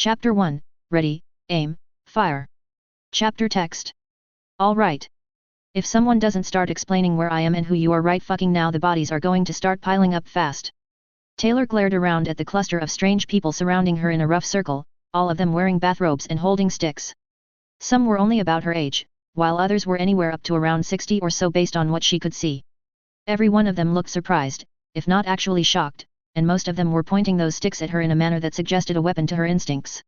Chapter 1, Ready, Aim, Fire. Chapter text. Alright. If someone doesn't start explaining where I am and who you are right fucking now, the bodies are going to start piling up fast. Taylor glared around at the cluster of strange people surrounding her in a rough circle, all of them wearing bathrobes and holding sticks. Some were only about her age, while others were anywhere up to around 60 or so based on what she could see. Every one of them looked surprised, if not actually shocked, and most of them were pointing those sticks at her in a manner that suggested a weapon to her instincts.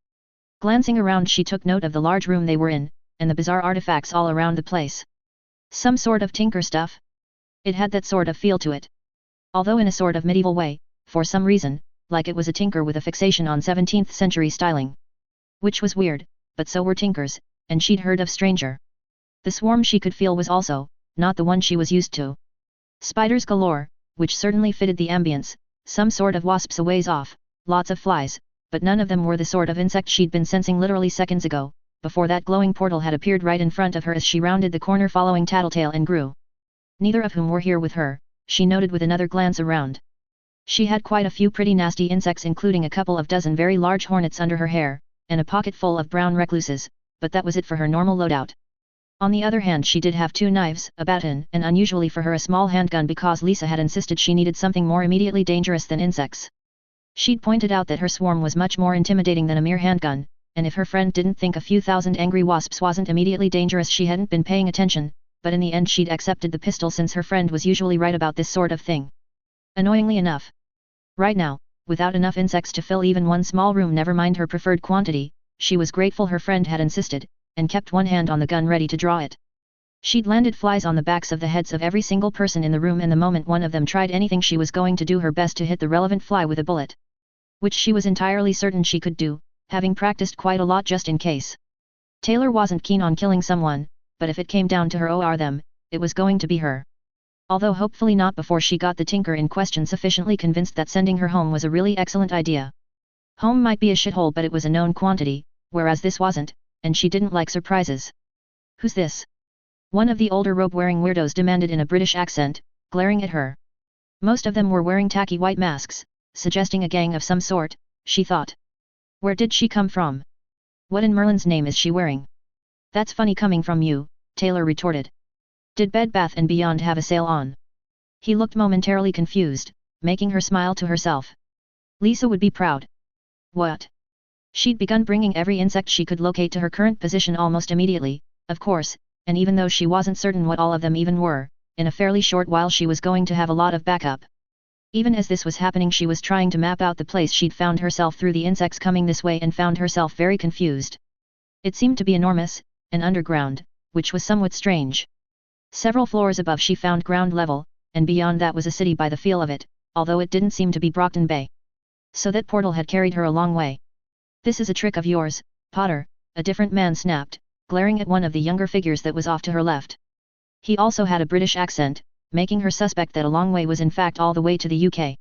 Glancing around, she took note of the large room they were in, and the bizarre artifacts all around the place. Some sort of tinker stuff? It had that sort of feel to it. Although in a sort of medieval way, for some reason, like it was a tinker with a fixation on 17th century styling. Which was weird, but so were tinkers, and she'd heard of stranger. The swarm she could feel was also, not the one she was used to. Spiders galore, which certainly fitted the ambience, some sort of wasps a ways off, lots of flies, but none of them were the sort of insect she'd been sensing literally seconds ago, before that glowing portal had appeared right in front of her as she rounded the corner following Tattletale and Gru. Neither of whom were here with her, she noted with another glance around. She had quite a few pretty nasty insects, including a couple of dozen very large hornets under her hair, and a pocket full of brown recluses, but that was it for her normal loadout. On the other hand, she did have 2 knives, a baton, and unusually for her a small handgun because Lisa had insisted she needed something more immediately dangerous than insects. She'd pointed out that her swarm was much more intimidating than a mere handgun, and if her friend didn't think a few thousand angry wasps wasn't immediately dangerous, she hadn't been paying attention, but in the end she'd accepted the pistol since her friend was usually right about this sort of thing. Annoyingly enough. Right now, without enough insects to fill even one small room, never mind her preferred quantity, she was grateful her friend had insisted, and kept one hand on the gun ready to draw it. She'd landed flies on the backs of the heads of every single person in the room, and the moment one of them tried anything, she was going to do her best to hit the relevant fly with a bullet. Which she was entirely certain she could do, having practiced quite a lot just in case. Taylor wasn't keen on killing someone, but if it came down to her or them, it was going to be her. Although hopefully not before she got the tinker in question sufficiently convinced that sending her home was a really excellent idea. Home might be a shithole, but it was a known quantity, whereas this wasn't, and she didn't like surprises. Who's this? One of the older robe-wearing weirdos demanded in a British accent, glaring at her. Most of them were wearing tacky white masks, suggesting a gang of some sort, she thought. Where did she come from? What in Merlin's name is she wearing? That's funny coming from you, Taylor retorted. Did Bed Bath & Beyond have a sale on? He looked momentarily confused, making her smile to herself. Lisa would be proud. What? She'd begun bringing every insect she could locate to her current position almost immediately, of course, and even though she wasn't certain what all of them even were, in a fairly short while she was going to have a lot of backup. Even as this was happening, she was trying to map out the place she'd found herself through the insects coming this way, and found herself very confused. It seemed to be enormous, and underground, which was somewhat strange. Several floors above she found ground level, and beyond that was a city by the feel of it, although it didn't seem to be Brockton Bay. So that portal had carried her a long way. This is a trick of yours, Potter, a different man snapped, glaring at one of the younger figures that was off to her left. He also had a British accent, making her suspect that a long way was in fact all the way to the UK.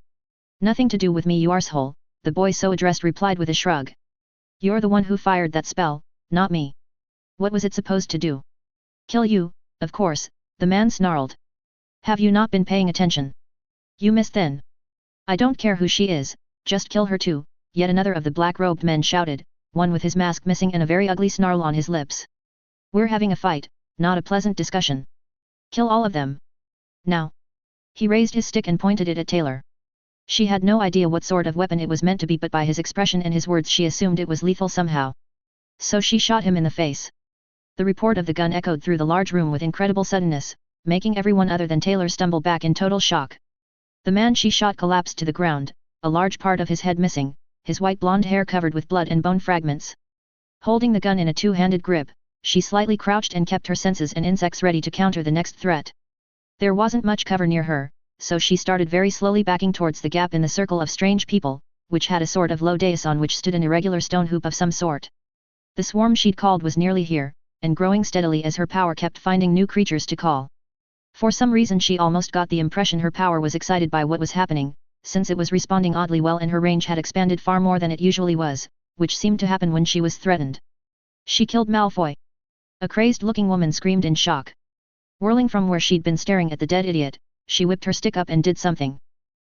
Nothing to do with me, you arsehole, the boy so addressed replied with a shrug. You're the one who fired that spell, not me. What was it supposed to do? Kill you, of course, the man snarled. Have you not been paying attention? You missed then. I don't care who she is, just kill her too, yet another of the black-robed men shouted, one with his mask missing and a very ugly snarl on his lips. We're having a fight, not a pleasant discussion. Kill all of them. Now. He raised his stick and pointed it at Taylor. She had no idea what sort of weapon it was meant to be, but by his expression and his words she assumed it was lethal somehow. So she shot him in the face. The report of the gun echoed through the large room with incredible suddenness, making everyone other than Taylor stumble back in total shock. The man she shot collapsed to the ground, a large part of his head missing, his white blonde hair covered with blood and bone fragments. Holding the gun in a two-handed grip, she slightly crouched and kept her senses and insects ready to counter the next threat. There wasn't much cover near her, so she started very slowly backing towards the gap in the circle of strange people, which had a sort of low dais on which stood an irregular stone hoop of some sort. The swarm she'd called was nearly here, and growing steadily as her power kept finding new creatures to call. For some reason she almost got the impression her power was excited by what was happening, since it was responding oddly well and her range had expanded far more than it usually was, which seemed to happen when she was threatened. She killed Malfoy. A crazed-looking woman screamed in shock. Whirling from where she'd been staring at the dead idiot, she whipped her stick up and did something.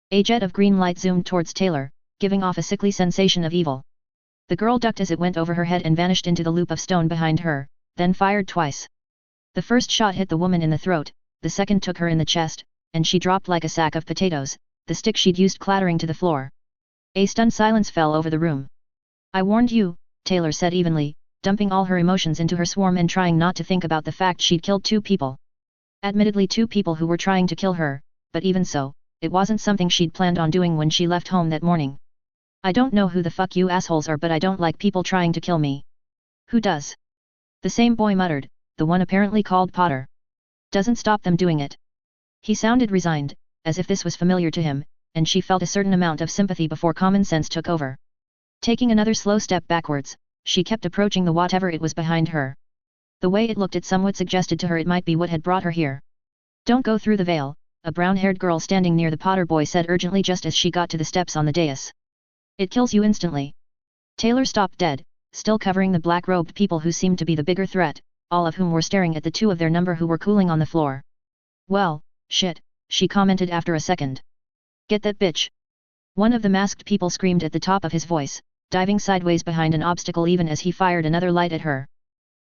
A jet of green light zoomed towards Taylor, giving off a sickly sensation of evil. The girl ducked as it went over her head and vanished into the loop of stone behind her, then fired twice. The first shot hit the woman in the throat, the second took her in the chest, and she dropped like a sack of potatoes, the stick she'd used clattering to the floor. A stunned silence fell over the room. "I warned you," Taylor said evenly, dumping all her emotions into her swarm and trying not to think about the fact she'd killed 2 people. Admittedly 2 people who were trying to kill her, but even so, it wasn't something she'd planned on doing when she left home that morning. "I don't know who the fuck you assholes are, but I don't like people trying to kill me." "Who does?" The same boy muttered, the one apparently called Potter. "Doesn't stop them doing it." He sounded resigned, as if this was familiar to him, and she felt a certain amount of sympathy before common sense took over. Taking another slow step backwards, she kept approaching the whatever it was behind her. The way it looked, it somewhat suggested to her it might be what had brought her here. "Don't go through the veil," a brown-haired girl standing near the Potter boy said urgently just as she got to the steps on the dais. "It kills you instantly." Taylor stopped dead, still covering the black-robed people who seemed to be the bigger threat, all of whom were staring at the 2 of their number who were cooling on the floor. "Well, shit," she commented after a second. "Get that bitch." One of the masked people screamed at the top of his voice, diving sideways behind an obstacle even as he fired another light at her.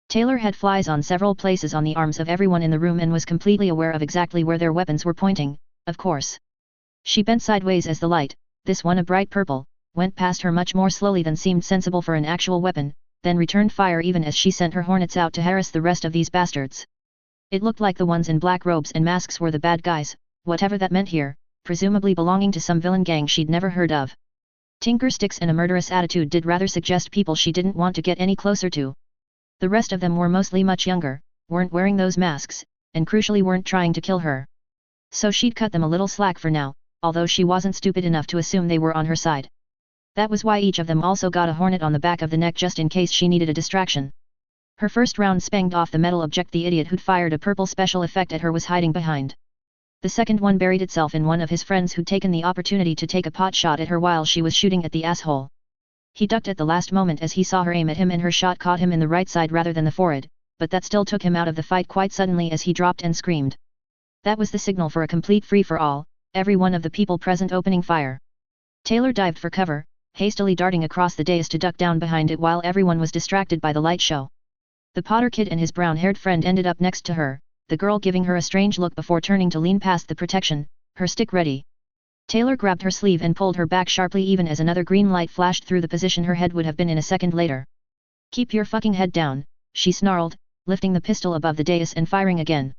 Taylor had flies on several places on the arms of everyone in the room and was completely aware of exactly where their weapons were pointing, of course. She bent sideways as the light, this one a bright purple, went past her much more slowly than seemed sensible for an actual weapon, then returned fire even as she sent her hornets out to harass the rest of these bastards. It looked like the ones in black robes and masks were the bad guys, whatever that meant here, presumably belonging to some villain gang she'd never heard of. Tinker sticks and a murderous attitude did rather suggest people she didn't want to get any closer to. The rest of them were mostly much younger, weren't wearing those masks, and crucially weren't trying to kill her. So she'd cut them a little slack for now, although she wasn't stupid enough to assume they were on her side. That was why each of them also got a hornet on the back of the neck just in case she needed a distraction. Her first round spanged off the metal object the idiot who'd fired a purple special effect at her was hiding behind. The second one buried itself in one of his friends who'd taken the opportunity to take a pot shot at her while she was shooting at the asshole. He ducked at the last moment as he saw her aim at him and her shot caught him in the right side rather than the forehead, but that still took him out of the fight quite suddenly as he dropped and screamed. That was the signal for a complete free-for-all, every one of the people present opening fire. Taylor dived for cover, hastily darting across the dais to duck down behind it while everyone was distracted by the light show. The Potter kid and his brown-haired friend ended up next to her, the girl giving her a strange look before turning to lean past the protection, her stick ready. Taylor grabbed her sleeve and pulled her back sharply even as another green light flashed through the position her head would have been in a second later. "Keep your fucking head down," she snarled, lifting the pistol above the dais and firing again.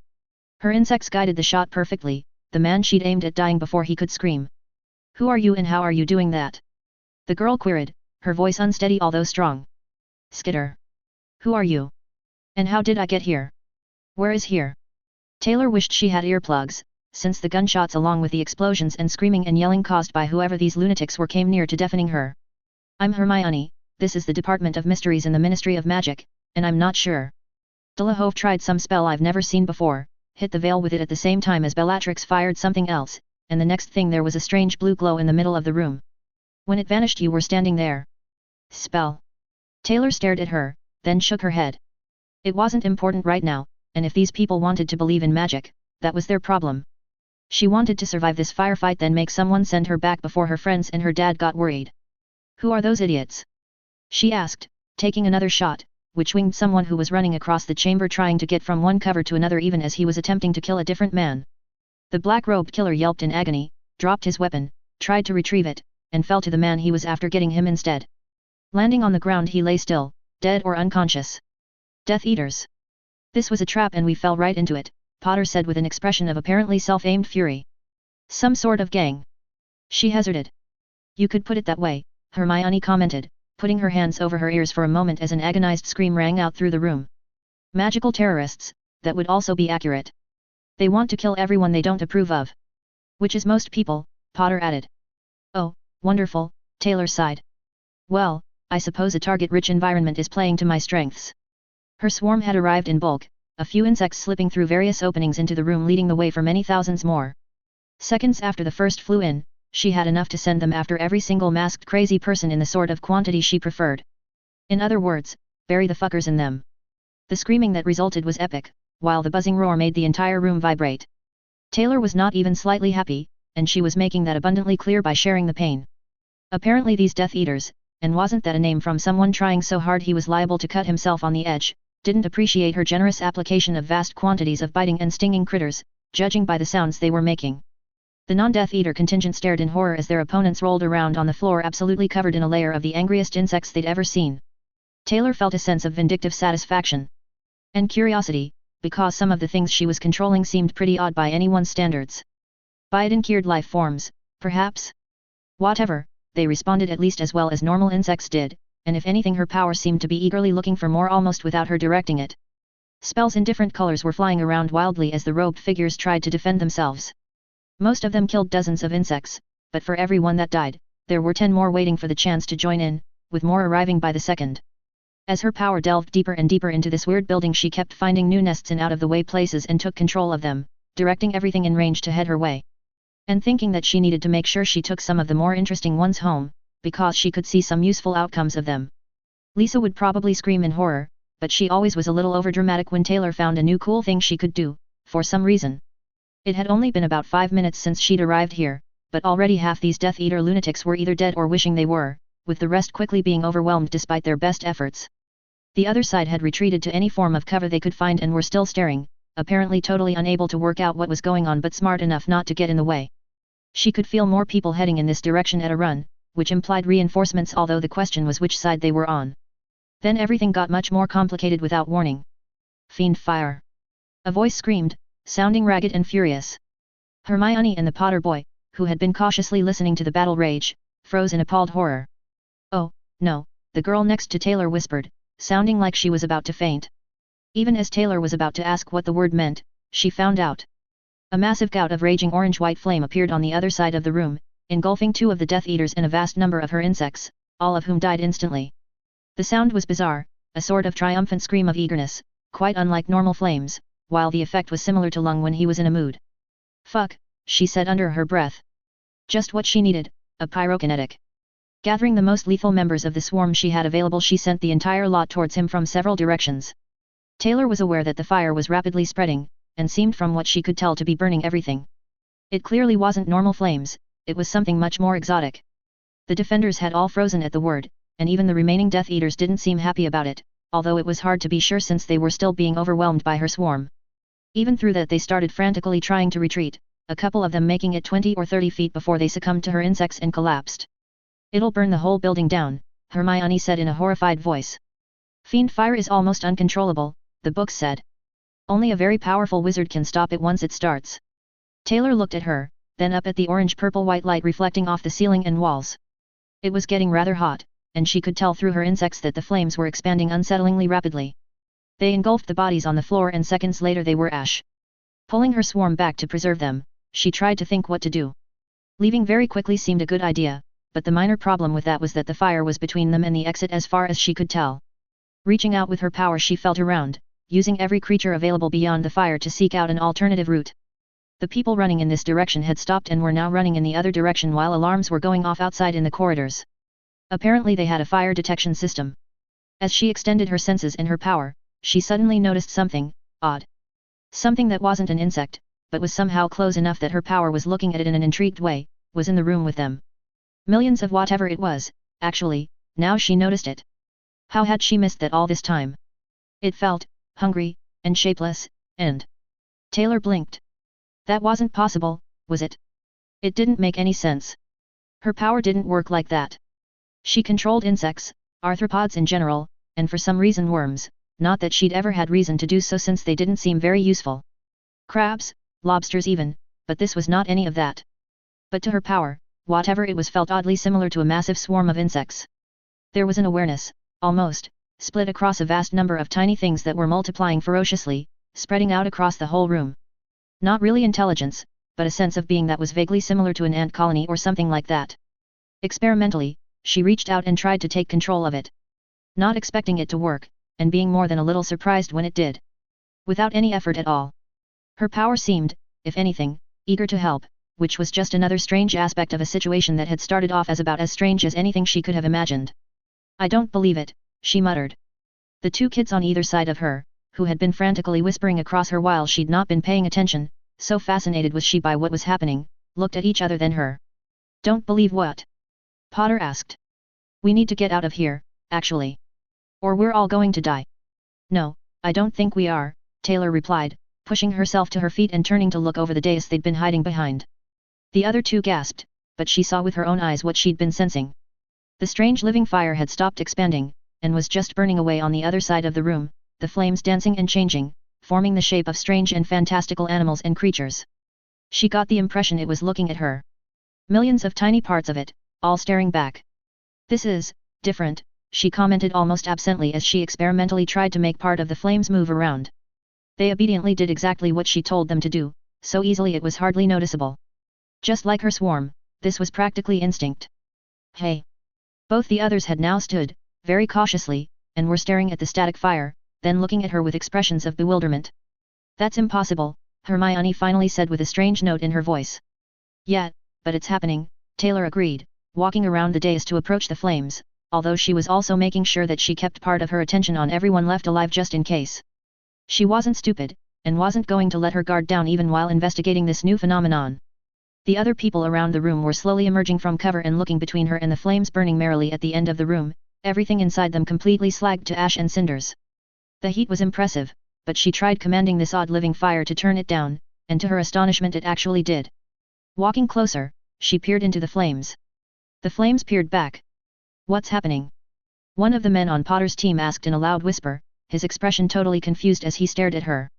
Her insects guided the shot perfectly, the man she'd aimed at dying before he could scream. "Who are you and how are you doing that?" the girl queried, her voice unsteady although strong. "Skitter. Who are you? And how did I get here? Where is here?" Taylor wished she had earplugs, since the gunshots along with the explosions and screaming and yelling caused by whoever these lunatics were came near to deafening her. "I'm Hermione, this is the Department of Mysteries in the Ministry of Magic, and I'm not sure." Delahove tried some spell I've never seen before, hit the veil with it at the same time as Bellatrix fired something else, and the next thing there was a strange blue glow in the middle of the room. When it vanished you were standing there. "Spell?" Taylor stared at her, then shook her head. It wasn't important right now, and if these people wanted to believe in magic, that was their problem. She wanted to survive this firefight then make someone send her back before her friends and her dad got worried. "Who are those idiots?" she asked, taking another shot, which winged someone who was running across the chamber trying to get from one cover to another even as he was attempting to kill a different man. The black-robed killer yelped in agony, dropped his weapon, tried to retrieve it, and fell to the man he was after getting him instead. Landing on the ground he lay still, dead or unconscious. "Death Eaters. This was a trap and we fell right into it," Potter said with an expression of apparently self-aimed fury. "Some sort of gang?" she hazarded. "You could put it that way," Hermione commented, putting her hands over her ears for a moment as an agonized scream rang out through the room. "Magical terrorists, that would also be accurate. They want to kill everyone they don't approve of. Which is most people," Potter added. "Oh, wonderful," Taylor sighed. "Well, I suppose a target-rich environment is playing to my strengths." Her swarm had arrived in bulk, a few insects slipping through various openings into the room leading the way for many thousands more. Seconds after the first flew in, she had enough to send them after every single masked crazy person in the sort of quantity she preferred. In other words, bury the fuckers in them. The screaming that resulted was epic, while the buzzing roar made the entire room vibrate. Taylor was not even slightly happy, and she was making that abundantly clear by sharing the pain. Apparently these Death Eaters, and wasn't that a name from someone trying so hard he was liable to cut himself on the edge, didn't appreciate her generous application of vast quantities of biting and stinging critters, judging by the sounds they were making. The non-Death Eater contingent stared in horror as their opponents rolled around on the floor absolutely covered in a layer of the angriest insects they'd ever seen. Taylor felt a sense of vindictive satisfaction. And curiosity, because some of the things she was controlling seemed pretty odd by anyone's standards. Biodencured life forms, perhaps? Whatever, they responded at least as well as normal insects did, and if anything her power seemed to be eagerly looking for more almost without her directing it. Spells in different colors were flying around wildly as the robed figures tried to defend themselves. Most of them killed dozens of insects, but for every one that died, there were 10 more waiting for the chance to join in, with more arriving by the second. As her power delved deeper and deeper into this weird building she kept finding new nests in out-of-the-way places and took control of them, directing everything in range to head her way. And thinking that she needed to make sure she took some of the more interesting ones home, because she could see some useful outcomes of them. Lisa would probably scream in horror, but she always was a little overdramatic when Taylor found a new cool thing she could do, for some reason. It had only been about 5 minutes since she'd arrived here, but already half these Death Eater lunatics were either dead or wishing they were, with the rest quickly being overwhelmed despite their best efforts. The other side had retreated to any form of cover they could find and were still staring, apparently totally unable to work out what was going on but smart enough not to get in the way. She could feel more people heading in this direction at a run, which implied reinforcements although the question was which side they were on. Then everything got much more complicated without warning. Fiend Fyre! A voice screamed, sounding ragged and furious. Hermione and the Potter boy, who had been cautiously listening to the battle rage, froze in appalled horror. Oh, no, the girl next to Taylor whispered, sounding like she was about to faint. Even as Taylor was about to ask what the word meant, she found out. A massive gout of raging orange-white flame appeared on the other side of the room, engulfing 2 of the Death Eaters and a vast number of her insects, all of whom died instantly. The sound was bizarre, a sort of triumphant scream of eagerness, quite unlike normal flames, while the effect was similar to Lung when he was in a mood. Fuck, she said under her breath. Just what she needed, a pyrokinetic. Gathering the most lethal members of the swarm she had available she sent the entire lot towards him from several directions. Taylor was aware that the fire was rapidly spreading, and seemed from what she could tell to be burning everything. It clearly wasn't normal flames, it was something much more exotic. The defenders had all frozen at the word, and even the remaining Death Eaters didn't seem happy about it, although it was hard to be sure since they were still being overwhelmed by her swarm. Even through that they started frantically trying to retreat, a couple of them making it 20 or 30 feet before they succumbed to her insects and collapsed. It'll burn the whole building down, Hermione said in a horrified voice. Fiend Fyre is almost uncontrollable, the books said. Only a very powerful wizard can stop it once it starts. Taylor looked at her, then up at the orange-purple-white light reflecting off the ceiling and walls. It was getting rather hot, and she could tell through her insects that the flames were expanding unsettlingly rapidly. They engulfed the bodies on the floor and seconds later they were ash. Pulling her swarm back to preserve them, she tried to think what to do. Leaving very quickly seemed a good idea, but the minor problem with that was that the fire was between them and the exit as far as she could tell. Reaching out with her power she felt around, using every creature available beyond the fire to seek out an alternative route. The people running in this direction had stopped and were now running in the other direction while alarms were going off outside in the corridors. Apparently they had a fire detection system. As she extended her senses and her power, she suddenly noticed something odd. Something that wasn't an insect, but was somehow close enough that her power was looking at it in an intrigued way, was in the room with them. Millions of whatever it was, actually, now she noticed it. How had she missed that all this time? It felt hungry, and shapeless, and... Taylor blinked. That wasn't possible, was it? It didn't make any sense. Her power didn't work like that. She controlled insects, arthropods in general, and for some reason worms, not that she'd ever had reason to do so since they didn't seem very useful. Crabs, lobsters even, but this was not any of that. But to her power, whatever it was felt oddly similar to a massive swarm of insects. There was an awareness, almost, split across a vast number of tiny things that were multiplying ferociously, spreading out across the whole room. Not really intelligence, but a sense of being that was vaguely similar to an ant colony or something like that. Experimentally, she reached out and tried to take control of it. Not expecting it to work, and being more than a little surprised when it did. Without any effort at all. Her power seemed, if anything, eager to help, which was just another strange aspect of a situation that had started off as about as strange as anything she could have imagined. I don't believe it, she muttered. The 2 kids on either side of her, who had been frantically whispering across her while she'd not been paying attention, so fascinated was she by what was happening, looked at each other then her. Don't believe what? Potter asked. We need to get out of here, actually. Or we're all going to die. No, I don't think we are, Taylor replied, pushing herself to her feet and turning to look over the dais they'd been hiding behind. The other two gasped, but she saw with her own eyes what she'd been sensing. The strange living fire had stopped expanding, and was just burning away on the other side of the room, the flames dancing and changing, forming the shape of strange and fantastical animals and creatures. She got the impression it was looking at her. Millions of tiny parts of it, all staring back. This is different, she commented almost absently as she experimentally tried to make part of the flames move around. They obediently did exactly what she told them to do, so easily it was hardly noticeable. Just like her swarm, this was practically instinct. Hey! Both the others had now stood, very cautiously, and were staring at the static fire, then looking at her with expressions of bewilderment. That's impossible, Hermione finally said with a strange note in her voice. Yeah, but it's happening, Taylor agreed, walking around the dais to approach the flames, although she was also making sure that she kept part of her attention on everyone left alive just in case. She wasn't stupid, and wasn't going to let her guard down even while investigating this new phenomenon. The other people around the room were slowly emerging from cover and looking between her and the flames burning merrily at the end of the room, everything inside them completely slagged to ash and cinders. The heat was impressive, but she tried commanding this odd living fire to turn it down, and to her astonishment it actually did. Walking closer, she peered into the flames. The flames peered back. What's happening? One of the men on Potter's team asked in a loud whisper, his expression totally confused as he stared at her.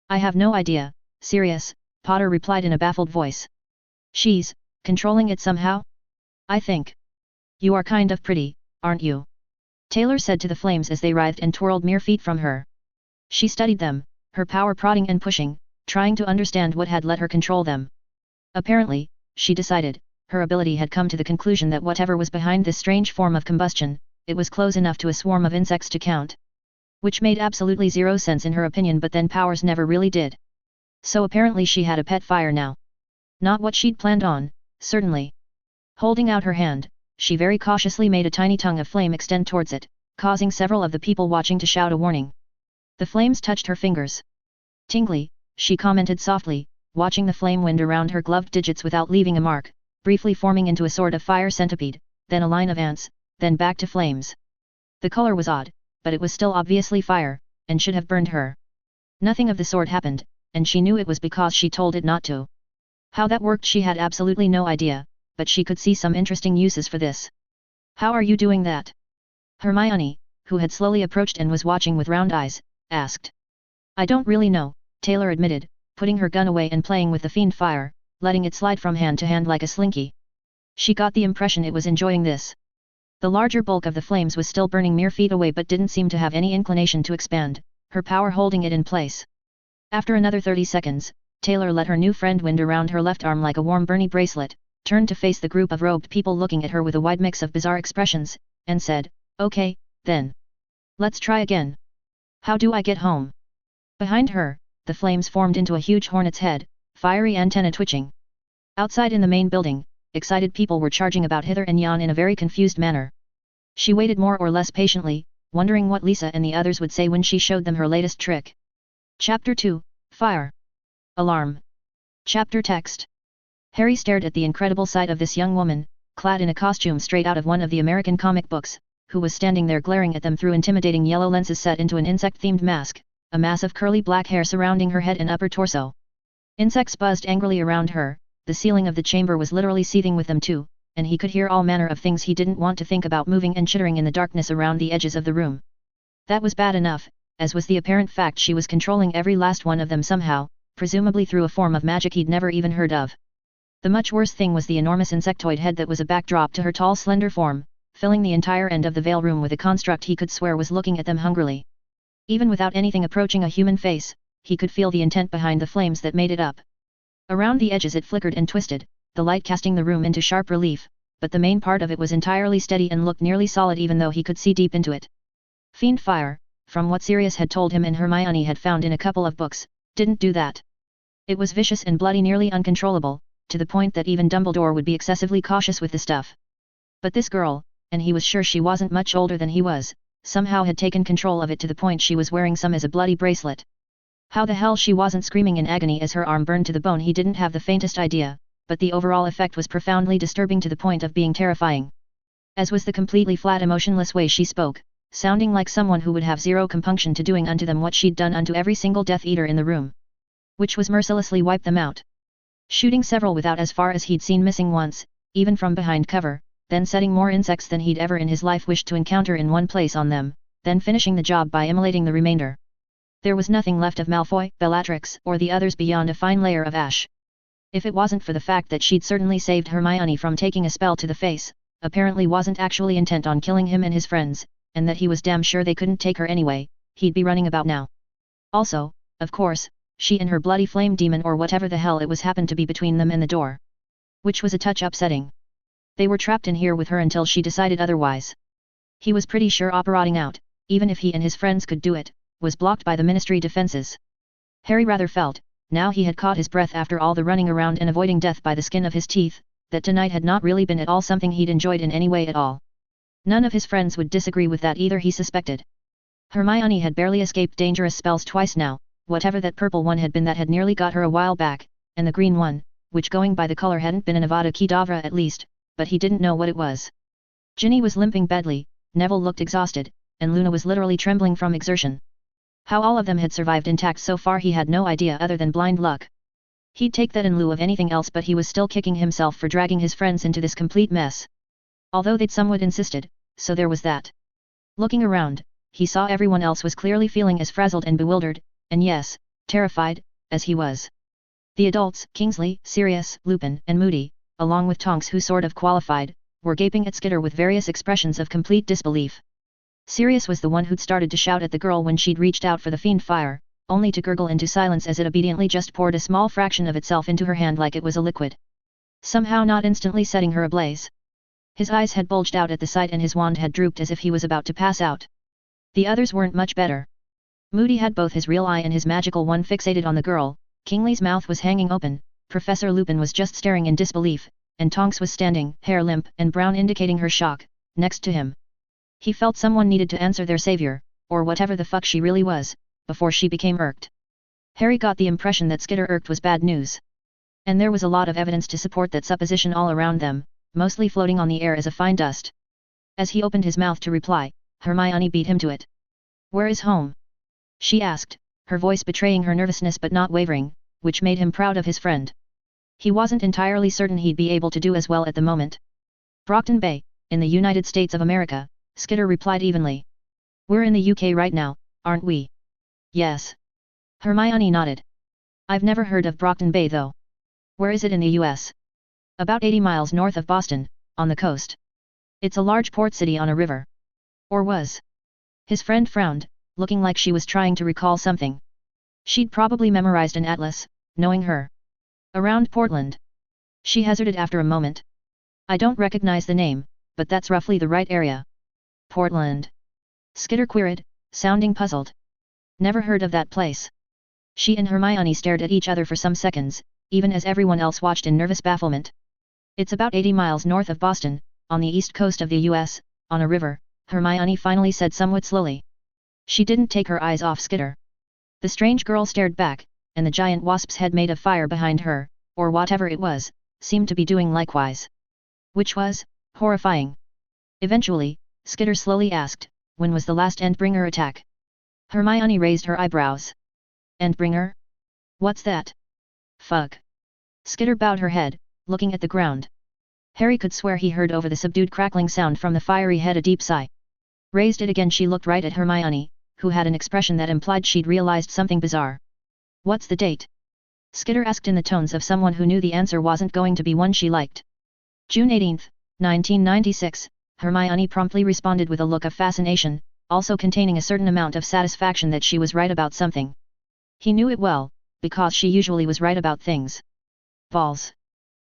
I have no idea, Sirius, Potter replied in a baffled voice. She's controlling it somehow? I think. You are kind of pretty, aren't you? Taylor said to the flames as they writhed and twirled mere feet from her. She studied them, her power prodding and pushing, trying to understand what had let her control them. Apparently, she decided, her ability had come to the conclusion that whatever was behind this strange form of combustion, it was close enough to a swarm of insects to count. Which made absolutely zero sense in her opinion, but then powers never really did. So apparently she had a pet fire now. Not what she'd planned on, certainly. Holding out her hand, she very cautiously made a tiny tongue of flame extend towards it, causing several of the people watching to shout a warning. The flames touched her fingers. Tingly, she commented softly, watching the flame wind around her gloved digits without leaving a mark, briefly forming into a sort of fire centipede, then a line of ants, then back to flames. The color was odd, but it was still obviously fire, and should have burned her. Nothing of the sort happened, and she knew it was because she told it not to. How that worked she had absolutely no idea, but she could see some interesting uses for this. How are you doing that? Hermione, who had slowly approached and was watching with round eyes, asked. I don't really know, Taylor admitted, putting her gun away and playing with the fiend fire, letting it slide from hand to hand like a slinky. She got the impression it was enjoying this. The larger bulk of the flames was still burning mere feet away but didn't seem to have any inclination to expand, her power holding it in place. After another 30 seconds, Taylor let her new friend wind around her left arm like a warm Bernie bracelet, turned to face the group of robed people looking at her with a wide mix of bizarre expressions, and said, Okay, then. Let's try again. How do I get home? Behind her, the flames formed into a huge hornet's head, fiery antenna twitching. Outside in the main building, excited people were charging about hither and yon in a very confused manner. She waited more or less patiently, wondering what Lisa and the others would say when she showed them her latest trick. Chapter 2, Fyre. Alarm. Chapter text. Harry stared at the incredible sight of this young woman, clad in a costume straight out of one of the American comic books, who was standing there glaring at them through intimidating yellow lenses set into an insect-themed mask, a mass of curly black hair surrounding her head and upper torso. Insects buzzed angrily around her, the ceiling of the chamber was literally seething with them too, and he could hear all manner of things he didn't want to think about moving and chittering in the darkness around the edges of the room. That was bad enough, as was the apparent fact she was controlling every last one of them somehow, presumably through a form of magic he'd never even heard of. The much worse thing was the enormous insectoid head that was a backdrop to her tall slender form, filling the entire end of the veil room with a construct he could swear was looking at them hungrily. Even without anything approaching a human face, he could feel the intent behind the flames that made it up. Around the edges it flickered and twisted, the light casting the room into sharp relief, but the main part of it was entirely steady and looked nearly solid even though he could see deep into it. Fiend fire, from what Sirius had told him and Hermione had found in a couple of books, didn't do that. It was vicious and bloody, nearly uncontrollable, to the point that even Dumbledore would be excessively cautious with the stuff. But this girl, and he was sure she wasn't much older than he was, somehow had taken control of it to the point she was wearing some as a bloody bracelet. How the hell she wasn't screaming in agony as her arm burned to the bone he didn't have the faintest idea, but the overall effect was profoundly disturbing to the point of being terrifying. as was the completely flat emotionless way she spoke, sounding like someone who would have zero compunction to doing unto them what she'd done unto every single Death Eater in the room. Which was mercilessly wipe them out. Shooting several without as far as he'd seen missing once, even from behind cover, then setting more insects than he'd ever in his life wished to encounter in one place on them, then finishing the job by immolating the remainder. There was nothing left of Malfoy, Bellatrix, or the others beyond a fine layer of ash. If it wasn't for the fact that she'd certainly saved Hermione from taking a spell to the face, apparently wasn't actually intent on killing him and his friends, and that he was damn sure they couldn't take her anyway, he'd be running about now. Also, of course, she and her bloody flame demon or whatever the hell it was happened to be between them and the door. Which was a touch upsetting. They were trapped in here with her until she decided otherwise. He was pretty sure operating out, even if he and his friends could do it, was blocked by the Ministry defenses. Harry rather felt, now he had caught his breath after all the running around and avoiding death by the skin of his teeth, that tonight had not really been at all something he'd enjoyed in any way at all. None of his friends would disagree with that either, he suspected. Hermione had barely escaped dangerous spells twice now, whatever that purple one had been that had nearly got her a while back, and the green one, which going by the color hadn't been an Avada Kedavra at least, but he didn't know what it was. Ginny was limping badly, Neville looked exhausted, and Luna was literally trembling from exertion. How all of them had survived intact so far he had no idea other than blind luck. He'd take that in lieu of anything else, but he was still kicking himself for dragging his friends into this complete mess. Although they'd somewhat insisted, so there was that. Looking around, he saw everyone else was clearly feeling as frazzled and bewildered, and yes, terrified, as he was. The adults, Kingsley, Sirius, Lupin, and Moody, along with Tonks who sort of qualified, were gaping at Skitter with various expressions of complete disbelief. Sirius was the one who'd started to shout at the girl when she'd reached out for the fiend Fyre, only to gurgle into silence as it obediently just poured a small fraction of itself into her hand like it was a liquid. Somehow not instantly setting her ablaze. His eyes had bulged out at the sight and his wand had drooped as if he was about to pass out. The others weren't much better. Moody had both his real eye and his magical one fixated on the girl, Kingsley's mouth was hanging open, Professor Lupin was just staring in disbelief, and Tonks was standing, hair limp and brown indicating her shock, next to him. He felt someone needed to answer their savior, or whatever the fuck she really was, before she became irked. Harry got the impression that Skitter irked was bad news. And there was a lot of evidence to support that supposition all around them, mostly floating on the air as a fine dust. As he opened his mouth to reply, Hermione beat him to it. "Where is home?" she asked, her voice betraying her nervousness but not wavering, which made him proud of his friend. He wasn't entirely certain he'd be able to do as well at the moment. "Brockton Bay, in the United States of America," Skitter replied evenly. "We're in the UK right now, aren't we?" "Yes." Hermione nodded. "I've never heard of Brockton Bay though. Where is it in the US?" "About 80 miles north of Boston, on the coast. It's a large port city on a river." "Or was." His friend frowned, looking like she was trying to recall something. She'd probably memorized an atlas, knowing her. "Around Portland." She hazarded after a moment. "I don't recognize the name, but that's roughly the right area." "Portland?" Skitter queried, sounding puzzled. "Never heard of that place." She and Hermione stared at each other for some seconds, even as everyone else watched in nervous bafflement. "It's about 80 miles north of Boston, on the east coast of the US, on a river," Hermione finally said somewhat slowly. She didn't take her eyes off Skitter. The strange girl stared back, and the giant wasp's head made of fire behind her, or whatever it was, seemed to be doing likewise. Which was horrifying. Eventually, Skitter slowly asked, "When was the last Endbringer attack?" Hermione raised her eyebrows. "Endbringer? What's that?" "Fuck." Skitter bowed her head, looking at the ground. Harry could swear he heard over the subdued crackling sound from the fiery head a deep sigh. Raised it again, she looked right at Hermione, who had an expression that implied she'd realized something bizarre. "What's the date?" Skitter asked in the tones of someone who knew the answer wasn't going to be one she liked. "June 18, 1996, Hermione promptly responded with a look of fascination, also containing a certain amount of satisfaction that she was right about something. He knew it well, because she usually was right about things. Balls.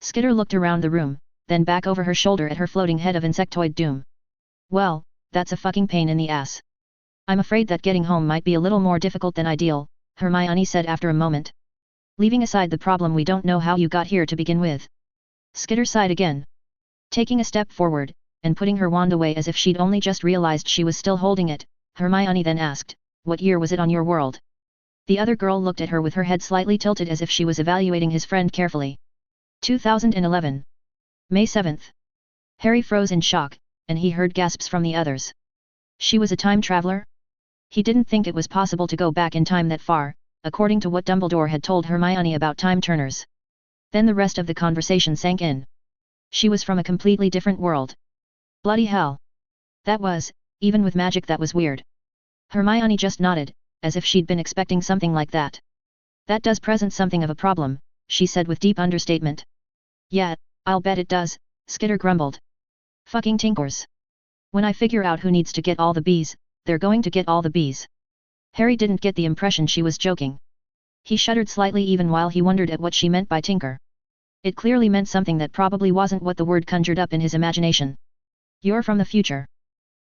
Skitter looked around the room, then back over her shoulder at her floating head of insectoid doom. "Well, that's a fucking pain in the ass. I'm afraid that getting home might be a little more difficult than ideal," Hermione said after a moment. "Leaving aside the problem, we don't know how you got here to begin with." Skitter sighed again. Taking a step forward, and putting her wand away as if she'd only just realized she was still holding it, Hermione then asked, "What year was it on your world?" The other girl looked at her with her head slightly tilted as if she was evaluating his friend carefully. 2011. May 7th. Harry froze in shock, and he heard gasps from the others. She was a time traveler? He didn't think it was possible to go back in time that far, according to what Dumbledore had told Hermione about time turners. Then the rest of the conversation sank in. She was from a completely different world. Bloody hell. That was, even with magic, that was weird. Hermione just nodded, as if she'd been expecting something like that. That does present something of a problem, she said with deep understatement. Yeah, I'll bet it does, Skitter grumbled. Fucking tinkers. When I figure out who needs to get all the bees, they're going to get all the bees. Harry didn't get the impression she was joking. He shuddered slightly even while he wondered at what she meant by tinker. It clearly meant something that probably wasn't what the word conjured up in his imagination. You're from the future?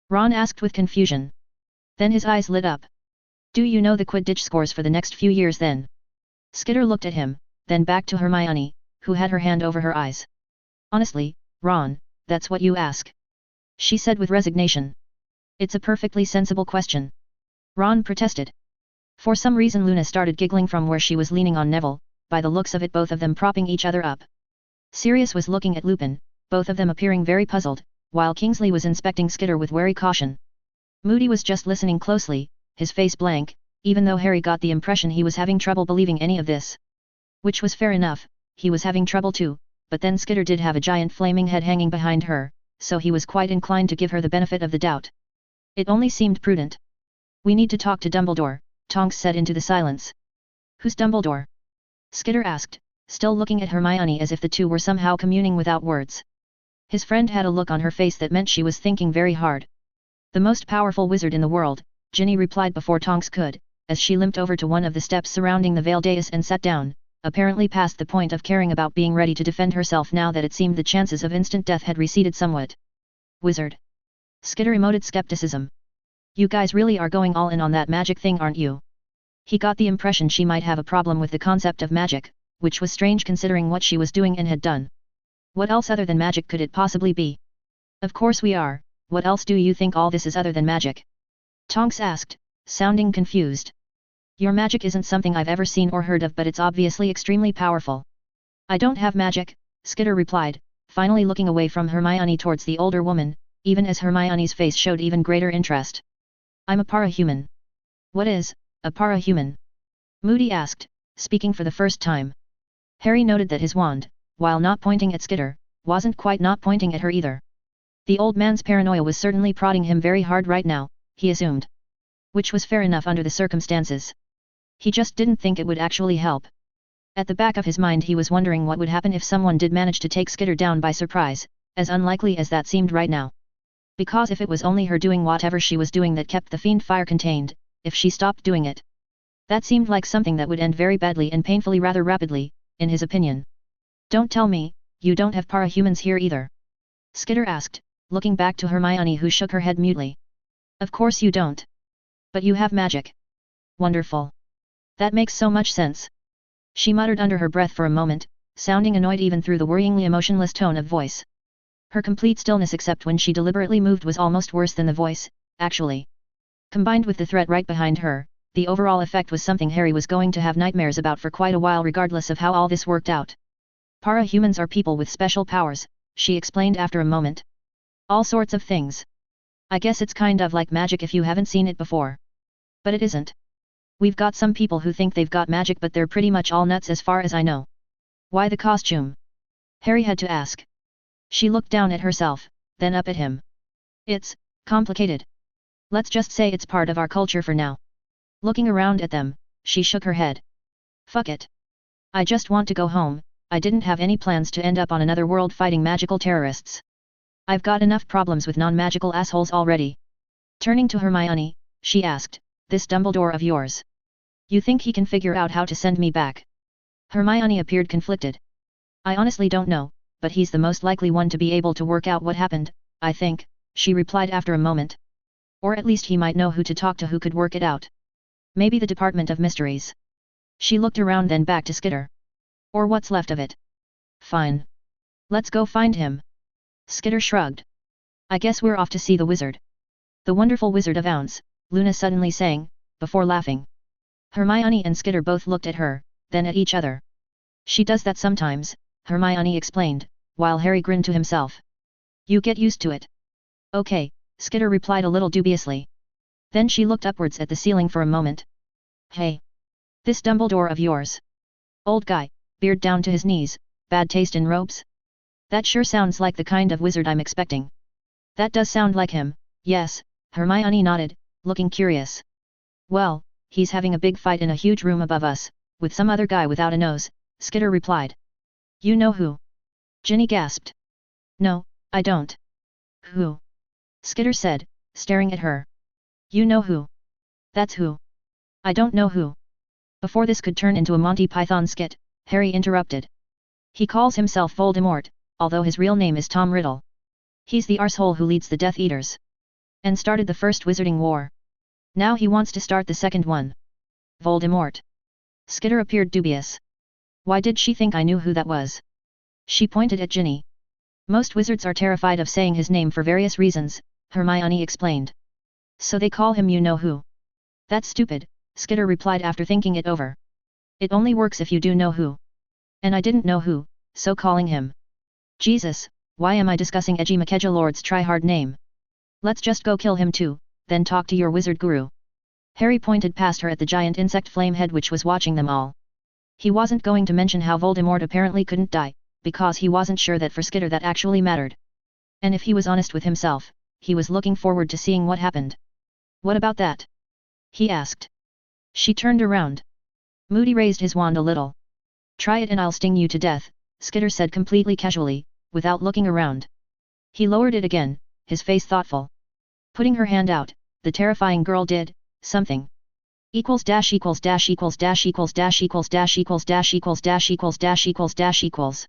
Ron asked with confusion. Then his eyes lit up. Do you know the Quidditch scores for the next few years then? Skitter looked at him, then back to Hermione, who had her hand over her eyes. Honestly, Ron, that's what you ask? She said with resignation. It's a perfectly sensible question. Ron protested. For some reason Luna started giggling from where she was leaning on Neville, by the looks of it both of them propping each other up. Sirius was looking at Lupin, both of them appearing very puzzled, while Kingsley was inspecting Skitter with wary caution. Moody was just listening closely, his face blank, even though Harry got the impression he was having trouble believing any of this. Which was fair enough, he was having trouble too, but then Skitter did have a giant flaming head hanging behind her, so he was quite inclined to give her the benefit of the doubt. It only seemed prudent. We need to talk to Dumbledore, Tonks said into the silence. Who's Dumbledore? Skitter asked, still looking at Hermione as if the two were somehow communing without words. His friend had a look on her face that meant she was thinking very hard. The most powerful wizard in the world, Ginny replied before Tonks could, as she limped over to one of the steps surrounding the veil dais and sat down, apparently past the point of caring about being ready to defend herself now that it seemed the chances of instant death had receded somewhat. Wizard. Skitter emoted skepticism. You guys really are going all in on that magic thing, aren't you? He got the impression she might have a problem with the concept of magic, which was strange considering what she was doing and had done. What else other than magic could it possibly be? Of course we are, what else do you think all this is other than magic? Tonks asked, sounding confused. Your magic isn't something I've ever seen or heard of, but it's obviously extremely powerful. I don't have magic, Skitter replied, finally looking away from Hermione towards the older woman, even as Hermione's face showed even greater interest. I'm a para-human. What is a para-human? Moody asked, speaking for the first time. Harry noted that his wand, while not pointing at Skitter, wasn't quite not pointing at her either. The old man's paranoia was certainly prodding him very hard right now, he assumed. Which was fair enough under the circumstances. He just didn't think it would actually help. At the back of his mind he was wondering what would happen if someone did manage to take Skitter down by surprise, as unlikely as that seemed right now. Because if it was only her doing whatever she was doing that kept the fiend Fyre contained, if she stopped doing it, that seemed like something that would end very badly and painfully rather rapidly, in his opinion. Don't tell me, you don't have para-humans here either? Skitter asked, looking back to Hermione who shook her head mutely. Of course you don't. But you have magic. Wonderful. That makes so much sense. She muttered under her breath for a moment, sounding annoyed even through the worryingly emotionless tone of voice. Her complete stillness except when she deliberately moved was almost worse than the voice, actually. Combined with the threat right behind her, the overall effect was something Harry was going to have nightmares about for quite a while regardless of how all this worked out. Para-humans are people with special powers, she explained after a moment. All sorts of things. I guess it's kind of like magic if you haven't seen it before. But it isn't. We've got some people who think they've got magic but they're pretty much all nuts as far as I know. Why the costume? Harry had to ask. She looked down at herself, then up at him. It's complicated. Let's just say it's part of our culture for now. Looking around at them, she shook her head. Fuck it. I just want to go home. I didn't have any plans to end up on another world fighting magical terrorists. I've got enough problems with non-magical assholes already. Turning to Hermione, she asked, this Dumbledore of yours. You think he can figure out how to send me back? Hermione appeared conflicted. I honestly don't know, but he's the most likely one to be able to work out what happened, I think, she replied after a moment. Or at least he might know who to talk to who could work it out. Maybe the Department of Mysteries. She looked around then back to Skitter. Or what's left of it. Fine. Let's go find him. Skitter shrugged. I guess we're off to see the wizard. The wonderful Wizard of Ounce, Luna suddenly sang, before laughing. Hermione and Skitter both looked at her, then at each other. She does that sometimes, Hermione explained, while Harry grinned to himself. You get used to it. Okay, Skitter replied a little dubiously. Then she looked upwards at the ceiling for a moment. Hey! This Dumbledore of yours. Old guy, beard down to his knees, bad taste in robes? That sure sounds like the kind of wizard I'm expecting. That does sound like him, yes, Hermione nodded, looking curious. Well, he's having a big fight in a huge room above us, with some other guy without a nose, Skitter replied. You know who? Ginny gasped. No, I don't. Who? Skitter said, staring at her. You know who? That's who. I don't know who. Before this could turn into a Monty Python skit, Harry interrupted. He calls himself Voldemort, although his real name is Tom Riddle. He's the arsehole who leads the Death Eaters. And started the first Wizarding War. Now he wants to start the second one. Voldemort. Skitter appeared dubious. Why did she think I knew who that was? She pointed at Ginny. Most wizards are terrified of saying his name for various reasons, Hermione explained. So they call him you-know-who. That's stupid, Skitter replied after thinking it over. It only works if you do know who. And I didn't know who, so calling him. Jesus, why am I discussing Edgy McKedgelord's try-hard name? Let's just go kill him too, then talk to your wizard guru. Harry pointed past her at the giant insect flamehead which was watching them all. He wasn't going to mention how Voldemort apparently couldn't die, because he wasn't sure that for Skitter that actually mattered. And if he was honest with himself, he was looking forward to seeing what happened. What about that? He asked. She turned around. Moody raised his wand a little. Try it and I'll sting you to death, Skitter said completely casually, without looking around. He lowered it again, his face thoughtful. Putting her hand out, the terrifying girl did something. Equals dash equals dash equals dash equals dash equals dash equals dash equals dash equals dash equals dash equals.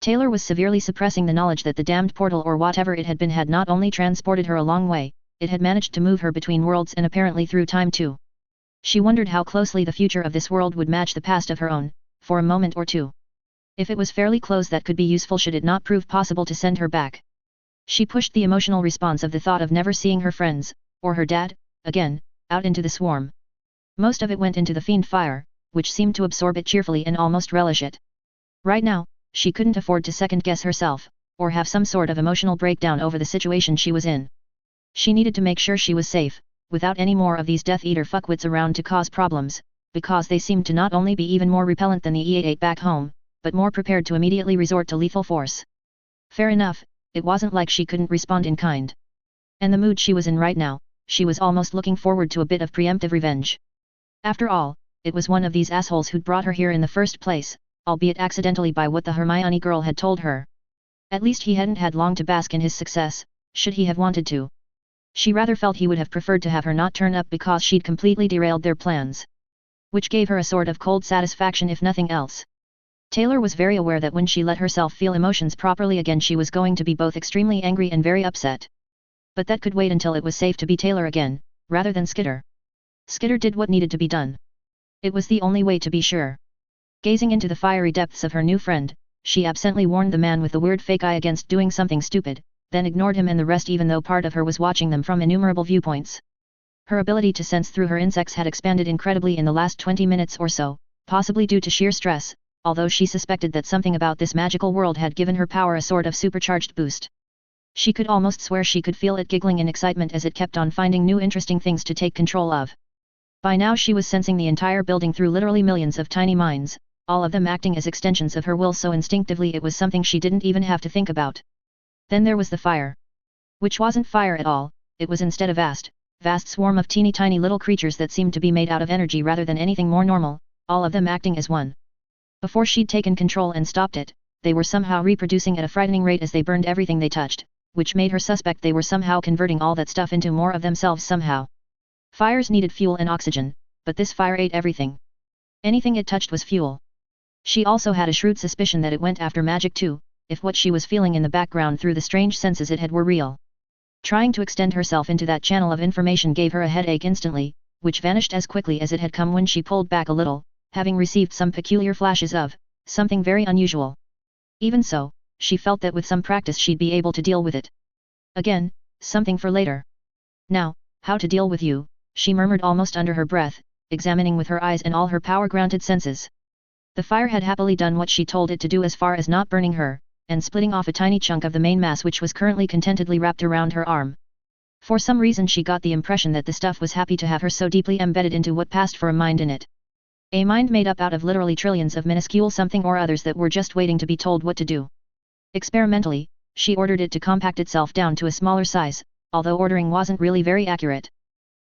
Taylor was severely suppressing the knowledge that the damned portal or whatever it had been had not only transported her a long way, it had managed to move her between worlds and apparently through time too. She wondered how closely the future of this world would match the past of her own, for a moment or two. If it was fairly close, that could be useful should it not prove possible to send her back. She pushed the emotional response of the thought of never seeing her friends, or her dad, again, out into the swarm. Most of it went into the fiend Fyre, which seemed to absorb it cheerfully and almost relish it. Right now, she couldn't afford to second-guess herself, or have some sort of emotional breakdown over the situation she was in. She needed to make sure she was safe, without any more of these Death Eater fuckwits around to cause problems, because they seemed to not only be even more repellent than the E88 back home, but more prepared to immediately resort to lethal force. Fair enough, it wasn't like she couldn't respond in kind. And the mood she was in right now, she was almost looking forward to a bit of preemptive revenge. After all, it was one of these assholes who'd brought her here in the first place, albeit accidentally by what the Hermione girl had told her. At least he hadn't had long to bask in his success, should he have wanted to. She rather felt he would have preferred to have her not turn up because she'd completely derailed their plans. Which gave her a sort of cold satisfaction if nothing else. Taylor was very aware that when she let herself feel emotions properly again she was going to be both extremely angry and very upset. But that could wait until it was safe to be Taylor again, rather than Skitter. Skitter did what needed to be done. It was the only way to be sure. Gazing into the fiery depths of her new friend, she absently warned the man with the weird fake eye against doing something stupid, then ignored him and the rest even though part of her was watching them from innumerable viewpoints. Her ability to sense through her insects had expanded incredibly in the last 20 minutes or so, possibly due to sheer stress, although she suspected that something about this magical world had given her power a sort of supercharged boost. She could almost swear she could feel it giggling in excitement as it kept on finding new interesting things to take control of. By now she was sensing the entire building through literally millions of tiny minds, all of them acting as extensions of her will so instinctively it was something she didn't even have to think about. Then there was the fire. Which wasn't fire at all, it was instead a vast swarm of teeny tiny little creatures that seemed to be made out of energy rather than anything more normal, all of them acting as one. Before she'd taken control and stopped it, they were somehow reproducing at a frightening rate as they burned everything they touched, which made her suspect they were somehow converting all that stuff into more of themselves somehow. Fires needed fuel and oxygen, but this fire ate everything. Anything it touched was fuel. She also had a shrewd suspicion that it went after magic too, if what she was feeling in the background through the strange senses it had were real. Trying to extend herself into that channel of information gave her a headache instantly, which vanished as quickly as it had come when she pulled back a little, having received some peculiar flashes of something very unusual. Even so, she felt that with some practice she'd be able to deal with it. Again, something for later. Now, how to deal with you, she murmured almost under her breath, examining with her eyes and all her power-granted senses. The fire had happily done what she told it to do as far as not burning her, and splitting off a tiny chunk of the main mass which was currently contentedly wrapped around her arm. For some reason she got the impression that the stuff was happy to have her so deeply embedded into what passed for a mind in it. A mind made up out of literally trillions of minuscule something or others that were just waiting to be told what to do. Experimentally, she ordered it to compact itself down to a smaller size, although ordering wasn't really very accurate.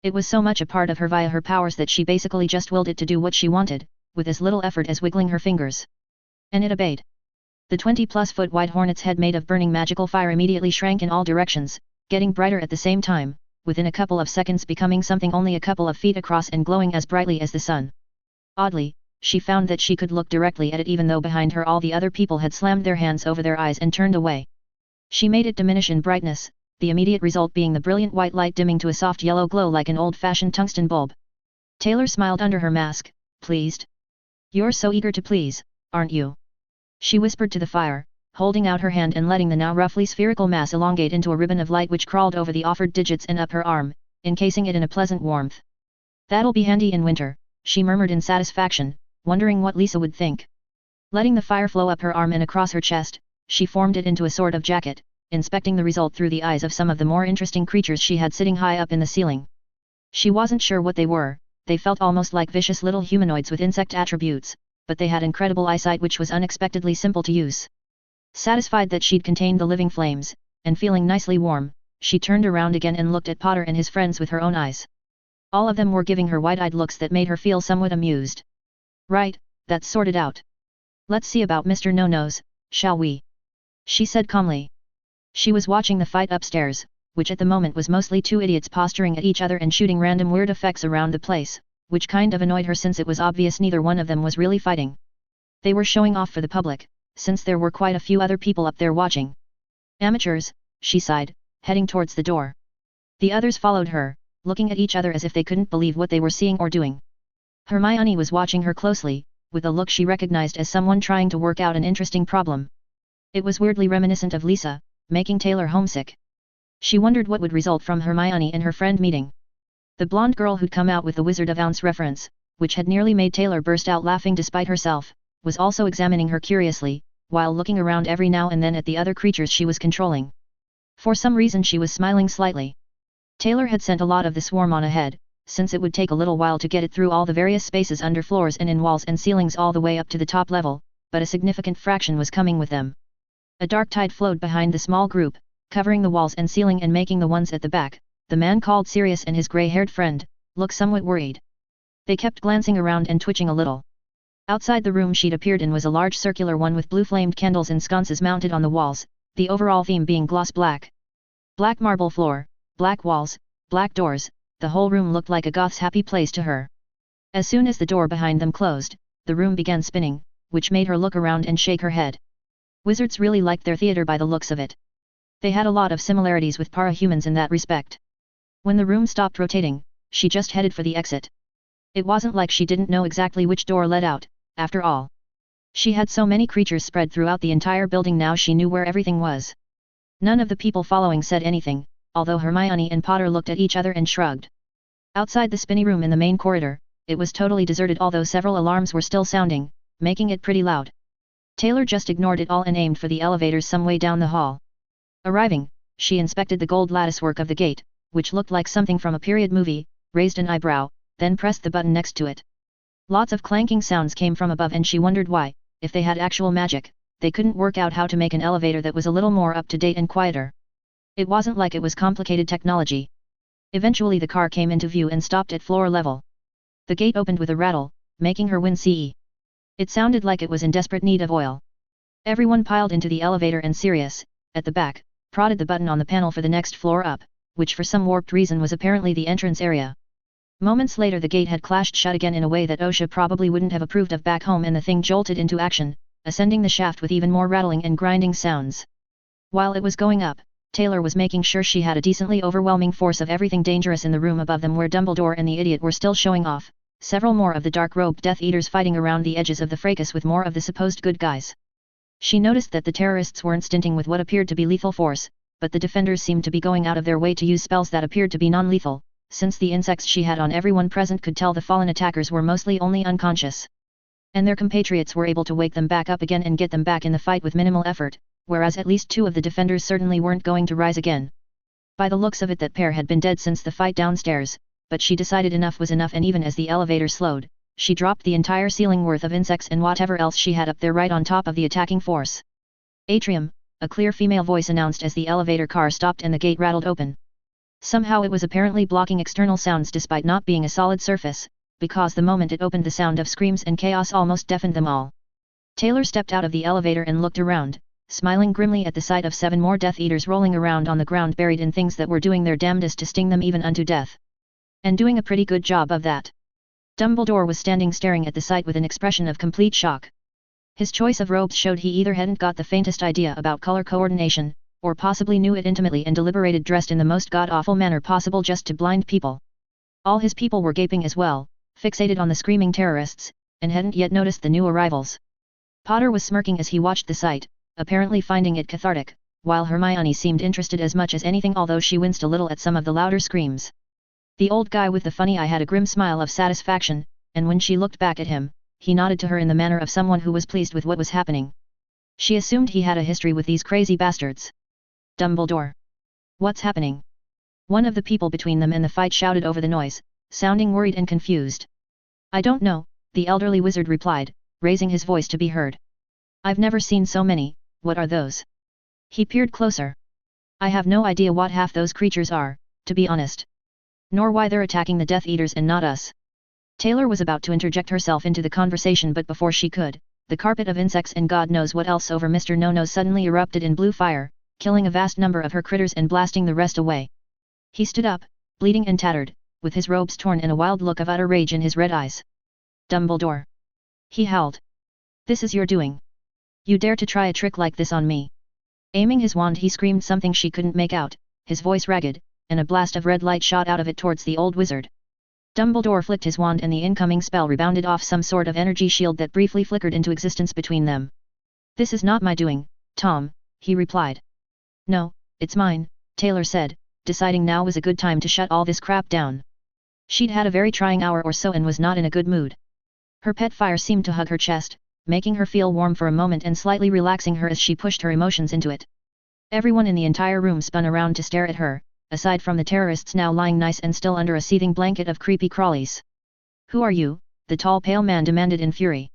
It was so much a part of her via her powers that she basically just willed it to do what she wanted, with as little effort as wiggling her fingers. And it obeyed. The 20+ foot wide hornet's head made of burning magical fire immediately shrank in all directions, getting brighter at the same time, within a couple of seconds becoming something only a couple of feet across and glowing as brightly as the sun. Oddly, she found that she could look directly at it even though behind her all the other people had slammed their hands over their eyes and turned away. She made it diminish in brightness, the immediate result being the brilliant white light dimming to a soft yellow glow like an old-fashioned tungsten bulb. Taylor smiled under her mask, pleased. You're so eager to please, aren't you? She whispered to the fire, holding out her hand and letting the now roughly spherical mass elongate into a ribbon of light which crawled over the offered digits and up her arm, encasing it in a pleasant warmth. That'll be handy in winter, she murmured in satisfaction, wondering what Lisa would think. Letting the fire flow up her arm and across her chest, she formed it into a sort of jacket, inspecting the result through the eyes of some of the more interesting creatures she had sitting high up in the ceiling. She wasn't sure what they were, they felt almost like vicious little humanoids with insect attributes, but they had incredible eyesight which was unexpectedly simple to use. Satisfied that she'd contained the living flames, and feeling nicely warm, she turned around again and looked at Potter and his friends with her own eyes. All of them were giving her wide-eyed looks that made her feel somewhat amused. Right, that's sorted out. Let's see about Mr. No-Nose, shall we? She said calmly. She was watching the fight upstairs, which at the moment was mostly two idiots posturing at each other and shooting random weird effects around the place, which kind of annoyed her since it was obvious neither one of them was really fighting. They were showing off for the public, since there were quite a few other people up there watching. Amateurs, she sighed, heading towards the door. The others followed her, looking at each other as if they couldn't believe what they were seeing or doing. Hermione was watching her closely, with a look she recognized as someone trying to work out an interesting problem. It was weirdly reminiscent of Lisa, making Taylor homesick. She wondered what would result from Hermione and her friend meeting. The blonde girl who'd come out with the Wizard of Oz reference, which had nearly made Taylor burst out laughing despite herself, was also examining her curiously, while looking around every now and then at the other creatures she was controlling. For some reason she was smiling slightly. Taylor had sent a lot of the swarm on ahead, since it would take a little while to get it through all the various spaces under floors and in walls and ceilings all the way up to the top level, but a significant fraction was coming with them. A dark tide flowed behind the small group, covering the walls and ceiling and making the ones at the back, the man called Sirius and his grey-haired friend, look somewhat worried. They kept glancing around and twitching a little. Outside the room she'd appeared in was a large circular one with blue-flamed candles and sconces mounted on the walls, the overall theme being gloss black. Black marble floor, black walls, black doors, the whole room looked like a goth's happy place to her. As soon as the door behind them closed, the room began spinning, which made her look around and shake her head. Wizards really liked their theater by the looks of it. They had a lot of similarities with parahumans in that respect. When the room stopped rotating, she just headed for the exit. It wasn't like she didn't know exactly which door led out, after all. She had so many creatures spread throughout the entire building now she knew where everything was. None of the people following said anything, although Hermione and Potter looked at each other and shrugged. Outside the spinny room in the main corridor, it was totally deserted although several alarms were still sounding, making it pretty loud. Taylor just ignored it all and aimed for the elevators some way down the hall. Arriving, she inspected the gold latticework of the gate, which looked like something from a period movie, raised an eyebrow, then pressed the button next to it. Lots of clanking sounds came from above and she wondered why, if they had actual magic, they couldn't work out how to make an elevator that was a little more up-to-date and quieter. It wasn't like it was complicated technology. Eventually the car came into view and stopped at floor level. The gate opened with a rattle, making her wince. It sounded like it was in desperate need of oil. Everyone piled into the elevator and Sirius, at the back, prodded the button on the panel for the next floor up, which for some warped reason was apparently the entrance area. Moments later the gate had clashed shut again in a way that OSHA probably wouldn't have approved of back home and the thing jolted into action, ascending the shaft with even more rattling and grinding sounds. While it was going up, Taylor was making sure she had a decently overwhelming force of everything dangerous in the room above them where Dumbledore and the idiot were still showing off, several more of the dark-robed Death Eaters fighting around the edges of the fracas with more of the supposed good guys. She noticed that the terrorists weren't stinting with what appeared to be lethal force, but the defenders seemed to be going out of their way to use spells that appeared to be non-lethal, since the insects she had on everyone present could tell the fallen attackers were mostly only unconscious. And their compatriots were able to wake them back up again and get them back in the fight with minimal effort, whereas at least 2 of the defenders certainly weren't going to rise again. By the looks of it, that pair had been dead since the fight downstairs, but she decided enough was enough, and even as the elevator slowed, she dropped the entire ceiling worth of insects and whatever else she had up there right on top of the attacking force. Atrium, a clear female voice announced as the elevator car stopped and the gate rattled open. Somehow it was apparently blocking external sounds despite not being a solid surface, because the moment it opened the sound of screams and chaos almost deafened them all. Taylor stepped out of the elevator and looked around, smiling grimly at the sight of 7 more Death Eaters rolling around on the ground, buried in things that were doing their damnedest to sting them even unto death. And doing a pretty good job of that. Dumbledore was standing staring at the sight with an expression of complete shock. His choice of robes showed he either hadn't got the faintest idea about color coordination, or possibly knew it intimately and deliberated, dressed in the most god-awful manner possible just to blind people. All his people were gaping as well, fixated on the screaming terrorists, and hadn't yet noticed the new arrivals. Potter was smirking as he watched the sight, apparently finding it cathartic, while Hermione seemed interested as much as anything, although she winced a little at some of the louder screams. The old guy with the funny eye had a grim smile of satisfaction, and when she looked back at him, he nodded to her in the manner of someone who was pleased with what was happening. She assumed he had a history with these crazy bastards. Dumbledore. What's happening? One of the people between them and the fight shouted over the noise, sounding worried and confused. I don't know, the elderly wizard replied, raising his voice to be heard. I've never seen so many. What are those? He peered closer. I have no idea what half those creatures are, to be honest. Nor why they're attacking the Death Eaters and not us. Taylor was about to interject herself into the conversation, but before she could, the carpet of insects and God knows what else over Mr. No-No suddenly erupted in blue fire, killing a vast number of her critters and blasting the rest away. He stood up, bleeding and tattered, with his robes torn and a wild look of utter rage in his red eyes. Dumbledore. He howled. This is your doing. You dare to try a trick like this on me? Aiming his wand, he screamed something she couldn't make out, his voice ragged, and a blast of red light shot out of it towards the old wizard. Dumbledore flicked his wand and the incoming spell rebounded off some sort of energy shield that briefly flickered into existence between them. This is not my doing, Tom, he replied. No, it's mine, Taylor said, deciding now was a good time to shut all this crap down. She'd had a very trying hour or so and was not in a good mood. Her pet Fyre seemed to hug her chest, making her feel warm for a moment and slightly relaxing her as she pushed her emotions into it. Everyone in the entire room spun around to stare at her, aside from the terrorists now lying nice and still under a seething blanket of creepy crawlies. Who are you? The tall pale man demanded in fury.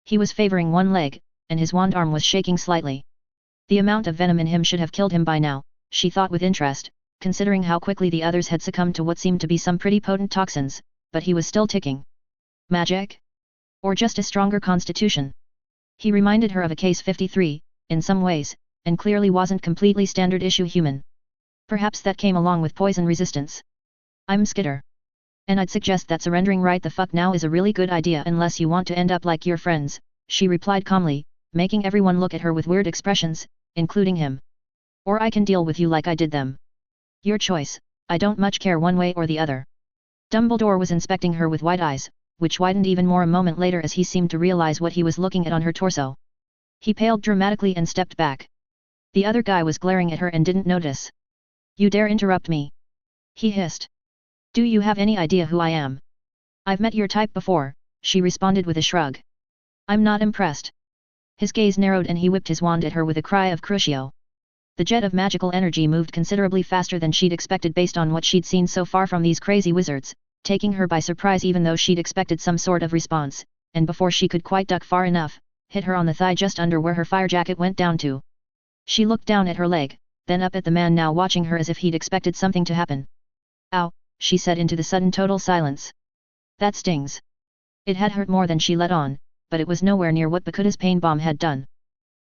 He was favoring one leg, and his wand arm was shaking slightly. The amount of venom in him should have killed him by now, she thought with interest, considering how quickly the others had succumbed to what seemed to be some pretty potent toxins, but he was still ticking. Magic? Or just a stronger constitution? He reminded her of a case 53, in some ways, and clearly wasn't completely standard-issue human. Perhaps that came along with poison resistance. I'm Skitter. And I'd suggest that surrendering right the fuck now is a really good idea unless you want to end up like your friends, she replied calmly, making everyone look at her with weird expressions, including him. Or I can deal with you like I did them. Your choice, I don't much care one way or the other. Dumbledore was inspecting her with wide eyes, which widened even more a moment later as he seemed to realize what he was looking at on her torso. He paled dramatically and stepped back. The other guy was glaring at her and didn't notice. You dare interrupt me? He hissed. Do you have any idea who I am? I've met your type before, she responded with a shrug. I'm not impressed. His gaze narrowed and he whipped his wand at her with a cry of crucio. The jet of magical energy moved considerably faster than she'd expected based on what she'd seen so far from these crazy wizards, taking her by surprise even though she'd expected some sort of response, and before she could quite duck far enough, hit her on the thigh just under where her fire jacket went down to. She looked down at her leg, then up at the man now watching her as if he'd expected something to happen. Ow, she said into the sudden total silence. That stings. It had hurt more than she let on, but it was nowhere near what Bakuta's pain bomb had done.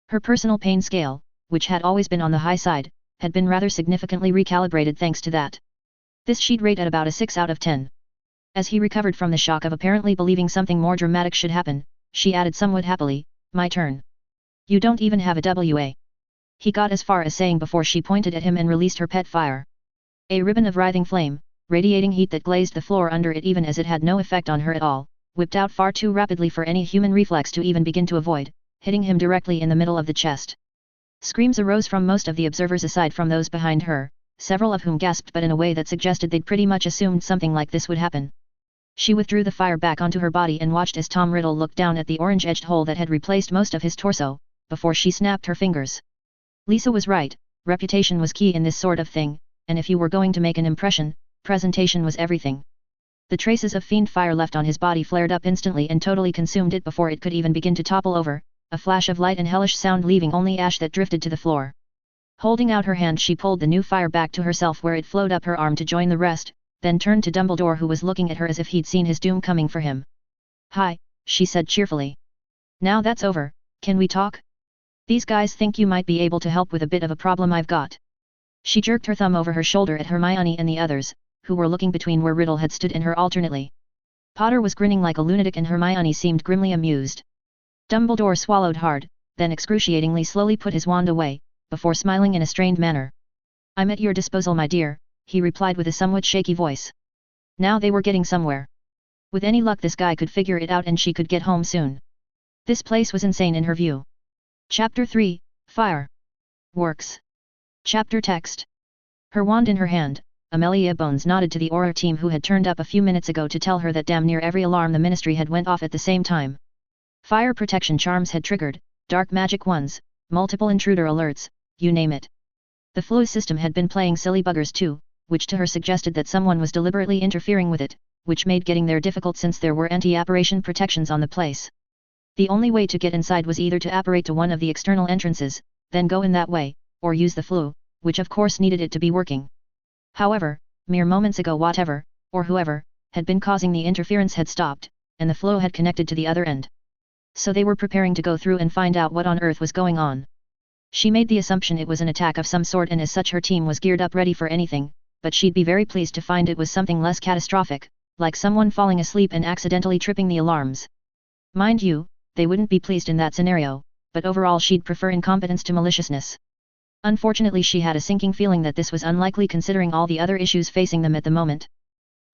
Her personal pain scale, which had always been on the high side, had been rather significantly recalibrated thanks to that. This she'd rate at about a 6 out of 10. As he recovered from the shock of apparently believing something more dramatic should happen, she added somewhat happily, my turn. You don't even have a WA. He got as far as saying before she pointed at him and released her pet Fyre. A ribbon of writhing flame, radiating heat that glazed the floor under it even as it had no effect on her at all, whipped out far too rapidly for any human reflex to even begin to avoid, hitting him directly in the middle of the chest. Screams arose from most of the observers aside from those behind her, several of whom gasped but in a way that suggested they'd pretty much assumed something like this would happen. She withdrew the Fyre back onto her body and watched as Tom Riddle looked down at the orange-edged hole that had replaced most of his torso, before she snapped her fingers. Lisa was right, reputation was key in this sort of thing, and if you were going to make an impression, presentation was everything. The traces of fiend fire left on his body flared up instantly and totally consumed it before it could even begin to topple over, a flash of light and hellish sound leaving only ash that drifted to the floor. Holding out her hand she pulled the new fire back to herself where it flowed up her arm to join the rest, then turned to Dumbledore who was looking at her as if he'd seen his doom coming for him. "Hi," she said cheerfully. "Now that's over, can we talk? These guys think you might be able to help with a bit of a problem I've got." She jerked her thumb over her shoulder at Hermione and the others, who were looking between where Riddle had stood and her alternately. Potter was grinning like a lunatic and Hermione seemed grimly amused. Dumbledore swallowed hard, then excruciatingly slowly put his wand away, before smiling in a strained manner. "I'm at your disposal my dear," he replied with a somewhat shaky voice. Now they were getting somewhere. With any luck this guy could figure it out and she could get home soon. This place was insane in her view. Chapter 3, Fyre. Works. Chapter text. Her wand in her hand, Amelia Bones nodded to the Auror team who had turned up a few minutes ago to tell her that damn near every alarm the Ministry had went off at the same time. Fire protection charms had triggered, dark magic ones, multiple intruder alerts, you name it. The flu system had been playing silly buggers too, which to her suggested that someone was deliberately interfering with it, which made getting there difficult since there were anti-apparition protections on the place. The only way to get inside was either to apparate to one of the external entrances, then go in that way, or use the flu, which of course needed it to be working. However, mere moments ago whatever, or whoever, had been causing the interference had stopped, and the flow had connected to the other end. So they were preparing to go through and find out what on earth was going on. She made the assumption it was an attack of some sort and as such her team was geared up ready for anything, but she'd be very pleased to find it was something less catastrophic, like someone falling asleep and accidentally tripping the alarms. Mind you, they wouldn't be pleased in that scenario, but overall she'd prefer incompetence to maliciousness. Unfortunately she had a sinking feeling that this was unlikely considering all the other issues facing them at the moment.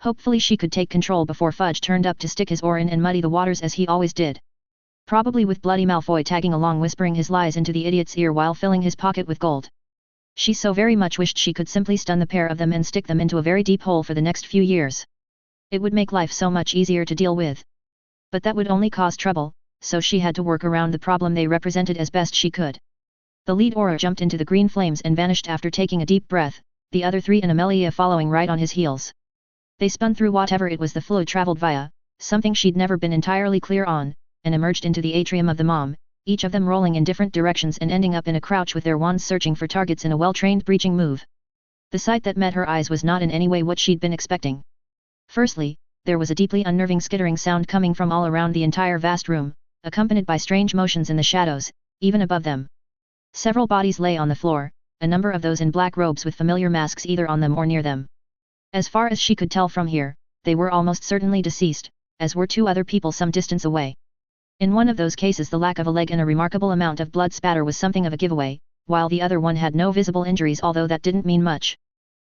Hopefully she could take control before Fudge turned up to stick his oar in and muddy the waters as he always did. Probably with bloody Malfoy tagging along whispering his lies into the idiot's ear while filling his pocket with gold. She so very much wished she could simply stun the pair of them and stick them into a very deep hole for the next few years. It would make life so much easier to deal with. But that would only cause trouble, so she had to work around the problem they represented as best she could. The lead Auror jumped into the green flames and vanished after taking a deep breath, the other three and Amelia following right on his heels. They spun through whatever it was the fluid traveled via, something she'd never been entirely clear on, and emerged into the atrium of the mom, each of them rolling in different directions and ending up in a crouch with their wands searching for targets in a well-trained breaching move. The sight that met her eyes was not in any way what she'd been expecting. Firstly, there was a deeply unnerving skittering sound coming from all around the entire vast room, accompanied by strange motions in the shadows, even above them. Several bodies lay on the floor, a number of those in black robes with familiar masks either on them or near them. As far as she could tell from here, they were almost certainly deceased, as were two other people some distance away. In one of those cases the lack of a leg and a remarkable amount of blood spatter was something of a giveaway, while the other one had no visible injuries although that didn't mean much.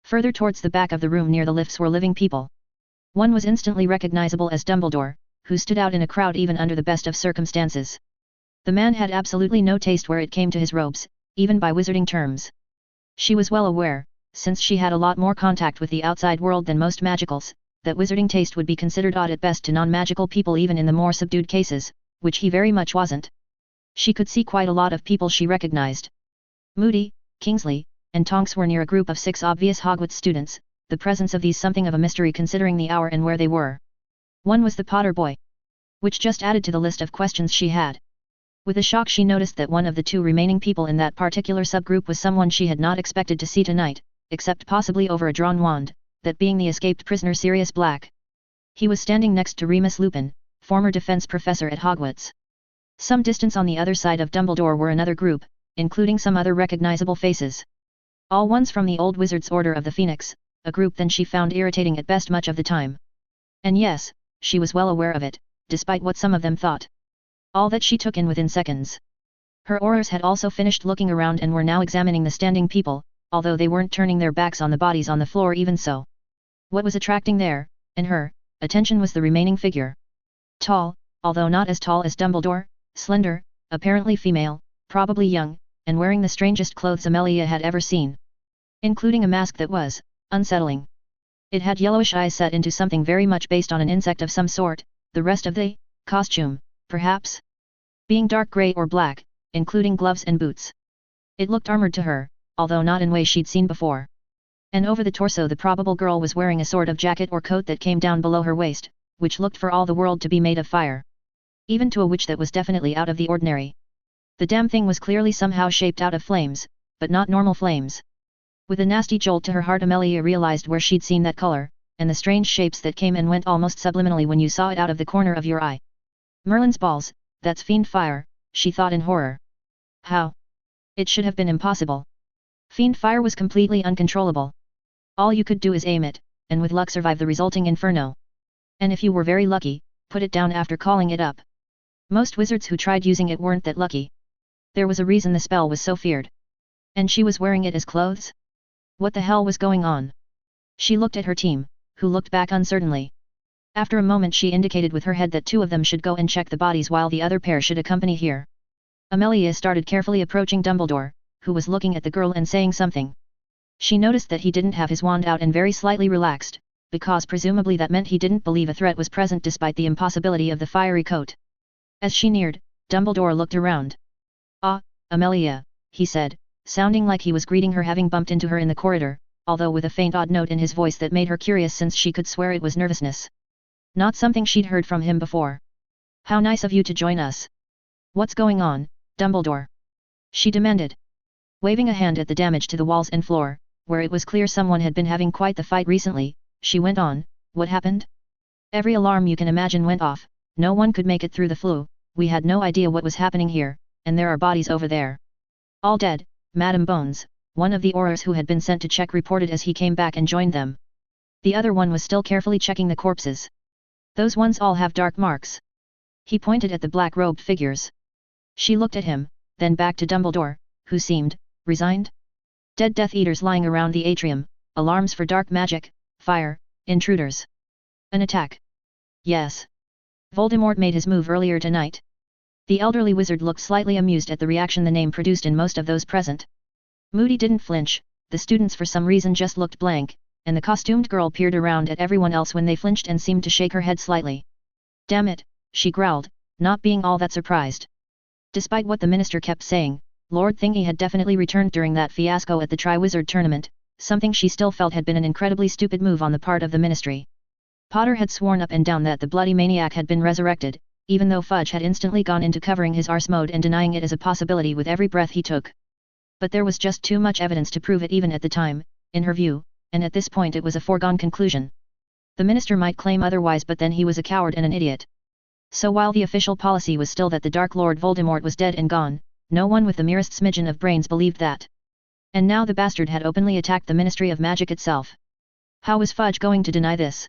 Further towards the back of the room near the lifts were living people. One was instantly recognizable as Dumbledore, who stood out in a crowd even under the best of circumstances. The man had absolutely no taste where it came to his robes, even by wizarding terms. She was well aware, since she had a lot more contact with the outside world than most magicals, that wizarding taste would be considered odd at best to non-magical people even in the more subdued cases, which he very much wasn't. She could see quite a lot of people she recognized. Moody, Kingsley, and Tonks were near a group of 6 obvious Hogwarts students, the presence of these something of a mystery considering the hour and where they were. One was the Potter boy. Which just added to the list of questions she had. With a shock she noticed that one of the 2 remaining people in that particular subgroup was someone she had not expected to see tonight, except possibly over a drawn wand, that being the escaped prisoner Sirius Black. He was standing next to Remus Lupin, former defense professor at Hogwarts. Some distance on the other side of Dumbledore were another group, including some other recognizable faces. All ones from the old Wizards' Order of the Phoenix, a group then she found irritating at best much of the time. And yes, she was well aware of it, despite what some of them thought. All that she took in within seconds. Her Aurors had also finished looking around and were now examining the standing people, although they weren't turning their backs on the bodies on the floor even so. What was attracting their, and her, attention was the remaining figure. Tall, although not as tall as Dumbledore, slender, apparently female, probably young, and wearing the strangest clothes Amelia had ever seen. Including a mask that was unsettling. It had yellowish eyes set into something very much based on an insect of some sort, the rest of the costume, perhaps, being dark grey or black, including gloves and boots. It looked armored to her, although not in ways she'd seen before. And over the torso the probable girl was wearing a sort of jacket or coat that came down below her waist, which looked for all the world to be made of fire. Even to a witch that was definitely out of the ordinary. The damn thing was clearly somehow shaped out of flames, but not normal flames. With a nasty jolt to her heart, Amelia realized where she'd seen that color, and the strange shapes that came and went almost subliminally when you saw it out of the corner of your eye. Merlin's balls, that's fiend Fyre, she thought in horror. How? It should have been impossible. Fiend Fyre was completely uncontrollable. All you could do is aim it, and with luck survive the resulting inferno. And if you were very lucky, put it down after calling it up. Most wizards who tried using it weren't that lucky. There was a reason the spell was so feared. And she was wearing it as clothes? What the hell was going on? She looked at her team, who looked back uncertainly. After a moment she indicated with her head that two of them should go and check the bodies while the other pair should accompany here. Amelia started carefully approaching Dumbledore, who was looking at the girl and saying something. She noticed that he didn't have his wand out and very slightly relaxed, because presumably that meant he didn't believe a threat was present despite the impossibility of the fiery coat. As she neared, Dumbledore looked around. "Ah, Amelia," he said, sounding like he was greeting her having bumped into her in the corridor, although with a faint odd note in his voice that made her curious since she could swear it was nervousness. Not something she'd heard from him before. "How nice of you to join us. What's going on, Dumbledore?" she demanded. Waving a hand at the damage to the walls and floor, where it was clear someone had been having quite the fight recently, she went on, "What happened? Every alarm you can imagine went off, no one could make it through the flue, we had no idea what was happening here, and there are bodies over there. All dead." Madame Bones, one of the Aurors who had been sent to check, reported as he came back and joined them. The other one was still carefully checking the corpses. "Those ones all have dark marks." He pointed at the black-robed figures. She looked at him, then back to Dumbledore, who seemed resigned. "Dead Death Eaters lying around the atrium, alarms for dark magic, fire, intruders. An attack." "Yes. Voldemort made his move earlier tonight." The elderly wizard looked slightly amused at the reaction the name produced in most of those present. Moody didn't flinch, the students for some reason just looked blank, and the costumed girl peered around at everyone else when they flinched and seemed to shake her head slightly. "Damn it," she growled, not being all that surprised. Despite what the minister kept saying, Lord Thingy had definitely returned during that fiasco at the Triwizard Tournament, something she still felt had been an incredibly stupid move on the part of the ministry. Potter had sworn up and down that the bloody maniac had been resurrected, even though Fudge had instantly gone into covering his arse mode and denying it as a possibility with every breath he took. But there was just too much evidence to prove it even at the time, in her view, and at this point it was a foregone conclusion. The minister might claim otherwise, but then he was a coward and an idiot. So while the official policy was still that the Dark Lord Voldemort was dead and gone, no one with the merest smidgen of brains believed that. And now the bastard had openly attacked the Ministry of Magic itself. How was Fudge going to deny this?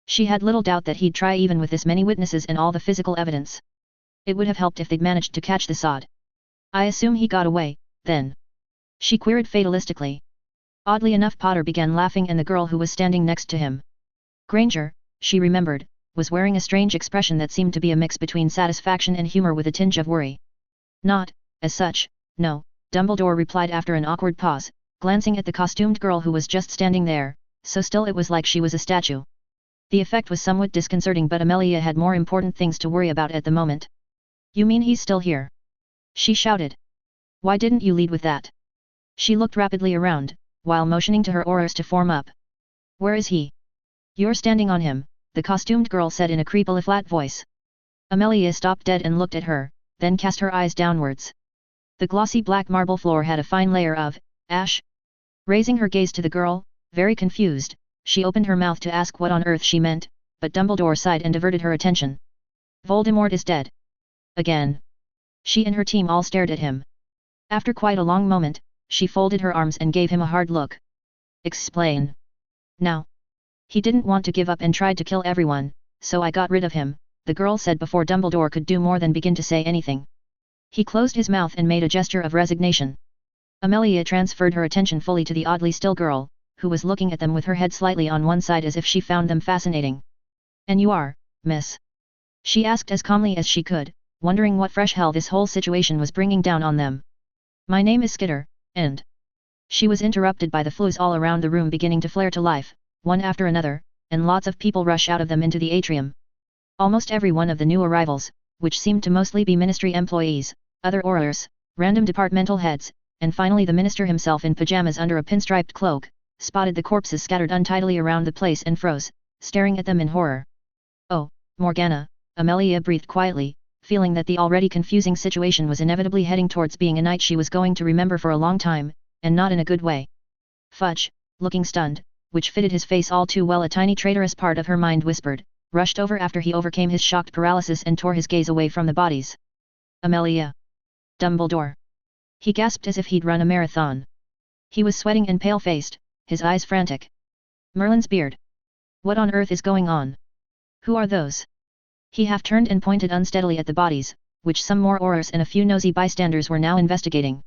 She had little doubt that he'd try even with this many witnesses and all the physical evidence. It would have helped if they'd managed to catch the sod. "I assume he got away, then?" she queried fatalistically. Oddly enough, Potter began laughing and the girl who was standing next to him, Granger, she remembered, was wearing a strange expression that seemed to be a mix between satisfaction and humor with a tinge of worry. "Not, as such, no," Dumbledore replied after an awkward pause, glancing at the costumed girl who was just standing there, so still it was like she was a statue. The effect was somewhat disconcerting, but Amelia had more important things to worry about at the moment. "You mean he's still here?" she shouted. "Why didn't you lead with that?" She looked rapidly around, while motioning to her Aurors to form up. "Where is he?" "You're standing on him," the costumed girl said in a creepily flat voice. Amelia stopped dead and looked at her, then cast her eyes downwards. The glossy black marble floor had a fine layer of ash. Raising her gaze to the girl, very confused, she opened her mouth to ask what on earth she meant, but Dumbledore sighed and diverted her attention. "Voldemort is dead. Again." She and her team all stared at him. After quite a long moment, she folded her arms and gave him a hard look. "Explain. Now." "He didn't want to give up and tried to kill everyone, so I got rid of him," the girl said before Dumbledore could do more than begin to say anything. He closed his mouth and made a gesture of resignation. Amelia transferred her attention fully to the oddly still girl, who was looking at them with her head slightly on one side as if she found them fascinating. "And you are, miss?" she asked as calmly as she could, wondering what fresh hell this whole situation was bringing down on them. "My name is Skitter, and..." She was interrupted by the flues all around the room beginning to flare to life, one after another, and lots of people rush out of them into the atrium. Almost every one of the new arrivals, which seemed to mostly be ministry employees, other Aurors, random departmental heads, and finally the minister himself in pajamas under a pinstriped cloak, spotted the corpses scattered untidily around the place and froze, staring at them in horror. "Oh, Morgana," Amelia breathed quietly, feeling that the already confusing situation was inevitably heading towards being a night she was going to remember for a long time, and not in a good way. Fudge, looking stunned, which fitted his face all too well, a tiny traitorous part of her mind whispered, rushed over after he overcame his shocked paralysis and tore his gaze away from the bodies. "Amelia! Dumbledore!" He gasped as if he'd run a marathon. He was sweating and pale-faced, his eyes frantic. "Merlin's beard! What on earth is going on? Who are those?" He half turned and pointed unsteadily at the bodies, which some more Aurors and a few nosy bystanders were now investigating.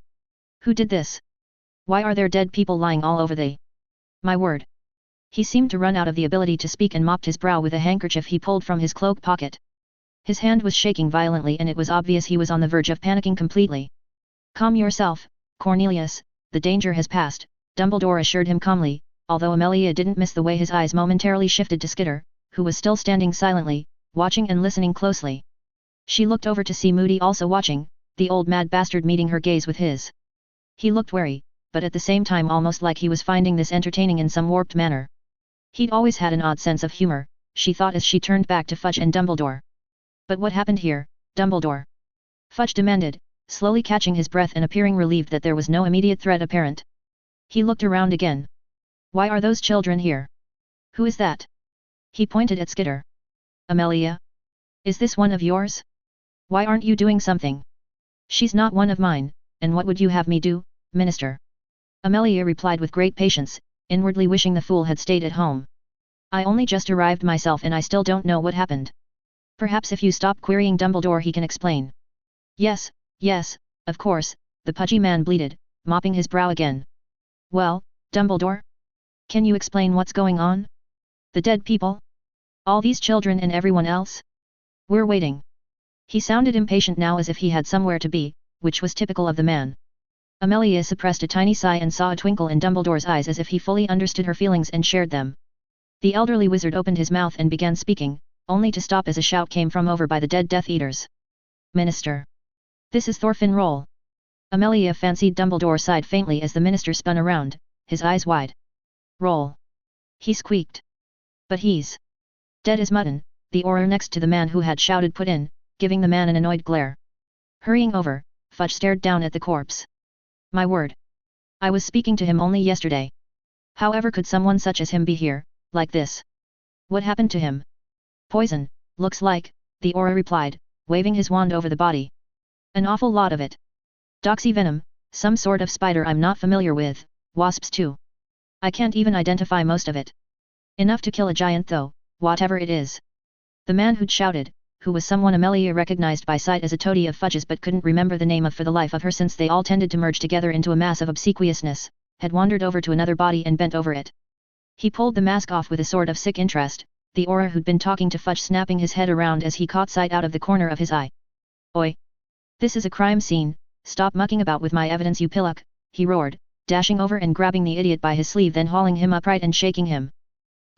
"Who did this? Why are there dead people lying all over the... My word!" He seemed to run out of the ability to speak and mopped his brow with a handkerchief he pulled from his cloak pocket. His hand was shaking violently and it was obvious he was on the verge of panicking completely. "Calm yourself, Cornelius, the danger has passed," Dumbledore assured him calmly, although Amelia didn't miss the way his eyes momentarily shifted to Skitter, who was still standing silently, watching and listening closely. She looked over to see Moody also watching, the old mad bastard meeting her gaze with his. He looked wary, but at the same time almost like he was finding this entertaining in some warped manner. He'd always had an odd sense of humor, she thought as she turned back to Fudge and Dumbledore. "But what happened here, Dumbledore?" Fudge demanded, slowly catching his breath and appearing relieved that there was no immediate threat apparent. He looked around again. "Why are those children here? Who is that?" He pointed at Skitter. "Amelia? Is this one of yours? Why aren't you doing something?" "She's not one of mine, and what would you have me do, Minister?" Amelia replied with great patience, inwardly wishing the fool had stayed at home. "I only just arrived myself and I still don't know what happened. Perhaps if you stop querying Dumbledore he can explain." Yes, of course," the pudgy man bleated, mopping his brow again. "Well, Dumbledore? Can you explain what's going on? The dead people? All these children and everyone else? We're waiting." He sounded impatient now as if he had somewhere to be, which was typical of the man. Amelia suppressed a tiny sigh and saw a twinkle in Dumbledore's eyes as if he fully understood her feelings and shared them. The elderly wizard opened his mouth and began speaking, only to stop as a shout came from over by the dead Death Eaters. "Minister! This is Thorfinn Roll." Amelia fancied Dumbledore sighed faintly as the minister spun around, his eyes wide. "Roll!" he squeaked. "But he's dead as mutton," the Auror next to the man who had shouted put in, giving the man an annoyed glare. Hurrying over, Fudge stared down at the corpse. "My word! I was speaking to him only yesterday. However could someone such as him be here, like this? What happened to him?" "Poison, looks like," the Auror replied, waving his wand over the body. "An awful lot of it. Doxyvenom, some sort of spider I'm not familiar with, wasps too. I can't even identify most of it. Enough to kill a giant though, whatever it is." The man who'd shouted, who was someone Amelia recognized by sight as a toady of Fudge's but couldn't remember the name of for the life of her since they all tended to merge together into a mass of obsequiousness, had wandered over to another body and bent over it. He pulled the mask off with a sort of sick interest, the Auror who'd been talking to Fudge snapping his head around as he caught sight out of the corner of his eye. "Oi! This is a crime scene, stop mucking about with my evidence you pillock," he roared, dashing over and grabbing the idiot by his sleeve then hauling him upright and shaking him.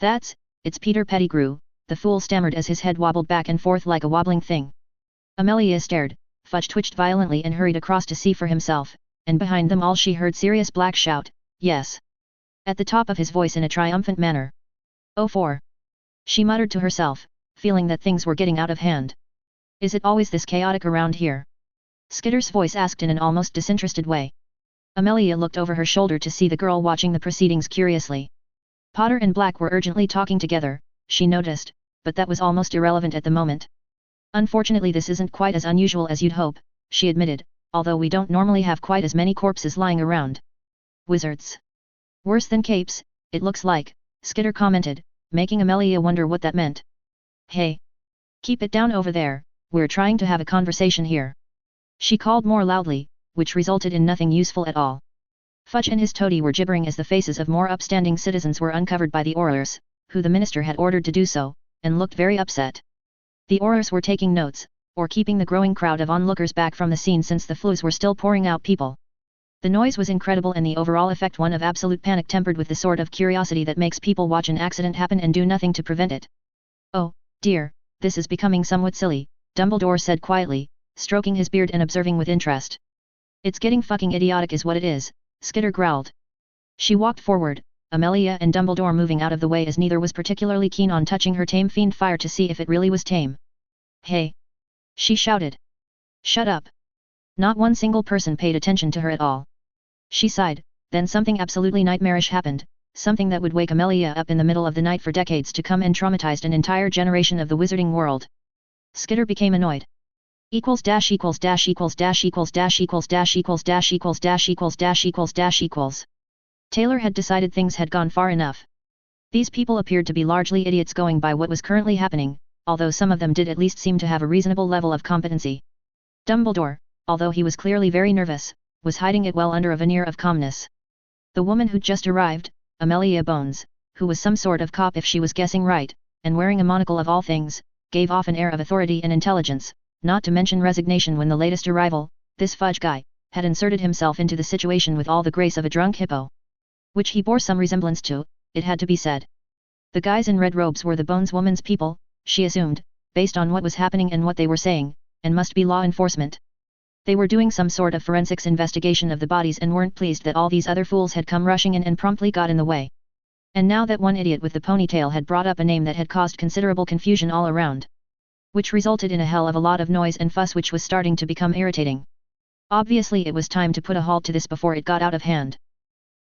It's Peter Pettigrew," the fool stammered as his head wobbled back and forth like a wobbling thing. Amelia stared, Fudge twitched violently and hurried across to see for himself, and behind them all she heard Sirius Black shout, "Yes!" at the top of his voice in a triumphant manner. "Oh for!" she muttered to herself, feeling that things were getting out of hand. "Is it always this chaotic around here?" Skitter's voice asked in an almost disinterested way. Amelia looked over her shoulder to see the girl watching the proceedings curiously. Potter and Black were urgently talking together, she noticed, but that was almost irrelevant at the moment. "Unfortunately this isn't quite as unusual as you'd hope," she admitted, "although we don't normally have quite as many corpses lying around." "Wizards? Worse than capes, it looks like," Skitter commented, making Amelia wonder what that meant. "Hey! Keep it down over there, we're trying to have a conversation here," she called more loudly, which resulted in nothing useful at all. Fudge and his toady were gibbering as the faces of more upstanding citizens were uncovered by the Aurors, who the minister had ordered to do so, and looked very upset. The Aurors were taking notes, or keeping the growing crowd of onlookers back from the scene since the flues were still pouring out people. The noise was incredible and the overall effect one of absolute panic tempered with the sort of curiosity that makes people watch an accident happen and do nothing to prevent it. "Oh, dear, this is becoming somewhat silly," Dumbledore said quietly, stroking his beard and observing with interest. It's getting fucking idiotic is what it is, Skitter growled. She walked forward, Amelia and Dumbledore moving out of the way as neither was particularly keen on touching her tame fiend Fyre to see if it really was tame. Hey! She shouted. Shut up! Not one single person paid attention to her at all. She sighed, then something absolutely nightmarish happened, something that would wake Amelia up in the middle of the night for decades to come and traumatized an entire generation of the wizarding world. Skitter became annoyed. Equals dash equals dash equals dash equals dash equals dash equals dash equals dash equals dash equals dash equals. Taylor had decided things had gone far enough. These people appeared to be largely idiots going by what was currently happening, although some of them did at least seem to have a reasonable level of competency. Dumbledore, although he was clearly very nervous, was hiding it well under a veneer of calmness. The woman who'd just arrived, Amelia Bones, who was some sort of cop if she was guessing right, and wearing a monocle of all things, gave off an air of authority and intelligence, not to mention resignation when the latest arrival, this fudge guy, had inserted himself into the situation with all the grace of a drunk hippo. Which he bore some resemblance to, it had to be said. The guys in red robes were the Bones woman's people, she assumed, based on what was happening and what they were saying, and must be law enforcement. They were doing some sort of forensics investigation of the bodies and weren't pleased that all these other fools had come rushing in and promptly got in the way. And now that one idiot with the ponytail had brought up a name that had caused considerable confusion all around. Which resulted in a hell of a lot of noise and fuss which was starting to become irritating. Obviously it was time to put a halt to this before it got out of hand.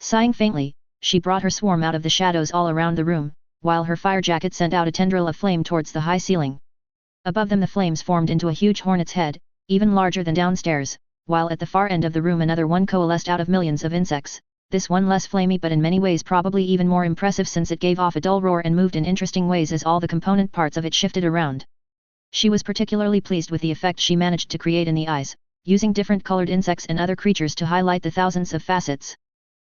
Sighing faintly, she brought her swarm out of the shadows all around the room, while her fire jacket sent out a tendril of flame towards the high ceiling. Above them the flames formed into a huge hornet's head, even larger than downstairs, while at the far end of the room another one coalesced out of millions of insects, this one less flamey but in many ways probably even more impressive since it gave off a dull roar and moved in interesting ways as all the component parts of it shifted around. She was particularly pleased with the effect she managed to create in the eyes, using different colored insects and other creatures to highlight the thousands of facets.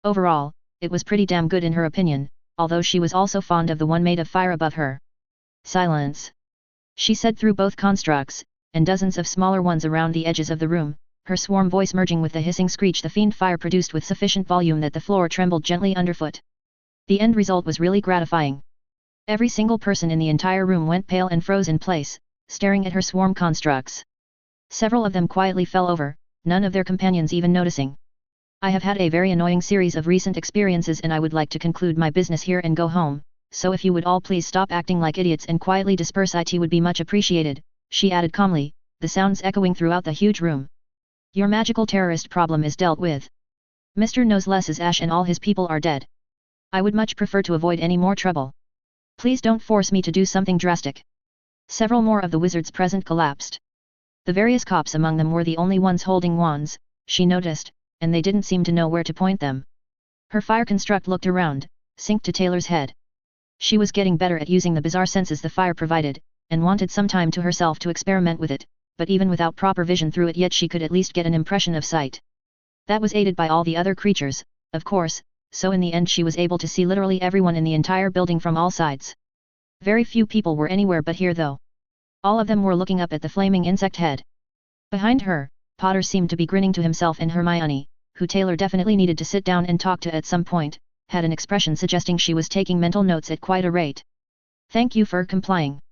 Overall, it was pretty damn good in her opinion, although she was also fond of the one made of fire above her. Silence! She said through both constructs, and dozens of smaller ones around the edges of the room, her swarm voice merging with the hissing screech the fiend Fyre produced with sufficient volume that the floor trembled gently underfoot. The end result was really gratifying. Every single person in the entire room went pale and froze in place, staring at her swarm constructs. Several of them quietly fell over, none of their companions even noticing. I have had a very annoying series of recent experiences and I would like to conclude my business here and go home, so if you would all please stop acting like idiots and quietly disperse, it would be much appreciated, she added calmly, the sounds echoing throughout the huge room. Your magical terrorist problem is dealt with. Mr. Knows Less's Ash and all his people are dead. I would much prefer to avoid any more trouble. Please don't force me to do something drastic. Several more of the wizards present collapsed. The various cops among them were the only ones holding wands, she noticed, and they didn't seem to know where to point them. Her fire construct looked around, synced to Taylor's head. She was getting better at using the bizarre senses the fire provided, and wanted some time to herself to experiment with it, but even without proper vision through it yet she could at least get an impression of sight. That was aided by all the other creatures, of course, so in the end she was able to see literally everyone in the entire building from all sides. Very few people were anywhere but here though. All of them were looking up at the flaming insect head. Behind her, Potter seemed to be grinning to himself, and Hermione, who Taylor definitely needed to sit down and talk to at some point, had an expression suggesting she was taking mental notes at quite a rate. Thank you for complying.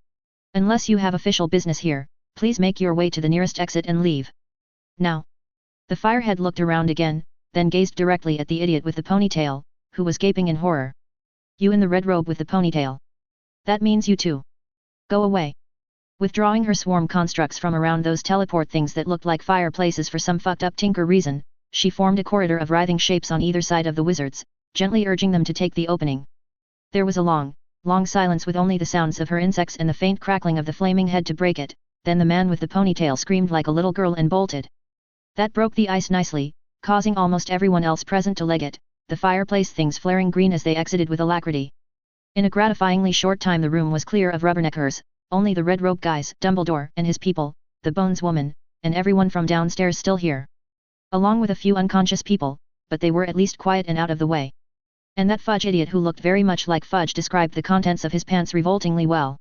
Unless you have official business here, please make your way to the nearest exit and leave. Now. The firehead looked around again, then gazed directly at the idiot with the ponytail, who was gaping in horror. You in the red robe with the ponytail. That means you too. Go away. Withdrawing her swarm constructs from around those teleport things that looked like fireplaces for some fucked up tinker reason, she formed a corridor of writhing shapes on either side of the wizards, gently urging them to take the opening. There was a long silence with only the sounds of her insects and the faint crackling of the flaming head to break it, then the man with the ponytail screamed like a little girl and bolted. That broke the ice nicely, causing almost everyone else present to leg it, the fireplace things flaring green as they exited with alacrity. In a gratifyingly short time the room was clear of rubberneckers, only the red robe guys, Dumbledore and his people, the Bones woman, and everyone from downstairs still here. Along with a few unconscious people, but they were at least quiet and out of the way. And that fudge idiot who looked very much like Fudge described the contents of his pants revoltingly well.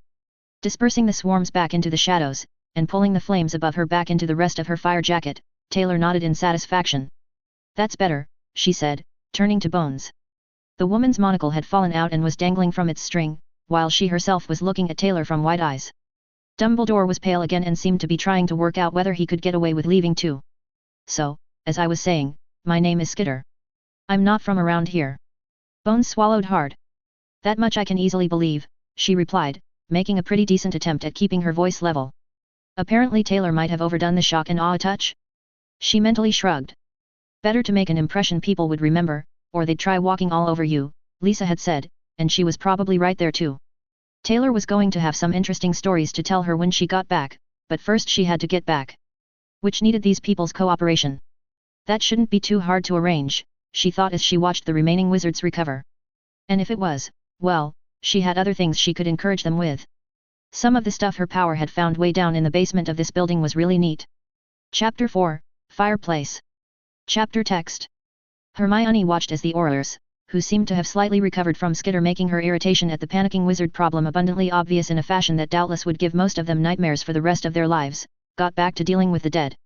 Dispersing the swarms back into the shadows, and pulling the flames above her back into the rest of her fire jacket, Taylor nodded in satisfaction. That's better, she said, turning to Bones. The woman's monocle had fallen out and was dangling from its string, while she herself was looking at Taylor from wide eyes. Dumbledore was pale again and seemed to be trying to work out whether he could get away with leaving too. So, as I was saying, my name is Skitter. I'm not from around here. Bones swallowed hard. That much I can easily believe, she replied, making a pretty decent attempt at keeping her voice level. Apparently Taylor might have overdone the shock and awe a touch. She mentally shrugged. Better to make an impression people would remember, or they'd try walking all over you, Lisa had said, and she was probably right there too. Taylor was going to have some interesting stories to tell her when she got back, but first she had to get back. Which needed these people's cooperation. That shouldn't be too hard to arrange, she thought as she watched the remaining wizards recover. And if it was, well, she had other things she could encourage them with. Some of the stuff her power had found way down in the basement of this building was really neat. Chapter 4, Fireplace. Chapter text. Hermione watched as the Aurors, who seemed to have slightly recovered from Skitter making her irritation at the panicking wizard problem abundantly obvious in a fashion that doubtless would give most of them nightmares for the rest of their lives, got back to dealing with the dead.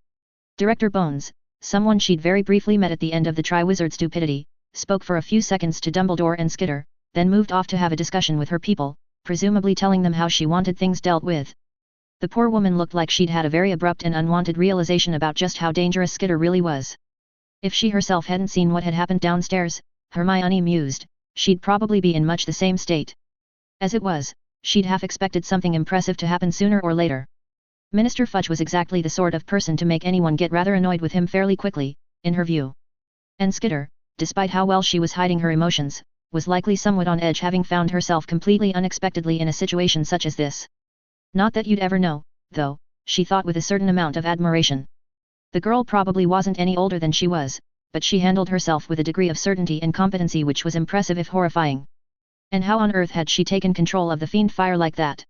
Director Bones, someone she'd very briefly met at the end of the Tri-Wizard stupidity, spoke for a few seconds to Dumbledore and Skitter, then moved off to have a discussion with her people, presumably telling them how she wanted things dealt with. The poor woman looked like she'd had a very abrupt and unwanted realization about just how dangerous Skitter really was. If she herself hadn't seen what had happened downstairs, Hermione mused, she'd probably be in much the same state. As it was, she'd half expected something impressive to happen sooner or later. Minister Fudge was exactly the sort of person to make anyone get rather annoyed with him fairly quickly, in her view. And Skitter, despite how well she was hiding her emotions, was likely somewhat on edge having found herself completely unexpectedly in a situation such as this. Not that you'd ever know, though, she thought with a certain amount of admiration. The girl probably wasn't any older than she was, but she handled herself with a degree of certainty and competency which was impressive if horrifying. And how on earth had she taken control of the fiend Fyre like that?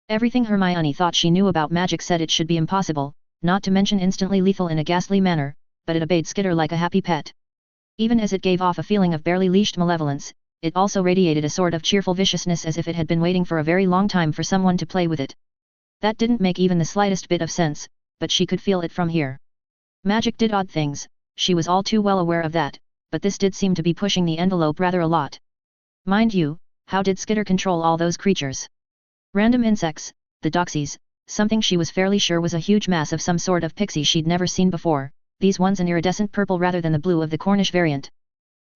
Everything Hermione thought she knew about magic said it should be impossible, not to mention instantly lethal in a ghastly manner, but it obeyed Skitter like a happy pet. Even as it gave off a feeling of barely leashed malevolence, it also radiated a sort of cheerful viciousness as if it had been waiting for a very long time for someone to play with it. That didn't make even the slightest bit of sense, but she could feel it from here. Magic did odd things, she was all too well aware of that, but this did seem to be pushing the envelope rather a lot. Mind you, how did Skitter control all those creatures? Random insects, the doxies, something she was fairly sure was a huge mass of some sort of pixie she'd never seen before, these ones an iridescent purple rather than the blue of the Cornish variant.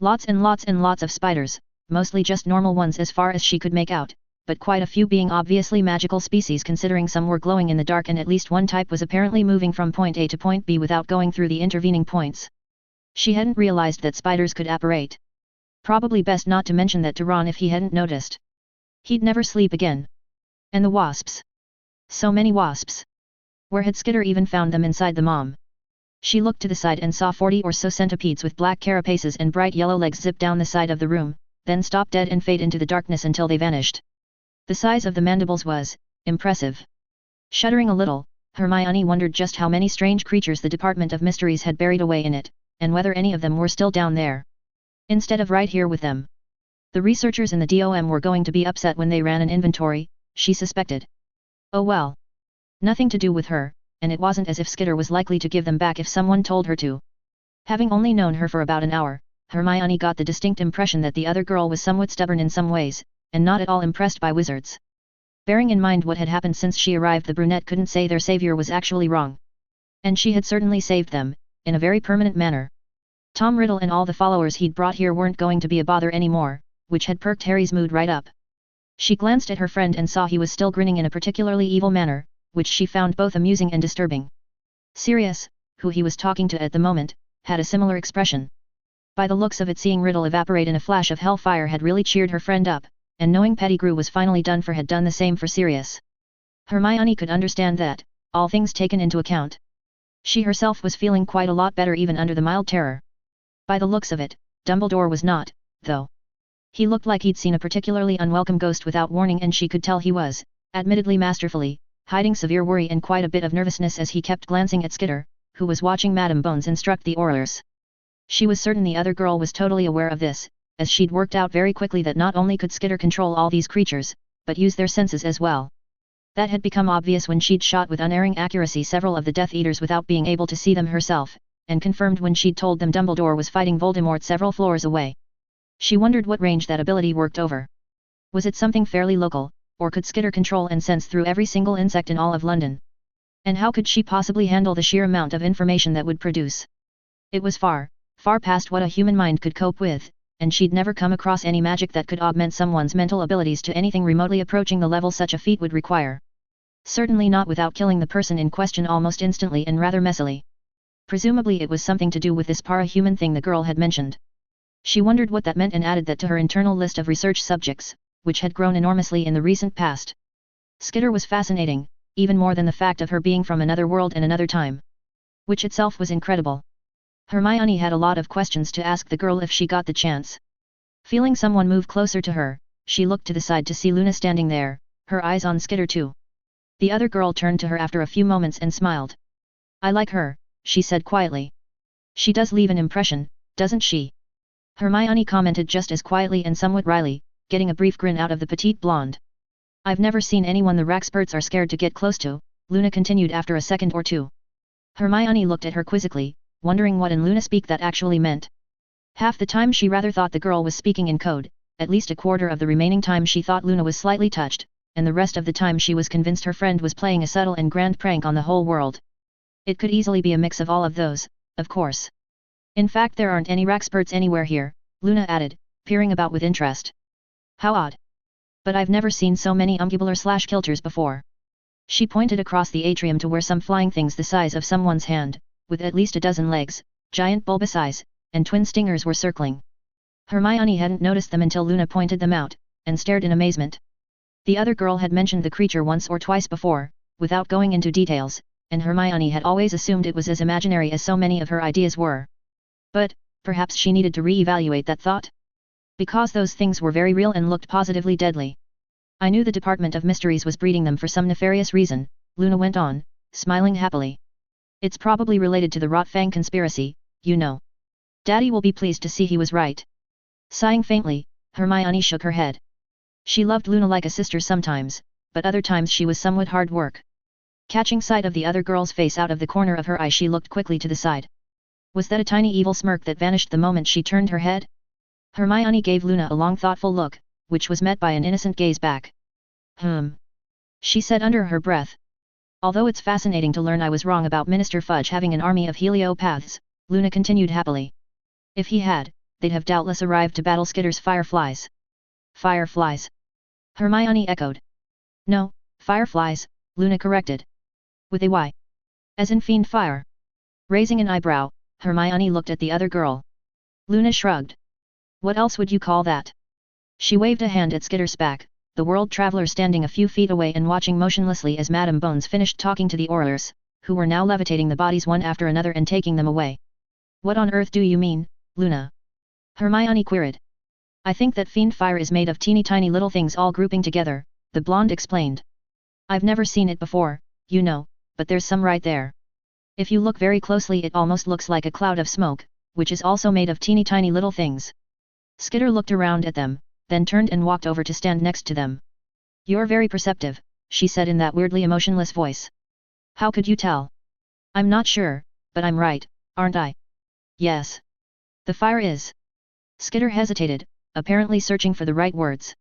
Lots and lots and lots of spiders, mostly just normal ones as far as she could make out, but quite a few being obviously magical species considering some were glowing in the dark and at least one type was apparently moving from point A to point B without going through the intervening points. She hadn't realized that spiders could apparate. Probably best not to mention that to Ron if he hadn't noticed. He'd never sleep again. And the wasps. So many wasps. Where had Skitter even found them inside the mom? She looked to the side and saw 40 or so centipedes with black carapaces and bright yellow legs zip down the side of the room, then stop dead and fade into the darkness until they vanished. The size of the mandibles was impressive. Shuddering a little, Hermione wondered just how many strange creatures the Department of Mysteries had buried away in it, and whether any of them were still down there. Instead of right here with them. The researchers in the DOM were going to be upset when they ran an inventory, she suspected. Oh well. Nothing to do with her, and it wasn't as if Skitter was likely to give them back if someone told her to. Having only known her for about an hour, Hermione got the distinct impression that the other girl was somewhat stubborn in some ways, and not at all impressed by wizards. Bearing in mind what had happened since she arrived, the brunette couldn't say their savior was actually wrong. And she had certainly saved them, in a very permanent manner. Tom Riddle and all the followers he'd brought here weren't going to be a bother anymore, which had perked Harry's mood right up. She glanced at her friend and saw he was still grinning in a particularly evil manner, which she found both amusing and disturbing. Sirius, who he was talking to at the moment, had a similar expression. By the looks of it, seeing Riddle evaporate in a flash of hellfire had really cheered her friend up, and knowing Pettigrew was finally done for had done the same for Sirius. Hermione could understand that, all things taken into account. She herself was feeling quite a lot better even under the mild terror. By the looks of it, Dumbledore was not, though. He looked like he'd seen a particularly unwelcome ghost without warning, and she could tell he was, admittedly masterfully, hiding severe worry and quite a bit of nervousness as he kept glancing at Skitter, who was watching Madame Bones instruct the Aurors. She was certain the other girl was totally aware of this, as she'd worked out very quickly that not only could Skitter control all these creatures, but use their senses as well. That had become obvious when she'd shot with unerring accuracy several of the Death Eaters without being able to see them herself, and confirmed when she'd told them Dumbledore was fighting Voldemort several floors away. She wondered what range that ability worked over. Was it something fairly local, or could Skitter control and sense through every single insect in all of London? And how could she possibly handle the sheer amount of information that would produce? It was far, far past what a human mind could cope with, and she'd never come across any magic that could augment someone's mental abilities to anything remotely approaching the level such a feat would require. Certainly not without killing the person in question almost instantly and rather messily. Presumably it was something to do with this para-human thing the girl had mentioned. She wondered what that meant and added that to her internal list of research subjects, which had grown enormously in the recent past. Skitter was fascinating, even more than the fact of her being from another world and another time. Which itself was incredible. Hermione had a lot of questions to ask the girl if she got the chance. Feeling someone move closer to her, she looked to the side to see Luna standing there, her eyes on Skitter too. The other girl turned to her after a few moments and smiled. I like her, she said quietly. She does leave an impression, doesn't she? Hermione commented just as quietly and somewhat wryly, getting a brief grin out of the petite blonde. I've never seen anyone the Raxperts are scared to get close to, Luna continued after a second or two. Hermione looked at her quizzically, wondering what in Luna speak that actually meant. Half the time she rather thought the girl was speaking in code, at least a quarter of the remaining time she thought Luna was slightly touched, and the rest of the time she was convinced her friend was playing a subtle and grand prank on the whole world. It could easily be a mix of all of those, of course. In fact there aren't any Raxperts anywhere here, Luna added, peering about with interest. How odd. But I've never seen so many umbular/kilters before. She pointed across the atrium to where some flying things the size of someone's hand, with at least a dozen legs, giant bulbous eyes, and twin stingers were circling. Hermione hadn't noticed them until Luna pointed them out, and stared in amazement. The other girl had mentioned the creature once or twice before, without going into details, and Hermione had always assumed it was as imaginary as so many of her ideas were. But, perhaps she needed to re-evaluate that thought? Because those things were very real and looked positively deadly. I knew the Department of Mysteries was breeding them for some nefarious reason, Luna went on, smiling happily. It's probably related to the Rotfang conspiracy, you know. Daddy will be pleased to see he was right. Sighing faintly, Hermione shook her head. She loved Luna like a sister sometimes, but other times she was somewhat hard work. Catching sight of the other girl's face out of the corner of her eye she looked quickly to the side. Was that a tiny evil smirk that vanished the moment she turned her head? Hermione gave Luna a long thoughtful look, which was met by an innocent gaze back. She said under her breath. Although it's fascinating to learn I was wrong about Minister Fudge having an army of heliopaths, Luna continued happily. If he had, they'd have doubtless arrived to battle Skitter's fireflies. Fireflies? Hermione echoed. No, fireflies, Luna corrected. With a Y. As in fiend fire. Raising an eyebrow, Hermione looked at the other girl. Luna shrugged. What else would you call that? She waved a hand at Skitter's back, the world traveler standing a few feet away and watching motionlessly as Madame Bones finished talking to the Aurors, who were now levitating the bodies one after another and taking them away. What on earth do you mean, Luna? Hermione queried. I think that fiend fire is made of teeny tiny little things all grouping together, the blonde explained. I've never seen it before, you know, but there's some right there. If you look very closely it almost looks like a cloud of smoke, which is also made of teeny tiny little things. Skitter looked around at them, then turned and walked over to stand next to them. You're very perceptive, she said in that weirdly emotionless voice. How could you tell? I'm not sure, but I'm right, aren't I? Yes. The fire is. Skitter hesitated, apparently searching for the right words.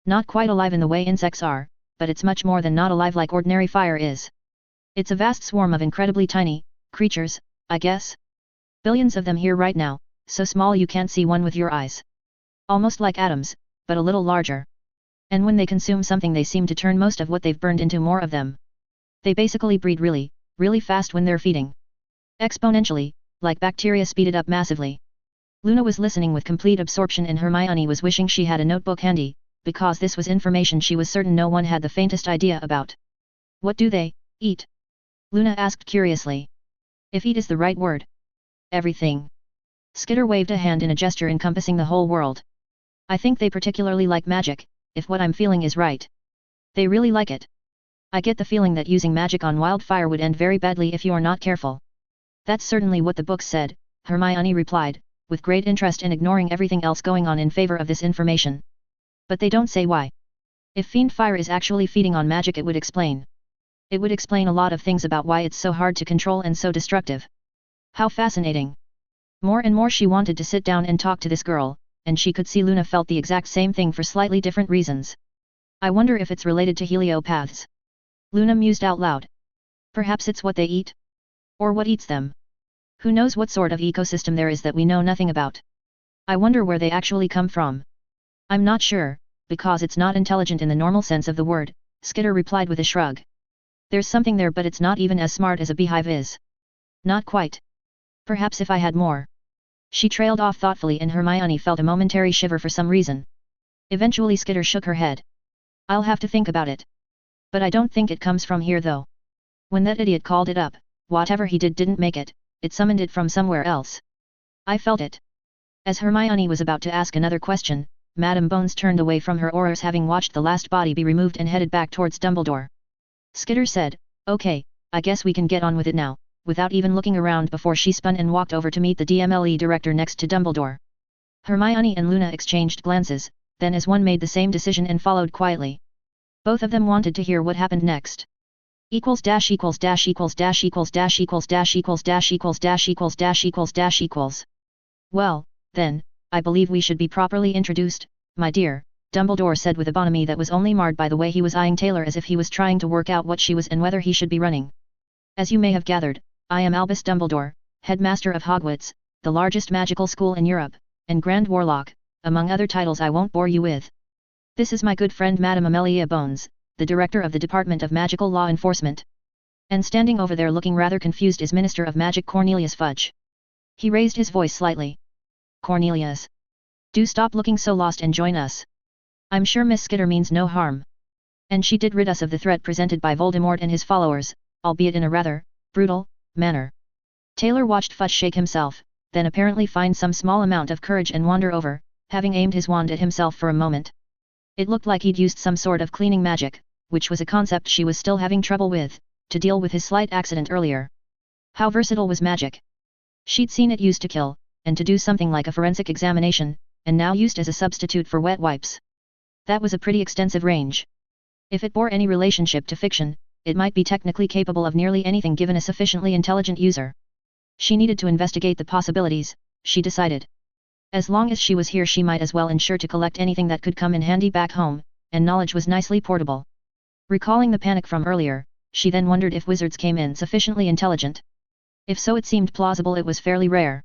Not quite alive in the way insects are, but it's much more than not alive like ordinary fire is. It's a vast swarm of incredibly tiny creatures, I guess. Billions of them here right now, so small you can't see one with your eyes. Almost like atoms, but a little larger. And when they consume something they seem to turn most of what they've burned into more of them. They basically breed really, really fast when they're feeding. Exponentially, like bacteria speeded up massively. Luna was listening with complete absorption and Hermione was wishing she had a notebook handy, because this was information she was certain no one had the faintest idea about. What do they eat? Luna asked curiously. If eat is the right word. Everything. Skitter waved a hand in a gesture encompassing the whole world. I think they particularly like magic, if what I'm feeling is right. They really like it. I get the feeling that using magic on wildfire would end very badly if you are not careful. That's certainly what the books said, Hermione replied, with great interest and ignoring everything else going on in favor of this information. But they don't say why. If fiend fire is actually feeding on magic it would explain. It would explain a lot of things about why it's so hard to control and so destructive. How fascinating. More and more she wanted to sit down and talk to this girl, and she could see Luna felt the exact same thing for slightly different reasons. I wonder if it's related to heliopaths. Luna mused out loud. Perhaps it's what they eat? Or what eats them? Who knows what sort of ecosystem there is that we know nothing about? I wonder where they actually come from. I'm not sure, because it's not intelligent in the normal sense of the word, Skitter replied with a shrug. There's something there, but it's not even as smart as a beehive is. Not quite. Perhaps if I had more. She trailed off thoughtfully and Hermione felt a momentary shiver for some reason. Eventually Skitter shook her head. I'll have to think about it. But I don't think it comes from here though. When that idiot called it up, whatever he didn't make it, it summoned it from somewhere else. I felt it. As Hermione was about to ask another question, Madame Bones turned away from her auras having watched the last body be removed and headed back towards Dumbledore. Skitter said, okay, I guess we can get on with it now, without even looking around before she spun and walked over to meet the DMLE director next to Dumbledore. Hermione and Luna exchanged glances, then as one made the same decision and followed quietly. Both of them wanted to hear what happened next. Equals dash equals dash equals dash equals dash equals dash equals dash equals dash equals dash equals dash equals. Well, then, I believe we should be properly introduced, my dear, Dumbledore said with a bonhomie that was only marred by the way he was eyeing Taylor as if he was trying to work out what she was and whether he should be running. As you may have gathered, I am Albus Dumbledore, headmaster of Hogwarts, the largest magical school in Europe, and Grand Warlock, among other titles I won't bore you with. This is my good friend Madame Amelia Bones, the director of the Department of Magical Law Enforcement. And standing over there looking rather confused is Minister of Magic Cornelius Fudge. He raised his voice slightly. Cornelius. Do stop looking so lost and join us. I'm sure Miss Skitter means no harm. And she did rid us of the threat presented by Voldemort and his followers, albeit in a rather brutal manner. Taylor watched Fudge shake himself, then apparently find some small amount of courage and wander over, having aimed his wand at himself for a moment. It looked like he'd used some sort of cleaning magic, which was a concept she was still having trouble with, to deal with his slight accident earlier. How versatile was magic? She'd seen it used to kill, and to do something like a forensic examination, and now used as a substitute for wet wipes. That was a pretty extensive range. If it bore any relationship to fiction, it might be technically capable of nearly anything given a sufficiently intelligent user. She needed to investigate the possibilities, she decided. As long as she was here she might as well ensure to collect anything that could come in handy back home, and knowledge was nicely portable. Recalling the panic from earlier, she then wondered if wizards came in sufficiently intelligent. If so it seemed plausible it was fairly rare.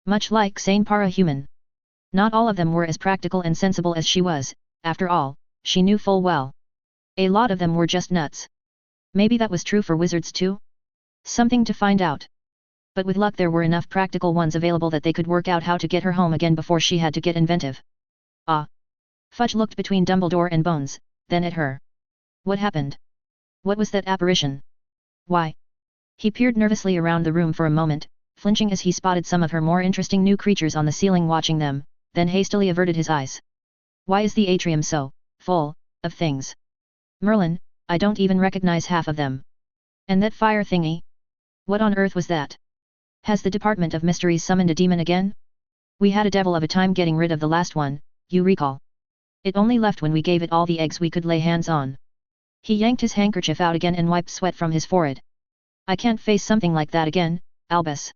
Much like sane para-human. Not all of them were as practical and sensible as she was, after all, she knew full well. A lot of them were just nuts. Maybe that was true for wizards too? Something to find out. But with luck there were enough practical ones available that they could work out how to get her home again before she had to get inventive. Ah! Fudge looked between Dumbledore and Bones, then at her. What happened? What was that apparition? Why? He peered nervously around the room for a moment, flinching as he spotted some of her more interesting new creatures on the ceiling watching them, then hastily averted his eyes. Why is the atrium so full of things? Merlin, I don't even recognize half of them. And that fire thingy? What on earth was that? Has the Department of Mysteries summoned a demon again? We had a devil of a time getting rid of the last one, you recall. It only left when we gave it all the eggs we could lay hands on. He yanked his handkerchief out again and wiped sweat from his forehead. I can't face something like that again, Albus.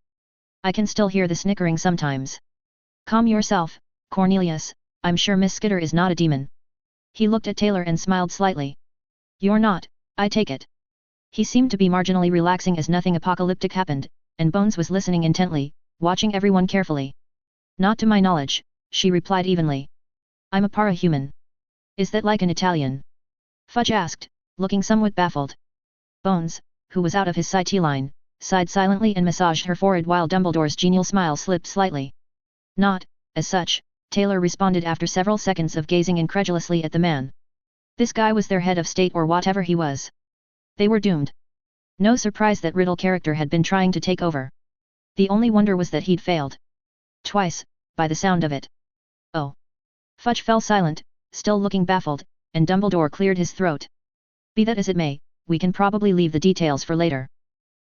I can still hear the snickering sometimes. Calm yourself, Cornelius, I'm sure Miss Skitter is not a demon. He looked at Taylor and smiled slightly. You're not, I take it. He seemed to be marginally relaxing as nothing apocalyptic happened, and Bones was listening intently, watching everyone carefully. Not to my knowledge, she replied evenly. I'm a para-human. Is that like an Italian? Fudge asked, looking somewhat baffled. Bones, who was out of his sight line, sighed silently and massaged her forehead while Dumbledore's genial smile slipped slightly. Not, as such, Taylor responded after several seconds of gazing incredulously at the man. This guy was their head of state or whatever he was. They were doomed. No surprise that Riddle character had been trying to take over. The only wonder was that he'd failed. Twice, by the sound of it. Oh. Fudge fell silent, still looking baffled, and Dumbledore cleared his throat. Be that as it may, we can probably leave the details for later.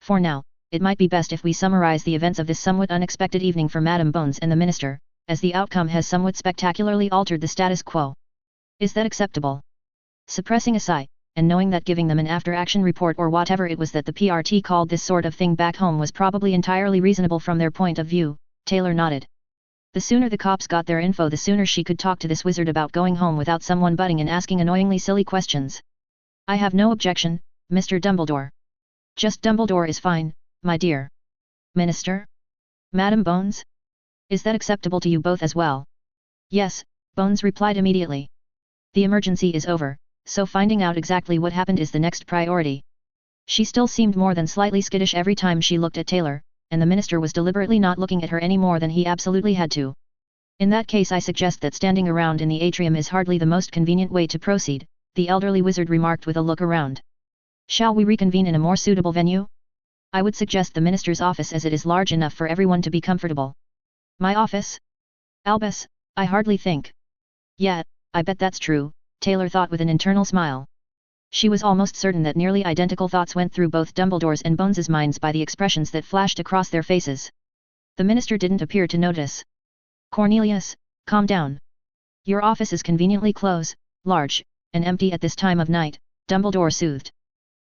For now, it might be best if we summarize the events of this somewhat unexpected evening for Madame Bones and the Minister, as the outcome has somewhat spectacularly altered the status quo. Is that acceptable? Suppressing a sigh, and knowing that giving them an after-action report or whatever it was that the PRT called this sort of thing back home was probably entirely reasonable from their point of view, Taylor nodded. The sooner the cops got their info the sooner she could talk to this wizard about going home without someone butting in asking annoyingly silly questions. I have no objection, Mr. Dumbledore. Just Dumbledore is fine, my dear. Minister? Madam Bones? Is that acceptable to you both as well? Yes, Bones replied immediately. The emergency is over, so finding out exactly what happened is the next priority. She still seemed more than slightly skittish every time she looked at Taylor, and the minister was deliberately not looking at her any more than he absolutely had to. In that case I suggest that standing around in the atrium is hardly the most convenient way to proceed, the elderly wizard remarked with a look around. Shall we reconvene in a more suitable venue? I would suggest the minister's office as it is large enough for everyone to be comfortable. My office? Albus, I hardly think. Yeah, I bet that's true, Taylor thought with an internal smile. She was almost certain that nearly identical thoughts went through both Dumbledore's and Bones's minds by the expressions that flashed across their faces. The minister didn't appear to notice. Cornelius, calm down. Your office is conveniently close, large, and empty at this time of night, Dumbledore soothed.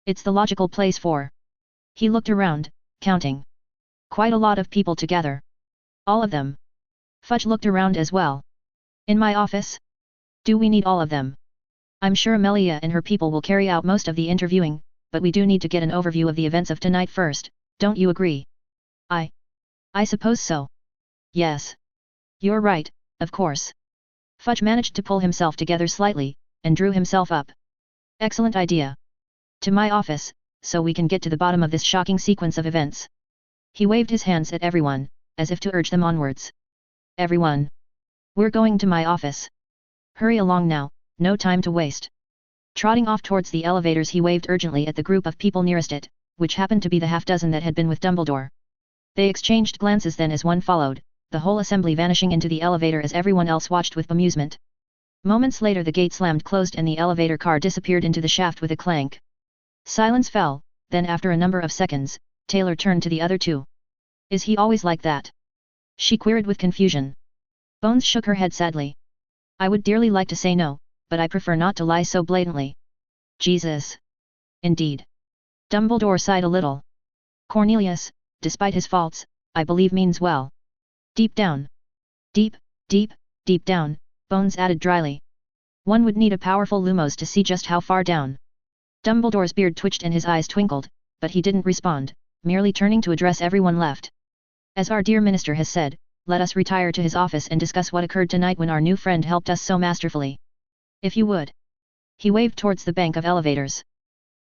It's the logical place for. He looked around, counting. Quite a lot of people together. All of them. Fudge looked around as well. In my office? Do we need all of them? I'm sure Amelia and her people will carry out most of the interviewing, but we do need to get an overview of the events of tonight first, don't you agree? I suppose so. Yes. You're right, of course. Fudge managed to pull himself together slightly, and drew himself up. Excellent idea. To my office, so we can get to the bottom of this shocking sequence of events. He waved his hands at everyone, as if to urge them onwards. Everyone. We're going to my office. Hurry along now, no time to waste. Trotting off towards the elevators he waved urgently at the group of people nearest it, which happened to be the half-dozen that had been with Dumbledore. They exchanged glances then as one followed, the whole assembly vanishing into the elevator as everyone else watched with amusement. Moments later the gate slammed closed and the elevator car disappeared into the shaft with a clank. Silence fell, then after a number of seconds, Taylor turned to the other two. Is he always like that? She queried with confusion. Bones shook her head sadly. I would dearly like to say no, but I prefer not to lie so blatantly. Jesus. Indeed. Dumbledore sighed a little. Cornelius, despite his faults, I believe means well. Deep down. Deep down, Bones added dryly. One would need a powerful lumos to see just how far down. Dumbledore's beard twitched and his eyes twinkled, but he didn't respond, merely turning to address everyone left. As our dear minister has said, let us retire to his office and discuss what occurred tonight when our new friend helped us so masterfully. If you would. He waved towards the bank of elevators.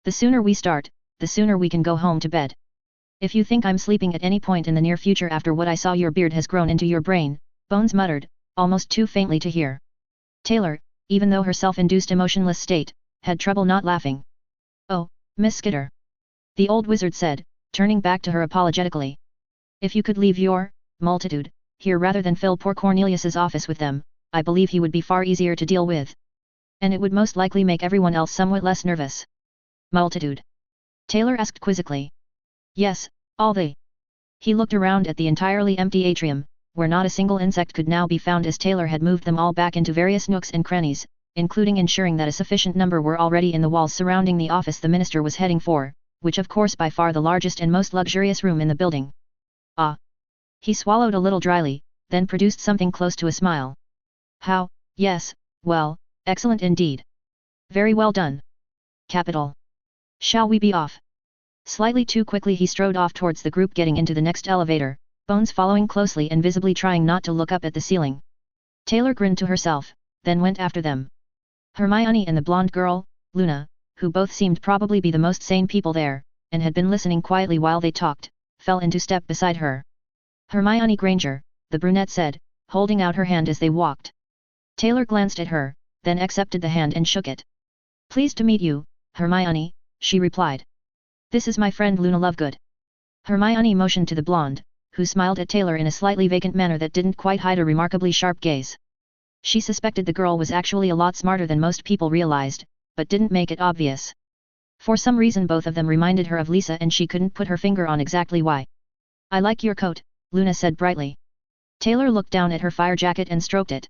The sooner we start, the sooner we can go home to bed. If you think I'm sleeping at any point in the near future after what I saw, your beard has grown into your brain, Bones muttered, almost too faintly to hear. Taylor, even though her self-induced emotionless state, had trouble not laughing. Oh, Miss Skitter. The old wizard said, turning back to her apologetically. If you could leave your multitude here rather than fill poor Cornelius's office with them, I believe he would be far easier to deal with. And it would most likely make everyone else somewhat less nervous. Multitude? Taylor asked quizzically. Yes, all they. He looked around at the entirely empty atrium, where not a single insect could now be found as Taylor had moved them all back into various nooks and crannies, including ensuring that a sufficient number were already in the walls surrounding the office the minister was heading for, which of course by far the largest and most luxurious room in the building. Ah! He swallowed a little dryly, then produced something close to a smile. How, yes, well, excellent indeed. Very well done. Capital. Shall we be off? Slightly too quickly he strode off towards the group getting into the next elevator, Bones following closely and visibly trying not to look up at the ceiling. Taylor grinned to herself, then went after them. Hermione and the blonde girl, Luna, who both seemed probably be the most sane people there, and had been listening quietly while they talked, fell into step beside her. Hermione Granger, the brunette said, holding out her hand as they walked. Taylor glanced at her, then accepted the hand and shook it. Pleased to meet you, Hermione, she replied. This is my friend Luna Lovegood. Hermione motioned to the blonde, who smiled at Taylor in a slightly vacant manner that didn't quite hide a remarkably sharp gaze. She suspected the girl was actually a lot smarter than most people realized, but didn't make it obvious. For some reason both of them reminded her of Lisa and she couldn't put her finger on exactly why. I like your coat, Luna said brightly. Taylor looked down at her fire jacket and stroked it.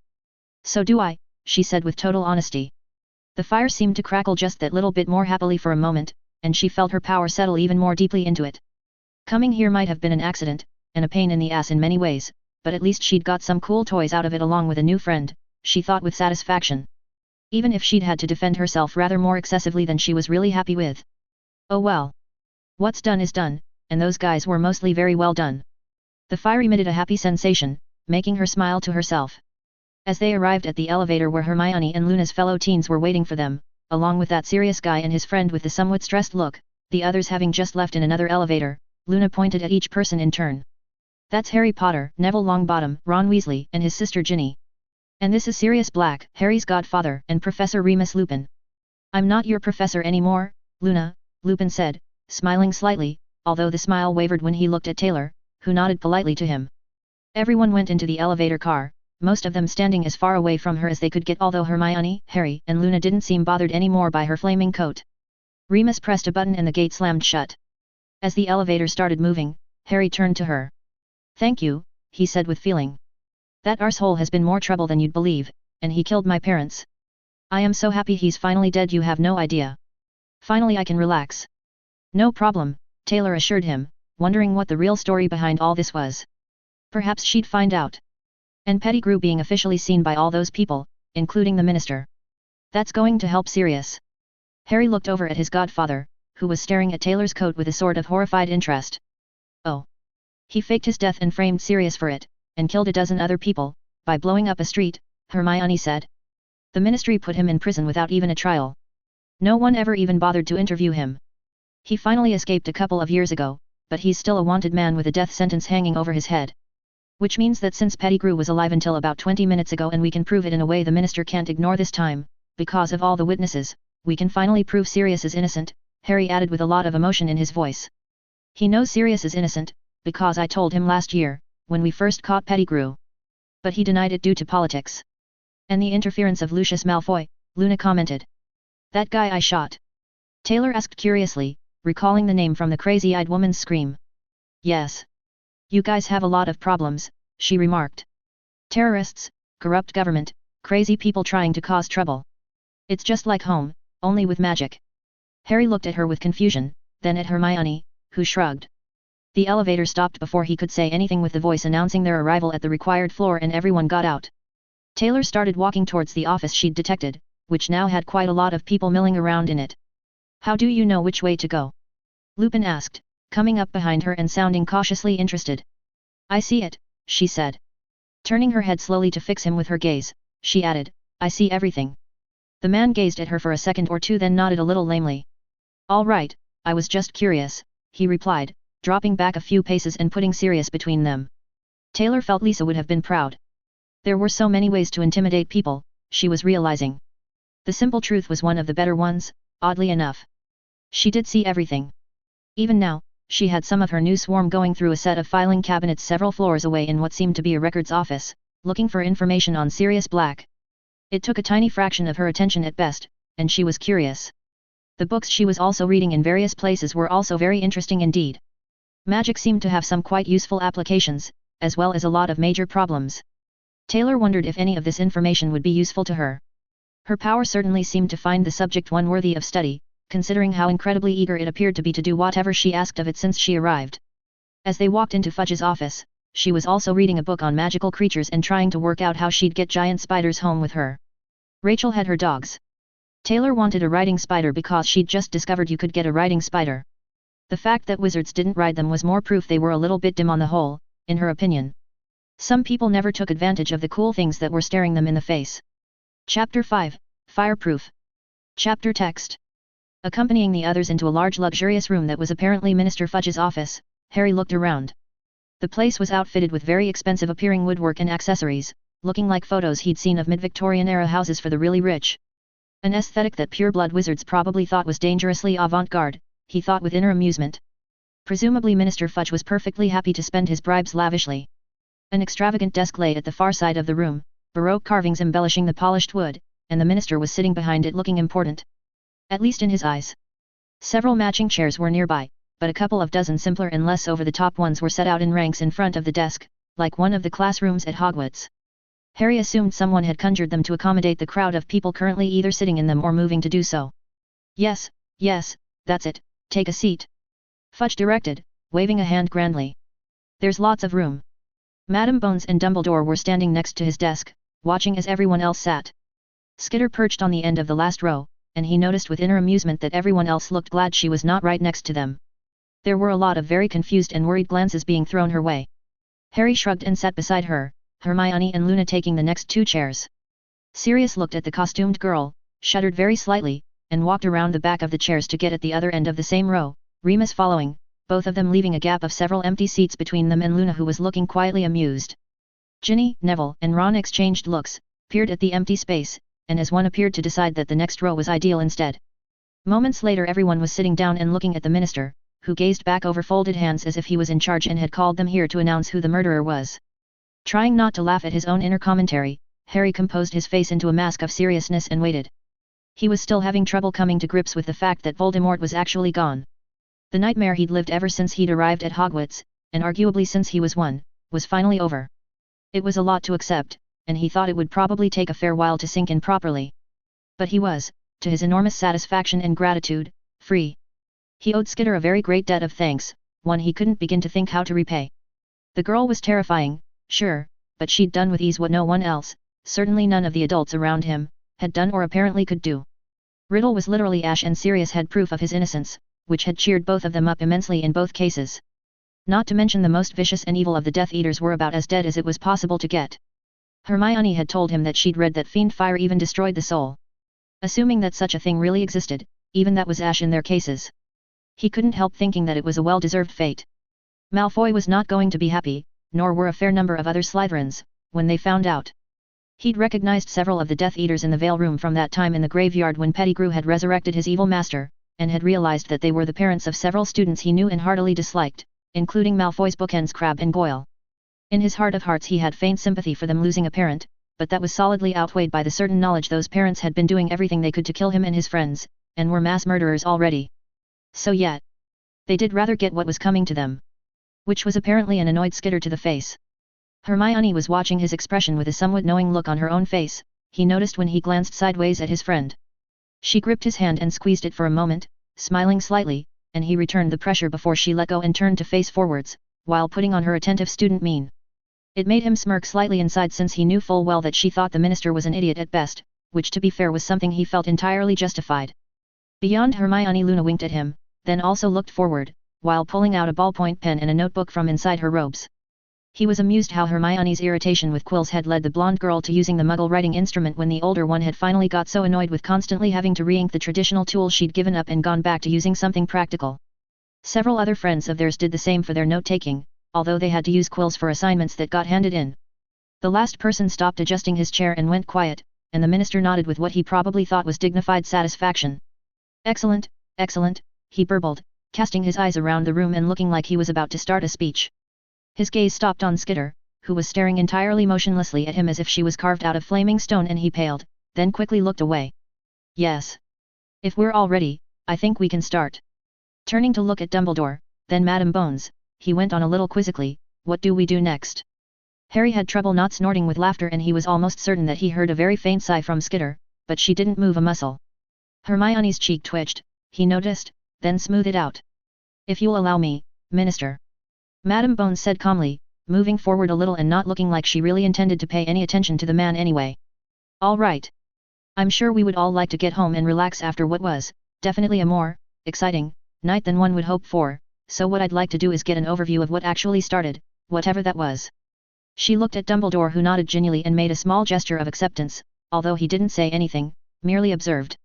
So do I, she said with total honesty. The fire seemed to crackle just that little bit more happily for a moment, and she felt her power settle even more deeply into it. Coming here might have been an accident, and a pain in the ass in many ways, but at least she'd got some cool toys out of it along with a new friend, she thought with satisfaction. Even if she'd had to defend herself rather more excessively than she was really happy with. Oh well. What's done is done, and those guys were mostly very well done. The fire emitted a happy sensation, making her smile to herself. As they arrived at the elevator where Hermione and Luna's fellow teens were waiting for them, along with that serious guy and his friend with the somewhat stressed look, the others having just left in another elevator, Luna pointed at each person in turn. That's Harry Potter, Neville Longbottom, Ron Weasley, and his sister Ginny. And this is Sirius Black, Harry's godfather, and Professor Remus Lupin. I'm not your professor anymore, Luna, Lupin said, smiling slightly, although the smile wavered when he looked at Taylor, who nodded politely to him. Everyone went into the elevator car, most of them standing as far away from her as they could get, although Hermione, Harry, and Luna didn't seem bothered anymore by her flaming coat. Remus pressed a button and the gate slammed shut. As the elevator started moving, Harry turned to her. Thank you, he said with feeling. That arsehole has been more trouble than you'd believe, and he killed my parents. I am so happy he's finally dead, you have no idea. Finally I can relax. No problem, Taylor assured him, wondering what the real story behind all this was. Perhaps she'd find out. And Pettigrew being officially seen by all those people, including the minister. That's going to help Sirius. Harry looked over at his godfather, who was staring at Taylor's coat with a sort of horrified interest. Oh. He faked his death and framed Sirius for it, and killed a dozen other people, by blowing up a street, Hermione said. The ministry put him in prison without even a trial. No one ever even bothered to interview him. He finally escaped a couple of years ago, but he's still a wanted man with a death sentence hanging over his head. Which means that since Pettigrew was alive until about 20 minutes ago and we can prove it in a way the minister can't ignore this time, because of all the witnesses, we can finally prove Sirius is innocent, Harry added with a lot of emotion in his voice. He knows Sirius is innocent, because I told him last year, when we first caught Pettigrew. But he denied it due to politics. And the interference of Lucius Malfoy, Luna commented. That guy I shot? Taylor asked curiously, recalling the name from the crazy-eyed woman's scream. Yes. You guys have a lot of problems, she remarked. Terrorists, corrupt government, crazy people trying to cause trouble. It's just like home, only with magic. Harry looked at her with confusion, then at Hermione, who shrugged. The elevator stopped before he could say anything with the voice announcing their arrival at the required floor and everyone got out. Taylor started walking towards the office she'd detected, which now had quite a lot of people milling around in it. How do you know which way to go? Lupin asked, coming up behind her and sounding cautiously interested. I see it, she said. Turning her head slowly to fix him with her gaze, she added, I see everything. The man gazed at her for a second or two then nodded a little lamely. All right, I was just curious, he replied, dropping back a few paces and putting Sirius between them. Taylor felt Lisa would have been proud. There were so many ways to intimidate people, she was realizing. The simple truth was one of the better ones, oddly enough. She did see everything. Even now, she had some of her new swarm going through a set of filing cabinets several floors away in what seemed to be a records office, looking for information on Sirius Black. It took a tiny fraction of her attention at best, and she was curious. The books she was also reading in various places were also very interesting indeed. Magic seemed to have some quite useful applications, as well as a lot of major problems. Taylor wondered if any of this information would be useful to her. Her power certainly seemed to find the subject one worthy of study, considering how incredibly eager it appeared to be to do whatever she asked of it since she arrived. As they walked into Fudge's office, she was also reading a book on magical creatures and trying to work out how she'd get giant spiders home with her. Rachel had her dogs. Taylor wanted a riding spider because she'd just discovered you could get a riding spider. The fact that wizards didn't ride them was more proof they were a little bit dim on the whole, in her opinion. Some people never took advantage of the cool things that were staring them in the face. Chapter 5, Fireproof. Chapter text. Accompanying the others into a large luxurious room that was apparently Minister Fudge's office, Harry looked around. The place was outfitted with very expensive appearing woodwork and accessories, looking like photos he'd seen of mid-Victorian-era houses for the really rich. An aesthetic that pure-blood wizards probably thought was dangerously avant-garde, he thought with inner amusement. Presumably Minister Fudge was perfectly happy to spend his bribes lavishly. An extravagant desk lay at the far side of the room, Baroque carvings embellishing the polished wood, and the minister was sitting behind it looking important. At least in his eyes. Several matching chairs were nearby, but a couple of dozen simpler and less over-the-top ones were set out in ranks in front of the desk, like one of the classrooms at Hogwarts. Harry assumed someone had conjured them to accommodate the crowd of people currently either sitting in them or moving to do so. Yes, that's it, take a seat. Fudge directed, waving a hand grandly. There's lots of room. Madam Bones and Dumbledore were standing next to his desk, watching as everyone else sat. Skitter perched on the end of the last row, and he noticed with inner amusement that everyone else looked glad she was not right next to them. There were a lot of very confused and worried glances being thrown her way. Harry shrugged and sat beside her, Hermione and Luna taking the next 2 chairs. Sirius looked at the costumed girl, shuddered very slightly, and walked around the back of the chairs to get at the other end of the same row, Remus following, both of them leaving a gap of several empty seats between them and Luna, who was looking quietly amused. Ginny, Neville and Ron exchanged looks, peered at the empty space, and as one appeared to decide that the next row was ideal instead. Moments later everyone was sitting down and looking at the minister, who gazed back over folded hands as if he was in charge and had called them here to announce who the murderer was. Trying not to laugh at his own inner commentary, Harry composed his face into a mask of seriousness and waited. He was still having trouble coming to grips with the fact that Voldemort was actually gone. The nightmare he'd lived ever since he'd arrived at Hogwarts, and arguably since he was 1, was finally over. It was a lot to accept, and he thought it would probably take a fair while to sink in properly. But he was, to his enormous satisfaction and gratitude, free. He owed Skitter a very great debt of thanks, one he couldn't begin to think how to repay. The girl was terrifying, sure, but she'd done with ease what no one else, certainly none of the adults around him, had done or apparently could do. Riddle was literally Ash and Sirius had proof of his innocence, which had cheered both of them up immensely in both cases. Not to mention the most vicious and evil of the Death Eaters were about as dead as it was possible to get. Hermione had told him that she'd read that fiend Fyre even destroyed the soul. Assuming that such a thing really existed, even that was Ash in their cases. He couldn't help thinking that it was a well-deserved fate. Malfoy was not going to be happy, nor were a fair number of other Slytherins, when they found out. He'd recognized several of the Death Eaters in the Veil Room from that time in the graveyard when Pettigrew had resurrected his evil master, and had realized that they were the parents of several students he knew and heartily disliked, including Malfoy's bookends Crabbe and Goyle. In his heart of hearts he had faint sympathy for them losing a parent, but that was solidly outweighed by the certain knowledge those parents had been doing everything they could to kill him and his friends, and were mass murderers already. So yet, they did rather get what was coming to them. Which was apparently an annoyed Skitter to the face. Hermione was watching his expression with a somewhat knowing look on her own face, he noticed when he glanced sideways at his friend. She gripped his hand and squeezed it for a moment, smiling slightly, and he returned the pressure before she let go and turned to face forwards, while putting on her attentive student mien. It made him smirk slightly inside since he knew full well that she thought the minister was an idiot at best, which to be fair was something he felt entirely justified. Beyond Hermione, Luna winked at him, then also looked forward, while pulling out a ballpoint pen and a notebook from inside her robes. He was amused how Hermione's irritation with quills had led the blonde girl to using the Muggle writing instrument when the older one had finally got so annoyed with constantly having to re-ink the traditional tool she'd given up and gone back to using something practical. Several other friends of theirs did the same for their note-taking, although they had to use quills for assignments that got handed in. The last person stopped adjusting his chair and went quiet, and the minister nodded with what he probably thought was dignified satisfaction. "Excellent, excellent," he burbled, casting his eyes around the room and looking like he was about to start a speech. His gaze stopped on Skitter, who was staring entirely motionlessly at him as if she was carved out of flaming stone, and he paled, then quickly looked away. "Yes. If we're all ready, I think we can start." Turning to look at Dumbledore, then Madame Bones, he went on a little quizzically, "What do we do next?" Harry had trouble not snorting with laughter, and he was almost certain that he heard a very faint sigh from Skitter, but she didn't move a muscle. Hermione's cheek twitched, he noticed, then smoothed it out. "If you'll allow me, Minister," Madame Bones said calmly, moving forward a little and not looking like she really intended to pay any attention to the man anyway. "All right. I'm sure we would all like to get home and relax after what was, definitely a more, exciting, night than one would hope for, so what I'd like to do is get an overview of what actually started, whatever that was." She looked at Dumbledore, who nodded genially and made a small gesture of acceptance, although he didn't say anything, merely observed.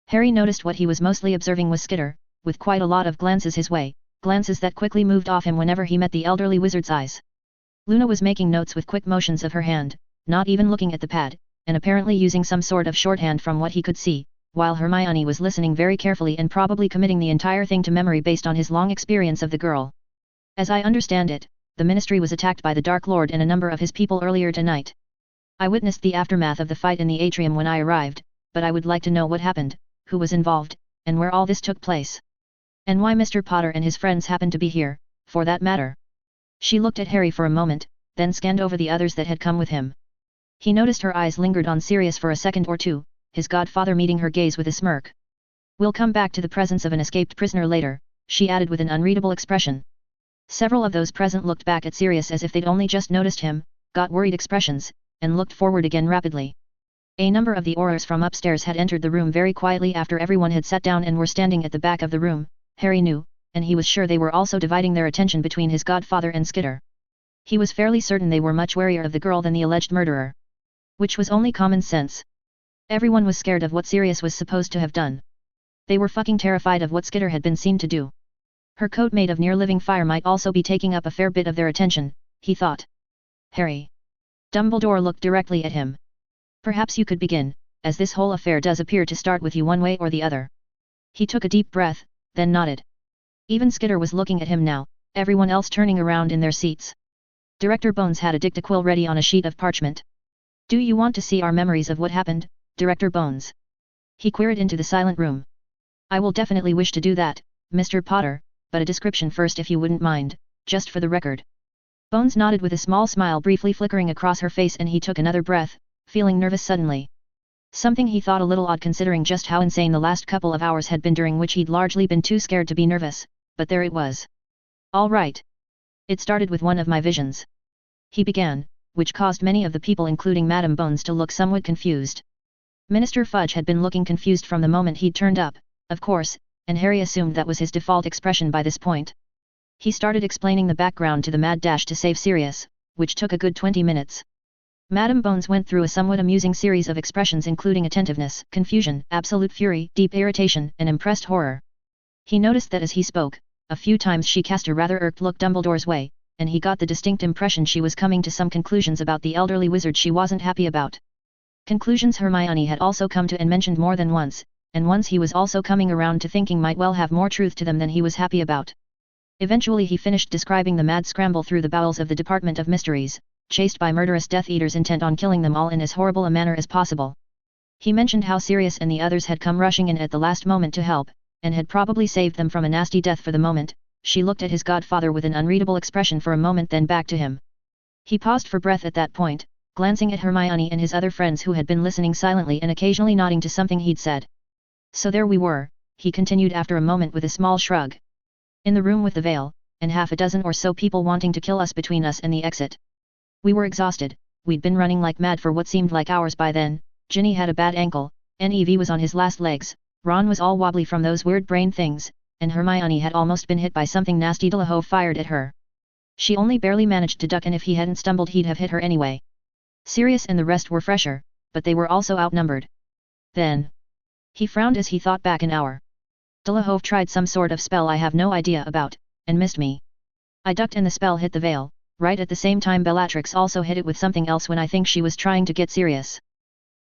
Harry noticed what he was mostly observing was Skitter, with quite a lot of glances his way, glances that quickly moved off him whenever he met the elderly wizard's eyes. Luna was making notes with quick motions of her hand, not even looking at the pad, and apparently using some sort of shorthand from what he could see, while Hermione was listening very carefully and probably committing the entire thing to memory based on his long experience of the girl. "As I understand it, the Ministry was attacked by the Dark Lord and a number of his people earlier tonight. I witnessed the aftermath of the fight in the atrium when I arrived, but I would like to know what happened, who was involved, and where all this took place. And why Mr. Potter and his friends happened to be here, for that matter." She looked at Harry for a moment, then scanned over the others that had come with him. He noticed her eyes lingered on Sirius for a second or two, his godfather meeting her gaze with a smirk. "We'll come back to the presence of an escaped prisoner later," she added with an unreadable expression. Several of those present looked back at Sirius as if they'd only just noticed him, got worried expressions, and looked forward again rapidly. A number of the Aurors from upstairs had entered the room very quietly after everyone had sat down and were standing at the back of the room, Harry knew, and he was sure they were also dividing their attention between his godfather and Skitter. He was fairly certain they were much warier of the girl than the alleged murderer. Which was only common sense. Everyone was scared of what Sirius was supposed to have done. They were fucking terrified of what Skitter had been seen to do. Her coat made of near-living fire might also be taking up a fair bit of their attention, he thought. Harry. Dumbledore looked directly at him. Perhaps you could begin, as this whole affair does appear to start with you one way or the other. He took a deep breath, then nodded. Even Skitter was looking at him now, everyone else turning around in their seats. Director Bones had a dictaquill ready on a sheet of parchment. Do you want to see our memories of what happened, Director Bones? He queried into the silent room. I will definitely wish to do that, Mr. Potter, but a description first if you wouldn't mind, just for the record. Bones nodded with a small smile briefly flickering across her face, and he took another breath, feeling nervous suddenly. Something he thought a little odd considering just how insane the last couple of hours had been, during which he'd largely been too scared to be nervous, but there it was. All right. It started with one of my visions. He began, which caused many of the people including Madam Bones to look somewhat confused. Minister Fudge had been looking confused from the moment he'd turned up, of course, and Harry assumed that was his default expression by this point. He started explaining the background to the mad dash to save Sirius, which took a good 20 minutes. Madam Bones went through a somewhat amusing series of expressions including attentiveness, confusion, absolute fury, deep irritation, and impressed horror. He noticed that as he spoke, a few times she cast a rather irked look Dumbledore's way, and he got the distinct impression she was coming to some conclusions about the elderly wizard she wasn't happy about. Conclusions Hermione had also come to and mentioned more than once, and ones he was also coming around to thinking might well have more truth to them than he was happy about. Eventually he finished describing the mad scramble through the bowels of the Department of Mysteries, chased by murderous Death Eaters intent on killing them all in as horrible a manner as possible. He mentioned how Sirius and the others had come rushing in at the last moment to help, and had probably saved them from a nasty death for the moment. She looked at his godfather with an unreadable expression for a moment, then back to him. He paused for breath at that point, glancing at Hermione and his other friends who had been listening silently and occasionally nodding to something he'd said. So there we were, he continued after a moment with a small shrug. In the room with the veil, and half a dozen or so people wanting to kill us between us and the exit. We were exhausted, we'd been running like mad for what seemed like hours by then. Ginny had a bad ankle, Nev was on his last legs, Ron was all wobbly from those weird brain things, and Hermione had almost been hit by something nasty Dolohov fired at her. She only barely managed to duck, and if he hadn't stumbled he'd have hit her anyway. Sirius and the rest were fresher, but they were also outnumbered. Then. He frowned as he thought back an hour. Dolohov tried some sort of spell I have no idea about, and missed me. I ducked and the spell hit the veil, right at the same time Bellatrix also hit it with something else when I think she was trying to get Sirius.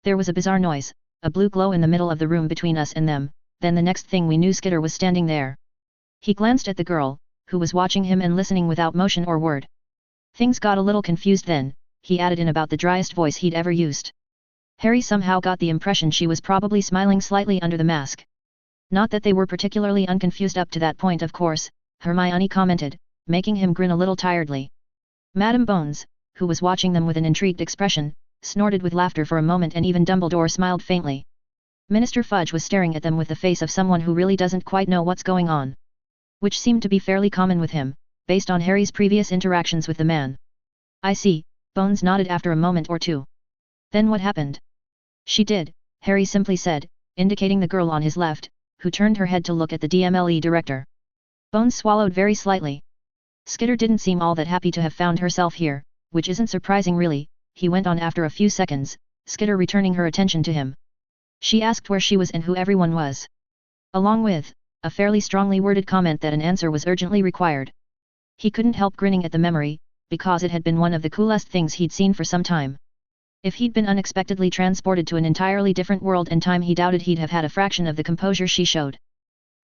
There was a bizarre noise, a blue glow in the middle of the room between us and them, then the next thing we knew Skitter was standing there. He glanced at the girl, who was watching him and listening without motion or word. Things got a little confused then, he added in about the driest voice he'd ever used. Harry somehow got the impression she was probably smiling slightly under the mask. Not that they were particularly unconfused up to that point, of course, Hermione commented, making him grin a little tiredly. Madam Bones, who was watching them with an intrigued expression, snorted with laughter for a moment, and even Dumbledore smiled faintly. Minister Fudge was staring at them with the face of someone who really doesn't quite know what's going on. Which seemed to be fairly common with him, based on Harry's previous interactions with the man. I see, Bones nodded after a moment or two. Then what happened? She did, Harry simply said, indicating the girl on his left, who turned her head to look at the DMLE director. Bones swallowed very slightly. Skitter didn't seem all that happy to have found herself here, which isn't surprising really, he went on after a few seconds, Skitter returning her attention to him. She asked where she was and who everyone was. Along with a fairly strongly worded comment that an answer was urgently required. He couldn't help grinning at the memory, because it had been one of the coolest things he'd seen for some time. If he'd been unexpectedly transported to an entirely different world and time, he doubted he'd have had a fraction of the composure she showed.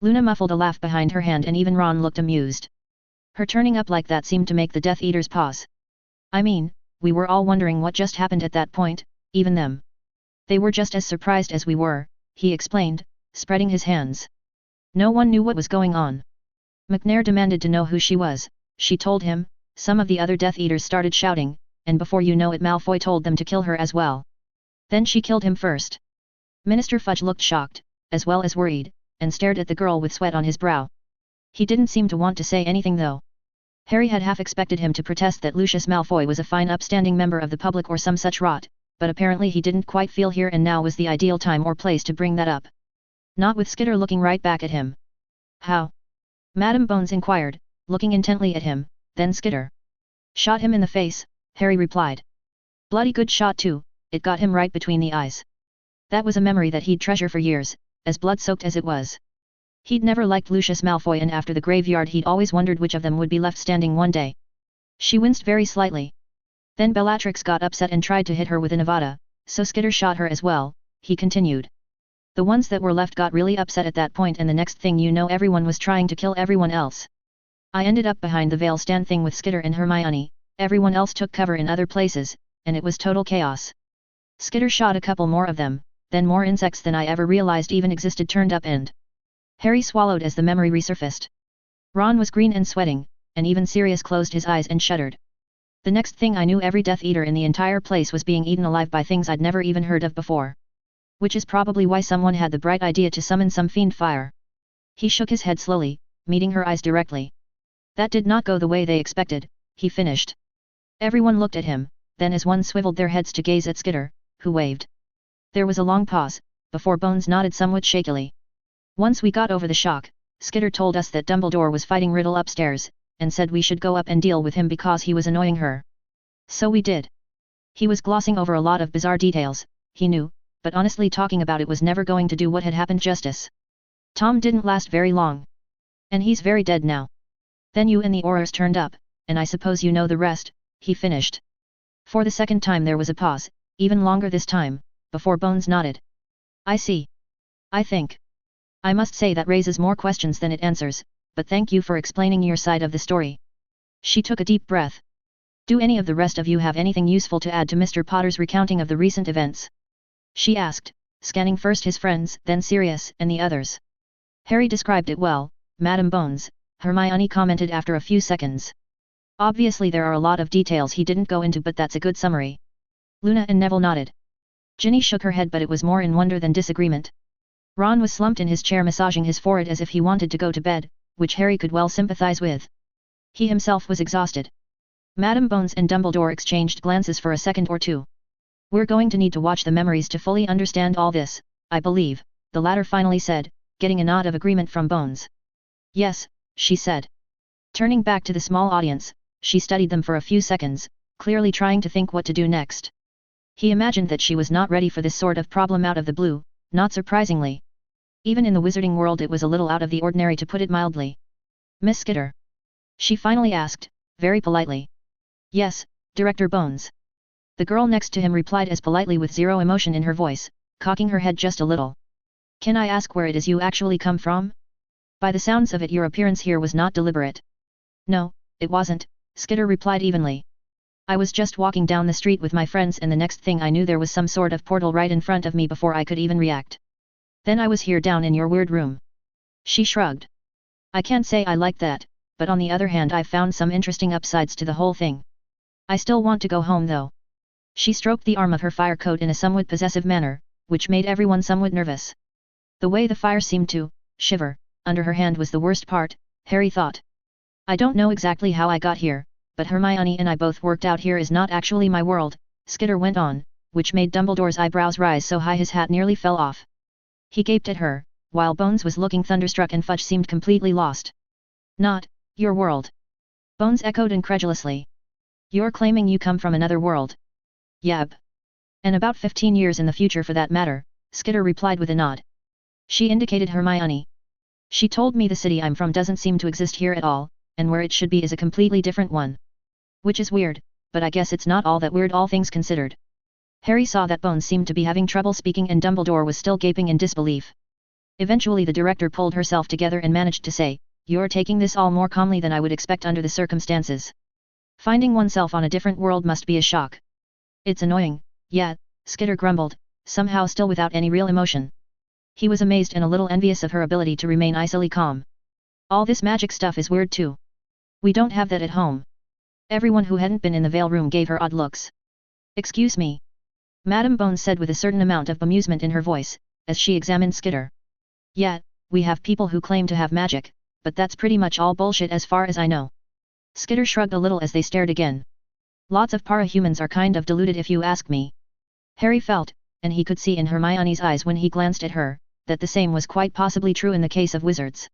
Luna muffled a laugh behind her hand, and even Ron looked amused. Her turning up like that seemed to make the Death Eaters pause. I mean, we were all wondering what just happened at that point, even them. They were just as surprised as we were, he explained, spreading his hands. No one knew what was going on. McNair demanded to know who she was, she told him, some of the other Death Eaters started shouting, and before you know it Malfoy told them to kill her as well. Then she killed him first. Minister Fudge looked shocked, as well as worried, and stared at the girl with sweat on his brow. He didn't seem to want to say anything though. Harry had half expected him to protest that Lucius Malfoy was a fine upstanding member of the public or some such rot, but apparently he didn't quite feel here and now was the ideal time or place to bring that up. Not with Skitter looking right back at him. How? Madam Bones inquired, looking intently at him, then Skitter. Shot him in the face, Harry replied. Bloody good shot too, it got him right between the eyes. That was a memory that he'd treasure for years, as blood-soaked as it was. He'd never liked Lucius Malfoy, and after the graveyard he'd always wondered which of them would be left standing one day. She winced very slightly. Then Bellatrix got upset and tried to hit her with an Avada, so Skitter shot her as well, he continued. The ones that were left got really upset at that point, and the next thing you know everyone was trying to kill everyone else. I ended up behind the veil stand thing with Skitter and Hermione, everyone else took cover in other places, and it was total chaos. Skitter shot a couple more of them, then more insects than I ever realized even existed turned up, and Harry swallowed as the memory resurfaced. Ron was green and sweating, and even Sirius closed his eyes and shuddered. The next thing I knew every Death Eater in the entire place was being eaten alive by things I'd never even heard of before. Which is probably why someone had the bright idea to summon some fiend Fyre. He shook his head slowly, meeting her eyes directly. That did not go the way they expected, he finished. Everyone looked at him, then as one swiveled their heads to gaze at Skitter, who waved. There was a long pause, before Bones nodded somewhat shakily. Once we got over the shock, Skitter told us that Dumbledore was fighting Riddle upstairs, and said we should go up and deal with him because he was annoying her. So we did. He was glossing over a lot of bizarre details, he knew, but honestly talking about it was never going to do what had happened justice. Tom didn't last very long. And he's very dead now. Then you and the Aurors turned up, and I suppose you know the rest, he finished. For the second time there was a pause, even longer this time, before Bones nodded. I see. I think. I must say that raises more questions than it answers, but thank you for explaining your side of the story. She took a deep breath. Do any of the rest of you have anything useful to add to Mr. Potter's recounting of the recent events? She asked, scanning first his friends, then Sirius and the others. Harry described it well, Madam Bones, Hermione commented after a few seconds. Obviously there are a lot of details he didn't go into, but that's a good summary. Luna and Neville nodded. Ginny shook her head, but it was more in wonder than disagreement. Ron was slumped in his chair massaging his forehead as if he wanted to go to bed, which Harry could well sympathize with. He himself was exhausted. Madam Bones and Dumbledore exchanged glances for a second or two. We're going to need to watch the memories to fully understand all this, I believe, the latter finally said, getting a nod of agreement from Bones. Yes, she said. Turning back to the small audience, she studied them for a few seconds, clearly trying to think what to do next. He imagined that she was not ready for this sort of problem out of the blue, not surprisingly. Even in the wizarding world it was a little out of the ordinary, to put it mildly. Miss Skitter? She finally asked, very politely. Yes, Director Bones. The girl next to him replied as politely with zero emotion in her voice, cocking her head just a little. Can I ask where it is you actually come from? By the sounds of it your appearance here was not deliberate. No, it wasn't, Skitter replied evenly. I was just walking down the street with my friends, and the next thing I knew there was some sort of portal right in front of me before I could even react. Then I was here down in your weird room. She shrugged. I can't say I like that, but on the other hand I've found some interesting upsides to the whole thing. I still want to go home though. She stroked the arm of her fire coat in a somewhat possessive manner, which made everyone somewhat nervous. The way the fire seemed to shiver under her hand was the worst part, Harry thought. I don't know exactly how I got here, but Hermione and I both worked out here is not actually my world, Skitter went on, which made Dumbledore's eyebrows rise so high his hat nearly fell off. He gaped at her, while Bones was looking thunderstruck and Fudge seemed completely lost. Not your world. Bones echoed incredulously. You're claiming you come from another world? Yep. And about 15 years in the future for that matter, Skitter replied with a nod. She indicated Hermione. She told me the city I'm from doesn't seem to exist here at all, and where it should be is a completely different one. Which is weird, but I guess it's not all that weird all things considered. Harry saw that Bones seemed to be having trouble speaking and Dumbledore was still gaping in disbelief. Eventually the director pulled herself together and managed to say, You're taking this all more calmly than I would expect under the circumstances. Finding oneself on a different world must be a shock. It's annoying, yeah, Skitter grumbled, somehow still without any real emotion. He was amazed and a little envious of her ability to remain icily calm. All this magic stuff is weird too. We don't have that at home. Everyone who hadn't been in the Veil Room gave her odd looks. Excuse me. Madam Bones said with a certain amount of bemusement in her voice, as she examined Skitter. Yeah, we have people who claim to have magic, but that's pretty much all bullshit as far as I know. Skitter shrugged a little as they stared again. Lots of para-humans are kind of deluded if you ask me. Harry felt, and he could see in Hermione's eyes when he glanced at her, that the same was quite possibly true in the case of wizards.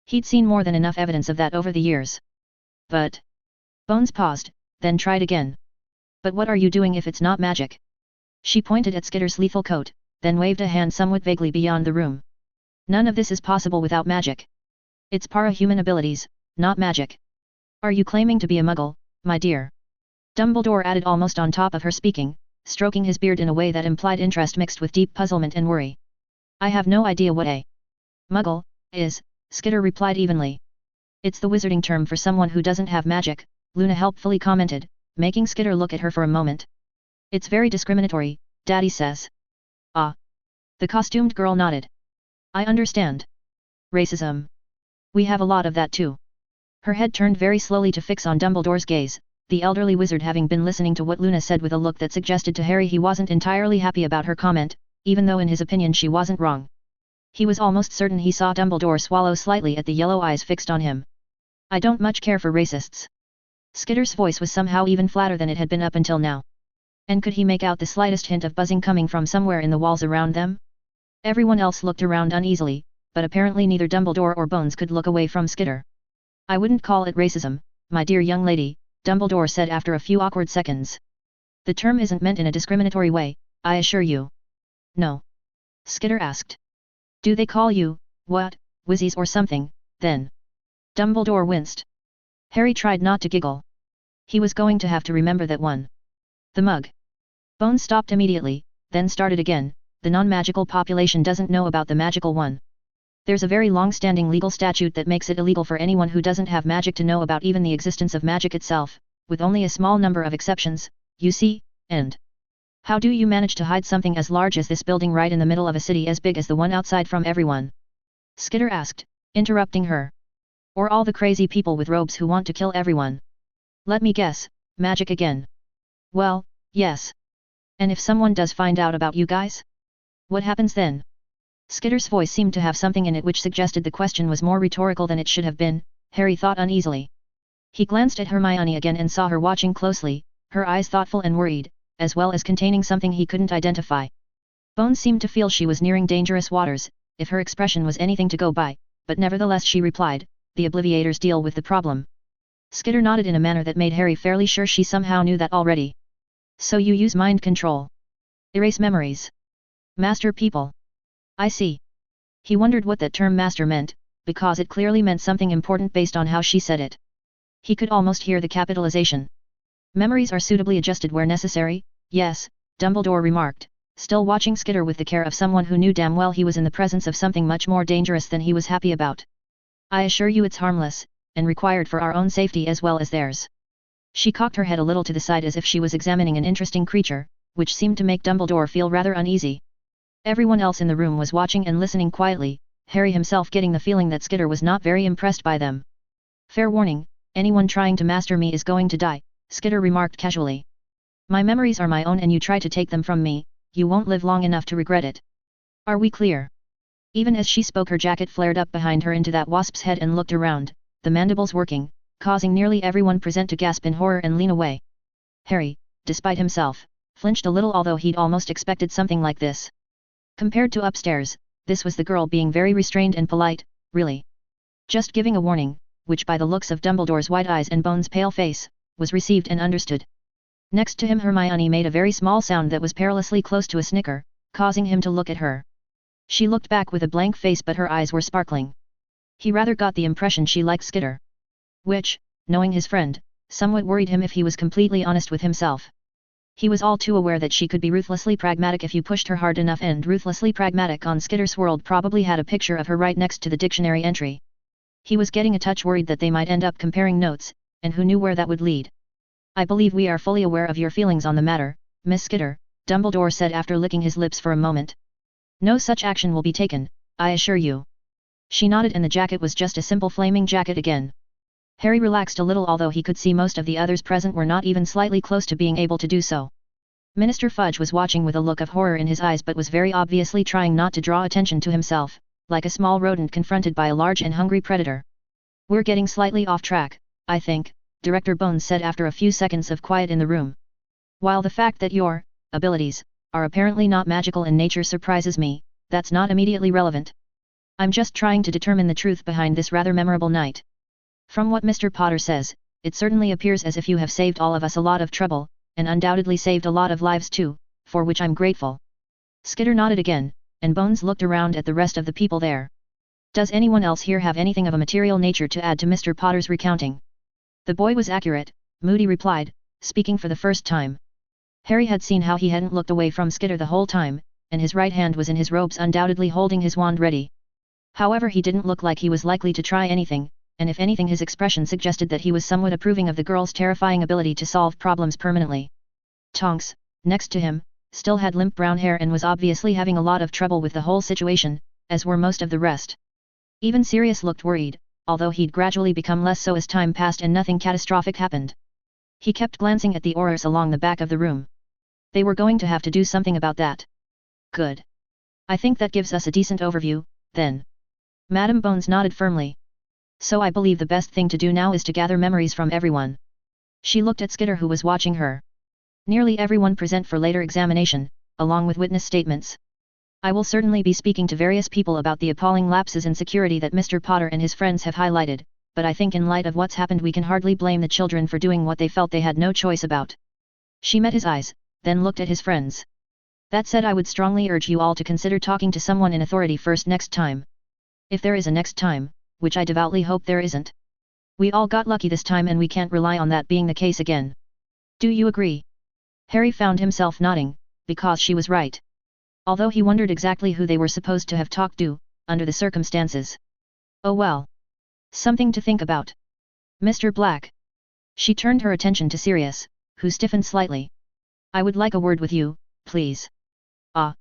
He'd seen more than enough evidence of that over the years. But Bones paused, then tried again. But what are you doing if it's not magic? She pointed at Skitter's lethal coat, then waved a hand somewhat vaguely beyond the room. None of this is possible without magic. It's para-human abilities, not magic. Are you claiming to be a muggle, my dear? Dumbledore added almost on top of her speaking, stroking his beard in a way that implied interest mixed with deep puzzlement and worry. I have no idea what a muggle is, Skitter replied evenly. It's the wizarding term for someone who doesn't have magic, Luna helpfully commented, making Skitter look at her for a moment. It's very discriminatory, Daddy says. Ah. The costumed girl nodded. I understand. Racism. We have a lot of that too. Her head turned very slowly to fix on Dumbledore's gaze, the elderly wizard having been listening to what Luna said with a look that suggested to Harry he wasn't entirely happy about her comment, even though in his opinion she wasn't wrong. He was almost certain he saw Dumbledore swallow slightly at the yellow eyes fixed on him. I don't much care for racists. Skitter's voice was somehow even flatter than it had been up until now. And could he make out the slightest hint of buzzing coming from somewhere in the walls around them? Everyone else looked around uneasily, but apparently neither Dumbledore or Bones could look away from Skitter. I wouldn't call it racism, my dear young lady, Dumbledore said after a few awkward seconds. The term isn't meant in a discriminatory way, I assure you. No. Skitter asked. Do they call you, what, Wizzies or something, then? Dumbledore winced. Harry tried not to giggle. He was going to have to remember that one. The mug. Bones stopped immediately, then started again. The non-magical population doesn't know about the magical one. There's a very long-standing legal statute that makes it illegal for anyone who doesn't have magic to know about even the existence of magic itself, with only a small number of exceptions, you see, and... How do you manage to hide something as large as this building right in the middle of a city as big as the one outside from everyone? Skitter asked, interrupting her. Or all the crazy people with robes who want to kill everyone. Let me guess, magic again. Well, yes. And if someone does find out about you guys? What happens then? Skitter's voice seemed to have something in it which suggested the question was more rhetorical than it should have been, Harry thought uneasily. He glanced at Hermione again and saw her watching closely, her eyes thoughtful and worried, as well as containing something he couldn't identify. Bones seemed to feel she was nearing dangerous waters, if her expression was anything to go by, but nevertheless she replied, the Obliviators deal with the problem. Skitter nodded in a manner that made Harry fairly sure she somehow knew that already. So you use mind control. Erase memories. Master people. I see. He wondered what that term master meant, because it clearly meant something important based on how she said it. He could almost hear the capitalization. Memories are suitably adjusted where necessary, yes, Dumbledore remarked, still watching Skitter with the care of someone who knew damn well he was in the presence of something much more dangerous than he was happy about. I assure you it's harmless, and required for our own safety as well as theirs. She cocked her head a little to the side as if she was examining an interesting creature, which seemed to make Dumbledore feel rather uneasy. Everyone else in the room was watching and listening quietly, Harry himself getting the feeling that Skitter was not very impressed by them. Fair warning, anyone trying to master me is going to die, Skitter remarked casually. My memories are my own and you try to take them from me, you won't live long enough to regret it. Are we clear? Even as she spoke her jacket flared up behind her into that wasp's head and looked around, the mandibles working, causing nearly everyone present to gasp in horror and lean away. Harry, despite himself, flinched a little although he'd almost expected something like this. Compared to upstairs, this was the girl being very restrained and polite, really. Just giving a warning, which by the looks of Dumbledore's wide eyes and Bones' pale face, was received and understood. Next to him Hermione made a very small sound that was perilously close to a snicker, causing him to look at her. She looked back with a blank face but her eyes were sparkling. He rather got the impression she liked Skitter. Which, knowing his friend, somewhat worried him if he was completely honest with himself. He was all too aware that she could be ruthlessly pragmatic if you pushed her hard enough, and ruthlessly pragmatic on Skitter's world probably had a picture of her right next to the dictionary entry. He was getting a touch worried that they might end up comparing notes, and who knew where that would lead. I believe we are fully aware of your feelings on the matter, Miss Skitter, Dumbledore said after licking his lips for a moment. No such action will be taken, I assure you. She nodded and the jacket was just a simple flaming jacket again. Harry relaxed a little although he could see most of the others present were not even slightly close to being able to do so. Minister Fudge was watching with a look of horror in his eyes but was very obviously trying not to draw attention to himself, like a small rodent confronted by a large and hungry predator. We're getting slightly off track, I think, Director Bones said after a few seconds of quiet in the room. While the fact that your abilities are apparently not magical in nature surprises me, that's not immediately relevant. I'm just trying to determine the truth behind this rather memorable night. From what Mr. Potter says, it certainly appears as if you have saved all of us a lot of trouble, and undoubtedly saved a lot of lives too, for which I'm grateful. Skitter nodded again, and Bones looked around at the rest of the people there. Does anyone else here have anything of a material nature to add to Mr. Potter's recounting? The boy was accurate, Moody replied, speaking for the first time. Harry had seen how he hadn't looked away from Skitter the whole time, and his right hand was in his robes undoubtedly holding his wand ready. However, he didn't look like he was likely to try anything, and if anything his expression suggested that he was somewhat approving of the girl's terrifying ability to solve problems permanently. Tonks, next to him, still had limp brown hair and was obviously having a lot of trouble with the whole situation, as were most of the rest. Even Sirius looked worried, although he'd gradually become less so as time passed and nothing catastrophic happened. He kept glancing at the Aurors along the back of the room. They were going to have to do something about that. Good. I think that gives us a decent overview, then. Madam Bones nodded firmly. So I believe the best thing to do now is to gather memories from everyone. She looked at Skitter who was watching her. Nearly everyone present for later examination, along with witness statements. I will certainly be speaking to various people about the appalling lapses in security that Mr. Potter and his friends have highlighted, but I think in light of what's happened we can hardly blame the children for doing what they felt they had no choice about. She met his eyes, then looked at his friends. That said, I would strongly urge you all to consider talking to someone in authority first next time. If there is a next time, which I devoutly hope there isn't. We all got lucky this time and we can't rely on that being the case again. Do you agree? Harry found himself nodding, because she was right. Although he wondered exactly who they were supposed to have talked to, under the circumstances. Oh well. Something to think about. Mr. Black. She turned her attention to Sirius, who stiffened slightly. I would like a word with you, please. Ah.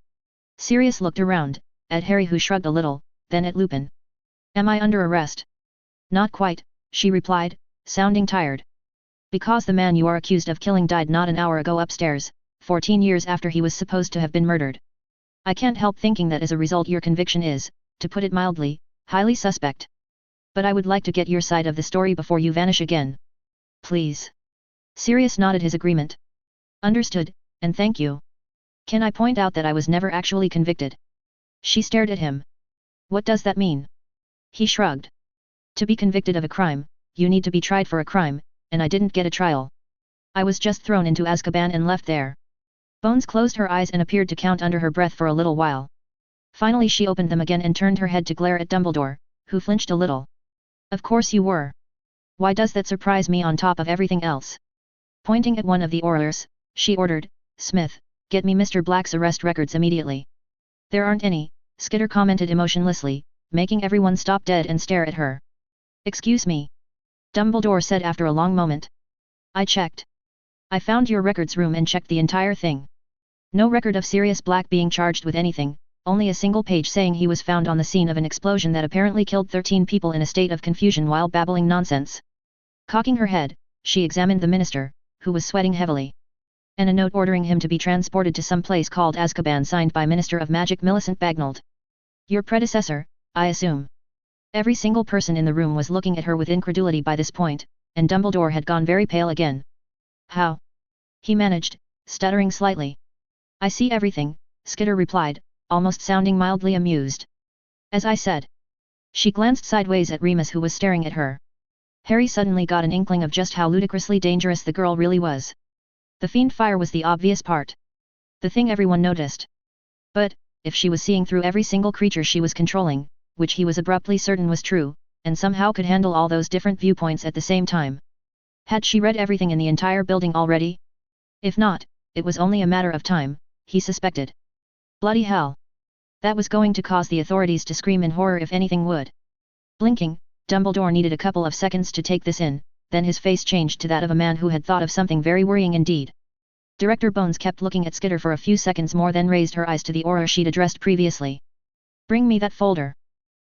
Sirius looked around, at Harry who shrugged a little, then at Lupin. Am I under arrest? Not quite, she replied, sounding tired. Because the man you are accused of killing died not an hour ago upstairs, 14 years after he was supposed to have been murdered. I can't help thinking that as a result your conviction is, to put it mildly, highly suspect. But I would like to get your side of the story before you vanish again. Please. Sirius nodded his agreement. Understood, and thank you. Can I point out that I was never actually convicted? She stared at him. What does that mean? He shrugged. To be convicted of a crime, you need to be tried for a crime, and I didn't get a trial. I was just thrown into Azkaban and left there. Bones closed her eyes and appeared to count under her breath for a little while. Finally she opened them again and turned her head to glare at Dumbledore, who flinched a little. Of course you were. Why does that surprise me on top of everything else? Pointing at one of the Aurors, she ordered, Smith, get me Mr. Black's arrest records immediately. There aren't any, Skitter commented emotionlessly, making everyone stop dead and stare at her. Excuse me. Dumbledore said after a long moment. I checked. I found your records room and checked the entire thing. No record of Sirius Black being charged with anything, only a single page saying he was found on the scene of an explosion that apparently killed 13 people in a state of confusion while babbling nonsense. Cocking her head, she examined the minister, who was sweating heavily. And a note ordering him to be transported to some place called Azkaban signed by Minister of Magic Millicent Bagnold. Your predecessor, I assume. Every single person in the room was looking at her with incredulity by this point, and Dumbledore had gone very pale again. How? He managed, stuttering slightly. I see everything, Skitter replied, almost sounding mildly amused. As I said. She glanced sideways at Remus who was staring at her. Harry suddenly got an inkling of just how ludicrously dangerous the girl really was. The fiend Fyre was the obvious part. The thing everyone noticed. But, if she was seeing through every single creature she was controlling, which he was abruptly certain was true, and somehow could handle all those different viewpoints at the same time. Had she read everything in the entire building already? If not, it was only a matter of time, he suspected. Bloody hell. That was going to cause the authorities to scream in horror if anything would. Blinking, Dumbledore needed a couple of seconds to take this in, then his face changed to that of a man who had thought of something very worrying indeed. Director Bones kept looking at Skitter for a few seconds more, then raised her eyes to the aura she'd addressed previously. Bring me that folder.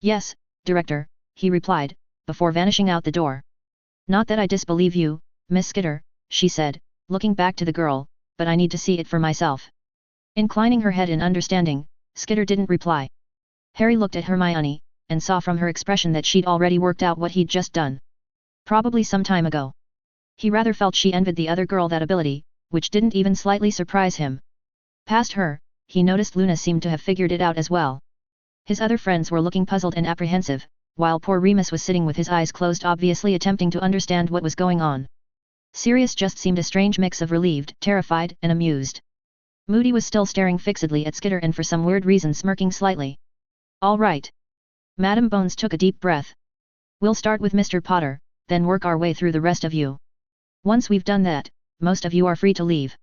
Yes, Director, he replied, before vanishing out the door. Not that I disbelieve you, Miss Skitter, she said, looking back to the girl, but I need to see it for myself. Inclining her head in understanding, Skitter didn't reply. Harry looked at Hermione, and saw from her expression that she'd already worked out what he'd just done. Probably some time ago. He rather felt she envied the other girl that ability, which didn't even slightly surprise him. Past her, he noticed Luna seemed to have figured it out as well. His other friends were looking puzzled and apprehensive, while poor Remus was sitting with his eyes closed obviously attempting to understand what was going on. Sirius just seemed a strange mix of relieved, terrified, and amused. Moody was still staring fixedly at Skitter and for some weird reason smirking slightly. "All right." Madam Bones took a deep breath. "We'll start with Mr. Potter, then work our way through the rest of you. Once we've done that, most of you are free to leave."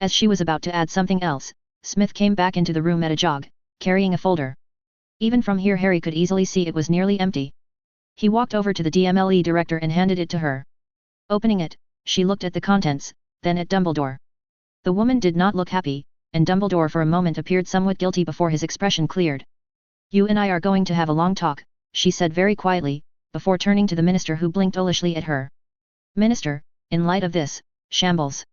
As she was about to add something else, Smith came back into the room at a jog, carrying a folder. Even from here Harry could easily see it was nearly empty. He walked over to the DMLE director and handed it to her. Opening it, she looked at the contents, then at Dumbledore. The woman did not look happy, and Dumbledore for a moment appeared somewhat guilty before his expression cleared. "You and I are going to have a long talk," she said very quietly, before turning to the minister who blinked owlishly at her. "Minister, in light of this shambles,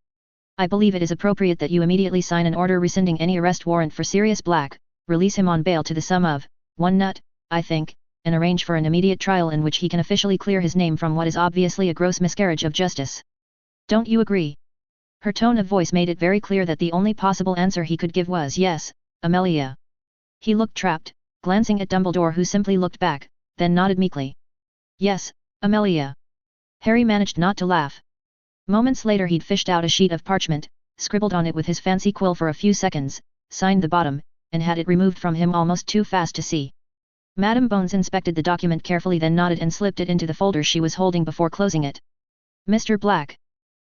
I believe it is appropriate that you immediately sign an order rescinding any arrest warrant for Sirius Black, release him on bail to the sum of one nut, I think, and arrange for an immediate trial in which he can officially clear his name from what is obviously a gross miscarriage of justice. Don't you agree?" Her tone of voice made it very clear that the only possible answer he could give was yes, Amelia. He looked trapped, glancing at Dumbledore who simply looked back, then nodded meekly. "Yes, Amelia." Harry managed not to laugh. Moments later he'd fished out a sheet of parchment, scribbled on it with his fancy quill for a few seconds, signed the bottom, and had it removed from him almost too fast to see. Madam Bones inspected the document carefully then nodded and slipped it into the folder she was holding before closing it. "Mr. Black."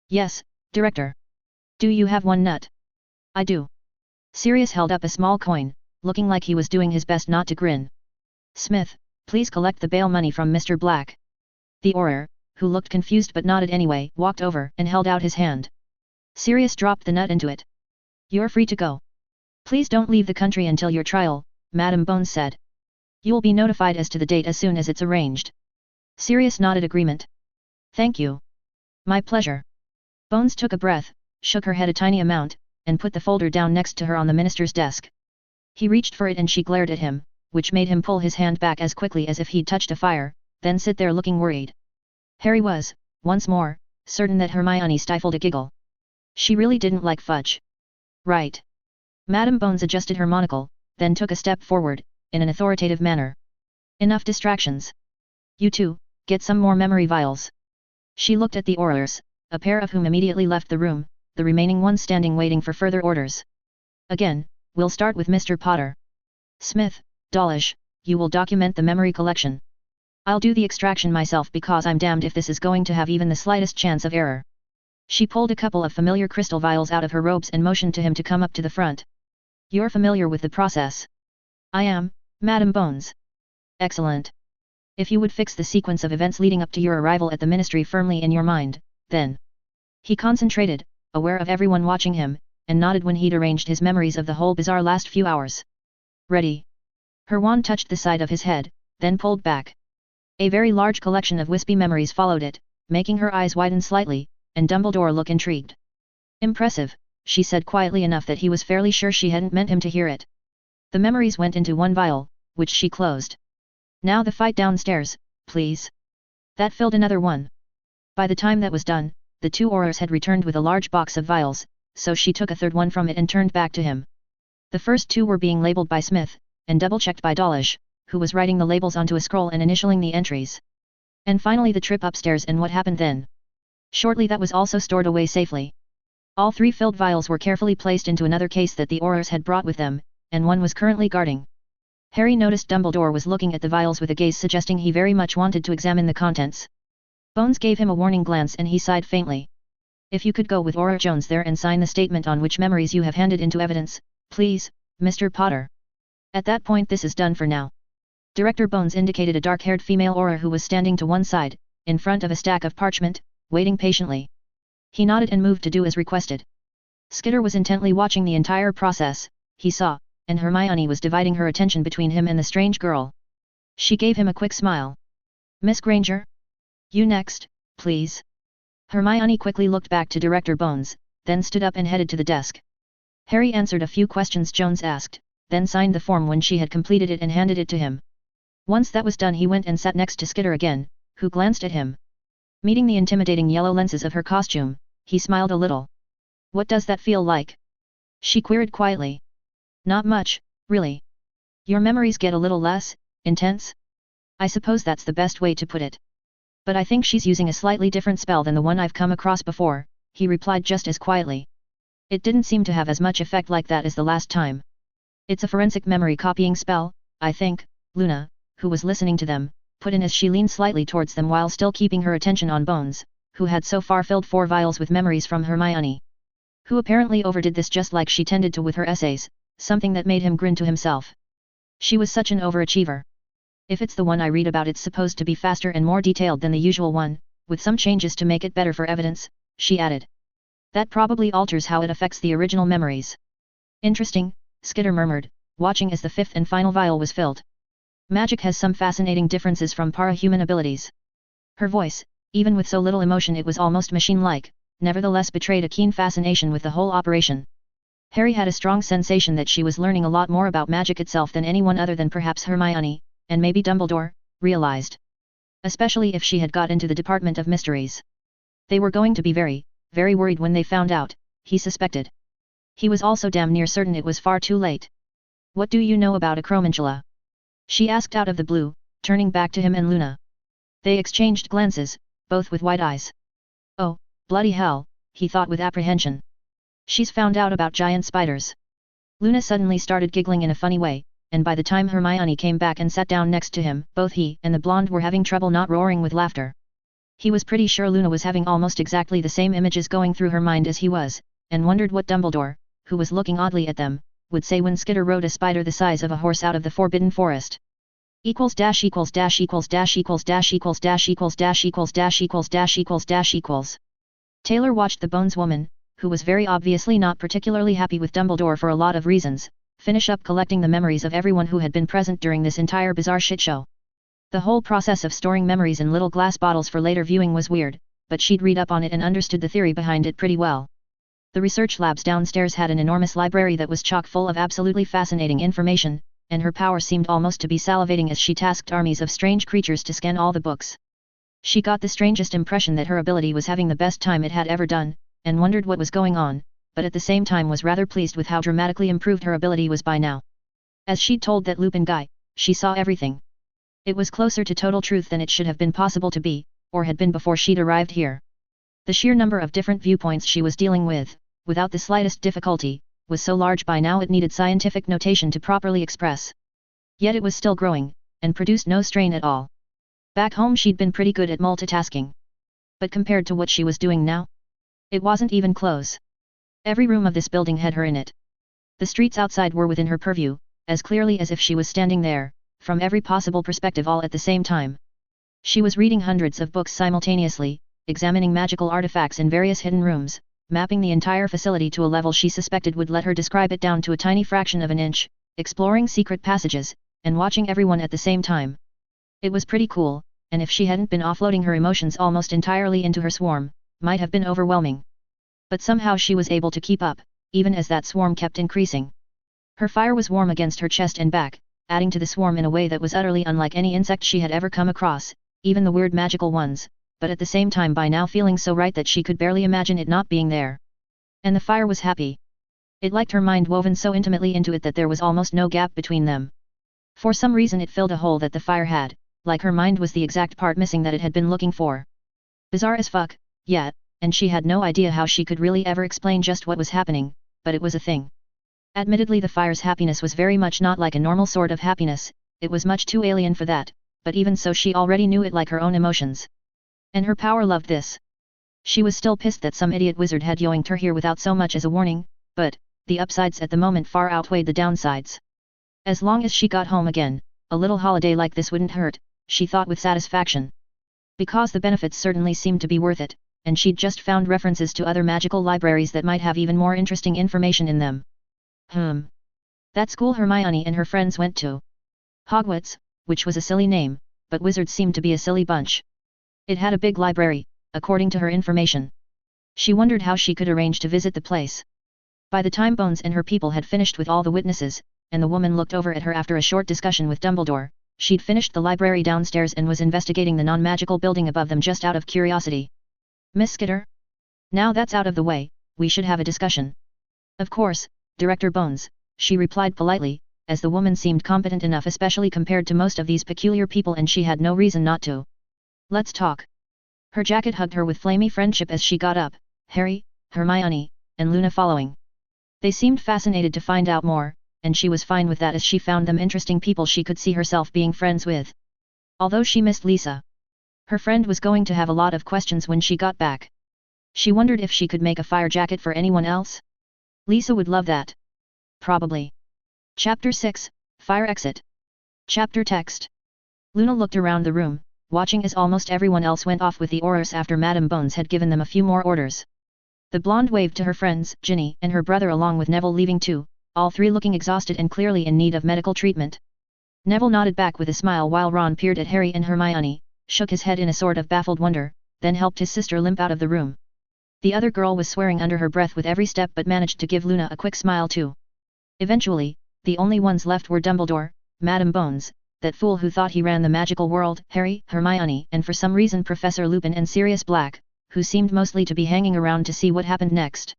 "Yes, Director." "Do you have one nut?" "I do." Sirius held up a small coin, looking like he was doing his best not to grin. "Smith, please collect the bail money from Mr. Black." The Auror, who looked confused but nodded anyway, walked over and held out his hand. Sirius dropped the nut into it. "You're free to go. Please don't leave the country until your trial," Madam Bones said. "You'll be notified as to the date as soon as it's arranged." Sirius nodded agreement. "Thank you. My pleasure." Bones took a breath, shook her head a tiny amount, and put the folder down next to her on the minister's desk. He reached for it and she glared at him, which made him pull his hand back as quickly as if he'd touched a fire, then sit there looking worried. Harry was, once more, certain that Hermione stifled a giggle. She really didn't like fudge. "Right." Madam Bones adjusted her monocle, then took a step forward, in an authoritative manner. "Enough distractions. You two, get some more memory vials." She looked at the Aurors, a pair of whom immediately left the room, the remaining one standing waiting for further orders. "Again, we'll start with Mr. Potter. Smith, Dawlish, you will document the memory collection. I'll do the extraction myself because I'm damned if this is going to have even the slightest chance of error." She pulled a couple of familiar crystal vials out of her robes and motioned to him to come up to the front. "You're familiar with the process?" "I am, Madam Bones." "Excellent. If you would fix the sequence of events leading up to your arrival at the Ministry firmly in your mind, then." He concentrated, aware of everyone watching him, and nodded when he'd arranged his memories of the whole bizarre last few hours. "Ready." Her wand touched the side of his head, then pulled back. A very large collection of wispy memories followed it, making her eyes widen slightly, and Dumbledore look intrigued. "Impressive," she said quietly enough that he was fairly sure she hadn't meant him to hear it. The memories went into one vial, which she closed. "Now the fight downstairs, please." That filled another one. By the time that was done, the two Aurors had returned with a large box of vials, so she took a third one from it and turned back to him. The first two were being labeled by Smith, and double-checked by Dawlish, who was writing the labels onto a scroll and initialing the entries. And finally the trip upstairs and what happened then. Shortly that was also stored away safely. All three filled vials were carefully placed into another case that the Aurors had brought with them, and one was currently guarding. Harry noticed Dumbledore was looking at the vials with a gaze suggesting he very much wanted to examine the contents. Bones gave him a warning glance and he sighed faintly. "If you could go with Auror Jones there and sign the statement on which memories you have handed into evidence, please, Mr. Potter." "At that point this is done for now." Director Bones indicated a dark-haired female Auror who was standing to one side, in front of a stack of parchment, waiting patiently. He nodded and moved to do as requested. Skitter was intently watching the entire process, he saw, and Hermione was dividing her attention between him and the strange girl. She gave him a quick smile. "Miss Granger? You next, please." Hermione quickly looked back to Director Bones, then stood up and headed to the desk. Harry answered a few questions Jones asked, then signed the form when she had completed it and handed it to him. Once that was done he went and sat next to Skitter again, who glanced at him. Meeting the intimidating yellow lenses of her costume, he smiled a little. "What does that feel like?" she queried quietly. "Not much, really. Your memories get a little less intense?" I suppose that's the best way to put it. But I think she's using a slightly different spell than the one I've come across before, he replied just as quietly. It didn't seem to have as much effect like that as the last time. It's a forensic memory copying spell, I think, Luna, who was listening to them, put in as she leaned slightly towards them while still keeping her attention on Bones, who had so far filled 4 vials with memories from Hermione. Who apparently overdid this just like she tended to with her essays, something that made him grin to himself. She was such an overachiever. If it's the one I read about, it's supposed to be faster and more detailed than the usual one, with some changes to make it better for evidence, she added. That probably alters how it affects the original memories. Interesting, Skitter murmured, watching as the 5th and final vial was filled. Magic has some fascinating differences from para-human abilities. Her voice, even with so little emotion it was almost machine-like, nevertheless betrayed a keen fascination with the whole operation. Harry had a strong sensation that she was learning a lot more about magic itself than anyone other than perhaps Hermione, and maybe Dumbledore, realized. Especially if she had got into the Department of Mysteries. They were going to be very, very worried when they found out, he suspected. He was also damn near certain it was far too late. What do you know about Acromantula? She asked out of the blue, turning back to him and Luna. They exchanged glances, both with wide eyes. Oh, bloody hell, he thought with apprehension. She's found out about giant spiders. Luna suddenly started giggling in a funny way, and by the time Hermione came back and sat down next to him, both he and the blonde were having trouble not roaring with laughter. He was pretty sure Luna was having almost exactly the same images going through her mind as he was, and wondered what Dumbledore, who was looking oddly at them, would say when Skitter rode a spider the size of a horse out of the Forbidden Forest. Equals dash equals dash equals dash equals dash equals dash equals dash equals dash equals dash equals dash equals. Taylor watched the Bones woman, who was very obviously not particularly happy with Dumbledore for a lot of reasons, finish up collecting the memories of everyone who had been present during this entire bizarre shitshow. The whole process of storing memories in little glass bottles for later viewing was weird, but she'd read up on it and understood the theory behind it pretty well. The research labs downstairs had an enormous library that was chock full of absolutely fascinating information, and her power seemed almost to be salivating as she tasked armies of strange creatures to scan all the books. She got the strangest impression that her ability was having the best time it had ever done, and wondered what was going on, but at the same time was rather pleased with how dramatically improved her ability was by now. As she'd told that Lupin guy, she saw everything. It was closer to total truth than it should have been possible to be, or had been before she'd arrived here. The sheer number of different viewpoints she was dealing with, without the slightest difficulty, was so large by now it needed scientific notation to properly express. Yet it was still growing, and produced no strain at all. Back home she'd been pretty good at multitasking. But compared to what she was doing now? It wasn't even close. Every room of this building had her in it. The streets outside were within her purview, as clearly as if she was standing there, from every possible perspective all at the same time. She was reading hundreds of books simultaneously, examining magical artifacts in various hidden rooms, mapping the entire facility to a level she suspected would let her describe it down to a tiny fraction of an inch, exploring secret passages, and watching everyone at the same time. It was pretty cool, and if she hadn't been offloading her emotions almost entirely into her swarm, might have been overwhelming. But somehow she was able to keep up, even as that swarm kept increasing. Her fire was warm against her chest and back, adding to the swarm in a way that was utterly unlike any insect she had ever come across, even the weird magical ones, but at the same time by now feeling so right that she could barely imagine it not being there. And the fire was happy. It liked her mind woven so intimately into it that there was almost no gap between them. For some reason it filled a hole that the fire had, like her mind was the exact part missing that it had been looking for. Bizarre as fuck, yeah, and she had no idea how she could really ever explain just what was happening, but it was a thing. Admittedly the fire's happiness was very much not like a normal sort of happiness, it was much too alien for that, but even so she already knew it like her own emotions. And her power loved this. She was still pissed that some idiot wizard had yoinked her here without so much as a warning, but, the upsides at the moment far outweighed the downsides. As long as she got home again, a little holiday like this wouldn't hurt, she thought with satisfaction. Because the benefits certainly seemed to be worth it, and she'd just found references to other magical libraries that might have even more interesting information in them. That school Hermione and her friends went to. Hogwarts, which was a silly name, but wizards seemed to be a silly bunch. It had a big library, according to her information. She wondered how she could arrange to visit the place. By the time Bones and her people had finished with all the witnesses, and the woman looked over at her after a short discussion with Dumbledore, she'd finished the library downstairs and was investigating the non-magical building above them just out of curiosity. Miss Skitter? Now that's out of the way, we should have a discussion. Of course, Director Bones, she replied politely, as the woman seemed competent enough especially compared to most of these peculiar people and she had no reason not to. Let's talk. Her jacket hugged her with flamey friendship as she got up, Harry, Hermione, and Luna following. They seemed fascinated to find out more, and she was fine with that as she found them interesting people she could see herself being friends with. Although she missed Lisa, her friend was going to have a lot of questions when she got back. She wondered if she could make a fire jacket for anyone else. Lisa would love that. Probably. Chapter 6, Fire Exit. Chapter Text. Luna looked around the room, watching as almost everyone else went off with the orders after Madame Bones had given them a few more orders. The blonde waved to her friends, Ginny and her brother along with Neville leaving too, all three looking exhausted and clearly in need of medical treatment. Neville nodded back with a smile while Ron peered at Harry and Hermione, shook his head in a sort of baffled wonder, then helped his sister limp out of the room. The other girl was swearing under her breath with every step but managed to give Luna a quick smile too. Eventually, the only ones left were Dumbledore, Madame Bones, that fool who thought he ran the magical world, Harry, Hermione, and for some reason Professor Lupin and Sirius Black, who seemed mostly to be hanging around to see what happened next.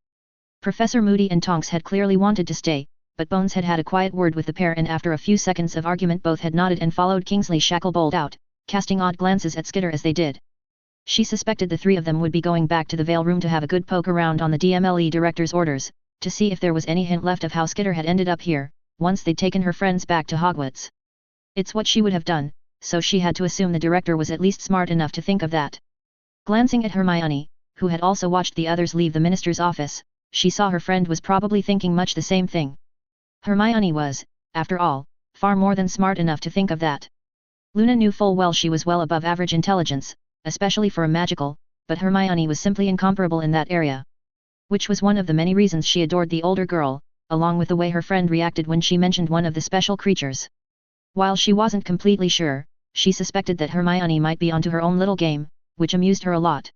Professor Moody and Tonks had clearly wanted to stay, but Bones had had a quiet word with the pair and after a few seconds of argument both had nodded and followed Kingsley Shacklebolt out, casting odd glances at Skitter as they did. She suspected the three of them would be going back to the Veil Room to have a good poke around on the DMLE director's orders, to see if there was any hint left of how Skitter had ended up here, once they'd taken her friends back to Hogwarts. It's what she would have done, so she had to assume the director was at least smart enough to think of that. Glancing at Hermione, who had also watched the others leave the minister's office, she saw her friend was probably thinking much the same thing. Hermione was, after all, far more than smart enough to think of that. Luna knew full well she was well above average intelligence, especially for a magical, but Hermione was simply incomparable in that area. Which was one of the many reasons she adored the older girl, along with the way her friend reacted when she mentioned one of the special creatures. While she wasn't completely sure, she suspected that Hermione might be onto her own little game, which amused her a lot.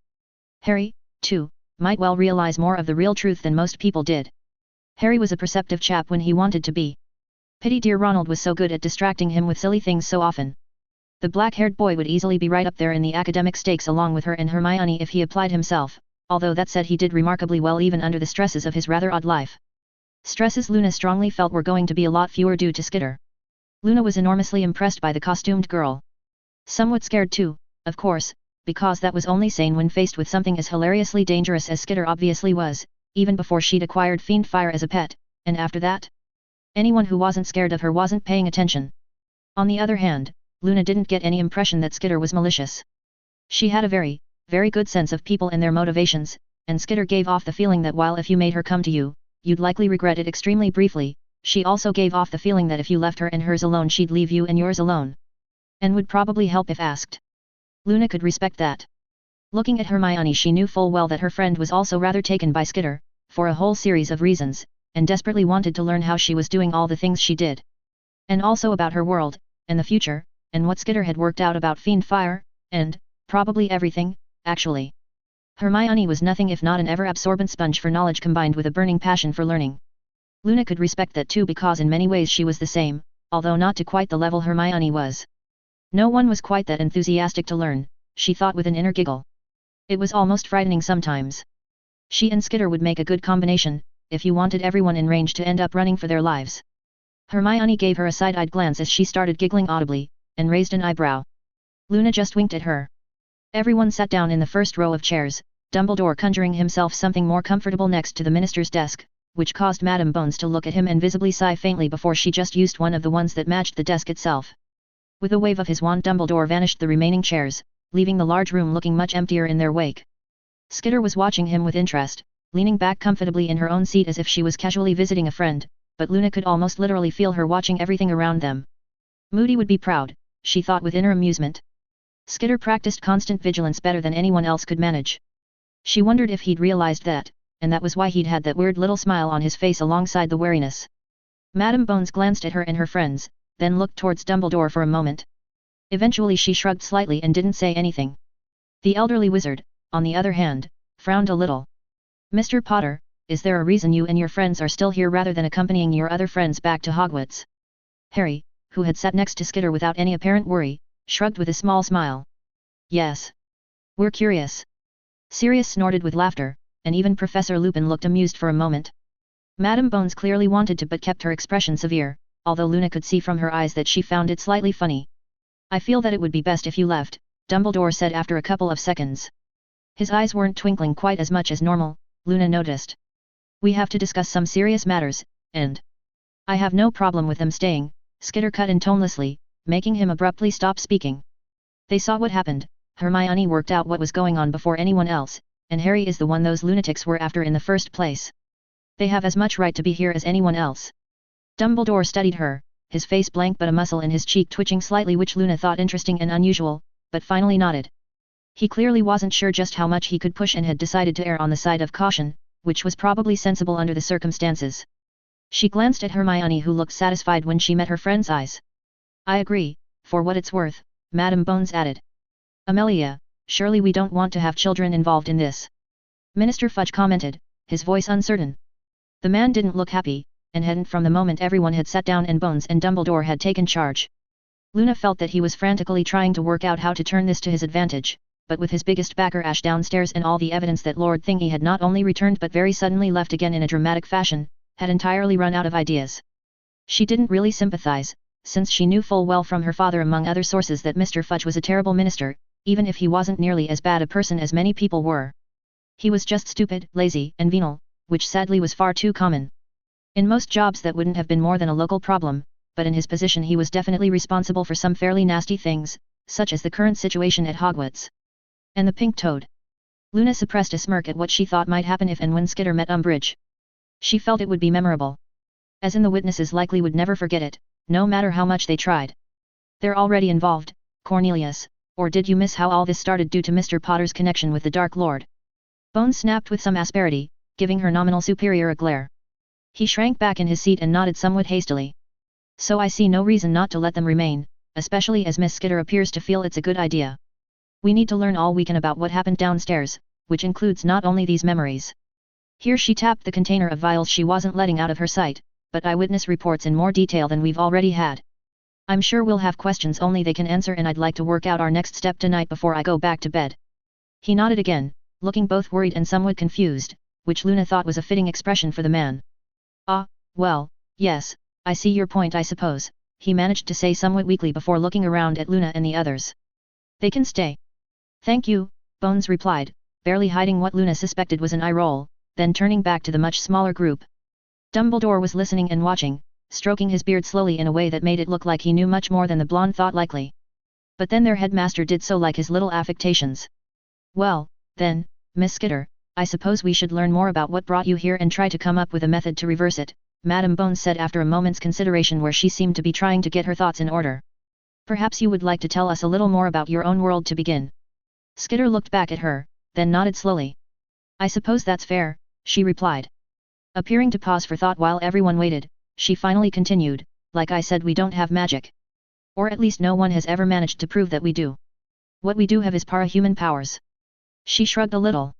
Harry, too, might well realize more of the real truth than most people did. Harry was a perceptive chap when he wanted to be. Pity dear Ronald was so good at distracting him with silly things so often. The black-haired boy would easily be right up there in the academic stakes along with her and Hermione if he applied himself, although that said he did remarkably well even under the stresses of his rather odd life. Stresses Luna strongly felt were going to be a lot fewer due to Skitter. Luna was enormously impressed by the costumed girl. Somewhat scared too, of course, because that was only sane when faced with something as hilariously dangerous as Skitter obviously was, even before she'd acquired Fiend Fyre as a pet, and after that? Anyone who wasn't scared of her wasn't paying attention. On the other hand, Luna didn't get any impression that Skitter was malicious. She had a very, very good sense of people and their motivations, and Skitter gave off the feeling that while if you made her come to you, you'd likely regret it extremely briefly, she also gave off the feeling that if you left her and hers alone she'd leave you and yours alone. And would probably help if asked. Luna could respect that. Looking at Hermione she knew full well that her friend was also rather taken by Skitter, for a whole series of reasons, and desperately wanted to learn how she was doing all the things she did. And also about her world, and the future, and what Skitter had worked out about Fiend Fyre, and, probably everything, actually. Hermione was nothing if not an ever-absorbent sponge for knowledge combined with a burning passion for learning. Luna could respect that too because in many ways she was the same, although not to quite the level Hermione was. No one was quite that enthusiastic to learn, she thought with an inner giggle. It was almost frightening sometimes. She and Skitter would make a good combination, if you wanted everyone in range to end up running for their lives. Hermione gave her a side-eyed glance as she started giggling audibly, and raised an eyebrow. Luna just winked at her. Everyone sat down in the first row of chairs, Dumbledore conjuring himself something more comfortable next to the minister's desk, which caused Madame Bones to look at him and visibly sigh faintly before she just used one of the ones that matched the desk itself. With a wave of his wand Dumbledore vanished the remaining chairs, leaving the large room looking much emptier in their wake. Skitter was watching him with interest, leaning back comfortably in her own seat as if she was casually visiting a friend, but Luna could almost literally feel her watching everything around them. Moody would be proud, she thought with inner amusement. Skitter practiced constant vigilance better than anyone else could manage. She wondered if he'd realized that, and that was why he'd had that weird little smile on his face alongside the wariness. Madame Bones glanced at her and her friends, then looked towards Dumbledore for a moment. Eventually she shrugged slightly and didn't say anything. The elderly wizard, on the other hand, frowned a little. Mr. Potter, is there a reason you and your friends are still here rather than accompanying your other friends back to Hogwarts? Harry, who had sat next to Skitter without any apparent worry, shrugged with a small smile. Yes. We're curious. Sirius snorted with laughter, and even Professor Lupin looked amused for a moment. Madame Bones clearly wanted to but kept her expression severe, although Luna could see from her eyes that she found it slightly funny. I feel that it would be best if you left, Dumbledore said after a couple of seconds. His eyes weren't twinkling quite as much as normal, Luna noticed. We have to discuss some serious matters, and I have no problem with them staying, Skitter cut in tonelessly, making him abruptly stop speaking. They saw what happened, Hermione worked out what was going on before anyone else, and Harry is the one those lunatics were after in the first place. They have as much right to be here as anyone else. Dumbledore studied her, his face blank but a muscle in his cheek twitching slightly, which Luna thought interesting and unusual, but finally nodded. He clearly wasn't sure just how much he could push and had decided to err on the side of caution, which was probably sensible under the circumstances. She glanced at Hermione, who looked satisfied when she met her friend's eyes. I agree, for what it's worth, Madame Bones added. Amelia, surely we don't want to have children involved in this. Minister Fudge commented, his voice uncertain. The man didn't look happy, and hadn't from the moment everyone had sat down and Bones and Dumbledore had taken charge. Luna felt that he was frantically trying to work out how to turn this to his advantage, but with his biggest backer Ash downstairs and all the evidence that Lord Thingy had not only returned but very suddenly left again in a dramatic fashion, had entirely run out of ideas. She didn't really sympathize, since she knew full well from her father among other sources that Mr. Fudge was a terrible minister, even if he wasn't nearly as bad a person as many people were. He was just stupid, lazy, and venal, which sadly was far too common. In most jobs that wouldn't have been more than a local problem, but in his position he was definitely responsible for some fairly nasty things, such as the current situation at Hogwarts. And the pink toad. Luna suppressed a smirk at what she thought might happen if and when Skitter met Umbridge. She felt it would be memorable. As in the witnesses likely would never forget it, no matter how much they tried. They're already involved, Cornelius, or did you miss how all this started due to Mr. Potter's connection with the Dark Lord? Bones snapped with some asperity, giving her nominal superior a glare. He shrank back in his seat and nodded somewhat hastily. So I see no reason not to let them remain, especially as Miss Skitter appears to feel it's a good idea. We need to learn all we can about what happened downstairs, which includes not only these memories. Here she tapped the container of vials she wasn't letting out of her sight, but eyewitness reports in more detail than we've already had. I'm sure we'll have questions only they can answer, and I'd like to work out our next step tonight before I go back to bed. He nodded again, looking both worried and somewhat confused, which Luna thought was a fitting expression for the man. Ah, well, yes, I see your point I suppose, he managed to say somewhat weakly before looking around at Luna and the others. They can stay. Thank you, Bones replied, barely hiding what Luna suspected was an eye roll, then turning back to the much smaller group. Dumbledore was listening and watching, stroking his beard slowly in a way that made it look like he knew much more than the blonde thought likely. But then their headmaster did so like his little affectations. Well, then, Miss Skitter, I suppose we should learn more about what brought you here and try to come up with a method to reverse it, Madame Bones said after a moment's consideration where she seemed to be trying to get her thoughts in order. Perhaps you would like to tell us a little more about your own world to begin. Skitter looked back at her, then nodded slowly. I suppose that's fair, she replied. Appearing to pause for thought while everyone waited, she finally continued, like I said, we don't have magic. Or at least no one has ever managed to prove that we do. What we do have is para-human powers. She shrugged a little.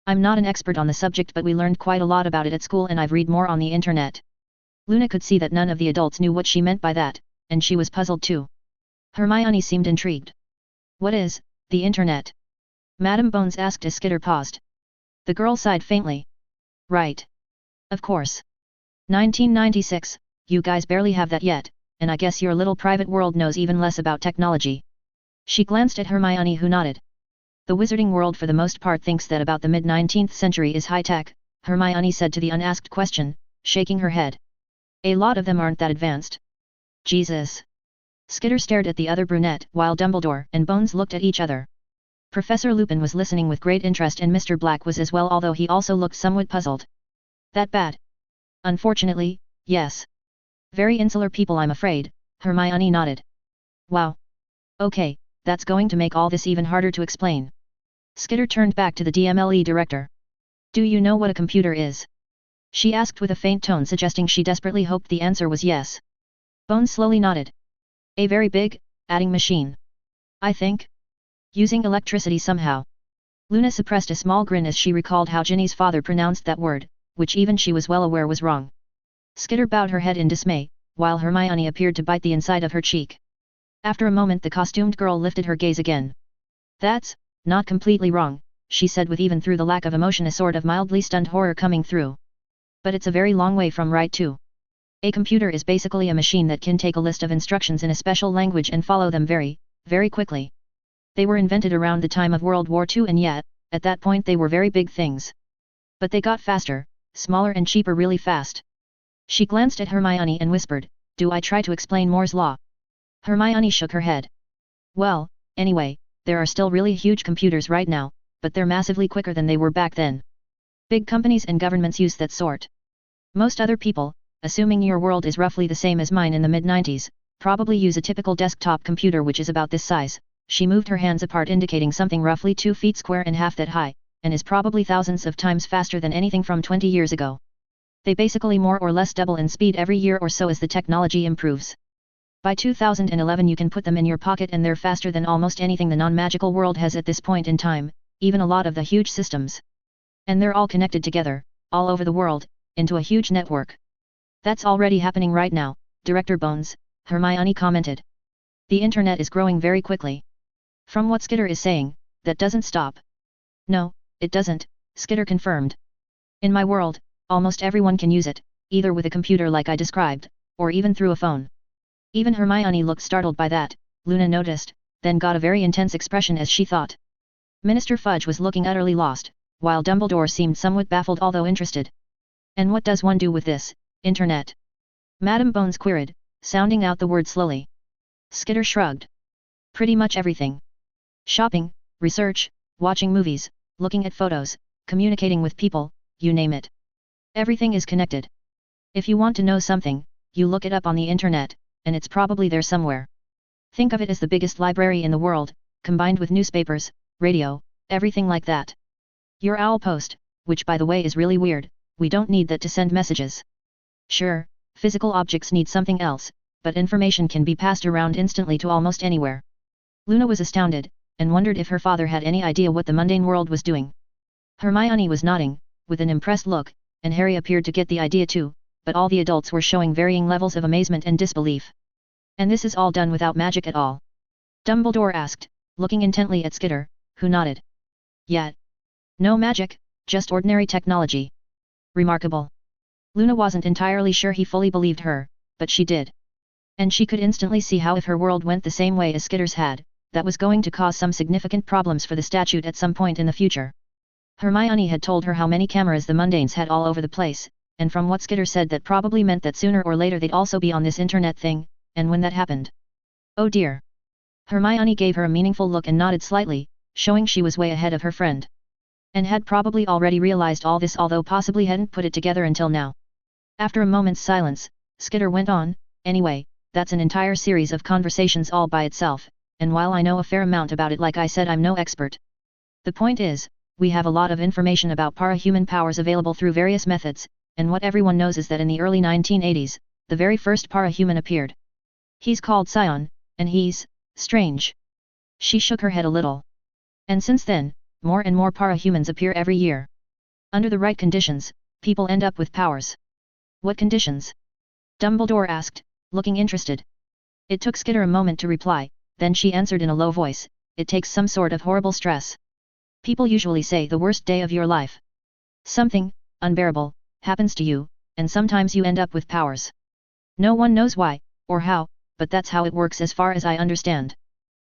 I'm not an expert on the subject, but we learned quite a lot about it at school and I've read more on the internet. Luna could see that none of the adults knew what she meant by that, and she was puzzled too. Hermione seemed intrigued. What is the internet? Madame Bones asked as Skitter paused. The girl sighed faintly. Right. Of course. 1996, you guys barely have that yet, and I guess your little private world knows even less about technology. She glanced at Hermione, who nodded. The wizarding world for the most part thinks that about the mid-19th century is high-tech, Hermione said to the unasked question, shaking her head. A lot of them aren't that advanced. Jesus. Skitter stared at the other brunette while Dumbledore and Bones looked at each other. Professor Lupin was listening with great interest and Mr. Black was as well, although he also looked somewhat puzzled. That bad? Unfortunately, yes. Very insular people, I'm afraid, Hermione nodded. Wow. Okay, that's going to make all this even harder to explain. Skitter turned back to the DMLE director. Do you know what a computer is? She asked with a faint tone suggesting she desperately hoped the answer was yes. Bones slowly nodded. A very big, adding machine. I think. Using electricity somehow. Luna suppressed a small grin as she recalled how Ginny's father pronounced that word, which even she was well aware was wrong. Skitter bowed her head in dismay, while Hermione appeared to bite the inside of her cheek. After a moment the costumed girl lifted her gaze again. That's not completely wrong, she said with even through the lack of emotion a sort of mildly stunned horror coming through. But it's a very long way from right too. A computer is basically a machine that can take a list of instructions in a special language and follow them very, very quickly. They were invented around the time of World War II, and yet, at that point they were very big things. But they got faster, smaller and cheaper really fast. She glanced at Hermione and whispered, "Do I try to explain Moore's law?" Hermione shook her head. "Well, anyway, there are still really huge computers right now, but they're massively quicker than they were back then. Big companies and governments use that sort. Most other people, assuming your world is roughly the same as mine in the mid-90s, probably use a typical desktop computer which is about this size." She moved her hands apart indicating something roughly 2 feet square and half that high, and is probably thousands of times faster than anything from 20 years ago. They basically more or less double in speed every year or so as the technology improves. By 2011 you can put them in your pocket and they're faster than almost anything the non-magical world has at this point in time, even a lot of the huge systems. And they're all connected together, all over the world, into a huge network. That's already happening right now, Director Bones, Hermione commented. The internet is growing very quickly. From what Skitter is saying, that doesn't stop. No, it doesn't, Skitter confirmed. In my world, almost everyone can use it, either with a computer like I described, or even through a phone. Even Hermione looked startled by that, Luna noticed, then got a very intense expression as she thought. Minister Fudge was looking utterly lost, while Dumbledore seemed somewhat baffled although interested. And what does one do with this, internet? Madam Bones queried, sounding out the word slowly. Skitter shrugged. Pretty much everything. Shopping, research, watching movies, looking at photos, communicating with people, you name it. Everything is connected. If you want to know something, you look it up on the internet, and it's probably there somewhere. Think of it as the biggest library in the world, combined with newspapers, radio, everything like that. Your owl post, which by the way is really weird, we don't need that to send messages. Sure, physical objects need something else, but information can be passed around instantly to almost anywhere. Luna was astounded, and wondered if her father had any idea what the mundane world was doing. Hermione was nodding, with an impressed look, and Harry appeared to get the idea too, but all the adults were showing varying levels of amazement and disbelief. And this is all done without magic at all? Dumbledore asked, looking intently at Skitter, who nodded. Yet. No magic, just ordinary technology. Remarkable. Luna wasn't entirely sure he fully believed her, but she did. And she could instantly see how if her world went the same way as Skitter's had, that was going to cause some significant problems for the statute at some point in the future. Hermione had told her how many cameras the Mundanes had all over the place, and from what Skitter said that probably meant that sooner or later they'd also be on this internet thing, and when that happened. Oh dear. Hermione gave her a meaningful look and nodded slightly, showing she was way ahead of her friend. And had probably already realized all this although possibly hadn't put it together until now. After a moment's silence, Skitter went on, anyway, that's an entire series of conversations all by itself, and while I know a fair amount about it, like I said, I'm no expert. The point is, we have a lot of information about parahuman powers available through various methods, and what everyone knows is that in the early 1980s, the very first parahuman appeared. He's called Scion, and he's strange. She shook her head a little. And since then, more and more parahumans appear every year. Under the right conditions, people end up with powers. What conditions? Dumbledore asked, looking interested. It took Skitter a moment to reply, then she answered in a low voice, it takes some sort of horrible stress. People usually say the worst day of your life. Something, unbearable, happens to you, and sometimes you end up with powers. No one knows why, or how, but that's how it works as far as I understand.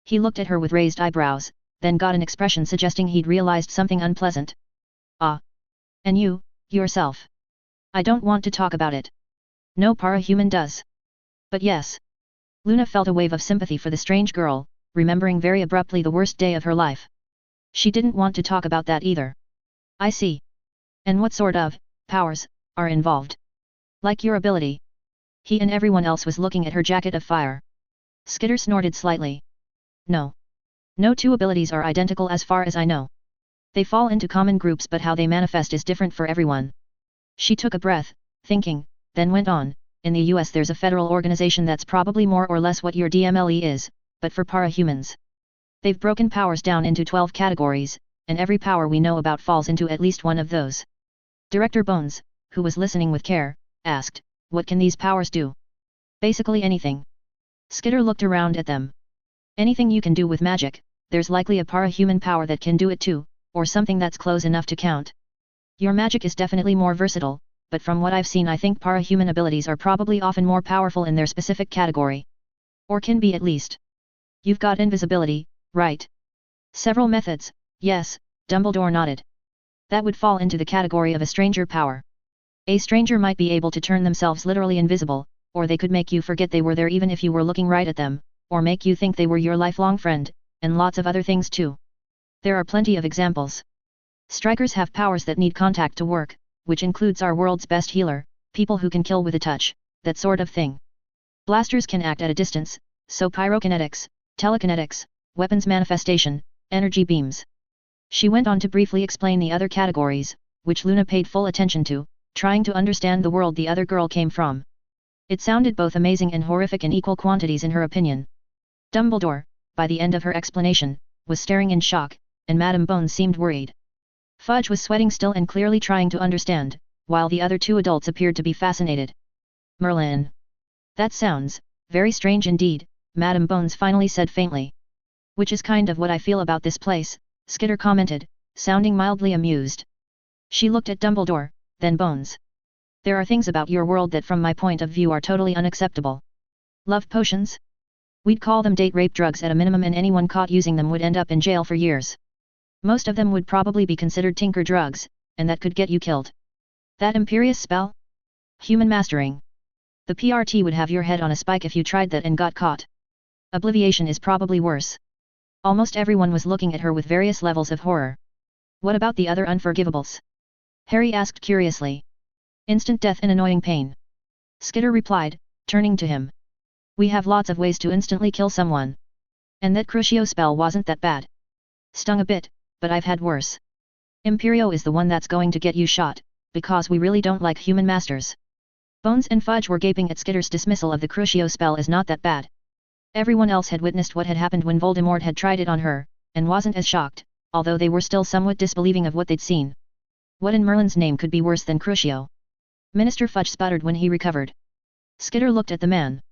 He looked at her with raised eyebrows, then got an expression suggesting he'd realized something unpleasant. Ah. And you, yourself. I don't want to talk about it. No parahuman does. But yes. Luna felt a wave of sympathy for the strange girl, remembering very abruptly the worst day of her life. She didn't want to talk about that either. I see. And what sort of powers are involved? Like your ability? He and everyone else was looking at her jacket of fire. Skitter snorted slightly. No. No two abilities are identical as far as I know. They fall into common groups, but how they manifest is different for everyone. She took a breath, thinking, then went on, in the US there's a federal organization that's probably more or less what your DMLE is, but for parahumans. They've broken powers down into 12 categories, and every power we know about falls into at least one of those. Director Bones, who was listening with care, asked, what can these powers do? Basically anything. Skitter looked around at them. Anything you can do with magic, there's likely a parahuman power that can do it too, or something that's close enough to count. Your magic is definitely more versatile, but from what I've seen I think para-human abilities are probably often more powerful in their specific category. Or can be at least. You've got invisibility, right? Several methods, yes, Dumbledore nodded. That would fall into the category of a stranger power. A stranger might be able to turn themselves literally invisible, or they could make you forget they were there even if you were looking right at them, or make you think they were your lifelong friend, and lots of other things too. There are plenty of examples. Strikers have powers that need contact to work, which includes our world's best healer, people who can kill with a touch, that sort of thing. Blasters can act at a distance, so pyrokinetics, telekinetics, weapons manifestation, energy beams. She went on to briefly explain the other categories, which Luna paid full attention to, trying to understand the world the other girl came from. It sounded both amazing and horrific in equal quantities in her opinion. Dumbledore, by the end of her explanation, was staring in shock, and Madame Bones seemed worried. Fudge was sweating still and clearly trying to understand, while the other two adults appeared to be fascinated. Merlin. That sounds very strange indeed, Madame Bones finally said faintly. Which is kind of what I feel about this place, Skitter commented, sounding mildly amused. She looked at Dumbledore, then Bones. There are things about your world that from my point of view are totally unacceptable. Love potions? We'd call them date rape drugs at a minimum, and anyone caught using them would end up in jail for years. Most of them would probably be considered tinker drugs, and that could get you killed. That imperious spell? Human mastering. The PRT would have your head on a spike if you tried that and got caught. Obliviation is probably worse. Almost everyone was looking at her with various levels of horror. What about the other unforgivables? Harry asked curiously. Instant death and annoying pain. Skitter replied, turning to him. We have lots of ways to instantly kill someone. And that Crucio spell wasn't that bad. Stung a bit, but I've had worse. Imperio is the one that's going to get you shot, because we really don't like human masters. Bones and Fudge were gaping at Skitter's dismissal of the Crucio spell as not that bad. Everyone else had witnessed what had happened when Voldemort had tried it on her, and wasn't as shocked, although they were still somewhat disbelieving of what they'd seen. What in Merlin's name could be worse than Crucio? Minister Fudge sputtered when he recovered. Skitter looked at the man.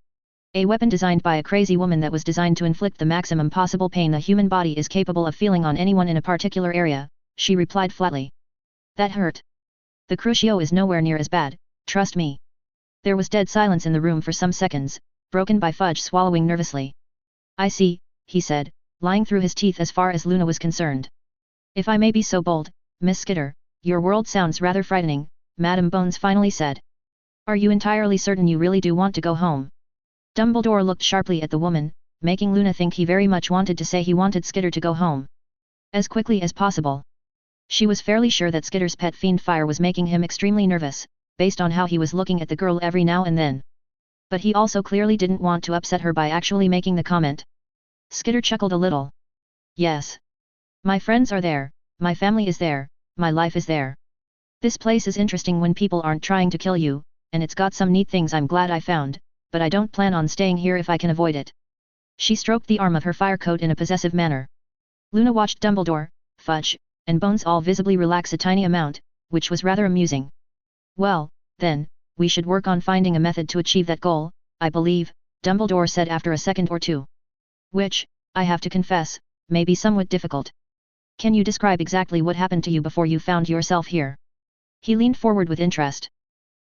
A weapon designed by a crazy woman that was designed to inflict the maximum possible pain the human body is capable of feeling on anyone in a particular area, she replied flatly. That hurt. The Crucio is nowhere near as bad, trust me. There was dead silence in the room for some seconds, broken by Fudge swallowing nervously. I see, he said, lying through his teeth as far as Luna was concerned. If I may be so bold, Miss Skitter, your world sounds rather frightening, Madame Bones finally said. Are you entirely certain you really do want to go home? Dumbledore looked sharply at the woman, making Luna think he very much wanted to say he wanted Skitter to go home. As quickly as possible. She was fairly sure that Skitter's pet fiend Fyre was making him extremely nervous, based on how he was looking at the girl every now and then. But he also clearly didn't want to upset her by actually making the comment. Skitter chuckled a little. Yes. My friends are there, my family is there, my life is there. This place is interesting when people aren't trying to kill you, and it's got some neat things I'm glad I found, but I don't plan on staying here if I can avoid it. She stroked the arm of her fire coat in a possessive manner. Luna watched Dumbledore, Fudge, and Bones all visibly relax a tiny amount, which was rather amusing. Well, then, we should work on finding a method to achieve that goal, I believe, Dumbledore said after a second or two. Which, I have to confess, may be somewhat difficult. Can you describe exactly what happened to you before you found yourself here? He leaned forward with interest.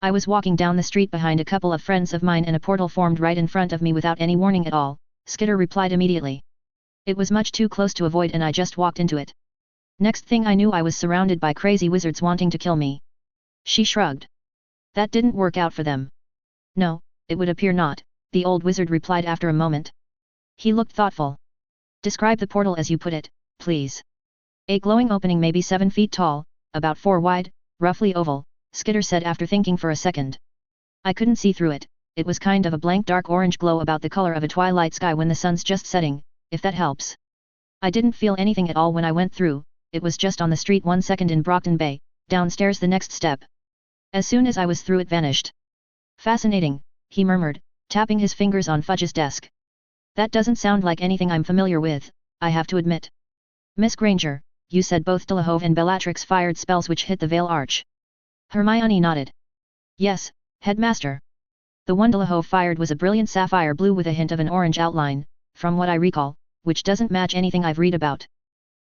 I was walking down the street behind a couple of friends of mine and a portal formed right in front of me without any warning at all, Skitter replied immediately. It was much too close to avoid and I just walked into it. Next thing I knew I was surrounded by crazy wizards wanting to kill me. She shrugged. That didn't work out for them. No, it would appear not, the old wizard replied after a moment. He looked thoughtful. Describe the portal as you put it, please. A glowing opening maybe 7 feet tall, about 4 wide, roughly oval, Skitter said after thinking for a second. I couldn't see through it, it was kind of a blank dark orange glow about the color of a twilight sky when the sun's just setting, if that helps. I didn't feel anything at all when I went through, it was just on the street 1 second in Brockton Bay, downstairs the next step. As soon as I was through it vanished. Fascinating, he murmured, tapping his fingers on Fudge's desk. That doesn't sound like anything I'm familiar with, I have to admit. Miss Granger, you said both Delahove and Bellatrix fired spells which hit the Veil Arch. Hermione nodded. Yes, Headmaster. The one Delahove fired was a brilliant sapphire blue with a hint of an orange outline, from what I recall, which doesn't match anything I've read about.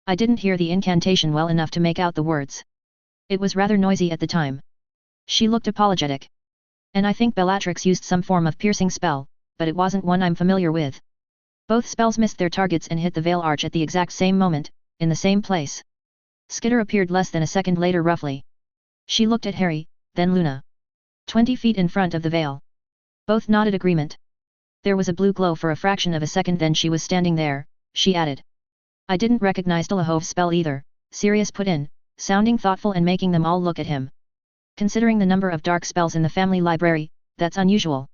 I didn't hear the incantation well enough to make out the words. It was rather noisy at the time. She looked apologetic. And I think Bellatrix used some form of piercing spell, but it wasn't one I'm familiar with. Both spells missed their targets and hit the veil arch at the exact same moment, in the same place. Skitter appeared less than a second later roughly. She looked at Harry, then Luna. 20 feet in front of the veil. Both nodded agreement. There was a blue glow for a fraction of a second, then she was standing there, she added. I didn't recognize Delahove's spell either, Sirius put in, sounding thoughtful and making them all look at him. Considering the number of dark spells in the family library, that's unusual.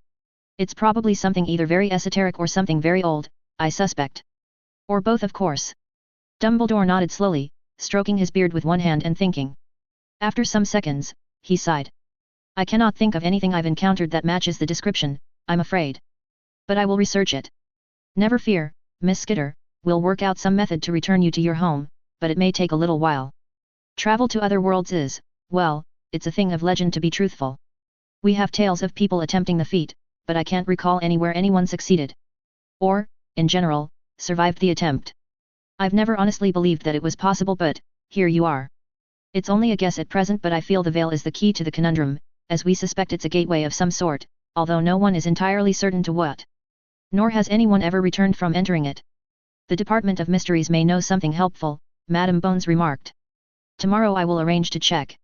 It's probably something either very esoteric or something very old, I suspect. Or both, of course. Dumbledore nodded slowly, stroking his beard with one hand and thinking. After some seconds, he sighed. I cannot think of anything I've encountered that matches the description, I'm afraid. But I will research it. Never fear, Miss Skitter, we'll work out some method to return you to your home, but it may take a little while. Travel to other worlds is, well, it's a thing of legend to be truthful. We have tales of people attempting the feat, but I can't recall anywhere anyone succeeded. Or, in general, survived the attempt. I've never honestly believed that it was possible, but, here you are. It's only a guess at present, but I feel the veil is the key to the conundrum, as we suspect it's a gateway of some sort, although no one is entirely certain to what. Nor has anyone ever returned from entering it. The Department of Mysteries may know something helpful, Madame Bones remarked. Tomorrow I will arrange to check.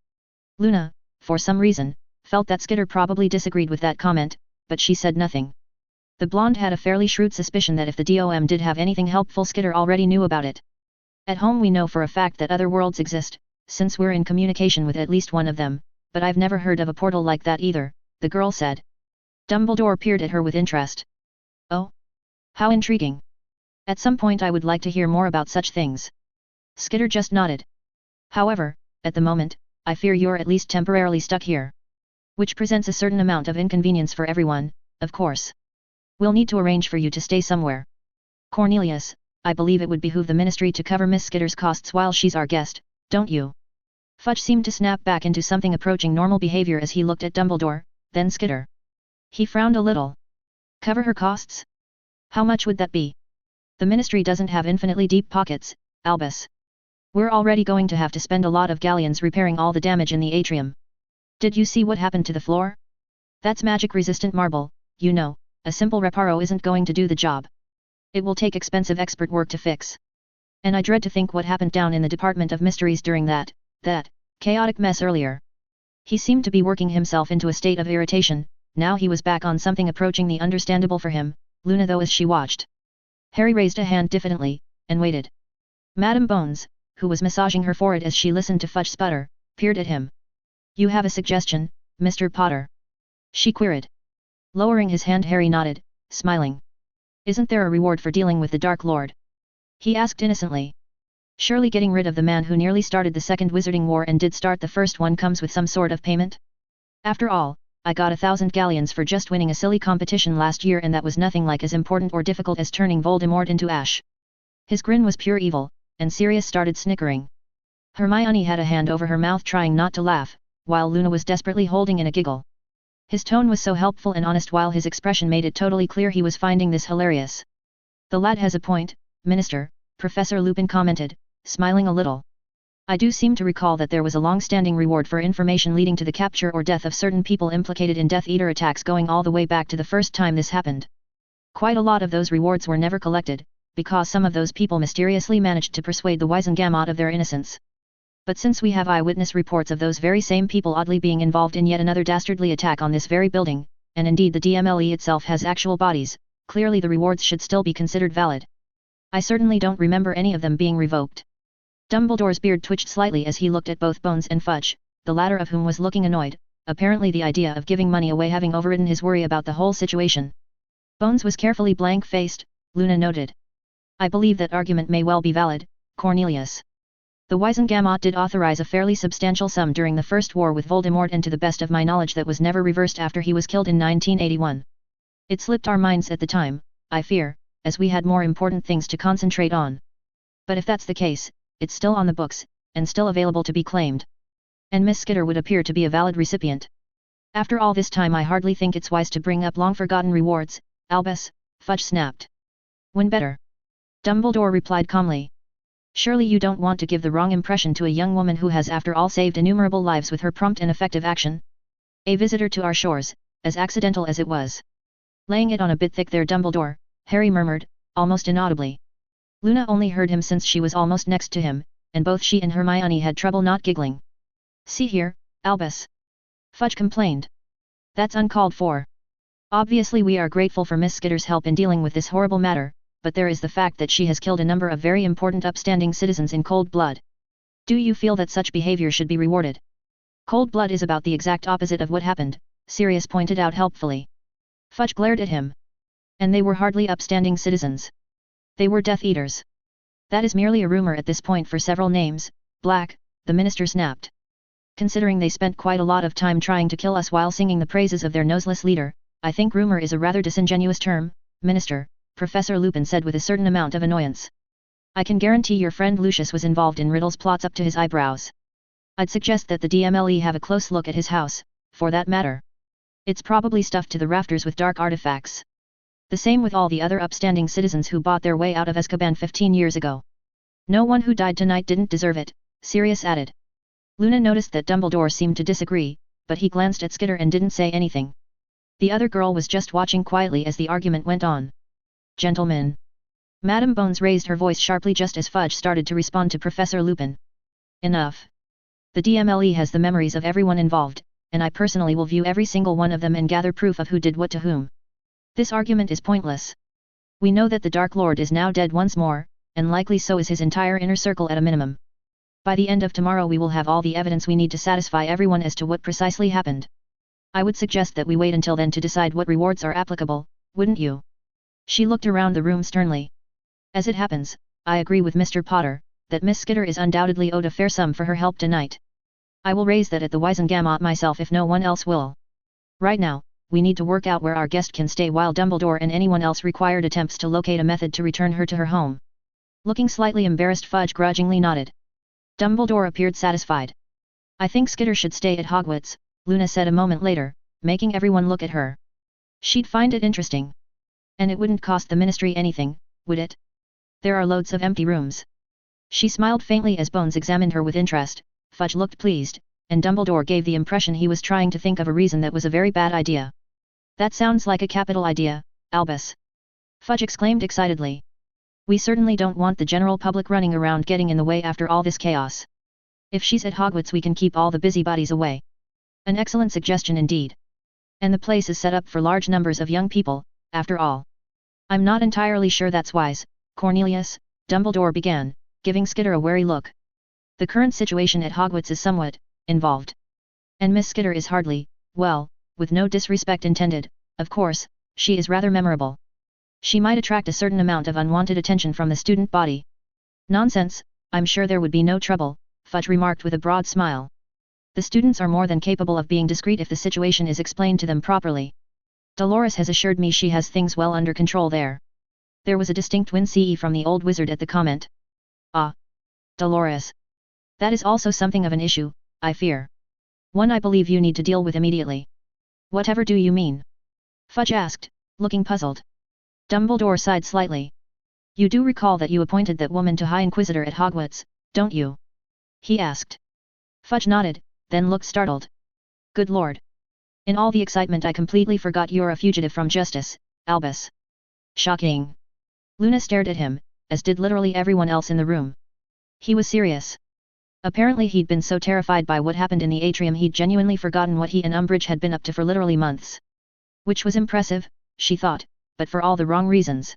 Luna, for some reason, felt that Skitter probably disagreed with that comment, but she said nothing. The blonde had a fairly shrewd suspicion that if the DOM did have anything helpful, Skitter already knew about it. At home we know for a fact that other worlds exist, since we're in communication with at least one of them, but I've never heard of a portal like that either, the girl said. Dumbledore peered at her with interest. Oh? How intriguing. At some point I would like to hear more about such things. Skitter just nodded. However, at the moment, I fear you're at least temporarily stuck here. Which presents a certain amount of inconvenience for everyone, of course. We'll need to arrange for you to stay somewhere. Cornelius, I believe it would behoove the Ministry to cover Miss Skitter's costs while she's our guest, don't you? Fudge seemed to snap back into something approaching normal behavior as he looked at Dumbledore, then Skitter. He frowned a little. Cover her costs? How much would that be? The Ministry doesn't have infinitely deep pockets, Albus. We're already going to have to spend a lot of galleons repairing all the damage in the atrium. Did you see what happened to the floor? That's magic-resistant marble, you know, a simple reparo isn't going to do the job. It will take expensive expert work to fix. And I dread to think what happened down in the Department of Mysteries during that chaotic mess earlier. He seemed to be working himself into a state of irritation, now he was back on something approaching the understandable for him, Luna though as she watched. Harry raised a hand diffidently, and waited. Madame Bones, who was massaging her forehead as she listened to Fudge sputter, peered at him. You have a suggestion, Mr. Potter? She queried. Lowering his hand, Harry nodded, smiling. Isn't there a reward for dealing with the Dark Lord? He asked innocently. Surely getting rid of the man who nearly started the Second Wizarding War and did start the first one comes with some sort of payment? After all, I got 1,000 galleons for just winning a silly competition last year, and that was nothing like as important or difficult as turning Voldemort into ash. His grin was pure evil, and Sirius started snickering. Hermione had a hand over her mouth trying not to laugh, while Luna was desperately holding in a giggle. His tone was so helpful and honest while his expression made it totally clear he was finding this hilarious. The lad has a point, Minister, Professor Lupin commented, smiling a little. I do seem to recall that there was a long-standing reward for information leading to the capture or death of certain people implicated in Death Eater attacks going all the way back to the first time this happened. Quite a lot of those rewards were never collected, because some of those people mysteriously managed to persuade the Wizengamot of their innocence. But since we have eyewitness reports of those very same people oddly being involved in yet another dastardly attack on this very building, and indeed the DMLE itself has actual bodies, clearly the rewards should still be considered valid. I certainly don't remember any of them being revoked. Dumbledore's beard twitched slightly as he looked at both Bones and Fudge, the latter of whom was looking annoyed, apparently the idea of giving money away having overridden his worry about the whole situation. Bones was carefully blank-faced, Luna noted. I believe that argument may well be valid, Cornelius. The Wizengamot did authorize a fairly substantial sum during the First War with Voldemort, and to the best of my knowledge that was never reversed after he was killed in 1981. It slipped our minds at the time, I fear, as we had more important things to concentrate on. But if that's the case, it's still on the books, and still available to be claimed. And Miss Skitter would appear to be a valid recipient. After all this time I hardly think it's wise to bring up long-forgotten rewards, Albus, Fudge snapped. When better? Dumbledore replied calmly. Surely you don't want to give the wrong impression to a young woman who has after all saved innumerable lives with her prompt and effective action? A visitor to our shores, as accidental as it was. Laying it on a bit thick there, Dumbledore, Harry murmured, almost inaudibly. Luna only heard him since she was almost next to him, and both she and Hermione had trouble not giggling. See here, Albus. Fudge complained. That's uncalled for. Obviously we are grateful for Miss Skitter's help in dealing with this horrible matter, but there is the fact that she has killed a number of very important upstanding citizens in cold blood. Do you feel that such behavior should be rewarded? Cold blood is about the exact opposite of what happened, Sirius pointed out helpfully. Fudge glared at him. And they were hardly upstanding citizens. They were Death Eaters. That is merely a rumor at this point for several names. Black, the minister snapped. Considering they spent quite a lot of time trying to kill us while singing the praises of their noseless leader, I think rumor is a rather disingenuous term, Minister, Professor Lupin said with a certain amount of annoyance. I can guarantee your friend Lucius was involved in Riddle's plots up to his eyebrows. I'd suggest that the DMLE have a close look at his house, for that matter. It's probably stuffed to the rafters with dark artifacts. The same with all the other upstanding citizens who bought their way out of Azkaban 15 years ago. No one who died tonight didn't deserve it, Sirius added. Luna noticed that Dumbledore seemed to disagree, but he glanced at Skitter and didn't say anything. The other girl was just watching quietly as the argument went on. Gentlemen. Madame Bones raised her voice sharply just as Fudge started to respond to Professor Lupin. Enough. The DMLE has the memories of everyone involved, and I personally will view every single one of them and gather proof of who did what to whom. This argument is pointless. We know that the Dark Lord is now dead once more, and likely so is his entire inner circle at a minimum. By the end of tomorrow we will have all the evidence we need to satisfy everyone as to what precisely happened. I would suggest that we wait until then to decide what rewards are applicable, wouldn't you? She looked around the room sternly. As it happens, I agree with Mr. Potter, that Miss Skitter is undoubtedly owed a fair sum for her help tonight. I will raise that at the Wizengamot myself if no one else will. Right now, we need to work out where our guest can stay while Dumbledore and anyone else required attempts to locate a method to return her to her home. Looking slightly embarrassed, Fudge grudgingly nodded. Dumbledore appeared satisfied. I think Skitter should stay at Hogwarts, Luna said a moment later, making everyone look at her. She'd find it interesting. And it wouldn't cost the Ministry anything, would it? There are loads of empty rooms. She smiled faintly as Bones examined her with interest. Fudge looked pleased, and Dumbledore gave the impression he was trying to think of a reason that was a very bad idea. That sounds like a capital idea, Albus. Fudge exclaimed excitedly. We certainly don't want the general public running around getting in the way after all this chaos. If she's at Hogwarts we can keep all the busybodies away. An excellent suggestion indeed. And the place is set up for large numbers of young people, after all. I'm not entirely sure that's wise, Cornelius, Dumbledore began, giving Skitter a wary look. The current situation at Hogwarts is somewhat involved. And Miss Skitter is hardly, well, with no disrespect intended, of course, she is rather memorable. She might attract a certain amount of unwanted attention from the student body. Nonsense, I'm sure there would be no trouble, Fudge remarked with a broad smile. The students are more than capable of being discreet if the situation is explained to them properly. Dolores has assured me she has things well under control there. There was a distinct wince from the old wizard at the comment. Ah. Dolores. That is also something of an issue, I fear. One I believe you need to deal with immediately. Whatever do you mean? Fudge asked, looking puzzled. Dumbledore sighed slightly. You do recall that you appointed that woman to High Inquisitor at Hogwarts, don't you? He asked. Fudge nodded, then looked startled. Good lord. In all the excitement I completely forgot you're a fugitive from justice, Albus. Shocking. Luna stared at him, as did literally everyone else in the room. He was serious. Apparently he'd been so terrified by what happened in the atrium he'd genuinely forgotten what he and Umbridge had been up to for literally months. Which was impressive, she thought, but for all the wrong reasons.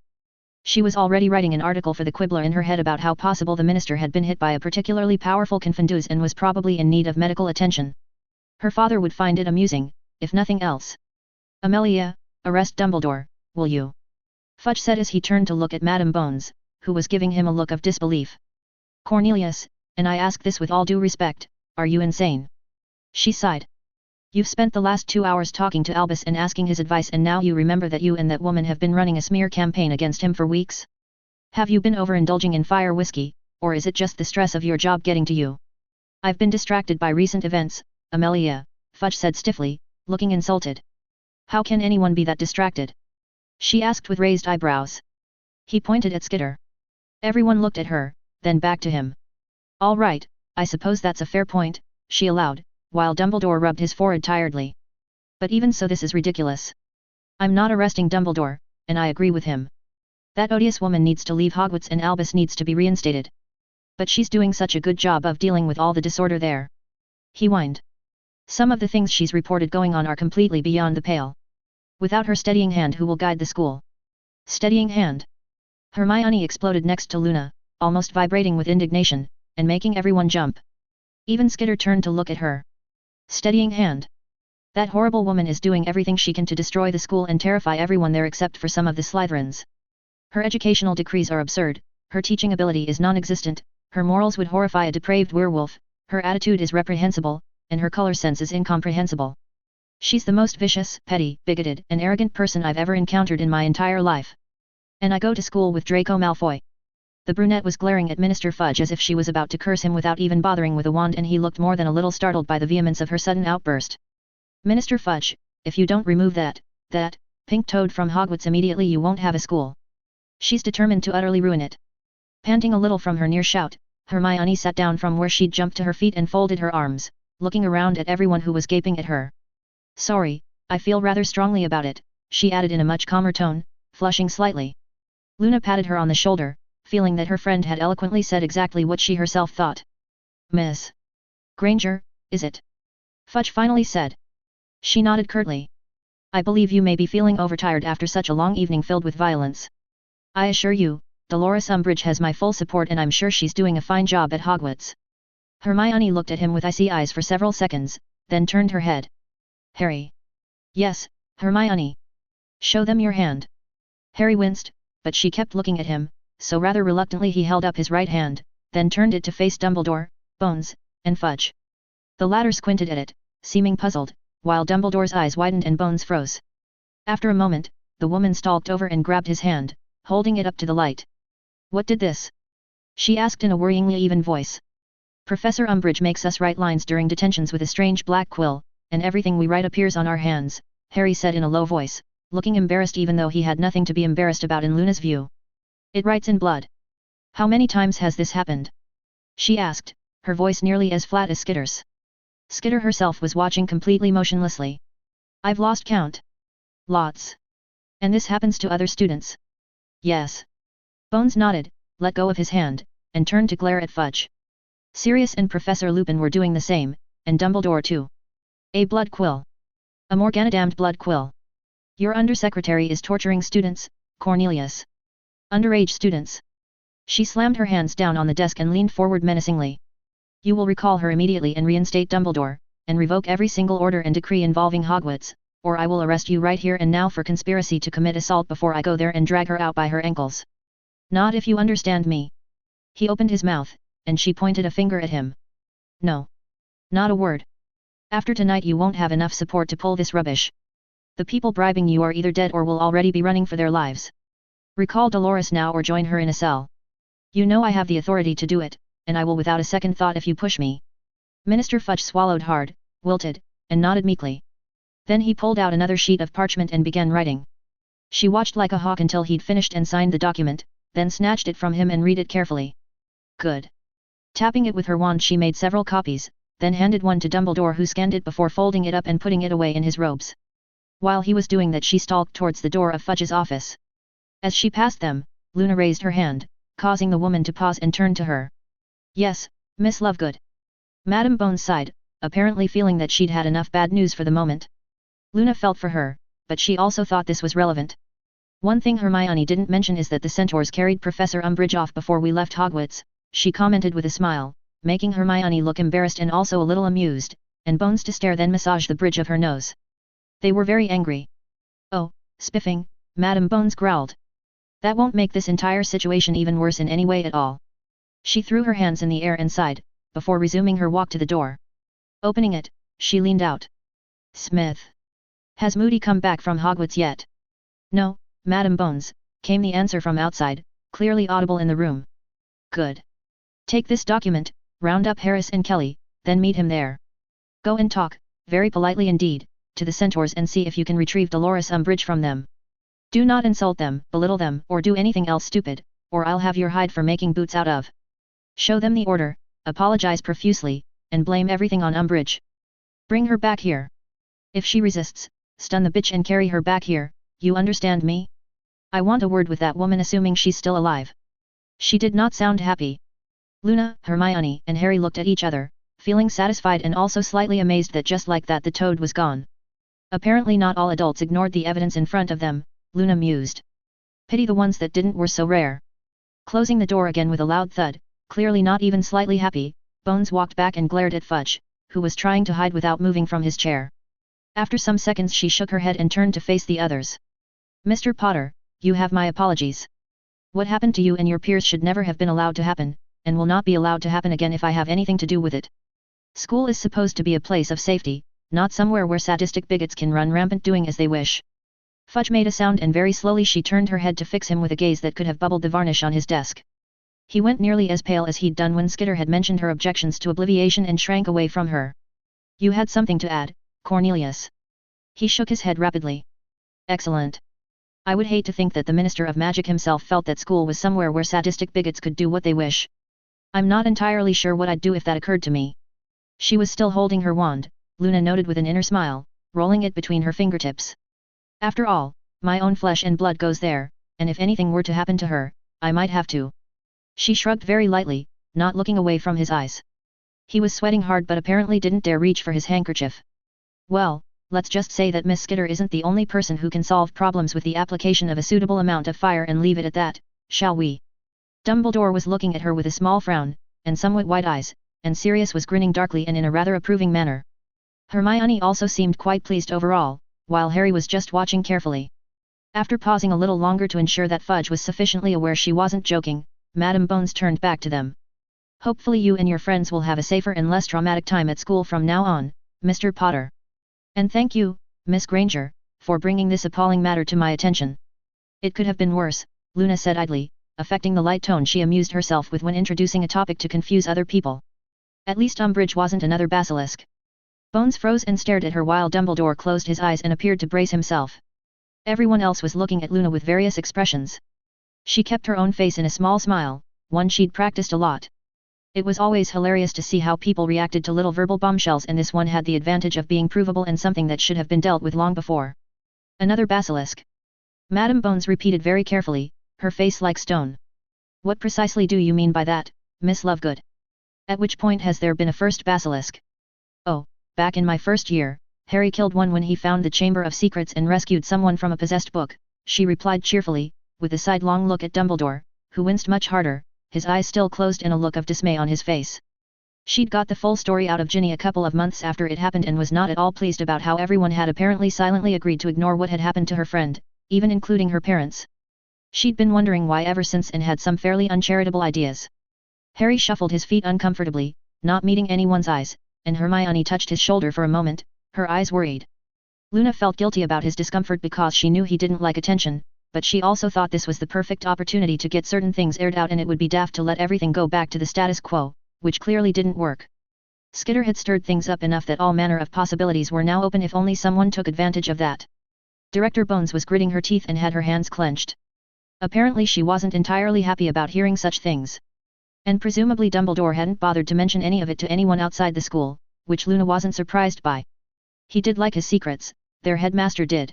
She was already writing an article for the Quibbler in her head about how possible the minister had been hit by a particularly powerful confundus and was probably in need of medical attention. Her father would find it amusing, if nothing else. Amelia, arrest Dumbledore, will you? Fudge said as he turned to look at Madame Bones, who was giving him a look of disbelief. Cornelius, and I ask this with all due respect, are you insane? She sighed. You've spent the last 2 hours talking to Albus and asking his advice and now you remember that you and that woman have been running a smear campaign against him for weeks? Have you been overindulging in Fyre whiskey, or is it just the stress of your job getting to you? I've been distracted by recent events, Amelia, Fudge said stiffly, looking insulted. How can anyone be that distracted? She asked with raised eyebrows. He pointed at Skitter. Everyone looked at her, then back to him. All right, I suppose that's a fair point, she allowed, while Dumbledore rubbed his forehead tiredly. But even so, this is ridiculous. I'm not arresting Dumbledore, and I agree with him. That odious woman needs to leave Hogwarts and Albus needs to be reinstated. But she's doing such a good job of dealing with all the disorder there. He whined. Some of the things she's reported going on are completely beyond the pale. Without her steadying hand, who will guide the school? Steadying hand? Hermione exploded next to Luna, almost vibrating with indignation, and making everyone jump. Even Skitter turned to look at her. Steadying hand? That horrible woman is doing everything she can to destroy the school and terrify everyone there except for some of the Slytherins. Her educational decrees are absurd, her teaching ability is non-existent, her morals would horrify a depraved werewolf, her attitude is reprehensible, and her color sense is incomprehensible. She's the most vicious, petty, bigoted, and arrogant person I've ever encountered in my entire life. And I go to school with Draco Malfoy. The brunette was glaring at Minister Fudge as if she was about to curse him without even bothering with a wand, and he looked more than a little startled by the vehemence of her sudden outburst. Minister Fudge, if you don't remove that pink toad from Hogwarts immediately, you won't have a school. She's determined to utterly ruin it. Panting a little from her near shout, Hermione sat down from where she'd jumped to her feet and folded her arms, looking around at everyone who was gaping at her. Sorry, I feel rather strongly about it, she added in a much calmer tone, flushing slightly. Luna patted her on the shoulder, feeling that her friend had eloquently said exactly what she herself thought. Miss Granger, is it? Fudge finally said. She nodded curtly. I believe you may be feeling overtired after such a long evening filled with violence. I assure you, Dolores Umbridge has my full support and I'm sure she's doing a fine job at Hogwarts. Hermione looked at him with icy eyes for several seconds, then turned her head. Harry. Yes, Hermione. Show them your hand. Harry winced, but she kept looking at him, so rather reluctantly he held up his right hand, then turned it to face Dumbledore, Bones, and Fudge. The latter squinted at it, seeming puzzled, while Dumbledore's eyes widened and Bones froze. After a moment, the woman stalked over and grabbed his hand, holding it up to the light. What did this? She asked in a worryingly even voice. Professor Umbridge makes us write lines during detentions with a strange black quill, and everything we write appears on our hands, Harry said in a low voice, looking embarrassed even though he had nothing to be embarrassed about in Luna's view. It writes in blood. How many times has this happened? She asked, her voice nearly as flat as Skitter's. Skitter herself was watching completely motionlessly. I've lost count. Lots. And this happens to other students? Yes. Bones nodded, let go of his hand, and turned to glare at Fudge. Sirius and Professor Lupin were doing the same, and Dumbledore too. A blood quill. A Morganadamned blood quill. Your undersecretary is torturing students, Cornelius. Underage students. She slammed her hands down on the desk and leaned forward menacingly. You will recall her immediately and reinstate Dumbledore, and revoke every single order and decree involving Hogwarts, or I will arrest you right here and now for conspiracy to commit assault before I go there and drag her out by her ankles. Not if you understand me. He opened his mouth, and she pointed a finger at him. No. Not a word. After tonight you won't have enough support to pull this rubbish. The people bribing you are either dead or will already be running for their lives. Recall Dolores now or join her in a cell. You know I have the authority to do it, and I will without a second thought if you push me. Minister Fudge swallowed hard, wilted, and nodded meekly. Then he pulled out another sheet of parchment and began writing. She watched like a hawk until he'd finished and signed the document, then snatched it from him and read it carefully. Good. Tapping it with her wand she made several copies, then handed one to Dumbledore who scanned it before folding it up and putting it away in his robes. While he was doing that she stalked towards the door of Fudge's office. As she passed them, Luna raised her hand, causing the woman to pause and turn to her. Yes, Miss Lovegood. Madame Bones sighed, apparently feeling that she'd had enough bad news for the moment. Luna felt for her, but she also thought this was relevant. One thing Hermione didn't mention is that the centaurs carried Professor Umbridge off before we left Hogwarts, she commented with a smile, making Hermione look embarrassed and also a little amused, and Bones to stare then massage the bridge of her nose. They were very angry. Oh, spiffing, Madame Bones growled. That won't make this entire situation even worse in any way at all. She threw her hands in the air and sighed, before resuming her walk to the door. Opening it, she leaned out. Smith. Has Moody come back from Hogwarts yet? No, Madame Bones, came the answer from outside, clearly audible in the room. Good. Take this document, round up Harris and Kelly, then meet him there. Go and talk, very politely indeed, to the centaurs and see if you can retrieve Dolores Umbridge from them. Do not insult them, belittle them, or do anything else stupid, or I'll have your hide for making boots out of. Show them the order, apologize profusely, and blame everything on Umbridge. Bring her back here. If she resists, stun the bitch and carry her back here, you understand me? I want a word with that woman, assuming she's still alive. She did not sound happy. Luna, Hermione, and Harry looked at each other, feeling satisfied and also slightly amazed that just like that the toad was gone. Apparently not all adults ignored the evidence in front of them, Luna mused. Pity the ones that didn't, were so rare. Closing the door again with a loud thud, clearly not even slightly happy, Bones walked back and glared at Fudge, who was trying to hide without moving from his chair. After some seconds she shook her head and turned to face the others. Mr. Potter, you have my apologies. What happened to you and your peers should never have been allowed to happen, and will not be allowed to happen again if I have anything to do with it. School is supposed to be a place of safety, not somewhere where sadistic bigots can run rampant doing as they wish. Fudge made a sound and very slowly she turned her head to fix him with a gaze that could have bubbled the varnish on his desk. He went nearly as pale as he'd done when Skitter had mentioned her objections to obliviation and shrank away from her. You had something to add, Cornelius. He shook his head rapidly. Excellent. I would hate to think that the Minister of Magic himself felt that school was somewhere where sadistic bigots could do what they wish. I'm not entirely sure what I'd do if that occurred to me. She was still holding her wand, Luna noted with an inner smile, rolling it between her fingertips. After all, my own flesh and blood goes there, and if anything were to happen to her, I might have to. She shrugged very lightly, not looking away from his eyes. He was sweating hard but apparently didn't dare reach for his handkerchief. Well, let's just say that Miss Skitter isn't the only person who can solve problems with the application of a suitable amount of fire and leave it at that, shall we? Dumbledore was looking at her with a small frown, and somewhat wide eyes, and Sirius was grinning darkly and in a rather approving manner. Hermione also seemed quite pleased overall, while Harry was just watching carefully. After pausing a little longer to ensure that Fudge was sufficiently aware she wasn't joking, Madam Bones turned back to them. Hopefully you and your friends will have a safer and less traumatic time at school from now on, Mr. Potter. And thank you, Miss Granger, for bringing this appalling matter to my attention. It could have been worse, Luna said idly, affecting the light tone she amused herself with when introducing a topic to confuse other people. At least Umbridge wasn't another basilisk. Bones froze and stared at her while Dumbledore closed his eyes and appeared to brace himself. Everyone else was looking at Luna with various expressions. She kept her own face in a small smile, one she'd practiced a lot. It was always hilarious to see how people reacted to little verbal bombshells, and this one had the advantage of being provable and something that should have been dealt with long before. Another basilisk. Madam Bones repeated very carefully, her face like stone. What precisely do you mean by that, Miss Lovegood? At which point has there been a first basilisk? Oh, back in my first year, Harry killed one when he found the Chamber of Secrets and rescued someone from a possessed book, she replied cheerfully, with a sidelong look at Dumbledore, who winced much harder, his eyes still closed and a look of dismay on his face. She'd got the full story out of Ginny a couple of months after it happened and was not at all pleased about how everyone had apparently silently agreed to ignore what had happened to her friend, even including her parents. She'd been wondering why ever since and had some fairly uncharitable ideas. Harry shuffled his feet uncomfortably, not meeting anyone's eyes, and Hermione touched his shoulder for a moment, her eyes worried. Luna felt guilty about his discomfort because she knew he didn't like attention, but she also thought this was the perfect opportunity to get certain things aired out, and it would be daft to let everything go back to the status quo, which clearly didn't work. Skitter had stirred things up enough that all manner of possibilities were now open if only someone took advantage of that. Director Bones was gritting her teeth and had her hands clenched. Apparently she wasn't entirely happy about hearing such things. And presumably Dumbledore hadn't bothered to mention any of it to anyone outside the school, which Luna wasn't surprised by. He did like his secrets, their headmaster did.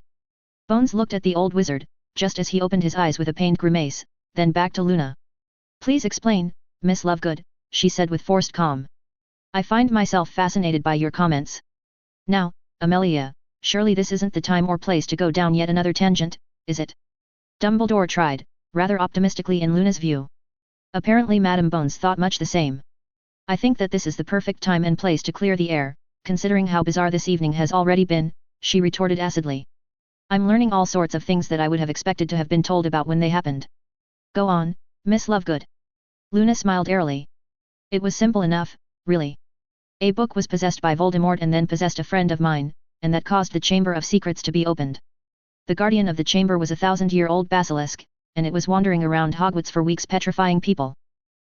Bones looked at the old wizard, just as he opened his eyes with a pained grimace, then back to Luna. Please explain, Miss Lovegood, she said with forced calm. I find myself fascinated by your comments. Now, Amelia, surely this isn't the time or place to go down yet another tangent, is it? Dumbledore tried, rather optimistically in Luna's view. Apparently Madam Bones thought much the same. I think that this is the perfect time and place to clear the air, considering how bizarre this evening has already been, she retorted acidly. I'm learning all sorts of things that I would have expected to have been told about when they happened. Go on, Miss Lovegood. Luna smiled airily. It was simple enough, really. A book was possessed by Voldemort and then possessed a friend of mine, and that caused the Chamber of Secrets to be opened. The guardian of the chamber was a 1,000-year-old basilisk, and it was wandering around Hogwarts for weeks petrifying people.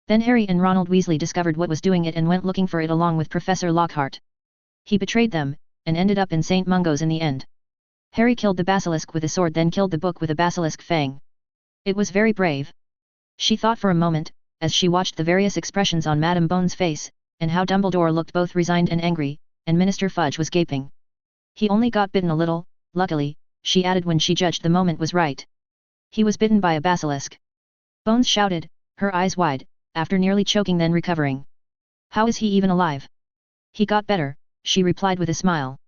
Then Harry and Ronald Weasley discovered what was doing it and went looking for it along with Professor Lockhart. He betrayed them, and ended up in St. Mungo's in the end. Harry killed the basilisk with a sword, then killed the book with a basilisk fang. It was very brave. She thought for a moment, as she watched the various expressions on Madame Bones' face, and how Dumbledore looked both resigned and angry, and Minister Fudge was gaping. He only got bitten a little, luckily, she added when she judged the moment was right. He was bitten by a basilisk. Bones shouted, her eyes wide, after nearly choking then recovering. How is he even alive? He got better, she replied with a smile.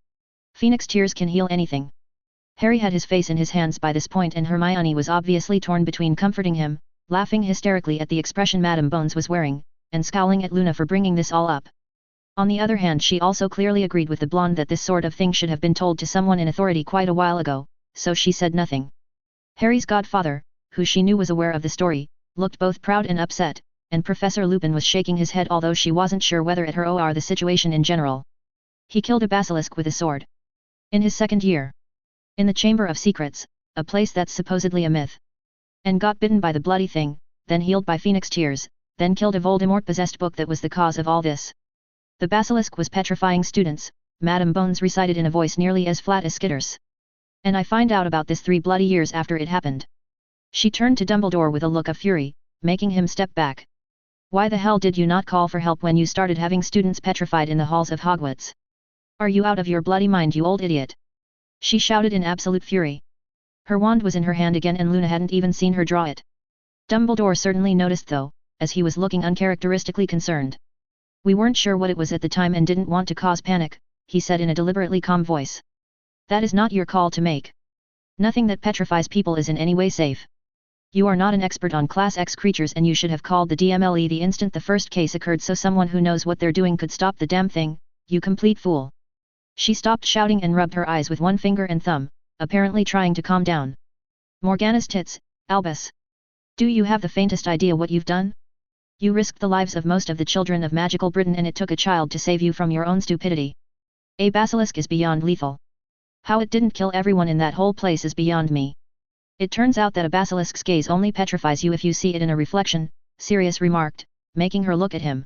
Phoenix tears can heal anything. Harry had his face in his hands by this point and Hermione was obviously torn between comforting him, laughing hysterically at the expression Madame Bones was wearing, and scowling at Luna for bringing this all up. On the other hand, she also clearly agreed with the blonde that this sort of thing should have been told to someone in authority quite a while ago, so she said nothing. Harry's godfather, who she knew was aware of the story, looked both proud and upset, and Professor Lupin was shaking his head although she wasn't sure whether it her or the situation in general. He killed a basilisk with a sword. In his second year. In the Chamber of Secrets, a place that's supposedly a myth. And got bitten by the bloody thing, then healed by Phoenix tears, then killed a Voldemort-possessed book that was the cause of all this. The basilisk was petrifying students, Madame Bones recited in a voice nearly as flat as Skitter's. And I find out about this 3 bloody years after it happened. She turned to Dumbledore with a look of fury, making him step back. Why the hell did you not call for help when you started having students petrified in the halls of Hogwarts? Are you out of your bloody mind, you old idiot? She shouted in absolute fury. Her wand was in her hand again and Luna hadn't even seen her draw it. Dumbledore certainly noticed though, as he was looking uncharacteristically concerned. We weren't sure what it was at the time and didn't want to cause panic, he said in a deliberately calm voice. That is not your call to make. Nothing that petrifies people is in any way safe. You are not an expert on Class X creatures and you should have called the DMLE the instant the first case occurred so someone who knows what they're doing could stop the damn thing, you complete fool. She stopped shouting and rubbed her eyes with one finger and thumb, apparently trying to calm down. Morgana's tits, Albus. Do you have the faintest idea what you've done? You risked the lives of most of the children of magical Britain and it took a child to save you from your own stupidity. A basilisk is beyond lethal. How it didn't kill everyone in that whole place is beyond me. It turns out that a basilisk's gaze only petrifies you if you see it in a reflection, Sirius remarked, making her look at him.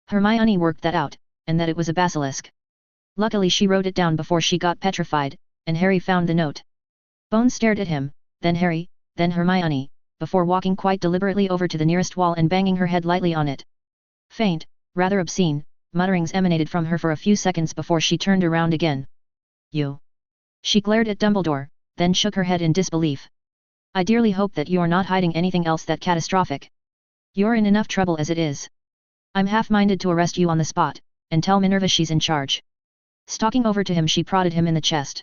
Hermione worked that out, and that it was a basilisk. Luckily she wrote it down before she got petrified, and Harry found the note. Bones stared at him, then Harry, then Hermione, before walking quite deliberately over to the nearest wall and banging her head lightly on it. Faint, rather obscene, mutterings emanated from her for a few seconds before she turned around again. You. She glared at Dumbledore, then shook her head in disbelief. I dearly hope that you're not hiding anything else that catastrophic. You're in enough trouble as it is. I'm half-minded to arrest you on the spot, and tell Minerva she's in charge. Stalking over to him she prodded him in the chest.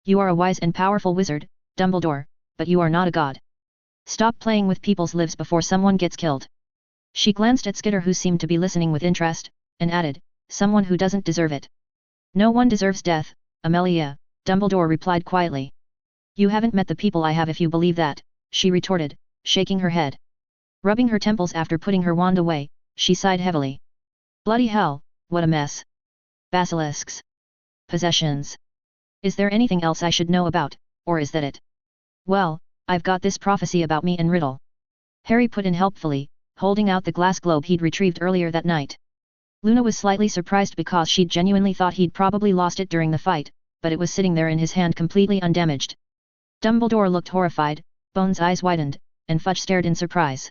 You are a wise and powerful wizard, Dumbledore, but you are not a god. Stop playing with people's lives before someone gets killed. She glanced at Skitter who seemed to be listening with interest, and added, someone who doesn't deserve it. No one deserves death, Amelia, Dumbledore replied quietly. You haven't met the people I have if you believe that, she retorted, shaking her head. Rubbing her temples after putting her wand away, she sighed heavily. Bloody hell, what a mess. Basilisks. Possessions. Is there anything else I should know about, or is that it? Well, I've got this prophecy about me and Riddle. Harry put in helpfully, holding out the glass globe he'd retrieved earlier that night. Luna was slightly surprised because she'd genuinely thought he'd probably lost it during the fight, but it was sitting there in his hand completely undamaged. Dumbledore looked horrified, Bones' eyes widened, and Fudge stared in surprise.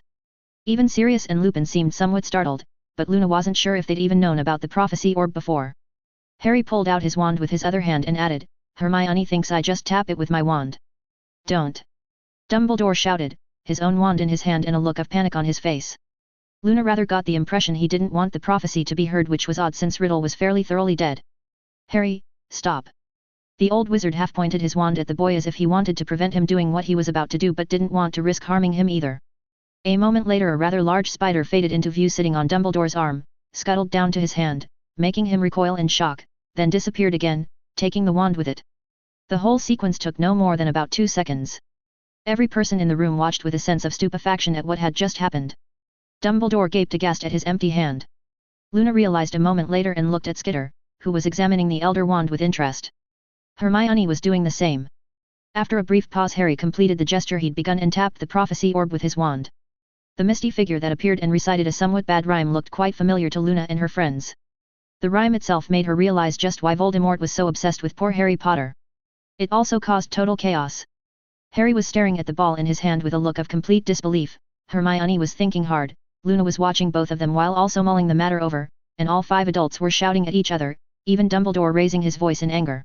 Even Sirius and Lupin seemed somewhat startled, but Luna wasn't sure if they'd even known about the prophecy orb before. Harry pulled out his wand with his other hand and added, Hermione thinks I just tap it with my wand. Don't. Dumbledore shouted, his own wand in his hand and a look of panic on his face. Luna rather got the impression he didn't want the prophecy to be heard, which was odd since Riddle was fairly thoroughly dead. Harry, stop. The old wizard half-pointed his wand at the boy as if he wanted to prevent him doing what he was about to do but didn't want to risk harming him either. A moment later a rather large spider faded into view sitting on Dumbledore's arm, scuttled down to his hand, making him recoil in shock, then disappeared again, taking the wand with it. The whole sequence took no more than about 2 seconds. Every person in the room watched with a sense of stupefaction at what had just happened. Dumbledore gaped aghast at his empty hand. Luna realized a moment later and looked at Skitter, who was examining the elder wand with interest. Hermione was doing the same. After a brief pause Harry completed the gesture he'd begun and tapped the prophecy orb with his wand. The misty figure that appeared and recited a somewhat bad rhyme looked quite familiar to Luna and her friends. The rhyme itself made her realize just why Voldemort was so obsessed with poor Harry Potter. It also caused total chaos. Harry was staring at the ball in his hand with a look of complete disbelief, Hermione was thinking hard, Luna was watching both of them while also mulling the matter over, and all 5 adults were shouting at each other, even Dumbledore raising his voice in anger.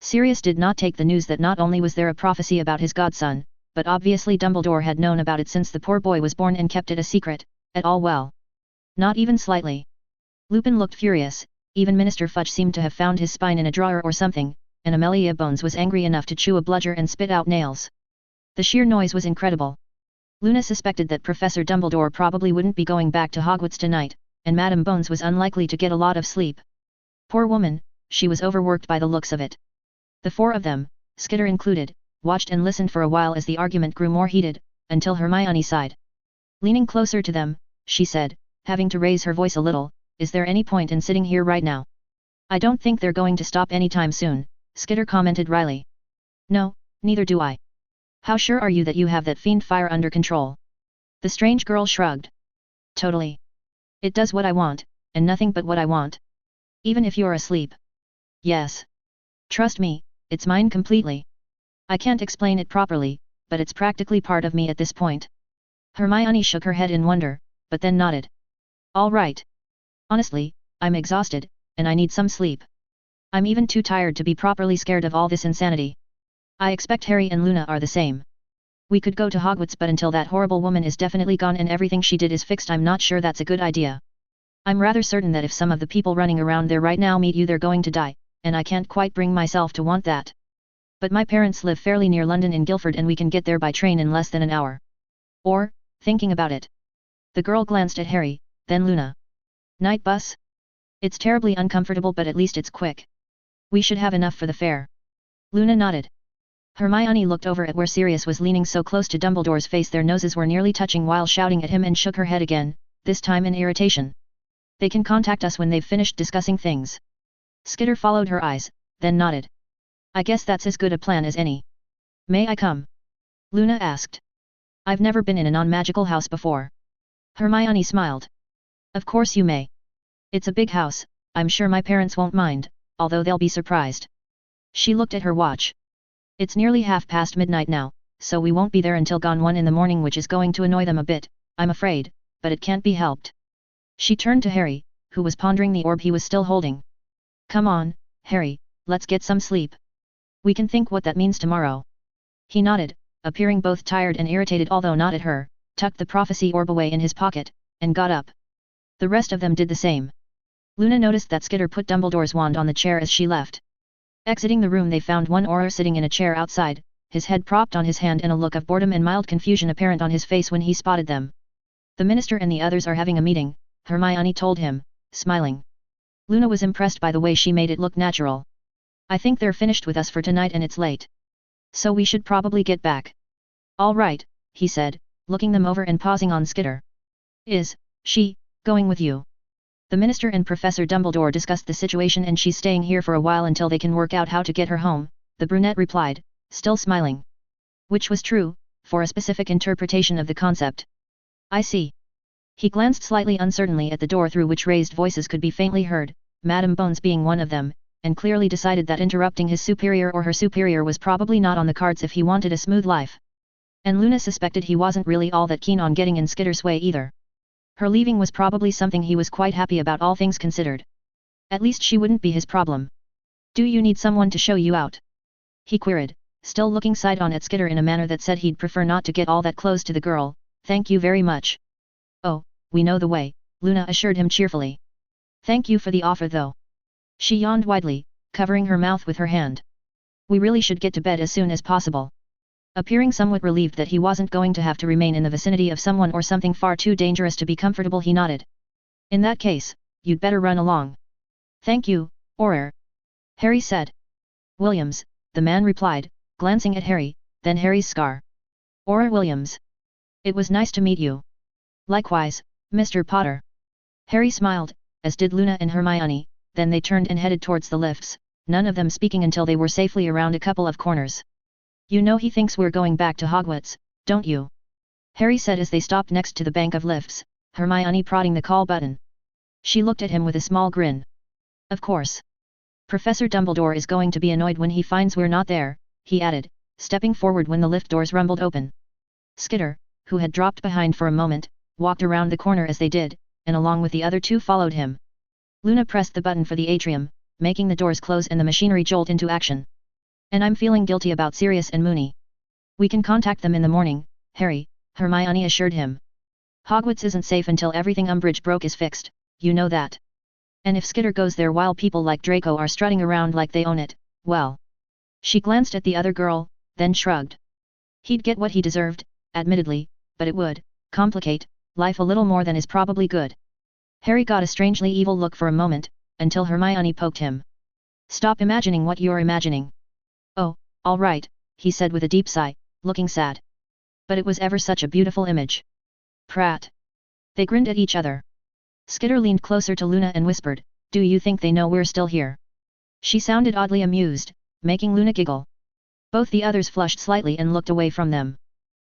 Sirius did not take the news that not only was there a prophecy about his godson, but obviously Dumbledore had known about it since the poor boy was born and kept it a secret, at all well. Not even slightly. Lupin looked furious, even Minister Fudge seemed to have found his spine in a drawer or something, and Amelia Bones was angry enough to chew a bludger and spit out nails. The sheer noise was incredible. Luna suspected that Professor Dumbledore probably wouldn't be going back to Hogwarts tonight, and Madame Bones was unlikely to get a lot of sleep. Poor woman, she was overworked by the looks of it. The four of them, Skitter included, watched and listened for a while as the argument grew more heated, until Hermione sighed. Leaning closer to them, she said, having to raise her voice a little, "Is there any point in sitting here right now?" "I don't think they're going to stop anytime soon," Skitter commented wryly. "No, neither do I." "How sure are you that you have that fiend Fyre under control?" The strange girl shrugged. "Totally. It does what I want, and nothing but what I want. Even if you're asleep." "Yes. Trust me, it's mine completely. I can't explain it properly, but it's practically part of me at this point." Hermione shook her head in wonder, but then nodded. "All right. Honestly, I'm exhausted, and I need some sleep. I'm even too tired to be properly scared of all this insanity. I expect Harry and Luna are the same. We could go to Hogwarts, but until that horrible woman is definitely gone and everything she did is fixed, I'm not sure that's a good idea. I'm rather certain that if some of the people running around there right now meet you, they're going to die, and I can't quite bring myself to want that. But my parents live fairly near London in Guildford, and we can get there by train in less than an hour. Or, thinking about it." The girl glanced at Harry, then Luna. "Night bus? It's terribly uncomfortable, but at least it's quick. We should have enough for the fare." Luna nodded. Hermione looked over at where Sirius was leaning so close to Dumbledore's face their noses were nearly touching while shouting at him, and shook her head again, this time in irritation. "They can contact us when they've finished discussing things." Skitter followed her eyes, then nodded. "I guess that's as good a plan as any." "May I come?" Luna asked. "I've never been in a non-magical house before." Hermione smiled. "Of course you may. It's a big house, I'm sure my parents won't mind, although they'll be surprised." She looked at her watch. "It's nearly midnight now, so we won't be there until gone 1 in the morning, which is going to annoy them a bit, I'm afraid, but it can't be helped." She turned to Harry, who was pondering the orb he was still holding. "Come on, Harry, let's get some sleep. We can think what that means tomorrow." He nodded, appearing both tired and irritated, although not at her, tucked the prophecy orb away in his pocket, and got up. The rest of them did the same. Luna noticed that Skitter put Dumbledore's wand on the chair as she left. Exiting the room, they found one Auror sitting in a chair outside, his head propped on his hand and a look of boredom and mild confusion apparent on his face when he spotted them. "The minister and the others are having a meeting," Hermione told him, smiling. Luna was impressed by the way she made it look natural. "I think they're finished with us for tonight and it's late. So we should probably get back." "All right," he said, looking them over and pausing on Skitter. "Is she going with you?" "The minister and Professor Dumbledore discussed the situation, and she's staying here for a while until they can work out how to get her home," the brunette replied, still smiling. Which was true, for a specific interpretation of the concept. "I see." He glanced slightly uncertainly at the door through which raised voices could be faintly heard, Madame Bones being one of them, and clearly decided that interrupting his superior or her superior was probably not on the cards if he wanted a smooth life. And Luna suspected he wasn't really all that keen on getting in Skitter's way either. Her leaving was probably something he was quite happy about, all things considered. At least she wouldn't be his problem. "Do you need someone to show you out?" he queried, still looking side-on at Skitter in a manner that said he'd prefer not to get all that close to the girl. "Thank you very much." "Oh, we know the way," Luna assured him cheerfully. "Thank you for the offer though." She yawned widely, covering her mouth with her hand. "We really should get to bed as soon as possible." Appearing somewhat relieved that he wasn't going to have to remain in the vicinity of someone or something far too dangerous to be comfortable, he nodded. "In that case, you'd better run along." "Thank you, Auror," Harry said. "Williams," the man replied, glancing at Harry, then Harry's scar. "Auror Williams. It was nice to meet you." "Likewise, Mr. Potter." Harry smiled, as did Luna and Hermione, then they turned and headed towards the lifts, none of them speaking until they were safely around a couple of corners. "You know he thinks we're going back to Hogwarts, don't you?" Harry said as they stopped next to the bank of lifts, Hermione prodding the call button. She looked at him with a small grin. "Of course. Professor Dumbledore is going to be annoyed when he finds we're not there," he added, stepping forward when the lift doors rumbled open. Skitter, who had dropped behind for a moment, walked around the corner as they did, and along with the other two followed him. Luna pressed the button for the atrium, making the doors close and the machinery jolt into action. And I'm feeling guilty about Sirius and Moony. We can contact them in the morning, Harry, Hermione assured him. Hogwarts isn't safe until everything Umbridge broke is fixed, you know that. And if Skitter goes there while people like Draco are strutting around like they own it, well. She glanced at the other girl, then shrugged. He'd get what he deserved, admittedly, but it would complicate life a little more than is probably good. Harry got a strangely evil look for a moment, until Hermione poked him. Stop imagining what you're imagining. Oh, all right, he said with a deep sigh, looking sad. But it was ever such a beautiful image. Prat. They grinned at each other. Skitter leaned closer to Luna and whispered, do you think they know we're still here? She sounded oddly amused, making Luna giggle. Both the others flushed slightly and looked away from them.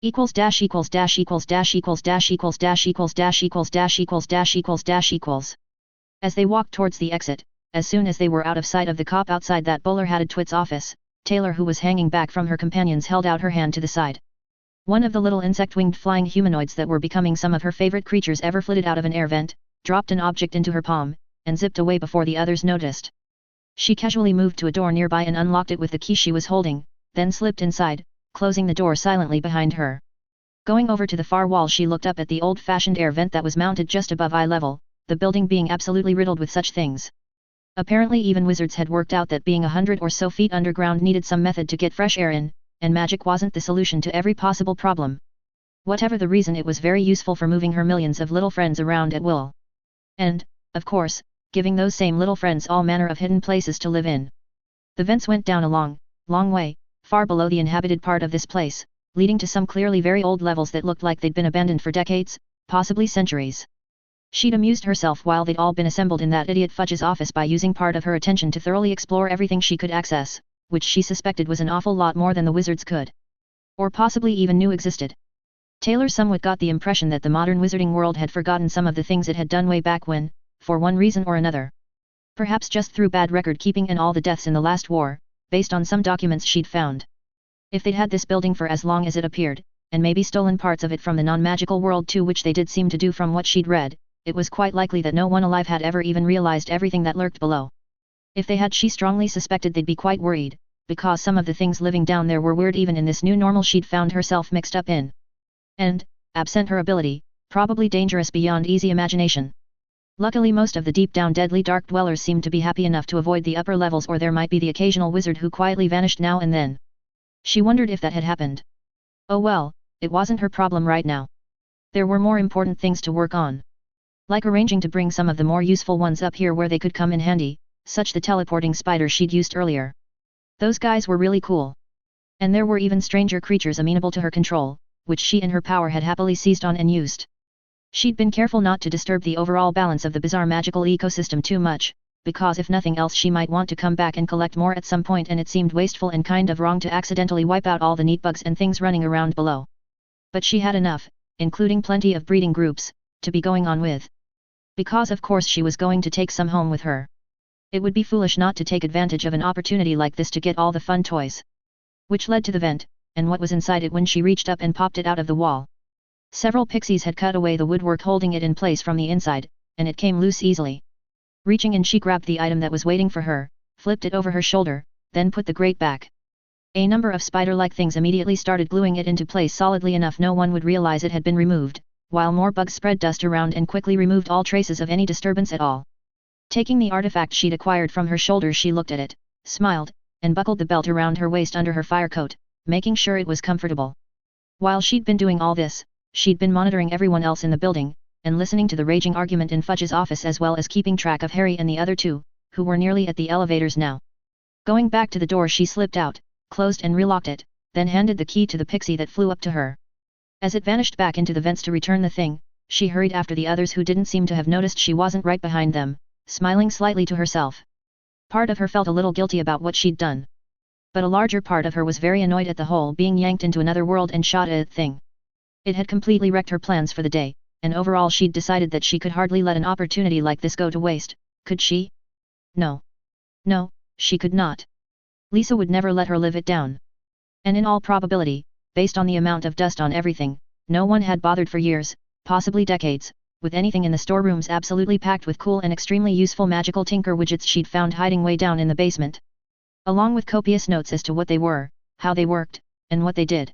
Equals dash equals dash equals dash equals dash equals dash equals dash equals dash equals dash equals dash equals. As they walked towards the exit, as soon as they were out of sight of the cop outside that bowler-hatted twit's office, Taylor, who was hanging back from her companions, held out her hand to the side. One of the little insect-winged flying humanoids that were becoming some of her favorite creatures ever flitted out of an air vent, dropped an object into her palm, and zipped away before the others noticed. She casually moved to a door nearby and unlocked it with the key she was holding, then slipped inside, closing the door silently behind her. Going over to the far wall, she looked up at the old-fashioned air vent that was mounted just above eye level, the building being absolutely riddled with such things. Apparently even wizards had worked out that being 100 or so feet underground needed some method to get fresh air in, and magic wasn't the solution to every possible problem. Whatever the reason, it was very useful for moving her millions of little friends around at will. And, of course, giving those same little friends all manner of hidden places to live in. The vents went down a long, long way, far below the inhabited part of this place, leading to some clearly very old levels that looked like they'd been abandoned for decades, possibly centuries. She'd amused herself while they'd all been assembled in that idiot Fudge's office by using part of her attention to thoroughly explore everything she could access, which she suspected was an awful lot more than the wizards could. Or possibly even knew existed. Taylor somewhat got the impression that the modern wizarding world had forgotten some of the things it had done way back when, for one reason or another. Perhaps just through bad record-keeping and all the deaths in the last war, based on some documents she'd found. If they'd had this building for as long as it appeared, and maybe stolen parts of it from the non-magical world too, which they did seem to do from what she'd read, it was quite likely that no one alive had ever even realized everything that lurked below. If they had, she strongly suspected they'd be quite worried, because some of the things living down there were weird even in this new normal she'd found herself mixed up in. And, absent her ability, probably dangerous beyond easy imagination. Luckily most of the deep-down deadly dark dwellers seemed to be happy enough to avoid the upper levels, or there might be the occasional wizard who quietly vanished now and then. She wondered if that had happened. Oh well, it wasn't her problem right now. There were more important things to work on. Like arranging to bring some of the more useful ones up here where they could come in handy, such the teleporting spider she'd used earlier. Those guys were really cool. And there were even stranger creatures amenable to her control, which she and her power had happily seized on and used. She'd been careful not to disturb the overall balance of the bizarre magical ecosystem too much, because if nothing else she might want to come back and collect more at some point, and it seemed wasteful and kind of wrong to accidentally wipe out all the neat bugs and things running around below. But she had enough, including plenty of breeding groups, to be going on with. Because of course she was going to take some home with her. It would be foolish not to take advantage of an opportunity like this to get all the fun toys. Which led to the vent, and what was inside it when she reached up and popped it out of the wall. Several pixies had cut away the woodwork holding it in place from the inside, and it came loose easily. Reaching in, she grabbed the item that was waiting for her, flipped it over her shoulder, then put the grate back. A number of spider-like things immediately started gluing it into place solidly enough no one would realize it had been removed, while more bugs spread dust around and quickly removed all traces of any disturbance at all. Taking the artifact she'd acquired from her shoulders, she looked at it, smiled, and buckled the belt around her waist under her fire coat, making sure it was comfortable. While she'd been doing all this, she'd been monitoring everyone else in the building, and listening to the raging argument in Fudge's office, as well as keeping track of Harry and the other two, who were nearly at the elevators now. Going back to the door, she slipped out, closed and relocked it, then handed the key to the pixie that flew up to her. As it vanished back into the vents to return the thing, she hurried after the others, who didn't seem to have noticed she wasn't right behind them, smiling slightly to herself. Part of her felt a little guilty about what she'd done. But a larger part of her was very annoyed at the whole being yanked into another world and shot at thing. It had completely wrecked her plans for the day, and overall she'd decided that she could hardly let an opportunity like this go to waste, could she? No. No, she could not. Lisa would never let her live it down. And in all probability, based on the amount of dust on everything, no one had bothered for years, possibly decades, with anything in the storerooms absolutely packed with cool and extremely useful magical tinker widgets she'd found hiding way down in the basement. along with copious notes as to what they were, how they worked, and what they did.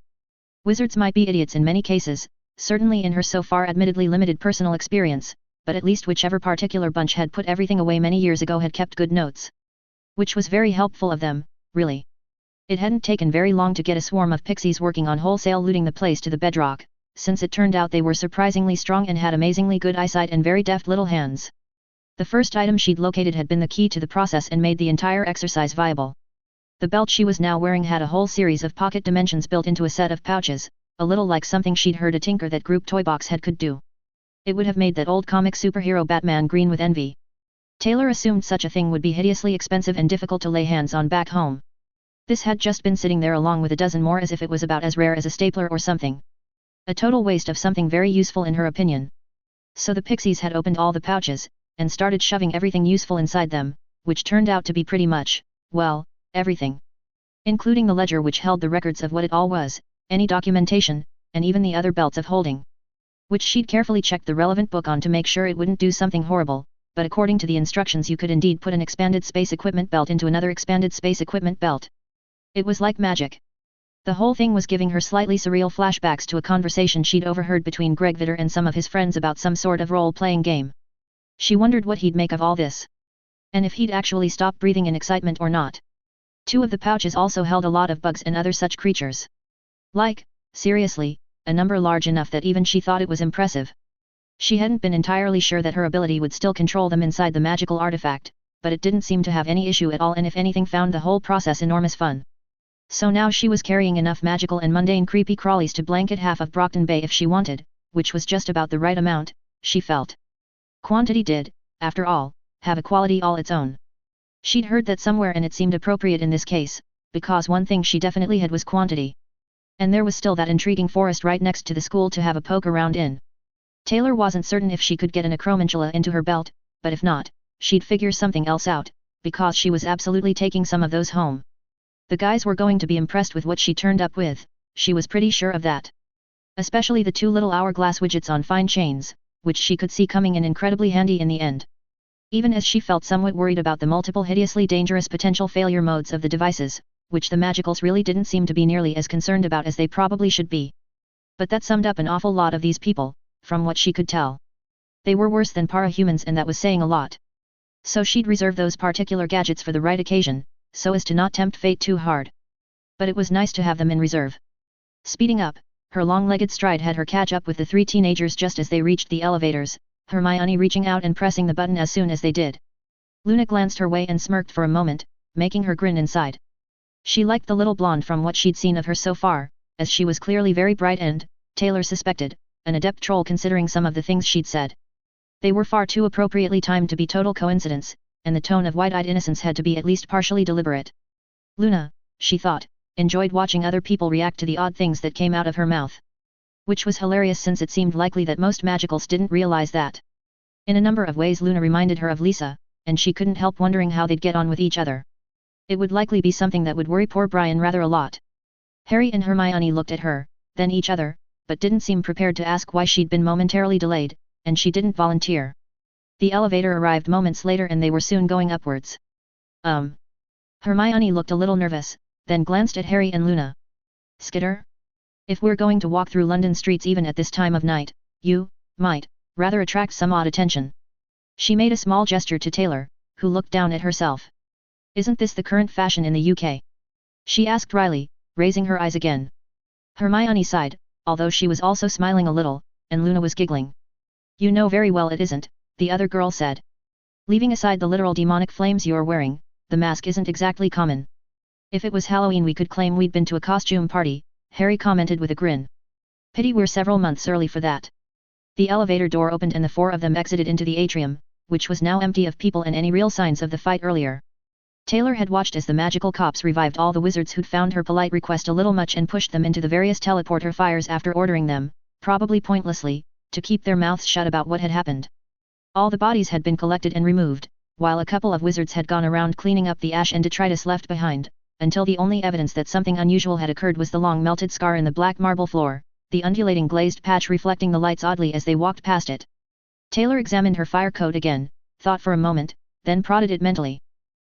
Wizards might be idiots in many cases, certainly in her so far admittedly limited personal experience, but at least whichever particular bunch had put everything away many years ago had kept good notes. Which was very helpful of them, really. It hadn't taken very long to get a swarm of pixies working on wholesale looting the place to the bedrock, since it turned out they were surprisingly strong and had amazingly good eyesight and very deft little hands. The first item she'd located had been the key to the process and made the entire exercise viable. The belt she was now wearing had a whole series of pocket dimensions built into a set of pouches, a little like something she'd heard a tinker that group toy box had could do. It would have made that old comic superhero Batman green with envy. Taylor assumed such a thing would be hideously expensive and difficult to lay hands on back home. This had just been sitting there along with a dozen more as if it was about as rare as a stapler or something. A total waste of something very useful in her opinion. So the pixies had opened all the pouches, and started shoving everything useful inside them, which turned out to be pretty much, well, everything. Including the ledger which held the records of what it all was, any documentation, and even the other belts of holding. Which she'd carefully checked the relevant book on to make sure it wouldn't do something horrible, but according to the instructions you could indeed put an expanded space equipment belt into another expanded space equipment belt. It was like magic. The whole thing was giving her slightly surreal flashbacks to a conversation she'd overheard between Greg Vitter and some of his friends about some sort of role-playing game. She wondered what he'd make of all this. And if he'd actually stop breathing in excitement or not. Two of the pouches also held a lot of bugs and other such creatures. Like, seriously, a number large enough that even she thought it was impressive. She hadn't been entirely sure that her ability would still control them inside the magical artifact, but it didn't seem to have any issue at all and if anything found the whole process enormous fun. So now she was carrying enough magical and mundane creepy crawlies to blanket half of Brockton Bay if she wanted, which was just about the right amount, she felt. Quantity did, after all, have a quality all its own. She'd heard that somewhere and it seemed appropriate in this case, because one thing she definitely had was quantity. And there was still that intriguing forest right next to the school to have a poke around in. Taylor wasn't certain if she could get an acromantula into her belt, but if not, she'd figure something else out, because she was absolutely taking some of those home. The guys were going to be impressed with what she turned up with, she was pretty sure of that. Especially the two little hourglass widgets on fine chains, which she could see coming in incredibly handy in the end. Even as she felt somewhat worried about the multiple hideously dangerous potential failure modes of the devices, which the magicals really didn't seem to be nearly as concerned about as they probably should be. But that summed up an awful lot of these people, from what she could tell. They were worse than para-humans and that was saying a lot. So she'd reserve those particular gadgets for the right occasion, so as to not tempt fate too hard. But it was nice to have them in reserve. Speeding up, her long-legged stride had her catch up with the three teenagers just as they reached the elevators, Hermione reaching out and pressing the button as soon as they did. Luna glanced her way and smirked for a moment, making her grin inside. She liked the little blonde from what she'd seen of her so far, as she was clearly very bright and, Taylor suspected, an adept troll considering some of the things she'd said. They were far too appropriately timed to be total coincidence, and the tone of wide-eyed innocence had to be at least partially deliberate. Luna, she thought, enjoyed watching other people react to the odd things that came out of her mouth. Which was hilarious since it seemed likely that most magicals didn't realize that. In a number of ways Luna reminded her of Lisa, and she couldn't help wondering how they'd get on with each other. It would likely be something that would worry poor Brian rather a lot. Harry and Hermione looked at her, then each other, but didn't seem prepared to ask why she'd been momentarily delayed, and she didn't volunteer. The elevator arrived moments later and they were soon going upwards. Hermione looked a little nervous, then glanced at Harry and Luna. Skitter? If we're going to walk through London streets even at this time of night, you, might, rather attract some odd attention. She made a small gesture to Taylor, who looked down at herself. Isn't this the current fashion in the UK? She asked wryly, raising her eyes again. Hermione sighed, although she was also smiling a little, and Luna was giggling. You know very well it isn't, the other girl said. Leaving aside the literal demonic flames you're wearing, the mask isn't exactly common. If it was Halloween we could claim we'd been to a costume party, Harry commented with a grin. Pity we're several months early for that. The elevator door opened and the four of them exited into the atrium, which was now empty of people and any real signs of the fight earlier. Taylor had watched as the magical cops revived all the wizards who'd found her polite request a little much and pushed them into the various teleporter fires after ordering them, probably pointlessly, to keep their mouths shut about what had happened. All the bodies had been collected and removed, while a couple of wizards had gone around cleaning up the ash and detritus left behind, until the only evidence that something unusual had occurred was the long melted scar in the black marble floor, the undulating glazed patch reflecting the lights oddly as they walked past it. Taylor examined her fire coat again, thought for a moment, then prodded it mentally.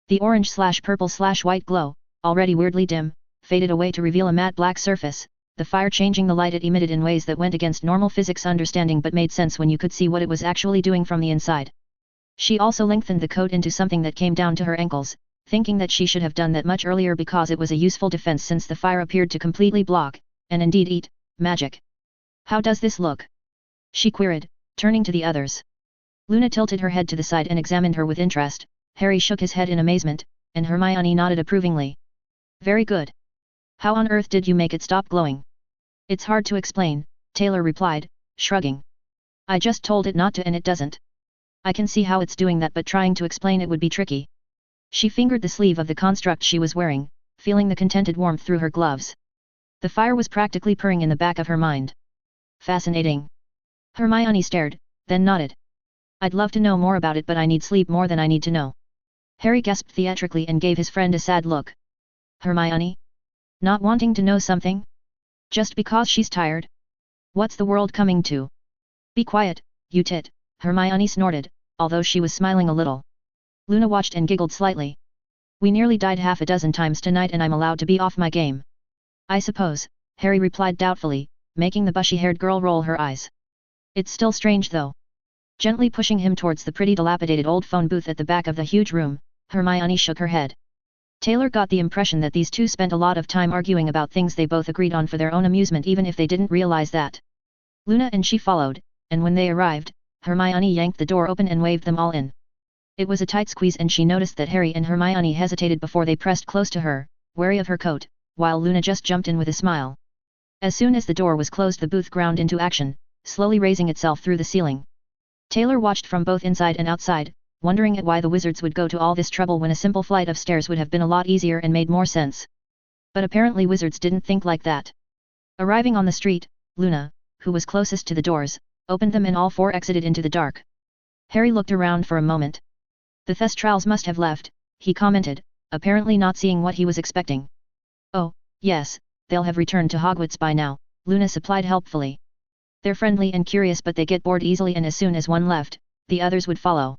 The orange/purple/white glow, already weirdly dim, faded away to reveal a matte black surface, the fire changing the light it emitted in ways that went against normal physics understanding but made sense when you could see what it was actually doing from the inside. She also lengthened the coat into something that came down to her ankles, thinking that she should have done that much earlier because it was a useful defense since the fire appeared to completely block, and indeed eat, magic. How does this look? She queried, turning to the others. Luna tilted her head to the side and examined her with interest, Harry shook his head in amazement, and Hermione nodded approvingly. Very good. How on earth did you make it stop glowing? It's hard to explain, Taylor replied, shrugging. I just told it not to and it doesn't. I can see how it's doing that but trying to explain it would be tricky. She fingered the sleeve of the construct she was wearing, feeling the contented warmth through her gloves. The fire was practically purring in the back of her mind. Fascinating. Hermione stared, then nodded. I'd love to know more about it but I need sleep more than I need to know. Harry gasped theatrically and gave his friend a sad look. Hermione? Not wanting to know something? Just because she's tired? What's the world coming to? Be quiet, you tit, Hermione snorted, although she was smiling a little. Luna watched and giggled slightly. We nearly died half a dozen times tonight and I'm allowed to be off my game. I suppose, Harry replied doubtfully, making the bushy-haired girl roll her eyes. It's still strange though. Gently pushing him towards the pretty dilapidated old phone booth at the back of the huge room, Hermione shook her head. Taylor got the impression that these two spent a lot of time arguing about things they both agreed on for their own amusement even if they didn't realize that. Luna and she followed, and when they arrived, Hermione yanked the door open and waved them all in. It was a tight squeeze and she noticed that Harry and Hermione hesitated before they pressed close to her, wary of her coat, while Luna just jumped in with a smile. As soon as the door was closed the booth ground into action, slowly raising itself through the ceiling. Taylor watched from both inside and outside, wondering at why the wizards would go to all this trouble when a simple flight of stairs would have been a lot easier and made more sense. But apparently wizards didn't think like that. Arriving on the street, Luna, who was closest to the doors, opened them and all four exited into the dark. Harry looked around for a moment. The Thestrals must have left, he commented, apparently not seeing what he was expecting. Oh, yes, they'll have returned to Hogwarts by now, Luna supplied helpfully. They're friendly and curious but they get bored easily and as soon as one left, the others would follow.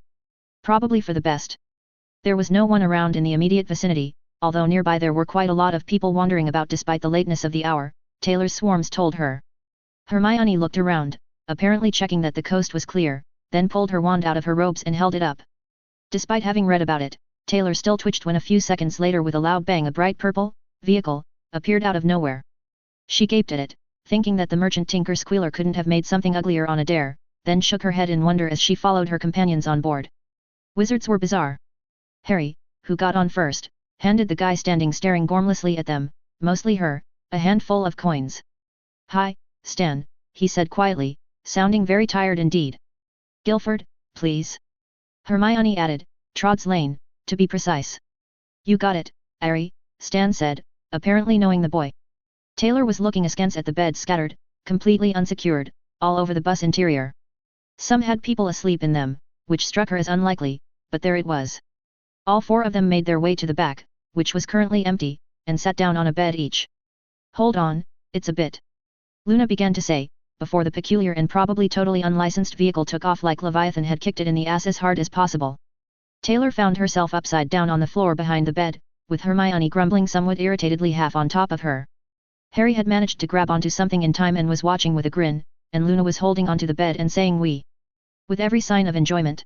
Probably for the best. There was no one around in the immediate vicinity, although nearby there were quite a lot of people wandering about despite the lateness of the hour, Taylor's swarms told her. Hermione looked around, apparently checking that the coast was clear, then pulled her wand out of her robes and held it up. Despite having read about it, Taylor still twitched when a few seconds later with a loud bang a bright purple vehicle appeared out of nowhere. She gaped at it, thinking that the merchant Tinker Squealer couldn't have made something uglier on a dare, then shook her head in wonder as she followed her companions on board. Wizards were bizarre. Harry, who got on first, handed the guy standing staring gormlessly at them, mostly her, a handful of coins. Hi, Stan, he said quietly, sounding very tired indeed. Guilford, please. Hermione added, Trod's Lane, to be precise. You got it, Harry, Stan said, apparently knowing the boy. Taylor was looking askance at the beds scattered, completely unsecured, all over the bus interior. Some had people asleep in them, which struck her as unlikely, but there it was. All four of them made their way to the back, which was currently empty, and sat down on a bed each. Hold on, it's a bit. Luna began to say, before the peculiar and probably totally unlicensed vehicle took off like Leviathan had kicked it in the ass as hard as possible. Taylor found herself upside down on the floor behind the bed, with Hermione grumbling somewhat irritatedly half on top of her. Harry had managed to grab onto something in time and was watching with a grin, and Luna was holding onto the bed and saying "wee" with every sign of enjoyment.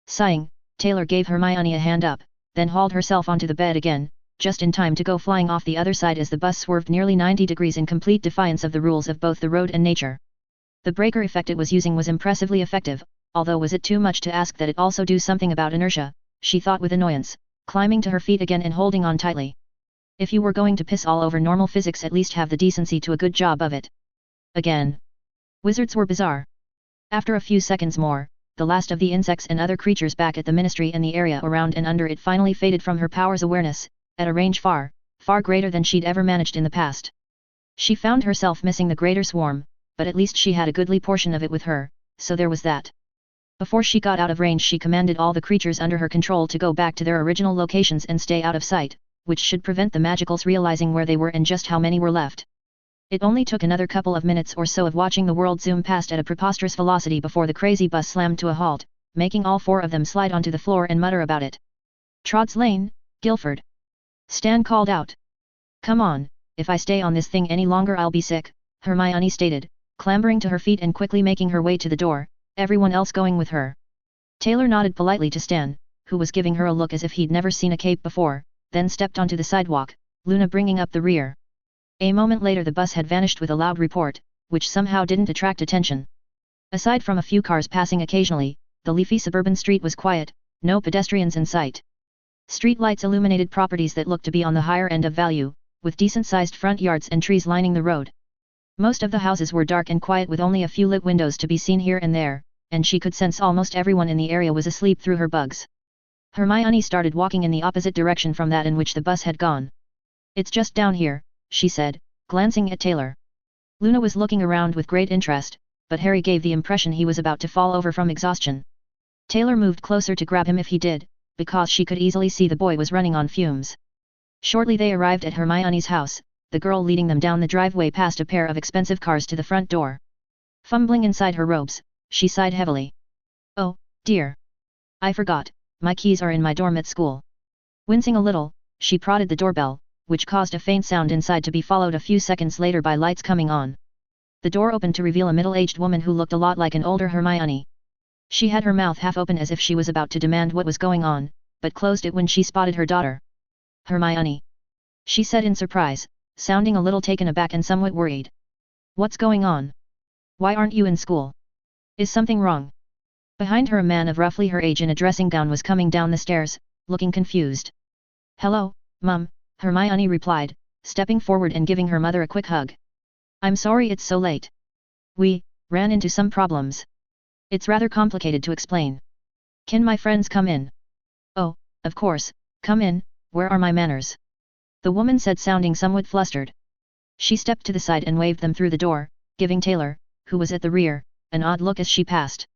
Sighing, Taylor gave Hermione a hand up, then hauled herself onto the bed again, just in time to go flying off the other side as the bus swerved nearly 90 degrees in complete defiance of the rules of both the road and nature. The breaker effect it was using was impressively effective, although was it too much to ask that it also do something about inertia, she thought with annoyance, climbing to her feet again and holding on tightly. If you were going to piss all over normal physics at least have the decency to a good job of it. Again. Wizards were bizarre. After a few seconds more, the last of the insects and other creatures back at the ministry and the area around and under it finally faded from her power's awareness, at a range far, far greater than she'd ever managed in the past. She found herself missing the greater swarm, but at least she had a goodly portion of it with her, so there was that. Before she got out of range she commanded all the creatures under her control to go back to their original locations and stay out of sight, which should prevent the magicals realizing where they were and just how many were left. It only took another couple of minutes or so of watching the world zoom past at a preposterous velocity before the crazy bus slammed to a halt, making all four of them slide onto the floor and mutter about it. Trods Lane, Guildford. Stan called out. Come on, if I stay on this thing any longer I'll be sick, Hermione stated, clambering to her feet and quickly making her way to the door, everyone else going with her. Taylor nodded politely to Stan, who was giving her a look as if he'd never seen a cape before, then stepped onto the sidewalk, Luna bringing up the rear. A moment later the bus had vanished with a loud report, which somehow didn't attract attention. Aside from a few cars passing occasionally, the leafy suburban street was quiet, no pedestrians in sight. Street lights illuminated properties that looked to be on the higher end of value, with decent-sized front yards and trees lining the road. Most of the houses were dark and quiet with only a few lit windows to be seen here and there, and she could sense almost everyone in the area was asleep through her bugs. Hermione started walking in the opposite direction from that in which the bus had gone. It's just down here, she said, glancing at Taylor. Luna was looking around with great interest, but Harry gave the impression he was about to fall over from exhaustion. Taylor moved closer to grab him if he did, because she could easily see the boy was running on fumes. Shortly they arrived at Hermione's house, the girl leading them down the driveway past a pair of expensive cars to the front door. Fumbling inside her robes, she sighed heavily. Oh, dear. I forgot, my keys are in my dorm at school. Wincing a little, she prodded the doorbell, which caused a faint sound inside to be followed a few seconds later by lights coming on. The door opened to reveal a middle-aged woman who looked a lot like an older Hermione. She had her mouth half open as if she was about to demand what was going on, but closed it when she spotted her daughter. Hermione. She said in surprise, sounding a little taken aback and somewhat worried. What's going on? Why aren't you in school? Is something wrong? Behind her a man of roughly her age in a dressing gown was coming down the stairs, looking confused. Hello, Mum, Hermione replied, stepping forward and giving her mother a quick hug. I'm sorry it's so late. We ran into some problems. It's rather complicated to explain. Can my friends come in? Oh, of course, come in, where are my manners? The woman said, sounding somewhat flustered. She stepped to the side and waved them through the door, giving Taylor, who was at the rear, an odd look as she passed.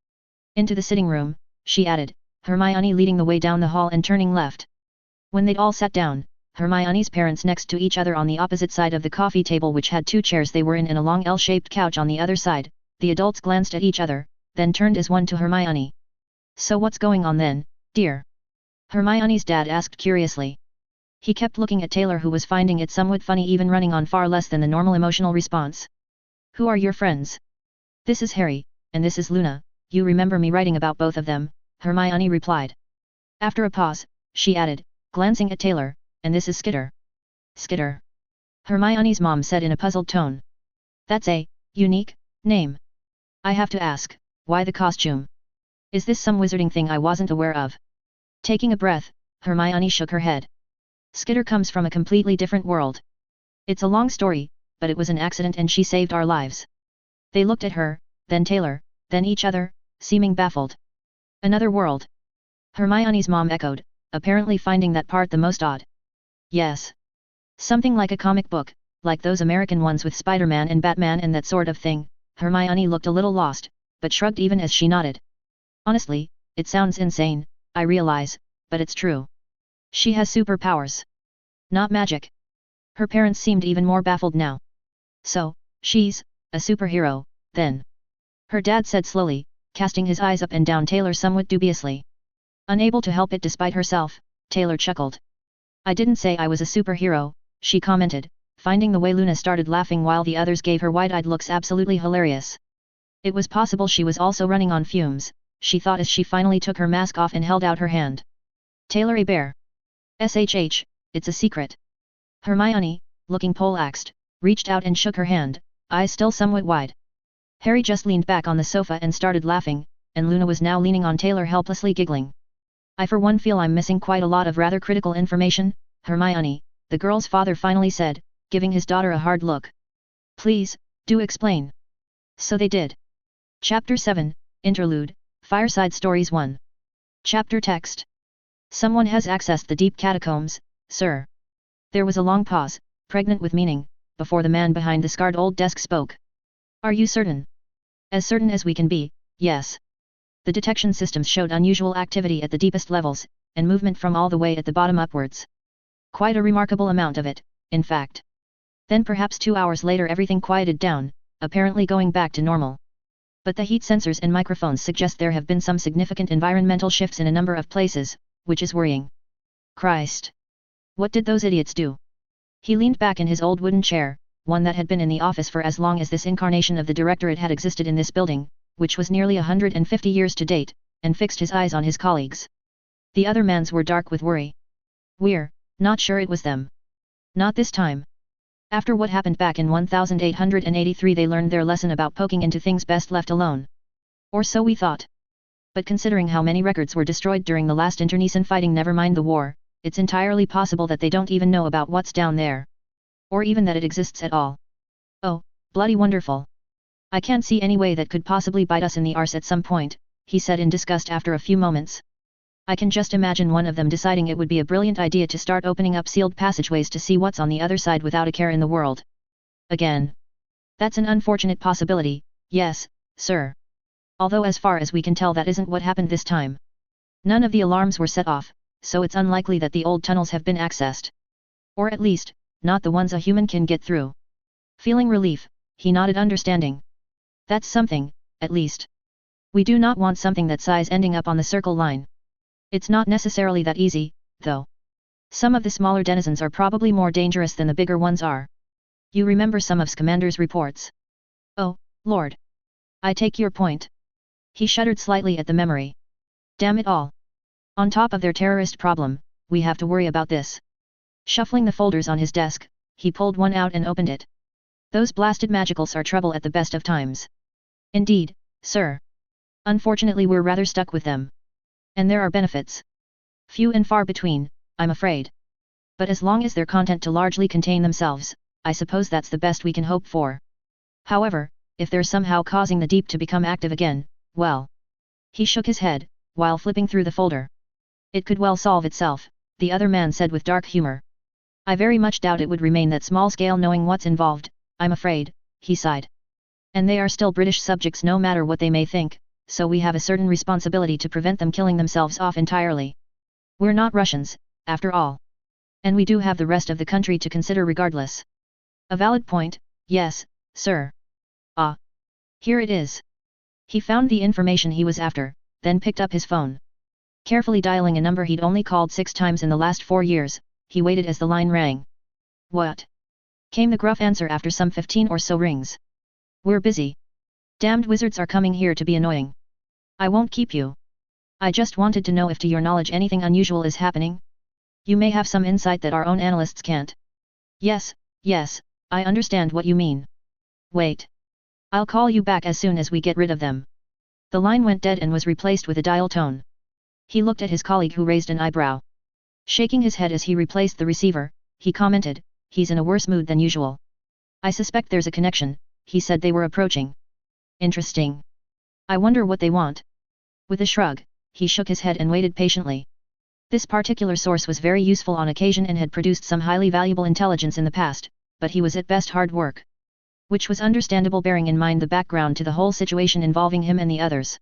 Into the sitting room, she added, Hermione leading the way down the hall and turning left. When they'd all sat down, Hermione's parents next to each other on the opposite side of the coffee table which had two chairs they were in and a long L-shaped couch on the other side, the adults glanced at each other, then turned as one to Hermione. So what's going on then, dear? Hermione's dad asked curiously. He kept looking at Taylor who was finding it somewhat funny even running on far less than the normal emotional response. Who are your friends? This is Harry, and this is Luna, you remember me writing about both of them, Hermione replied. After a pause, she added, glancing at Taylor, and this is Skitter. Skitter. Hermione's mom said in a puzzled tone. That's a unique name. I have to ask, why the costume? Is this some wizarding thing I wasn't aware of? Taking a breath, Hermione shook her head. Skitter comes from a completely different world. It's a long story, but it was an accident and she saved our lives. They looked at her, then Taylor, then each other, seeming baffled. Another world. Hermione's mom echoed, apparently finding that part the most odd. Yes. Something like a comic book, like those American ones with Spider-Man and Batman and that sort of thing. Hermione looked a little lost, but shrugged even as she nodded. Honestly, it sounds insane, I realize, but it's true. She has superpowers. Not magic. Her parents seemed even more baffled now. So, she's a superhero, then. Her dad said slowly, casting his eyes up and down Taylor somewhat dubiously. Unable to help it despite herself, Taylor chuckled. I didn't say I was a superhero, she commented, finding the way Luna started laughing while the others gave her wide-eyed looks absolutely hilarious. It was possible she was also running on fumes, she thought as she finally took her mask off and held out her hand. Taylor a bear. SHH, it's a secret. Hermione, looking poleaxed, reached out and shook her hand, eyes still somewhat wide. Harry just leaned back on the sofa and started laughing, and Luna was now leaning on Taylor helplessly giggling. I for one feel I'm missing quite a lot of rather critical information, Hermione, the girl's father finally said, giving his daughter a hard look. Please, do explain. So they did. Chapter 7, Interlude, Fireside Stories 1. Chapter Text. Someone has accessed the deep catacombs, sir. There was a long pause, pregnant with meaning, before the man behind the scarred old desk spoke. Are you certain? As certain as we can be, yes. The detection systems showed unusual activity at the deepest levels, and movement from all the way at the bottom upwards. Quite a remarkable amount of it, in fact. Then perhaps 2 hours later everything quieted down, apparently going back to normal. But the heat sensors and microphones suggest there have been some significant environmental shifts in a number of places, which is worrying. Christ! What did those idiots do? He leaned back in his old wooden chair, one that had been in the office for as long as this incarnation of the directorate had existed in this building, which was nearly 150 years to date, and fixed his eyes on his colleagues. The other mans were dark with worry. We're not sure it was them. Not this time. After what happened back in 1883 they learned their lesson about poking into things best left alone. Or so we thought. But considering how many records were destroyed during the last internecine fighting, never mind the war, it's entirely possible that they don't even know about what's down there. Or even that it exists at all. Oh, bloody wonderful. I can't see any way that could possibly bite us in the arse at some point, he said in disgust after a few moments. I can just imagine one of them deciding it would be a brilliant idea to start opening up sealed passageways to see what's on the other side without a care in the world. Again. That's an unfortunate possibility, yes, sir. Although as far as we can tell that isn't what happened this time. None of the alarms were set off, so it's unlikely that the old tunnels have been accessed. Or at least, not the ones a human can get through. Feeling relief, he nodded understanding. That's something, at least. We do not want something that size ending up on the circle line. It's not necessarily that easy, though. Some of the smaller denizens are probably more dangerous than the bigger ones are. You remember some of Scamander reports? Oh, Lord. I take your point. He shuddered slightly at the memory. Damn it all. On top of their terrorist problem, we have to worry about this. Shuffling the folders on his desk, he pulled one out and opened it. Those blasted magicals are trouble at the best of times. Indeed, sir. Unfortunately we're rather stuck with them. And there are benefits. Few and far between, I'm afraid. But as long as they're content to largely contain themselves, I suppose that's the best we can hope for. However, if they're somehow causing the deep to become active again, well. He shook his head, while flipping through the folder. It could well solve itself, the other man said with dark humor. I very much doubt it would remain that small scale knowing what's involved, I'm afraid, he sighed. And they are still British subjects no matter what they may think, so we have a certain responsibility to prevent them killing themselves off entirely. We're not Russians, after all. And we do have the rest of the country to consider regardless. A valid point, yes, sir. Ah. Here it is. He found the information he was after, then picked up his phone. Carefully dialing a number he'd only called 6 times in the last 4 years, he waited as the line rang. What? Came the gruff answer after some 15 or so rings. We're busy. Damned wizards are coming here to be annoying. I won't keep you. I just wanted to know if to your knowledge anything unusual is happening? You may have some insight that our own analysts can't. Yes, I understand what you mean. Wait. I'll call you back as soon as we get rid of them. The line went dead and was replaced with a dial tone. He looked at his colleague who raised an eyebrow. Shaking his head as he replaced the receiver, he commented, he's in a worse mood than usual. I suspect there's a connection, he said. They were approaching. Interesting. I wonder what they want. With a shrug, he shook his head and waited patiently. This particular source was very useful on occasion and had produced some highly valuable intelligence in the past, but he was at best hard work. Which was understandable bearing in mind the background to the whole situation involving him and the others.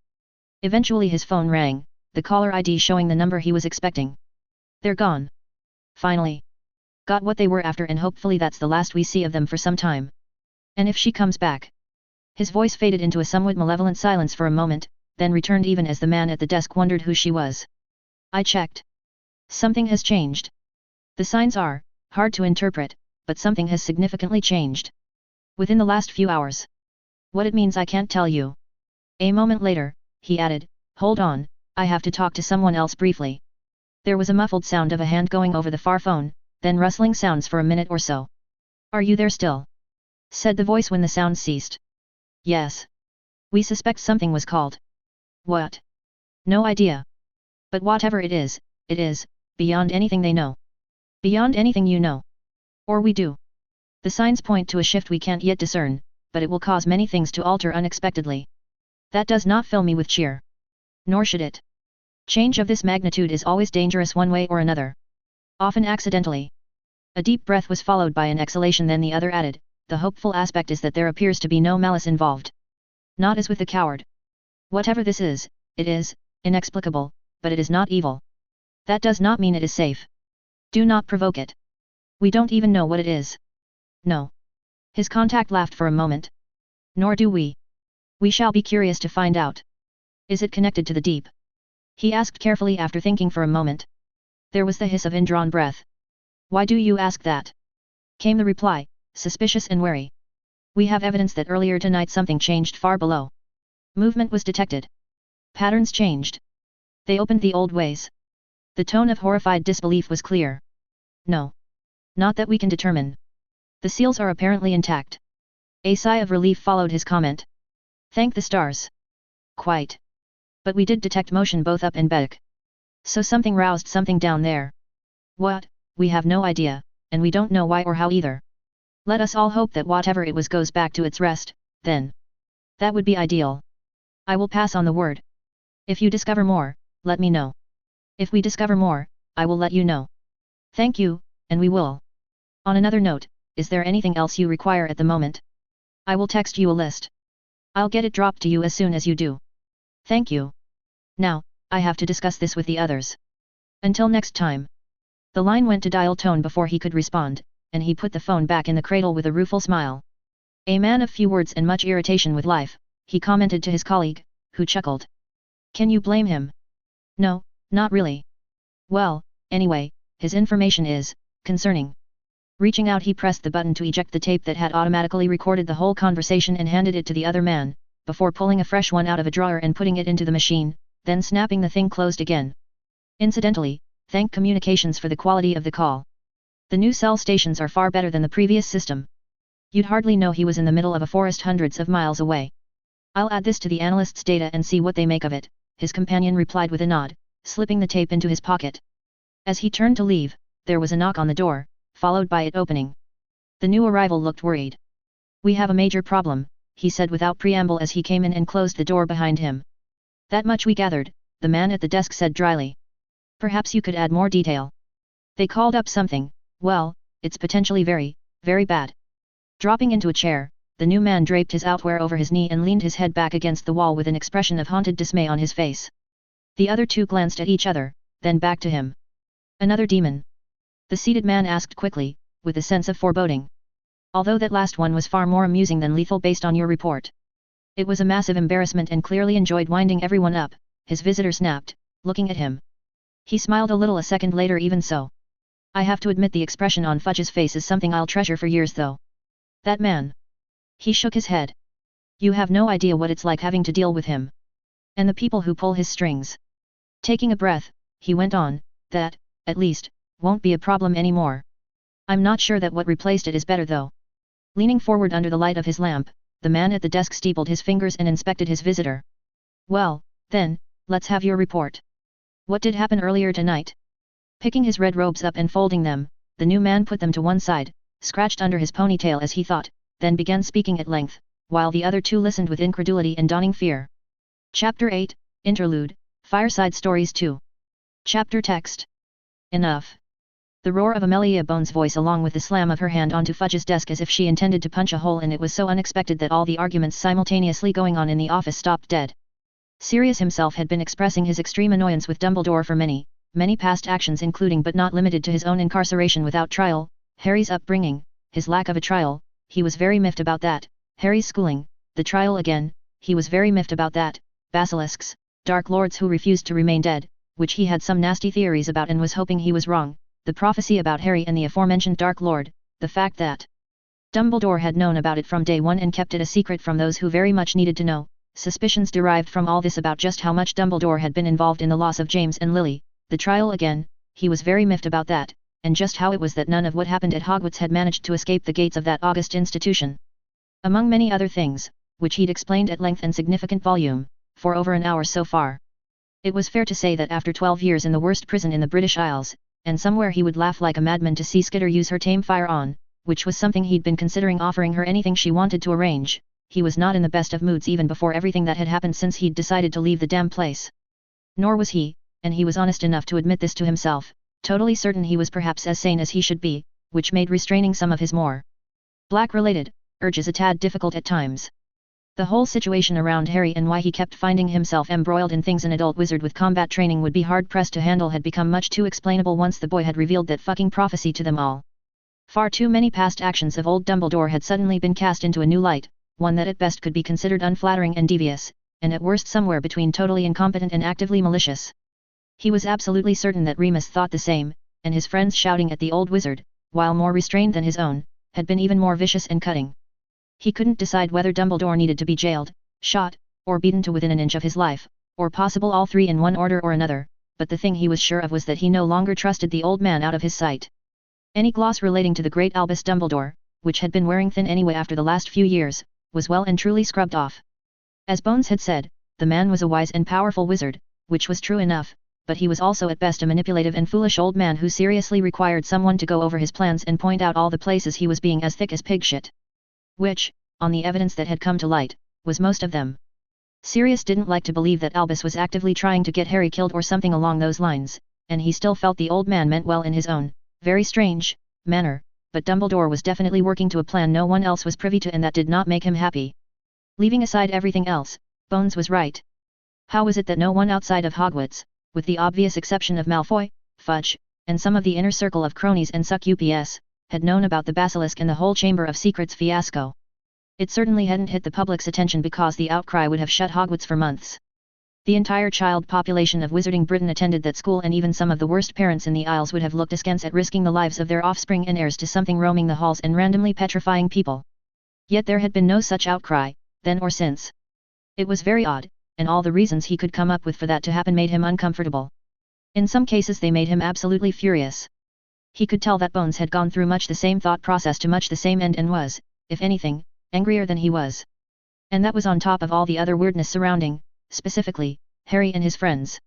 Eventually his phone rang, the caller ID showing the number he was expecting. They're gone. Finally. Got what they were after, and hopefully that's the last we see of them for some time. And if she comes back. His voice faded into a somewhat malevolent silence for a moment, then returned even as the man at the desk wondered who she was. I checked. Something has changed. The signs are hard to interpret, but something has significantly changed. Within the last few hours. What it means I can't tell you. A moment later, he added, hold on, I have to talk to someone else briefly. There was a muffled sound of a hand going over the far phone, then rustling sounds for a minute or so. Are you there still? Said the voice when the sound ceased. Yes. We suspect something was called. What? No idea. But whatever it is, beyond anything they know. Beyond anything you know. Or we do. The signs point to a shift we can't yet discern, but it will cause many things to alter unexpectedly. That does not fill me with cheer. Nor should it. Change of this magnitude is always dangerous one way or another. Often accidentally. A deep breath was followed by an exhalation, then the other added, the hopeful aspect is that there appears to be no malice involved. Not as with the coward. Whatever this is, it is inexplicable, but it is not evil. That does not mean it is safe. Do not provoke it. We don't even know what it is. No. His contact laughed for a moment. Nor do we. We shall be curious to find out. Is it connected to the deep? He asked carefully after thinking for a moment. There was the hiss of indrawn breath. Why do you ask that? Came the reply, suspicious and wary. We have evidence that earlier tonight something changed far below. Movement was detected. Patterns changed. They opened the old ways. The tone of horrified disbelief was clear. No. Not that we can determine. The seals are apparently intact. A sigh of relief followed his comment. Thank the stars. Quite. But we did detect motion both up and back. So something roused something down there. What? We have no idea, and we don't know why or how either. Let us all hope that whatever it was goes back to its rest, then. That would be ideal. I will pass on the word. If you discover more, let me know. If we discover more, I will let you know. Thank you, and we will. On another note, is there anything else you require at the moment? I will text you a list. I'll get it dropped to you as soon as you do. Thank you. Now, I have to discuss this with the others. Until next time. The line went to dial tone before he could respond, and he put the phone back in the cradle with a rueful smile. A man of few words and much irritation with life, he commented to his colleague, who chuckled. Can you blame him? No, not really. Well, anyway, his information is concerning. Reaching out, he pressed the button to eject the tape that had automatically recorded the whole conversation and handed it to the other man, before pulling a fresh one out of a drawer and putting it into the machine, then snapping the thing closed again. Incidentally, thank communications for the quality of the call. The new cell stations are far better than the previous system. You'd hardly know he was in the middle of a forest hundreds of miles away. I'll add this to the analyst's data and see what they make of it, his companion replied with a nod, slipping the tape into his pocket. As he turned to leave, there was a knock on the door, followed by it opening. The new arrival looked worried. We have a major problem, he said without preamble as he came in and closed the door behind him. That much we gathered, the man at the desk said dryly. Perhaps you could add more detail. They called up something, well, it's potentially very, very bad. Dropping into a chair, the new man draped his outwear over his knee and leaned his head back against the wall with an expression of haunted dismay on his face. The other two glanced at each other, then back to him. Another demon? The seated man asked quickly, with a sense of foreboding. Although that last one was far more amusing than lethal based on your report. It was a massive embarrassment and clearly enjoyed winding everyone up, his visitor snapped, looking at him. He smiled a little a second later. Even so. I have to admit the expression on Fudge's face is something I'll treasure for years though. That man. He shook his head. You have no idea what it's like having to deal with him. And the people who pull his strings. Taking a breath, he went on, that, at least, won't be a problem anymore. I'm not sure that what replaced it is better though. Leaning forward under the light of his lamp, the man at the desk steepled his fingers and inspected his visitor. Well, then, let's have your report. What did happen earlier tonight? Picking his red robes up and folding them, the new man put them to one side, scratched under his ponytail as he thought, then began speaking at length, while the other two listened with incredulity and dawning fear. Chapter 8, Interlude, Fireside Stories 2. Chapter Text. Enough. The roar of Amelia Bones' voice along with the slam of her hand onto Fudge's desk as if she intended to punch a hole in it was so unexpected that all the arguments simultaneously going on in the office stopped dead. Sirius himself had been expressing his extreme annoyance with Dumbledore for many past actions, including but not limited to his own incarceration without trial, Harry's upbringing, his lack of a trial, he was very miffed about that, Harry's schooling, the trial again, he was very miffed about that, basilisks, dark lords who refused to remain dead, which he had some nasty theories about and was hoping he was wrong, the prophecy about Harry and the aforementioned Dark Lord, the fact that Dumbledore had known about it from day one and kept it a secret from those who very much needed to know, suspicions derived from all this about just how much Dumbledore had been involved in the loss of James and Lily, the trial again, he was very miffed about that, and just how it was that none of what happened at Hogwarts had managed to escape the gates of that august institution. Among many other things, which he'd explained at length and significant volume, for over an hour so far. It was fair to say that after 12 years in the worst prison in the British Isles, and somewhere he would laugh like a madman to see Skitter use her tame Fyre on, which was something he'd been considering offering her anything she wanted to arrange, he was not in the best of moods even before everything that had happened since he'd decided to leave the damn place. Nor was he, and he was honest enough to admit this to himself, totally certain he was perhaps as sane as he should be, which made restraining some of his more black-related urges a tad difficult at times. The whole situation around Harry and why he kept finding himself embroiled in things an adult wizard with combat training would be hard-pressed to handle had become much too explainable once the boy had revealed that fucking prophecy to them all. Far too many past actions of old Dumbledore had suddenly been cast into a new light, one that at best could be considered unflattering and devious, and at worst somewhere between totally incompetent and actively malicious. He was absolutely certain that Remus thought the same, and his friends shouting at the old wizard, while more restrained than his own, had been even more vicious and cutting. He couldn't decide whether Dumbledore needed to be jailed, shot, or beaten to within an inch of his life, or possible all three in one order or another, but the thing he was sure of was that he no longer trusted the old man out of his sight. Any gloss relating to the great Albus Dumbledore, which had been wearing thin anyway after the last few years, was well and truly scrubbed off. As Bones had said, the man was a wise and powerful wizard, which was true enough, but he was also at best a manipulative and foolish old man who seriously required someone to go over his plans and point out all the places he was being as thick as pig shit. Which, on the evidence that had come to light, was most of them. Sirius didn't like to believe that Albus was actively trying to get Harry killed or something along those lines, and he still felt the old man meant well in his own, very strange, manner, but Dumbledore was definitely working to a plan no one else was privy to, and that did not make him happy. Leaving aside everything else, Bones was right. How was it that no one outside of Hogwarts, with the obvious exception of Malfoy, Fudge, and some of the inner circle of cronies and succups, had known about the basilisk and the whole Chamber of Secrets fiasco? It certainly hadn't hit the public's attention because the outcry would have shut Hogwarts for months. The entire child population of Wizarding Britain attended that school, and even some of the worst parents in the Isles would have looked askance at risking the lives of their offspring and heirs to something roaming the halls and randomly petrifying people. Yet there had been no such outcry, then or since. It was very odd, and all the reasons he could come up with for that to happen made him uncomfortable. In some cases they made him absolutely furious. He could tell that Bones had gone through much the same thought process to much the same end and was, if anything, angrier than he was. And that was on top of all the other weirdness surrounding, specifically, Harry and his friends.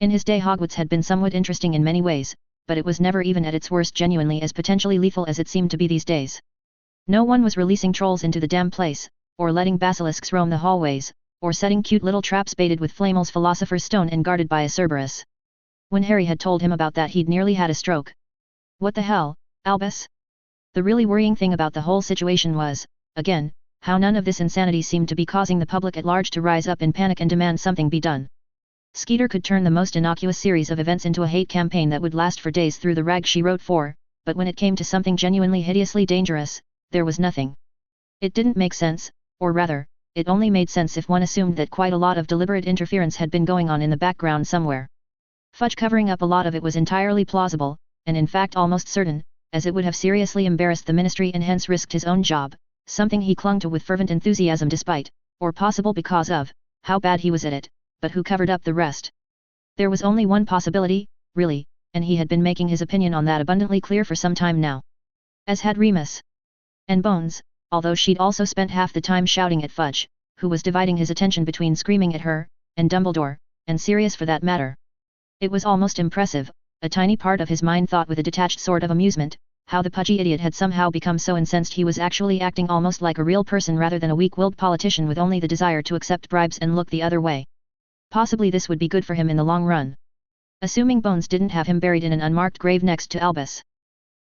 In his day Hogwarts had been somewhat interesting in many ways, but it was never even at its worst genuinely as potentially lethal as it seemed to be these days. No one was releasing trolls into the damn place, or letting basilisks roam the hallways, or setting cute little traps baited with Flamel's Philosopher's Stone and guarded by a Cerberus. When Harry had told him about that he'd nearly had a stroke. What the hell, Albus? The really worrying thing about the whole situation was, again, how none of this insanity seemed to be causing the public at large to rise up in panic and demand something be done. Skitter could turn the most innocuous series of events into a hate campaign that would last for days through the rag she wrote for, but when it came to something genuinely hideously dangerous, there was nothing. It didn't make sense, or rather, it only made sense if one assumed that quite a lot of deliberate interference had been going on in the background somewhere. Fudge covering up a lot of it was entirely plausible, and in fact almost certain, as it would have seriously embarrassed the ministry and hence risked his own job, something he clung to with fervent enthusiasm despite, or possible because of, how bad he was at it, but who covered up the rest. There was only one possibility, really, and he had been making his opinion on that abundantly clear for some time now. As had Remus. And Bones, although she'd also spent half the time shouting at Fudge, who was dividing his attention between screaming at her, and Dumbledore, and Sirius for that matter. It was almost impressive, a tiny part of his mind thought with a detached sort of amusement, how the pudgy idiot had somehow become so incensed he was actually acting almost like a real person rather than a weak-willed politician with only the desire to accept bribes and look the other way. Possibly this would be good for him in the long run. Assuming Bones didn't have him buried in an unmarked grave next to Albus.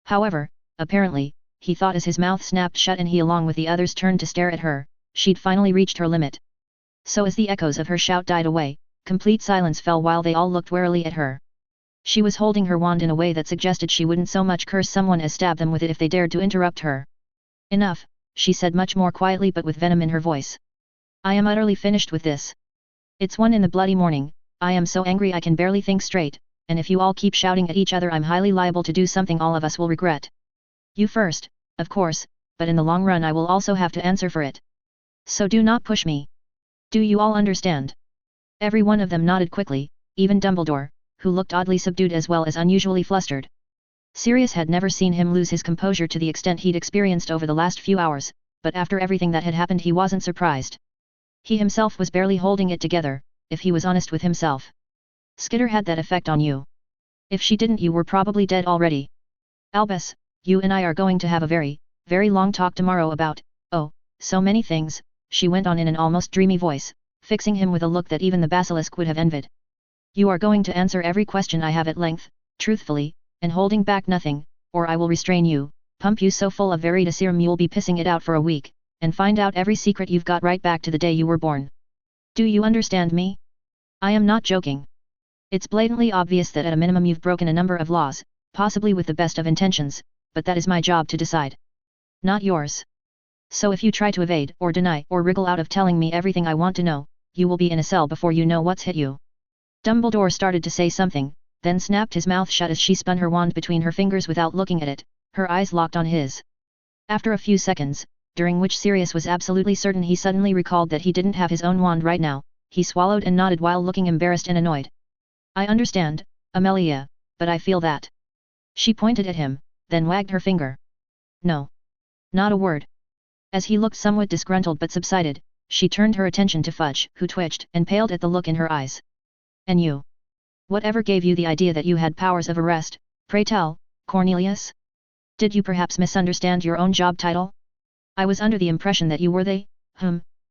However, apparently, he thought as his mouth snapped shut and he along with the others turned to stare at her, she'd finally reached her limit. So as the echoes of her shout died away, complete silence fell while they all looked warily at her. She was holding her wand in a way that suggested she wouldn't so much curse someone as stab them with it if they dared to interrupt her. Enough, she said much more quietly but with venom in her voice. I am utterly finished with this. It's 1 in the bloody morning, I am so angry I can barely think straight, and if you all keep shouting at each other I'm highly liable to do something all of us will regret. You first, of course, but in the long run I will also have to answer for it. So do not push me. Do you all understand? Every one of them nodded quickly, even Dumbledore, who looked oddly subdued as well as unusually flustered. Sirius had never seen him lose his composure to the extent he'd experienced over the last few hours, but after everything that had happened he wasn't surprised. He himself was barely holding it together, if he was honest with himself. Skitter had that effect on you. If she didn't you were probably dead already. Albus, you and I are going to have a very, very long talk tomorrow about, oh, so many things, she went on in an almost dreamy voice, fixing him with a look that even the basilisk would have envied. You are going to answer every question I have at length, truthfully, and holding back nothing, or I will restrain you, pump you so full of verita serum you'll be pissing it out for a week, and find out every secret you've got right back to the day you were born. Do you understand me? I am not joking. It's blatantly obvious that at a minimum you've broken a number of laws, possibly with the best of intentions, but that is my job to decide. Not yours. So if you try to evade or deny or wriggle out of telling me everything I want to know, you will be in a cell before you know what's hit you. Dumbledore started to say something, then snapped his mouth shut as she spun her wand between her fingers without looking at it, her eyes locked on his. After a few seconds, during which Sirius was absolutely certain he suddenly recalled that he didn't have his own wand right now, he swallowed and nodded while looking embarrassed and annoyed. I understand, Amelia, but I feel that. She pointed at him, then wagged her finger. No. Not a word. As he looked somewhat disgruntled but subsided, she turned her attention to Fudge, who twitched and paled at the look in her eyes. And you? Whatever gave you the idea that you had powers of arrest, pray tell, Cornelius? Did you perhaps misunderstand your own job title? I was under the impression that you were the,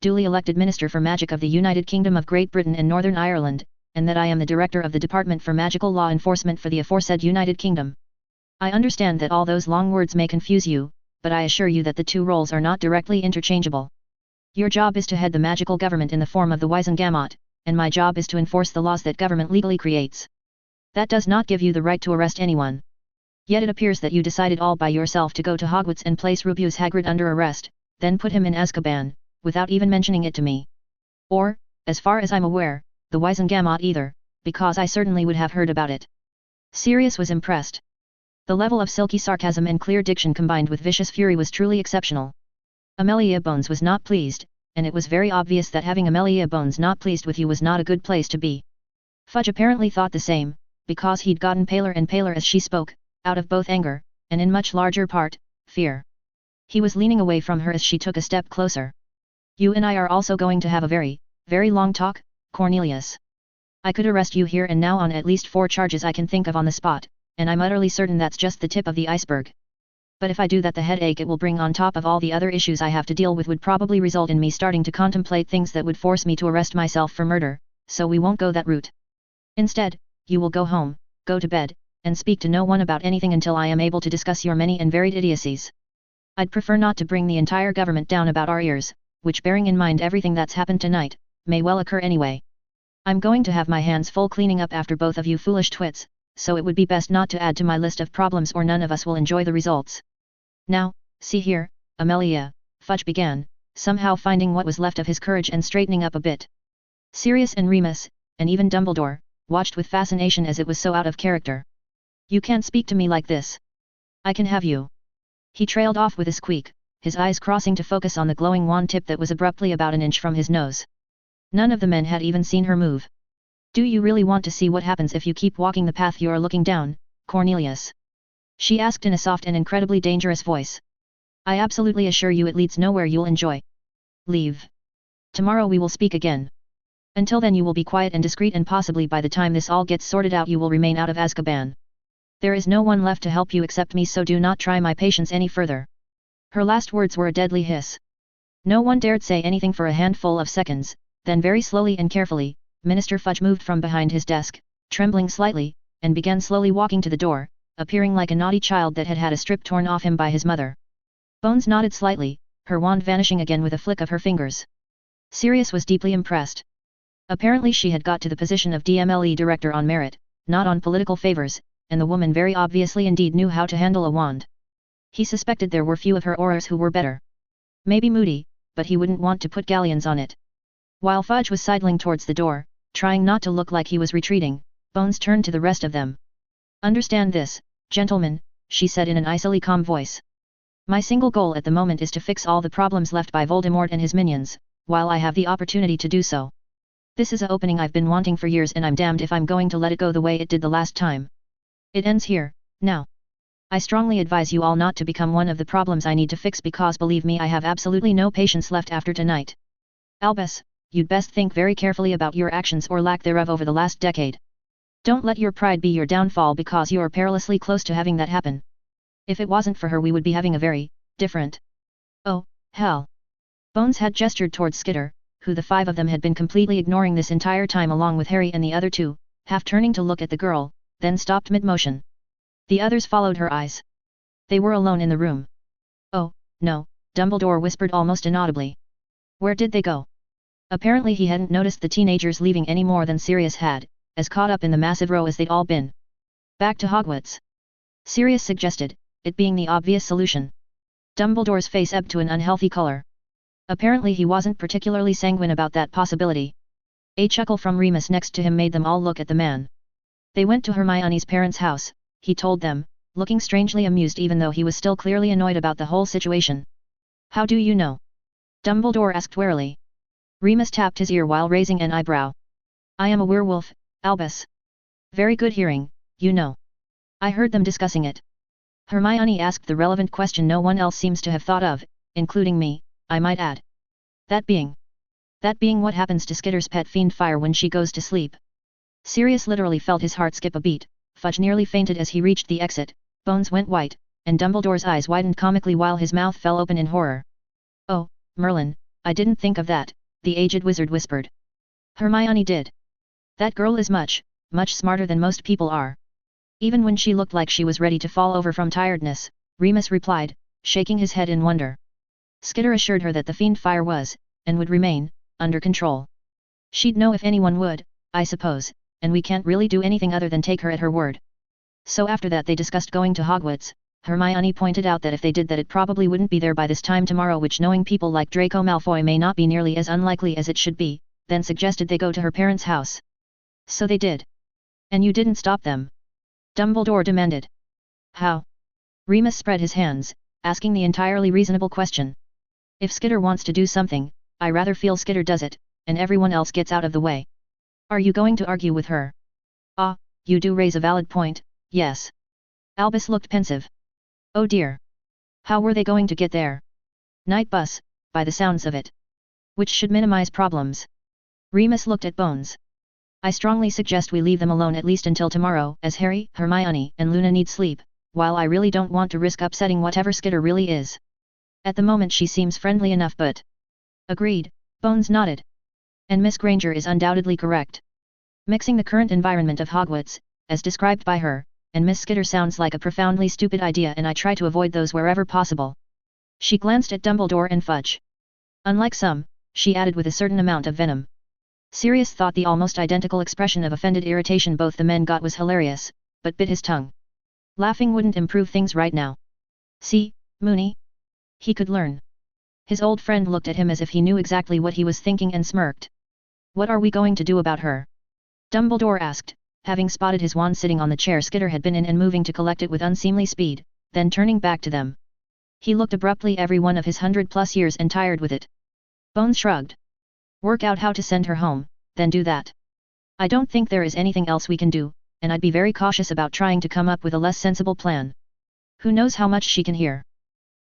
duly elected Minister for Magic of the United Kingdom of Great Britain and Northern Ireland, and that I am the Director of the Department for Magical Law Enforcement for the aforesaid United Kingdom. I understand that all those long words may confuse you, but I assure you that the two roles are not directly interchangeable. Your job is to head the magical government in the form of the Wizengamot, and my job is to enforce the laws that government legally creates. That does not give you the right to arrest anyone. Yet it appears that you decided all by yourself to go to Hogwarts and place Rubeus Hagrid under arrest, then put him in Azkaban, without even mentioning it to me. Or, as far as I'm aware, the Wizengamot either, because I certainly would have heard about it. Sirius was impressed. The level of silky sarcasm and clear diction combined with vicious fury was truly exceptional. Amelia Bones was not pleased, and it was very obvious that having Amelia Bones not pleased with you was not a good place to be. Fudge apparently thought the same, because he'd gotten paler and paler as she spoke, out of both anger, and in much larger part, fear. He was leaning away from her as she took a step closer. You and I are also going to have a very, very long talk, Cornelius. I could arrest you here and now on at least 4 charges I can think of on the spot, and I'm utterly certain that's just the tip of the iceberg. But if I do that, the headache it will bring on top of all the other issues I have to deal with would probably result in me starting to contemplate things that would force me to arrest myself for murder, so we won't go that route. Instead, you will go home, go to bed, and speak to no one about anything until I am able to discuss your many and varied idiocies. I'd prefer not to bring the entire government down about our ears, which, bearing in mind everything that's happened tonight, may well occur anyway. I'm going to have my hands full cleaning up after both of you foolish twits, so it would be best not to add to my list of problems or none of us will enjoy the results. Now, see here, Amelia, Fudge began, somehow finding what was left of his courage and straightening up a bit. Sirius and Remus, and even Dumbledore, watched with fascination as it was so out of character. You can't speak to me like this. I can have you. He trailed off with a squeak, his eyes crossing to focus on the glowing wand tip that was abruptly about an inch from his nose. None of the men had even seen her move. Do you really want to see what happens if you keep walking the path you're looking down, Cornelius? She asked in a soft and incredibly dangerous voice. I absolutely assure you it leads nowhere you'll enjoy. Leave. Tomorrow we will speak again. Until then you will be quiet and discreet, and possibly by the time this all gets sorted out you will remain out of Azkaban. There is no one left to help you except me, so do not try my patience any further. Her last words were a deadly hiss. No one dared say anything for a handful of seconds, then very slowly and carefully, Minister Fudge moved from behind his desk, trembling slightly, and began slowly walking to the door, appearing like a naughty child that had had a strip torn off him by his mother. Bones nodded slightly, her wand vanishing again with a flick of her fingers. Sirius was deeply impressed. Apparently she had got to the position of DMLE director on merit, not on political favors, and the woman very obviously indeed knew how to handle a wand. He suspected there were few of her aurors who were better. Maybe Moody, but he wouldn't want to put galleons on it. While Fudge was sidling towards the door, trying not to look like he was retreating, Bones turned to the rest of them. Understand this, gentlemen, she said in an icily calm voice. My single goal at the moment is to fix all the problems left by Voldemort and his minions, while I have the opportunity to do so. This is an opening I've been wanting for years, and I'm damned if I'm going to let it go the way it did the last time. It ends here, now. I strongly advise you all not to become one of the problems I need to fix, because believe me, I have absolutely no patience left after tonight. Albus, you'd best think very carefully about your actions or lack thereof over the last decade. Don't let your pride be your downfall, because you are perilously close to having that happen. If it wasn't for her we would be having a very, different. Oh, hell. Bones had gestured towards Skitter, who the 5 of them had been completely ignoring this entire time, along with Harry and the other 2, half turning to look at the girl, then stopped mid-motion. The others followed her eyes. They were alone in the room. Oh, no, Dumbledore whispered almost inaudibly. Where did they go? Apparently he hadn't noticed the teenagers leaving any more than Sirius had, as caught up in the massive row as they'd all been. Back to Hogwarts. Sirius suggested, it being the obvious solution. Dumbledore's face ebbed to an unhealthy color. Apparently he wasn't particularly sanguine about that possibility. A chuckle from Remus next to him made them all look at the man. They went to Hermione's parents' house, he told them, looking strangely amused even though he was still clearly annoyed about the whole situation. How do you know? Dumbledore asked warily. Remus tapped his ear while raising an eyebrow. I am a werewolf, Albus. Very good hearing, you know. I heard them discussing it. Hermione asked the relevant question no one else seems to have thought of, including me, I might add. That being what happens to Skitter's pet fiend Fyre when she goes to sleep. Sirius literally felt his heart skip a beat. Fudge nearly fainted as he reached the exit, Bones went white, and Dumbledore's eyes widened comically while his mouth fell open in horror. Oh, Merlin, I didn't think of that, the aged wizard whispered. Hermione did. That girl is much smarter than most people are. Even when she looked like she was ready to fall over from tiredness, Remus replied, shaking his head in wonder. Skitter assured her that the fiend Fyre was, and would remain, under control. She'd know if anyone would, I suppose, and we can't really do anything other than take her at her word. So after that they discussed going to Hogwarts. Hermione pointed out that if they did that it probably wouldn't be there by this time tomorrow, which knowing people like Draco Malfoy may not be nearly as unlikely as it should be, then suggested they go to her parents' house. So they did. And you didn't stop them? Dumbledore demanded. How? Remus spread his hands, asking the entirely reasonable question. If Skitter wants to do something, I rather feel Skitter does it, and everyone else gets out of the way. Are you going to argue with her? Ah, you do raise a valid point, yes. Albus looked pensive. Oh dear. How were they going to get there? Night bus, by the sounds of it. Which should minimize problems. Remus looked at Bones. I strongly suggest we leave them alone at least until tomorrow, as Harry, Hermione, and Luna need sleep, while I really don't want to risk upsetting whatever Skitter really is. At the moment she seems friendly enough but... Agreed, Bones nodded. And Miss Granger is undoubtedly correct. Mixing the current environment of Hogwarts, as described by her, and Miss Skitter sounds like a profoundly stupid idea and I try to avoid those wherever possible. She glanced at Dumbledore and Fudge. Unlike some, she added with a certain amount of venom. Sirius thought the almost identical expression of offended irritation both the men got was hilarious, but bit his tongue. Laughing wouldn't improve things right now. See, Moony? He could learn. His old friend looked at him as if he knew exactly what he was thinking and smirked. What are we going to do about her? Dumbledore asked, having spotted his wand sitting on the chair Skitter had been in and moving to collect it with unseemly speed, then turning back to them. He looked abruptly every one of his 100+ years and tired with it. Bones shrugged. Work out how to send her home, then do that. I don't think there is anything else we can do, and I'd be very cautious about trying to come up with a less sensible plan. Who knows how much she can hear?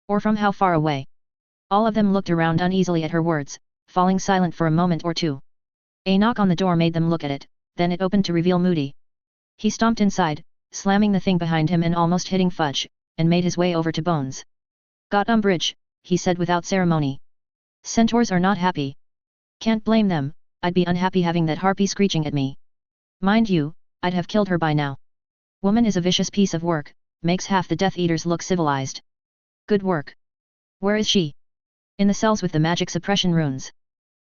Or from how far away? All of them looked around uneasily at her words, falling silent for a moment or two. A knock on the door made them look at it, then it opened to reveal Moody. He stomped inside, slamming the thing behind him and almost hitting Fudge, and made his way over to Bones. Got umbrage, he said without ceremony. Centaurs are not happy. Can't blame them, I'd be unhappy having that harpy screeching at me. Mind you, I'd have killed her by now. Woman is a vicious piece of work, makes half the Death Eaters look civilized. Good work. Where is she? In the cells with the magic suppression runes.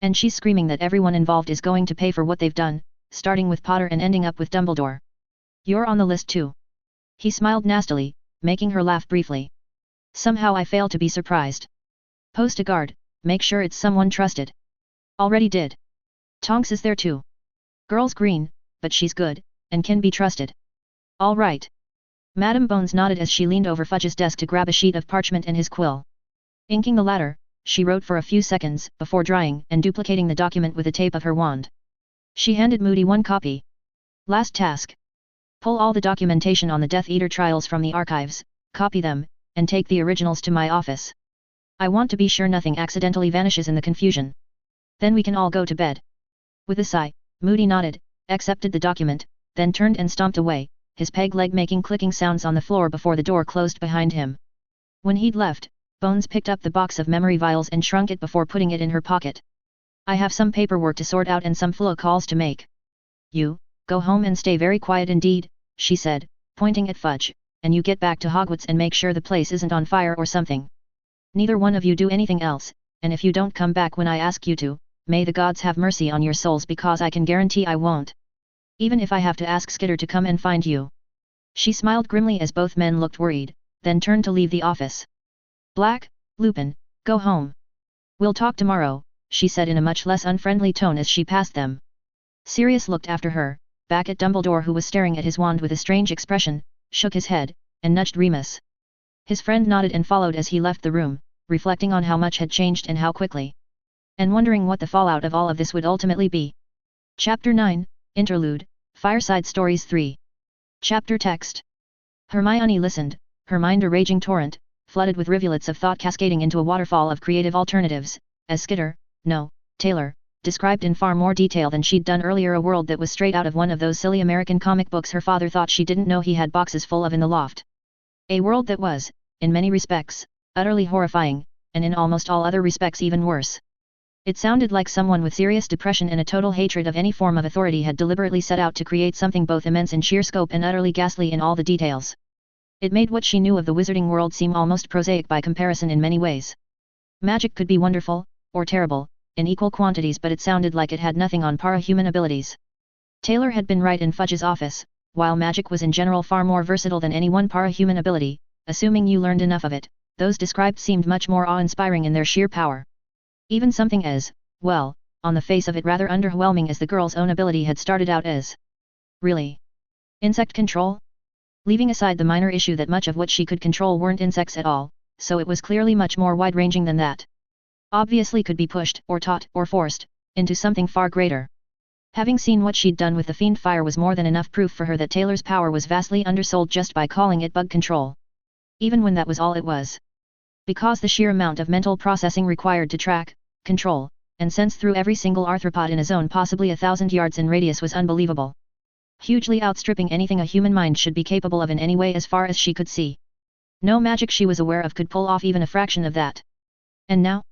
And she's screaming that everyone involved is going to pay for what they've done, starting with Potter and ending up with Dumbledore. You're on the list too. He smiled nastily, making her laugh briefly. Somehow I fail to be surprised. Post a guard, make sure it's someone trusted. Already did. Tonks is there too. Girl's green, but she's good, and can be trusted. All right. Madame Bones nodded as she leaned over Fudge's desk to grab a sheet of parchment and his quill. Inking the latter, she wrote for a few seconds before drying and duplicating the document with the tape of her wand. She handed Moody one copy. Last task. Pull all the documentation on the Death Eater trials from the archives, copy them, and take the originals to my office. I want to be sure nothing accidentally vanishes in the confusion. Then we can all go to bed. With a sigh, Moody nodded, accepted the document, then turned and stomped away, his peg leg making clicking sounds on the floor before the door closed behind him. When he'd left, Bones picked up the box of memory vials and shrunk it before putting it in her pocket. I have some paperwork to sort out and some flow calls to make. You, go home and stay very quiet indeed, she said, pointing at Fudge, and you get back to Hogwarts and make sure the place isn't on fire or something. Neither one of you do anything else, and if you don't come back when I ask you to, may the gods have mercy on your souls because I can guarantee I won't. Even if I have to ask Skitter to come and find you. She smiled grimly as both men looked worried, then turned to leave the office. Black, Lupin, go home. We'll talk tomorrow, she said in a much less unfriendly tone as she passed them. Sirius looked after her, back at Dumbledore who was staring at his wand with a strange expression, shook his head, and nudged Remus. His friend nodded and followed as he left the room, reflecting on how much had changed and how quickly. And wondering what the fallout of all of this would ultimately be. Chapter 9, Interlude, Fireside Stories 3. Chapter Text. Hermione listened, her mind a raging torrent, flooded with rivulets of thought cascading into a waterfall of creative alternatives, as Skitter, no, Taylor, described in far more detail than she'd done earlier a world that was straight out of one of those silly American comic books her father thought she didn't know he had boxes full of in the loft. A world that was, in many respects, utterly horrifying, and in almost all other respects even worse. It sounded like someone with serious depression and a total hatred of any form of authority had deliberately set out to create something both immense in sheer scope and utterly ghastly in all the details. It made what she knew of the wizarding world seem almost prosaic by comparison in many ways. Magic could be wonderful, or terrible, in equal quantities, but it sounded like it had nothing on par human abilities. Taylor had been right in Fudge's office, while magic was in general far more versatile than any one para-human ability, assuming you learned enough of it, those described seemed much more awe-inspiring in their sheer power. Even something as, well, on the face of it rather underwhelming as the girl's own ability had started out as. Really? Insect control? Leaving aside the minor issue that much of what she could control weren't insects at all, so it was clearly much more wide-ranging than that. Obviously could be pushed, or taught, or forced, into something far greater. Having seen what she'd done with the fiend Fyre was more than enough proof for her that Taylor's power was vastly undersold just by calling it bug control. Even when that was all it was. Because the sheer amount of mental processing required to track, control, and sense through every single arthropod in a zone possibly 1,000 yards in radius was unbelievable. Hugely outstripping anything a human mind should be capable of in any way as far as she could see. No magic she was aware of could pull off even a fraction of that. And now?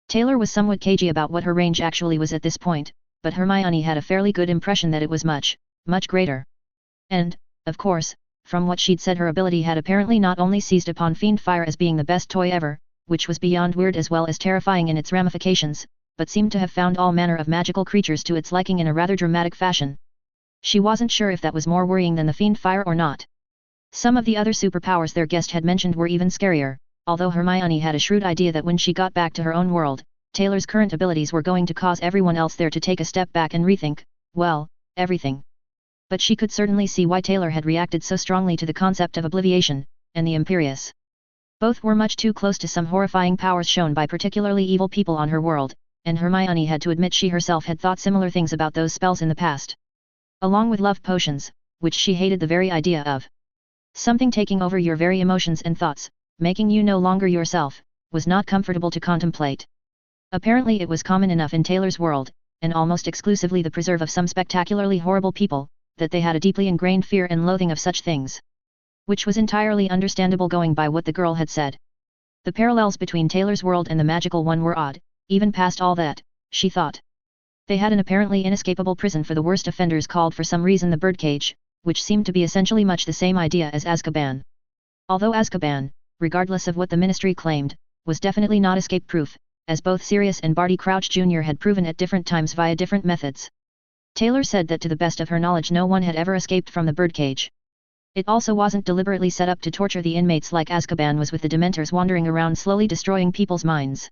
Taylor was somewhat cagey about what her range actually was at this point, but Hermione had a fairly good impression that it was much, much greater. And, of course, from what she'd said her ability had apparently not only seized upon Fiend Fyre as being the best toy ever, which was beyond weird as well as terrifying in its ramifications, but seemed to have found all manner of magical creatures to its liking in a rather dramatic fashion. She wasn't sure if that was more worrying than the Fiend Fyre or not. Some of the other superpowers their guest had mentioned were even scarier, although Hermione had a shrewd idea that when she got back to her own world, Taylor's current abilities were going to cause everyone else there to take a step back and rethink, well, everything. But she could certainly see why Taylor had reacted so strongly to the concept of obliviation, and the Imperious. Both were much too close to some horrifying powers shown by particularly evil people on her world, and Hermione had to admit she herself had thought similar things about those spells in the past. Along with love potions, which she hated the very idea of. Something taking over your very emotions and thoughts, making you no longer yourself, was not comfortable to contemplate. Apparently it was common enough in Taylor's world, and almost exclusively the preserve of some spectacularly horrible people, that they had a deeply ingrained fear and loathing of such things. Which was entirely understandable going by what the girl had said. The parallels between Taylor's world and the magical one were odd, even past all that, she thought. They had an apparently inescapable prison for the worst offenders called for some reason the birdcage, which seemed to be essentially much the same idea as Azkaban. Although Azkaban, regardless of what the Ministry claimed, was definitely not escape-proof, as both Sirius and Barty Crouch Jr. had proven at different times via different methods. Taylor said that to the best of her knowledge no one had ever escaped from the birdcage. It also wasn't deliberately set up to torture the inmates like Azkaban was with the Dementors wandering around slowly destroying people's minds.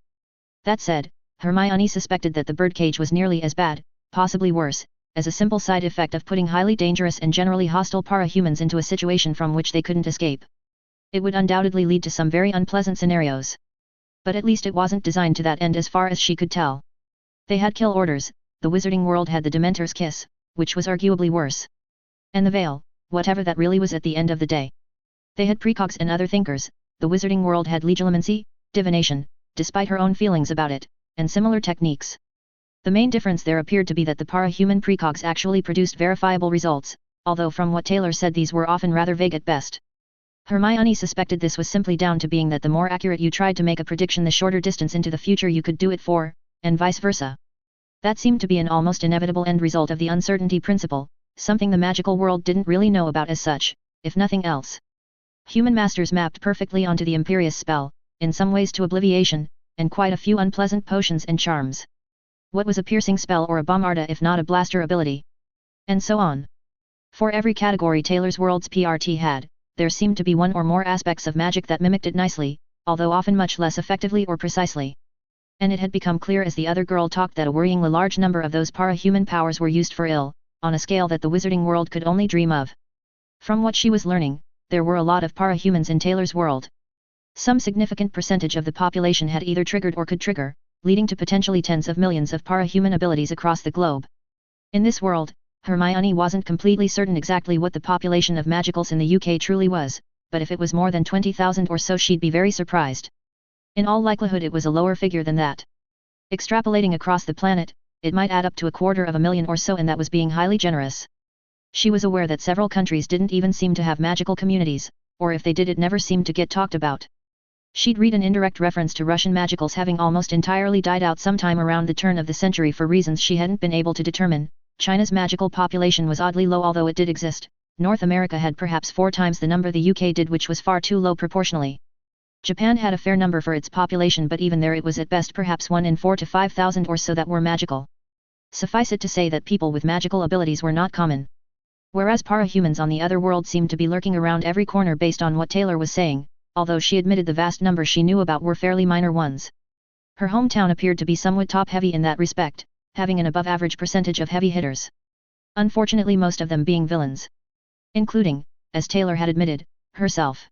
That said, Hermione suspected that the birdcage was nearly as bad, possibly worse, as a simple side effect of putting highly dangerous and generally hostile para-humans into a situation from which they couldn't escape. It would undoubtedly lead to some very unpleasant scenarios. But at least it wasn't designed to that end as far as she could tell. They had kill orders, the wizarding world had the Dementor's kiss, which was arguably worse. And the veil, whatever that really was at the end of the day. They had precogs and other thinkers, the wizarding world had legilimency, divination, despite her own feelings about it, and similar techniques. The main difference there appeared to be that the para-human precogs actually produced verifiable results, although from what Taylor said these were often rather vague at best. Hermione suspected this was simply down to being that the more accurate you tried to make a prediction the shorter distance into the future you could do it for, and vice versa. That seemed to be an almost inevitable end result of the uncertainty principle, something the magical world didn't really know about as such, if nothing else. Human masters mapped perfectly onto the Imperious spell, in some ways to obliviation, and quite a few unpleasant potions and charms. What was a piercing spell or a bombarda if not a blaster ability? And so on. For every category Taylor's world's PRT had, there seemed to be one or more aspects of magic that mimicked it nicely, although often much less effectively or precisely. And it had become clear as the other girl talked that a worryingly large number of those para-human powers were used for ill, on a scale that the wizarding world could only dream of. From what she was learning, there were a lot of para-humans in Taylor's world. Some significant percentage of the population had either triggered or could trigger, leading to potentially tens of millions of para-human abilities across the globe. In this world, Hermione wasn't completely certain exactly what the population of magicals in the UK truly was, but if it was more than 20,000 or so she'd be very surprised. In all likelihood it was a lower figure than that. Extrapolating across the planet, it might add up to 250,000 or so, and that was being highly generous. She was aware that several countries didn't even seem to have magical communities, or if they did it never seemed to get talked about. She'd read an indirect reference to Russian magicals having almost entirely died out sometime around the turn of the century for reasons she hadn't been able to determine. China's magical population was oddly low, although it did exist. North America had perhaps 4 times the number the UK did, which was far too low proportionally. Japan had a fair number for its population, but even there it was at best perhaps 1 in 4 to 5,000 or so that were magical. Suffice it to say that people with magical abilities were not common. Whereas para-humans on the other world seemed to be lurking around every corner based on what Taylor was saying, although she admitted the vast number she knew about were fairly minor ones. Her hometown appeared to be somewhat top-heavy in that respect, having an above-average percentage of heavy hitters. Unfortunately, most of them being villains. Including, as Taylor had admitted, herself.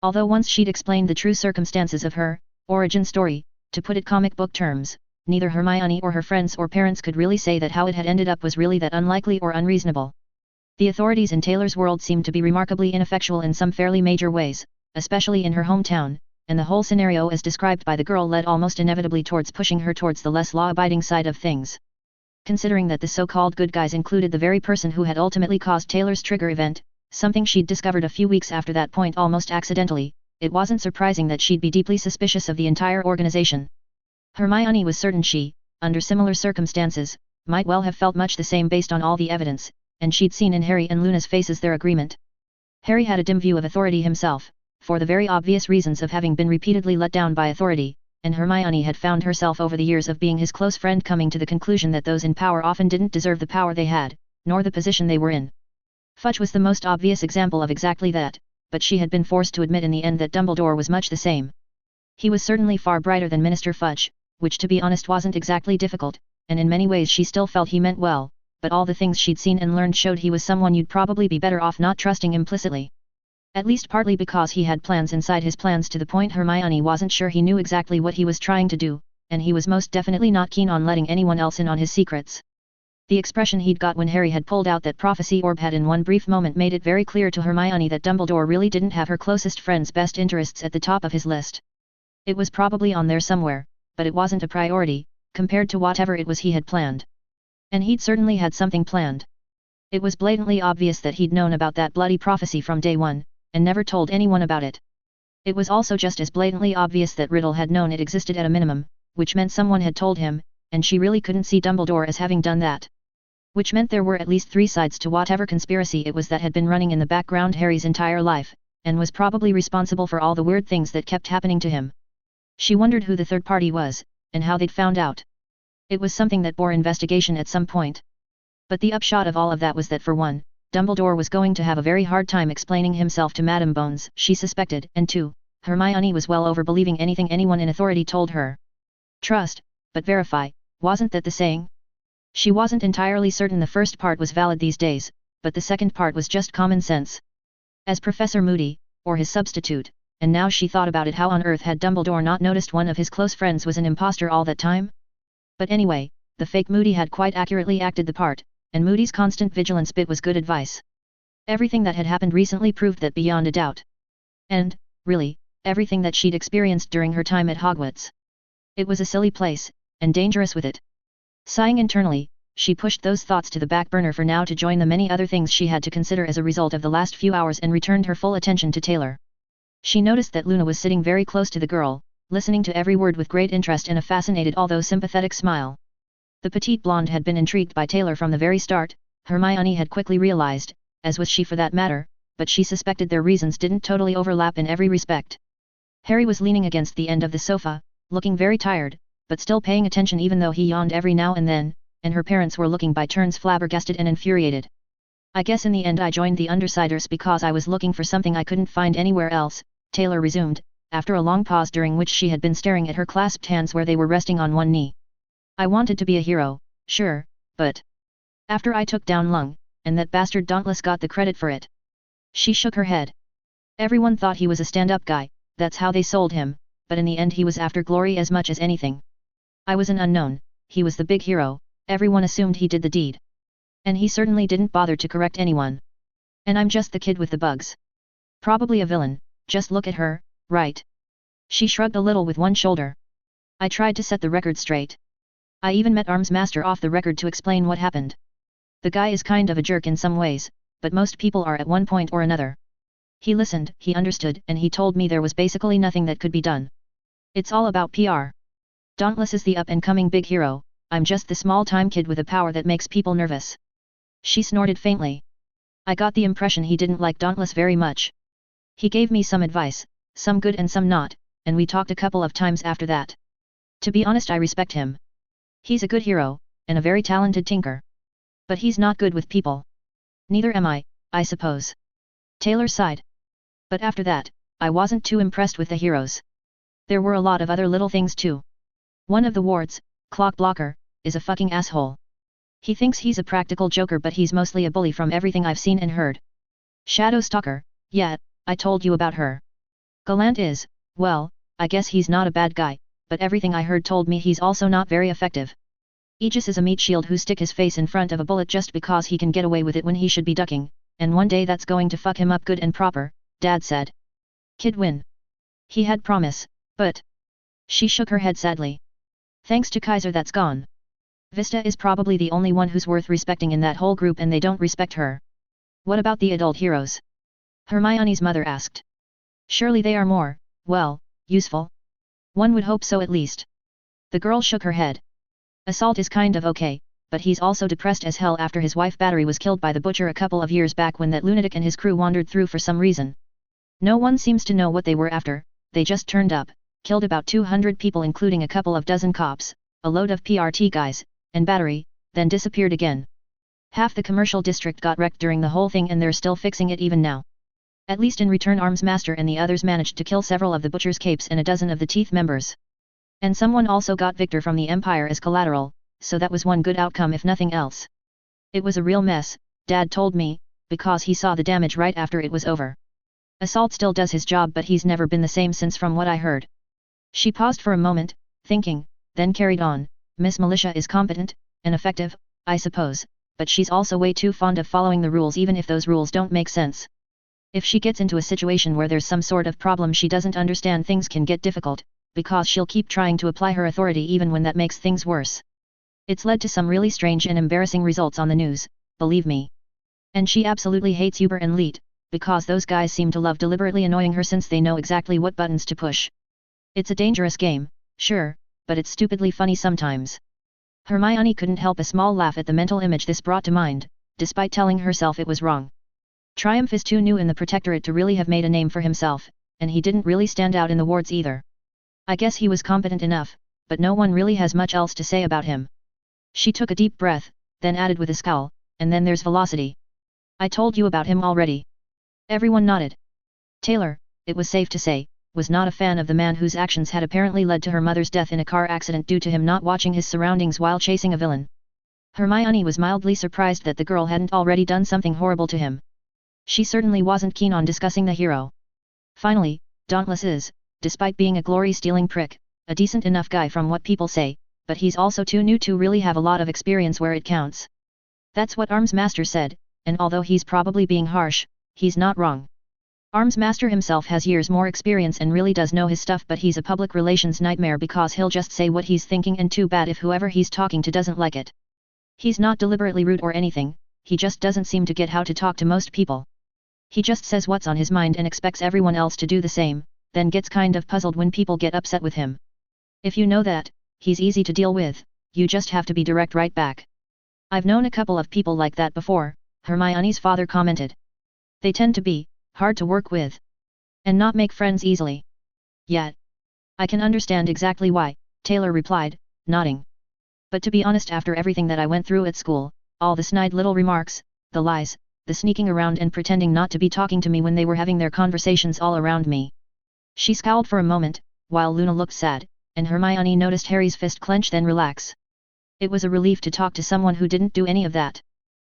Although once she'd explained the true circumstances of her origin story, to put it comic book terms, neither Hermione or her friends or parents could really say that how it had ended up was really that unlikely or unreasonable. The authorities in Taylor's world seemed to be remarkably ineffectual in some fairly major ways, especially in her hometown, and the whole scenario as described by the girl led almost inevitably towards pushing her towards the less law-abiding side of things. Considering that the so-called good guys included the very person who had ultimately caused Taylor's trigger event, something she'd discovered a few weeks after that point almost accidentally, it wasn't surprising that she'd be deeply suspicious of the entire organization. Hermione was certain she, under similar circumstances, might well have felt much the same based on all the evidence, and she'd seen in Harry and Luna's faces their agreement. Harry had a dim view of authority himself, for the very obvious reasons of having been repeatedly let down by authority, and Hermione had found herself over the years of being his close friend coming to the conclusion that those in power often didn't deserve the power they had, nor the position they were in. Fudge was the most obvious example of exactly that, but she had been forced to admit in the end that Dumbledore was much the same. He was certainly far brighter than Minister Fudge, which to be honest wasn't exactly difficult, and in many ways she still felt he meant well, but all the things she'd seen and learned showed he was someone you'd probably be better off not trusting implicitly. At least partly because he had plans inside his plans to the point Hermione wasn't sure he knew exactly what he was trying to do, and he was most definitely not keen on letting anyone else in on his secrets. The expression he'd got when Harry had pulled out that prophecy orb had in one brief moment made it very clear to Hermione that Dumbledore really didn't have her closest friend's best interests at the top of his list. It was probably on there somewhere, but it wasn't a priority, compared to whatever it was he had planned. And he'd certainly had something planned. It was blatantly obvious that he'd known about that bloody prophecy from day one, and never told anyone about it. It was also just as blatantly obvious that Riddle had known it existed at a minimum, which meant someone had told him, and she really couldn't see Dumbledore as having done that. Which meant there were at least 3 sides to whatever conspiracy it was that had been running in the background Harry's entire life, and was probably responsible for all the weird things that kept happening to him. She wondered who the third party was, and how they'd found out. It was something that bore investigation at some point. But the upshot of all of that was that for one, Dumbledore was going to have a very hard time explaining himself to Madame Bones, she suspected, and 2, Hermione was well over believing anything anyone in authority told her. Trust, but verify, wasn't that the saying? She wasn't entirely certain the first part was valid these days, but the second part was just common sense. As Professor Moody, or his substitute, and now she thought about it, how on earth had Dumbledore not noticed one of his close friends was an imposter all that time? But anyway, the fake Moody had quite accurately acted the part, and Moody's constant vigilance bit was good advice. Everything that had happened recently proved that beyond a doubt. And, really, everything that she'd experienced during her time at Hogwarts. It was a silly place, and dangerous with it. Sighing internally, she pushed those thoughts to the back burner for now to join the many other things she had to consider as a result of the last few hours and returned her full attention to Taylor. She noticed that Luna was sitting very close to the girl, listening to every word with great interest and a fascinated although sympathetic smile. The petite blonde had been intrigued by Taylor from the very start, Hermione had quickly realized, as was she for that matter, but she suspected their reasons didn't totally overlap in every respect. Harry was leaning against the end of the sofa, looking very tired, but still paying attention even though he yawned every now and then, and her parents were looking by turns flabbergasted and infuriated. I guess in the end I joined the Undersiders because I was looking for something I couldn't find anywhere else, Taylor resumed, after a long pause during which she had been staring at her clasped hands where they were resting on one knee. I wanted to be a hero, sure, but after I took down Lung, and that bastard Dauntless got the credit for it. She shook her head. Everyone thought he was a stand-up guy, that's how they sold him, but in the end he was after glory as much as anything. I was an unknown, he was the big hero, everyone assumed he did the deed. And he certainly didn't bother to correct anyone. And I'm just the kid with the bugs. Probably a villain, just look at her, right? She shrugged a little with one shoulder. I tried to set the record straight. I even met Arms Master off the record to explain what happened. The guy is kind of a jerk in some ways, but most people are at one point or another. He listened, he understood, and he told me there was basically nothing that could be done. It's all about PR. Dauntless is the up-and-coming big hero, I'm just the small-time kid with a power that makes people nervous. She snorted faintly. I got the impression he didn't like Dauntless very much. He gave me some advice, some good and some not, and we talked a couple of times after that. To be honest, I respect him. He's a good hero, and a very talented tinker. But he's not good with people. Neither am I suppose. Taylor sighed. But after that, I wasn't too impressed with the heroes. There were a lot of other little things too. One of the wards, Clock Blocker, is a fucking asshole. He thinks he's a practical joker but he's mostly a bully from everything I've seen and heard. Shadow Stalker, yeah, I told you about her. Gallant is, well, I guess he's not a bad guy, but everything I heard told me he's also not very effective. Aegis is a meat shield who stick his face in front of a bullet just because he can get away with it when he should be ducking, and one day that's going to fuck him up good and proper, Dad said. Kid win. He had promise, but... She shook her head sadly. Thanks to Kaiser that's gone. Vista is probably the only one who's worth respecting in that whole group and they don't respect her. What about the adult heroes? Hermione's mother asked. Surely they are more, well, useful? One would hope so at least. The girl shook her head. Assault is kind of okay, but he's also depressed as hell after his wife Battery was killed by the Butcher a couple of years back when that lunatic and his crew wandered through for some reason. No one seems to know what they were after, they just turned up, killed about 200 people including a couple of dozen cops, a load of PRT guys, and Battery, then disappeared again. Half the commercial district got wrecked during the whole thing and they're still fixing it even now. At least in return Arms Master and the others managed to kill several of the Butcher's capes and a dozen of the Teeth members. And someone also got Victor from the Empire as collateral, so that was one good outcome if nothing else. It was a real mess, Dad told me, because he saw the damage right after it was over. Assault still does his job but he's never been the same since from what I heard. She paused for a moment, thinking, then carried on, Miss Militia is competent, and effective, I suppose, but she's also way too fond of following the rules even if those rules don't make sense. If she gets into a situation where there's some sort of problem she doesn't understand things can get difficult, because she'll keep trying to apply her authority even when that makes things worse. It's led to some really strange and embarrassing results on the news, believe me. And she absolutely hates Uber and Leet, because those guys seem to love deliberately annoying her since they know exactly what buttons to push. It's a dangerous game, sure, but it's stupidly funny sometimes. Hermione couldn't help a small laugh at the mental image this brought to mind, despite telling herself it was wrong. Triumph is too new in the Protectorate to really have made a name for himself, and he didn't really stand out in the wards either. I guess he was competent enough, but no one really has much else to say about him. She took a deep breath, then added with a scowl, and then there's Velocity. I told you about him already. Everyone nodded. Taylor, it was safe to say, was not a fan of the man whose actions had apparently led to her mother's death in a car accident due to him not watching his surroundings while chasing a villain. Hermione was mildly surprised that the girl hadn't already done something horrible to him. She certainly wasn't keen on discussing the hero. Finally, Dauntless is, despite being a glory-stealing prick, a decent enough guy from what people say, but he's also too new to really have a lot of experience where it counts. That's what Arms Master said, and although he's probably being harsh, he's not wrong. Arms Master himself has years more experience and really does know his stuff, but he's a public relations nightmare because he'll just say what he's thinking, and too bad if whoever he's talking to doesn't like it. He's not deliberately rude or anything, he just doesn't seem to get how to talk to most people. He just says what's on his mind and expects everyone else to do the same, then gets kind of puzzled when people get upset with him. If you know that, he's easy to deal with, you just have to be direct right back. I've known a couple of people like that before, Hermione's father commented. They tend to be hard to work with. And not make friends easily. Yet. I can understand exactly why, Taylor replied, nodding. But to be honest, after everything that I went through at school, all the snide little remarks, the lies, the sneaking around and pretending not to be talking to me when they were having their conversations all around me. She scowled for a moment, while Luna looked sad, and Hermione noticed Harry's fist clench then relax. It was a relief to talk to someone who didn't do any of that.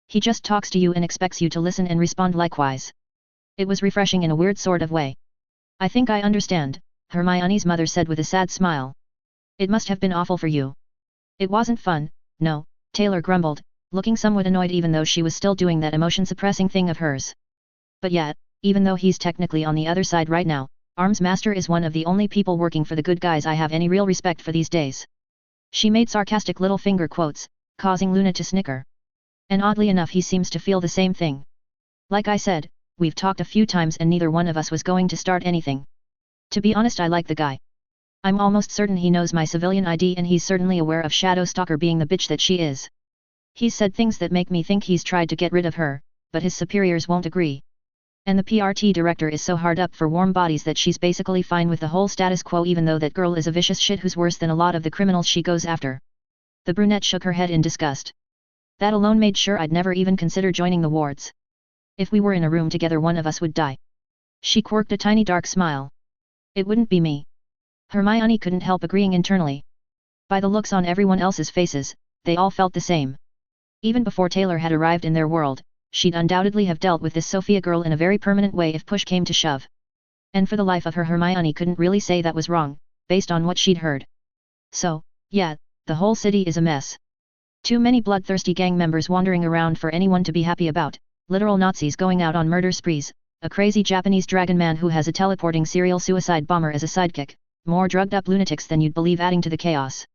He just talks to you and expects you to listen and respond likewise. It was refreshing in a weird sort of way. I think I understand, Hermione's mother said with a sad smile. It must have been awful for you. It wasn't fun, no, Taylor grumbled, looking somewhat annoyed even though she was still doing that emotion-suppressing thing of hers. But yet, even though he's technically on the other side right now, Arms Master is one of the only people working for the good guys I have any real respect for these days. She made sarcastic little finger quotes, causing Luna to snicker. And oddly enough he seems to feel the same thing. Like I said, we've talked a few times and neither one of us was going to start anything. To be honest, I like the guy. I'm almost certain he knows my civilian ID and he's certainly aware of Shadow Stalker being the bitch that she is. He's said things that make me think he's tried to get rid of her, but his superiors won't agree. And the PRT director is so hard up for warm bodies that she's basically fine with the whole status quo even though that girl is a vicious shit who's worse than a lot of the criminals she goes after. The brunette shook her head in disgust. That alone made sure I'd never even consider joining the wards. If we were in a room together one of us would die. She quirked a tiny dark smile. It wouldn't be me. Hermione couldn't help agreeing internally. By the looks on everyone else's faces, they all felt the same. Even before Taylor had arrived in their world, she'd undoubtedly have dealt with this Sophia girl in a very permanent way if push came to shove. And for the life of her Hermione couldn't really say that was wrong, based on what she'd heard. So, yeah, the whole city is a mess. Too many bloodthirsty gang members wandering around for anyone to be happy about, literal Nazis going out on murder sprees, a crazy Japanese dragon man who has a teleporting serial suicide bomber as a sidekick, more drugged up lunatics than you'd believe adding to the chaos.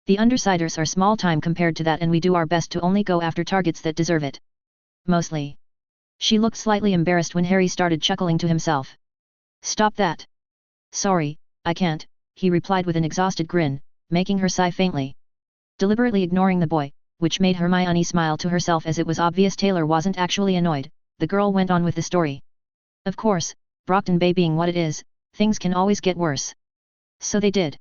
The Undersiders are small time compared to that and we do our best to only go after targets that deserve it. Mostly. She looked slightly embarrassed when Harry started chuckling to himself. Stop that. Sorry, I can't, he replied with an exhausted grin, making her sigh faintly. Deliberately ignoring the boy, which made Hermione smile to herself as it was obvious Taylor wasn't actually annoyed, the girl went on with the story. Of course, Brockton Bay being what it is, things can always get worse. So they did.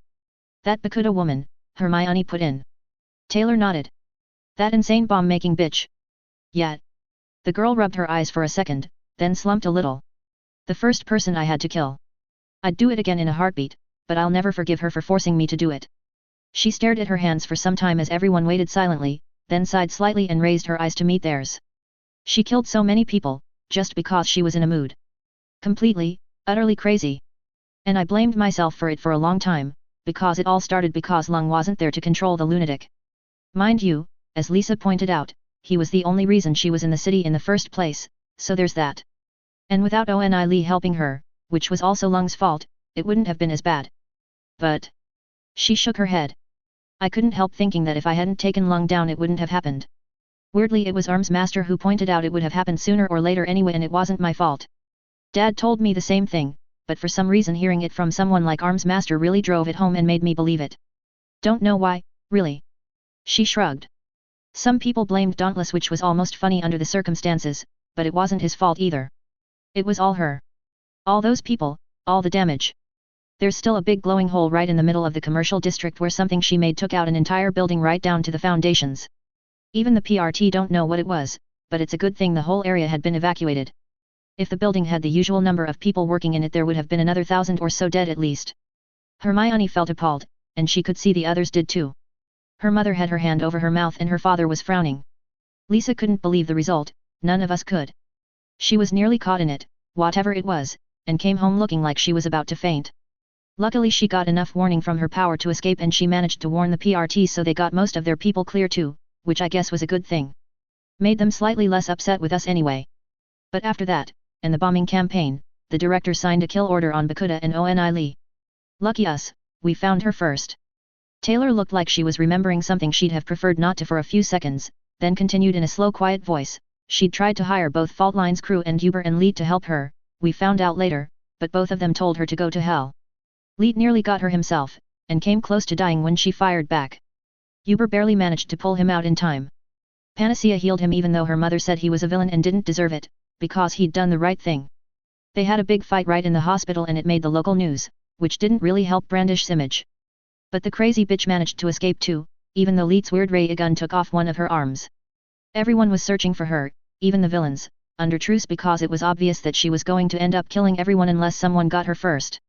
That Bakuda woman, Hermione put in. Taylor nodded. That insane bomb-making bitch. Yeah. The girl rubbed her eyes for a second, then slumped a little. The first person I had to kill. I'd do it again in a heartbeat, but I'll never forgive her for forcing me to do it. She stared at her hands for some time as everyone waited silently, then sighed slightly and raised her eyes to meet theirs. She killed so many people, just because she was in a mood. Completely, utterly crazy. And I blamed myself for it for a long time, because it all started because Lung wasn't there to control the lunatic. Mind you, as Lisa pointed out, he was the only reason she was in the city in the first place, so there's that. And without Oni Lee helping her, which was also Lung's fault, it wouldn't have been as bad. But... She shook her head. I couldn't help thinking that if I hadn't taken Lung down it wouldn't have happened. Weirdly it was Arms Master who pointed out it would have happened sooner or later anyway and it wasn't my fault. Dad told me the same thing, but for some reason hearing it from someone like Arms Master really drove it home and made me believe it. Don't know why, really. She shrugged. Some people blamed Dauntless, which was almost funny under the circumstances, but it wasn't his fault either. It was all her. All those people, all the damage. There's still a big glowing hole right in the middle of the commercial district where something she made took out an entire building right down to the foundations. Even the PRT don't know what it was, but it's a good thing the whole area had been evacuated. If the building had the usual number of people working in it there would have been another 1,000 or so dead at least. Hermione felt appalled, and she could see the others did too. Her mother had her hand over her mouth and her father was frowning. Lisa couldn't believe the result, none of us could. She was nearly caught in it, whatever it was, and came home looking like she was about to faint. Luckily she got enough warning from her power to escape and she managed to warn the PRT so they got most of their people clear too, which I guess was a good thing. Made them slightly less upset with us anyway. But after that, and the bombing campaign, the director signed a kill order on Bakuda and Oni Lee. Lucky us, we found her first. Taylor looked like she was remembering something she'd have preferred not to for a few seconds, then continued in a slow quiet voice, she'd tried to hire both Fault Line's crew and Uber and Leet to help her, we found out later, but both of them told her to go to hell. Leet nearly got her himself, and came close to dying when she fired back. Uber barely managed to pull him out in time. Panacea healed him even though her mother said he was a villain and didn't deserve it, because he'd done the right thing. They had a big fight right in the hospital and it made the local news, which didn't really help Brandish's image. But the crazy bitch managed to escape too, even though Leet's weird ray gun took off one of her arms. Everyone was searching for her, even the villains, under truce because it was obvious that she was going to end up killing everyone unless someone got her first.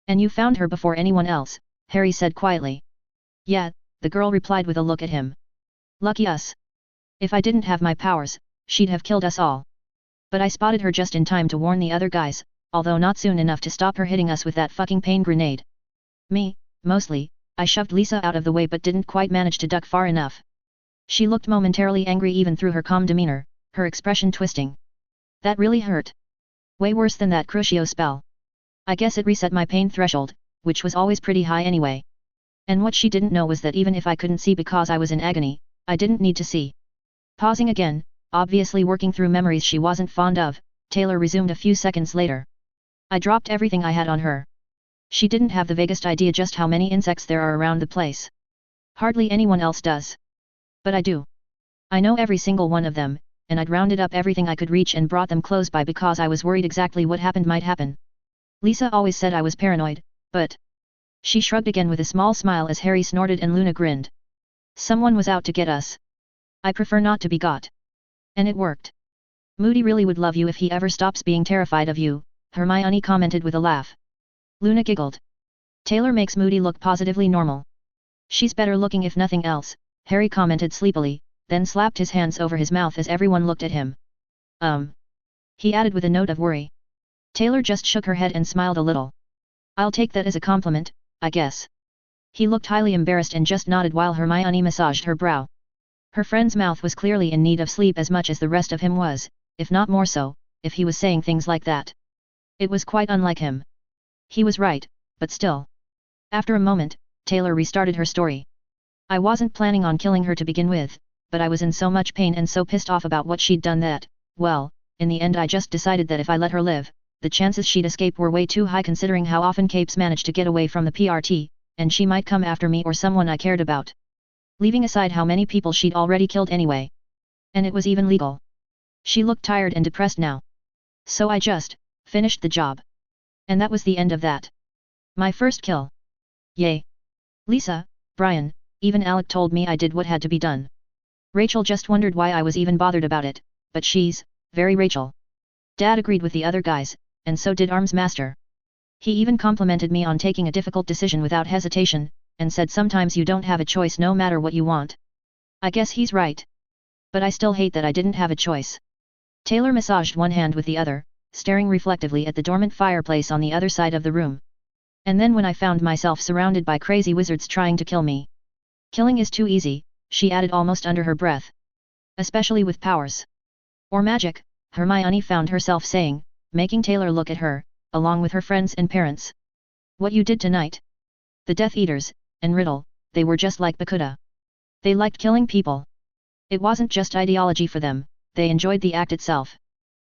And you found her before anyone else, Harry said quietly. Yeah, the girl replied with a look at him. Lucky us. If I didn't have my powers, she'd have killed us all. But I spotted her just in time to warn the other guys, although not soon enough to stop her hitting us with that fucking pain grenade. Me, mostly, I shoved Lisa out of the way but didn't quite manage to duck far enough. She looked momentarily angry even through her calm demeanor, her expression twisting. That really hurt. Way worse than that Crucio spell. I guess it reset my pain threshold, which was always pretty high anyway. And what she didn't know was that even if I couldn't see because I was in agony, I didn't need to see. Pausing again, obviously working through memories she wasn't fond of, Taylor resumed a few seconds later. I dropped everything I had on her. She didn't have the vaguest idea just how many insects there are around the place. Hardly anyone else does. But I do. I know every single one of them, and I'd rounded up everything I could reach and brought them close by because I was worried exactly what happened might happen. Lisa always said I was paranoid, but... She shrugged again with a small smile as Harry snorted and Luna grinned. Someone was out to get us. I prefer not to be got. And it worked. Moody really would love you if he ever stops being terrified of you, Hermione commented with a laugh. Luna giggled. Taylor makes Moody look positively normal. She's better looking if nothing else, Harry commented sleepily, then slapped his hands over his mouth as everyone looked at him. He added with a note of worry. Taylor just shook her head and smiled a little. I'll take that as a compliment, I guess. He looked highly embarrassed and just nodded while Hermione massaged her brow. Her friend's mouth was clearly in need of sleep as much as the rest of him was, if not more so, if he was saying things like that. It was quite unlike him. He was right, but still. After a moment, Taylor restarted her story. I wasn't planning on killing her to begin with, but I was in so much pain and so pissed off about what she'd done that, well, in the end I just decided that if I let her live, the chances she'd escape were way too high considering how often Capes managed to get away from the PRT, and she might come after me or someone I cared about. Leaving aside how many people she'd already killed anyway. And it was even legal. She looked tired and depressed now. So I just finished the job. And that was the end of that. My first kill. Yay. Lisa, Brian, even Alec told me I did what had to be done. Rachel just wondered why I was even bothered about it, but she's very Rachel. Dad agreed with the other guys, and so did Arms Master. He even complimented me on taking a difficult decision without hesitation, and said sometimes you don't have a choice no matter what you want. I guess he's right. But I still hate that I didn't have a choice. Taylor massaged one hand with the other, staring reflectively at the dormant fireplace on the other side of the room. And then when I found myself surrounded by crazy wizards trying to kill me. Killing is too easy, she added almost under her breath. Especially with powers. Or magic, Hermione found herself saying, making Taylor look at her, along with her friends and parents. What you did tonight? The Death Eaters, and Riddle, they were just like Bakuda. They liked killing people. It wasn't just ideology for them, they enjoyed the act itself.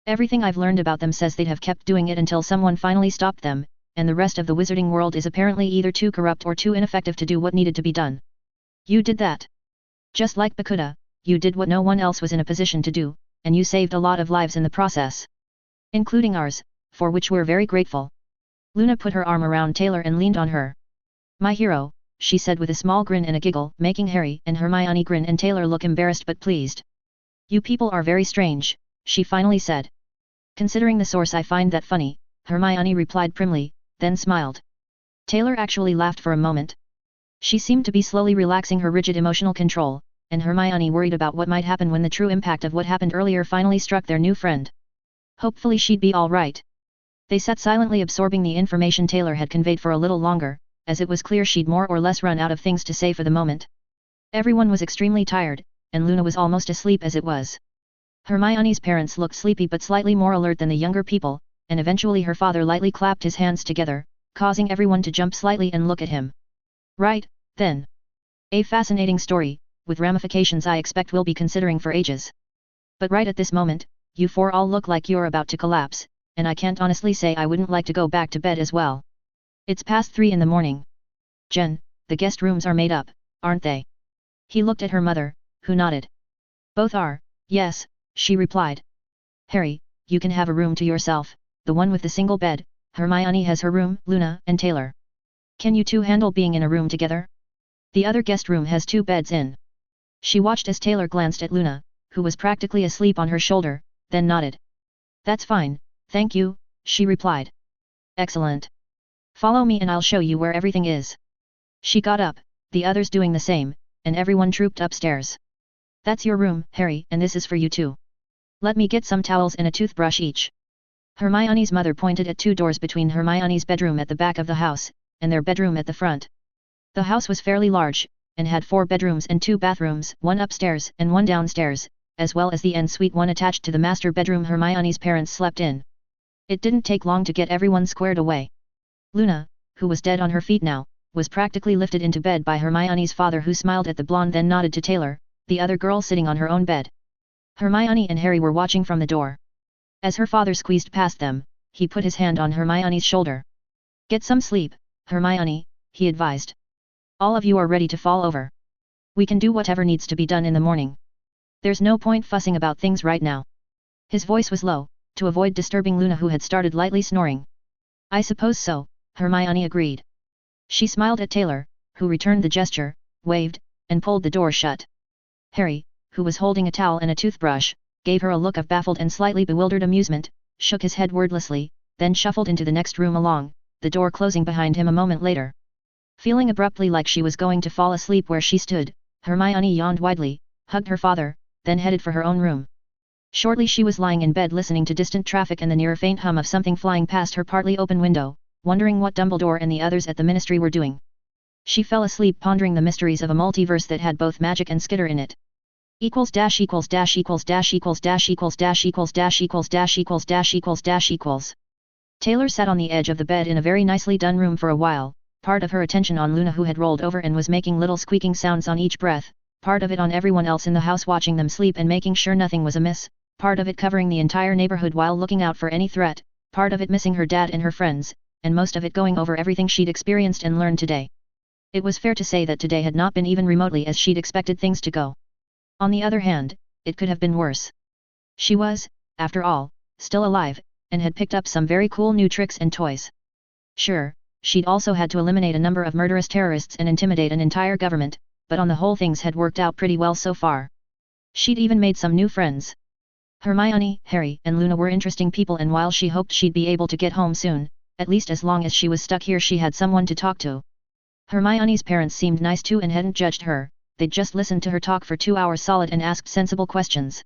Everything I've learned about them says they'd have kept doing it until someone finally stopped them, and the rest of the wizarding world is apparently either too corrupt or too ineffective to do what needed to be done. You did that. Just like Bakuda, you did what no one else was in a position to do, and you saved a lot of lives in the process. Including ours, for which we're very grateful. Luna put her arm around Taylor and leaned on her. My hero, she said with a small grin and a giggle, making Harry and Hermione grin and Taylor look embarrassed but pleased. You people are very strange, she finally said. Considering the source I find that funny, Hermione replied primly, then smiled. Taylor actually laughed for a moment. She seemed to be slowly relaxing her rigid emotional control, and Hermione worried about what might happen when the true impact of what happened earlier finally struck their new friend. Hopefully she'd be all right. They sat silently absorbing the information Taylor had conveyed for a little longer, as it was clear she'd more or less run out of things to say for the moment. Everyone was extremely tired, and Luna was almost asleep as it was. Hermione's parents looked sleepy but slightly more alert than the younger people, and eventually her father lightly clapped his hands together, causing everyone to jump slightly and look at him. Right, then. A fascinating story, with ramifications I expect we'll be considering for ages. But right at this moment, you four all look like you're about to collapse, and I can't honestly say I wouldn't like to go back to bed as well. It's past 3 in the morning. Jen, the guest rooms are made up, aren't they? He looked at her mother, who nodded. Both are, yes, she replied. Harry, you can have a room to yourself, the one with the single bed. Hermione has her room, Luna and Taylor. Can you two handle being in a room together? The other guest room has 2 beds in. She watched as Taylor glanced at Luna, who was practically asleep on her shoulder, then nodded. That's fine, thank you, she replied. Excellent. Follow me and I'll show you where everything is. She got up, the others doing the same, and everyone trooped upstairs. That's your room, Harry, and this is for you too. Let me get some towels and a toothbrush each. Hermione's mother pointed at two doors between Hermione's bedroom at the back of the house, and their bedroom at the front. The house was fairly large, and had 4 bedrooms and 2 bathrooms, one upstairs and one downstairs, as well as the en-suite one attached to the master bedroom Hermione's parents slept in. It didn't take long to get everyone squared away. Luna, who was dead on her feet now, was practically lifted into bed by Hermione's father, who smiled at the blonde then nodded to Taylor, the other girl sitting on her own bed. Hermione and Harry were watching from the door. As her father squeezed past them, he put his hand on Hermione's shoulder. Get some sleep, Hermione, he advised. All of you are ready to fall over. We can do whatever needs to be done in the morning. There's no point fussing about things right now. His voice was low, to avoid disturbing Luna, who had started lightly snoring. I suppose so, Hermione agreed. She smiled at Taylor, who returned the gesture, waved, and pulled the door shut. Harry, who was holding a towel and a toothbrush, gave her a look of baffled and slightly bewildered amusement, shook his head wordlessly, then shuffled into the next room along, the door closing behind him a moment later. Feeling abruptly like she was going to fall asleep where she stood, Hermione yawned widely, hugged her father, then headed for her own room. Shortly she was lying in bed listening to distant traffic and the near faint hum of something flying past her partly open window, wondering what Dumbledore and the others at the Ministry were doing. She fell asleep pondering the mysteries of a multiverse that had both magic and Skitter in it. Equals dash equals dash equals dash equals dash equals dash equals dash equals dash equals dash equals dash equals. Taylor sat on the edge of the bed in a very nicely done room for a while, part of her attention on Luna, who had rolled over and was making little squeaking sounds on each breath, part of it on everyone else in the house watching them sleep and making sure nothing was amiss, part of it covering the entire neighborhood while looking out for any threat, part of it missing her dad and her friends, and most of it going over everything she'd experienced and learned today. It was fair to say that today had not been even remotely as she'd expected things to go. On the other hand, it could have been worse. She was, after all, still alive, and had picked up some very cool new tricks and toys. Sure, she'd also had to eliminate a number of murderous terrorists and intimidate an entire government, but on the whole things had worked out pretty well so far. She'd even made some new friends. Hermione, Harry, and Luna were interesting people, and while she hoped she'd be able to get home soon, at least as long as she was stuck here she had someone to talk to. Hermione's parents seemed nice too and hadn't judged her, they'd just listened to her talk for 2 hours solid and asked sensible questions.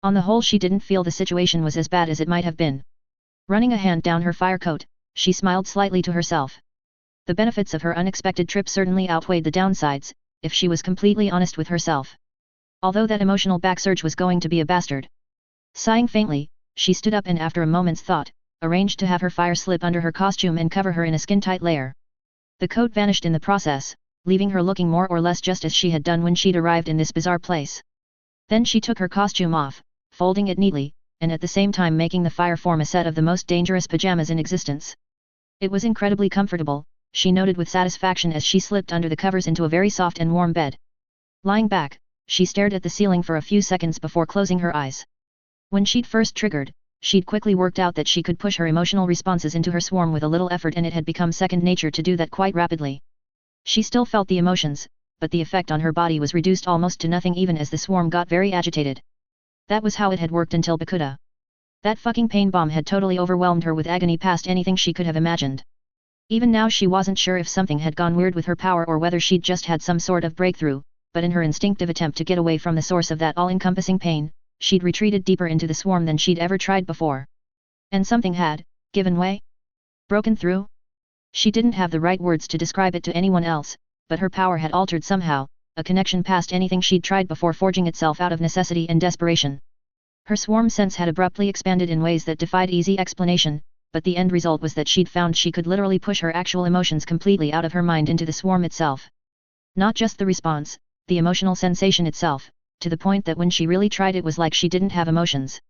On the whole she didn't feel the situation was as bad as it might have been. Running a hand down her fire coat, she smiled slightly to herself. The benefits of her unexpected trip certainly outweighed the downsides, if she was completely honest with herself. Although that emotional backsurge was going to be a bastard. Sighing faintly, she stood up and after a moment's thought, arranged to have her fire slip under her costume and cover her in a skin-tight layer. The coat vanished in the process, leaving her looking more or less just as she had done when she'd arrived in this bizarre place. Then she took her costume off, folding it neatly, and at the same time making the fire form a set of the most dangerous pajamas in existence. It was incredibly comfortable, she noted with satisfaction as she slipped under the covers into a very soft and warm bed. Lying back, she stared at the ceiling for a few seconds before closing her eyes. When she'd first triggered, she'd quickly worked out that she could push her emotional responses into her swarm with a little effort, and it had become second nature to do that quite rapidly. She still felt the emotions, but the effect on her body was reduced almost to nothing even as the swarm got very agitated. That was how it had worked until Bakuda. That fucking pain bomb had totally overwhelmed her with agony past anything she could have imagined. Even now she wasn't sure if something had gone weird with her power or whether she'd just had some sort of breakthrough, but in her instinctive attempt to get away from the source of that all-encompassing pain, she'd retreated deeper into the swarm than she'd ever tried before. And something had given way? Broken through? She didn't have the right words to describe it to anyone else, but her power had altered somehow, a connection past anything she'd tried before forging itself out of necessity and desperation. Her swarm sense had abruptly expanded in ways that defied easy explanation, but the end result was that she'd found she could literally push her actual emotions completely out of her mind into the swarm itself. Not just the response, the emotional sensation itself, to the point that when she really tried it was like she didn't have emotions.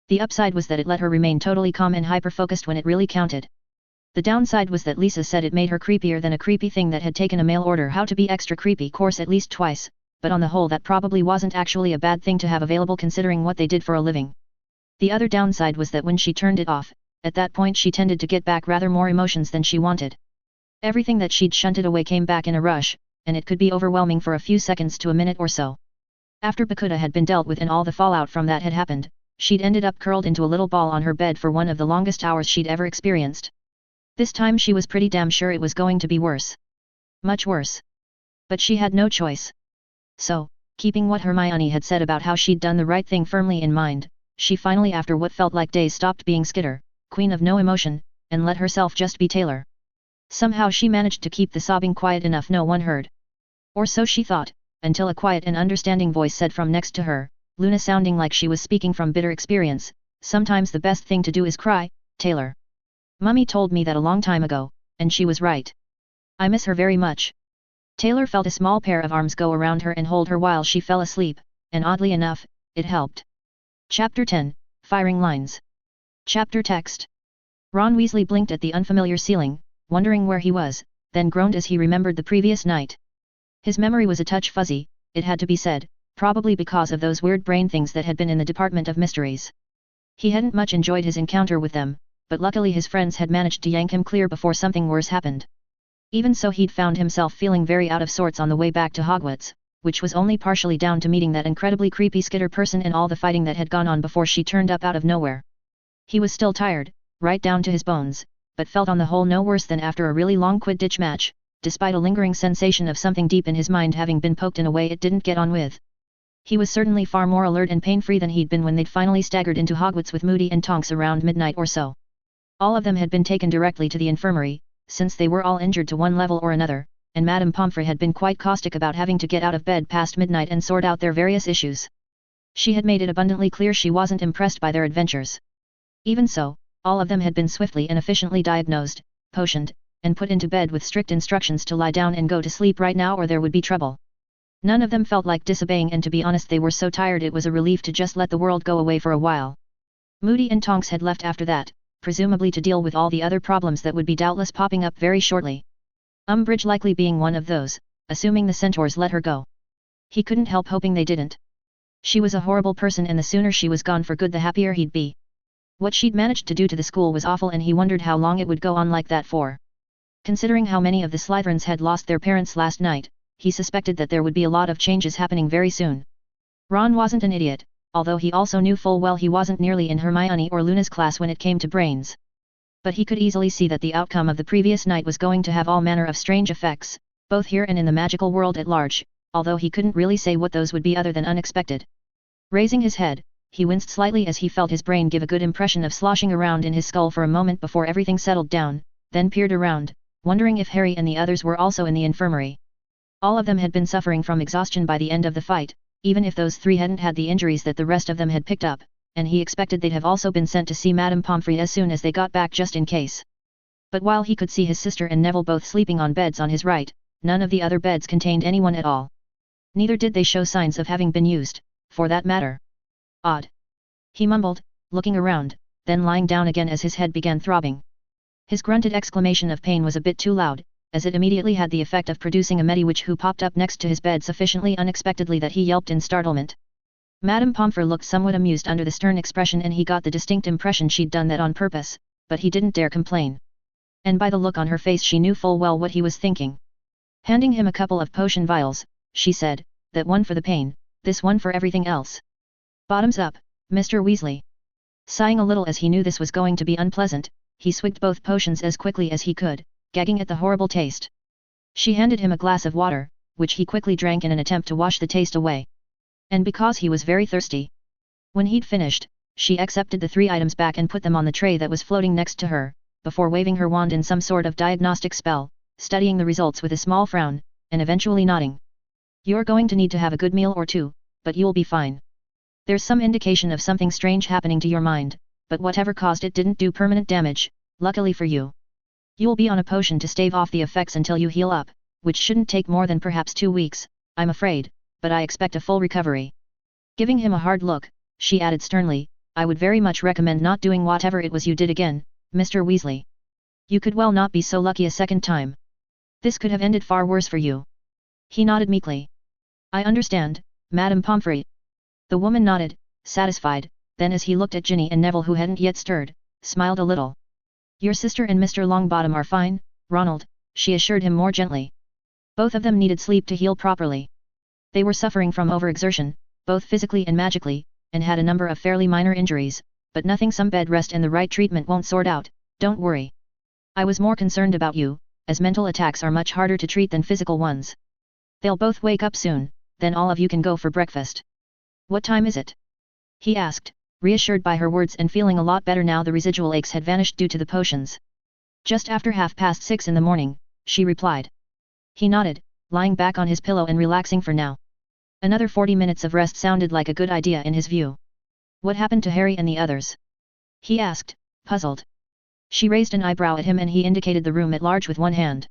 The upside was that it let her remain totally calm and hyper-focused when it really counted. The downside was that Lisa said it made her creepier than a creepy thing that had taken a mail order how to be extra creepy course at least twice, but on the whole that probably wasn't actually a bad thing to have available considering what they did for a living. The other downside was that when she turned it off, at that point she tended to get back rather more emotions than she wanted. Everything that she'd shunted away came back in a rush, and it could be overwhelming for a few seconds to a minute or so. After Bakuda had been dealt with and all the fallout from that had happened, she'd ended up curled into a little ball on her bed for one of the longest hours she'd ever experienced. This time she was pretty damn sure it was going to be worse. Much worse. But she had no choice. So, keeping what Hermione had said about how she'd done the right thing firmly in mind, she finally after what felt like days stopped being Skitter, queen of no emotion, and let herself just be Taylor. Somehow she managed to keep the sobbing quiet enough no one heard. Or so she thought, until a quiet and understanding voice said from next to her, Luna sounding like she was speaking from bitter experience, "Sometimes the best thing to do is cry, Taylor. Mummy told me that a long time ago, and she was right. I miss her very much." Taylor felt a small pair of arms go around her and hold her while she fell asleep, and oddly enough, it helped. Chapter 10, Firing Lines. Chapter Text. Ron Weasley blinked at the unfamiliar ceiling, wondering where he was, then groaned as he remembered the previous night. His memory was a touch fuzzy, it had to be said, probably because of those weird brain things that had been in the Department of Mysteries. He hadn't much enjoyed his encounter with them, but luckily his friends had managed to yank him clear before something worse happened. Even so he'd found himself feeling very out of sorts on the way back to Hogwarts, which was only partially down to meeting that incredibly creepy Skitter person and all the fighting that had gone on before she turned up out of nowhere. He was still tired, right down to his bones, but felt on the whole no worse than after a really long Quidditch match, despite a lingering sensation of something deep in his mind having been poked in a way it didn't get on with. He was certainly far more alert and pain-free than he'd been when they'd finally staggered into Hogwarts with Moody and Tonks around midnight or so. All of them had been taken directly to the infirmary, since they were all injured to one level or another, and Madame Pomfrey had been quite caustic about having to get out of bed past midnight and sort out their various issues. She had made it abundantly clear she wasn't impressed by their adventures. Even so, all of them had been swiftly and efficiently diagnosed, potioned, and put into bed with strict instructions to lie down and go to sleep right now or there would be trouble. None of them felt like disobeying, and to be honest they were so tired it was a relief to just let the world go away for a while. Moody and Tonks had left after that, presumably to deal with all the other problems that would be doubtless popping up very shortly. Umbridge likely being one of those, assuming the Centaurs let her go. He couldn't help hoping they didn't. She was a horrible person, and the sooner she was gone for good the happier he'd be. What she'd managed to do to the school was awful, and he wondered how long it would go on like that for. Considering how many of the Slytherins had lost their parents last night, he suspected that there would be a lot of changes happening very soon. Ron wasn't an idiot, although he also knew full well he wasn't nearly in Hermione or Luna's class when it came to brains. But he could easily see that the outcome of the previous night was going to have all manner of strange effects, both here and in the magical world at large, although he couldn't really say what those would be other than unexpected. Raising his head, he winced slightly as he felt his brain give a good impression of sloshing around in his skull for a moment before everything settled down, then peered around, wondering if Harry and the others were also in the infirmary. All of them had been suffering from exhaustion by the end of the fight, even if those three hadn't had the injuries that the rest of them had picked up, and he expected they'd have also been sent to see Madame Pomfrey as soon as they got back just in case. But while he could see his sister and Neville both sleeping on beds on his right, none of the other beds contained anyone at all. Neither did they show signs of having been used, for that matter. Odd. He mumbled, looking around, then lying down again as his head began throbbing. His grunted exclamation of pain was a bit too loud, as it immediately had the effect of producing a Mediwitch who popped up next to his bed sufficiently unexpectedly that he yelped in startlement. Madame Pomfrey looked somewhat amused under the stern expression, and he got the distinct impression she'd done that on purpose, but he didn't dare complain. And by the look on her face she knew full well what he was thinking. Handing him a couple of potion vials, she said, "That one for the pain, this one for everything else. Bottoms up, Mr. Weasley." Sighing a little as he knew this was going to be unpleasant, he swigged both potions as quickly as he could, gagging at the horrible taste. She handed him a glass of water, which he quickly drank in an attempt to wash the taste away. And because he was very thirsty. When he'd finished, she accepted the 3 items back and put them on the tray that was floating next to her, before waving her wand in some sort of diagnostic spell, studying the results with a small frown, and eventually nodding. "You're going to need to have a good meal or two, but you'll be fine. There's some indication of something strange happening to your mind, but whatever caused it didn't do permanent damage, luckily for you. You'll be on a potion to stave off the effects until you heal up, which shouldn't take more than perhaps 2 weeks, I'm afraid, but I expect a full recovery." Giving him a hard look, she added sternly, "I would very much recommend not doing whatever it was you did again, Mr. Weasley. You could well not be so lucky a second time. This could have ended far worse for you." He nodded meekly. "I understand, Madame Pomfrey." The woman nodded, satisfied, then as he looked at Ginny and Neville who hadn't yet stirred, smiled a little. "Your sister and Mr. Longbottom are fine, Ronald," she assured him more gently. Both of them needed sleep to heal properly. They were suffering from overexertion, both physically and magically, and had a number of fairly minor injuries, but nothing some bed rest and the right treatment won't sort out, don't worry. I was more concerned about you, as mental attacks are much harder to treat than physical ones. They'll both wake up soon, then all of you can go for breakfast. What time is it? He asked, reassured by her words and feeling a lot better now the residual aches had vanished due to the potions. Just after 6:30 in the morning, she replied. He nodded, lying back on his pillow and relaxing for now. Another 40 minutes of rest sounded like a good idea in his view. What happened to Harry and the others? He asked, puzzled. She raised an eyebrow at him and he indicated the room at large with one hand.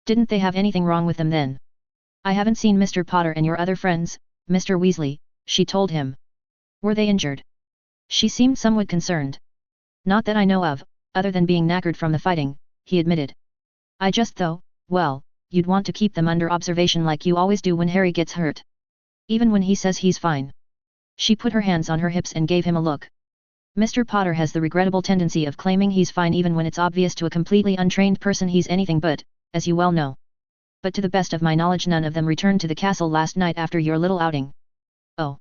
Didn't they have anything wrong with them then? I haven't seen Mr. Potter and your other friends, Mr. Weasley, she told him. Were they injured? She seemed somewhat concerned. Not that I know of, other than being knackered from the fighting, he admitted. I just thought, well, you'd want to keep them under observation like you always do when Harry gets hurt. Even when he says he's fine. She put her hands on her hips and gave him a look. Mr. Potter has the regrettable tendency of claiming he's fine even when it's obvious to a completely untrained person he's anything but, as you well know. But to the best of my knowledge none of them returned to the castle last night after your little outing. Oh.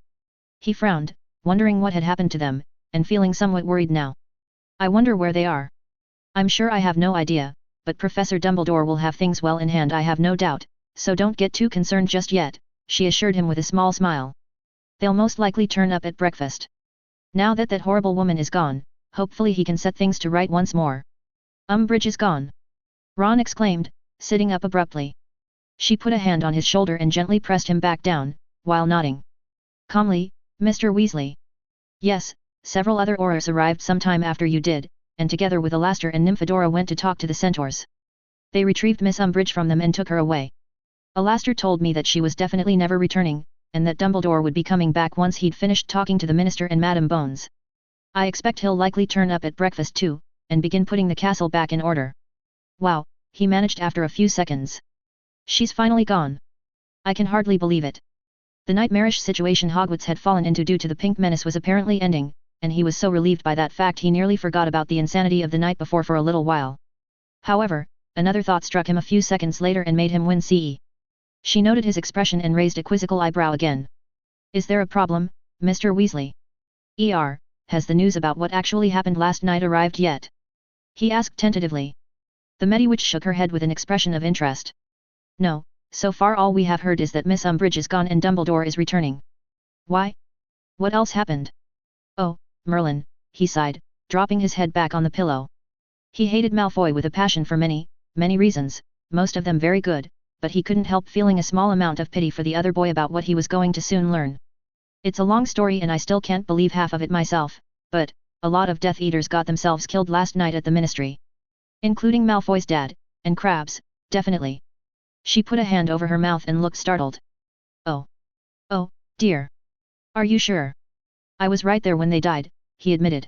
He frowned, wondering what had happened to them, and feeling somewhat worried now. I wonder where they are. I'm sure I have no idea, but Professor Dumbledore will have things well in hand I have no doubt, so don't get too concerned just yet, she assured him with a small smile. They'll most likely turn up at breakfast. Now that that horrible woman is gone, hopefully he can set things to right once more. Umbridge is gone. Ron exclaimed, sitting up abruptly. She put a hand on his shoulder and gently pressed him back down, while nodding. Calmly, Mr. Weasley. Yes, several other Aurors arrived sometime after you did, and together with Alastor and Nymphadora went to talk to the centaurs. They retrieved Miss Umbridge from them and took her away. Alastor told me that she was definitely never returning, and that Dumbledore would be coming back once he'd finished talking to the Minister and Madame Bones. I expect he'll likely turn up at breakfast too, and begin putting the castle back in order. Wow, he managed after a few seconds. She's finally gone. I can hardly believe it. The nightmarish situation Hogwarts had fallen into due to the Pink Menace was apparently ending, and he was so relieved by that fact he nearly forgot about the insanity of the night before for a little while. However, another thought struck him a few seconds later and made him wince. She noted his expression and raised a quizzical eyebrow again. Is there a problem, Mr. Weasley? Has the news about what actually happened last night arrived yet? He asked tentatively. The Mediwitch shook her head with an expression of interest. No, so far all we have heard is that Miss Umbridge is gone and Dumbledore is returning. Why? What else happened? Oh, Merlin, he sighed, dropping his head back on the pillow. He hated Malfoy with a passion for many, many reasons, most of them very good, but he couldn't help feeling a small amount of pity for the other boy about what he was going to soon learn. It's a long story and I still can't believe half of it myself, but, a lot of Death Eaters got themselves killed last night at the Ministry. Including Malfoy's dad, and Crabbe's, definitely. She put a hand over her mouth and looked startled. Oh. Oh, dear. Are you sure? I was right there when they died, he admitted.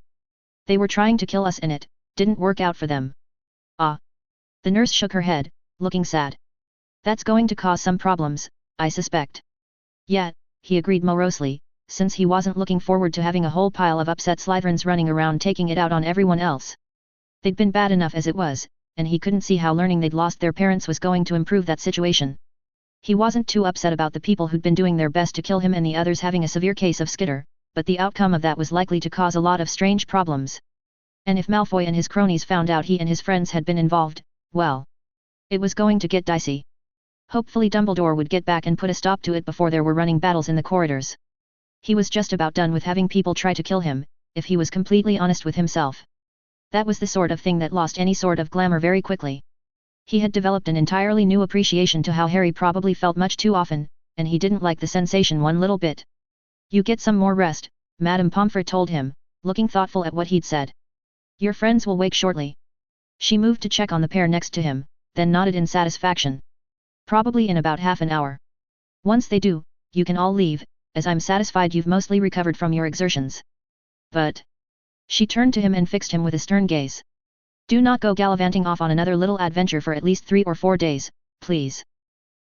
They were trying to kill us and it didn't work out for them. Ah. The nurse shook her head, looking sad. That's going to cause some problems, I suspect. Yeah, he agreed morosely, since he wasn't looking forward to having a whole pile of upset Slytherins running around taking it out on everyone else. They'd been bad enough as it was, and he couldn't see how learning they'd lost their parents was going to improve that situation. He wasn't too upset about the people who'd been doing their best to kill him and the others having a severe case of Skitter, but the outcome of that was likely to cause a lot of strange problems. And if Malfoy and his cronies found out he and his friends had been involved, well, it was going to get dicey. Hopefully Dumbledore would get back and put a stop to it before there were running battles in the corridors. He was just about done with having people try to kill him, if he was completely honest with himself. That was the sort of thing that lost any sort of glamour very quickly. He had developed an entirely new appreciation to how Harry probably felt much too often, and he didn't like the sensation one little bit. You get some more rest, Madame Pomfrey told him, looking thoughtful at what he'd said. Your friends will wake shortly. She moved to check on the pair next to him, then nodded in satisfaction. Probably in about half an hour. Once they do, you can all leave, as I'm satisfied you've mostly recovered from your exertions. But... She turned to him and fixed him with a stern gaze. Do not go gallivanting off on another little adventure for at least 3 or 4 days, please.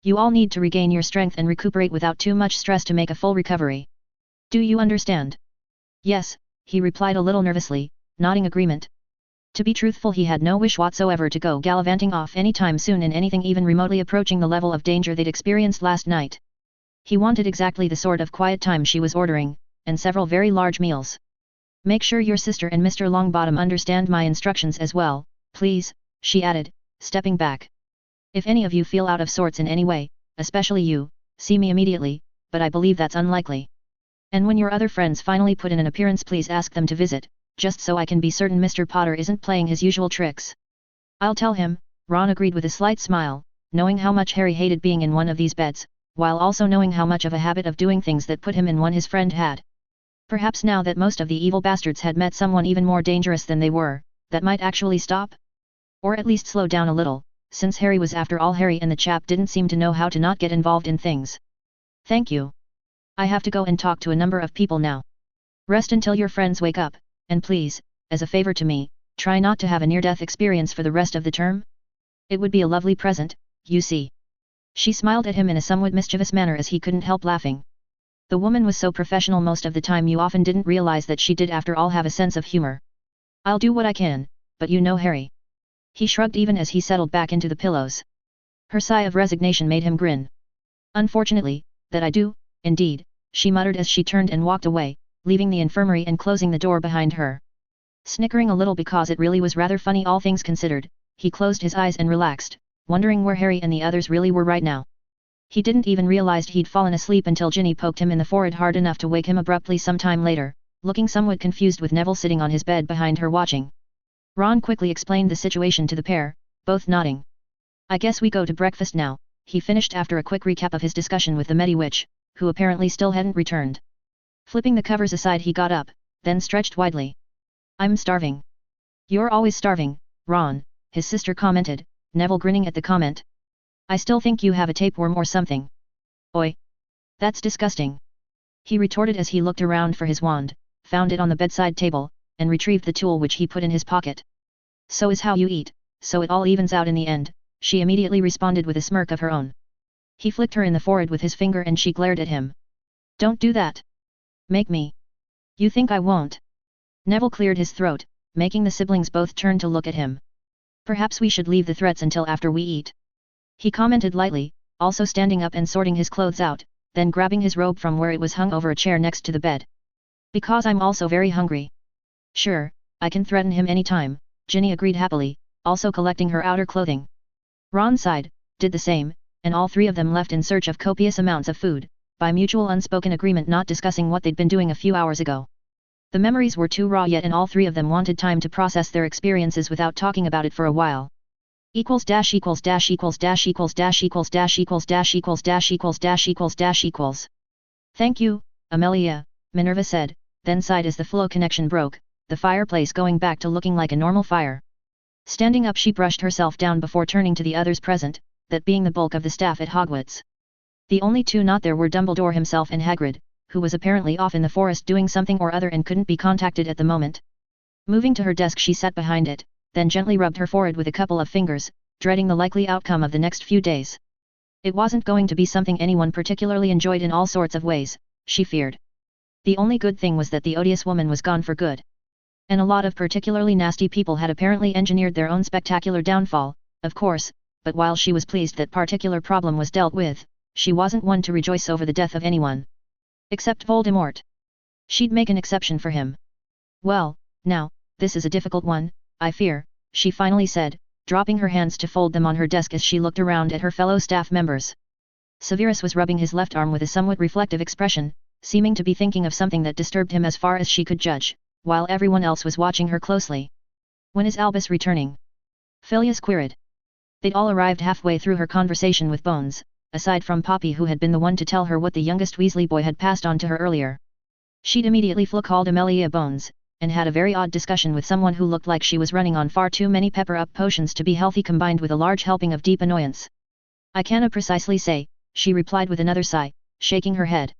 You all need to regain your strength and recuperate without too much stress to make a full recovery. Do you understand? Yes, he replied a little nervously, nodding agreement. To be truthful, he had no wish whatsoever to go gallivanting off anytime soon in anything even remotely approaching the level of danger they'd experienced last night. He wanted exactly the sort of quiet time she was ordering, and several very large meals. Make sure your sister and Mr. Longbottom understand my instructions as well, please, she added, stepping back. If any of you feel out of sorts in any way, especially you, see me immediately, but I believe that's unlikely. And when your other friends finally put in an appearance, please ask them to visit, just so I can be certain Mr. Potter isn't playing his usual tricks. I'll tell him, Ron agreed with a slight smile, knowing how much Harry hated being in one of these beds, while also knowing how much of a habit of doing things that put him in one his friend had. Perhaps now that most of the evil bastards had met someone even more dangerous than they were, that might actually stop? Or at least slow down a little, since Harry was after all Harry and the chap didn't seem to know how to not get involved in things. Thank you. I have to go and talk to a number of people now. Rest until your friends wake up, and please, as a favor to me, try not to have a near-death experience for the rest of the term. It would be a lovely present, you see. She smiled at him in a somewhat mischievous manner as he couldn't help laughing. The woman was so professional most of the time you often didn't realize that she did after all have a sense of humor. I'll do what I can, but you know Harry. He shrugged even as he settled back into the pillows. Her sigh of resignation made him grin. Unfortunately, that I do, indeed, she muttered as she turned and walked away, leaving the infirmary and closing the door behind her. Snickering a little because it really was rather funny all things considered, he closed his eyes and relaxed, wondering where Harry and the others really were right now. He didn't even realize he'd fallen asleep until Ginny poked him in the forehead hard enough to wake him abruptly some time later, looking somewhat confused with Neville sitting on his bed behind her watching. Ron quickly explained the situation to the pair, both nodding. I guess we go to breakfast now, he finished after a quick recap of his discussion with the Mediwitch, who apparently still hadn't returned. Flipping the covers aside he got up, then stretched widely. I'm starving. You're always starving, Ron, his sister commented, Neville grinning at the comment. I still think you have a tapeworm or something. Oi! That's disgusting. He retorted as he looked around for his wand, found it on the bedside table, and retrieved the tool which he put in his pocket. So is how you eat, so it all evens out in the end, she immediately responded with a smirk of her own. He flicked her in the forehead with his finger and she glared at him. Don't do that. Make me. You think I won't? Neville cleared his throat, making the siblings both turn to look at him. Perhaps we should leave the threats until after we eat. He commented lightly, also standing up and sorting his clothes out, then grabbing his robe from where it was hung over a chair next to the bed. Because I'm also very hungry. Sure, I can threaten him any time, Ginny agreed happily, also collecting her outer clothing. Ron sighed, did the same, and all three of them left in search of copious amounts of food, by mutual unspoken agreement not discussing what they'd been doing a few hours ago. The memories were too raw yet and all three of them wanted time to process their experiences without talking about it for a while. Equals dash equals dash equals dash equals dash equals dash equals dash equals dash equals dash equals dash equals. Thank you, Amelia, Minerva said, then sighed as the flow connection broke, the fireplace going back to looking like a normal fire. Standing up she brushed herself down before turning to the others present, that being the bulk of the staff at Hogwarts. The only two not there were Dumbledore himself and Hagrid, who was apparently off in the forest doing something or other and couldn't be contacted at the moment. Moving to her desk she sat behind it, then gently rubbed her forehead with a couple of fingers, dreading the likely outcome of the next few days. It wasn't going to be something anyone particularly enjoyed in all sorts of ways, she feared. The only good thing was that the odious woman was gone for good. And a lot of particularly nasty people had apparently engineered their own spectacular downfall, of course, but while she was pleased that particular problem was dealt with, she wasn't one to rejoice over the death of anyone. Except Voldemort. She'd make an exception for him. Well, now, this is a difficult one, I fear, she finally said, dropping her hands to fold them on her desk as she looked around at her fellow staff members. Severus was rubbing his left arm with a somewhat reflective expression, seeming to be thinking of something that disturbed him as far as she could judge, while everyone else was watching her closely. When is Albus returning? Phileas queried. They'd all arrived halfway through her conversation with Bones, aside from Poppy who had been the one to tell her what the youngest Weasley boy had passed on to her earlier. She'd immediately called Amelia Bones, and had a very odd discussion with someone who looked like she was running on far too many pepper-up potions to be healthy combined with a large helping of deep annoyance. I can't precisely say, she replied with another sigh, shaking her head.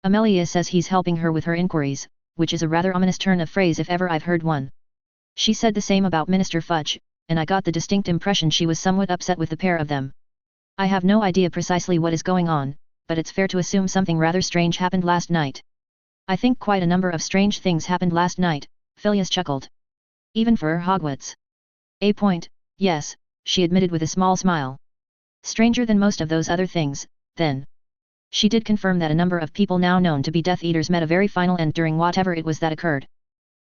Amelia says he's helping her with her inquiries, which is a rather ominous turn of phrase if ever I've heard one. She said the same about Minister Fudge, and I got the distinct impression she was somewhat upset with the pair of them. I have no idea precisely what is going on, but it's fair to assume something rather strange happened last night. I think quite a number of strange things happened last night, Phileas chuckled. Even for Hogwarts. A point, yes, she admitted with a small smile. Stranger than most of those other things, then. She did confirm that a number of people now known to be Death Eaters met a very final end during whatever it was that occurred.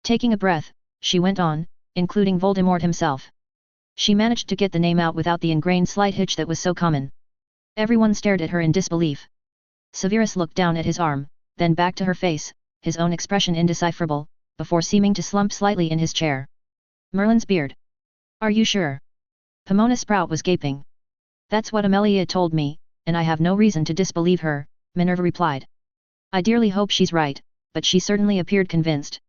Taking a breath, she went on, including Voldemort himself. She managed to get the name out without the ingrained slight hitch that was so common. Everyone stared at her in disbelief. Severus looked down at his arm, then back to her face, his own expression indecipherable, before seeming to slump slightly in his chair. Merlin's beard. Are you sure? Pomona Sprout was gaping. That's what Amelia told me, and I have no reason to disbelieve her, Minerva replied. I dearly hope she's right, but she certainly appeared convinced.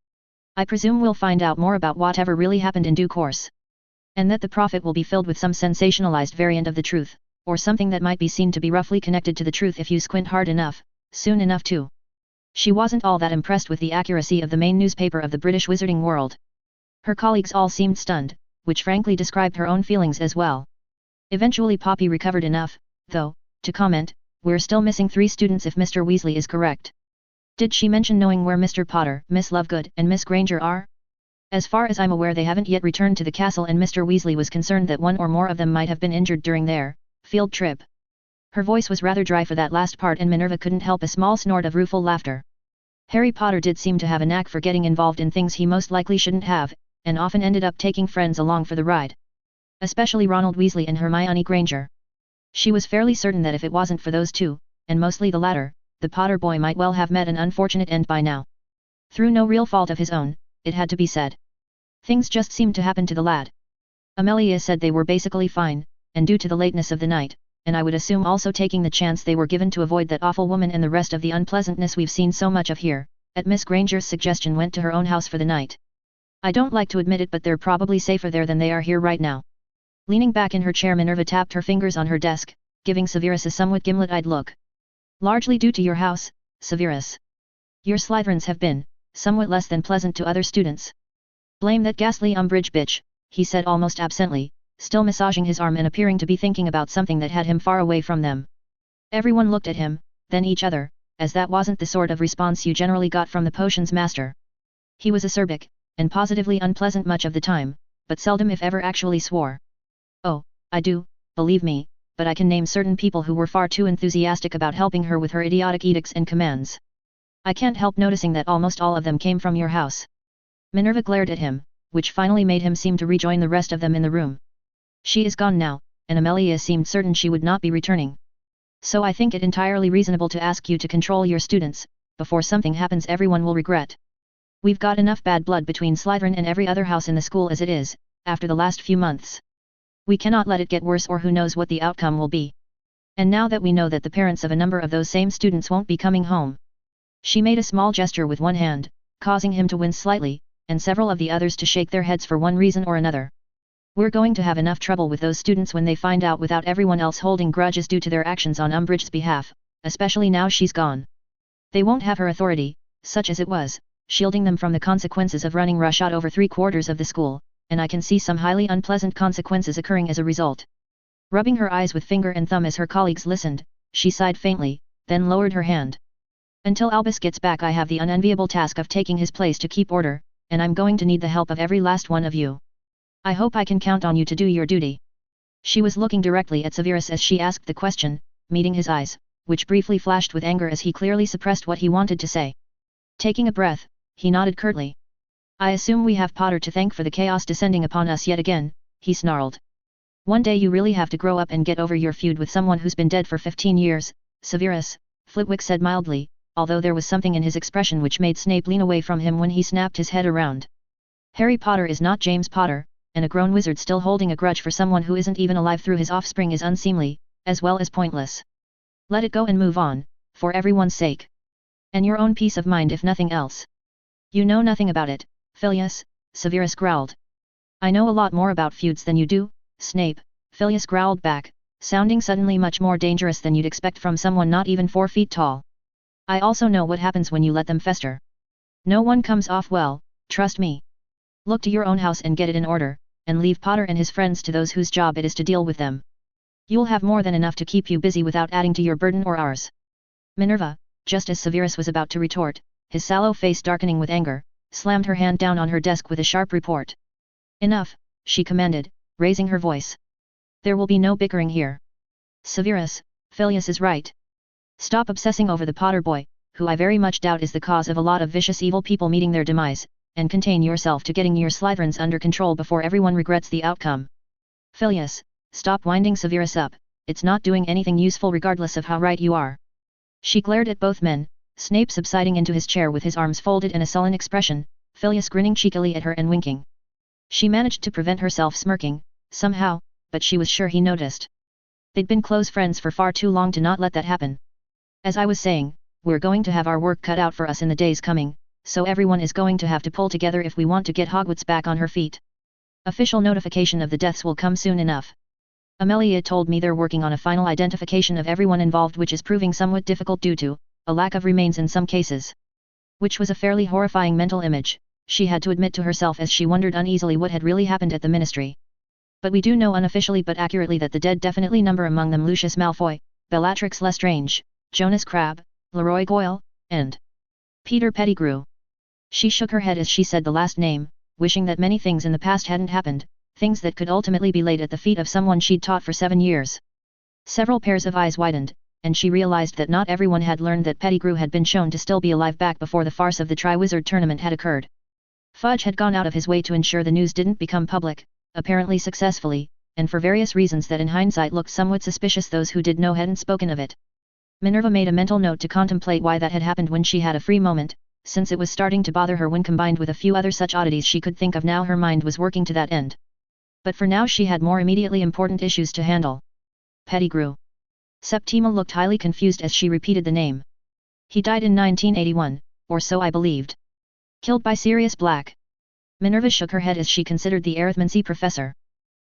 I presume we'll find out more about whatever really happened in due course. And that the prophet will be filled with some sensationalized variant of the truth, or something that might be seen to be roughly connected to the truth if you squint hard enough, soon enough too. She wasn't all that impressed with the accuracy of the main newspaper of the British wizarding world. Her colleagues all seemed stunned, which frankly described her own feelings as well. Eventually Poppy recovered enough, though, to comment, we're still missing 3 students if Mr. Weasley is correct. Did she mention knowing where Mr. Potter, Miss Lovegood, and Miss Granger are? As far as I'm aware they haven't yet returned to the castle, and Mr. Weasley was concerned that one or more of them might have been injured during their field trip. Her voice was rather dry for that last part, and Minerva couldn't help a small snort of rueful laughter. Harry Potter did seem to have a knack for getting involved in things he most likely shouldn't have, and often ended up taking friends along for the ride. Especially Ronald Weasley and Hermione Granger. She was fairly certain that if it wasn't for those two, and mostly the latter, the Potter boy might well have met an unfortunate end by now. Through no real fault of his own, it had to be said. Things just seemed to happen to the lad. Amelia said they were basically fine, and due to the lateness of the night, and I would assume also taking the chance they were given to avoid that awful woman and the rest of the unpleasantness we've seen so much of here, at Miss Granger's suggestion went to her own house for the night. I don't like to admit it, but they're probably safer there than they are here right now. Leaning back in her chair, Minerva tapped her fingers on her desk, giving Severus a somewhat gimlet-eyed look. Largely due to your house, Severus. Your Slytherins have been somewhat less than pleasant to other students. Blame that ghastly Umbridge bitch, he said almost absently, still massaging his arm and appearing to be thinking about something that had him far away from them. Everyone looked at him, then each other, as that wasn't the sort of response you generally got from the potions master. He was acerbic, and positively unpleasant much of the time, but seldom if ever actually swore. Oh, I do, believe me, but I can name certain people who were far too enthusiastic about helping her with her idiotic edicts and commands. I can't help noticing that almost all of them came from your house. Minerva glared at him, which finally made him seem to rejoin the rest of them in the room. She is gone now, and Amelia seemed certain she would not be returning. So I think it entirely reasonable to ask you to control your students, before something happens everyone will regret. We've got enough bad blood between Slytherin and every other house in the school as it is, after the last few months. We cannot let it get worse, or who knows what the outcome will be. And now that we know that the parents of a number of those same students won't be coming home. She made a small gesture with one hand, causing him to wince slightly, and several of the others to shake their heads for one reason or another. We're going to have enough trouble with those students when they find out without everyone else holding grudges due to their actions on Umbridge's behalf, especially now she's gone. They won't have her authority, such as it was, shielding them from the consequences of running roughshod over 3/4 of the school, and I can see some highly unpleasant consequences occurring as a result. Rubbing her eyes with finger and thumb as her colleagues listened, she sighed faintly, then lowered her hand. Until Albus gets back, I have the unenviable task of taking his place to keep order, and I'm going to need the help of every last one of you. I hope I can count on you to do your duty. She was looking directly at Severus as she asked the question, meeting his eyes, which briefly flashed with anger as he clearly suppressed what he wanted to say. Taking a breath, he nodded curtly. I assume we have Potter to thank for the chaos descending upon us yet again, he snarled. One day you really have to grow up and get over your feud with someone who's been dead for 15 years, Severus, Flitwick said mildly, although there was something in his expression which made Snape lean away from him when he snapped his head around. Harry Potter is not James Potter, and a grown wizard still holding a grudge for someone who isn't even alive through his offspring is unseemly, as well as pointless. Let it go and move on, for everyone's sake. And your own peace of mind if nothing else. You know nothing about it, Filius, Severus growled. I know a lot more about feuds than you do, Snape, Filius growled back, sounding suddenly much more dangerous than you'd expect from someone not even 4 feet tall. I also know what happens when you let them fester. No one comes off well, trust me. Look to your own house and get it in order, and leave Potter and his friends to those whose job it is to deal with them. You'll have more than enough to keep you busy without adding to your burden or ours. Minerva, just as Severus was about to retort, his sallow face darkening with anger, slammed her hand down on her desk with a sharp report. Enough, she commanded, raising her voice. There will be no bickering here. Severus, Filius is right. Stop obsessing over the Potter boy, who I very much doubt is the cause of a lot of vicious evil people meeting their demise, and contain yourself to getting your Slytherins under control before everyone regrets the outcome. Phileas, stop winding Severus up, it's not doing anything useful regardless of how right you are. She glared at both men, Snape subsiding into his chair with his arms folded and a sullen expression, Phileas grinning cheekily at her and winking. She managed to prevent herself smirking, somehow, but she was sure he noticed. They'd been close friends for far too long to not let that happen. As I was saying, we're going to have our work cut out for us in the days coming, so everyone is going to have to pull together if we want to get Hogwarts back on her feet. Official notification of the deaths will come soon enough. Amelia told me they're working on a final identification of everyone involved, which is proving somewhat difficult due to a lack of remains in some cases. Which was a fairly horrifying mental image, she had to admit to herself as she wondered uneasily what had really happened at the Ministry. But we do know unofficially but accurately that the dead definitely number among them Lucius Malfoy, Bellatrix Lestrange, Jonas Crabbe, Leroy Goyle, and Peter Pettigrew. She shook her head as she said the last name, wishing that many things in the past hadn't happened, things that could ultimately be laid at the feet of someone she'd taught for 7 years. Several pairs of eyes widened, and she realized that not everyone had learned that Pettigrew had been shown to still be alive back before the farce of the Triwizard Tournament had occurred. Fudge had gone out of his way to ensure the news didn't become public, apparently successfully, and for various reasons that in hindsight looked somewhat suspicious. Those who did know hadn't spoken of it. Minerva made a mental note to contemplate why that had happened when she had a free moment, since it was starting to bother her when combined with a few other such oddities she could think of now. Her mind was working to that end. But for now she had more immediately important issues to handle. Pettigrew. Septima looked highly confused as she repeated the name. He died in 1981, or so I believed. Killed by Sirius Black. Minerva shook her head as she considered the arithmancy professor.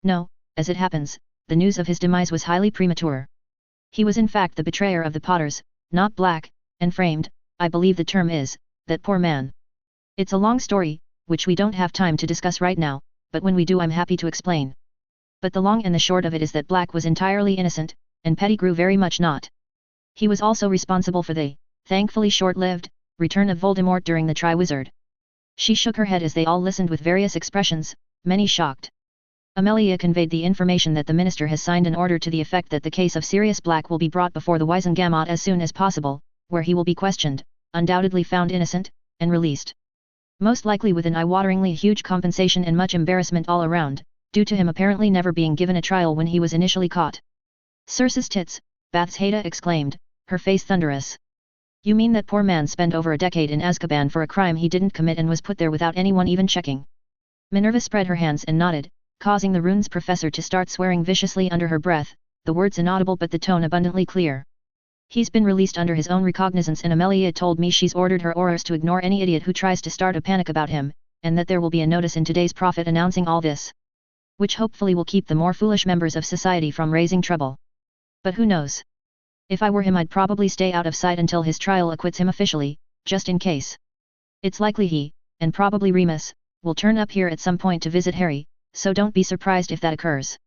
No, as it happens, the news of his demise was highly premature. He was in fact the betrayer of the Potters, not Black, and framed, I believe the term is, that poor man. It's a long story, which we don't have time to discuss right now, but when we do I'm happy to explain. But the long and the short of it is that Black was entirely innocent, and Pettigrew very much not. He was also responsible for the, thankfully short-lived, return of Voldemort during the Triwizard. She shook her head as they all listened with various expressions, many shocked. Amelia conveyed the information that the minister has signed an order to the effect that the case of Sirius Black will be brought before the Wizengamot as soon as possible, where he will be questioned, undoubtedly found innocent, and released. Most likely with an eye-wateringly huge compensation and much embarrassment all around, due to him apparently never being given a trial when he was initially caught. Circe's tits, Baths Haida exclaimed, her face thunderous. You mean that poor man spent over a decade in Azkaban for a crime he didn't commit and was put there without anyone even checking? Minerva spread her hands and nodded, causing the runes professor to start swearing viciously under her breath, the words inaudible but the tone abundantly clear. He's been released under his own recognizance, and Amelia told me she's ordered her aurors to ignore any idiot who tries to start a panic about him, and that there will be a notice in today's Prophet announcing all this. Which hopefully will keep the more foolish members of society from raising trouble. But who knows? If I were him I'd probably stay out of sight until his trial acquits him officially, just in case. It's likely he, and probably Remus, will turn up here at some point to visit Harry, so don't be surprised if that occurs.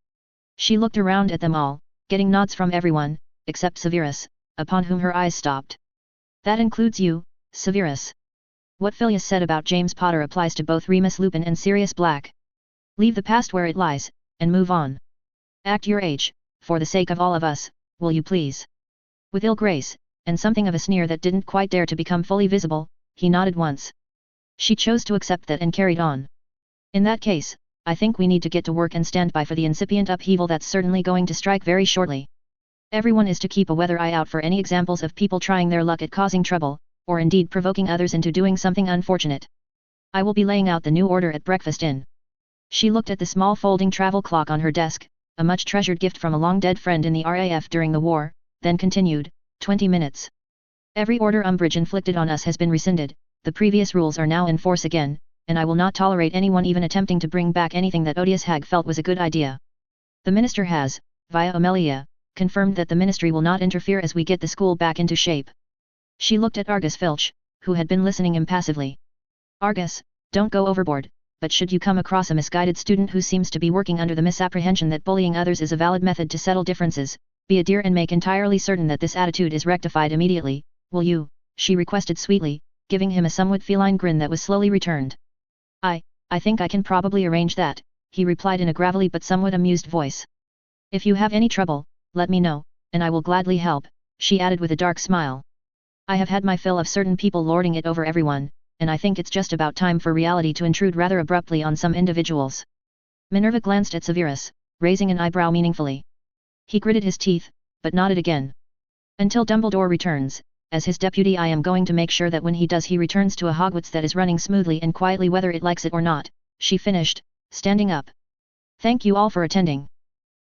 She looked around at them all, getting nods from everyone, except Severus, upon whom her eyes stopped. That includes you, Severus. What Phileas said about James Potter applies to both Remus Lupin and Sirius Black. Leave the past where it lies, and move on. Act your age, for the sake of all of us, will you please? With ill grace, and something of a sneer that didn't quite dare to become fully visible, he nodded once. She chose to accept that and carried on. In that case, I think we need to get to work and stand by for the incipient upheaval that's certainly going to strike very shortly. Everyone is to keep a weather eye out for any examples of people trying their luck at causing trouble, or indeed provoking others into doing something unfortunate. I will be laying out the new order at breakfast in. She looked at the small folding travel clock on her desk, a much treasured gift from a long-dead friend in the RAF during the war, then continued, 20 minutes. Every order Umbridge inflicted on us has been rescinded, the previous rules are now in force again, and I will not tolerate anyone even attempting to bring back anything that odious hag felt was a good idea. The minister has, via Amelia, confirmed that the ministry will not interfere as we get the school back into shape. She looked at Argus Filch, who had been listening impassively. Argus, don't go overboard, but should you come across a misguided student who seems to be working under the misapprehension that bullying others is a valid method to settle differences, be a dear and make entirely certain that this attitude is rectified immediately, will you? She requested sweetly, giving him a somewhat feline grin that was slowly returned. I think I can probably arrange that, he replied in a gravelly but somewhat amused voice. If you have any trouble, let me know, and I will gladly help, she added with a dark smile. I have had my fill of certain people lording it over everyone, and I think it's just about time for reality to intrude rather abruptly on some individuals. Minerva glanced at Severus, raising an eyebrow meaningfully. He gritted his teeth, but nodded again. Until Dumbledore returns, as his deputy I am going to make sure that when he does he returns to a Hogwarts that is running smoothly and quietly whether it likes it or not, she finished, standing up. Thank you all for attending.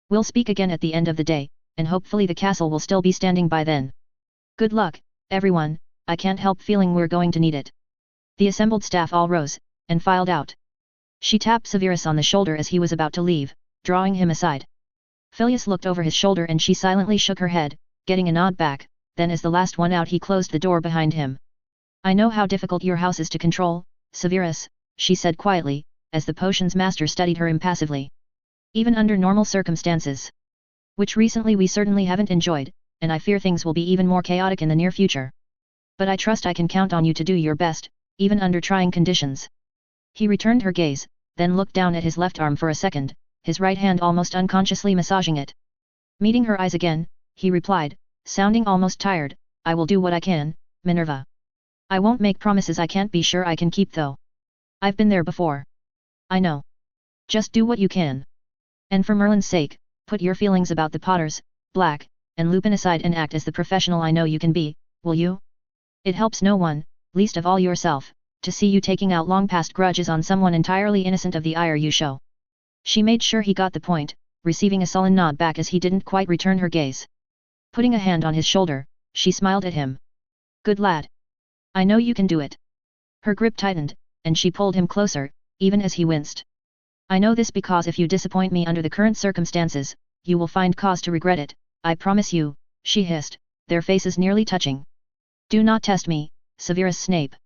We'll speak again at the end of the day, and hopefully the castle will still be standing by then. Good luck, everyone, I can't help feeling we're going to need it. The assembled staff all rose, and filed out. She tapped Severus on the shoulder as he was about to leave, drawing him aside. Phileas looked over his shoulder and she silently shook her head, getting a nod back, then as the last one out he closed the door behind him. I know how difficult your house is to control, Severus, she said quietly, as the potions master studied her impassively. Even under normal circumstances. Which recently we certainly haven't enjoyed, and I fear things will be even more chaotic in the near future. But I trust I can count on you to do your best, even under trying conditions. He returned her gaze, then looked down at his left arm for a second, his right hand almost unconsciously massaging it. Meeting her eyes again, he replied, sounding almost tired, I will do what I can, Minerva. I won't make promises I can't be sure I can keep though. I've been there before. I know. Just do what you can. And for Merlin's sake, put your feelings about the Potters, Black, and Lupin aside and act as the professional I know you can be, will you? It helps no one, least of all yourself, to see you taking out long-past grudges on someone entirely innocent of the ire you show. She made sure he got the point, receiving a sullen nod back as he didn't quite return her gaze. Putting a hand on his shoulder, she smiled at him. Good lad. I know you can do it. Her grip tightened, and she pulled him closer, even as he winced. I know this because if you disappoint me under the current circumstances, you will find cause to regret it, I promise you, she hissed, their faces nearly touching. Do not test me, Severus Snape.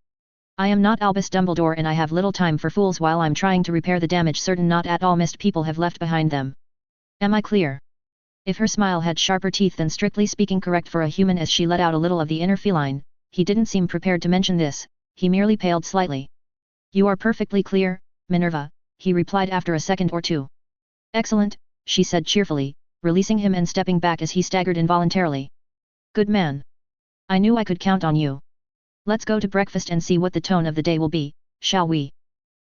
I am not Albus Dumbledore and I have little time for fools while I'm trying to repair the damage certain not at all missed people have left behind them. Am I clear? If her smile had sharper teeth than strictly speaking correct for a human as she let out a little of the inner feline, he didn't seem prepared to mention this, he merely paled slightly. You are perfectly clear, Minerva, he replied after a second or two. Excellent, she said cheerfully, releasing him and stepping back as he staggered involuntarily. Good man. I knew I could count on you. Let's go to breakfast and see what the tone of the day will be, shall we?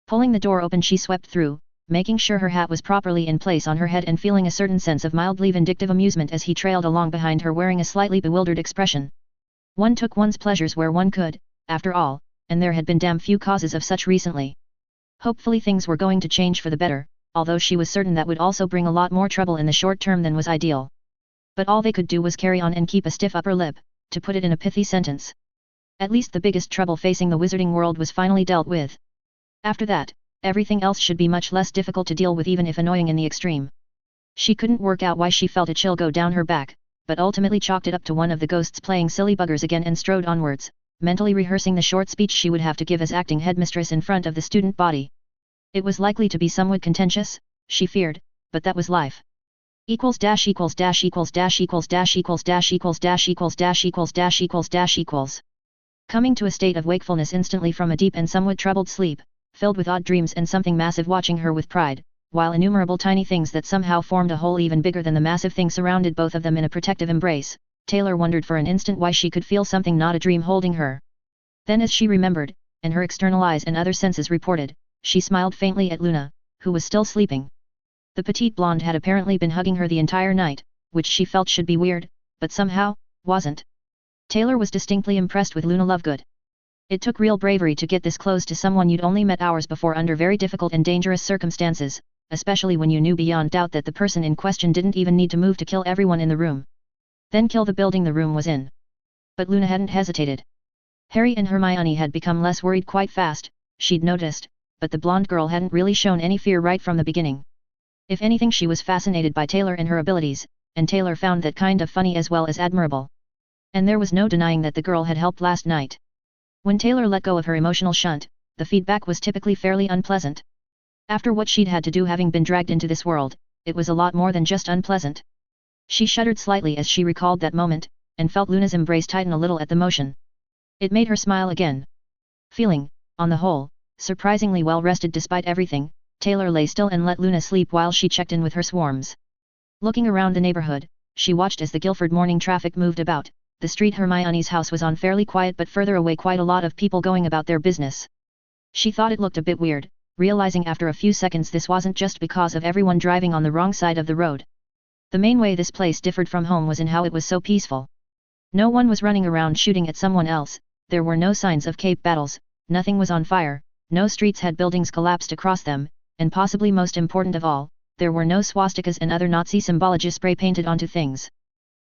Pulling the door open she swept through, making sure her hat was properly in place on her head and feeling a certain sense of mildly vindictive amusement as he trailed along behind her wearing a slightly bewildered expression. One took one's pleasures where one could, after all, and there had been damn few causes of such recently. Hopefully things were going to change for the better, although she was certain that would also bring a lot more trouble in the short term than was ideal. But all they could do was carry on and keep a stiff upper lip, to put it in a pithy sentence. At least the biggest trouble facing the wizarding world was finally dealt with. After that, everything else should be much less difficult to deal with even if annoying in the extreme. She couldn't work out why she felt a chill go down her back, but ultimately chalked it up to one of the ghosts playing silly buggers again and strode onwards, mentally rehearsing the short speech she would have to give as acting headmistress in front of the student body. It was likely to be somewhat contentious, she feared, but that was life. Equals dash equals dash equals dash equals dash equals dash equals dash equals dash equals dash equals dash equals. Coming to a state of wakefulness instantly from a deep and somewhat troubled sleep, filled with odd dreams and something massive watching her with pride, while innumerable tiny things that somehow formed a whole even bigger than the massive thing surrounded both of them in a protective embrace, Taylor wondered for an instant why she could feel something not a dream holding her. Then as she remembered, and her external eyes and other senses reported, she smiled faintly at Luna, who was still sleeping. The petite blonde had apparently been hugging her the entire night, which she felt should be weird, but somehow, wasn't. Taylor was distinctly impressed with Luna Lovegood. It took real bravery to get this close to someone you'd only met hours before under very difficult and dangerous circumstances, especially when you knew beyond doubt that the person in question didn't even need to move to kill everyone in the room. Then kill the building the room was in. But Luna hadn't hesitated. Harry and Hermione had become less worried quite fast, she'd noticed, but the blonde girl hadn't really shown any fear right from the beginning. If anything, she was fascinated by Taylor and her abilities, and Taylor found that kind of funny as well as admirable. And there was no denying that the girl had helped last night. When Taylor let go of her emotional shunt, the feedback was typically fairly unpleasant. After what she'd had to do having been dragged into this world, it was a lot more than just unpleasant. She shuddered slightly as she recalled that moment, and felt Luna's embrace tighten a little at the motion. It made her smile again. Feeling, on the whole, surprisingly well rested despite everything, Taylor lay still and let Luna sleep while she checked in with her swarms. Looking around the neighborhood, she watched as the Guildford morning traffic moved about. The street Hermione's house was on fairly quiet, but further away quite a lot of people going about their business. She thought it looked a bit weird, realizing after a few seconds this wasn't just because of everyone driving on the wrong side of the road. The main way this place differed from home was in how it was so peaceful. No one was running around shooting at someone else, there were no signs of cape battles, nothing was on fire, no streets had buildings collapsed across them, and possibly most important of all, there were no swastikas and other Nazi symbology spray painted onto things.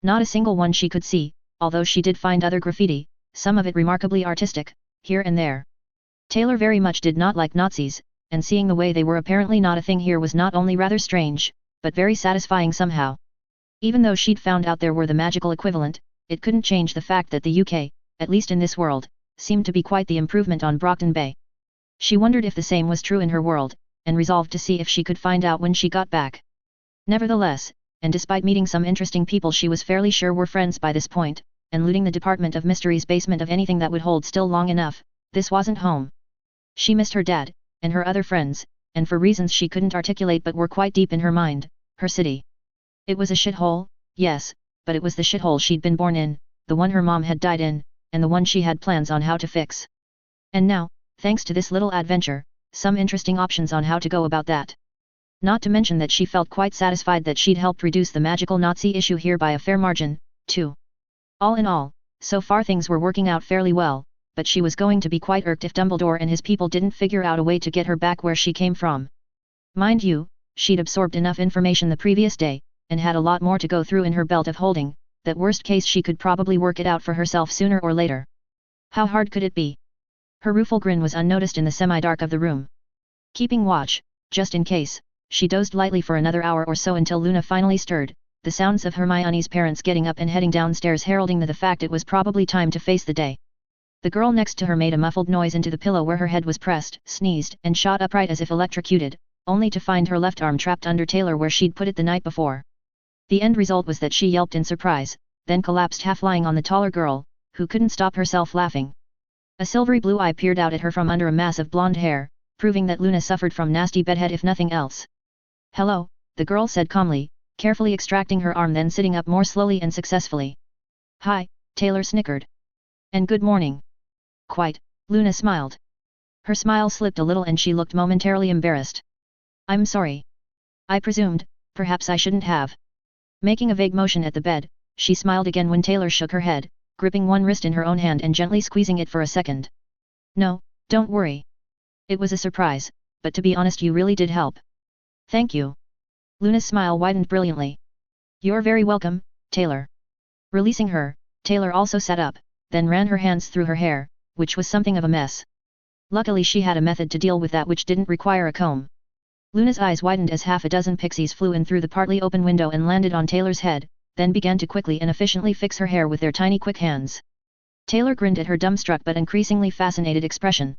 Not a single one she could see, although she did find other graffiti, some of it remarkably artistic, here and there. Taylor very much did not like Nazis, and seeing the way they were apparently not a thing here was not only rather strange, but very satisfying somehow. Even though she'd found out there were the magical equivalent, it couldn't change the fact that the UK, at least in this world, seemed to be quite the improvement on Brockton Bay. She wondered if the same was true in her world, and resolved to see if she could find out when she got back. Nevertheless, and despite meeting some interesting people she was fairly sure were friends by this point, and looting the Department of Mystery's basement of anything that would hold still long enough, this wasn't home. She missed her dad, and her other friends, and for reasons she couldn't articulate but were quite deep in her mind, her city. It was a shithole, yes, but it was the shithole she'd been born in, the one her mom had died in, and the one she had plans on how to fix. And now, thanks to this little adventure, some interesting options on how to go about that. Not to mention that she felt quite satisfied that she'd helped reduce the magical Nazi issue here by a fair margin, too. All in all, so far things were working out fairly well, but she was going to be quite irked if Dumbledore and his people didn't figure out a way to get her back where she came from. Mind you, she'd absorbed enough information the previous day, and had a lot more to go through in her belt of holding, that worst case she could probably work it out for herself sooner or later. How hard could it be? Her rueful grin was unnoticed in the semi-dark of the room. Keeping watch, just in case, she dozed lightly for another hour or so until Luna finally stirred, the sounds of Hermione's parents getting up and heading downstairs heralding the fact it was probably time to face the day. The girl next to her made a muffled noise into the pillow where her head was pressed, sneezed, and shot upright as if electrocuted, only to find her left arm trapped under Taylor where she'd put it the night before. The end result was that she yelped in surprise, then collapsed half lying on the taller girl, who couldn't stop herself laughing. A silvery blue eye peered out at her from under a mass of blonde hair, proving that Luna suffered from nasty bedhead if nothing else. "Hello," the girl said calmly, carefully extracting her arm then sitting up more slowly and successfully. "Hi," Taylor snickered. "And good morning." "Quite," Luna smiled. Her smile slipped a little and she looked momentarily embarrassed. "I'm sorry. I presumed, perhaps I shouldn't have." Making a vague motion at the bed, she smiled again when Taylor shook her head, gripping one wrist in her own hand and gently squeezing it for a second. "No, don't worry. It was a surprise, but to be honest you really did help." "Thank you." Luna's smile widened brilliantly. "You're very welcome, Taylor." Releasing her, Taylor also sat up, then ran her hands through her hair, which was something of a mess. Luckily she had a method to deal with that which didn't require a comb. Luna's eyes widened as half a dozen pixies flew in through the partly open window and landed on Taylor's head, then began to quickly and efficiently fix her hair with their tiny quick hands. Taylor grinned at her dumbstruck but increasingly fascinated expression.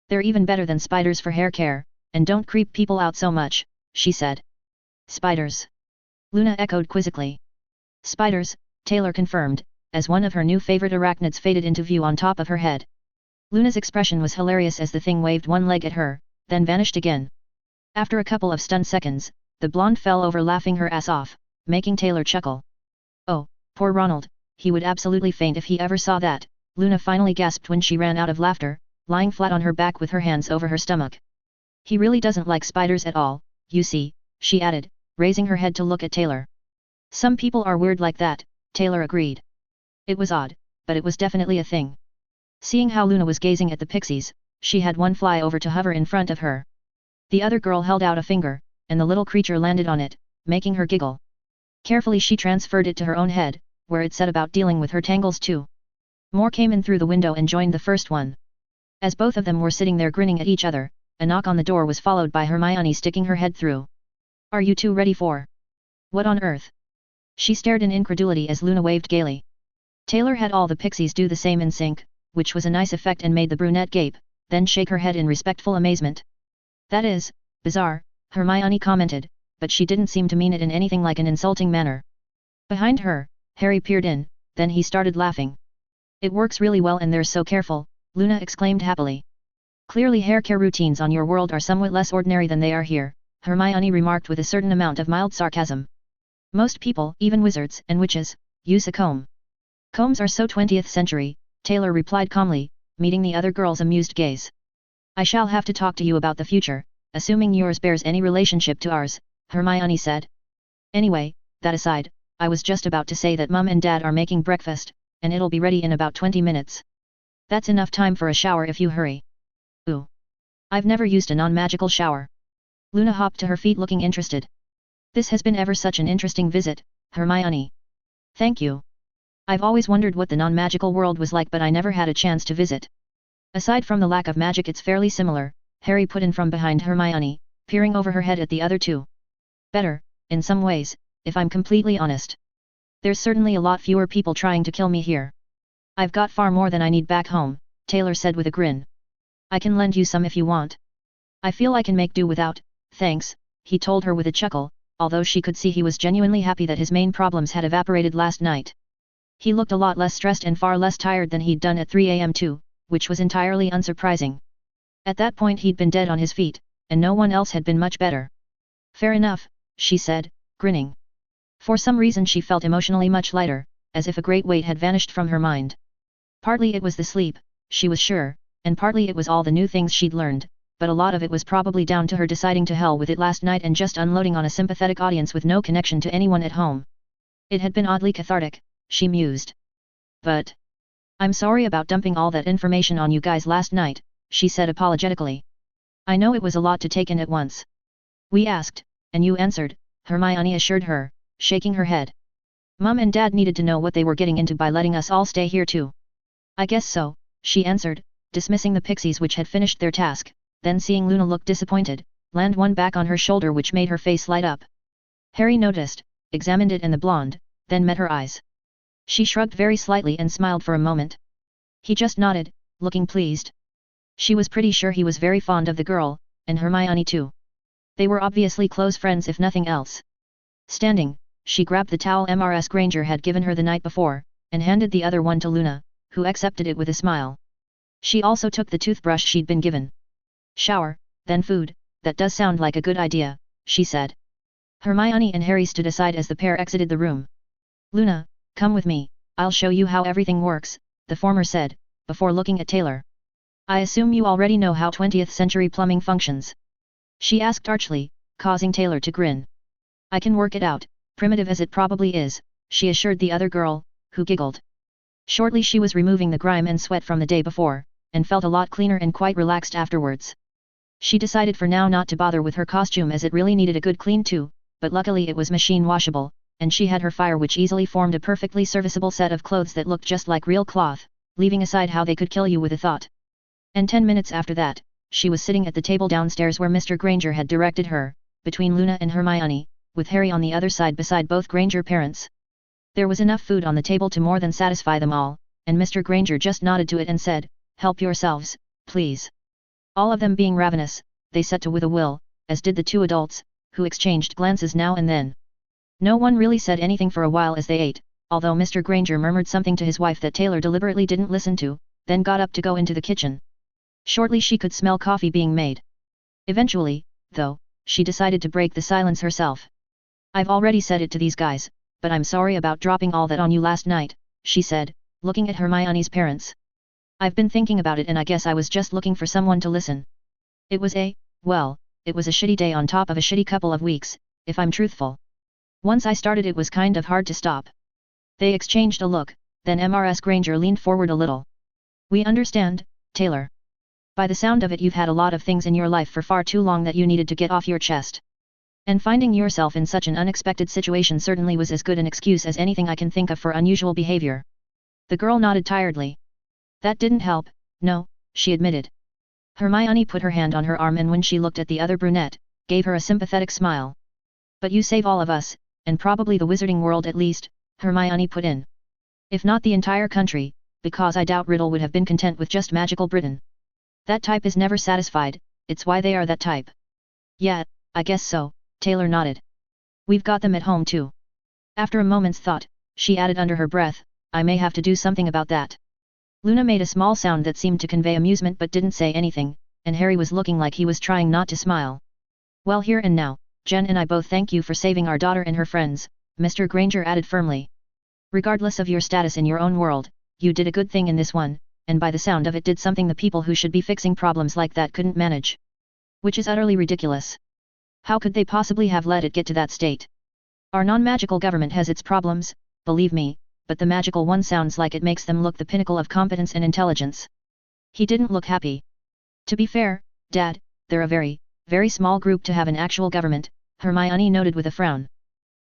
"They're even better than spiders for hair care, and don't creep people out so much," she said. "Spiders?" Luna echoed quizzically. "Spiders," Taylor confirmed, as one of her new favorite arachnids faded into view on top of her head. Luna's expression was hilarious as the thing waved one leg at her, then vanished again. After a couple of stunned seconds, the blonde fell over laughing her ass off, making Taylor chuckle. "Oh, poor Ronald, he would absolutely faint if he ever saw that," Luna finally gasped when she ran out of laughter, lying flat on her back with her hands over her stomach. "He really doesn't like spiders at all, you see," she added, raising her head to look at Taylor. "Some people are weird like that," Taylor agreed. It was odd, but it was definitely a thing. Seeing how Luna was gazing at the pixies, she had one fly over to hover in front of her. The other girl held out a finger, and the little creature landed on it, making her giggle. Carefully she transferred it to her own head, where it set about dealing with her tangles too. More came in through the window and joined the first one. As both of them were sitting there grinning at each other, a knock on the door was followed by Hermione sticking her head through. "Are you two ready for? What on earth?" She stared in incredulity as Luna waved gaily. Taylor had all the pixies do the same in sync, which was a nice effect and made the brunette gape, then shake her head in respectful amazement. "That is bizarre," Hermione commented, but she didn't seem to mean it in anything like an insulting manner. Behind her, Harry peered in, then he started laughing. "It works really well and they're so careful," Luna exclaimed happily. "Clearly hair care routines on your world are somewhat less ordinary than they are here," Hermione remarked with a certain amount of mild sarcasm. "Most people, even wizards and witches, use a comb." "Combs are so 20th century, Taylor replied calmly, meeting the other girl's amused gaze. I shall have to talk to you about the future, assuming yours bears any relationship to ours, Hermione said. Anyway, that aside, I was just about to say that Mum and Dad are making breakfast, and it'll be ready in about 20 minutes. That's enough time for a shower if you hurry. Ooh. I've never used a non-magical shower. Luna hopped to her feet looking interested. This has been ever such an interesting visit, Hermione. Thank you. I've always wondered what the non-magical world was like, but I never had a chance to visit. Aside from the lack of magic, it's fairly similar, Harry put in from behind Hermione, peering over her head at the other two. Better, in some ways, if I'm completely honest. There's certainly a lot fewer people trying to kill me here. I've got far more than I need back home, Taylor said with a grin. I can lend you some if you want. I feel I can make do without, thanks, he told her with a chuckle, although she could see he was genuinely happy that his main problems had evaporated last night. He looked a lot less stressed and far less tired than he'd done at 3 AM too, which was entirely unsurprising. At that point he'd been dead on his feet, and no one else had been much better. Fair enough, she said, grinning. For some reason she felt emotionally much lighter, as if a great weight had vanished from her mind. Partly it was the sleep, she was sure, and partly it was all the new things she'd learned, but a lot of it was probably down to her deciding to hell with it last night and just unloading on a sympathetic audience with no connection to anyone at home. It had been oddly cathartic, she mused. But I'm sorry about dumping all that information on you guys last night, she said apologetically. I know it was a lot to take in at once. We asked, and you answered, Hermione assured her, shaking her head. Mum and Dad needed to know what they were getting into by letting us all stay here too. I guess so, she answered, dismissing the pixies which had finished their task, then seeing Luna look disappointed, land one back on her shoulder which made her face light up. Harry noticed, examined it and the blonde, then met her eyes. She shrugged very slightly and smiled for a moment. He just nodded, looking pleased. She was pretty sure he was very fond of the girl, and Hermione too. They were obviously close friends if nothing else. Standing, she grabbed the towel Mrs. Granger had given her the night before, and handed the other one to Luna, who accepted it with a smile. She also took the toothbrush she'd been given. Shower, then food, that does sound like a good idea, she said. Hermione and Harry stood aside as the pair exited the room. Luna, come with me, I'll show you how everything works, the former said, before looking at Taylor. I assume you already know how 20th century plumbing functions? She asked archly, causing Taylor to grin. I can work it out, primitive as it probably is, she assured the other girl, who giggled. Shortly she was removing the grime and sweat from the day before, and felt a lot cleaner and quite relaxed afterwards. She decided for now not to bother with her costume as it really needed a good clean too, but luckily it was machine washable, and she had her Fyre which easily formed a perfectly serviceable set of clothes that looked just like real cloth, leaving aside how they could kill you with a thought. And 10 minutes after that, she was sitting at the table downstairs where Mr. Granger had directed her, between Luna and Hermione, with Harry on the other side beside both Granger parents. There was enough food on the table to more than satisfy them all, and Mr. Granger just nodded to it and said, "Help yourselves, please." All of them being ravenous, they set to with a will, as did the two adults, who exchanged glances now and then. No one really said anything for a while as they ate, although Mr. Granger murmured something to his wife that Taylor deliberately didn't listen to, then got up to go into the kitchen. Shortly she could smell coffee being made. Eventually, though, she decided to break the silence herself. I've already said it to these guys, but I'm sorry about dropping all that on you last night, she said, looking at Hermione's parents. I've been thinking about it and I guess I was just looking for someone to listen. It was a shitty day on top of a shitty couple of weeks, if I'm truthful. Once I started it was kind of hard to stop. They exchanged a look, then Mrs. Granger leaned forward a little. We understand, Taylor. By the sound of it you've had a lot of things in your life for far too long that you needed to get off your chest. And finding yourself in such an unexpected situation certainly was as good an excuse as anything I can think of for unusual behavior. The girl nodded tiredly. That didn't help, no, she admitted. Hermione put her hand on her arm and when she looked at the other brunette, gave her a sympathetic smile. But you save all of us, and probably the wizarding world at least, Hermione put in. If not the entire country, because I doubt Riddle would have been content with just magical Britain. That type is never satisfied, it's why they are that type. Yeah, I guess so, Taylor nodded. We've got them at home too. After a moment's thought, she added under her breath, I may have to do something about that. Luna made a small sound that seemed to convey amusement but didn't say anything, and Harry was looking like he was trying not to smile. Well here and now, Jen and I both thank you for saving our daughter and her friends, Mr. Granger added firmly. Regardless of your status in your own world, you did a good thing in this one, and by the sound of it did something the people who should be fixing problems like that couldn't manage. Which is utterly ridiculous. How could they possibly have let it get to that state? Our non-magical government has its problems, believe me, but the magical one sounds like it makes them look the pinnacle of competence and intelligence. He didn't look happy. To be fair, Dad, they're a very, very small group to have an actual government, Hermione noted with a frown.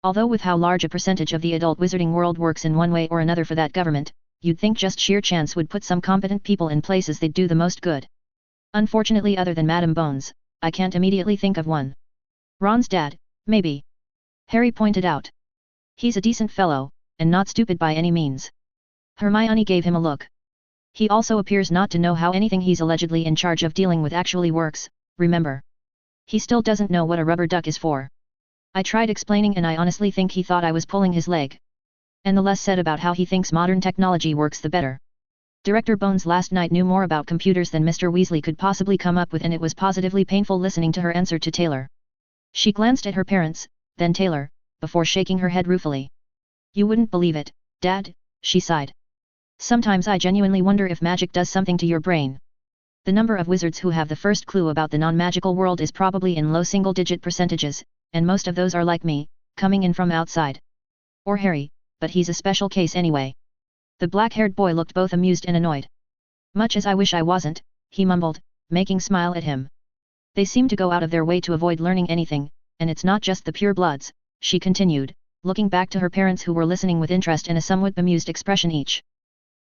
Although with how large a percentage of the adult wizarding world works in one way or another for that government, you'd think just sheer chance would put some competent people in places they'd do the most good. Unfortunately, other than Madame Bones, I can't immediately think of one. Ron's dad, maybe. Harry pointed out. He's a decent fellow, and not stupid by any means. Hermione gave him a look. He also appears not to know how anything he's allegedly in charge of dealing with actually works, remember. He still doesn't know what a rubber duck is for. I tried explaining and I honestly think he thought I was pulling his leg. And the less said about how he thinks modern technology works the better. Director Bones last night knew more about computers than Mr. Weasley could possibly come up with, and it was positively painful listening to her answer to Taylor. She glanced at her parents, then Taylor, before shaking her head ruefully. You wouldn't believe it, Dad, she sighed. Sometimes I genuinely wonder if magic does something to your brain. The number of wizards who have the first clue about the non-magical world is probably in low single-digit percentages, and most of those are like me, coming in from outside. Or Harry, but he's a special case anyway. The black-haired boy looked both amused and annoyed. Much as I wish I wasn't, he mumbled, making smile at him. They seem to go out of their way to avoid learning anything, and it's not just the pure bloods, she continued, looking back to her parents who were listening with interest and a somewhat bemused expression each.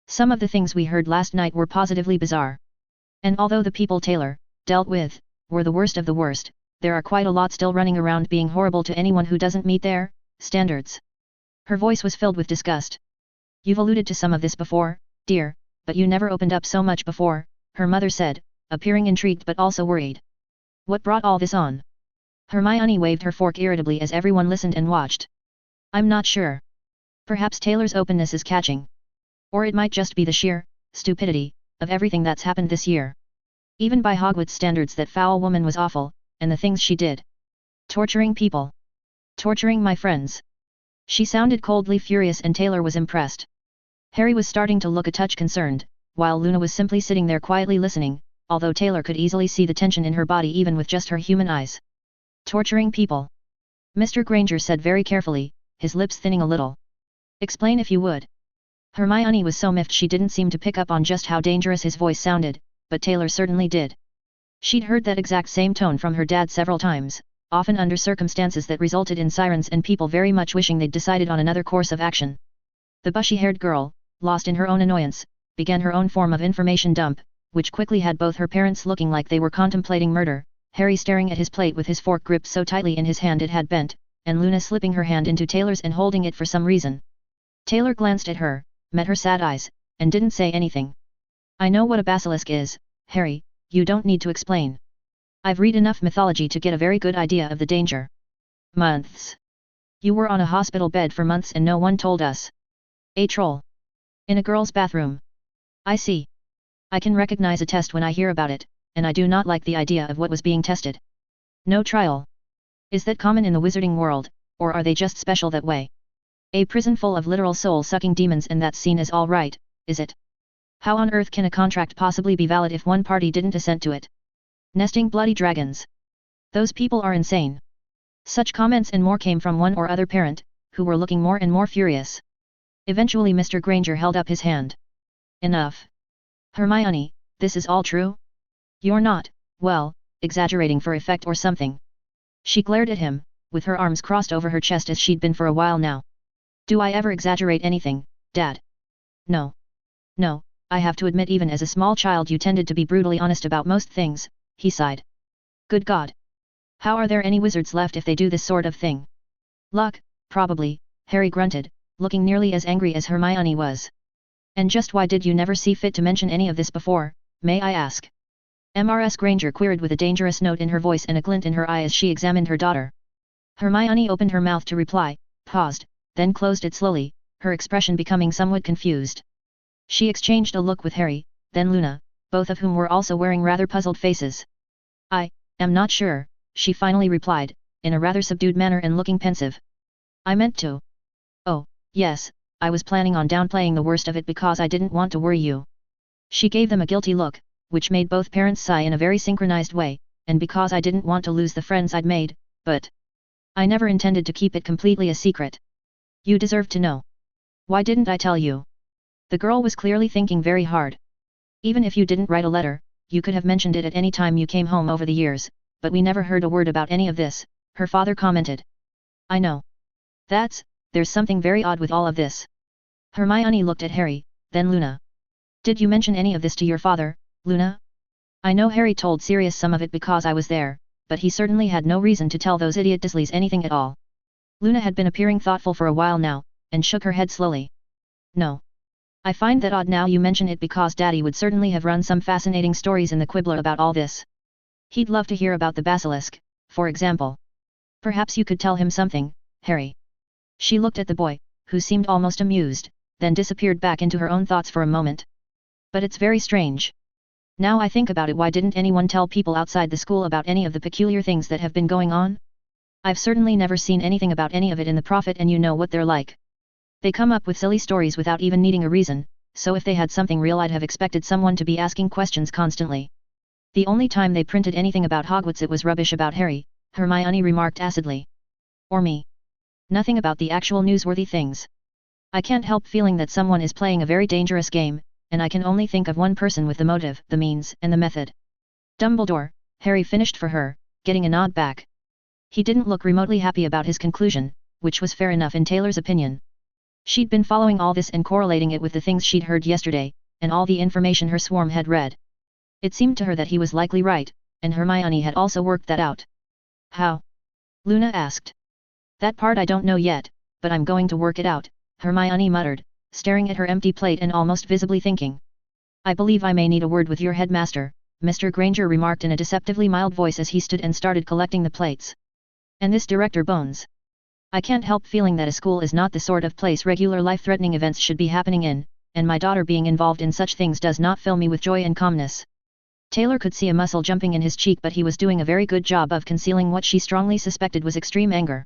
Some of the things we heard last night were positively bizarre. And although the people Taylor dealt with were the worst of the worst, there are quite a lot still running around being horrible to anyone who doesn't meet their standards. Her voice was filled with disgust. You've alluded to some of this before, dear, but you never opened up so much before, her mother said, appearing intrigued but also worried. What brought all this on? Hermione waved her fork irritably as everyone listened and watched. I'm not sure. Perhaps Taylor's openness is catching. Or it might just be the sheer stupidity of everything that's happened this year. Even by Hogwarts standards, that foul woman was awful, and the things she did. Torturing people. Torturing my friends. She sounded coldly furious, and Taylor was impressed. Harry was starting to look a touch concerned, while Luna was simply sitting there quietly listening, although Taylor could easily see the tension in her body even with just her human eyes. Torturing people. Mr. Granger said very carefully, his lips thinning a little. Explain if you would. Hermione was so miffed she didn't seem to pick up on just how dangerous his voice sounded, but Taylor certainly did. She'd heard that exact same tone from her dad several times, often under circumstances that resulted in sirens and people very much wishing they'd decided on another course of action. The bushy-haired girl, lost in her own annoyance, began her own form of information dump, which quickly had both her parents looking like they were contemplating murder, Harry staring at his plate with his fork gripped so tightly in his hand it had bent, and Luna slipping her hand into Taylor's and holding it for some reason. Taylor glanced at her, met her sad eyes, and didn't say anything. I know what a basilisk is, Harry, you don't need to explain. I've read enough mythology to get a very good idea of the danger. Months. You were on a hospital bed for months and no one told us. A troll. In a girl's bathroom. I see. I can recognize a test when I hear about it, and I do not like the idea of what was being tested. No trial. Is that common in the wizarding world, or are they just special that way? A prison full of literal soul-sucking demons, and that's seen as all right, is it? How on earth can a contract possibly be valid if one party didn't assent to it? Nesting bloody dragons. Those people are insane. Such comments and more came from one or other parent, who were looking more and more furious. Eventually Mr. Granger held up his hand. Enough. Hermione, this is all true? You're not, well, exaggerating for effect or something. She glared at him, with her arms crossed over her chest as she'd been for a while now. Do I ever exaggerate anything, Dad? No. No, I have to admit even as a small child you tended to be brutally honest about most things, he sighed. Good God. How are there any wizards left if they do this sort of thing? Luck, probably, Harry grunted, looking nearly as angry as Hermione was. And just why did you never see fit to mention any of this before, may I ask? Mrs. Granger queried with a dangerous note in her voice and a glint in her eye as she examined her daughter. Hermione opened her mouth to reply, paused, then closed it slowly, her expression becoming somewhat confused. She exchanged a look with Harry, then Luna, both of whom were also wearing rather puzzled faces. I am not sure, she finally replied, in a rather subdued manner and looking pensive. I meant to. Oh, yes, I was planning on downplaying the worst of it because I didn't want to worry you. She gave them a guilty look, which made both parents sigh in a very synchronized way, and because I didn't want to lose the friends I'd made, but I never intended to keep it completely a secret. You deserve to know. Why didn't I tell you? The girl was clearly thinking very hard. Even if you didn't write a letter, you could have mentioned it at any time you came home over the years, but we never heard a word about any of this, her father commented. I know. There's something very odd with all of this. Hermione looked at Harry, then Luna. Did you mention any of this to your father, Luna? I know Harry told Sirius some of it because I was there, but he certainly had no reason to tell those idiot Dursleys anything at all. Luna had been appearing thoughtful for a while now, and shook her head slowly. No. I find that odd now you mention it because Daddy would certainly have run some fascinating stories in the Quibbler about all this. He'd love to hear about the basilisk, for example. Perhaps you could tell him something, Harry. She looked at the boy, who seemed almost amused, then disappeared back into her own thoughts for a moment. But it's very strange. Now I think about it, why didn't anyone tell people outside the school about any of the peculiar things that have been going on? I've certainly never seen anything about any of it in the Prophet, and you know what they're like. They come up with silly stories without even needing a reason, so if they had something real I'd have expected someone to be asking questions constantly. The only time they printed anything about Hogwarts it was rubbish about Harry, Hermione remarked acidly. Or me. Nothing about the actual newsworthy things. I can't help feeling that someone is playing a very dangerous game, and I can only think of one person with the motive, the means, and the method. Dumbledore, Harry finished for her, getting a nod back. He didn't look remotely happy about his conclusion, which was fair enough in Taylor's opinion. She'd been following all this and correlating it with the things she'd heard yesterday, and all the information her swarm had read. It seemed to her that he was likely right, and Hermione had also worked that out. How? Luna asked. That part I don't know yet, but I'm going to work it out, Hermione muttered, staring at her empty plate and almost visibly thinking. I believe I may need a word with your headmaster, Mr. Granger remarked in a deceptively mild voice as he stood and started collecting the plates. And this Director Bones. I can't help feeling that a school is not the sort of place regular life-threatening events should be happening in, and my daughter being involved in such things does not fill me with joy and calmness. Taylor could see a muscle jumping in his cheek, but he was doing a very good job of concealing what she strongly suspected was extreme anger.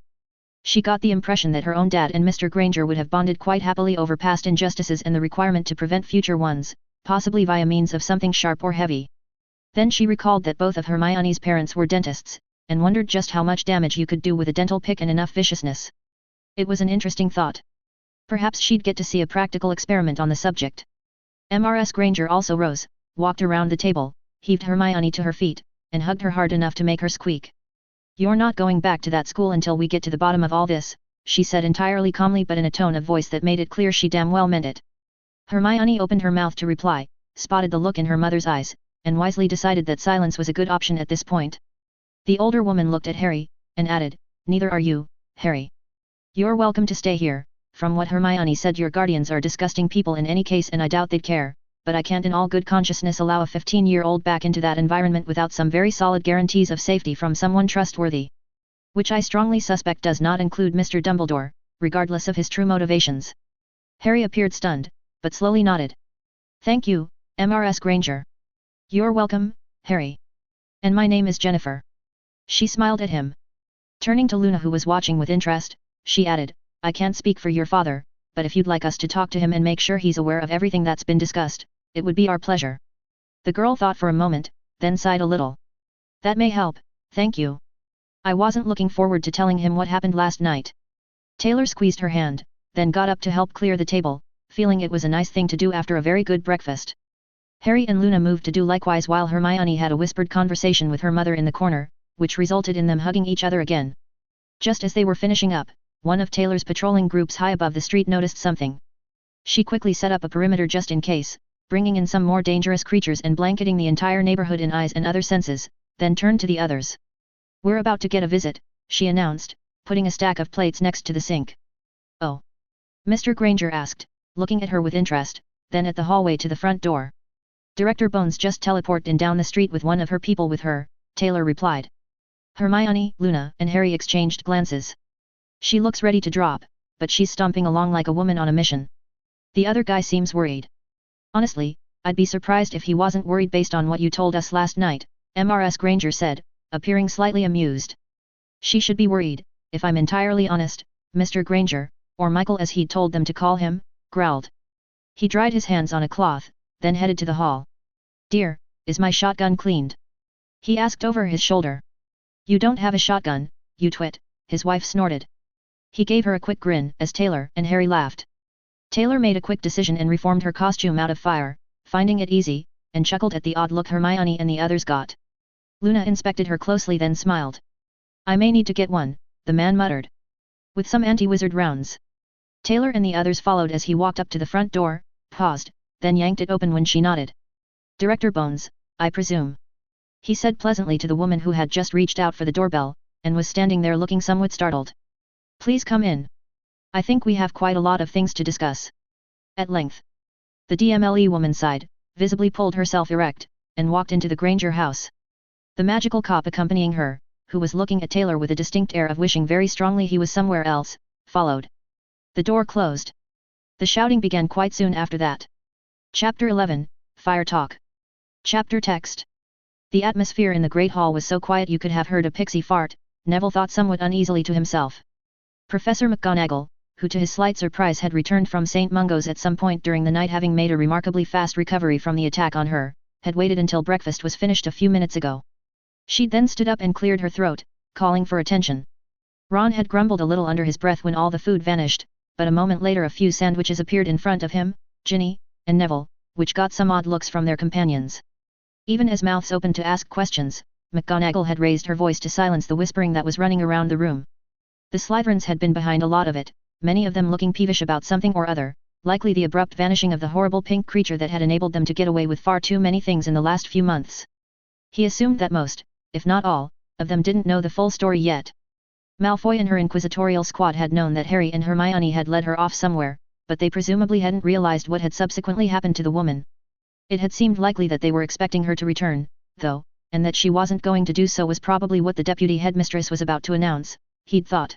She got the impression that her own dad and Mr. Granger would have bonded quite happily over past injustices and the requirement to prevent future ones, possibly via means of something sharp or heavy. Then she recalled that both of Hermione's parents were dentists, and wondered just how much damage you could do with a dental pick and enough viciousness. It was an interesting thought. Perhaps she'd get to see a practical experiment on the subject. Mrs. Granger also rose, walked around the table, heaved Hermione to her feet, and hugged her hard enough to make her squeak. You're not going back to that school until we get to the bottom of all this, she said entirely calmly but in a tone of voice that made it clear she damn well meant it. Hermione opened her mouth to reply, spotted the look in her mother's eyes, and wisely decided that silence was a good option at this point. The older woman looked at Harry, and added, neither are you, Harry. You're welcome to stay here. From what Hermione said, your guardians are disgusting people in any case, and I doubt they'd care, but I can't in all good consciousness allow a 15-year-old back into that environment without some very solid guarantees of safety from someone trustworthy. Which I strongly suspect does not include Mr. Dumbledore, regardless of his true motivations. Harry appeared stunned, but slowly nodded. Thank you, Mrs. Granger. You're welcome, Harry. And my name is Jennifer. She smiled at him. Turning to Luna, who was watching with interest, she added, I can't speak for your father, but if you'd like us to talk to him and make sure he's aware of everything that's been discussed, it would be our pleasure. The girl thought for a moment, then sighed a little. That may help, thank you. I wasn't looking forward to telling him what happened last night. Taylor squeezed her hand, then got up to help clear the table, feeling it was a nice thing to do after a very good breakfast. Harry and Luna moved to do likewise while Hermione had a whispered conversation with her mother in the corner, which resulted in them hugging each other again. Just as they were finishing up, one of Taylor's patrolling groups high above the street noticed something. She quickly set up a perimeter just in case, bringing in some more dangerous creatures and blanketing the entire neighborhood in eyes and other senses, then turned to the others. We're about to get a visit, she announced, putting a stack of plates next to the sink. Oh? Mr. Granger asked, looking at her with interest, then at the hallway to the front door. Director Bones just teleported in down the street with one of her people with her, Taylor replied. Hermione, Luna, and Harry exchanged glances. She looks ready to drop, but she's stomping along like a woman on a mission. The other guy seems worried. Honestly, I'd be surprised if he wasn't worried based on what you told us last night, Mrs. Granger said, appearing slightly amused. She should be worried, if I'm entirely honest, Mr. Granger, or Michael as he'd told them to call him, growled. He dried his hands on a cloth, then headed to the hall. "Dear, is my shotgun cleaned?" he asked over his shoulder. "You don't have a shotgun, you twit," his wife snorted. He gave her a quick grin as Taylor and Harry laughed. Taylor made a quick decision and reformed her costume out of Fyre, finding it easy, and chuckled at the odd look Hermione and the others got. Luna inspected her closely then smiled. "I may need to get one," the man muttered. "With some anti-wizard rounds." Taylor and the others followed as he walked up to the front door, paused, then yanked it open when she nodded. "Director Bones, I presume," he said pleasantly to the woman who had just reached out for the doorbell, and was standing there looking somewhat startled. "Please come in. I think we have quite a lot of things to discuss." At length, the DMLE woman sighed, visibly pulled herself erect, and walked into the Granger house. The magical cop accompanying her, who was looking at Taylor with a distinct air of wishing very strongly he was somewhere else, followed. The door closed. The shouting began quite soon after that. Chapter 11, Fire Talk. Chapter Text. The atmosphere in the Great Hall was so quiet you could have heard a pixie fart, Neville thought somewhat uneasily to himself. Professor McGonagall, who to his slight surprise had returned from St. Mungo's at some point during the night having made a remarkably fast recovery from the attack on her, had waited until breakfast was finished a few minutes ago. She then stood up and cleared her throat, calling for attention. Ron had grumbled a little under his breath when all the food vanished, but a moment later a few sandwiches appeared in front of him, Ginny, and Neville, which got some odd looks from their companions. Even as mouths opened to ask questions, McGonagall had raised her voice to silence the whispering that was running around the room. The Slytherins had been behind a lot of it, many of them looking peevish about something or other, likely the abrupt vanishing of the horrible pink creature that had enabled them to get away with far too many things in the last few months. He assumed that most, if not all, of them didn't know the full story yet. Malfoy and her inquisitorial squad had known that Harry and Hermione had led her off somewhere, but they presumably hadn't realized what had subsequently happened to the woman. It had seemed likely that they were expecting her to return, though, and that she wasn't going to do so was probably what the deputy headmistress was about to announce, he'd thought.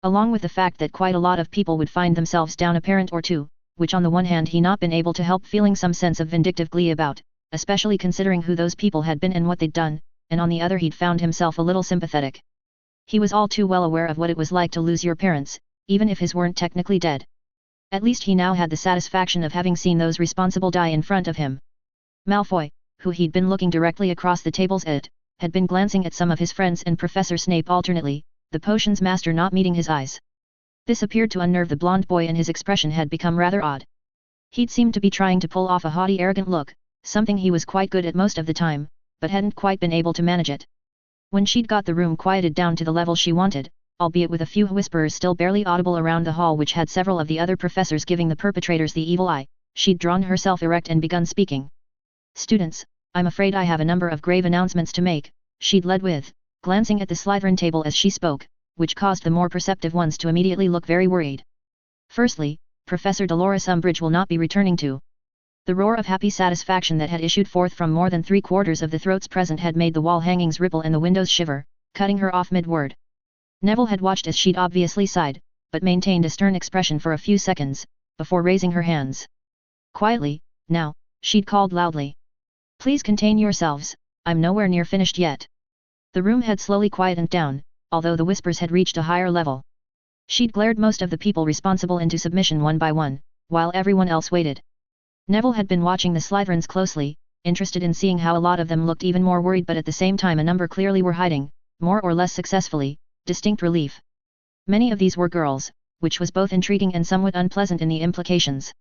Along with the fact that quite a lot of people would find themselves down a parent or two, which on the one hand he not been able to help feeling some sense of vindictive glee about, especially considering who those people had been and what they'd done, and on the other he'd found himself a little sympathetic. He was all too well aware of what it was like to lose your parents, even if his weren't technically dead. At least he now had the satisfaction of having seen those responsible die in front of him. Malfoy, who he'd been looking directly across the tables at, had been glancing at some of his friends and Professor Snape alternately, the potions master not meeting his eyes. This appeared to unnerve the blonde boy and his expression had become rather odd. He'd seemed to be trying to pull off a haughty arrogant look, something he was quite good at most of the time, but hadn't quite been able to manage it. When she'd got the room quieted down to the level she wanted, albeit with a few whisperers still barely audible around the hall which had several of the other professors giving the perpetrators the evil eye, she'd drawn herself erect and begun speaking. "Students, I'm afraid I have a number of grave announcements to make," she'd led with, glancing at the Slytherin table as she spoke, which caused the more perceptive ones to immediately look very worried. "Firstly, Professor Dolores Umbridge will not be returning to." The roar of happy satisfaction that had issued forth from more than 3/4 of the throats present had made the wall hangings ripple and the windows shiver, cutting her off mid-word. Neville had watched as she'd obviously sighed, but maintained a stern expression for a few seconds, before raising her hands. "Quietly, now," she'd called loudly. "Please contain yourselves, I'm nowhere near finished yet." The room had slowly quietened down, although the whispers had reached a higher level. She'd glared most of the people responsible into submission one by one, while everyone else waited. Neville had been watching the Slytherins closely, interested in seeing how a lot of them looked even more worried but at the same time a number clearly were hiding, more or less successfully, distinct relief. Many of these were girls, which was both intriguing and somewhat unpleasant in the implications.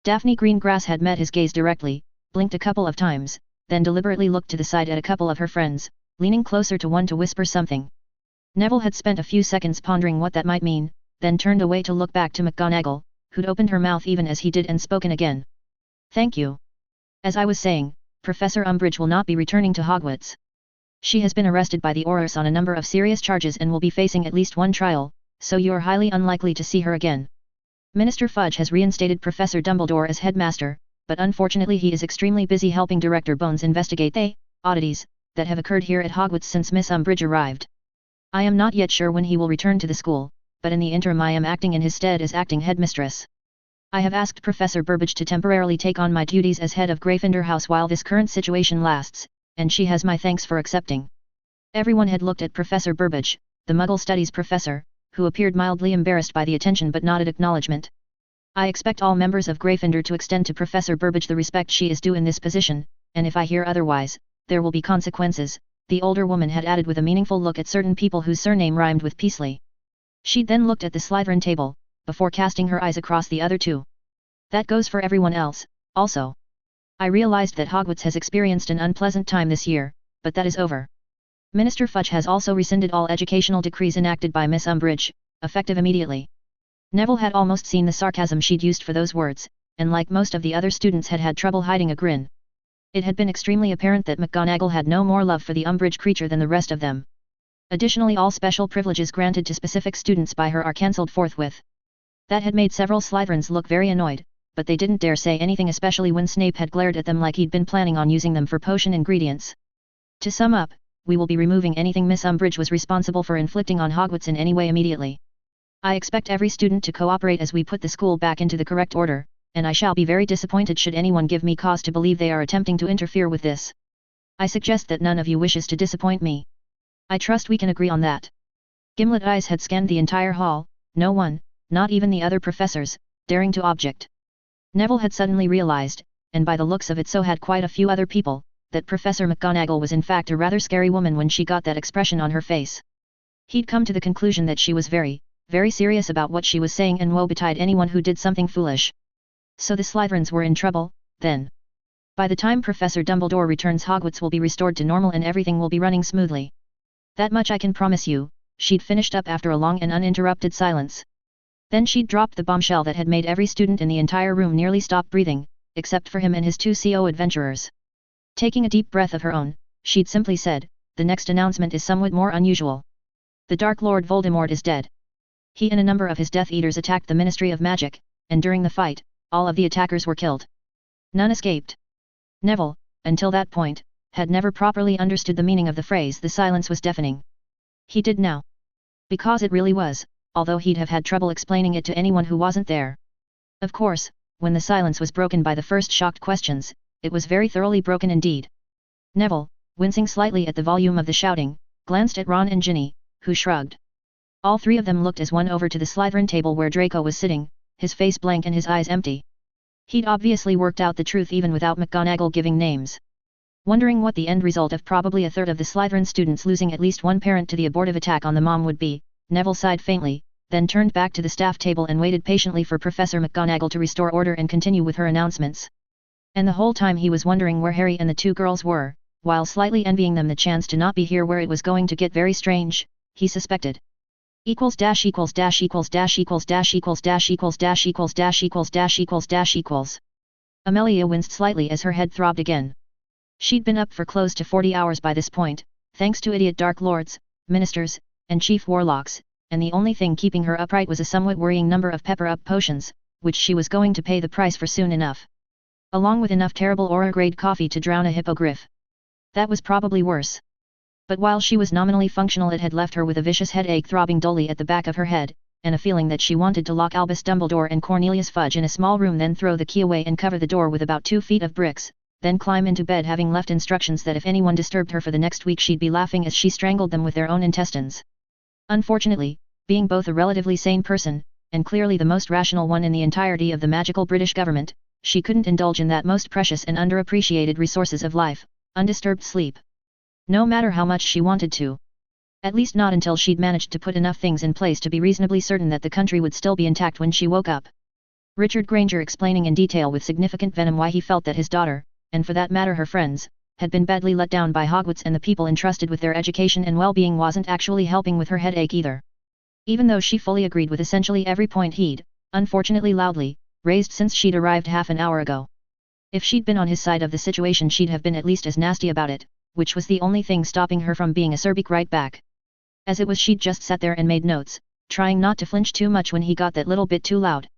Daphne Greengrass had met his gaze directly, blinked a couple of times, then deliberately looked to the side at a couple of her friends, leaning closer to one to whisper something. Neville had spent a few seconds pondering what that might mean, then turned away to look back to McGonagall, who'd opened her mouth even as he did and spoken again. "Thank you. As I was saying, Professor Umbridge will not be returning to Hogwarts. She has been arrested by the Aurors on a number of serious charges and will be facing at least one trial, so you're highly unlikely to see her again. Minister Fudge has reinstated Professor Dumbledore as headmaster, but unfortunately he is extremely busy helping Director Bones investigate the oddities that have occurred here at Hogwarts since Miss Umbridge arrived. I am not yet sure when he will return to the school, but in the interim I am acting in his stead as acting headmistress. I have asked Professor Burbage to temporarily take on my duties as head of Gryffindor House while this current situation lasts, and she has my thanks for accepting." Everyone had looked at Professor Burbage, the Muggle Studies professor, who appeared mildly embarrassed by the attention but nodded acknowledgement. I expect all members of Gryffindor to extend to Professor Burbage the respect she is due in this position, and if I hear otherwise, there will be consequences, the older woman had added with a meaningful look at certain people whose surname rhymed with Peasley. She'd then looked at the Slytherin table, before casting her eyes across the other two. That goes for everyone else, also. I realized that Hogwarts has experienced an unpleasant time this year, but that is over. Minister Fudge has also rescinded all educational decrees enacted by Miss Umbridge, effective immediately. Neville had almost seen the sarcasm she'd used for those words, and like most of the other students had had trouble hiding a grin. It had been extremely apparent that McGonagall had no more love for the Umbridge creature than the rest of them. Additionally, all special privileges granted to specific students by her are cancelled forthwith. That had made several Slytherins look very annoyed, but they didn't dare say anything, especially when Snape had glared at them like he'd been planning on using them for potion ingredients. To sum up, we will be removing anything Miss Umbridge was responsible for inflicting on Hogwarts in any way immediately. I expect every student to cooperate as we put the school back into the correct order, and I shall be very disappointed should anyone give me cause to believe they are attempting to interfere with this. I suggest that none of you wishes to disappoint me. I trust we can agree on that. Gimlet eyes had scanned the entire hall, no one, not even the other professors, daring to object. Neville had suddenly realized, and by the looks of it so had quite a few other people, that Professor McGonagall was in fact a rather scary woman when she got that expression on her face. He'd come to the conclusion that she was very serious about what she was saying, and woe betide anyone who did something foolish. So the Slytherins were in trouble, then. By the time Professor Dumbledore returns, Hogwarts will be restored to normal and everything will be running smoothly. That much I can promise you, she'd finished up after a long and uninterrupted silence. Then she'd dropped the bombshell that had made every student in the entire room nearly stop breathing, except for him and his two CO adventurers. Taking a deep breath of her own, she'd simply said, "The next announcement is somewhat more unusual. The Dark Lord Voldemort is dead. He and a number of his Death Eaters attacked the Ministry of Magic, and during the fight, all of the attackers were killed. None escaped." Neville, until that point, had never properly understood the meaning of the phrase. The silence was deafening. He did now. Because it really was, although he'd have had trouble explaining it to anyone who wasn't there. Of course, when the silence was broken by the first shocked questions, it was very thoroughly broken indeed. Neville, wincing slightly at the volume of the shouting, glanced at Ron and Ginny, who shrugged. All three of them looked as one over to the Slytherin table where Draco was sitting, his face blank and his eyes empty. He'd obviously worked out the truth even without McGonagall giving names. Wondering what the end result of probably a third of the Slytherin students losing at least one parent to the abortive attack on the mom would be, Neville sighed faintly, then turned back to the staff table and waited patiently for Professor McGonagall to restore order and continue with her announcements. And the whole time he was wondering where Harry and the two girls were, while slightly envying them the chance to not be here where it was going to get very strange, he suspected. Equals dash equals dash equals dash equals dash equals dash equals dash equals dash equals dash equals dash equals. Amelia winced slightly as her head throbbed again. She'd been up for close to 40 hours by this point, thanks to idiot Dark Lords, Ministers, and Chief Warlocks, and the only thing keeping her upright was a somewhat worrying number of pepper-up potions, which she was going to pay the price for soon enough. Along with enough terrible Aura-grade coffee to drown a hippogriff. That was probably worse. But while she was nominally functional, it had left her with a vicious headache throbbing dully at the back of her head, and a feeling that she wanted to lock Albus Dumbledore and Cornelius Fudge in a small room, then throw the key away and cover the door with about 2 feet of bricks, then climb into bed, having left instructions that if anyone disturbed her for the next week she'd be laughing as she strangled them with their own intestines. Unfortunately, being both a relatively sane person, and clearly the most rational one in the entirety of the magical British government, she couldn't indulge in that most precious and underappreciated resources of life, undisturbed sleep. No matter how much she wanted to. At least not until she'd managed to put enough things in place to be reasonably certain that the country would still be intact when she woke up. Richard Granger explaining in detail with significant venom why he felt that his daughter, and for that matter her friends, had been badly let down by Hogwarts, and the people entrusted with their education and well-being wasn't actually helping with her headache either. Even though she fully agreed with essentially every point he'd, unfortunately loudly, raised since she'd arrived half an hour ago. If she'd been on his side of the situation she'd have been at least as nasty about it, which was the only thing stopping her from being acerbic right back. As it was, she'd just sat there and made notes, trying not to flinch too much when he got that little bit too loud.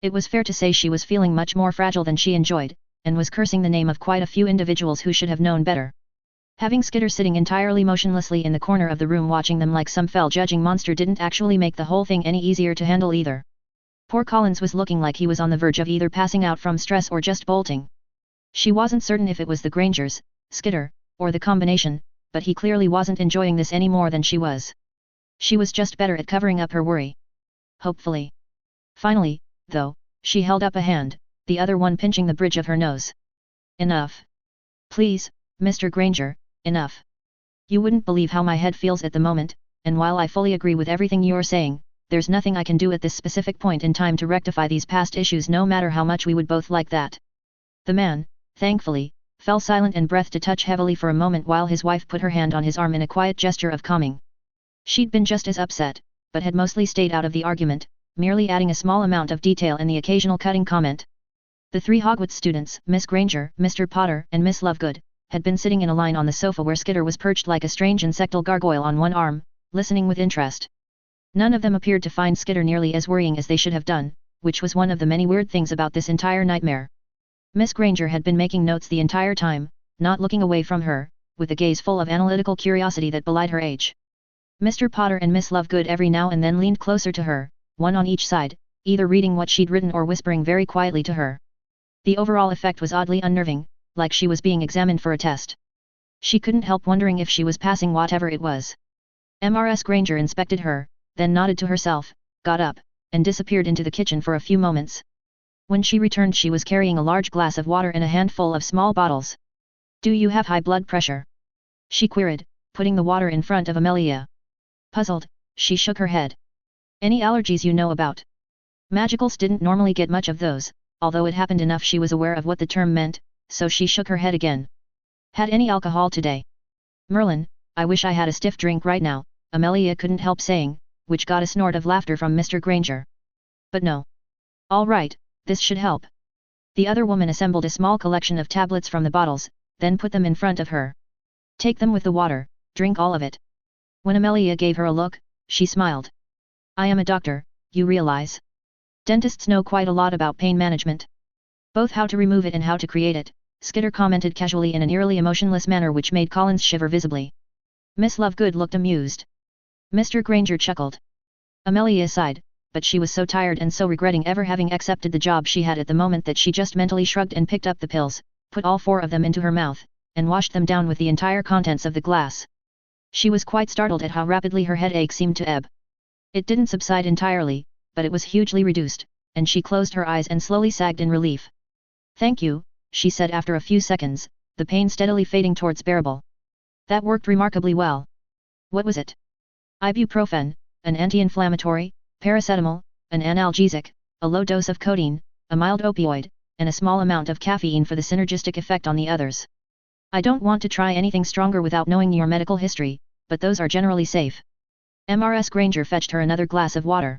It was fair to say she was feeling much more fragile than she enjoyed, and was cursing the name of quite a few individuals who should have known better. Having Skitter sitting entirely motionlessly in the corner of the room watching them like some fell judging monster didn't actually make the whole thing any easier to handle either. Poor Collins was looking like he was on the verge of either passing out from stress or just bolting. She wasn't certain if it was the Grangers, Skitter, or the combination, but he clearly wasn't enjoying this any more than she was. She was just better at covering up her worry. Hopefully. Finally, though, She held up a hand, the other one pinching the bridge of her nose. Enough. Please, Mr. Granger, enough. You wouldn't believe how my head feels at the moment, and while I fully agree with everything you're saying, there's nothing I can do at this specific point in time to rectify these past issues no matter how much we would both like that. The man, thankfully, fell silent and breathed to touch heavily for a moment while his wife put her hand on his arm in a quiet gesture of calming. She'd been just as upset, but had mostly stayed out of the argument, merely adding a small amount of detail and the occasional cutting comment. The 3 Hogwarts students, Miss Granger, Mr. Potter, and Miss Lovegood, had been sitting in a line on the sofa where Skitter was perched like a strange insectal gargoyle on one arm, listening with interest. None of them appeared to find Skitter nearly as worrying as they should have done, which was one of the many weird things about this entire nightmare. Miss Granger had been making notes the entire time, not looking away from her, with a gaze full of analytical curiosity that belied her age. Mr. Potter and Miss Lovegood every now and then leaned closer to her, one on each side, either reading what she'd written or whispering very quietly to her. The overall effect was oddly unnerving, like she was being examined for a test. She couldn't help wondering if she was passing whatever it was. Ms. Granger inspected her, then nodded to herself, got up, and disappeared into the kitchen for a few moments. When she returned she was carrying a large glass of water and a handful of small bottles. "Do you have high blood pressure?" she queried, putting the water in front of Amelia. Puzzled, she shook her head. "Any allergies you know about?" Magicals didn't normally get much of those, although it happened enough she was aware of what the term meant, so she shook her head again. "Had any alcohol today?" "Merlin, I wish I had a stiff drink right now," Amelia couldn't help saying, which got a snort of laughter from Mr. Granger. "But no." "All right, this should help." The other woman assembled a small collection of tablets from the bottles, then put them in front of her. "Take them with the water, drink all of it." When Amelia gave her a look, she smiled. "I am a doctor, you realize. Dentists know quite a lot about pain management. Both how to remove it and how to create it," Skitter commented casually in an eerily emotionless manner which made Collins shiver visibly. Miss Lovegood looked amused. Mr. Granger chuckled. Amelia sighed, but she was so tired and so regretting ever having accepted the job she had at the moment that she just mentally shrugged and picked up the pills, put all 4 of them into her mouth, and washed them down with the entire contents of the glass. She was quite startled at how rapidly her headache seemed to ebb. It didn't subside entirely, but it was hugely reduced, and she closed her eyes and slowly sagged in relief. "Thank you," she said after a few seconds, the pain steadily fading towards bearable. "That worked remarkably well." "What was it?" "Ibuprofen, an anti-inflammatory, paracetamol, an analgesic, a low dose of codeine, a mild opioid, and a small amount of caffeine for the synergistic effect on the others. I don't want to try anything stronger without knowing your medical history, but those are generally safe." Ms. Granger fetched her another glass of water.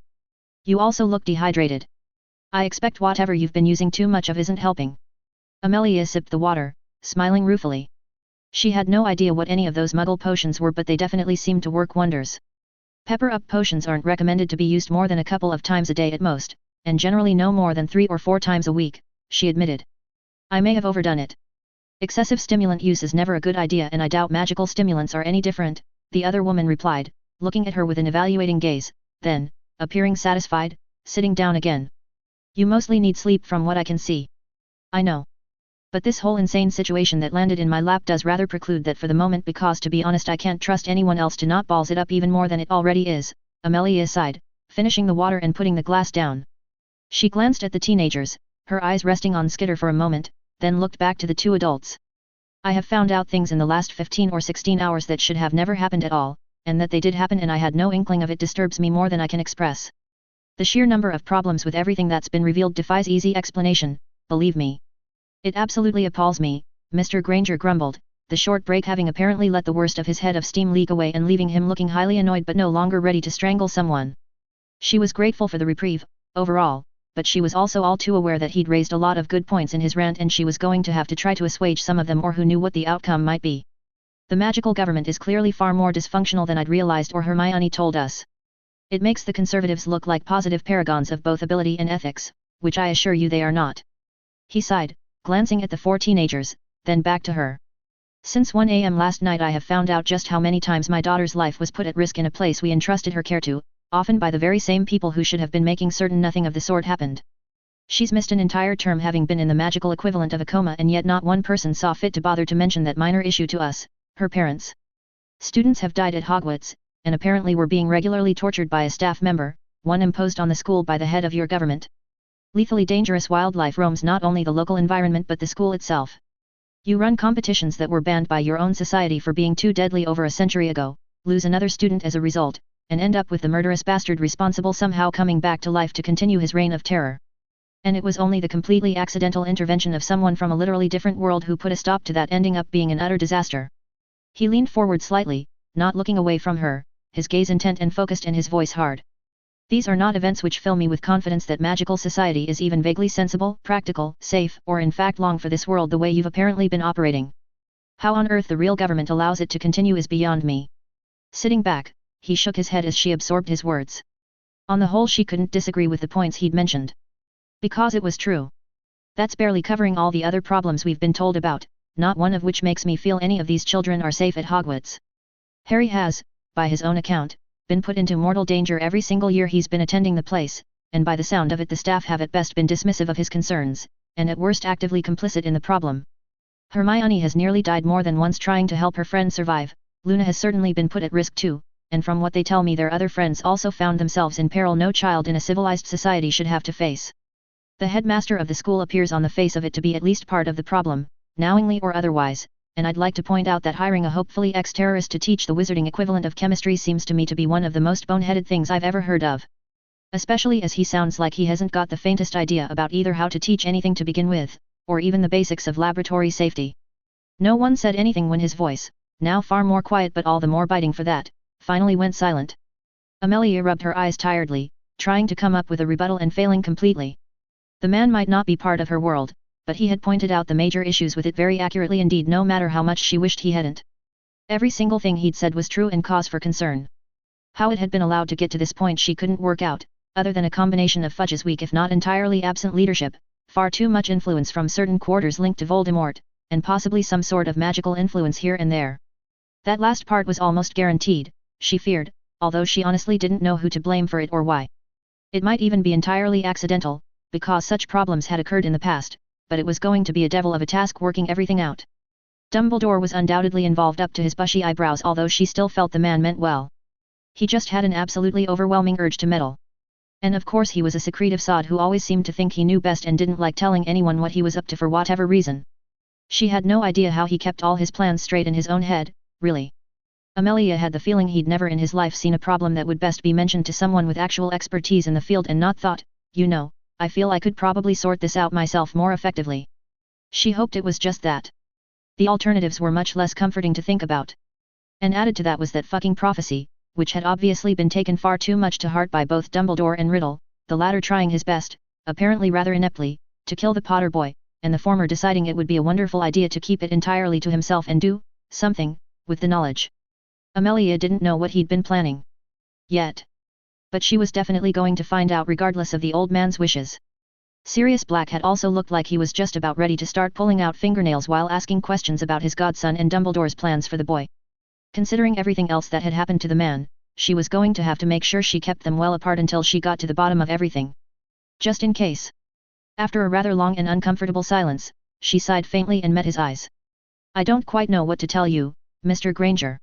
"You also look dehydrated. I expect whatever you've been using too much of isn't helping." Amelia sipped the water, smiling ruefully. She had no idea what any of those muggle potions were, but they definitely seemed to work wonders. Pepper-up potions aren't recommended to be used more than a couple of times a day at most, and generally no more than 3 or 4 times a week, she admitted. "I may have overdone it. Excessive stimulant use is never a good idea, and I doubt magical stimulants are any different," the other woman replied, looking at her with an evaluating gaze, then, appearing satisfied, sitting down again. "You mostly need sleep from what I can see." "I know. But this whole insane situation that landed in my lap does rather preclude that for the moment, because to be honest I can't trust anyone else to not balls it up even more than it already is," Amelia sighed, finishing the water and putting the glass down. She glanced at the teenagers, her eyes resting on Skitter for a moment, then looked back to the 2 adults. "I have found out things in the last 15 or 16 hours that should have never happened at all, and that they did happen and I had no inkling of it disturbs me more than I can express. The sheer number of problems with everything that's been revealed defies easy explanation, believe me. It absolutely appalls me," Mr. Granger grumbled, the short break having apparently let the worst of his head of steam leak away and leaving him looking highly annoyed but no longer ready to strangle someone. She was grateful for the reprieve, overall, but she was also all too aware that he'd raised a lot of good points in his rant and she was going to have to try to assuage some of them, or who knew what the outcome might be. "The magical government is clearly far more dysfunctional than I'd realized or Hermione told us. It makes the conservatives look like positive paragons of both ability and ethics, which I assure you they are not." He sighed, glancing at the 4 teenagers, then back to her. "Since 1 a.m. last night I have found out just how many times my daughter's life was put at risk in a place we entrusted her care to, often by the very same people who should have been making certain nothing of the sort happened. She's missed an entire term having been in the magical equivalent of a coma, and yet not one person saw fit to bother to mention that minor issue to us, her parents. Students have died at Hogwarts, and apparently were being regularly tortured by a staff member, one imposed on the school by the head of your government. Lethally dangerous wildlife roams not only the local environment but the school itself. You run competitions that were banned by your own society for being too deadly over a century ago, lose another student as a result, and end up with the murderous bastard responsible somehow coming back to life to continue his reign of terror. And it was only the completely accidental intervention of someone from a literally different world who put a stop to that, ending up being an utter disaster. He leaned forward slightly, not looking away from her, his gaze intent and focused and his voice hard. These are not events which fill me with confidence that magical society is even vaguely sensible, practical, safe, or in fact long for this world the way you've apparently been operating. How on earth the real government allows it to continue is beyond me. Sitting back, he shook his head as she absorbed his words. On the whole she couldn't disagree with the points he'd mentioned. Because it was true. That's barely covering all the other problems we've been told about, not one of which makes me feel any of these children are safe at Hogwarts. Harry has, by his own account, been put into mortal danger every single year he's been attending the place, and by the sound of it the staff have at best been dismissive of his concerns, and at worst actively complicit in the problem. Hermione has nearly died more than once trying to help her friend survive, Luna has certainly been put at risk too, and from what they tell me their other friends also found themselves in peril no child in a civilized society should have to face. The headmaster of the school appears on the face of it to be at least part of the problem, knowingly or otherwise, and I'd like to point out that hiring a hopefully ex-terrorist to teach the wizarding equivalent of chemistry seems to me to be one of the most boneheaded things I've ever heard of. Especially as he sounds like he hasn't got the faintest idea about either how to teach anything to begin with, or even the basics of laboratory safety. No one said anything when his voice, now far more quiet but all the more biting for that, finally went silent. Amelia rubbed her eyes tiredly, trying to come up with a rebuttal and failing completely. The man might not be part of her world, but he had pointed out the major issues with it very accurately indeed, no matter how much she wished he hadn't. Every single thing he'd said was true and cause for concern. How it had been allowed to get to this point she couldn't work out, other than a combination of Fudge's weak if not entirely absent leadership, far too much influence from certain quarters linked to Voldemort, and possibly some sort of magical influence here and there. That last part was almost guaranteed, she feared, although she honestly didn't know who to blame for it or why. It might even be entirely accidental, because such problems had occurred in the past, but it was going to be a devil of a task working everything out. Dumbledore was undoubtedly involved up to his bushy eyebrows, although she still felt the man meant well. He just had an absolutely overwhelming urge to meddle. And of course he was a secretive sod who always seemed to think he knew best and didn't like telling anyone what he was up to for whatever reason. She had no idea how he kept all his plans straight in his own head, really. Amelia had the feeling he'd never in his life seen a problem that would best be mentioned to someone with actual expertise in the field and not thought, you know, I feel I could probably sort this out myself more effectively. She hoped it was just that. The alternatives were much less comforting to think about. And added to that was that fucking prophecy, which had obviously been taken far too much to heart by both Dumbledore and Riddle, the latter trying his best, apparently rather ineptly, to kill the Potter boy, and the former deciding it would be a wonderful idea to keep it entirely to himself and do something with the knowledge. Amelia didn't know what he'd been planning. Yet. But she was definitely going to find out regardless of the old man's wishes. Sirius Black had also looked like he was just about ready to start pulling out fingernails while asking questions about his godson and Dumbledore's plans for the boy. Considering everything else that had happened to the man, she was going to have to make sure she kept them well apart until she got to the bottom of everything. Just in case. After a rather long and uncomfortable silence, she sighed faintly and met his eyes. I don't quite know what to tell you, Mr. Granger.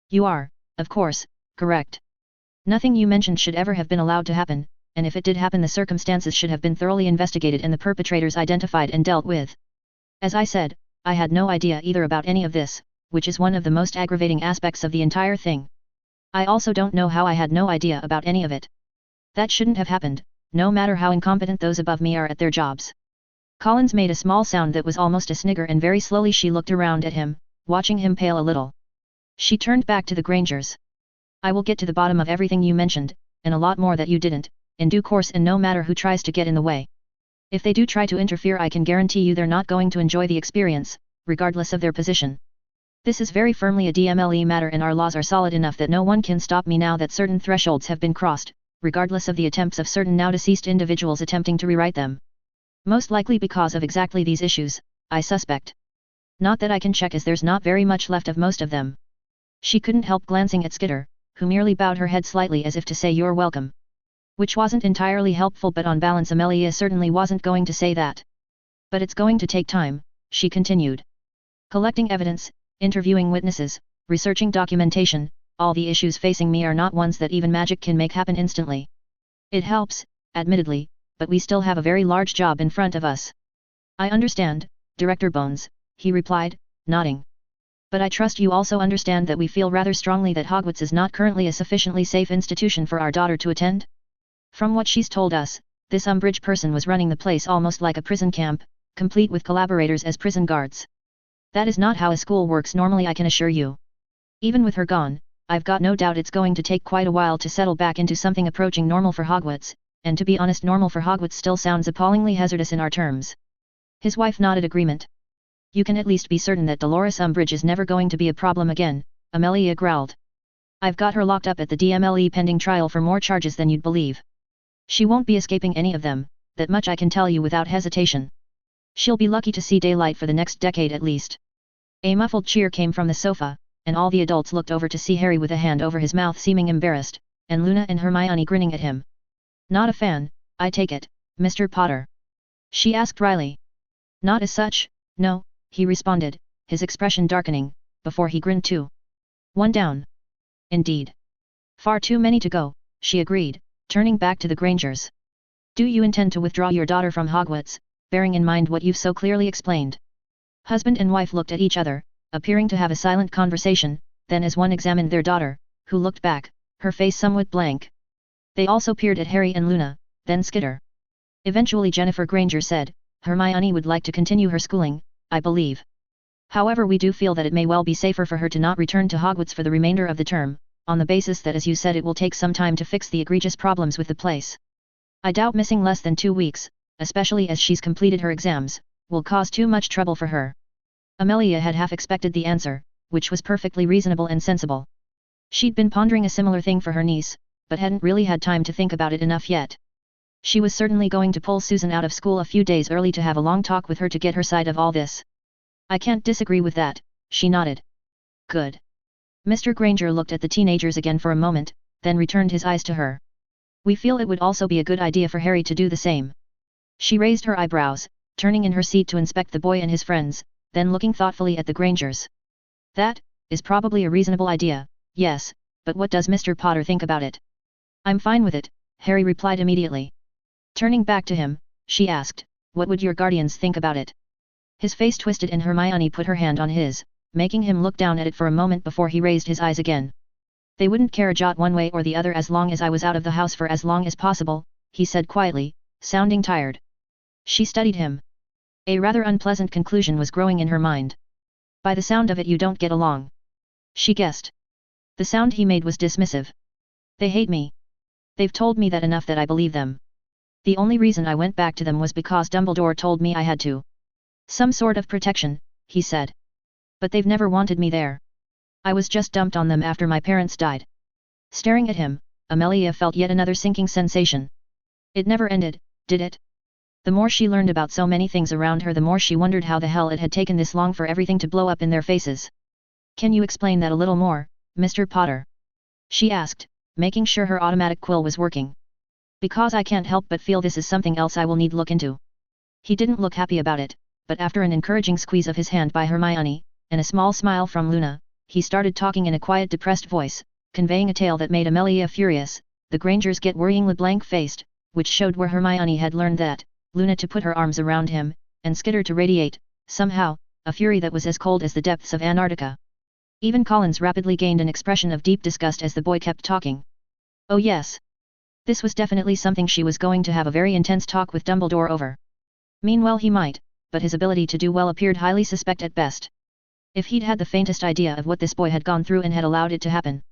You are, of course, correct. Nothing you mentioned should ever have been allowed to happen, and if it did happen the circumstances should have been thoroughly investigated and the perpetrators identified and dealt with. As I said, I had no idea either about any of this, which is one of the most aggravating aspects of the entire thing. I also don't know how I had no idea about any of it. That shouldn't have happened, no matter how incompetent those above me are at their jobs. Collins made a small sound that was almost a snigger and very slowly she looked around at him, watching him pale a little. She turned back to the Grangers. I will get to the bottom of everything you mentioned, and a lot more that you didn't, in due course and no matter who tries to get in the way. If they do try to interfere I can guarantee you they're not going to enjoy the experience, regardless of their position. This is very firmly a DMLE matter and our laws are solid enough that no one can stop me now that certain thresholds have been crossed, regardless of the attempts of certain now deceased individuals attempting to rewrite them. Most likely because of exactly these issues, I suspect. Not that I can check as there's not very much left of most of them. She couldn't help glancing at Skitter, who merely bowed her head slightly as if to say you're welcome. Which wasn't entirely helpful but on balance Amelia certainly wasn't going to say that. But it's going to take time, she continued. Collecting evidence, interviewing witnesses, researching documentation, all the issues facing me are not ones that even magic can make happen instantly. It helps, admittedly, but we still have a very large job in front of us. I understand, Director Bones, he replied, nodding. But I trust you also understand that we feel rather strongly that Hogwarts is not currently a sufficiently safe institution for our daughter to attend? From what she's told us, this Umbridge person was running the place almost like a prison camp, complete with collaborators as prison guards. That is not how a school works normally, I can assure you. Even with her gone, I've got no doubt it's going to take quite a while to settle back into something approaching normal for Hogwarts, and to be honest, normal for Hogwarts still sounds appallingly hazardous in our terms. His wife nodded agreement. You can at least be certain that Dolores Umbridge is never going to be a problem again, Amelia growled. I've got her locked up at the DMLE pending trial for more charges than you'd believe. She won't be escaping any of them, that much I can tell you without hesitation. She'll be lucky to see daylight for the next decade at least. A muffled cheer came from the sofa, and all the adults looked over to see Harry with a hand over his mouth seeming embarrassed, and Luna and Hermione grinning at him. Not a fan, I take it, Mr. Potter? She asked wryly. Not as such, no, he responded, his expression darkening, before he grinned too. One down. Indeed. Far too many to go, she agreed, turning back to the Grangers. Do you intend to withdraw your daughter from Hogwarts, bearing in mind what you've so clearly explained? Husband and wife looked at each other, appearing to have a silent conversation, then as one examined their daughter, who looked back, her face somewhat blank. They also peered at Harry and Luna, then Skitter. Eventually Jennifer Granger said, Hermione would like to continue her schooling, I believe. However, we do feel that it may well be safer for her to not return to Hogwarts for the remainder of the term, on the basis that, as you said, it will take some time to fix the egregious problems with the place. I doubt missing less than 2 weeks, especially as she's completed her exams, will cause too much trouble for her. Amelia had half expected the answer, which was perfectly reasonable and sensible. She'd been pondering a similar thing for her niece, but hadn't really had time to think about it enough yet. She was certainly going to pull Susan out of school a few days early to have a long talk with her to get her side of all this. I can't disagree with that, she nodded. Good. Mr. Granger looked at the teenagers again for a moment, then returned his eyes to her. We feel it would also be a good idea for Harry to do the same. She raised her eyebrows, turning in her seat to inspect the boy and his friends, then looking thoughtfully at the Grangers. That is probably a reasonable idea, yes, but what does Mr. Potter think about it? I'm fine with it, Harry replied immediately. Turning back to him, she asked, what would your guardians think about it? His face twisted and Hermione put her hand on his, making him look down at it for a moment before he raised his eyes again. They wouldn't care a jot one way or the other as long as I was out of the house for as long as possible, he said quietly, sounding tired. She studied him. A rather unpleasant conclusion was growing in her mind. By the sound of it, you don't get along. She guessed. The sound he made was dismissive. They hate me. They've told me that enough that I believe them. The only reason I went back to them was because Dumbledore told me I had to. Some sort of protection, he said. But they've never wanted me there. I was just dumped on them after my parents died. Staring at him, Amelia felt yet another sinking sensation. It never ended, did it? The more she learned about so many things around her, the more she wondered how the hell it had taken this long for everything to blow up in their faces. Can you explain that a little more, Mr. Potter? She asked, making sure her automatic quill was working. Because I can't help but feel this is something else I will need look into. He didn't look happy about it, but after an encouraging squeeze of his hand by Hermione, and a small smile from Luna, he started talking in a quiet, depressed voice, conveying a tale that made Amelia furious. The Grangers get worryingly blank-faced, which showed where Hermione had learned that, Luna to put her arms around him, and Skitter to radiate, somehow, a fury that was as cold as the depths of Antarctica. Even Collins rapidly gained an expression of deep disgust as the boy kept talking. Oh yes. This was definitely something she was going to have a very intense talk with Dumbledore over. Meanwhile he might, but his ability to do well appeared highly suspect at best. If he'd had the faintest idea of what this boy had gone through and had allowed it to happen.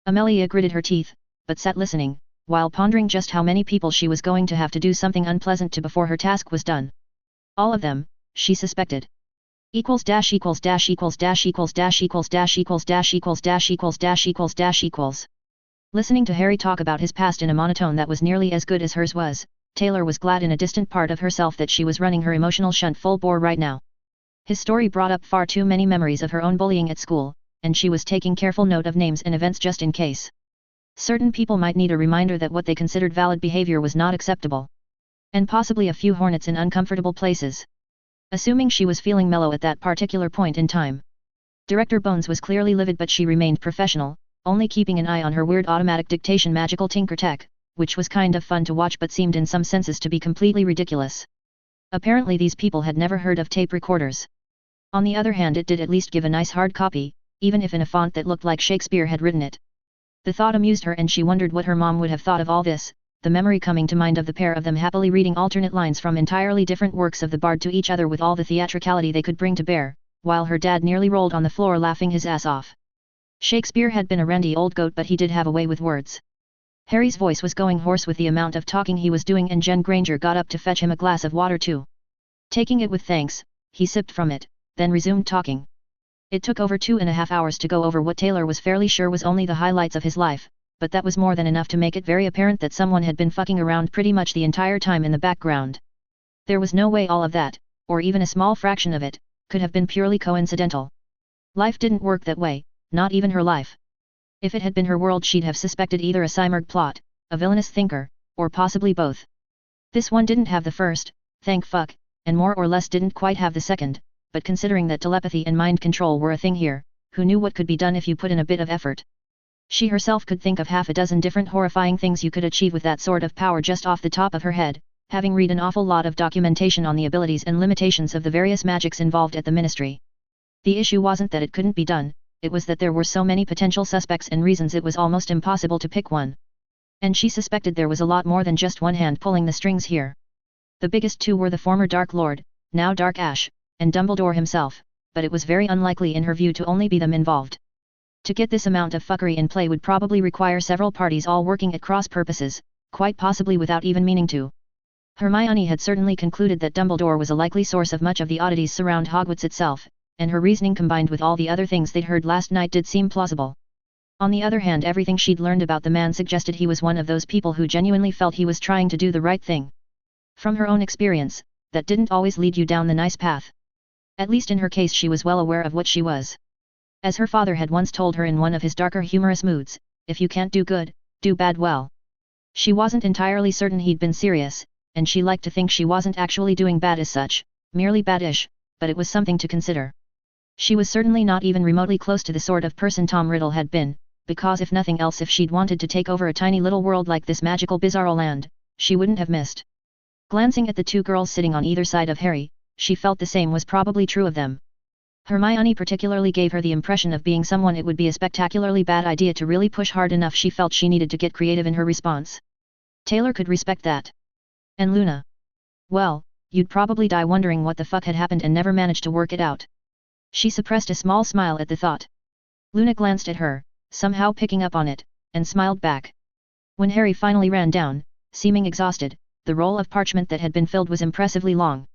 Amelia gritted her teeth, but sat listening, while pondering just how many people she was going to have to do something unpleasant to before her task was done. All of them, she suspected. Equals dash equals dash equals dash equals dash equals dash equals dash equals dash equals dash equals dash equals. Listening to Harry talk about his past in a monotone that was nearly as good as hers was, Taylor was glad in a distant part of herself that she was running her emotional shunt full bore right now. His story brought up far too many memories of her own bullying at school, and she was taking careful note of names and events just in case. Certain people might need a reminder that what they considered valid behavior was not acceptable. And possibly a few hornets in uncomfortable places. Assuming she was feeling mellow at that particular point in time. Director Bones was clearly livid, but she remained professional, only keeping an eye on her weird automatic dictation magical tinker tech, which was kind of fun to watch but seemed in some senses to be completely ridiculous. Apparently these people had never heard of tape recorders. On the other hand, it did at least give a nice hard copy, even if in a font that looked like Shakespeare had written it. The thought amused her and she wondered what her mom would have thought of all this, the memory coming to mind of the pair of them happily reading alternate lines from entirely different works of the bard to each other with all the theatricality they could bring to bear, while her dad nearly rolled on the floor laughing his ass off. Shakespeare had been a randy old goat, but he did have a way with words. Harry's voice was going hoarse with the amount of talking he was doing, and Jen Granger got up to fetch him a glass of water too. Taking it with thanks, he sipped from it, then resumed talking. It took over 2.5 hours to go over what Taylor was fairly sure was only the highlights of his life, but that was more than enough to make it very apparent that someone had been fucking around pretty much the entire time in the background. There was no way all of that, or even a small fraction of it, could have been purely coincidental. Life didn't work that way, not even her life. If it had been her world, she'd have suspected either a Simurgh plot, a villainous thinker, or possibly both. This one didn't have the first, thank fuck, and more or less didn't quite have the second, but considering that telepathy and mind control were a thing here, who knew what could be done if you put in a bit of effort? She herself could think of half a dozen different horrifying things you could achieve with that sort of power just off the top of her head, having read an awful lot of documentation on the abilities and limitations of the various magics involved at the ministry. The issue wasn't that it couldn't be done, it was that there were so many potential suspects and reasons it was almost impossible to pick one. And she suspected there was a lot more than just one hand pulling the strings here. The biggest two were the former Dark Lord, now Dark Ash, and Dumbledore himself, but it was very unlikely in her view to only be them involved. To get this amount of fuckery in play would probably require several parties all working at cross purposes, quite possibly without even meaning to. Hermione had certainly concluded that Dumbledore was a likely source of much of the oddities surround Hogwarts itself, and her reasoning combined with all the other things they'd heard last night did seem plausible. On the other hand, everything she'd learned about the man suggested he was one of those people who genuinely felt he was trying to do the right thing. From her own experience, that didn't always lead you down the nice path. At least in her case she was well aware of what she was. As her father had once told her in one of his darker humorous moods, if you can't do good, do bad well. She wasn't entirely certain he'd been serious, and she liked to think she wasn't actually doing bad as such, merely bad-ish, but it was something to consider. She was certainly not even remotely close to the sort of person Tom Riddle had been, because if nothing else, if she'd wanted to take over a tiny little world like this magical bizarro land, she wouldn't have missed. Glancing at the two girls sitting on either side of Harry, she felt the same was probably true of them. Hermione particularly gave her the impression of being someone it would be a spectacularly bad idea to really push hard enough. She felt she needed to get creative in her response. Taylor could respect that. And Luna? Well, you'd probably die wondering what the fuck had happened and never manage to work it out. She suppressed a small smile at the thought. Luna glanced at her, somehow picking up on it, and smiled back. When Harry finally ran down, seeming exhausted, the roll of parchment that had been filled was impressively long.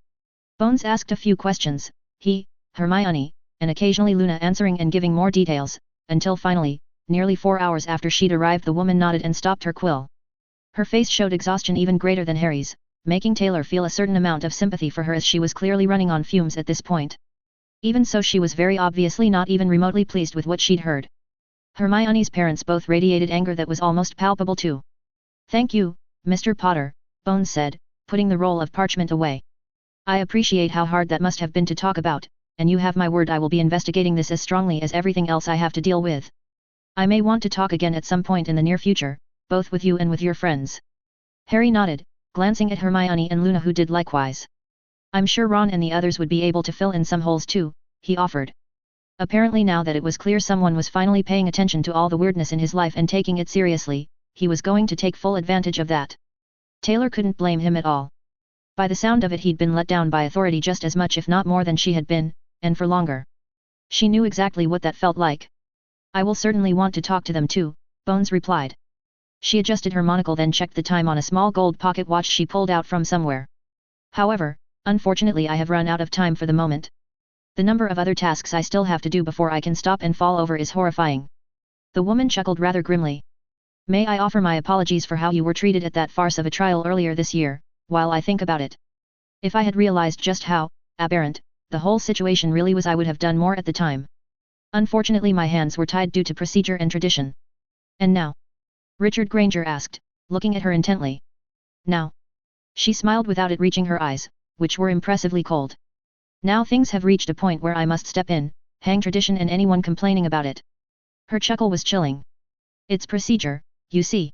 Bones asked a few questions, he, Hermione, and occasionally Luna answering and giving more details, until finally, nearly 4 hours after she'd arrived, the woman nodded and stopped her quill. Her face showed exhaustion even greater than Harry's, making Taylor feel a certain amount of sympathy for her as she was clearly running on fumes at this point. Even so, she was very obviously not even remotely pleased with what she'd heard. Hermione's parents both radiated anger that was almost palpable too. "Thank you, Mr. Potter," Bones said, putting the roll of parchment away. "I appreciate how hard that must have been to talk about, and you have my word I will be investigating this as strongly as everything else I have to deal with. I may want to talk again at some point in the near future, both with you and with your friends." Harry nodded, glancing at Hermione and Luna, who did likewise. "I'm sure Ron and the others would be able to fill in some holes too," he offered. Apparently now that it was clear someone was finally paying attention to all the weirdness in his life and taking it seriously, he was going to take full advantage of that. Taylor couldn't blame him at all. By the sound of it, he'd been let down by authority just as much if not more than she had been, and for longer. She knew exactly what that felt like. "I will certainly want to talk to them too," Bones replied. She adjusted her monocle, then checked the time on a small gold pocket watch she pulled out from somewhere. "However, unfortunately I have run out of time for the moment. The number of other tasks I still have to do before I can stop and fall over is horrifying." The woman chuckled rather grimly. "May I offer my apologies for how you were treated at that farce of a trial earlier this year, while I think about it. If I had realized just how aberrant the whole situation really was, I would have done more at the time. Unfortunately my hands were tied due to procedure and tradition." "And now?" Richard Granger asked, looking at her intently. "Now?" She smiled without it reaching her eyes, which were impressively cold. "Now things have reached a point where I must step in, hang tradition and anyone complaining about it." Her chuckle was chilling. "It's procedure, you see."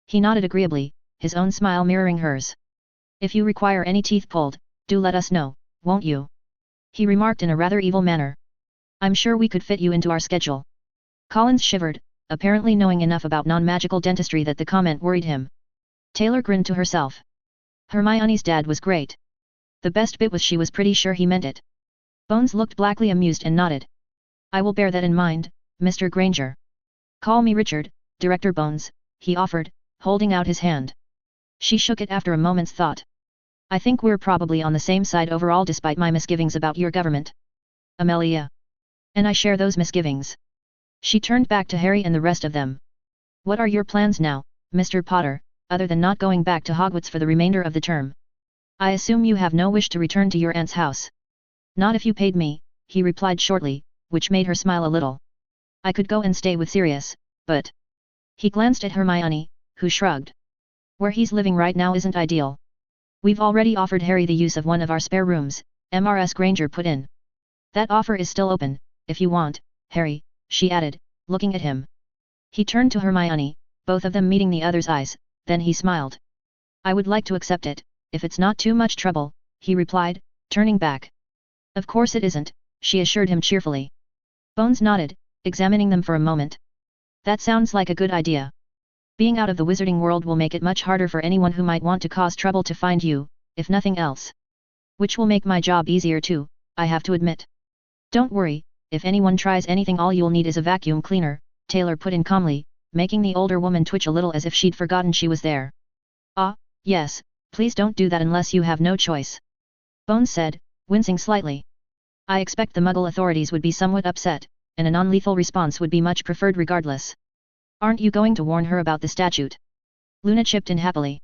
He nodded agreeably, his own smile mirroring hers. If you require any teeth pulled, do let us know, won't you? He remarked in a rather evil manner. I'm sure we could fit you into our schedule. Collins shivered, apparently knowing enough about non-magical dentistry that the comment worried him. Taylor grinned to herself. Hermione's dad was great. The best bit was she was pretty sure he meant it. Bones looked blackly amused and nodded. I will bear that in mind, Mr. Granger. Call me Richard, Director Bones, he offered, holding out his hand. She shook it after a moment's thought. I think we're probably on the same side overall despite my misgivings about your government. Amelia. And I share those misgivings. She turned back to Harry and the rest of them. What are your plans now, Mr. Potter, other than not going back to Hogwarts for the remainder of the term? I assume you have no wish to return to your aunt's house. Not if you paid me, he replied shortly, which made her smile a little. I could go and stay with Sirius, but... He glanced at Hermione, who shrugged. Where he's living right now isn't ideal. We've already offered Harry the use of one of our spare rooms, Mrs. Granger put in. That offer is still open, if you want, Harry, she added, looking at him. He turned to Hermione, both of them meeting the other's eyes, then he smiled. I would like to accept it, if it's not too much trouble, he replied, turning back. Of course it isn't, she assured him cheerfully. Bones nodded, examining them for a moment. That sounds like a good idea. Being out of the wizarding world will make it much harder for anyone who might want to cause trouble to find you, if nothing else. Which will make my job easier too, I have to admit. Don't worry, if anyone tries anything all you'll need is a vacuum cleaner, Taylor put in calmly, making the older woman twitch a little as if she'd forgotten she was there. Ah, yes, please don't do that unless you have no choice. Bones said, wincing slightly. I expect the Muggle authorities would be somewhat upset, and a non-lethal response would be much preferred regardless. Aren't you going to warn her about the statute? Luna chipped in happily.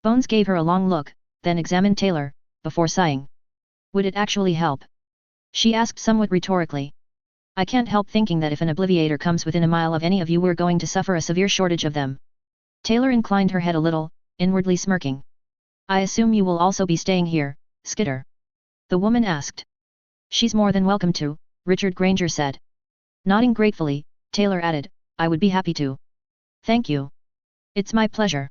Bones gave her a long look, then examined Taylor, before sighing. Would it actually help? She asked somewhat rhetorically. I can't help thinking that if an Obliviator comes within a mile of any of you we're going to suffer a severe shortage of them. Taylor inclined her head a little, inwardly smirking. I assume you will also be staying here, Skitter? The woman asked. She's more than welcome to, Richard Granger said. Nodding gratefully, Taylor added, I would be happy to. Thank you. It's my pleasure.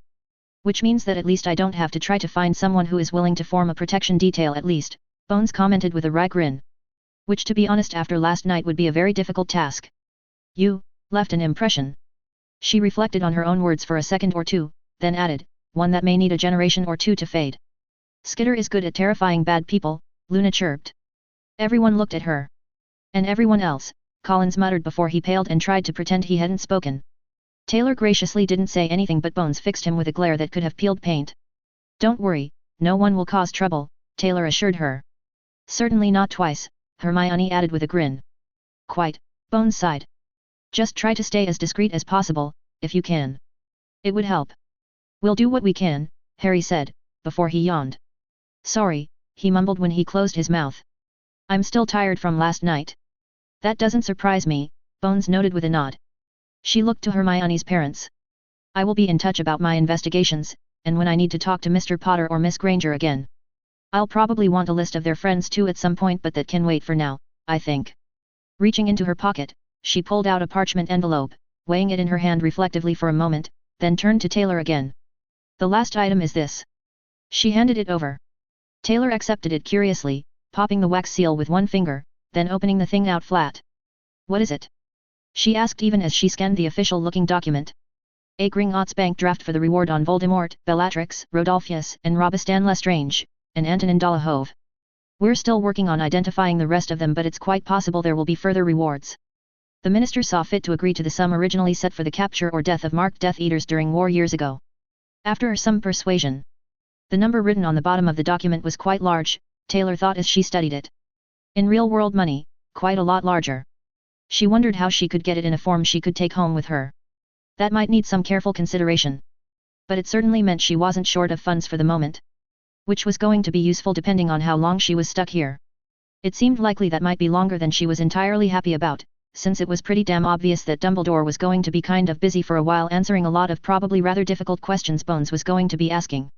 Which means that at least I don't have to try to find someone who is willing to form a protection detail at least, Bones commented with a wry grin. Which to be honest after last night would be a very difficult task. You, left an impression. She reflected on her own words for a second or two, then added, one that may need a generation or two to fade. Skitter is good at terrifying bad people, Luna chirped. Everyone looked at her. And everyone else, Collins muttered before he paled and tried to pretend he hadn't spoken. Taylor graciously didn't say anything but Bones fixed him with a glare that could have peeled paint. Don't worry, no one will cause trouble, Taylor assured her. Certainly not twice, Hermione added with a grin. Quite, Bones sighed. Just try to stay as discreet as possible, if you can. It would help. We'll do what we can, Harry said, before he yawned. Sorry, he mumbled when he closed his mouth. I'm still tired from last night. That doesn't surprise me, Bones noted with a nod. She looked to Hermione's parents. I will be in touch about my investigations, and when I need to talk to Mr. Potter or Miss Granger again. I'll probably want a list of their friends too at some point but that can wait for now, I think. Reaching into her pocket, she pulled out a parchment envelope, weighing it in her hand reflectively for a moment, then turned to Taylor again. The last item is this. She handed it over. Taylor accepted it curiously, popping the wax seal with one finger, then opening the thing out flat. What is it? She asked even as she scanned the official-looking document. A Gringotts Bank draft for the reward on Voldemort, Bellatrix, Rodolphus, and Robustan Lestrange, and Antonin Dolohov. We're still working on identifying the rest of them but it's quite possible there will be further rewards. The minister saw fit to agree to the sum originally set for the capture or death of marked Death Eaters during war years ago. After some persuasion. The number written on the bottom of the document was quite large, Taylor thought as she studied it. In real-world money, quite a lot larger. She wondered how she could get it in a form she could take home with her. That might need some careful consideration. But it certainly meant she wasn't short of funds for the moment. Which was going to be useful depending on how long she was stuck here. It seemed likely that might be longer than she was entirely happy about, since it was pretty damn obvious that Dumbledore was going to be kind of busy for a while answering a lot of probably rather difficult questions Bones was going to be asking.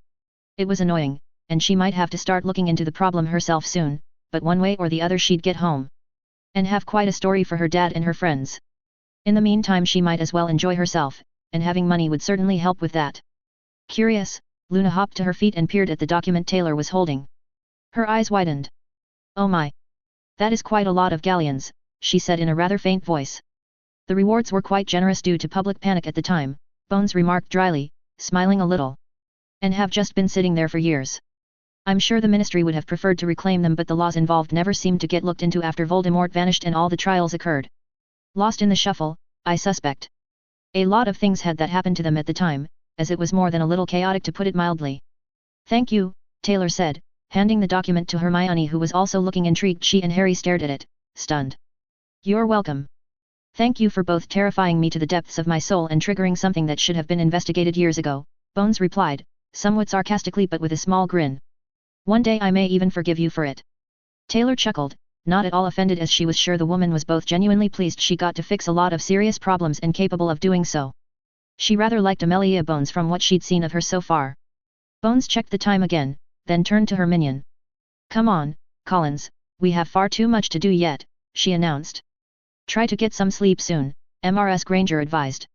It was annoying, and she might have to start looking into the problem herself soon, but one way or the other she'd get home. And have quite a story for her dad and her friends. In the meantime she might as well enjoy herself, and having money would certainly help with that. Curious, Luna hopped to her feet and peered at the document Taylor was holding. Her eyes widened. Oh my! That is quite a lot of galleons, she said in a rather faint voice. The rewards were quite generous due to public panic at the time, Bones remarked dryly, smiling a little. And have just been sitting there for years. I'm sure the ministry would have preferred to reclaim them, but the laws involved never seemed to get looked into after Voldemort vanished and all the trials occurred. Lost in the shuffle, I suspect. A lot of things had that happen to them at the time, as it was more than a little chaotic to put it mildly. Thank you, Taylor said, handing the document to Hermione, who was also looking intrigued. She and Harry stared at it, stunned. You're welcome. Thank you for both terrifying me to the depths of my soul and triggering something that should have been investigated years ago, Bones replied, somewhat sarcastically but with a small grin. One day I may even forgive you for it. Taylor chuckled, not at all offended, as she was sure the woman was both genuinely pleased she got to fix a lot of serious problems and capable of doing so. She rather liked Amelia Bones from what she'd seen of her so far. Bones checked the time again, then turned to her minion. Come on, Collins, we have far too much to do yet, she announced. Try to get some sleep soon, Mrs. Granger advised.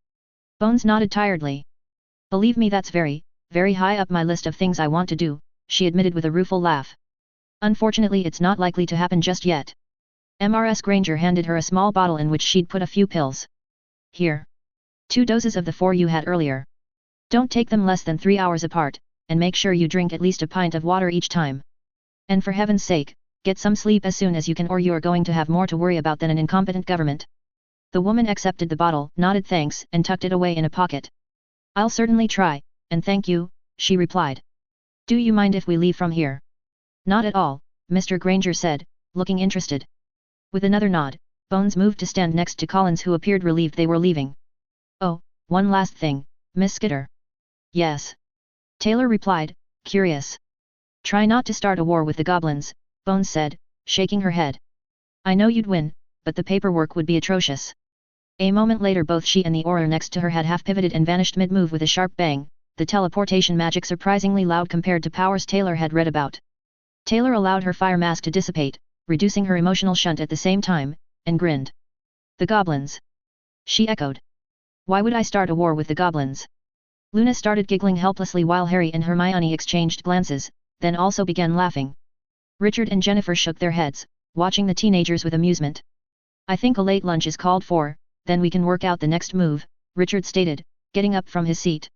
Bones nodded tiredly. Believe me, that's very, very high up my list of things I want to do, she admitted with a rueful laugh. Unfortunately, it's not likely to happen just yet. Mrs. Granger handed her a small bottle in which she'd put a few pills. Here. 2 doses of the 4 you had earlier. Don't take them less than 3 hours apart, and make sure you drink at least a pint of water each time. And for heaven's sake, get some sleep as soon as you can, or you're going to have more to worry about than an incompetent government. The woman accepted the bottle, nodded thanks, and tucked it away in a pocket. I'll certainly try, and thank you, she replied. Do you mind if we leave from here? Not at all, Mr. Granger said, looking interested. With another nod, Bones moved to stand next to Collins, who appeared relieved they were leaving. Oh, one last thing, Miss Skitter. Yes. Taylor replied, curious. Try not to start a war with the goblins, Bones said, shaking her head. I know you'd win, but the paperwork would be atrocious. A moment later, both she and the aura next to her had half-pivoted and vanished mid-move with a sharp bang, the teleportation magic surprisingly loud compared to powers Taylor had read about. Taylor allowed her fire mask to dissipate, reducing her emotional shunt at the same time, and grinned. The goblins. She echoed. Why would I start a war with the goblins? Luna started giggling helplessly while Harry and Hermione exchanged glances, then also began laughing. Richard and Jennifer shook their heads, watching the teenagers with amusement. I think a late lunch is called for, then we can work out the next move, Richard stated, getting up from his seat.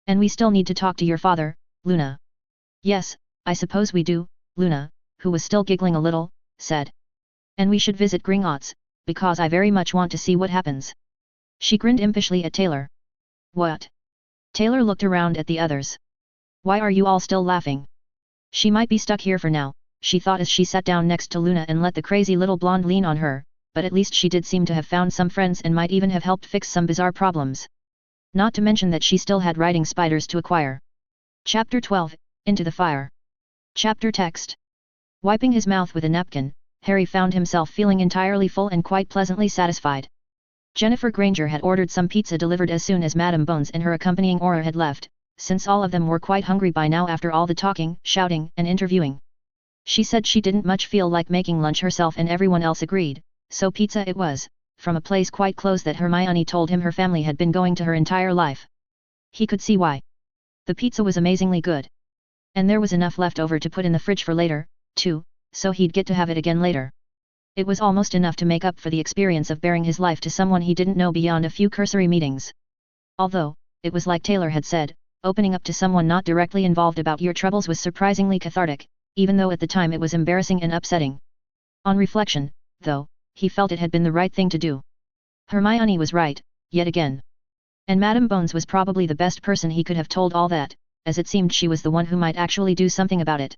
And we still need to talk to your father, Luna. Yes, I suppose we do, Luna, who was still giggling a little, said. And we should visit Gringotts, because I very much want to see what happens. She grinned impishly at Taylor. What? Taylor looked around at the others. Why are you all still laughing? She might be stuck here for now, she thought as she sat down next to Luna and let the crazy little blonde lean on her, but at least she did seem to have found some friends and might even have helped fix some bizarre problems. Not to mention that she still had writing spiders to acquire. Chapter 12, Into the Fire. Chapter text. Wiping his mouth with a napkin, Harry found himself feeling entirely full and quite pleasantly satisfied. Jennifer Granger had ordered some pizza delivered as soon as Madame Bones and her accompanying aura had left, since all of them were quite hungry by now after all the talking, shouting, and interviewing. She said she didn't much feel like making lunch herself, and everyone else agreed, so pizza it was, from a place quite close that Hermione told him her family had been going to her entire life. He could see why. The pizza was amazingly good. And there was enough left over to put in the fridge for later, too, so he'd get to have it again later. It was almost enough to make up for the experience of bearing his life to someone he didn't know beyond a few cursory meetings. Although, it was like Taylor had said, opening up to someone not directly involved about your troubles was surprisingly cathartic, even though at the time it was embarrassing and upsetting. On reflection, though, he felt it had been the right thing to do. Hermione was right, yet again. And Madame Bones was probably the best person he could have told all that, as it seemed she was the one who might actually do something about it.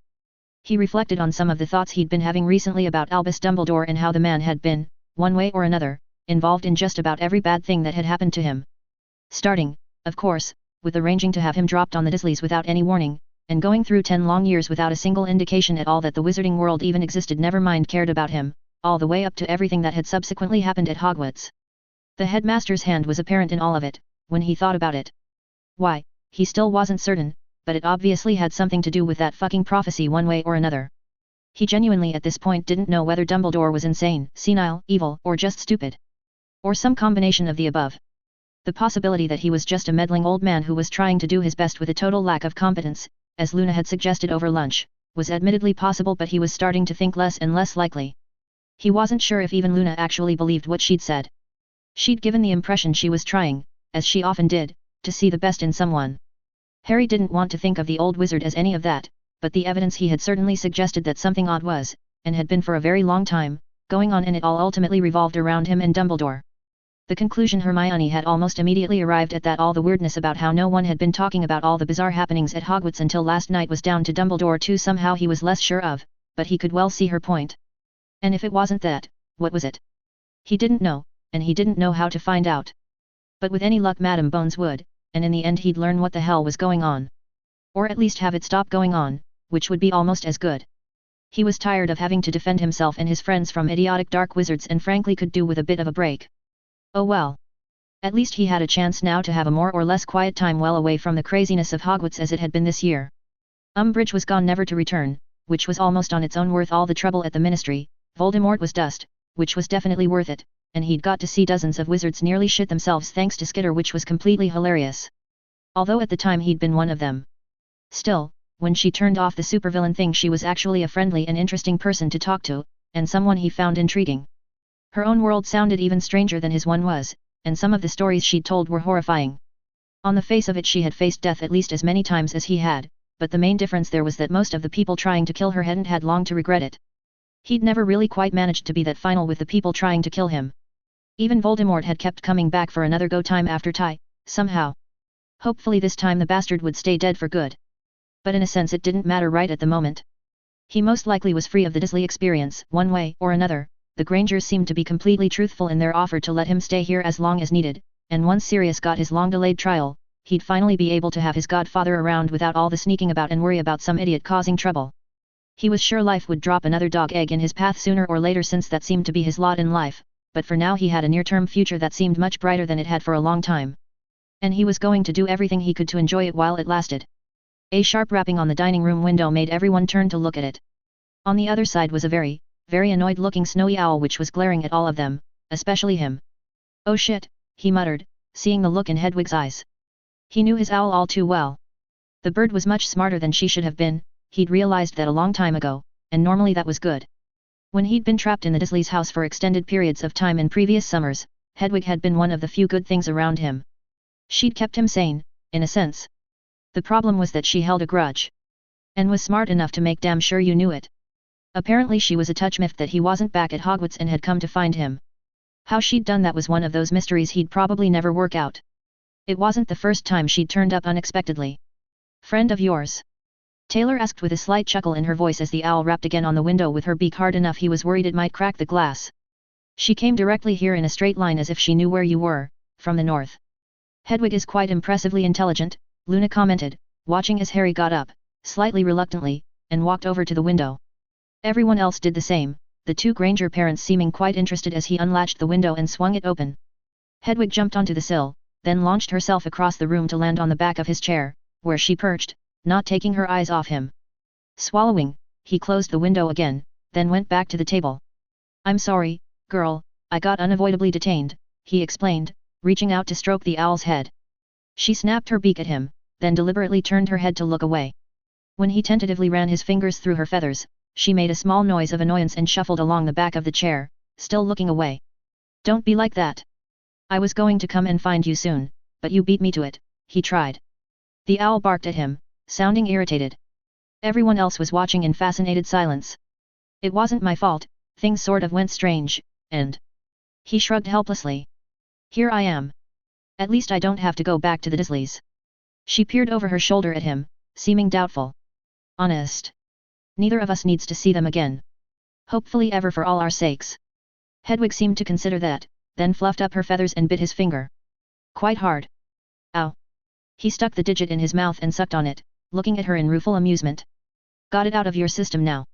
He reflected on some of the thoughts he'd been having recently about Albus Dumbledore and how the man had been, one way or another, involved in just about every bad thing that had happened to him. Starting, of course, with arranging to have him dropped on the Dursleys without any warning, and going through 10 long years without a single indication at all that the wizarding world even existed, never mind cared about him, all the way up to everything that had subsequently happened at Hogwarts. The headmaster's hand was apparent in all of it, when he thought about it. Why, he still wasn't certain, but it obviously had something to do with that fucking prophecy one way or another. He genuinely at this point didn't know whether Dumbledore was insane, senile, evil, or just stupid. Or some combination of the above. The possibility that he was just a meddling old man who was trying to do his best with a total lack of competence, as Luna had suggested over lunch, was admittedly possible, but he was starting to think less and less likely. He wasn't sure if even Luna actually believed what she'd said. She'd given the impression she was trying, as she often did, to see the best in someone. Harry didn't want to think of the old wizard as any of that, but the evidence he had certainly suggested that something odd was, and had been for a very long time, going on, and it all ultimately revolved around him and Dumbledore. The conclusion Hermione had almost immediately arrived at, that all the weirdness about how no one had been talking about all the bizarre happenings at Hogwarts until last night was down to Dumbledore too, somehow he was less sure of, but he could well see her point. And if it wasn't that, what was it? He didn't know, and he didn't know how to find out. But with any luck Madame Bones would, and in the end he'd learn what the hell was going on. Or at least have it stop going on, which would be almost as good. He was tired of having to defend himself and his friends from idiotic dark wizards, and frankly could do with a bit of a break. Oh well. At least he had a chance now to have a more or less quiet time well away from the craziness of Hogwarts as it had been this year. Umbridge was gone never to return, which was almost on its own worth all the trouble at the Ministry. Voldemort was dust, which was definitely worth it, and he'd got to see dozens of wizards nearly shit themselves thanks to Skitter, which was completely hilarious. Although at the time he'd been one of them. Still, when she turned off the supervillain thing, she was actually a friendly and interesting person to talk to, and someone he found intriguing. Her own world sounded even stranger than his one was, and some of the stories she'd told were horrifying. On the face of it she had faced death at least as many times as he had, but the main difference there was that most of the people trying to kill her hadn't had long to regret it. He'd never really quite managed to be that final with the people trying to kill him. Even Voldemort had kept coming back for another go time after time, somehow. Hopefully this time the bastard would stay dead for good. But in a sense it didn't matter right at the moment. He most likely was free of the Dursley experience, one way or another. The Grangers seemed to be completely truthful in their offer to let him stay here as long as needed, and once Sirius got his long-delayed trial, he'd finally be able to have his godfather around without all the sneaking about and worry about some idiot causing trouble. He was sure life would drop another dog egg in his path sooner or later, since that seemed to be his lot in life, but for now he had a near-term future that seemed much brighter than it had for a long time. And he was going to do everything he could to enjoy it while it lasted. A sharp rapping on the dining room window made everyone turn to look at it. On the other side was a very annoyed-looking snowy owl which was glaring at all of them, especially him. "Oh shit," he muttered, seeing the look in Hedwig's eyes. He knew his owl all too well. The bird was much smarter than she should have been, he'd realized that a long time ago, and normally that was good. When he'd been trapped in the Dursleys' house for extended periods of time in previous summers, Hedwig had been one of the few good things around him. She'd kept him sane, in a sense. The problem was that she held a grudge. And was smart enough to make damn sure you knew it. Apparently she was a touch miffed that he wasn't back at Hogwarts and had come to find him. How she'd done that was one of those mysteries he'd probably never work out. It wasn't the first time she'd turned up unexpectedly. "Friend of yours?" Taylor asked with a slight chuckle in her voice as the owl rapped again on the window with her beak hard enough he was worried it might crack the glass. "She came directly here in a straight line as if she knew where you were, from the north." "Hedwig is quite impressively intelligent," Luna commented, watching as Harry got up, slightly reluctantly, and walked over to the window. Everyone else did the same, the two Granger parents seeming quite interested as he unlatched the window and swung it open. Hedwig jumped onto the sill, then launched herself across the room to land on the back of his chair, where she perched, not taking her eyes off him. Swallowing, he closed the window again, then went back to the table. "I'm sorry, girl, I got unavoidably detained," he explained, reaching out to stroke the owl's head. She snapped her beak at him, then deliberately turned her head to look away. When he tentatively ran his fingers through her feathers, she made a small noise of annoyance and shuffled along the back of the chair, still looking away. "Don't be like that. I was going to come and find you soon, but you beat me to it," he tried. The owl barked at him, sounding irritated. Everyone else was watching in fascinated silence. "It wasn't my fault, things sort of went strange, and..." He shrugged helplessly. "Here I am. At least I don't have to go back to the Dursleys." She peered over her shoulder at him, seeming doubtful. "Honest. Neither of us needs to see them again. Hopefully ever, for all our sakes." Hedwig seemed to consider that, then fluffed up her feathers and bit his finger. Quite hard. "Ow." He stuck the digit in his mouth and sucked on it, looking at her in rueful amusement. "Got it out of your system now?"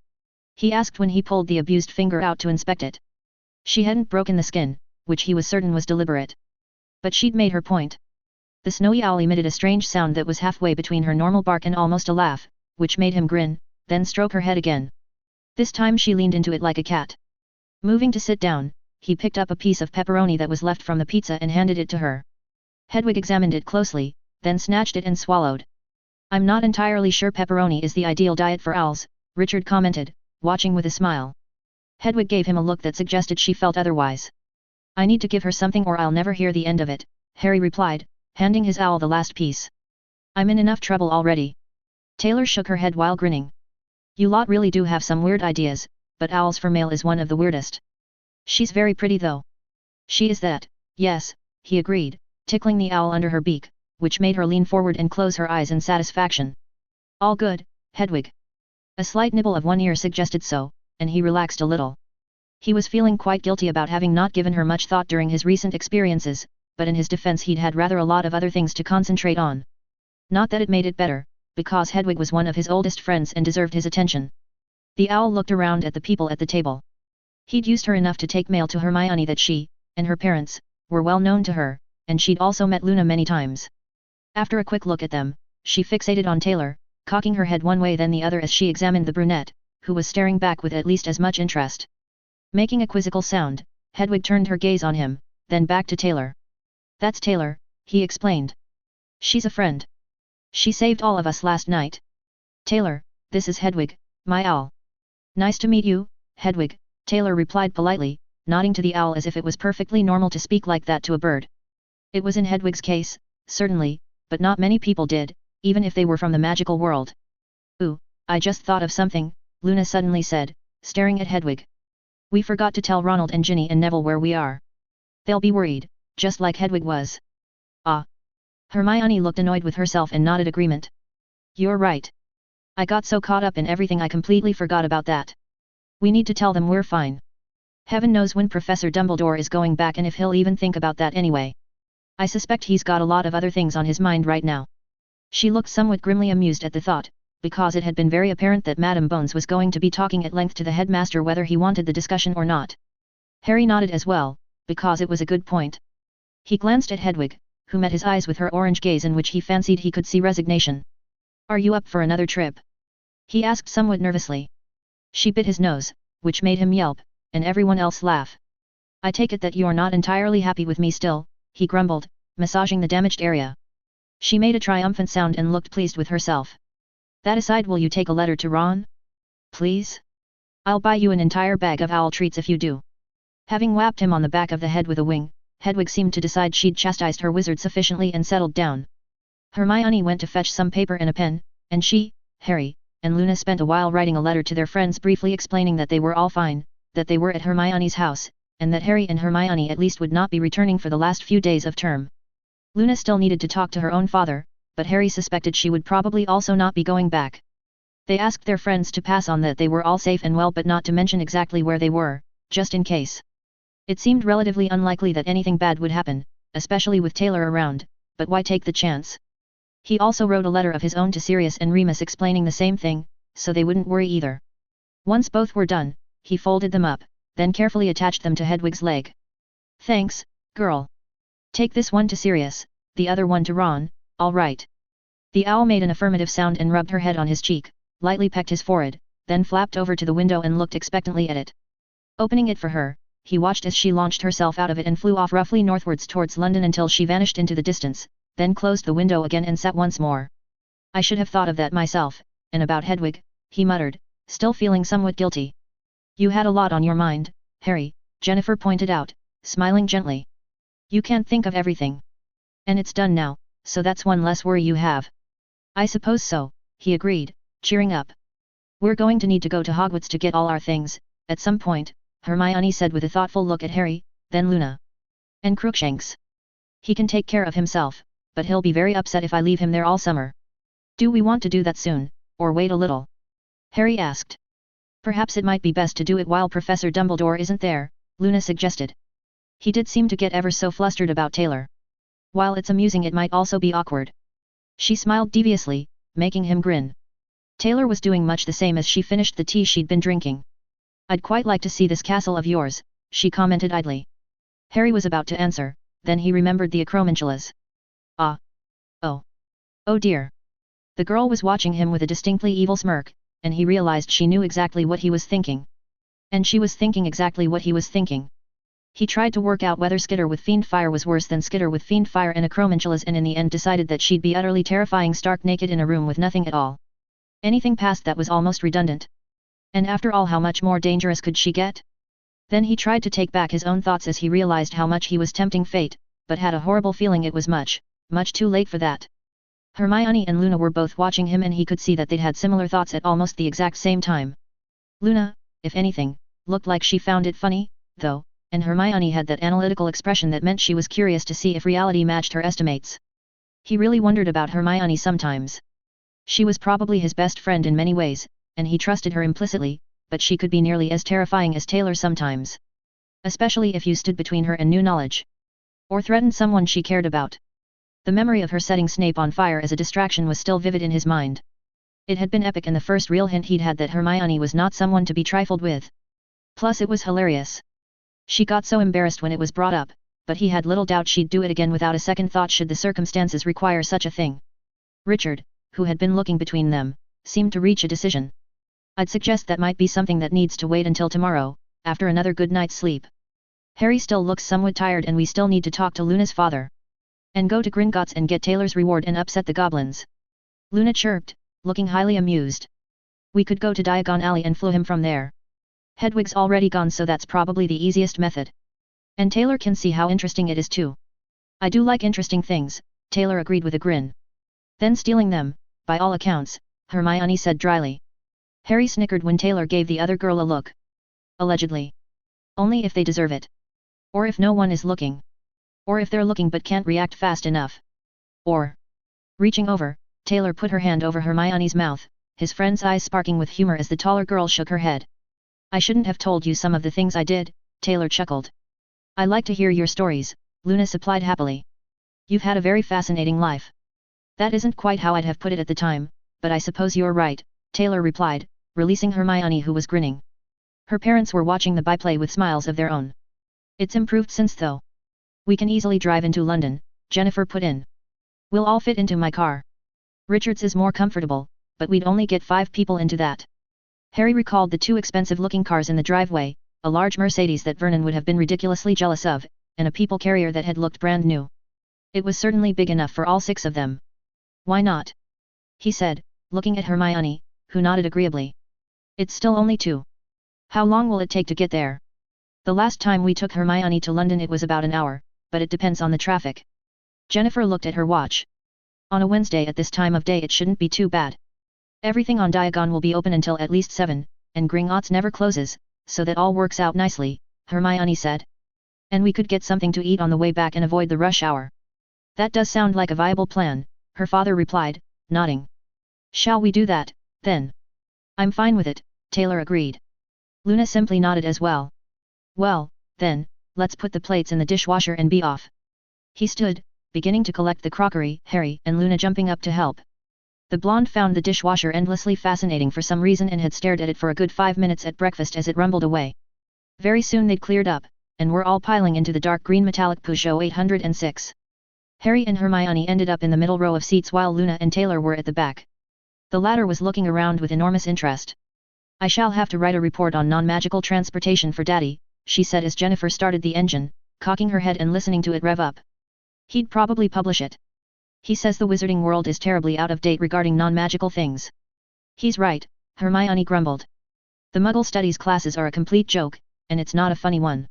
he asked when he pulled the abused finger out to inspect it. She hadn't broken the skin, which he was certain was deliberate. But she'd made her point. The snowy owl emitted a strange sound that was halfway between her normal bark and almost a laugh, which made him grin, then stroke her head again. This time she leaned into it like a cat. Moving to sit down, he picked up a piece of pepperoni that was left from the pizza and handed it to her. Hedwig examined it closely, then snatched it and swallowed. I'm not entirely sure pepperoni is the ideal diet for owls, Richard commented, watching with a smile. Hedwig gave him a look that suggested she felt otherwise. I need to give her something or I'll never hear the end of it, Harry replied, handing his owl the last piece. I'm in enough trouble already. Taylor shook her head while grinning. You lot really do have some weird ideas, but owls for male is one of the weirdest. She's very pretty though. She is that, yes, he agreed, tickling the owl under her beak, which made her lean forward and close her eyes in satisfaction. All good, Hedwig. A slight nibble of one ear suggested so, and he relaxed a little. He was feeling quite guilty about having not given her much thought during his recent experiences, but in his defense he'd had rather a lot of other things to concentrate on. Not that it made it better, because Hedwig was one of his oldest friends and deserved his attention. The owl looked around at the people at the table. He'd used her enough to take mail to Hermione that she, and her parents, were well known to her, and she'd also met Luna many times. After a quick look at them, she fixated on Taylor, cocking her head one way then the other as she examined the brunette, who was staring back with at least as much interest. Making a quizzical sound, Hedwig turned her gaze on him, then back to Taylor. That's Taylor, he explained. She's a friend. She saved all of us last night. Taylor, this is Hedwig, my owl. Nice to meet you, Hedwig, Taylor replied politely, nodding to the owl as if it was perfectly normal to speak like that to a bird. It was in Hedwig's case, certainly, but not many people did, even if they were from the magical world. Ooh, I just thought of something, Luna suddenly said, staring at Hedwig. We forgot to tell Ronald and Ginny and Neville where we are. They'll be worried, just like Hedwig was. Ah. Hermione looked annoyed with herself and nodded agreement. You're right. I got so caught up in everything I completely forgot about that. We need to tell them we're fine. Heaven knows when Professor Dumbledore is going back and if he'll even think about that anyway. I suspect he's got a lot of other things on his mind right now. She looked somewhat grimly amused at the thought, because it had been very apparent that Madame Bones was going to be talking at length to the headmaster whether he wanted the discussion or not. Harry nodded as well, because it was a good point. He glanced at Hedwig, who met his eyes with her orange gaze in which he fancied he could see resignation. Are you up for another trip? He asked somewhat nervously. She bit his nose, which made him yelp, and everyone else laugh. I take it that you're not entirely happy with me still, he grumbled, massaging the damaged area. She made a triumphant sound and looked pleased with herself. That aside, will you take a letter to Ron? Please? I'll buy you an entire bag of owl treats if you do. Having whapped him on the back of the head with a wing, Hedwig seemed to decide she'd chastised her wizard sufficiently and settled down. Hermione went to fetch some paper and a pen, and she, Harry, and Luna spent a while writing a letter to their friends briefly explaining that they were all fine, that they were at Hermione's house, and that Harry and Hermione at least would not be returning for the last few days of term. Luna still needed to talk to her own father, but Harry suspected she would probably also not be going back. They asked their friends to pass on that they were all safe and well but not to mention exactly where they were, just in case. It seemed relatively unlikely that anything bad would happen, especially with Taylor around, but why take the chance? He also wrote a letter of his own to Sirius and Remus explaining the same thing, so they wouldn't worry either. Once both were done, he folded them up, then carefully attached them to Hedwig's leg. Thanks, girl. Take this one to Sirius, the other one to Ron, all right. The owl made an affirmative sound and rubbed her head on his cheek, lightly pecked his forehead, then flapped over to the window and looked expectantly at it. Opening it for her, he watched as she launched herself out of it and flew off roughly northwards towards London until she vanished into the distance, then closed the window again and sat once more. I should have thought of that myself, and about Hedwig, he muttered, still feeling somewhat guilty. You had a lot on your mind, Harry, Jennifer pointed out, smiling gently. You can't think of everything. And it's done now, so that's one less worry you have. I suppose so, he agreed, cheering up. We're going to need to go to Hogwarts to get all our things, at some point, Hermione said with a thoughtful look at Harry, then Luna. And Crookshanks. He can take care of himself, but he'll be very upset if I leave him there all summer. Do we want to do that soon, or wait a little? Harry asked. Perhaps it might be best to do it while Professor Dumbledore isn't there, Luna suggested. He did seem to get ever so flustered about Taylor. While it's amusing, it might also be awkward. She smiled deviously, making him grin. Taylor was doing much the same as she finished the tea she'd been drinking. I'd quite like to see this castle of yours, she commented idly. Harry was about to answer, then he remembered the acromantulas. Ah. Oh. Oh dear. The girl was watching him with a distinctly evil smirk, and he realized she knew exactly what he was thinking. And she was thinking exactly what he was thinking. He tried to work out whether Skitter with Fiend Fyre was worse than Skitter with Fiend Fyre and Acromantulas, and in the end decided that she'd be utterly terrifying, stark naked in a room with nothing at all. Anything past that was almost redundant. And after all, how much more dangerous could she get? Then he tried to take back his own thoughts as he realized how much he was tempting fate, but had a horrible feeling it was much too late for that. Hermione and Luna were both watching him, and he could see that they'd had similar thoughts at almost the exact same time. Luna, if anything, looked like she found it funny, though, and Hermione had that analytical expression that meant she was curious to see if reality matched her estimates. He really wondered about Hermione sometimes. She was probably his best friend in many ways, and he trusted her implicitly, but she could be nearly as terrifying as Taylor sometimes. Especially if you stood between her and new knowledge. Or threatened someone she cared about. The memory of her setting Snape on fire as a distraction was still vivid in his mind. It had been epic, and the first real hint he'd had that Hermione was not someone to be trifled with. Plus it was hilarious. She got so embarrassed when it was brought up, but he had little doubt she'd do it again without a second thought should the circumstances require such a thing. Richard, who had been looking between them, seemed to reach a decision. I'd suggest that might be something that needs to wait until tomorrow, after another good night's sleep. Harry still looks somewhat tired, and we still need to talk to Luna's father. And go to Gringotts and get Taylor's reward and upset the goblins. Luna chirped, looking highly amused. We could go to Diagon Alley and flew him from there. Hedwig's already gone, so that's probably the easiest method. And Taylor can see how interesting it is too. I do like interesting things, Taylor agreed with a grin. Then stealing them, by all accounts, Hermione said dryly. Harry snickered when Taylor gave the other girl a look. Allegedly. Only if they deserve it. Or if no one is looking. Or if they're looking but can't react fast enough. Or. Reaching over, Taylor put her hand over Hermione's mouth, his friend's eyes sparking with humor as the taller girl shook her head. I shouldn't have told you some of the things I did, Taylor chuckled. I like to hear your stories, Luna supplied happily. You've had a very fascinating life. That isn't quite how I'd have put it at the time, but I suppose you're right, Taylor replied, releasing Hermione, who was grinning. Her parents were watching the byplay with smiles of their own. It's improved since though. We can easily drive into London, Jennifer put in. We'll all fit into my car. Richard's is more comfortable, but we'd only get 5 people into that. Harry recalled the 2 expensive-looking cars in the driveway, a large Mercedes that Vernon would have been ridiculously jealous of, and a people carrier that had looked brand new. It was certainly big enough for all 6 of them. Why not? He said, looking at Hermione, who nodded agreeably. It's still only 2. How long will it take to get there? The last time we took Hermione to London it was about an hour, but it depends on the traffic. Jennifer looked at her watch. On a Wednesday at this time of day it shouldn't be too bad. Everything on Diagon will be open until at least 7, and Gringotts never closes, so that all works out nicely, Hermione said. And we could get something to eat on the way back and avoid the rush hour. That does sound like a viable plan, her father replied, nodding. Shall we do that, then? I'm fine with it, Taylor agreed. Luna simply nodded as well. Well, then, let's put the plates in the dishwasher and be off. He stood, beginning to collect the crockery, Harry and Luna jumping up to help. The blonde found the dishwasher endlessly fascinating for some reason and had stared at it for a good 5 minutes at breakfast as it rumbled away. Very soon they'd cleared up, and were all piling into the dark green metallic Peugeot 806. Harry and Hermione ended up in the middle row of seats while Luna and Taylor were at the back. The latter was looking around with enormous interest. I shall have to write a report on non-magical transportation for Daddy, she said as Jennifer started the engine, cocking her head and listening to it rev up. He'd probably publish it. He says the wizarding world is terribly out of date regarding non-magical things. He's right, Hermione grumbled. The Muggle studies classes are a complete joke, and it's not a funny one.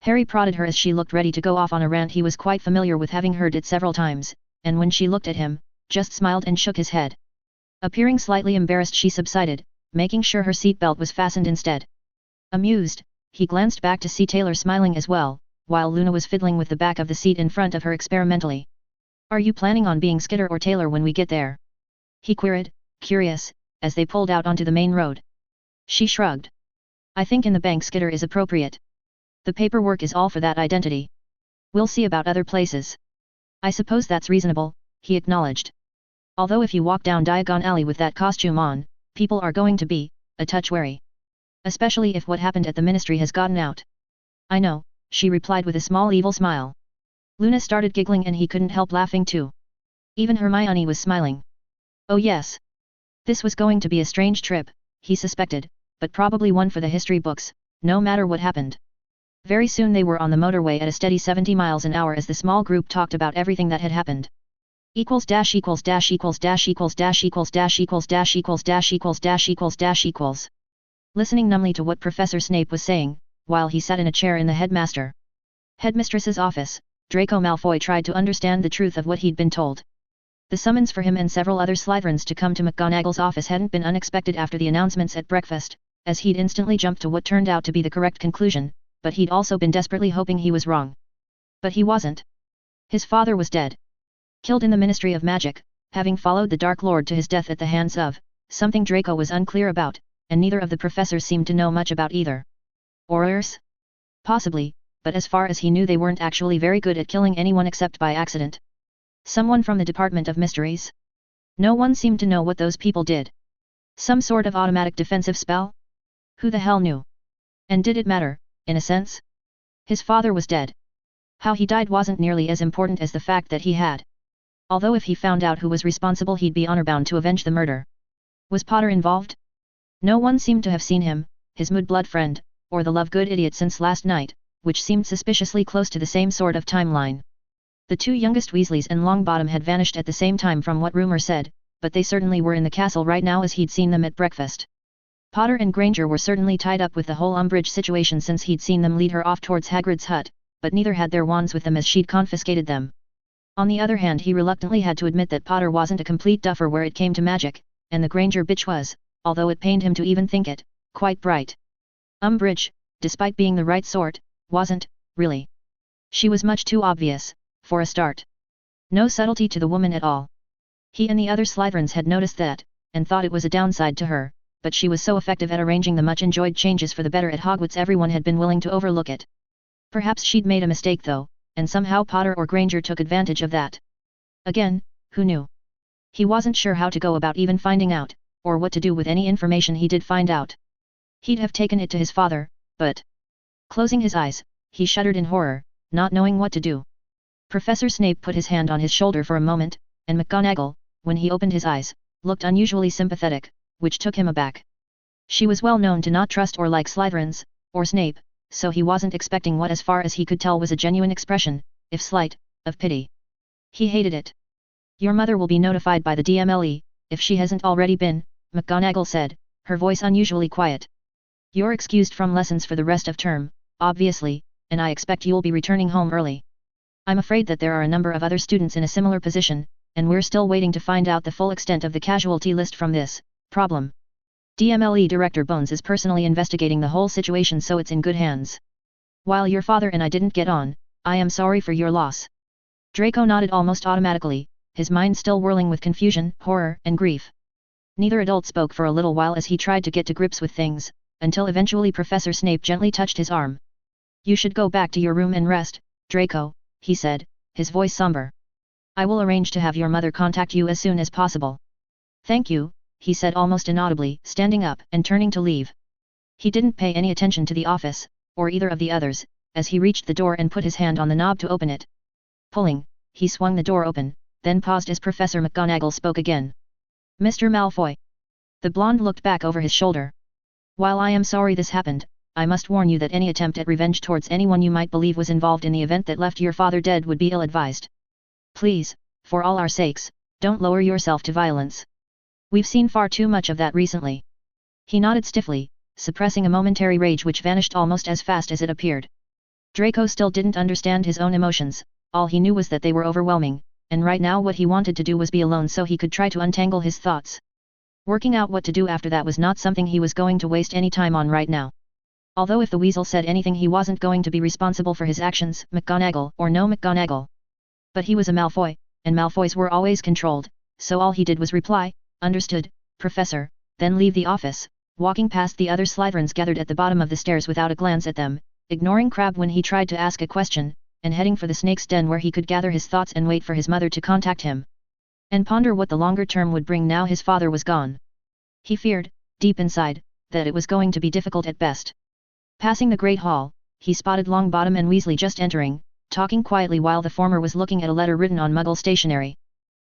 Harry prodded her as she looked ready to go off on a rant he was quite familiar with, having heard it several times, and when she looked at him, just smiled and shook his head. Appearing slightly embarrassed she subsided, making sure her seatbelt was fastened instead. Amused, he glanced back to see Taylor smiling as well, while Luna was fiddling with the back of the seat in front of her experimentally. Are you planning on being Skitter or Taylor when we get there? He queried, curious, as they pulled out onto the main road. She shrugged. I think in the bank Skitter is appropriate. The paperwork is all for that identity. We'll see about other places. I suppose that's reasonable, he acknowledged. Although if you walk down Diagon Alley with that costume on, people are going to be a touch wary. Especially if what happened at the ministry has gotten out. I know, she replied with a small evil smile. Luna started giggling and he couldn't help laughing too. Even Hermione was smiling. Oh yes. This was going to be a strange trip, he suspected, but probably one for the history books, no matter what happened. Very soon they were on the motorway at a steady 70 miles an hour as the small group talked about everything that had happened. Equals dash equals dash equals dash equals dash equals dash equals dash equals dash equals dash equals dash equals. Listening numbly to what Professor Snape was saying, while he sat in a chair in the headmistress's office, Draco Malfoy tried to understand the truth of what he'd been told. The summons for him and several other Slytherins to come to McGonagall's office hadn't been unexpected after the announcements at breakfast, as he'd instantly jumped to what turned out to be the correct conclusion, but he'd also been desperately hoping he was wrong. But he wasn't. His father was dead. Killed in the Ministry of Magic, having followed the Dark Lord to his death at the hands of something Draco was unclear about, and neither of the professors seemed to know much about either. Aurors? Possibly, but as far as he knew they weren't actually very good at killing anyone except by accident. Someone from the Department of Mysteries? No one seemed to know what those people did. Some sort of automatic defensive spell? Who the hell knew? And did it matter, in a sense? His father was dead. How he died wasn't nearly as important as the fact that he had. Although if he found out who was responsible he'd be honor-bound to avenge the murder. Was Potter involved? No one seemed to have seen him, his Mudblood friend, or the Lovegood idiot since last night, which seemed suspiciously close to the same sort of timeline. The two youngest Weasleys and Longbottom had vanished at the same time from what rumor said, but they certainly were in the castle right now as he'd seen them at breakfast. Potter and Granger were certainly tied up with the whole Umbridge situation since he'd seen them lead her off towards Hagrid's hut, but neither had their wands with them as she'd confiscated them. On the other hand, he reluctantly had to admit that Potter wasn't a complete duffer where it came to magic, and the Granger bitch was, although it pained him to even think it, quite bright. Umbridge, despite being the right sort, wasn't, really. She was much too obvious, for a start. No subtlety to the woman at all. He and the other Slytherins had noticed that, and thought it was a downside to her, but she was so effective at arranging the much-enjoyed changes for the better at Hogwarts everyone had been willing to overlook it. Perhaps she'd made a mistake though, and somehow Potter or Granger took advantage of that. Again, who knew? He wasn't sure how to go about even finding out, or what to do with any information he did find out. He'd have taken it to his father, but... Closing his eyes, he shuddered in horror, not knowing what to do. Professor Snape put his hand on his shoulder for a moment, and McGonagall, when he opened his eyes, looked unusually sympathetic, which took him aback. She was well known to not trust or like Slytherins, or Snape, so he wasn't expecting what as far as he could tell was a genuine expression, if slight, of pity. He hated it. Your mother will be notified by the DMLE, if she hasn't already been, McGonagall said, her voice unusually quiet. You're excused from lessons for the rest of term, obviously, and I expect you'll be returning home early. I'm afraid that there are a number of other students in a similar position, and we're still waiting to find out the full extent of the casualty list from this problem. DMLE Director Bones is personally investigating the whole situation, so it's in good hands. While your father and I didn't get on, I am sorry for your loss. Draco nodded almost automatically, his mind still whirling with confusion, horror, and grief. Neither adult spoke for a little while as he tried to get to grips with things, until eventually Professor Snape gently touched his arm. You should go back to your room and rest, Draco, he said, his voice somber. I will arrange to have your mother contact you as soon as possible. Thank you, he said almost inaudibly, standing up and turning to leave. He didn't pay any attention to the office, or either of the others, as he reached the door and put his hand on the knob to open it. Pulling, he swung the door open, then paused as Professor McGonagall spoke again. Mr. Malfoy. The blonde looked back over his shoulder. While I am sorry this happened, I must warn you that any attempt at revenge towards anyone you might believe was involved in the event that left your father dead would be ill-advised. Please, for all our sakes, don't lower yourself to violence. We've seen far too much of that recently. He nodded stiffly, suppressing a momentary rage which vanished almost as fast as it appeared. Draco still didn't understand his own emotions, all he knew was that they were overwhelming, and right now what he wanted to do was be alone so he could try to untangle his thoughts. Working out what to do after that was not something he was going to waste any time on right now. Although if the weasel said anything he wasn't going to be responsible for his actions, McGonagall or no McGonagall. But he was a Malfoy, and Malfoys were always controlled, so all he did was reply, "Understood, Professor," then leave the office, walking past the other Slytherins gathered at the bottom of the stairs without a glance at them, ignoring Crabbe when he tried to ask a question, and heading for the snake's den where he could gather his thoughts and wait for his mother to contact him. And ponder what the longer term would bring now his father was gone. He feared, deep inside, that it was going to be difficult at best. Passing the Great Hall, he spotted Longbottom and Weasley just entering, talking quietly while the former was looking at a letter written on Muggle stationery.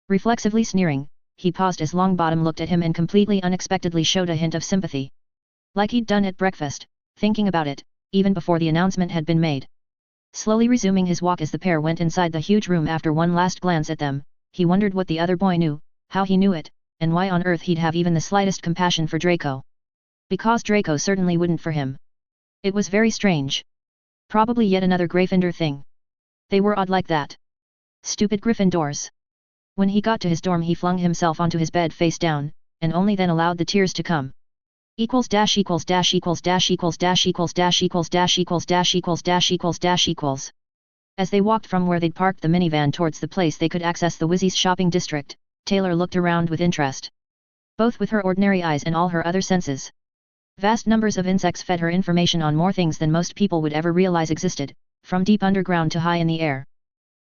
Reflexively sneering, he paused as Longbottom looked at him and completely unexpectedly showed a hint of sympathy. Like he'd done at breakfast, thinking about it, even before the announcement had been made. Slowly resuming his walk as the pair went inside the huge room after one last glance at them, he wondered what the other boy knew, how he knew it, and why on earth he'd have even the slightest compassion for Draco. Because Draco certainly wouldn't for him. It was very strange. Probably yet another Gryffindor thing. They were odd like that. Stupid Gryffindors. When he got to his dorm he flung himself onto his bed face down, and only then allowed the tears to come. Equals dash equals dash equals dash equals dash equals dash equals dash equals dash equals dash equals dash equals. As they walked from where they'd parked the minivan towards the place they could access the Wizzy's shopping district, Taylor looked around with interest. Both with her ordinary eyes and all her other senses. Vast numbers of insects fed her information on more things than most people would ever realize existed, from deep underground to high in the air.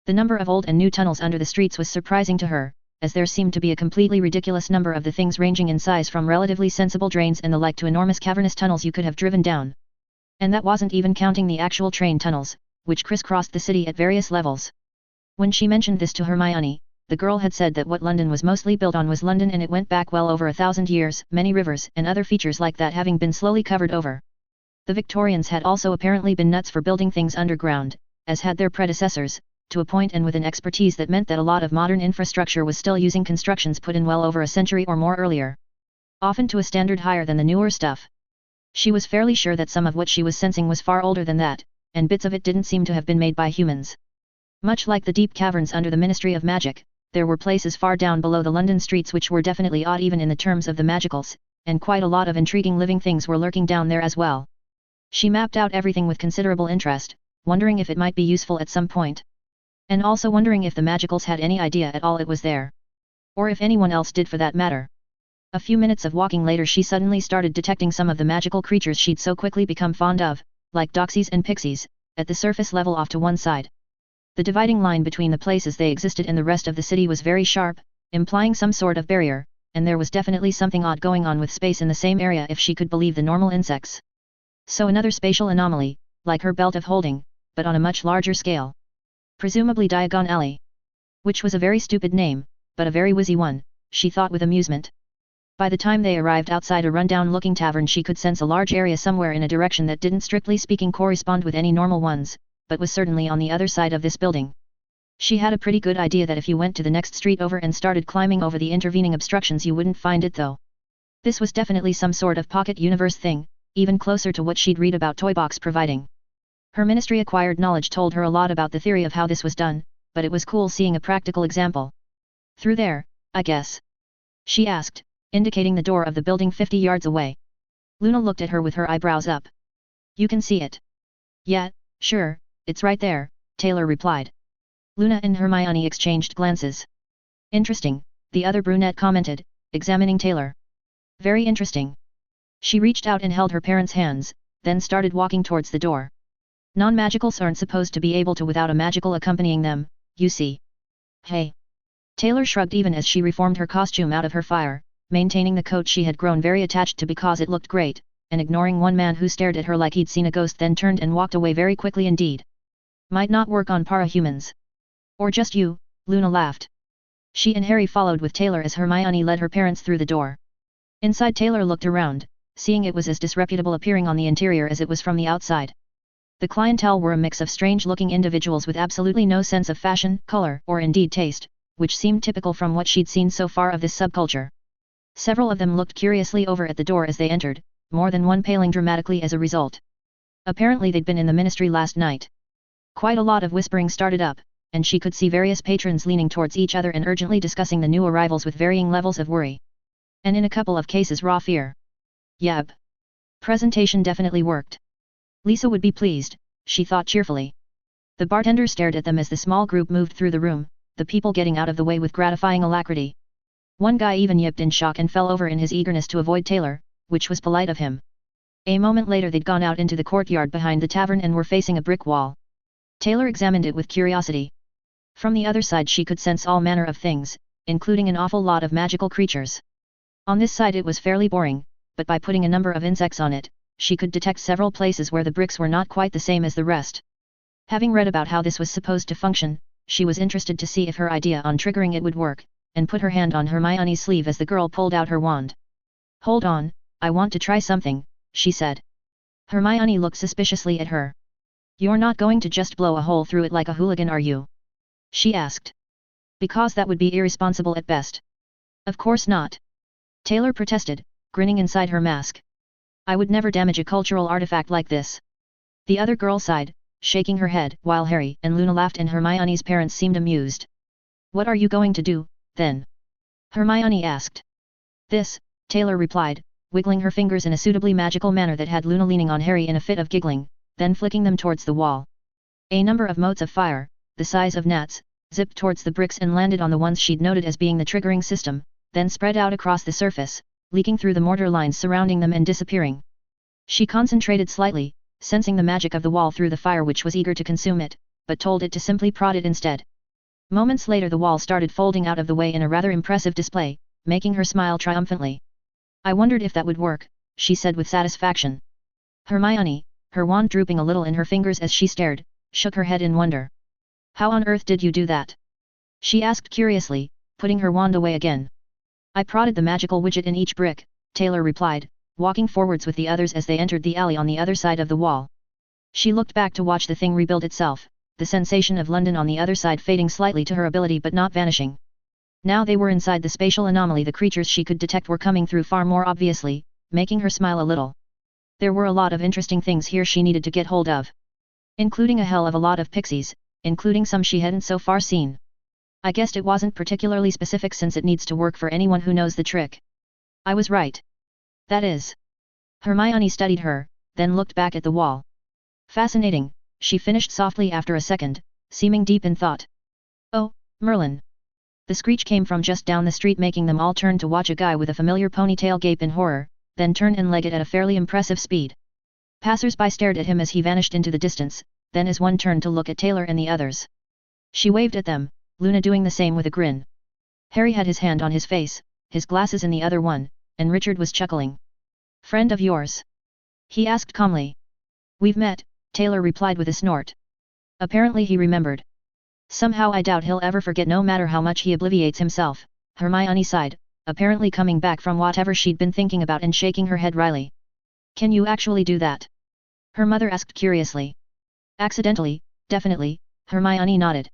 The number of old and new tunnels under the streets was surprising to her, as there seemed to be a completely ridiculous number of the things ranging in size from relatively sensible drains and the like to enormous cavernous tunnels you could have driven down. And that wasn't even counting the actual train tunnels, which crisscrossed the city at various levels. When she mentioned this to Hermione, the girl had said that what London was mostly built on was London, and it went back well over 1,000 years, many rivers and other features like that having been slowly covered over. The Victorians had also apparently been nuts for building things underground, as had their predecessors, to a point and with an expertise that meant that a lot of modern infrastructure was still using constructions put in well over a century or more earlier. Often to a standard higher than the newer stuff. She was fairly sure that some of what she was sensing was far older than that, and bits of it didn't seem to have been made by humans. Much like the deep caverns under the Ministry of Magic, there were places far down below the London streets which were definitely odd even in the terms of the magicals, and quite a lot of intriguing living things were lurking down there as well. She mapped out everything with considerable interest, wondering if it might be useful at some point. And also wondering if the magicals had any idea at all it was there. Or if anyone else did for that matter. A few minutes of walking later she suddenly started detecting some of the magical creatures she'd so quickly become fond of, like doxies and pixies, at the surface level off to one side. The dividing line between the places they existed and the rest of the city was very sharp, implying some sort of barrier, and there was definitely something odd going on with space in the same area if she could believe the normal insects. So another spatial anomaly, like her belt of holding, but on a much larger scale. Presumably Diagon Alley. Which was a very stupid name, but a very whizzy one, she thought with amusement. By the time they arrived outside a rundown-looking tavern she could sense a large area somewhere in a direction that didn't strictly speaking correspond with any normal ones, but was certainly on the other side of this building. She had a pretty good idea that if you went to the next street over and started climbing over the intervening obstructions you wouldn't find it though. This was definitely some sort of pocket universe thing, even closer to what she'd read about Toybox providing. Her ministry-acquired knowledge told her a lot about the theory of how this was done, but it was cool seeing a practical example. Through there, I guess? She asked, indicating the door of the building 50 yards away. Luna looked at her with her eyebrows up. You can see it? Yeah, sure, it's right there, Taylor replied. Luna and Hermione exchanged glances. Interesting, the other brunette commented, examining Taylor. Very interesting. She reached out and held her parents' hands, then started walking towards the door. Non-magicals aren't supposed to be able to without a magical accompanying them, you see. Hey. Taylor shrugged even as she reformed her costume out of her Fyre, maintaining the coat she had grown very attached to because it looked great, and ignoring one man who stared at her like he'd seen a ghost then turned and walked away very quickly indeed. Might not work on para-humans. Or just you, Luna laughed. She and Harry followed with Taylor as Hermione led her parents through the door. Inside Taylor looked around, seeing it was as disreputable appearing on the interior as it was from the outside. The clientele were a mix of strange-looking individuals with absolutely no sense of fashion, color, or indeed taste, which seemed typical from what she'd seen so far of this subculture. Several of them looked curiously over at the door as they entered, more than one paling dramatically as a result. Apparently they'd been in the ministry last night. Quite a lot of whispering started up, and she could see various patrons leaning towards each other and urgently discussing the new arrivals with varying levels of worry. And in a couple of cases raw fear. Yep. Presentation definitely worked. Lisa would be pleased, she thought cheerfully. The bartender stared at them as the small group moved through the room, the people getting out of the way with gratifying alacrity. One guy even yipped in shock and fell over in his eagerness to avoid Taylor, which was polite of him. A moment later they'd gone out into the courtyard behind the tavern and were facing a brick wall. Taylor examined it with curiosity. From the other side she could sense all manner of things, including an awful lot of magical creatures. On this side it was fairly boring, but by putting a number of insects on it, she could detect several places where the bricks were not quite the same as the rest. Having read about how this was supposed to function, she was interested to see if her idea on triggering it would work, and put her hand on Hermione's sleeve as the girl pulled out her wand. Hold on, I want to try something, she said. Hermione looked suspiciously at her. You're not going to just blow a hole through it like a hooligan, are you? She asked. Because that would be irresponsible at best. Of course not. Taylor protested, grinning inside her mask. I would never damage a cultural artifact like this. The other girl sighed, shaking her head, while Harry and Luna laughed and Hermione's parents seemed amused. What are you going to do, then? Hermione asked. This, Taylor replied, wiggling her fingers in a suitably magical manner that had Luna leaning on Harry in a fit of giggling, then flicking them towards the wall. A number of motes of fire, the size of gnats, zipped towards the bricks and landed on the ones she'd noted as being the triggering system, then spread out across the surface, leaking through the mortar lines surrounding them and disappearing. She concentrated slightly, sensing the magic of the wall through the fire which was eager to consume it, but told it to simply prod it instead. Moments later the wall started folding out of the way in a rather impressive display, making her smile triumphantly. I wondered if that would work, she said with satisfaction. Hermione, her wand drooping a little in her fingers as she stared, shook her head in wonder. How on earth did you do that? She asked curiously, putting her wand away again. I prodded the magical widget in each brick, Taylor replied, walking forwards with the others as they entered the alley on the other side of the wall. She looked back to watch the thing rebuild itself, the sensation of London on the other side fading slightly to her ability but not vanishing. Now they were inside the spatial anomaly. The creatures she could detect were coming through far more obviously, making her smile a little. There were a lot of interesting things here she needed to get hold of. Including a hell of a lot of pixies, including some she hadn't so far seen. I guessed it wasn't particularly specific since it needs to work for anyone who knows the trick. I was right. That is. Hermione studied her, then looked back at the wall. Fascinating, she finished softly after a second, seeming deep in thought. Oh, Merlin. The screech came from just down the street, making them all turn to watch a guy with a familiar ponytail gape in horror, then turn and leg it at a fairly impressive speed. Passers-by stared at him as he vanished into the distance, then as one turned to look at Taylor and the others. She waved at them, Luna doing the same with a grin. Harry had his hand on his face, his glasses in the other one, and Richard was chuckling. Friend of yours? He asked calmly. We've met, Taylor replied with a snort. Apparently he remembered. Somehow I doubt he'll ever forget no matter how much he obliviates himself, Hermione sighed, apparently coming back from whatever she'd been thinking about and shaking her head wryly. Can you actually do that? Her mother asked curiously. Accidentally, definitely, Hermione nodded.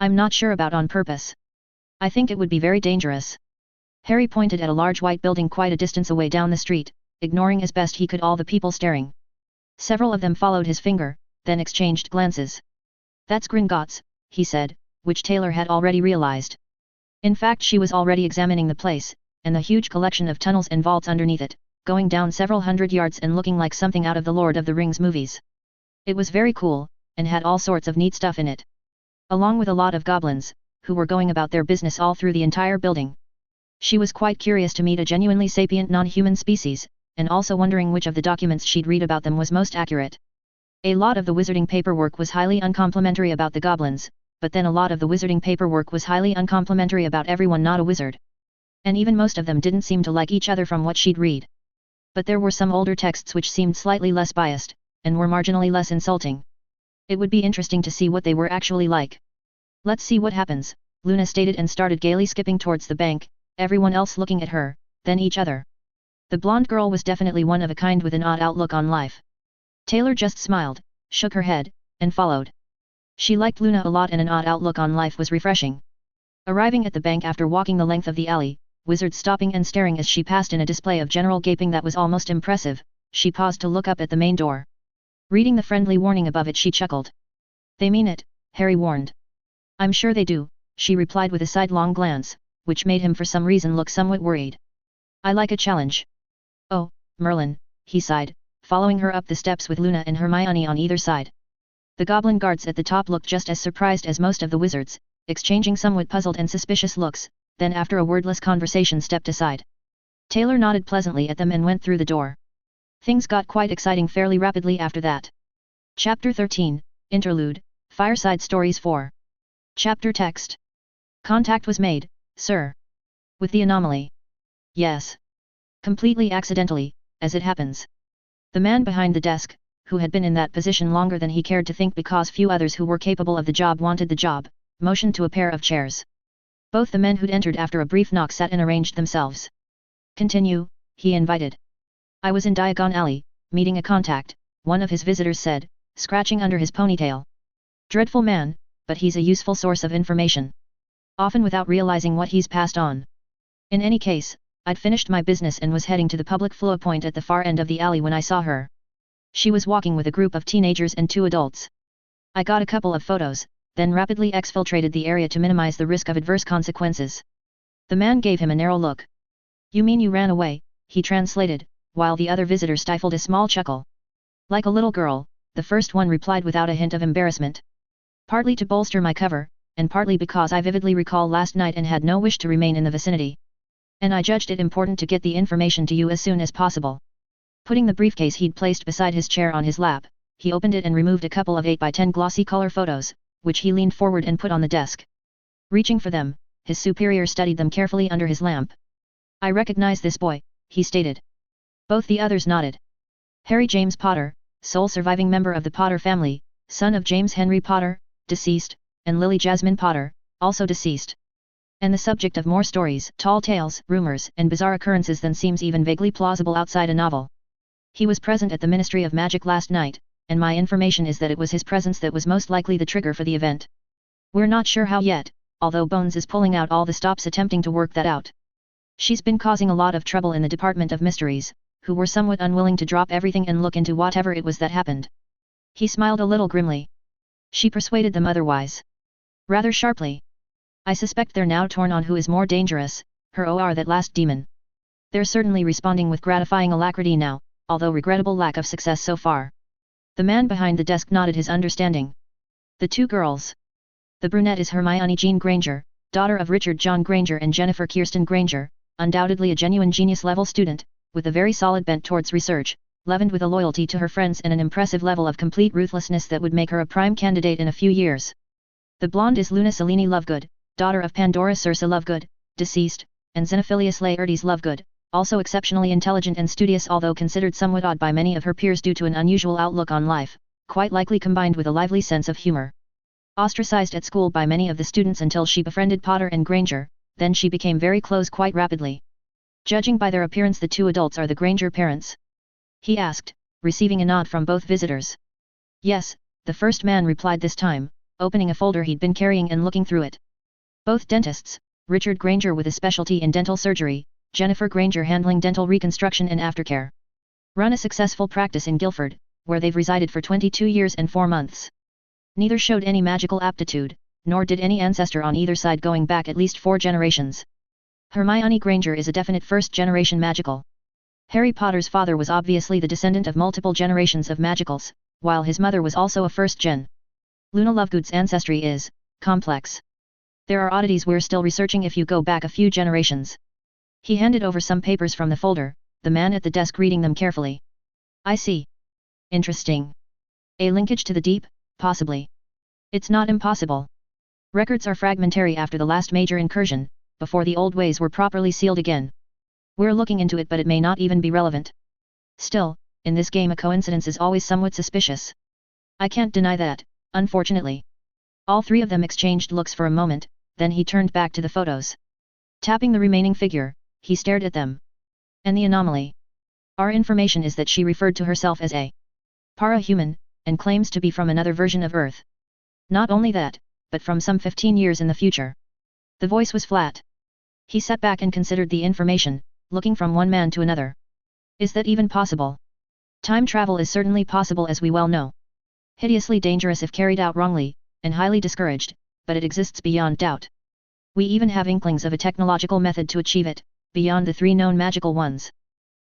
I'm not sure about on purpose. I think it would be very dangerous. Harry pointed at a large white building quite a distance away down the street, ignoring as best he could all the people staring. Several of them followed his finger, then exchanged glances. That's Gringotts, he said, which Taylor had already realized. In fact, she was already examining the place, and the huge collection of tunnels and vaults underneath it, going down several hundred yards and looking like something out of the Lord of the Rings movies. It was very cool, and had all sorts of neat stuff in it. Along with a lot of goblins, who were going about their business all through the entire building. She was quite curious to meet a genuinely sapient non-human species, and also wondering which of the documents she'd read about them was most accurate. A lot of the wizarding paperwork was highly uncomplimentary about the goblins, but then a lot of the wizarding paperwork was highly uncomplimentary about everyone not a wizard. And even most of them didn't seem to like each other from what she'd read. But there were some older texts which seemed slightly less biased, and were marginally less insulting. It would be interesting to see what they were actually like. Let's see what happens, Luna stated and started gaily skipping towards the bank, everyone else looking at her, then each other. The blonde girl was definitely one of a kind with an odd outlook on life. Taylor just smiled, shook her head, and followed. She liked Luna a lot and an odd outlook on life was refreshing. Arriving at the bank after walking the length of the alley, Wizard stopping and staring as she passed in a display of general gaping that was almost impressive, she paused to look up at the main door. Reading the friendly warning above it, she chuckled. They mean it, Harry warned. I'm sure they do, she replied with a sidelong glance, which made him for some reason look somewhat worried. I like a challenge. Oh, Merlin, he sighed, following her up the steps with Luna and Hermione on either side. The goblin guards at the top looked just as surprised as most of the wizards, exchanging somewhat puzzled and suspicious looks, then after a wordless conversation stepped aside. Taylor nodded pleasantly at them and went through the door. Things got quite exciting fairly rapidly after that. Chapter 13, Interlude, Fireside Stories 4. Chapter Text. Contact was made, sir. With the anomaly. Yes. Completely accidentally, as it happens. The man behind the desk, who had been in that position longer than he cared to think because few others who were capable of the job wanted the job, motioned to a pair of chairs. Both the men who'd entered after a brief knock sat and arranged themselves. Continue, he invited. I was in Diagon Alley, meeting a contact, one of his visitors said, scratching under his ponytail. Dreadful man, but he's a useful source of information. Often without realizing what he's passed on. In any case, I'd finished my business and was heading to the public flow point at the far end of the alley when I saw her. She was walking with a group of teenagers and 2 adults. I got a couple of photos, then rapidly exfiltrated the area to minimize the risk of adverse consequences. The man gave him a narrow look. You mean you ran away, he translated, while the other visitor stifled a small chuckle. Like a little girl, the first one replied without a hint of embarrassment. Partly to bolster my cover, and partly because I vividly recall last night and had no wish to remain in the vicinity. And I judged it important to get the information to you as soon as possible. Putting the briefcase he'd placed beside his chair on his lap, he opened it and removed a couple of 8x10 glossy color photos, which he leaned forward and put on the desk. Reaching for them, his superior studied them carefully under his lamp. I recognize this boy, he stated. Both the others nodded. Harry James Potter, sole surviving member of the Potter family, son of James Henry Potter, deceased, and Lily Jasmine Potter, also deceased. And the subject of more stories, tall tales, rumors, and bizarre occurrences than seems even vaguely plausible outside a novel. He was present at the Ministry of Magic last night, and my information is that it was his presence that was most likely the trigger for the event. We're not sure how yet, although Bones is pulling out all the stops attempting to work that out. She's been causing a lot of trouble in the Department of Mysteries, who were somewhat unwilling to drop everything and look into whatever it was that happened. He smiled a little grimly. She persuaded them otherwise. Rather sharply. I suspect they're now torn on who is more dangerous, her or that last demon. They're certainly responding with gratifying alacrity now, although regrettable lack of success so far. The man behind the desk nodded his understanding. The 2 girls. The brunette is Hermione Jean Granger, daughter of Richard John Granger and Jennifer Kirsten Granger, undoubtedly a genuine genius-level student, with a very solid bent towards research, leavened with a loyalty to her friends and an impressive level of complete ruthlessness that would make her a prime candidate in a few years. The blonde is Luna Selene Lovegood, daughter of Pandora Circe Lovegood, deceased, and Xenophilius Laertes Lovegood, also exceptionally intelligent and studious although considered somewhat odd by many of her peers due to an unusual outlook on life, quite likely combined with a lively sense of humor. Ostracized at school by many of the students until she befriended Potter and Granger, then she became very close quite rapidly. Judging by their appearance, the 2 adults are the Granger parents? He asked, receiving a nod from both visitors. Yes, the first man replied this time, opening a folder he'd been carrying and looking through it. Both dentists, Richard Granger with a specialty in dental surgery, Jennifer Granger handling dental reconstruction and aftercare. Run a successful practice in Guildford, where they've resided for 22 years and 4 months. Neither showed any magical aptitude, nor did any ancestor on either side going back at least 4 generations. Hermione Granger is a definite first-generation magical. Harry Potter's father was obviously the descendant of multiple generations of magicals, while his mother was also a first-gen. Luna Lovegood's ancestry is complex. There are oddities we're still researching if you go back a few generations. He handed over some papers from the folder, the man at the desk reading them carefully. I see. Interesting. A linkage to the deep, possibly. It's not impossible. Records are fragmentary after the last major incursion, before the old ways were properly sealed again. We're looking into it, but it may not even be relevant. Still, in this game a coincidence is always somewhat suspicious. I can't deny that, unfortunately. All 3 of them exchanged looks for a moment, then he turned back to the photos. Tapping the remaining figure, he stared at them. And the anomaly. Our information is that she referred to herself as a para-human, and claims to be from another version of Earth. Not only that, but from some 15 years in the future. The voice was flat. He sat back and considered the information, looking from one man to another. Is that even possible? Time travel is certainly possible, as we well know. Hideously dangerous if carried out wrongly, and highly discouraged, but it exists beyond doubt. We even have inklings of a technological method to achieve it, beyond the 3 known magical ones.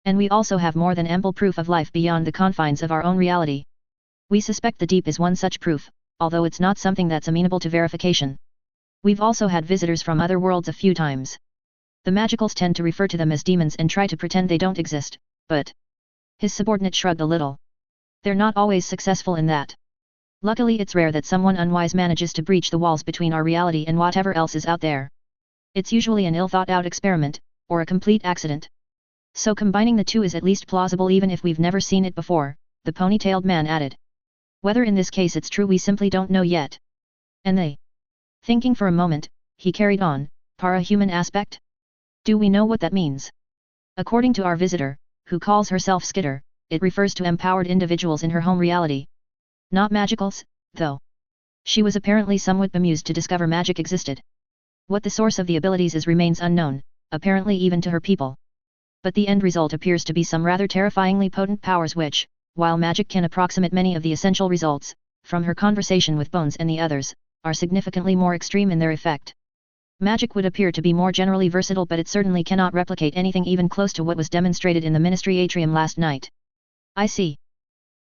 And we also have more than ample proof of life beyond the confines of our own reality. We suspect the deep is one such proof, although it's not something that's amenable to verification. We've also had visitors from other worlds a few times. The magicals tend to refer to them as demons and try to pretend they don't exist, but... His subordinate shrugged a little. They're not always successful in that. Luckily it's rare that someone unwise manages to breach the walls between our reality and whatever else is out there. It's usually an ill-thought-out experiment, or a complete accident. So combining the 2 is at least plausible even if we've never seen it before, the pony-tailed man added. Whether in this case it's true we simply don't know yet. And they... Thinking for a moment, he carried on, para-human aspect? Do we know what that means? According to our visitor, who calls herself Skitter, it refers to empowered individuals in her home reality. Not magicals, though. She was apparently somewhat bemused to discover magic existed. What the source of the abilities is remains unknown, apparently even to her people. But the end result appears to be some rather terrifyingly potent powers which, while magic can approximate many of the essential results, from her conversation with Bones and the others, are significantly more extreme in their effect. Magic would appear to be more generally versatile, but it certainly cannot replicate anything even close to what was demonstrated in the Ministry atrium last night. I see.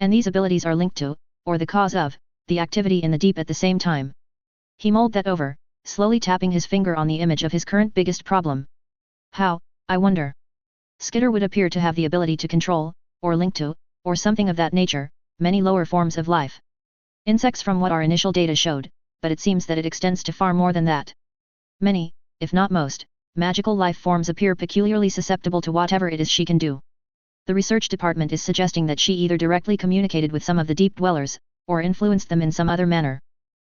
And these abilities are linked to, or the cause of, the activity in the deep at the same time. He mulled that over, slowly tapping his finger on the image of his current biggest problem. How, I wonder? Skitter would appear to have the ability to control, or link to, or something of that nature, many lower forms of life. Insects from what our initial data showed, but it seems that it extends to far more than that. Many, if not most, magical life forms appear peculiarly susceptible to whatever it is she can do. The research department is suggesting that she either directly communicated with some of the deep dwellers, or influenced them in some other manner.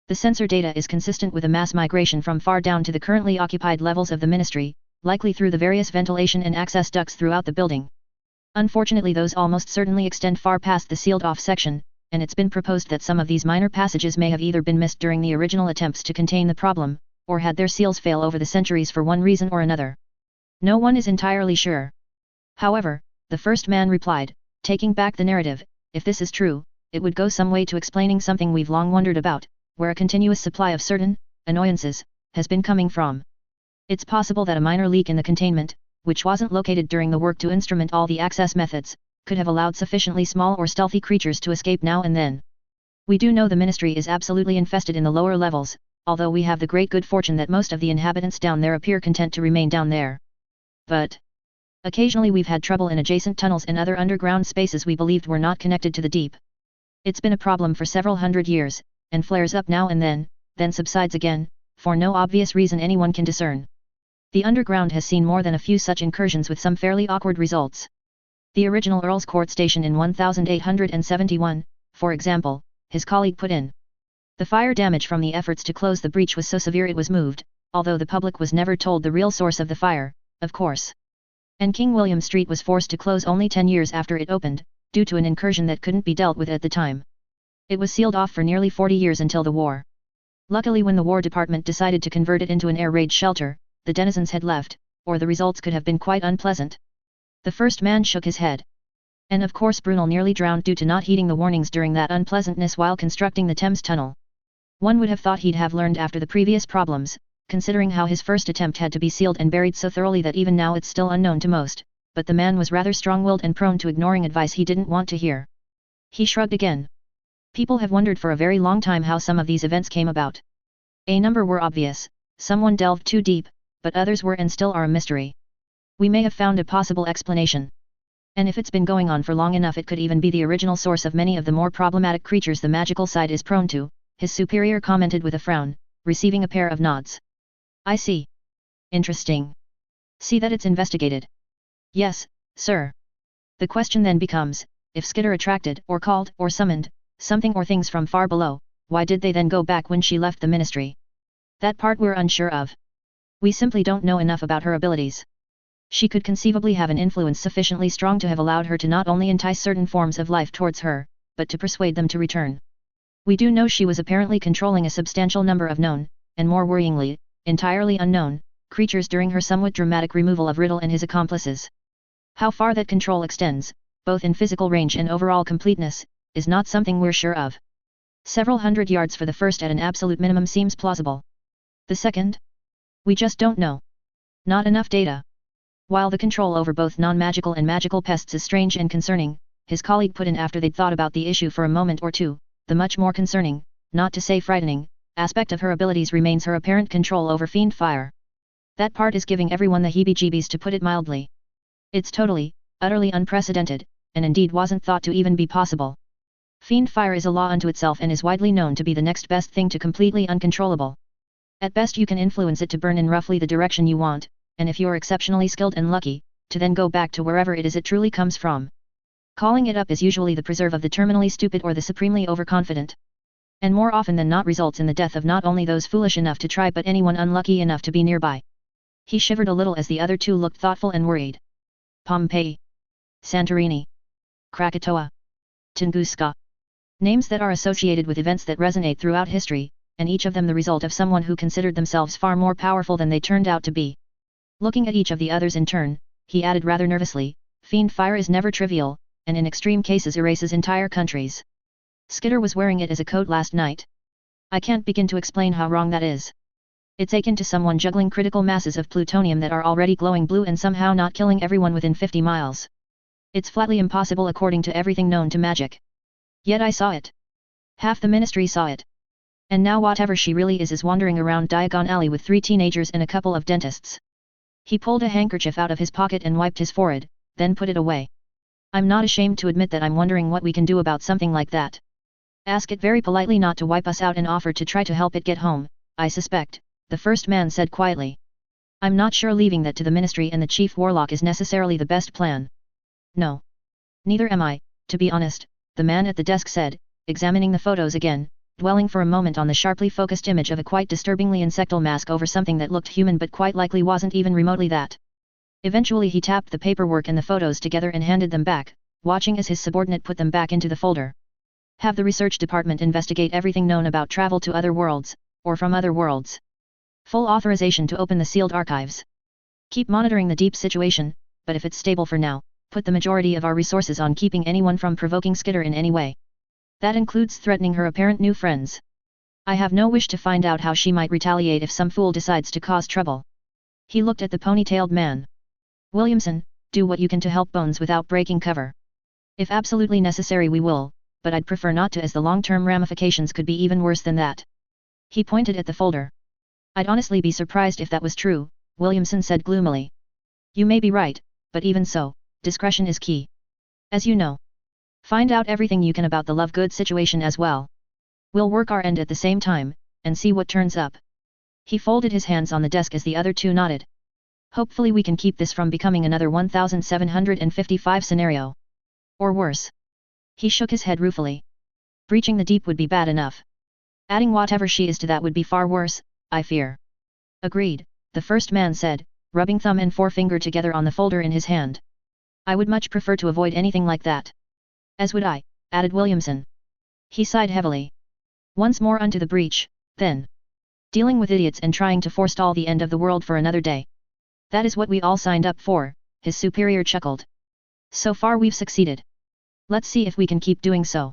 The sensor data is consistent with a mass migration from far down to the currently occupied levels of the Ministry, likely through the various ventilation and access ducts throughout the building. Unfortunately, those almost certainly extend far past the sealed-off section, and it's been proposed that some of these minor passages may have either been missed during the original attempts to contain the problem, or had their seals fail over the centuries for one reason or another. No one is entirely sure. However, the first man replied, taking back the narrative, if this is true, it would go some way to explaining something we've long wondered about, where a continuous supply of certain annoyances has been coming from. It's possible that a minor leak in the containment, which wasn't located during the work to instrument all the access methods, could have allowed sufficiently small or stealthy creatures to escape now and then. We do know the Ministry is absolutely infested in the lower levels, although we have the great good fortune that most of the inhabitants down there appear content to remain down there. But occasionally we've had trouble in adjacent tunnels and other underground spaces we believed were not connected to the deep. It's been a problem for several hundred years, and flares up now and then subsides again, for no obvious reason anyone can discern. The underground has seen more than a few such incursions with some fairly awkward results. The original Earl's Court station in 1871, for example, his colleague put in. The fire damage from the efforts to close the breach was so severe it was moved, although the public was never told the real source of the fire, of course. And King William Street was forced to close only 10 years after it opened, due to an incursion that couldn't be dealt with at the time. It was sealed off for nearly 40 years until the war. Luckily, when the War Department decided to convert it into an air raid shelter, the denizens had left, or the results could have been quite unpleasant. The first man shook his head. And of course Brunel nearly drowned due to not heeding the warnings during that unpleasantness while constructing the Thames Tunnel. One would have thought he'd have learned after the previous problems, considering how his first attempt had to be sealed and buried so thoroughly that even now it's still unknown to most, but the man was rather strong-willed and prone to ignoring advice he didn't want to hear. He shrugged again. People have wondered for a very long time how some of these events came about. A number were obvious, someone delved too deep, but others were and still are a mystery. We may have found a possible explanation. And if it's been going on for long enough, it could even be the original source of many of the more problematic creatures the magical side is prone to, his superior commented with a frown, receiving a pair of nods. I see. Interesting. See that it's investigated. Yes, sir. The question then becomes, if Skitter attracted, or called, or summoned, something or things from far below, why did they then go back when she left the Ministry? That part we're unsure of. We simply don't know enough about her abilities. She could conceivably have an influence sufficiently strong to have allowed her to not only entice certain forms of life towards her, but to persuade them to return. We do know she was apparently controlling a substantial number of known, and more worryingly, entirely unknown, creatures during her somewhat dramatic removal of Riddle and his accomplices. How far that control extends, both in physical range and overall completeness, is not something we're sure of. Several hundred yards for the first at an absolute minimum seems plausible. The second? We just don't know. Not enough data. While the control over both non-magical and magical pests is strange and concerning, his colleague put in after they'd thought about the issue for a moment or two, the much more concerning, not to say frightening, aspect of her abilities remains her apparent control over Fiend Fyre. That part is giving everyone the heebie-jeebies, to put it mildly. It's totally, utterly unprecedented, and indeed wasn't thought to even be possible. Fiend Fyre is a law unto itself and is widely known to be the next best thing to completely uncontrollable. At best you can influence it to burn in roughly the direction you want, and if you're exceptionally skilled and lucky, to then go back to wherever it is it truly comes from. Calling it up is usually the preserve of the terminally stupid or the supremely overconfident. And more often than not results in the death of not only those foolish enough to try but anyone unlucky enough to be nearby. He shivered a little as the other two looked thoughtful and worried. Pompeii. Santorini. Krakatoa, Tunguska. Names that are associated with events that resonate throughout history, and each of them the result of someone who considered themselves far more powerful than they turned out to be. Looking at each of the others in turn, he added rather nervously, Fiend Fyre is never trivial, and in extreme cases erases entire countries. Skitter was wearing it as a coat last night. I can't begin to explain how wrong that is. It's akin to someone juggling critical masses of plutonium that are already glowing blue and somehow not killing everyone within 50 miles. It's flatly impossible according to everything known to magic. Yet I saw it. Half the ministry saw it. And now whatever she really is wandering around Diagon Alley with 3 teenagers and a couple of dentists. He pulled a handkerchief out of his pocket and wiped his forehead, then put it away. I'm not ashamed to admit that I'm wondering what we can do about something like that. Ask it very politely not to wipe us out and offer to try to help it get home, I suspect, the first man said quietly. I'm not sure leaving that to the ministry and the chief warlock is necessarily the best plan. No. Neither am I, to be honest, the man at the desk said, examining the photos again, dwelling for a moment on the sharply focused image of a quite disturbingly insectal mask over something that looked human but quite likely wasn't even remotely that. Eventually he tapped the paperwork and the photos together and handed them back, watching as his subordinate put them back into the folder. Have the research department investigate everything known about travel to other worlds, or from other worlds. Full authorization to open the sealed archives. Keep monitoring the deep situation, but if it's stable for now, put the majority of our resources on keeping anyone from provoking Skitter in any way. That includes threatening her apparent new friends. I have no wish to find out how she might retaliate if some fool decides to cause trouble. He looked at the ponytailed man. Williamson, do what you can to help Bones without breaking cover. If absolutely necessary we will, but I'd prefer not to as the long-term ramifications could be even worse than that. He pointed at the folder. I'd honestly be surprised if that was true, Williamson said gloomily. You may be right, but even so, discretion is key. As you know. Find out everything you can about the Lovegood situation as well. We'll work our end at the same time, and see what turns up. He folded his hands on the desk as the other two nodded. Hopefully we can keep this from becoming another 1755 scenario. Or worse. He shook his head ruefully. Breaching the deep would be bad enough. Adding whatever she is to that would be far worse, I fear. Agreed, the first man said, rubbing thumb and forefinger together on the folder in his hand. I would much prefer to avoid anything like that. As would I, added Williamson. He sighed heavily. Once more unto the breach, then. Dealing with idiots and trying to forestall the end of the world for another day. That is what we all signed up for, his superior chuckled. So far we've succeeded. Let's see if we can keep doing so.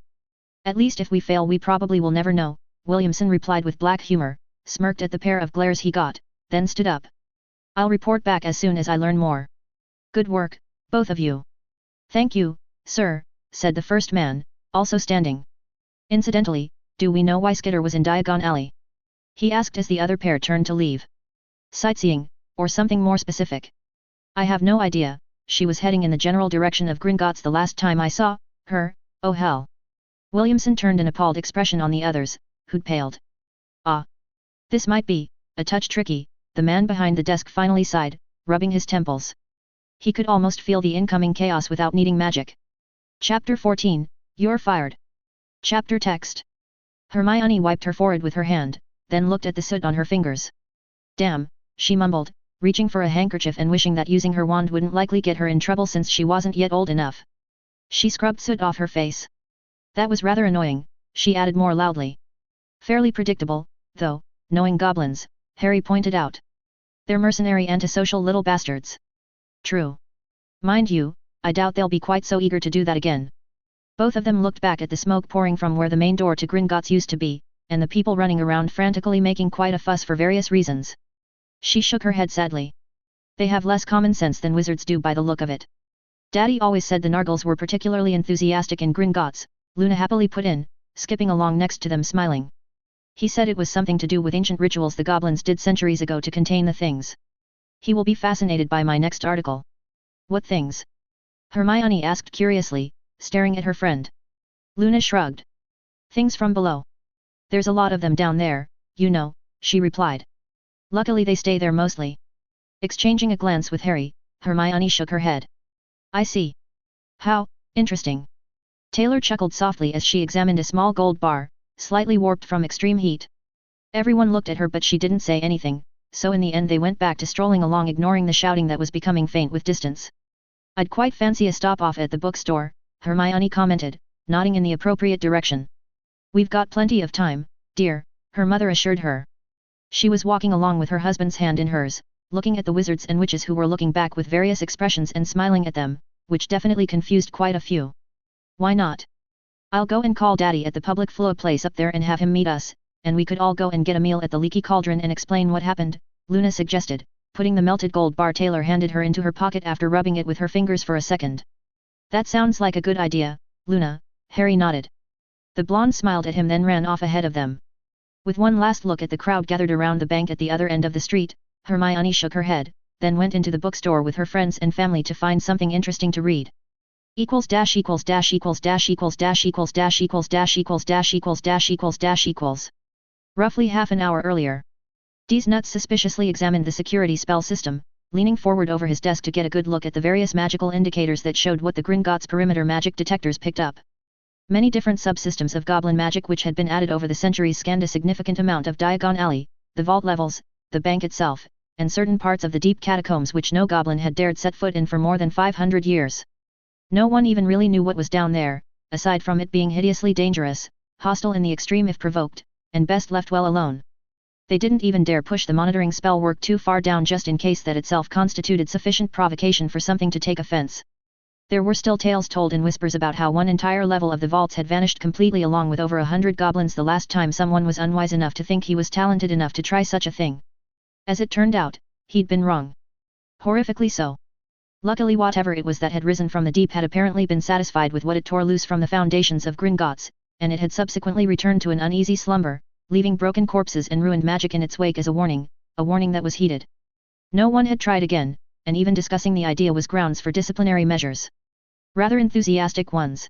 At least if we fail we probably will never know, Williamson replied with black humor, smirked at the pair of glares he got, then stood up. I'll report back as soon as I learn more. Good work, both of you. Thank you, sir, said the first man, also standing. Incidentally, do we know why Skitter was in Diagon Alley? He asked as the other pair turned to leave. Sightseeing, or something more specific? I have no idea, she was heading in the general direction of Gringotts the last time I saw her, oh hell. Williamson turned an appalled expression on the others, who'd paled. Ah. This might be a touch tricky, the man behind the desk finally sighed, rubbing his temples. He could almost feel the incoming chaos without needing magic. Chapter 14, You're fired. Chapter text. Hermione wiped her forehead with her hand, then looked at the soot on her fingers. Damn, she mumbled, reaching for a handkerchief and wishing that using her wand wouldn't likely get her in trouble since she wasn't yet old enough. She scrubbed soot off her face. That was rather annoying, she added more loudly. Fairly predictable, though, knowing goblins, Harry pointed out. They're mercenary antisocial little bastards. True. Mind you, I doubt they'll be quite so eager to do that again. Both of them looked back at the smoke pouring from where the main door to Gringotts used to be, and the people running around frantically making quite a fuss for various reasons. She shook her head sadly. They have less common sense than wizards do by the look of it. Daddy always said the Nargles were particularly enthusiastic in Gringotts, Luna happily put in, skipping along next to them smiling. He said it was something to do with ancient rituals the goblins did centuries ago to contain the things. He will be fascinated by my next article. What things? Hermione asked curiously, staring at her friend. Luna shrugged. Things from below. There's a lot of them down there, you know, she replied. Luckily they stay there mostly. Exchanging a glance with Harry, Hermione shook her head. I see. How interesting. Taylor chuckled softly as she examined a small gold bar, slightly warped from extreme heat. Everyone looked at her but she didn't say anything, so in the end they went back to strolling along ignoring the shouting that was becoming faint with distance. I'd quite fancy a stop off at the bookstore, Hermione commented, nodding in the appropriate direction. We've got plenty of time, dear, her mother assured her. She was walking along with her husband's hand in hers, looking at the wizards and witches who were looking back with various expressions and smiling at them, which definitely confused quite a few. Why not? I'll go and call Daddy at the public floor place up there and have him meet us, and we could all go and get a meal at the Leaky Cauldron and explain what happened, Luna suggested, putting the melted gold bar Taylor handed her into her pocket after rubbing it with her fingers for a second. That sounds like a good idea, Luna, Harry nodded. The blonde smiled at him then ran off ahead of them. With one last look at the crowd gathered around the bank at the other end of the street, Hermione shook her head, then went into the bookstore with her friends and family to find something interesting to read. Equals dash equals dash equals dash equals dash equals dash equals dash equals dash equals dash equals dash equals. Roughly half an hour earlier. D's nuts suspiciously examined the security spell system, leaning forward over his desk to get a good look at the various magical indicators that showed what the Gringotts perimeter magic detectors picked up. Many different subsystems of goblin magic which had been added over the centuries scanned a significant amount of Diagon Alley, the vault levels, the bank itself, and certain parts of the deep catacombs which no goblin had dared set foot in for more than 500 years. No one even really knew what was down there, aside from it being hideously dangerous, hostile in the extreme if provoked, and best left well alone. They didn't even dare push the monitoring spell work too far down just in case that itself constituted sufficient provocation for something to take offense. There were still tales told in whispers about how one entire level of the vaults had vanished completely along with over 100 goblins the last time someone was unwise enough to think he was talented enough to try such a thing. As it turned out, he'd been wrong. Horrifically so. Luckily whatever it was that had risen from the deep had apparently been satisfied with what it tore loose from the foundations of Gringotts, and it had subsequently returned to an uneasy slumber, leaving broken corpses and ruined magic in its wake as a warning that was heeded. No one had tried again, and even discussing the idea was grounds for disciplinary measures. Rather enthusiastic ones.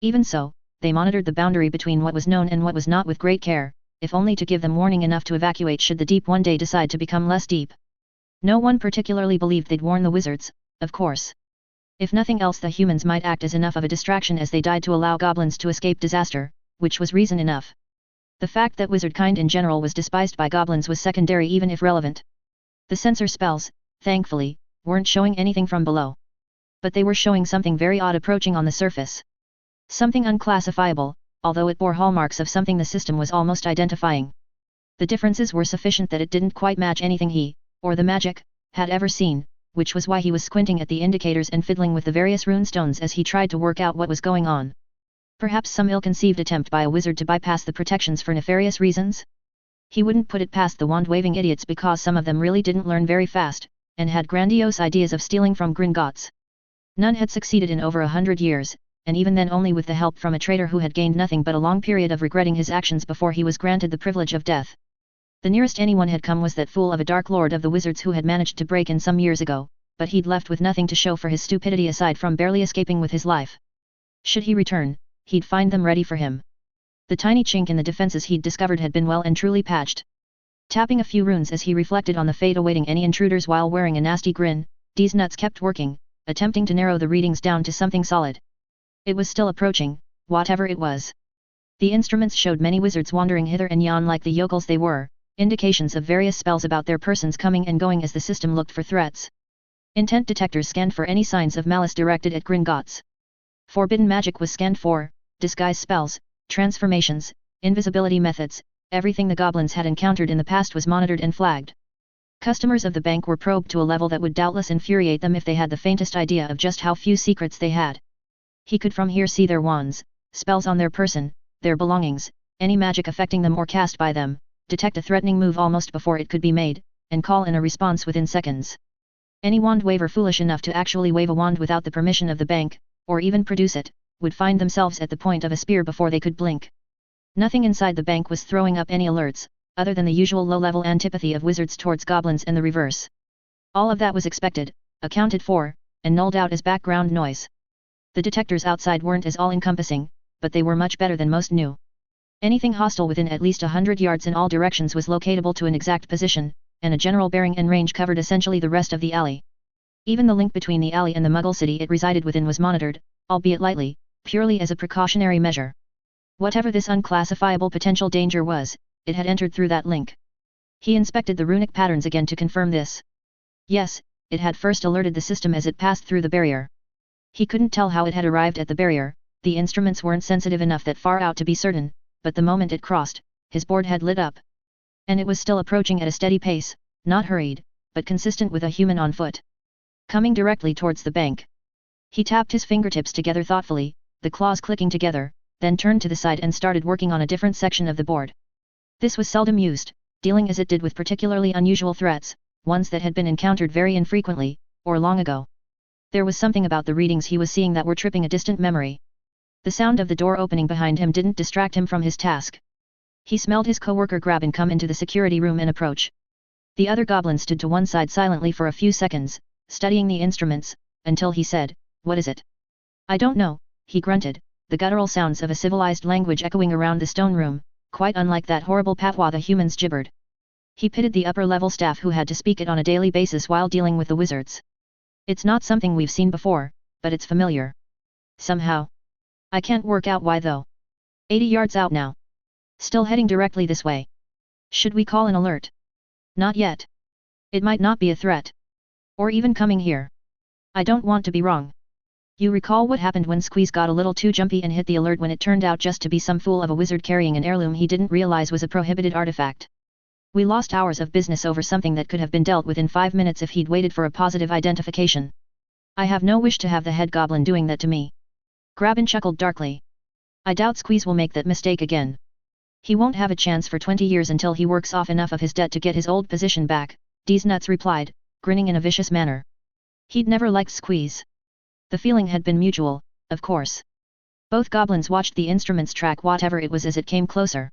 Even so, they monitored the boundary between what was known and what was not with great care, if only to give them warning enough to evacuate should the deep one day decide to become less deep. No one particularly believed they'd warn the wizards, of course. If nothing else the humans might act as enough of a distraction as they died to allow goblins to escape disaster, which was reason enough. The fact that wizard kind in general was despised by goblins was secondary even if relevant. The censor spells, thankfully, weren't showing anything from below. But they were showing something very odd approaching on the surface. Something unclassifiable, although it bore hallmarks of something the system was almost identifying. The differences were sufficient that it didn't quite match anything he, or the magic, had ever seen, which was why he was squinting at the indicators and fiddling with the various runestones as he tried to work out what was going on. Perhaps some ill-conceived attempt by a wizard to bypass the protections for nefarious reasons? He wouldn't put it past the wand-waving idiots because some of them really didn't learn very fast, and had grandiose ideas of stealing from Gringotts. None had succeeded in over 100 years, and even then only with the help from a traitor who had gained nothing but a long period of regretting his actions before he was granted the privilege of death. The nearest anyone had come was that fool of a Dark Lord of the Wizards who had managed to break in some years ago, but he'd left with nothing to show for his stupidity aside from barely escaping with his life. Should he return, he'd find them ready for him. The tiny chink in the defenses he'd discovered had been well and truly patched. Tapping a few runes as he reflected on the fate awaiting any intruders while wearing a nasty grin, D's nuts kept working, attempting to narrow the readings down to something solid. It was still approaching, whatever it was. The instruments showed many wizards wandering hither and yon like the yokels they were, indications of various spells about their persons coming and going as the system looked for threats. Intent detectors scanned for any signs of malice directed at Gringotts. Forbidden magic was scanned for, disguise spells, transformations, invisibility methods, everything the goblins had encountered in the past was monitored and flagged. Customers of the bank were probed to a level that would doubtless infuriate them if they had the faintest idea of just how few secrets they had. He could from here see their wands, spells on their person, their belongings, any magic affecting them or cast by them, detect a threatening move almost before it could be made, and call in a response within seconds. Any wand waver foolish enough to actually wave a wand without the permission of the bank, or even produce it, would find themselves at the point of a spear before they could blink. Nothing inside the bank was throwing up any alerts, other than the usual low-level antipathy of wizards towards goblins and the reverse. All of that was expected, accounted for, and nulled out as background noise. The detectors outside weren't as all-encompassing, but they were much better than most knew. Anything hostile within at least 100 yards in all directions was locatable to an exact position, and a general bearing and range covered essentially the rest of the alley. Even the link between the alley and the Muggle city it resided within was monitored, albeit lightly, purely as a precautionary measure. Whatever this unclassifiable potential danger was, it had entered through that link. He inspected the runic patterns again to confirm this. Yes, it had first alerted the system as it passed through the barrier. He couldn't tell how it had arrived at the barrier, the instruments weren't sensitive enough that far out to be certain, but the moment it crossed, his board had lit up. And it was still approaching at a steady pace, not hurried, but consistent with a human on foot. Coming directly towards the bank. He tapped his fingertips together thoughtfully, the claws clicking together, then turned to the side and started working on a different section of the board. This was seldom used, dealing as it did with particularly unusual threats, ones that had been encountered very infrequently, or long ago. There was something about the readings he was seeing that were tripping a distant memory. The sound of the door opening behind him didn't distract him from his task. He smelled his co-worker Graben come into the security room and approach. The other goblin stood to one side silently for a few seconds, studying the instruments, until he said, "What is it?" "I don't know," he grunted, the guttural sounds of a civilized language echoing around the stone room, quite unlike that horrible patois the humans gibbered. He pitied the upper-level staff who had to speak it on a daily basis while dealing with the wizards. "It's not something we've seen before, but it's familiar. Somehow. I can't work out why though. 80 yards out now. Still heading directly this way. Should we call an alert?" "Not yet. It might not be a threat. Or even coming here. I don't want to be wrong. You recall what happened when Squeeze got a little too jumpy and hit the alert when it turned out just to be some fool of a wizard carrying an heirloom he didn't realize was a prohibited artifact. We lost hours of business over something that could have been dealt with in 5 minutes if he'd waited for a positive identification. I have no wish to have the head goblin doing that to me." Graben chuckled darkly. "I doubt Squeeze will make that mistake again. He won't have a chance for 20 years until he works off enough of his debt to get his old position back," D's Nuts replied, grinning in a vicious manner. He'd never liked Squeeze. The feeling had been mutual, of course. Both goblins watched the instruments track whatever it was as it came closer.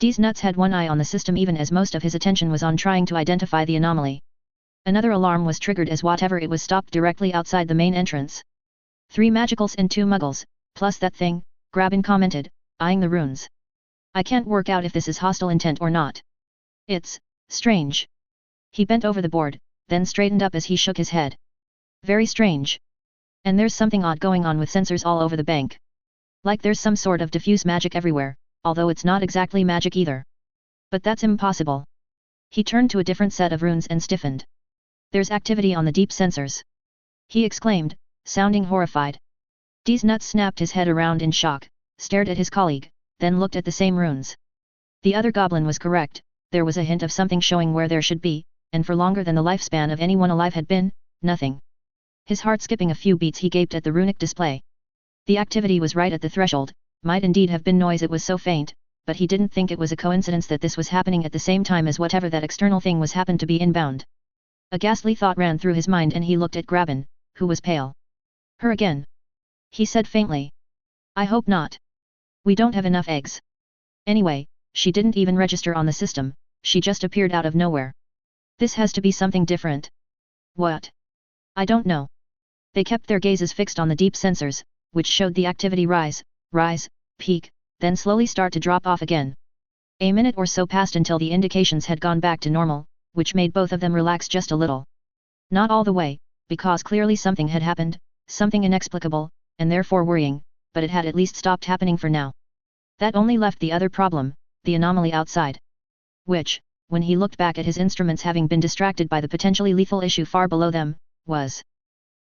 D's Nuts had one eye on the system even as most of his attention was on trying to identify the anomaly. Another alarm was triggered as whatever it was stopped directly outside the main entrance. 3 magicals and 2 muggles, plus that thing, Graben commented, eyeing the runes. "I can't work out if this is hostile intent or not. It's strange." He bent over the board, then straightened up as he shook his head. "Very strange. And there's something odd going on with sensors all over the bank. Like there's some sort of diffuse magic everywhere, although it's not exactly magic either. But that's impossible." He turned to a different set of runes and stiffened. "There's activity on the deep sensors," he exclaimed, sounding horrified. D's Nuts snapped his head around in shock, stared at his colleague, then looked at the same runes. The other goblin was correct, there was a hint of something showing where there should be, and for longer than the lifespan of anyone alive had been, nothing. His heart skipping a few beats he gaped at the runic display. The activity was right at the threshold, might indeed have been noise it was so faint, but he didn't think it was a coincidence that this was happening at the same time as whatever that external thing was happened to be inbound. A ghastly thought ran through his mind and he looked at Graben, who was pale. "Her again?" he said faintly. "I hope not. We don't have enough eggs. Anyway, she didn't even register on the system, she just appeared out of nowhere. This has to be something different." "What?" "I don't know." They kept their gazes fixed on the deep sensors, which showed the activity rise, peak, then slowly start to drop off again. A minute or so passed until the indications had gone back to normal, which made both of them relax just a little. Not all the way, because clearly something had happened, something inexplicable, and therefore worrying, but it had at least stopped happening for now. That only left the other problem, the anomaly outside. Which, when he looked back at his instruments having been distracted by the potentially lethal issue far below them, was.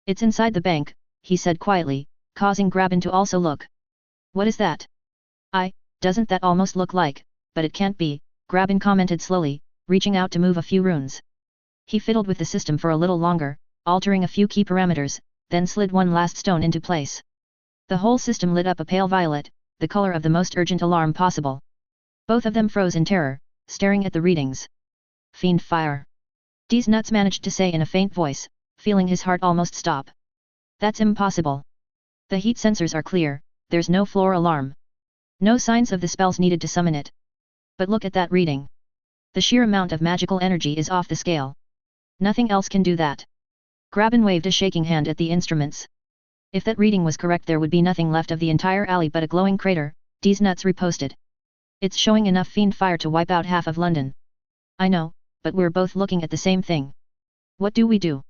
"It's inside the bank," he said quietly, causing Graben to also look. "What is that?" Doesn't that almost look like, but it can't be," Graben commented slowly, reaching out to move a few runes. He fiddled with the system for a little longer, altering a few key parameters, then slid one last stone into place. The whole system lit up a pale violet, the color of the most urgent alarm possible. Both of them froze in terror, staring at the readings. "Fiend Fyre." D's Nuts managed to say in a faint voice, feeling his heart almost stop. "That's impossible. The heat sensors are clear, there's no floor alarm. No signs of the spells needed to summon it. But look at that reading. The sheer amount of magical energy is off the scale. Nothing else can do that." Graben waved a shaking hand at the instruments. If that reading was correct there would be nothing left of the entire alley but a glowing crater, D's Nuts reposted. "It's showing enough fiend fire to wipe out half of London." "I know, but we're both looking at the same thing. What do we do?"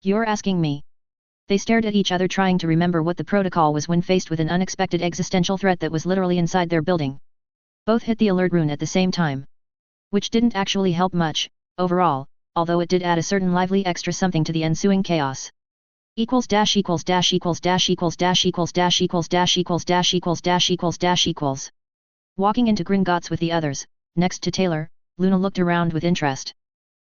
"You're asking me." They stared at each other trying to remember what the protocol was when faced with an unexpected existential threat that was literally inside their building. Both hit the alert rune at the same time. Which didn't actually help much, overall, although it did add a certain lively extra something to the ensuing chaos. equals dash equals dash equals dash equals dash equals dash equals dash equals dash equals dash equals dash equals. Walking into Gringotts with the others, next to Taylor, Luna looked around with interest.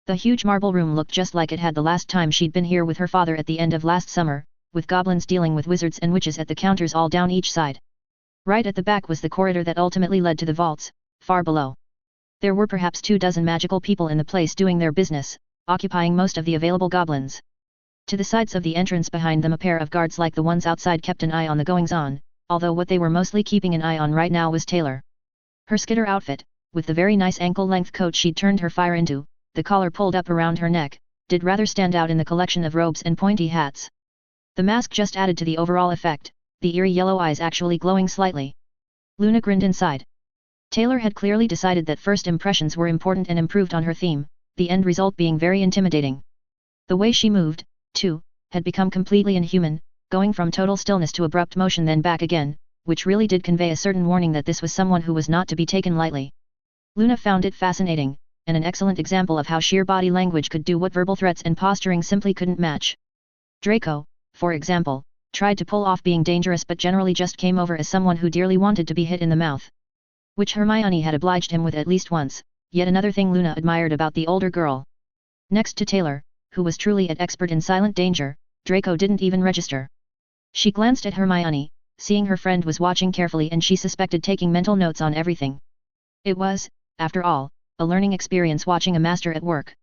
The huge marble room looked just like it had the last time she'd been here with her father at the end of last summer, with goblins dealing with wizards and witches at the counters all down each side. Right at the back was the corridor that ultimately led to the vaults, far below. There were perhaps 24 magical people in the place doing their business, occupying most of the available goblins. To the sides of the entrance behind them a pair of guards like the ones outside kept an eye on the goings-on, although what they were mostly keeping an eye on right now was Taylor. Her Skitter outfit, with the very nice ankle-length coat she'd turned her Fyre into, the collar pulled up around her neck, did rather stand out in the collection of robes and pointy hats. The mask just added to the overall effect, the eerie yellow eyes actually glowing slightly. Luna grinned inside. Taylor had clearly decided that first impressions were important and improved on her theme, the end result being very intimidating. The way she moved, too, had become completely inhuman, going from total stillness to abrupt motion then back again, which really did convey a certain warning that this was someone who was not to be taken lightly. Luna found it fascinating, and an excellent example of how sheer body language could do what verbal threats and posturing simply couldn't match. Draco, for example, tried to pull off being dangerous but generally just came over as someone who dearly wanted to be hit in the mouth. Which Hermione had obliged him with at least once, yet another thing Luna admired about the older girl. Next to Taylor, who was truly an expert in silent danger, Draco didn't even register. She glanced at Hermione, seeing her friend was watching carefully and she suspected taking mental notes on everything. It was, after all, a learning experience watching a master at work.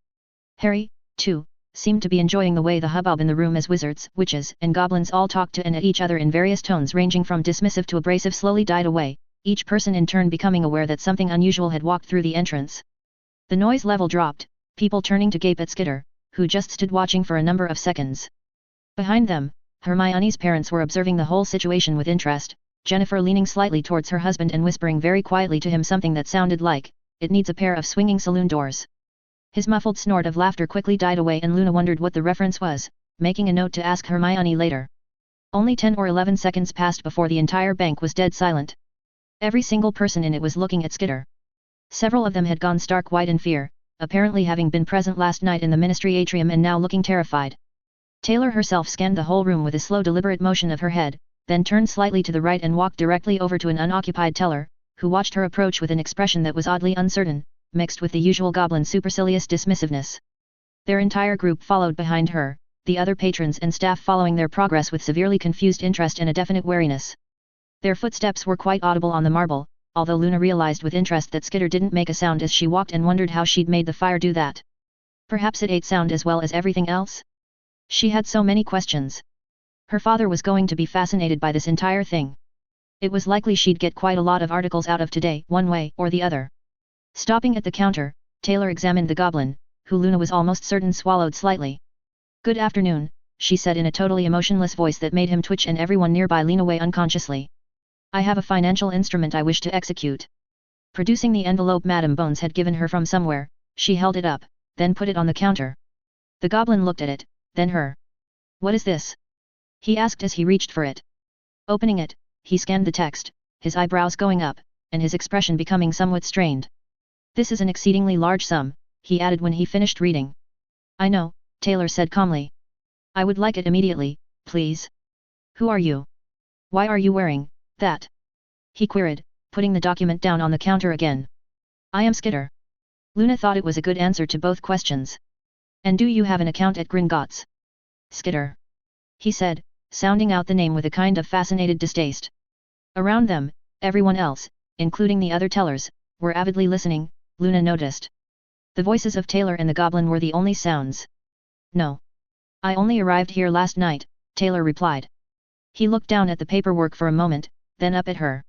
Harry, too, seemed to be enjoying the way the hubbub in the room as wizards, witches, and goblins all talked to and at each other in various tones ranging from dismissive to abrasive slowly died away, each person in turn becoming aware that something unusual had walked through the entrance. The noise level dropped, people turning to gape at Skitter, who just stood watching for a number of seconds. Behind them, Hermione's parents were observing the whole situation with interest, Jennifer leaning slightly towards her husband and whispering very quietly to him something that sounded like, "It needs a pair of swinging saloon doors." His muffled snort of laughter quickly died away and Luna wondered what the reference was, making a note to ask Hermione later. Only 10 or 11 seconds passed before the entire bank was dead silent. Every single person in it was looking at Skitter. Several of them had gone stark white in fear, apparently having been present last night in the ministry atrium and now looking terrified. Taylor herself scanned the whole room with a slow deliberate motion of her head, then turned slightly to the right and walked directly over to an unoccupied teller, who watched her approach with an expression that was oddly uncertain, mixed with the usual goblin supercilious dismissiveness. Their entire group followed behind her, the other patrons and staff following their progress with severely confused interest and a definite wariness. Their footsteps were quite audible on the marble, although Luna realized with interest that Skitter didn't make a sound as she walked and wondered how she'd made the Fyre do that. Perhaps it ate sound as well as everything else? She had so many questions. Her father was going to be fascinated by this entire thing. It was likely she'd get quite a lot of articles out of today, one way or the other. Stopping at the counter, Taylor examined the goblin, who Luna was almost certain swallowed slightly. "Good afternoon," she said in a totally emotionless voice that made him twitch and everyone nearby lean away unconsciously. "I have a financial instrument I wish to execute." Producing the envelope Madame Bones had given her from somewhere, she held it up, then put it on the counter. The goblin looked at it, then her. "What is this?" he asked as he reached for it. Opening it, he scanned the text, his eyebrows going up, and his expression becoming somewhat strained. "This is an exceedingly large sum," he added when he finished reading. "I know," Taylor said calmly. "I would like it immediately, please." "Who are you? Why are you wearing that?" he queried, putting the document down on the counter again. "I am Skitter." Luna thought it was a good answer to both questions. "And do you have an account at Gringotts?" "Skitter," he said, sounding out the name with a kind of fascinated distaste. Around them, everyone else, including the other tellers, were avidly listening, Luna noticed. The voices of Taylor and the goblin were the only sounds. "No. I only arrived here last night," Taylor replied. He looked down at the paperwork for a moment, then up at her.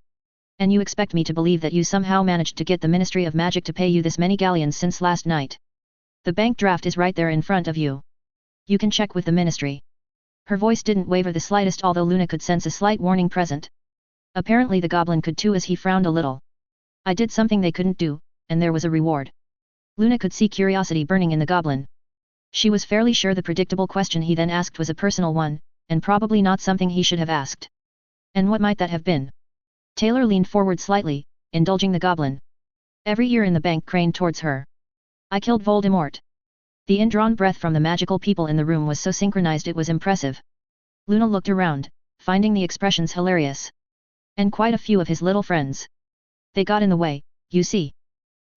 "And you expect me to believe that you somehow managed to get the Ministry of Magic to pay you this many galleons since last night? The bank draft is right there in front of you. You can check with the Ministry." Her voice didn't waver the slightest although Luna could sense a slight warning present. Apparently the goblin could too as he frowned a little. "I did something they couldn't do, and there was a reward." Luna could see curiosity burning in the goblin. She was fairly sure the predictable question he then asked was a personal one, and probably not something he should have asked. "And what might that have been?" Taylor leaned forward slightly, indulging the goblin. Every ear in the bank craned towards her. "I killed Voldemort." The indrawn breath from the magical people in the room was so synchronized it was impressive. Luna looked around, finding the expressions hilarious. And quite a few of his little friends. They got in the way, you see.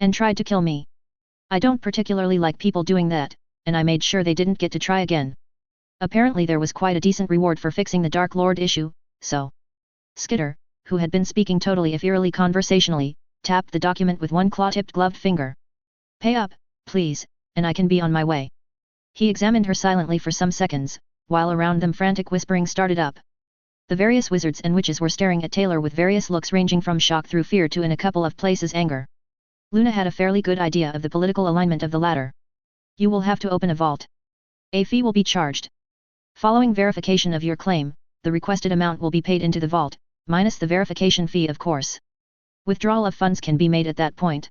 And tried to kill me. I don't particularly like people doing that, and I made sure they didn't get to try again. Apparently there was quite a decent reward for fixing the Dark Lord issue, so. Skitter, who had been speaking totally eerily conversationally, tapped the document with one claw-tipped gloved finger. Pay up, please, and I can be on my way. He examined her silently for some seconds, while around them frantic whispering started up. The various wizards and witches were staring at Taylor with various looks ranging from shock through fear to in a couple of places anger. Luna had a fairly good idea of the political alignment of the latter. You will have to open a vault. A fee will be charged. Following verification of your claim, the requested amount will be paid into the vault, minus the verification fee of course. Withdrawal of funds can be made at that point.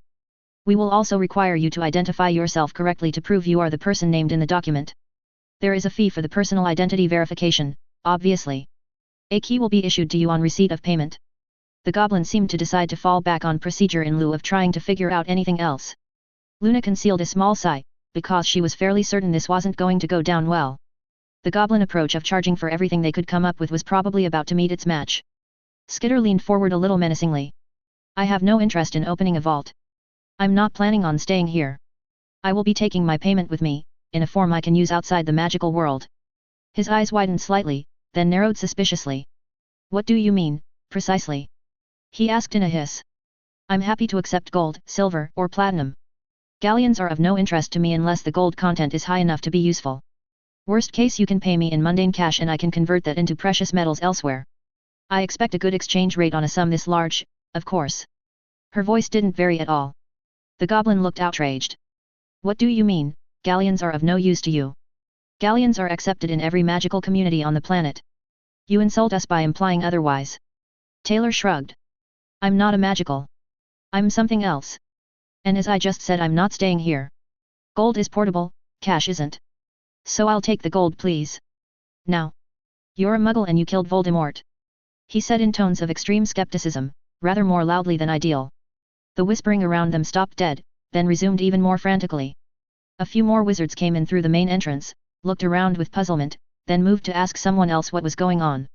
We will also require you to identify yourself correctly to prove you are the person named in the document. There is a fee for the personal identity verification, obviously. A key will be issued to you on receipt of payment. The goblin seemed to decide to fall back on procedure in lieu of trying to figure out anything else. Luna concealed a small sigh, because she was fairly certain this wasn't going to go down well. The goblin approach of charging for everything they could come up with was probably about to meet its match. Skitter leaned forward a little menacingly. I have no interest in opening a vault. I'm not planning on staying here. I will be taking my payment with me, in a form I can use outside the magical world. His eyes widened slightly, then narrowed suspiciously. What do you mean, precisely? He asked in a hiss. I'm happy to accept gold, silver, or platinum. Galleons are of no interest to me unless the gold content is high enough to be useful. Worst case you can pay me in mundane cash and I can convert that into precious metals elsewhere. I expect a good exchange rate on a sum this large, of course. Her voice didn't vary at all. The goblin looked outraged. What do you mean, galleons are of no use to you? Galleons are accepted in every magical community on the planet. You insult us by implying otherwise. Taylor shrugged. I'm not a magical. I'm something else. And as I just said, I'm not staying here. Gold is portable, cash isn't. So I'll take the gold please. Now. You're a muggle and you killed Voldemort. He said in tones of extreme skepticism, rather more loudly than ideal. The whispering around them stopped dead, then resumed even more frantically. A few more wizards came in through the main entrance, looked around with puzzlement, then moved to ask someone else what was going on.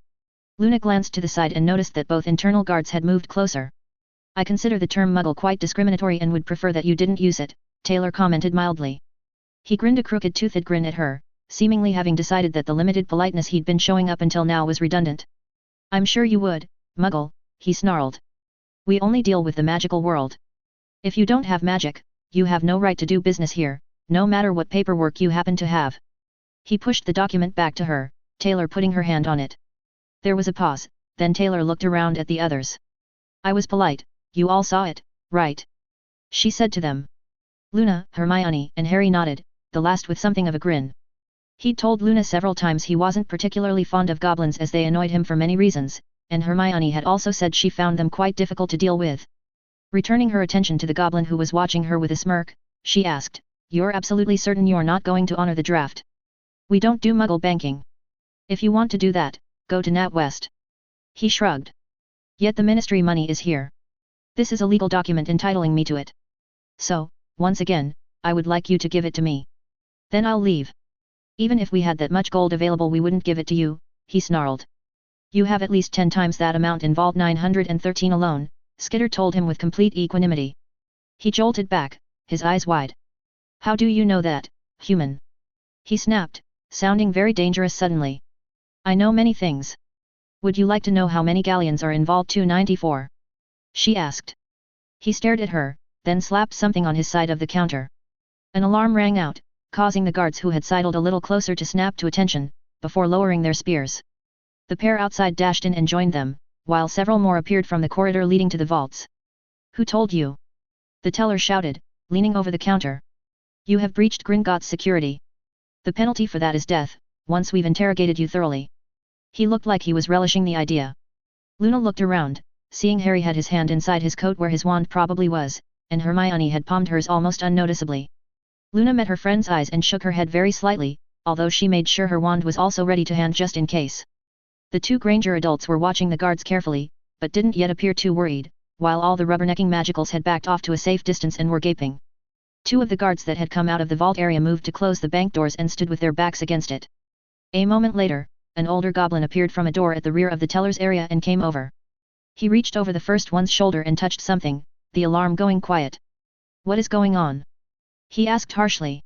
Luna glanced to the side and noticed that both internal guards had moved closer. I consider the term muggle quite discriminatory and would prefer that you didn't use it, Taylor commented mildly. He grinned a crooked-toothed grin at her, seemingly having decided that the limited politeness he'd been showing up until now was redundant. I'm sure you would, muggle, he snarled. We only deal with the magical world. If you don't have magic, you have no right to do business here, no matter what paperwork you happen to have. He pushed the document back to her, Taylor putting her hand on it. There was a pause, then Taylor looked around at the others. I was polite, you all saw it, right? She said to them. Luna, Hermione, and Harry nodded, the last with something of a grin. He'd told Luna several times he wasn't particularly fond of goblins as they annoyed him for many reasons, and Hermione had also said she found them quite difficult to deal with. Returning her attention to the goblin who was watching her with a smirk, she asked, You're absolutely certain you're not going to honor the draft? We don't do muggle banking. If you want to do that, go to NatWest. He shrugged. Yet the ministry money is here. This is a legal document entitling me to it. So, once again, I would like you to give it to me. Then I'll leave. Even if we had that much gold available we wouldn't give it to you, he snarled. You have at least 10 times that amount in Vault 913 alone, Skitter told him with complete equanimity. He jolted back, his eyes wide. How do you know that, human? He snapped, sounding very dangerous suddenly. I know many things. Would you like to know how many galleons are in Vault 294? She asked. He stared at her, then slapped something on his side of the counter. An alarm rang out, causing the guards who had sidled a little closer to snap to attention, before lowering their spears. The pair outside dashed in and joined them, while several more appeared from the corridor leading to the vaults. Who told you? The teller shouted, leaning over the counter. You have breached Gringotts security. The penalty for that is death, once we've interrogated you thoroughly. He looked like he was relishing the idea. Luna looked around, seeing Harry had his hand inside his coat where his wand probably was, and Hermione had palmed hers almost unnoticeably. Luna met her friend's eyes and shook her head very slightly, although she made sure her wand was also ready to hand just in case. The two Granger adults were watching the guards carefully, but didn't yet appear too worried, while all the rubbernecking magicals had backed off to a safe distance and were gaping. Two of the guards that had come out of the vault area moved to close the bank doors and stood with their backs against it. A moment later, an older goblin appeared from a door at the rear of the teller's area and came over. He reached over the first one's shoulder and touched something, the alarm going quiet. "What is going on?" he asked harshly.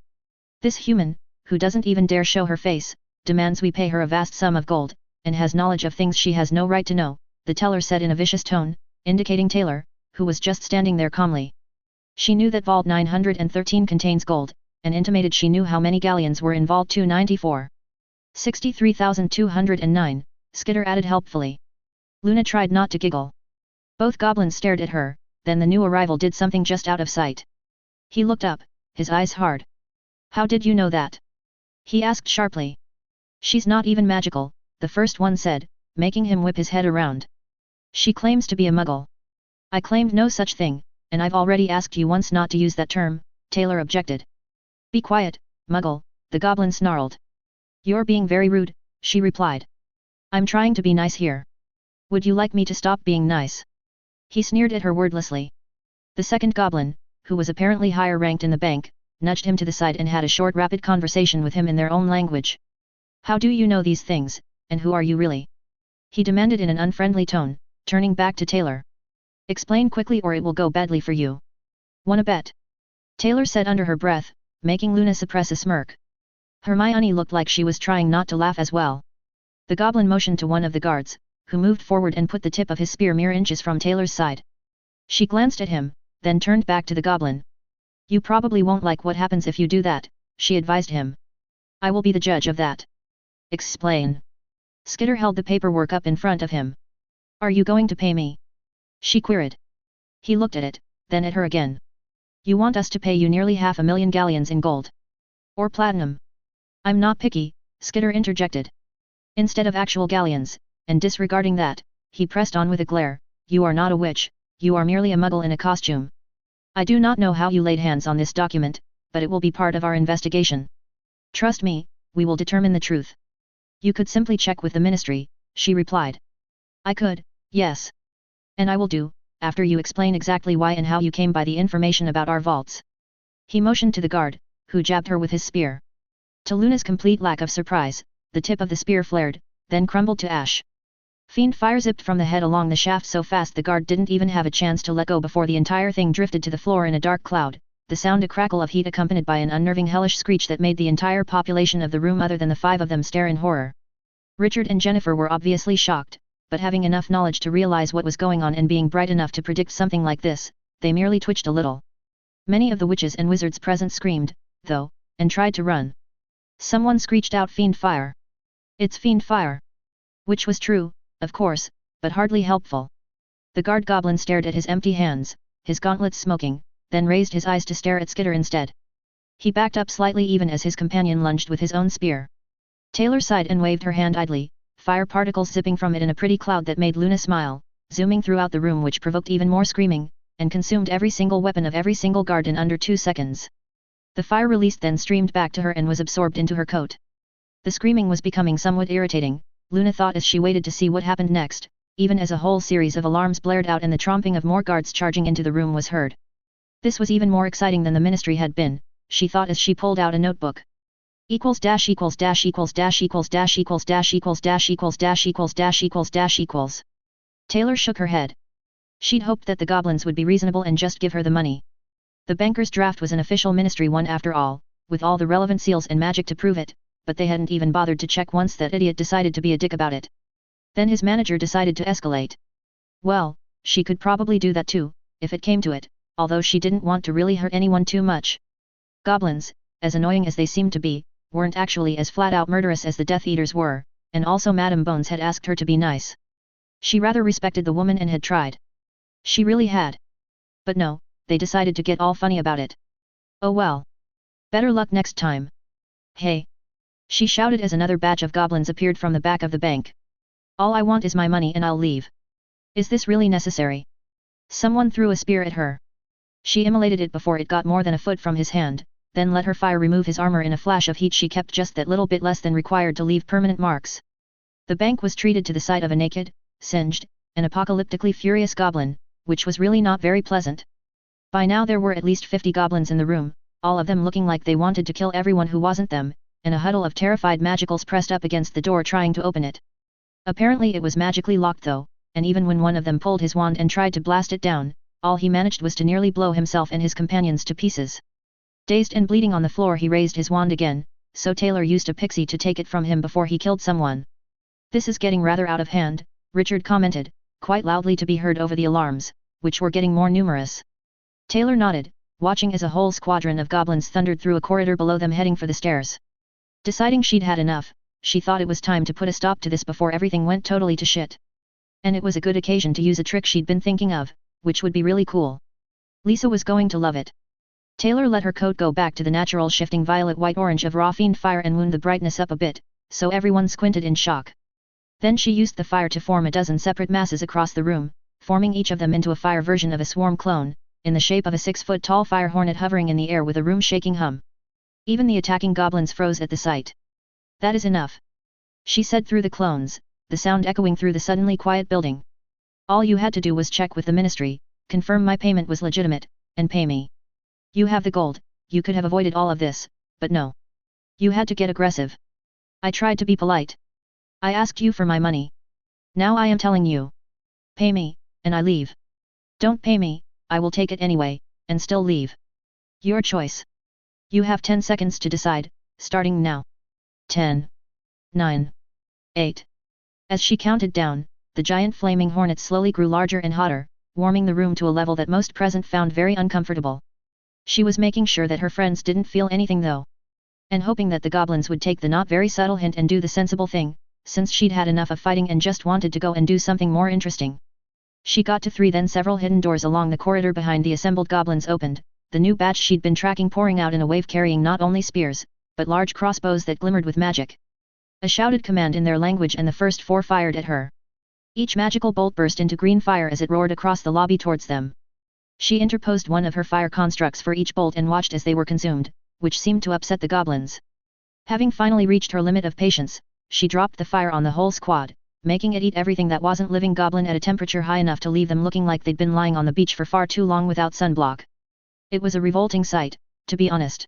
"This human, who doesn't even dare show her face, demands we pay her a vast sum of gold, and has knowledge of things she has no right to know," the teller said in a vicious tone, indicating Taylor, who was just standing there calmly. She knew that Vault 913 contains gold, and intimated she knew how many galleons were in Vault 294. 63,209, Skitter added helpfully. Luna tried not to giggle. Both goblins stared at her, then the new arrival did something just out of sight. He looked up, his eyes hard. "How did you know that?" he asked sharply. "She's not even magical," the first one said, making him whip his head around. "She claims to be a muggle." "I claimed no such thing, and I've already asked you once not to use that term," Taylor objected. "Be quiet, muggle," the goblin snarled. "You're being very rude," she replied. "I'm trying to be nice here. Would you like me to stop being nice?" He sneered at her wordlessly. The second goblin, who was apparently higher ranked in the bank, nudged him to the side and had a short rapid conversation with him in their own language. "How do you know these things, and who are you really?" he demanded in an unfriendly tone, turning back to Taylor. "Explain quickly or it will go badly for you." "Wanna bet?" Taylor said under her breath, making Luna suppress a smirk. Hermione looked like she was trying not to laugh as well. The goblin motioned to one of the guards, who moved forward and put the tip of his spear mere inches from Taylor's side. She glanced at him, then turned back to the goblin. "You probably won't like what happens if you do that," she advised him. "I will be the judge of that." "Explain." Skitter held the paperwork up in front of him. "Are you going to pay me?" she queried. He looked at it, then at her again. "You want us to pay you nearly 500,000 galleons in gold? Or platinum?" "I'm not picky," Skitter interjected. Instead of actual galleons, and disregarding that, he pressed on with a glare, "You are not a witch, you are merely a muggle in a costume. I do not know how you laid hands on this document, but it will be part of our investigation. Trust me, we will determine the truth." "You could simply check with the ministry," she replied. "I could, yes. And I will do, after you explain exactly why and how you came by the information about our vaults." He motioned to the guard, who jabbed her with his spear. To Luna's complete lack of surprise, the tip of the spear flared, then crumbled to ash. Fiend fire zipped from the head along the shaft so fast the guard didn't even have a chance to let go before the entire thing drifted to the floor in a dark cloud, the sound a crackle of heat accompanied by an unnerving hellish screech that made the entire population of the room other than the five of them stare in horror. Richard and Jennifer were obviously shocked, but having enough knowledge to realize what was going on and being bright enough to predict something like this, they merely twitched a little. Many of the witches and wizards present screamed, though, and tried to run. Someone screeched out Fiend Fire. "It's Fiend Fire!" Which was true, of course, but hardly helpful. The guard goblin stared at his empty hands, his gauntlets smoking, then raised his eyes to stare at Skitter instead. He backed up slightly even as his companion lunged with his own spear. Taylor sighed and waved her hand idly, fire particles zipping from it in a pretty cloud that made Luna smile, zooming throughout the room which provoked even more screaming, and consumed every single weapon of every single guard in under 2 seconds. The fire released then streamed back to her and was absorbed into her coat. The screaming was becoming somewhat irritating, Luna thought as she waited to see what happened next, even as a whole series of alarms blared out and the tromping of more guards charging into the room was heard. This was even more exciting than the ministry had been, she thought as she pulled out a notebook. Equals dash equals dash equals dash equals dash equals dash equals dash equals dash equals dash equals dash equals. Taylor shook her head. She'd hoped that the goblins would be reasonable and just give her the money. The banker's draft was an official ministry one after all, with all the relevant seals and magic to prove it, but they hadn't even bothered to check once that idiot decided to be a dick about it. Then his manager decided to escalate. Well, she could probably do that too, if it came to it, although she didn't want to really hurt anyone too much. Goblins, as annoying as they seemed to be, weren't actually as flat-out murderous as the Death Eaters were, and also Madame Bones had asked her to be nice. She rather respected the woman and had tried. She really had. But no, they decided to get all funny about it. Oh well. Better luck next time. Hey! She shouted as another batch of goblins appeared from the back of the bank. "All I want is my money and I'll leave. Is this really necessary?" Someone threw a spear at her. She immolated it before it got more than a foot from his hand, then let her fire remove his armor in a flash of heat. She kept just that little bit less than required to leave permanent marks. The bank was treated to the sight of a naked, singed, and apocalyptically furious goblin, which was really not very pleasant. By now there were at least 50 goblins in the room, all of them looking like they wanted to kill everyone who wasn't them, and a huddle of terrified magicals pressed up against the door trying to open it. Apparently it was magically locked though, and even when one of them pulled his wand and tried to blast it down, all he managed was to nearly blow himself and his companions to pieces. Dazed and bleeding on the floor, he raised his wand again, so Taylor used a pixie to take it from him before he killed someone. "This is getting rather out of hand," Richard commented, quite loudly to be heard over the alarms, which were getting more numerous. Taylor nodded, watching as a whole squadron of goblins thundered through a corridor below them heading for the stairs. Deciding she'd had enough, she thought it was time to put a stop to this before everything went totally to shit. And it was a good occasion to use a trick she'd been thinking of, which would be really cool. Lisa was going to love it. Taylor let her coat go back to the natural shifting violet-white-orange of raw fiend fire and wound the brightness up a bit, so everyone squinted in shock. Then she used the fire to form a dozen separate masses across the room, forming each of them into a fire version of a swarm clone, in the shape of a 6-foot-tall fire hornet hovering in the air with a room-shaking hum. Even the attacking goblins froze at the sight. "That is enough," she said through the clones, the sound echoing through the suddenly quiet building. "All you had to do was check with the ministry, confirm my payment was legitimate, and pay me. You have the gold, you could have avoided all of this, but no. You had to get aggressive. I tried to be polite. I asked you for my money. Now I am telling you. Pay me, and I leave. Don't pay me, I will take it anyway, and still leave. Your choice. You have 10 seconds to decide, starting now. 10. 9. 8. As she counted down, the giant flaming hornet slowly grew larger and hotter, warming the room to a level that most present found very uncomfortable. She was making sure that her friends didn't feel anything though. And hoping that the goblins would take the not very subtle hint and do the sensible thing, since she'd had enough of fighting and just wanted to go and do something more interesting. She got to 3, then several hidden doors along the corridor behind the assembled goblins opened, the new batch she'd been tracking pouring out in a wave carrying not only spears, but large crossbows that glimmered with magic. A shouted command in their language and the first 4 fired at her. Each magical bolt burst into green fire as it roared across the lobby towards them. She interposed one of her fire constructs for each bolt and watched as they were consumed, which seemed to upset the goblins. Having finally reached her limit of patience, she dropped the fire on the whole squad, making it eat everything that wasn't living goblin at a temperature high enough to leave them looking like they'd been lying on the beach for far too long without sunblock. It was a revolting sight, to be honest.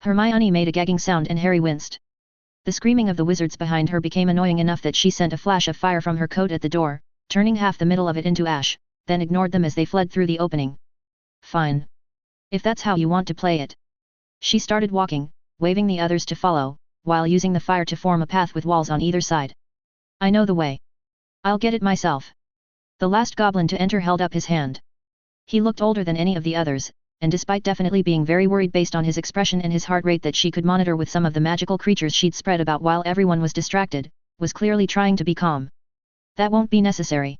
Hermione made a gagging sound and Harry winced. The screaming of the wizards behind her became annoying enough that she sent a flash of fire from her coat at the door, turning half the middle of it into ash, then ignored them as they fled through the opening. "Fine. If that's how you want to play it." She started walking, waving the others to follow, while using the fire to form a path with walls on either side. "I know the way. I'll get it myself." The last goblin to enter held up his hand. He looked older than any of the others, and despite definitely being very worried based on his expression and his heart rate that she could monitor with some of the magical creatures she'd spread about while everyone was distracted, was clearly trying to be calm. "That won't be necessary.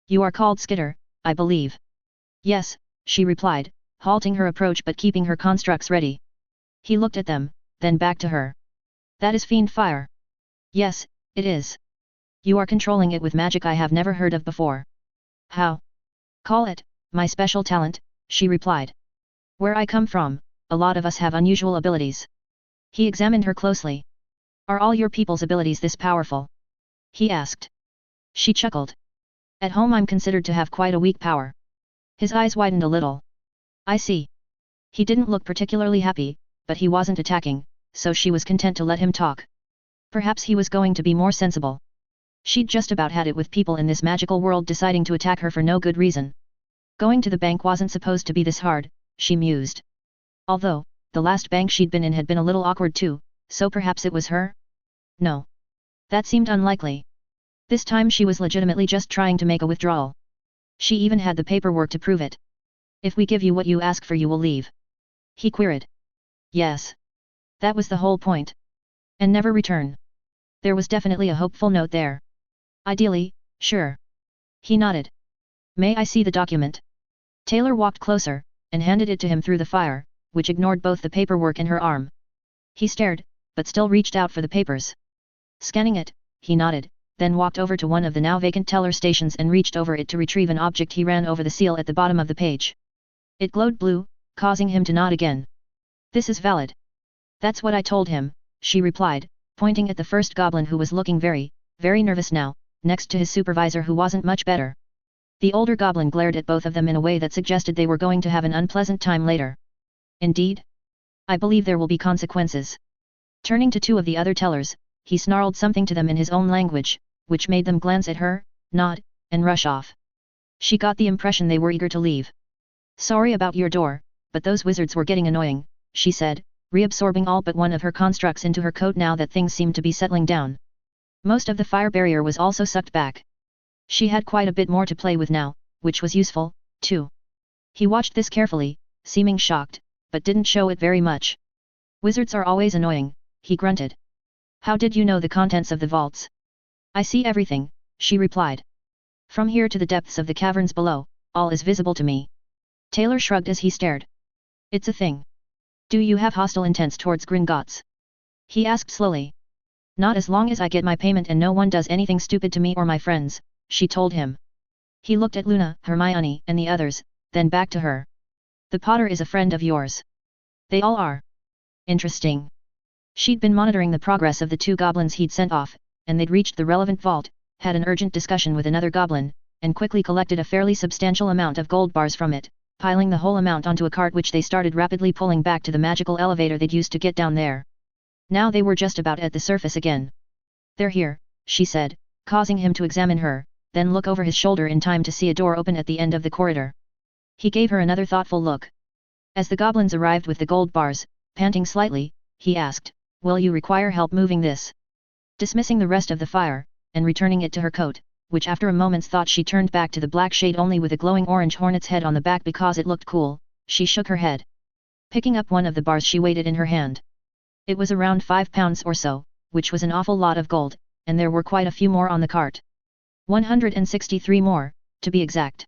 You are called Skitter, I believe." "Yes," she replied, halting her approach but keeping her constructs ready. He looked at them, then back to her. "That is fiend fire." "Yes, it is. You are controlling it with magic I have never heard of before." "How?" "Call it, my special talent," she replied. "Where I come from, a lot of us have unusual abilities." He examined her closely. "Are all your people's abilities this powerful?" he asked. She chuckled. "At home I'm considered to have quite a weak power." His eyes widened a little. "I see." He didn't look particularly happy, but he wasn't attacking, so she was content to let him talk. Perhaps he was going to be more sensible. She'd just about had it with people in this magical world deciding to attack her for no good reason. Going to the bank wasn't supposed to be this hard, she mused. Although, the last bank she'd been in had been a little awkward too, so perhaps it was her? No. That seemed unlikely. This time she was legitimately just trying to make a withdrawal. She even had the paperwork to prove it. "If we give you what you ask for you will leave?" he queried. "Yes. That was the whole point. And never return." There was definitely a hopeful note there. "Ideally, sure." He nodded. "May I see the document?" Taylor walked closer, and handed it to him through the fire, which ignored both the paperwork and her arm. He stared, but still reached out for the papers. Scanning it, he nodded, then walked over to one of the now vacant teller stations and reached over it to retrieve an object. He ran over the seal at the bottom of the page. It glowed blue, causing him to nod again. "This is valid." "That's what I told him," she replied, pointing at the first goblin who was looking very, very nervous now, next to his supervisor who wasn't much better. The older goblin glared at both of them in a way that suggested they were going to have an unpleasant time later. "Indeed? I believe there will be consequences." Turning to two of the other tellers, he snarled something to them in his own language, which made them glance at her, nod, and rush off. She got the impression they were eager to leave. Sorry about your door, but those wizards were getting annoying, she said, reabsorbing all but one of her constructs into her coat now that things seemed to be settling down. Most of the fire barrier was also sucked back. She had quite a bit more to play with now, which was useful, too. He watched this carefully, seeming shocked, but didn't show it very much. Wizards are always annoying, he grunted. How did you know the contents of the vaults? I see everything, she replied. From here to the depths of the caverns below, all is visible to me. Taylor shrugged as he stared. It's a thing. Do you have hostile intents towards Gringotts? He asked slowly. Not as long as I get my payment and no one does anything stupid to me or my friends, she told him. He looked at Luna, Hermione, and the others, then back to her. The Potter is a friend of yours. They all are. Interesting. She'd been monitoring the progress of the two goblins he'd sent off, and they'd reached the relevant vault, had an urgent discussion with another goblin, and quickly collected a fairly substantial amount of gold bars from it, piling the whole amount onto a cart which they started rapidly pulling back to the magical elevator they'd used to get down there. Now they were just about at the surface again. They're here, she said, causing him to examine her, then look over his shoulder in time to see a door open at the end of the corridor. He gave her another thoughtful look. As the goblins arrived with the gold bars, panting slightly, he asked, Will you require help moving this? Dismissing the rest of the fire, and returning it to her coat, which after a moment's thought she turned back to the black shade only with a glowing orange hornet's head on the back because it looked cool, she shook her head. Picking up one of the bars she weighed it in her hand. It was around 5 pounds or so, which was an awful lot of gold, and there were quite a few more on the cart. 163 more, to be exact.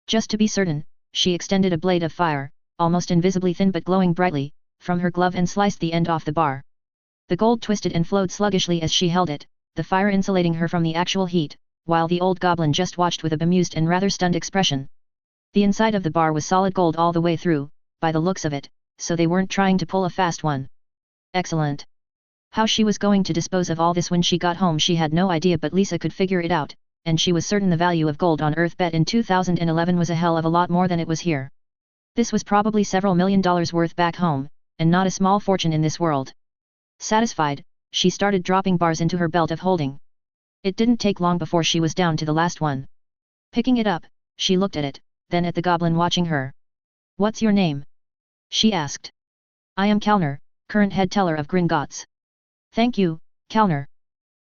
Just to be certain, she extended a blade of fire, almost invisibly thin but glowing brightly, from her glove and sliced the end off the bar. The gold twisted and flowed sluggishly as she held it, the fire insulating her from the actual heat, while the old goblin just watched with a bemused and rather stunned expression. The inside of the bar was solid gold all the way through, by the looks of it, so they weren't trying to pull a fast one. Excellent. How she was going to dispose of all this when she got home she had no idea, but Lisa could figure it out, and she was certain the value of gold on Earth bet in 2011 was a hell of a lot more than it was here. This was probably several $millions worth back home, and not a small fortune in this world. Satisfied, she started dropping bars into her belt of holding. It didn't take long before she was down to the last one. Picking it up, she looked at it, then at the goblin watching her. What's your name? She asked. I am Kalner, current head teller of Gringotts. Thank you, Kalner.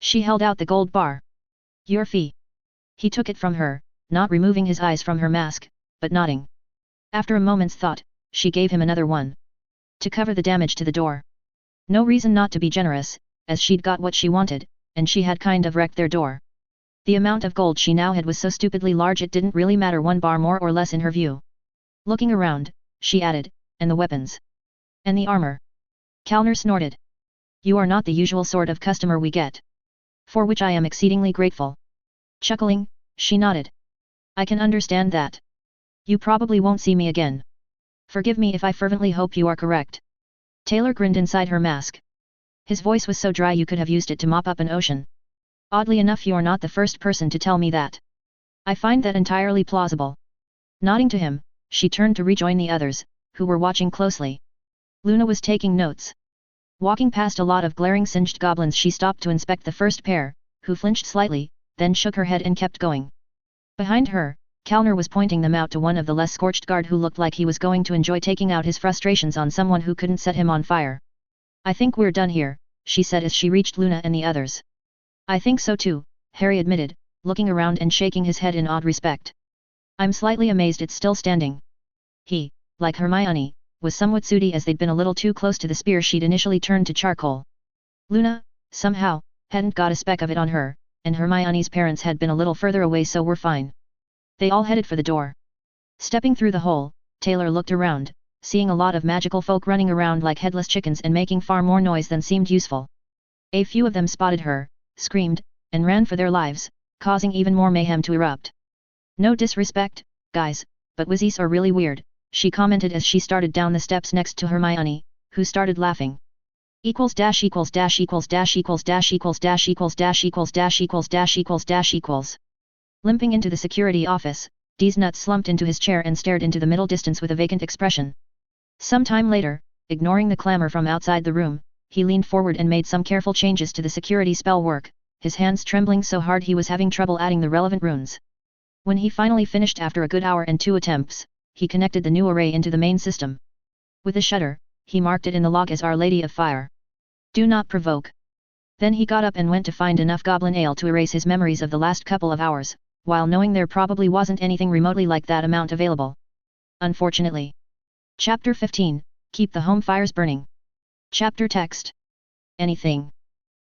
She held out the gold bar. Your fee. He took it from her, not removing his eyes from her mask, but nodding. After a moment's thought, she gave him another one. To cover the damage to the door. No reason not to be generous, as she'd got what she wanted, and she had kind of wrecked their door. The amount of gold she now had was so stupidly large it didn't really matter one bar more or less in her view. Looking around, she added, and the weapons. And the armor. Kalner snorted. You are not the usual sort of customer we get. For which I am exceedingly grateful. Chuckling, she nodded. I can understand that. You probably won't see me again. Forgive me if I fervently hope you are correct. Taylor grinned inside her mask. His voice was so dry you could have used it to mop up an ocean. Oddly enough, you're not the first person to tell me that. I find that entirely plausible. Nodding to him, she turned to rejoin the others, who were watching closely. Luna was taking notes. Walking past a lot of glaring singed goblins, she stopped to inspect the first pair, who flinched slightly, then shook her head and kept going. Behind her, Kalner was pointing them out to one of the less scorched guard who looked like he was going to enjoy taking out his frustrations on someone who couldn't set him on fire. I think we're done here, she said as she reached Luna and the others. I think so too, Harry admitted, looking around and shaking his head in odd respect. I'm slightly amazed it's still standing. He, like Hermione, was somewhat sooty as they'd been a little too close to the spear she'd initially turned to charcoal. Luna, somehow, hadn't got a speck of it on her, and Hermione's parents had been a little further away, so we're fine. They all headed for the door. Stepping through the hole, Taylor looked around, seeing a lot of magical folk running around like headless chickens and making far more noise than seemed useful. A few of them spotted her, screamed, and ran for their lives, causing even more mayhem to erupt. No disrespect, guys, but wizzies are really weird, she commented as she started down the steps next to Hermione, who started laughing. Equals dash equals dash equals dash equals dash equals dash equals dash equals dash equals dash equals dash equals. Limping into the security office, Dee's nuts slumped into his chair and stared into the middle distance with a vacant expression. Some time later, ignoring the clamor from outside the room, he leaned forward and made some careful changes to the security spell work, his hands trembling so hard he was having trouble adding the relevant runes. When he finally finished after a good hour and 2 attempts, he connected the new array into the main system. With a shudder, he marked it in the log as Our Lady of Fire. Do not provoke. Then he got up and went to find enough goblin ale to erase his memories of the last couple of hours, while knowing there probably wasn't anything remotely like that amount available. Unfortunately. Chapter 15, Keep the Home Fires Burning. Chapter Text. Anything.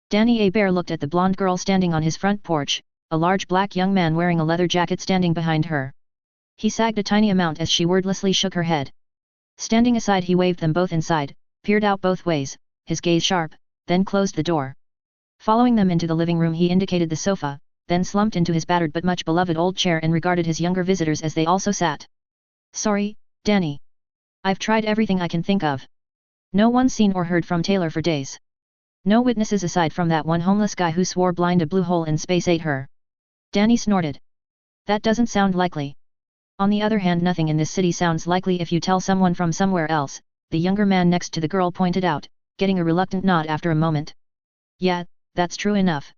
Danny A. Bear looked at the blonde girl standing on his front porch, a large black young man wearing a leather jacket standing behind her. He sagged a tiny amount as she wordlessly shook her head. Standing aside he waved them both inside, peered out both ways, his gaze sharp, then closed the door. Following them into the living room he indicated the sofa, then slumped into his battered but much beloved old chair and regarded his younger visitors as they also sat. Sorry, Danny. I've tried everything I can think of. No one seen or heard from Taylor for days. No witnesses aside from that one homeless guy who swore blind a blue hole in space ate her. Danny snorted. That doesn't sound likely. On the other hand, nothing in this city sounds likely if you tell someone from somewhere else, the younger man next to the girl pointed out, getting a reluctant nod after a moment. Yeah, that's true enough.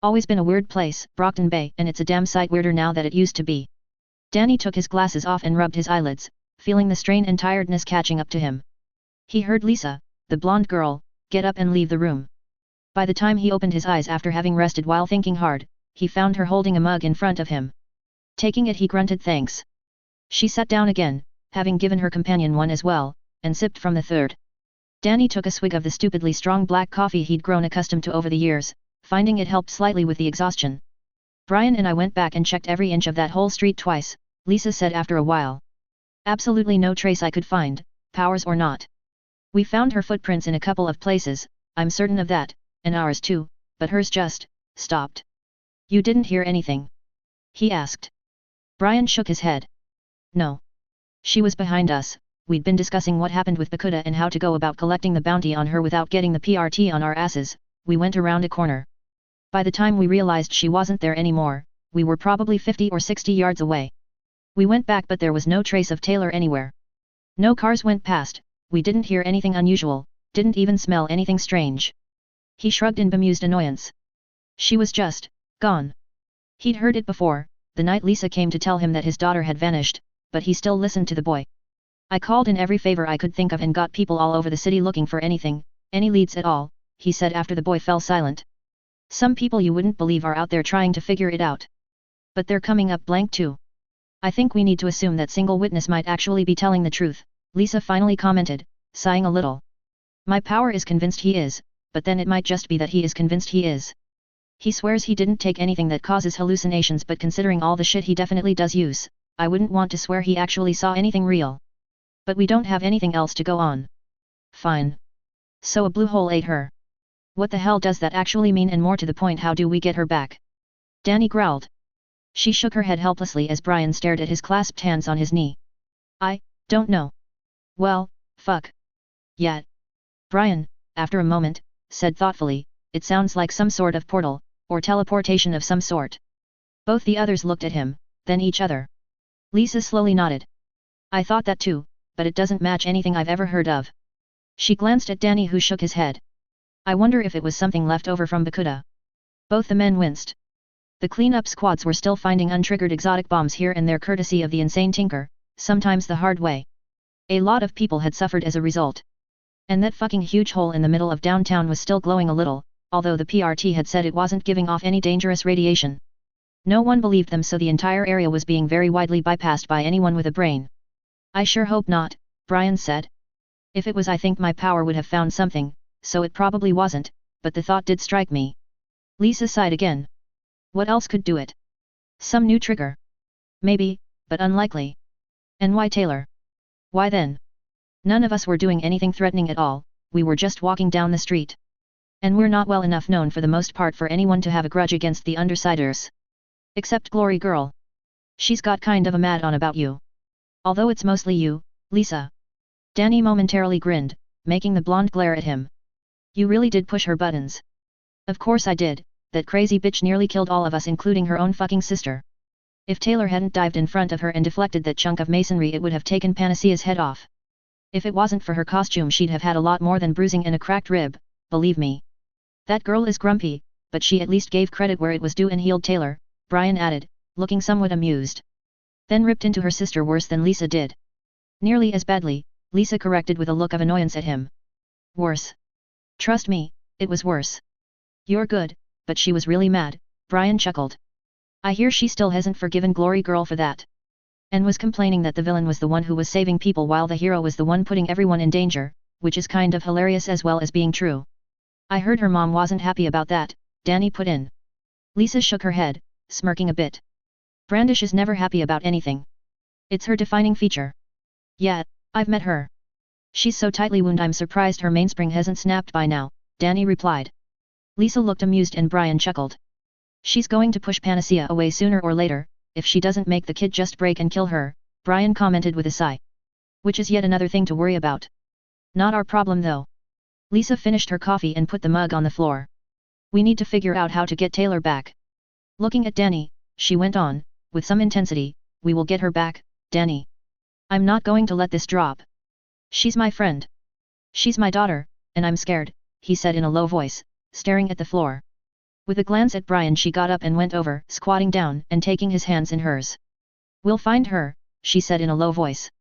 Always been a weird place, Brockton Bay, and it's a damn sight weirder now that it used to be. Danny took his glasses off and rubbed his eyelids, feeling the strain and tiredness catching up to him. He heard Lisa, the blonde girl, get up and leave the room. By the time he opened his eyes after having rested while thinking hard, he found her holding a mug in front of him. Taking it he grunted thanks. She sat down again, having given her companion one as well, and sipped from the third. Danny took a swig of the stupidly strong black coffee he'd grown accustomed to over the years, finding it helped slightly with the exhaustion. Brian and I went back and checked every inch of that whole street twice, Lisa said after a while. Absolutely no trace I could find, Powers or not. We found her footprints in a couple of places, I'm certain of that, and ours too, but hers just stopped. You didn't hear anything? He asked. Brian shook his head. No. She was behind us, we'd been discussing what happened with Bakuda and how to go about collecting the bounty on her without getting the PRT on our asses. We went around a corner. By the time we realized she wasn't there anymore, we were probably 50 or 60 yards away. We went back but there was no trace of Taylor anywhere. No cars went past, we didn't hear anything unusual, didn't even smell anything strange. He shrugged in bemused annoyance. She was just gone. He'd heard it before, the night Lisa came to tell him that his daughter had vanished, but he still listened to the boy. I called in every favor I could think of and got people all over the city looking for anything, any leads at all, he said after the boy fell silent. Some people you wouldn't believe are out there trying to figure it out. But they're coming up blank too. I think we need to assume that single witness might actually be telling the truth, Lisa finally commented, sighing a little. My power is convinced he is, but then it might just be that he is convinced he is. He swears he didn't take anything that causes hallucinations, but considering all the shit he definitely does use, I wouldn't want to swear he actually saw anything real. But we don't have anything else to go on. Fine. So a blue hole ate her. What the hell does that actually mean, and more to the point, how do we get her back? Danny growled. She shook her head helplessly as Brian stared at his clasped hands on his knee. I don't know. Well, fuck. Yeah. Brian, after a moment, said thoughtfully, it sounds like some sort of portal, or teleportation of some sort. Both the others looked at him, then each other. Lisa slowly nodded. I thought that too, but it doesn't match anything I've ever heard of. She glanced at Danny, who shook his head. I wonder if it was something left over from Bakuda. Both the men winced. The cleanup squads were still finding untriggered exotic bombs here and there courtesy of the insane Tinker, sometimes the hard way. A lot of people had suffered as a result. And that fucking huge hole in the middle of downtown was still glowing a little, although the PRT had said it wasn't giving off any dangerous radiation. No one believed them, so the entire area was being very widely bypassed by anyone with a brain. I sure hope not, Brian said. If it was, I think my power would have found something, so it probably wasn't, but the thought did strike me. Lisa sighed again. What else could do it? Some new trigger? Maybe, but unlikely. And why Taylor? Why then? None of us were doing anything threatening at all, we were just walking down the street. And we're not well enough known for the most part for anyone to have a grudge against the Undersiders. Except Glory Girl. She's got kind of a mad on about you. Although it's mostly you, Lisa. Danny momentarily grinned, making the blonde glare at him. You really did push her buttons. Of course I did, that crazy bitch nearly killed all of us, including her own fucking sister. If Taylor hadn't dived in front of her and deflected that chunk of masonry, it would have taken Panacea's head off. If it wasn't for her costume, she'd have had a lot more than bruising and a cracked rib, believe me. That girl is grumpy, but she at least gave credit where it was due and healed Taylor, Brian added, looking somewhat amused. Then ripped into her sister worse than Lisa did. Nearly as badly, Lisa corrected with a look of annoyance at him. Worse. Trust me, it was worse. You're good, but she was really mad, Brian chuckled. I hear she still hasn't forgiven Glory Girl for that. And was complaining that the villain was the one who was saving people while the hero was the one putting everyone in danger, which is kind of hilarious as well as being true. I heard her mom wasn't happy about that, Danny put in. Lisa shook her head, smirking a bit. Brandish is never happy about anything. It's her defining feature. Yeah, I've met her. She's so tightly wound I'm surprised her mainspring hasn't snapped by now, Danny replied. Lisa looked amused and Brian chuckled. She's going to push Panacea away sooner or later, if she doesn't make the kid just break and kill her, Brian commented with a sigh. Which is yet another thing to worry about. Not our problem though. Lisa finished her coffee and put the mug on the floor. We need to figure out how to get Taylor back. Looking at Danny, she went on, with some intensity, we will get her back, Danny. I'm not going to let this drop. She's my friend. She's my daughter, and I'm scared, he said in a low voice, staring at the floor. With a glance at Brian she got up and went over, squatting down and taking his hands in hers. We'll find her, she said in a low voice.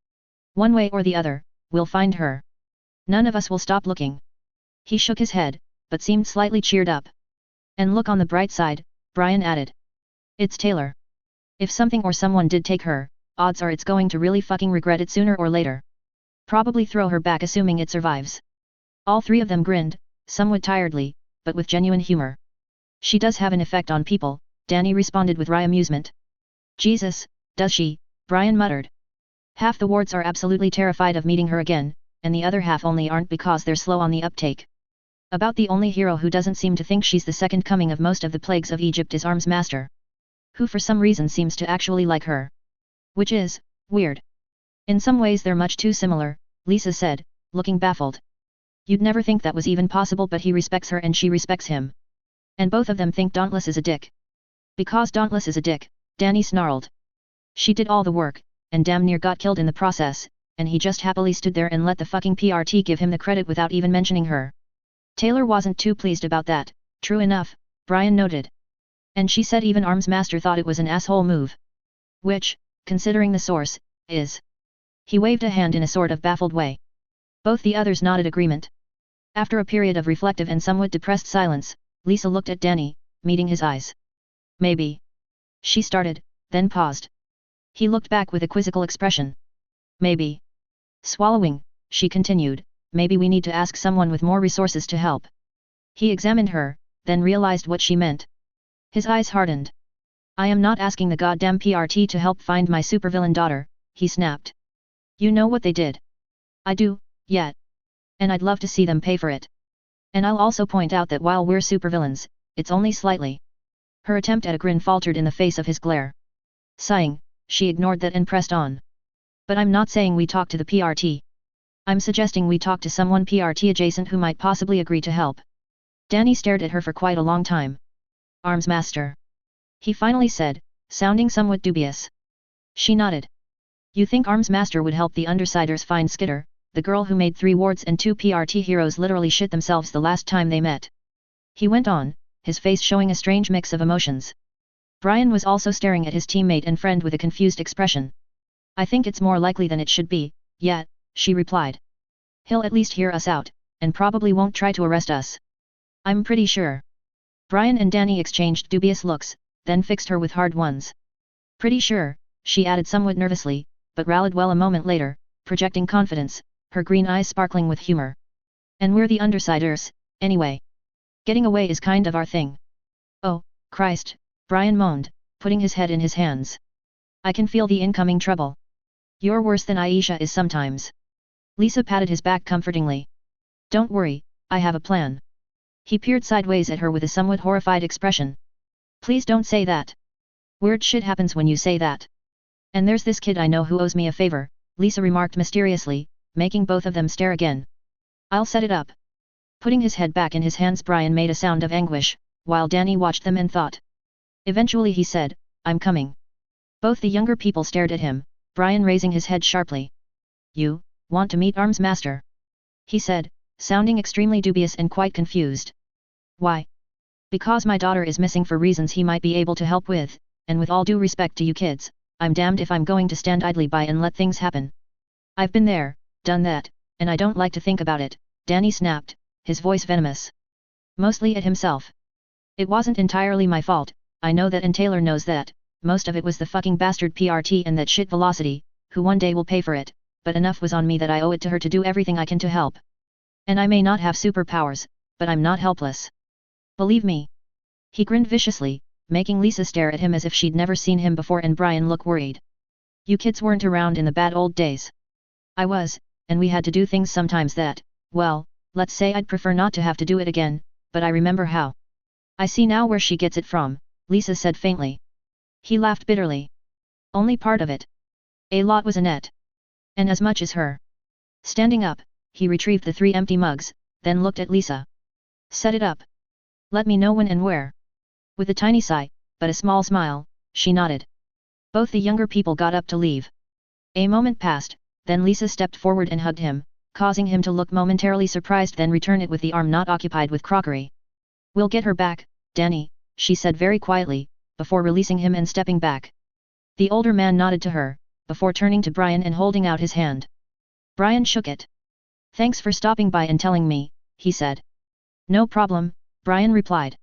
One way or the other, we'll find her. None of us will stop looking. He shook his head, but seemed slightly cheered up. And look on the bright side, Brian added. It's Taylor. If something or someone did take her, odds are it's going to really fucking regret it sooner or later. Probably throw her back assuming it survives. All three of them grinned, somewhat tiredly, but with genuine humor. She does have an effect on people, Danny responded with wry amusement. Jesus, does she, Brian muttered. Half the wards are absolutely terrified of meeting her again, and the other half only aren't because they're slow on the uptake. About the only hero who doesn't seem to think she's the second coming of most of the plagues of Egypt is Arms Master. Who for some reason seems to actually like her. Which is, weird. In some ways they're much too similar, Lisa said, looking baffled. You'd never think that was even possible but he respects her and she respects him. And both of them think Dauntless is a dick. Because Dauntless is a dick, Danny snarled. She did all the work, and damn near got killed in the process, and he just happily stood there and let the fucking PRT give him the credit without even mentioning her. Taylor wasn't too pleased about that, true enough, Brian noted. And she said even Arms Master thought it was an asshole move. Which, considering the source, is. He waved a hand in a sort of baffled way. Both the others nodded agreement. After a period of reflective and somewhat depressed silence, Lisa looked at Danny, meeting his eyes. Maybe. She started, then paused. He looked back with a quizzical expression. Maybe. Swallowing, she continued, maybe we need to ask someone with more resources to help. He examined her, then realized what she meant. His eyes hardened. I am not asking the goddamn PRT to help find my supervillain daughter, he snapped. You know what they did. I do, yeah. And I'd love to see them pay for it. And I'll also point out that while we're supervillains, it's only slightly. Her attempt at a grin faltered in the face of his glare. Sighing, she ignored that and pressed on. But I'm not saying we talk to the PRT. I'm suggesting we talk to someone PRT adjacent who might possibly agree to help. Danny stared at her for quite a long time. Arms Master. He finally said, sounding somewhat dubious. She nodded. You think Arms Master would help the Undersiders find Skitter, the girl who made 3 wards and 2 PRT heroes literally shit themselves the last time they met? He went on, his face showing a strange mix of emotions. Brian was also staring at his teammate and friend with a confused expression. I think it's more likely than it should be, yeah, she replied. He'll at least hear us out, and probably won't try to arrest us. I'm pretty sure. Brian and Danny exchanged dubious looks, then fixed her with hard ones. Pretty sure, she added somewhat nervously, but rallied well a moment later, projecting confidence, her green eyes sparkling with humor. And we're the Undersiders, anyway. Getting away is kind of our thing. Oh, Christ, Brian moaned, putting his head in his hands. I can feel the incoming trouble. You're worse than Aisha is sometimes. Lisa patted his back comfortingly. Don't worry, I have a plan. He peered sideways at her with a somewhat horrified expression. Please don't say that. Weird shit happens when you say that. And there's this kid I know who owes me a favor, Lisa remarked mysteriously, making both of them stare again. I'll set it up. Putting his head back in his hands, Brian made a sound of anguish, while Danny watched them and thought. Eventually he said, I'm coming. Both the younger people stared at him, Brian raising his head sharply. You want to meet Arms Master? He said, sounding extremely dubious and quite confused. Why? Because my daughter is missing for reasons he might be able to help with, and with all due respect to you kids, I'm damned if I'm going to stand idly by and let things happen. I've been there, done that, and I don't like to think about it, Danny snapped, his voice venomous. Mostly at himself. It wasn't entirely my fault, I know that and Taylor knows that, most of it was the fucking bastard PRT and that shit Velocity, who one day will pay for it, but enough was on me that I owe it to her to do everything I can to help. And I may not have superpowers, but I'm not helpless. Believe me. He grinned viciously, making Lisa stare at him as if she'd never seen him before and Brian look worried. You kids weren't around in the bad old days. I was, and we had to do things sometimes that, well, let's say I'd prefer not to have to do it again, but I remember how. I see now where she gets it from, Lisa said faintly. He laughed bitterly. Only part of it. A lot was Annette. And as much as her. Standing up, he retrieved the 3 empty mugs, then looked at Lisa. Set it up. Let me know when and where. With a tiny sigh, but a small smile, she nodded. Both the younger people got up to leave. A moment passed, then Lisa stepped forward and hugged him, causing him to look momentarily surprised then return it with the arm not occupied with crockery. We'll get her back, Danny, she said very quietly, before releasing him and stepping back. The older man nodded to her, before turning to Brian and holding out his hand. Brian shook it. Thanks for stopping by and telling me, he said. No problem, Brian replied.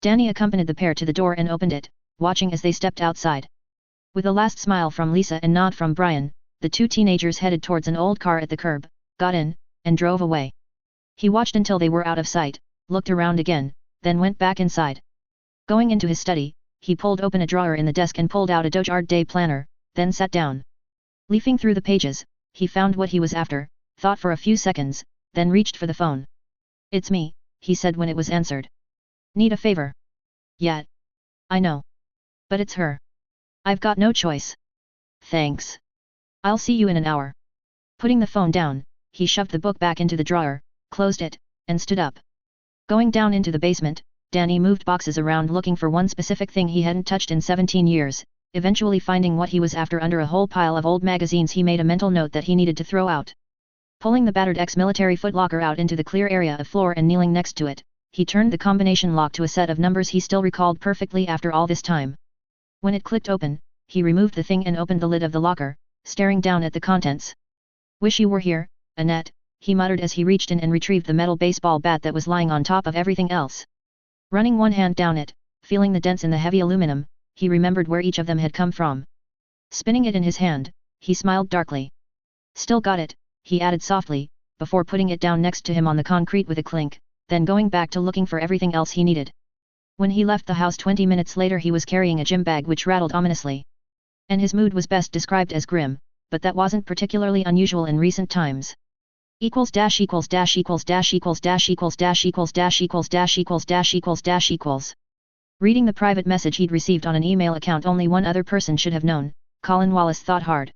Danny accompanied the pair to the door and opened it, watching as they stepped outside. With a last smile from Lisa and nod from Brian, the 2 teenagers headed towards an old car at the curb, got in, and drove away. He watched until they were out of sight, looked around again, then went back inside. Going into his study, he pulled open a drawer in the desk and pulled out a Dojard day planner, then sat down. Leafing through the pages, he found what he was after, thought for a few seconds, then reached for the phone. It's me, he said when it was answered. Need a favor? Yeah. I know. But it's her. I've got no choice. Thanks. I'll see you in an hour. Putting the phone down, he shoved the book back into the drawer, closed it, and stood up. Going down into the basement, Danny moved boxes around looking for one specific thing he hadn't touched in 17 years, eventually finding what he was after under a whole pile of old magazines. He made a mental note that he needed to throw out. Pulling the battered ex-military footlocker out into the clear area of floor and kneeling next to it, he turned the combination lock to a set of numbers he still recalled perfectly after all this time. When it clicked open, he removed the thing and opened the lid of the locker, staring down at the contents. Wish you were here, Annette, he muttered as he reached in and retrieved the metal baseball bat that was lying on top of everything else. Running one hand down it, feeling the dents in the heavy aluminum, he remembered where each of them had come from. Spinning it in his hand, he smiled darkly. Still got it, he added softly, before putting it down next to him on the concrete with a clink, then going back to looking for everything else he needed. When he left the house 20 minutes later he was carrying a gym bag which rattled ominously. And his mood was best described as grim, but that wasn't particularly unusual in recent times. Equals dash equals dash equals dash equals dash equals dash equals dash equals dash equals dash equals dash equals. Reading the private message he'd received on an email account only one other person should have known, Colin Wallace thought hard.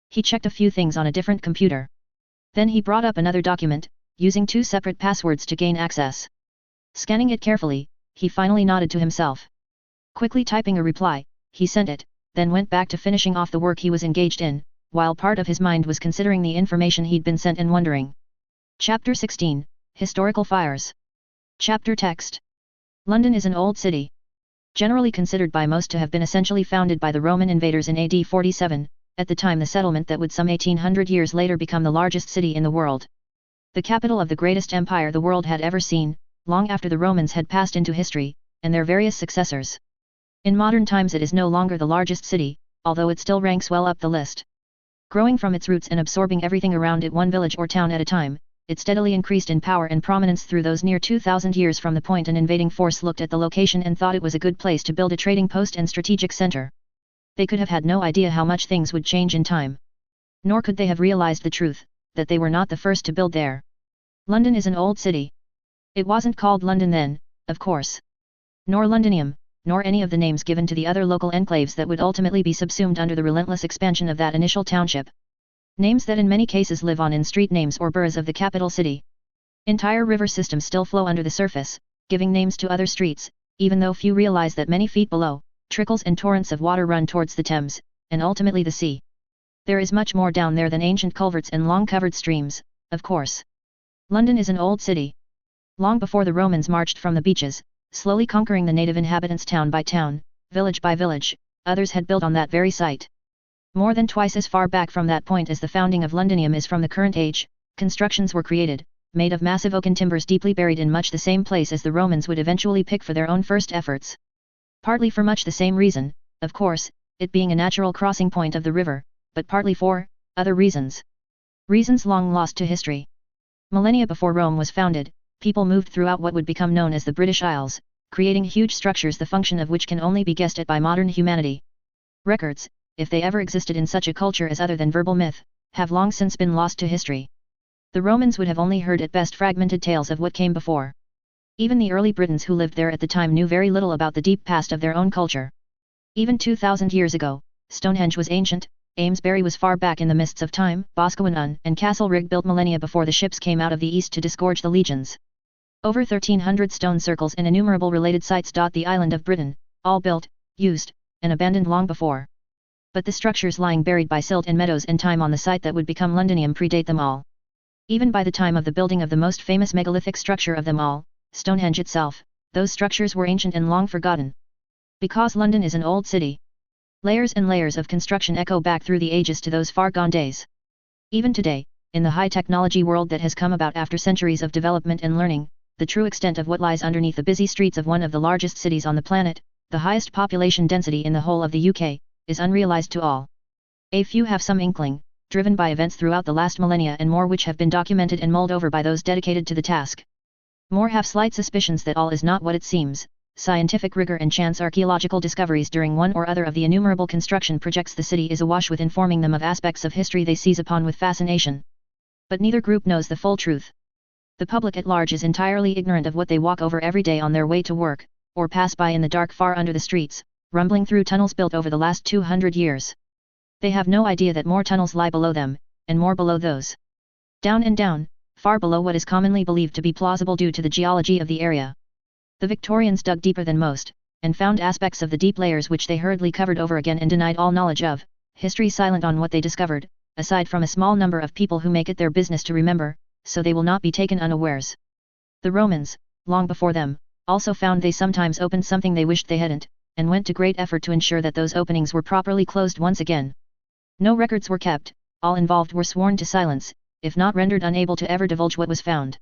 He checked a few things on a different computer. Then he brought up another document, using 2 separate passwords to gain access. Scanning it carefully, he finally nodded to himself. Quickly typing a reply, he sent it, then went back to finishing off the work he was engaged in, while part of his mind was considering the information he'd been sent and wondering. Chapter 16, Historical Fires. Chapter Text. London is an old city. Generally considered by most to have been essentially founded by the Roman invaders in AD 47, at the time the settlement that would some 1800 years later become the largest city in the world. The capital of the greatest empire the world had ever seen, long after the Romans had passed into history, and their various successors. In modern times it is no longer the largest city, although it still ranks well up the list. Growing from its roots and absorbing everything around it one village or town at a time, it steadily increased in power and prominence through those near 2,000 years from the point an invading force looked at the location and thought it was a good place to build a trading post and strategic center. They could have had no idea how much things would change in time. Nor could they have realized the truth, that they were not the first to build there. London is an old city. It wasn't called London then, of course. Nor Londinium, nor any of the names given to the other local enclaves that would ultimately be subsumed under the relentless expansion of that initial township. Names that in many cases live on in street names or boroughs of the capital city. Entire river systems still flow under the surface, giving names to other streets, even though few realize that many feet below, trickles and torrents of water run towards the Thames, and ultimately the sea. There is much more down there than ancient culverts and long-covered streams, of course. London is an old city. Long before the Romans marched from the beaches, slowly conquering the native inhabitants town by town, village by village, others had built on that very site. More than twice as far back from that point as the founding of Londinium is from the current age, constructions were created, made of massive oaken timbers deeply buried in much the same place as the Romans would eventually pick for their own first efforts. Partly for much the same reason, of course, it being a natural crossing point of the river, but partly for other reasons. Reasons long lost to history. Millennia before Rome was founded, people moved throughout what would become known as the British Isles, creating huge structures the function of which can only be guessed at by modern humanity. Records, if they ever existed in such a culture as other than verbal myth, have long since been lost to history. The Romans would have only heard at best fragmented tales of what came before. Even the early Britons who lived there at the time knew very little about the deep past of their own culture. Even 2,000 years ago, Stonehenge was ancient, Amesbury was far back in the mists of time, Boscawen and Castlereagh built millennia before the ships came out of the east to disgorge the legions. Over 1,300 stone circles and innumerable related sites dot the island of Britain, all built, used, and abandoned long before. But the structures lying buried by silt and meadows and time on the site that would become Londinium predate them all. Even by the time of the building of the most famous megalithic structure of them all, Stonehenge itself, those structures were ancient and long forgotten. Because London is an old city. Layers and layers of construction echo back through the ages to those far gone days. Even today, in the high technology world that has come about after centuries of development and learning, the true extent of what lies underneath the busy streets of one of the largest cities on the planet, the highest population density in the whole of the UK, is unrealized to all. A few have some inkling, driven by events throughout the last millennia and more which have been documented and mulled over by those dedicated to the task. More have slight suspicions that all is not what it seems. Scientific rigor and chance archaeological discoveries during one or other of the innumerable construction projects the city is awash with, informing them of aspects of history they seize upon with fascination. But neither group knows the full truth. The public at large is entirely ignorant of what they walk over every day on their way to work, or pass by in the dark far under the streets, rumbling through tunnels built over the last 200 years. They have no idea that more tunnels lie below them, and more below those. Down and down, far below what is commonly believed to be plausible due to the geology of the area. The Victorians dug deeper than most, and found aspects of the deep layers which they hurriedly covered over again and denied all knowledge of, history silent on what they discovered, aside from a small number of people who make it their business to remember, so they will not be taken unawares. The Romans, long before them, also found they sometimes opened something they wished they hadn't, and went to great effort to ensure that those openings were properly closed once again. No records were kept, all involved were sworn to silence, if not rendered unable to ever divulge what was found.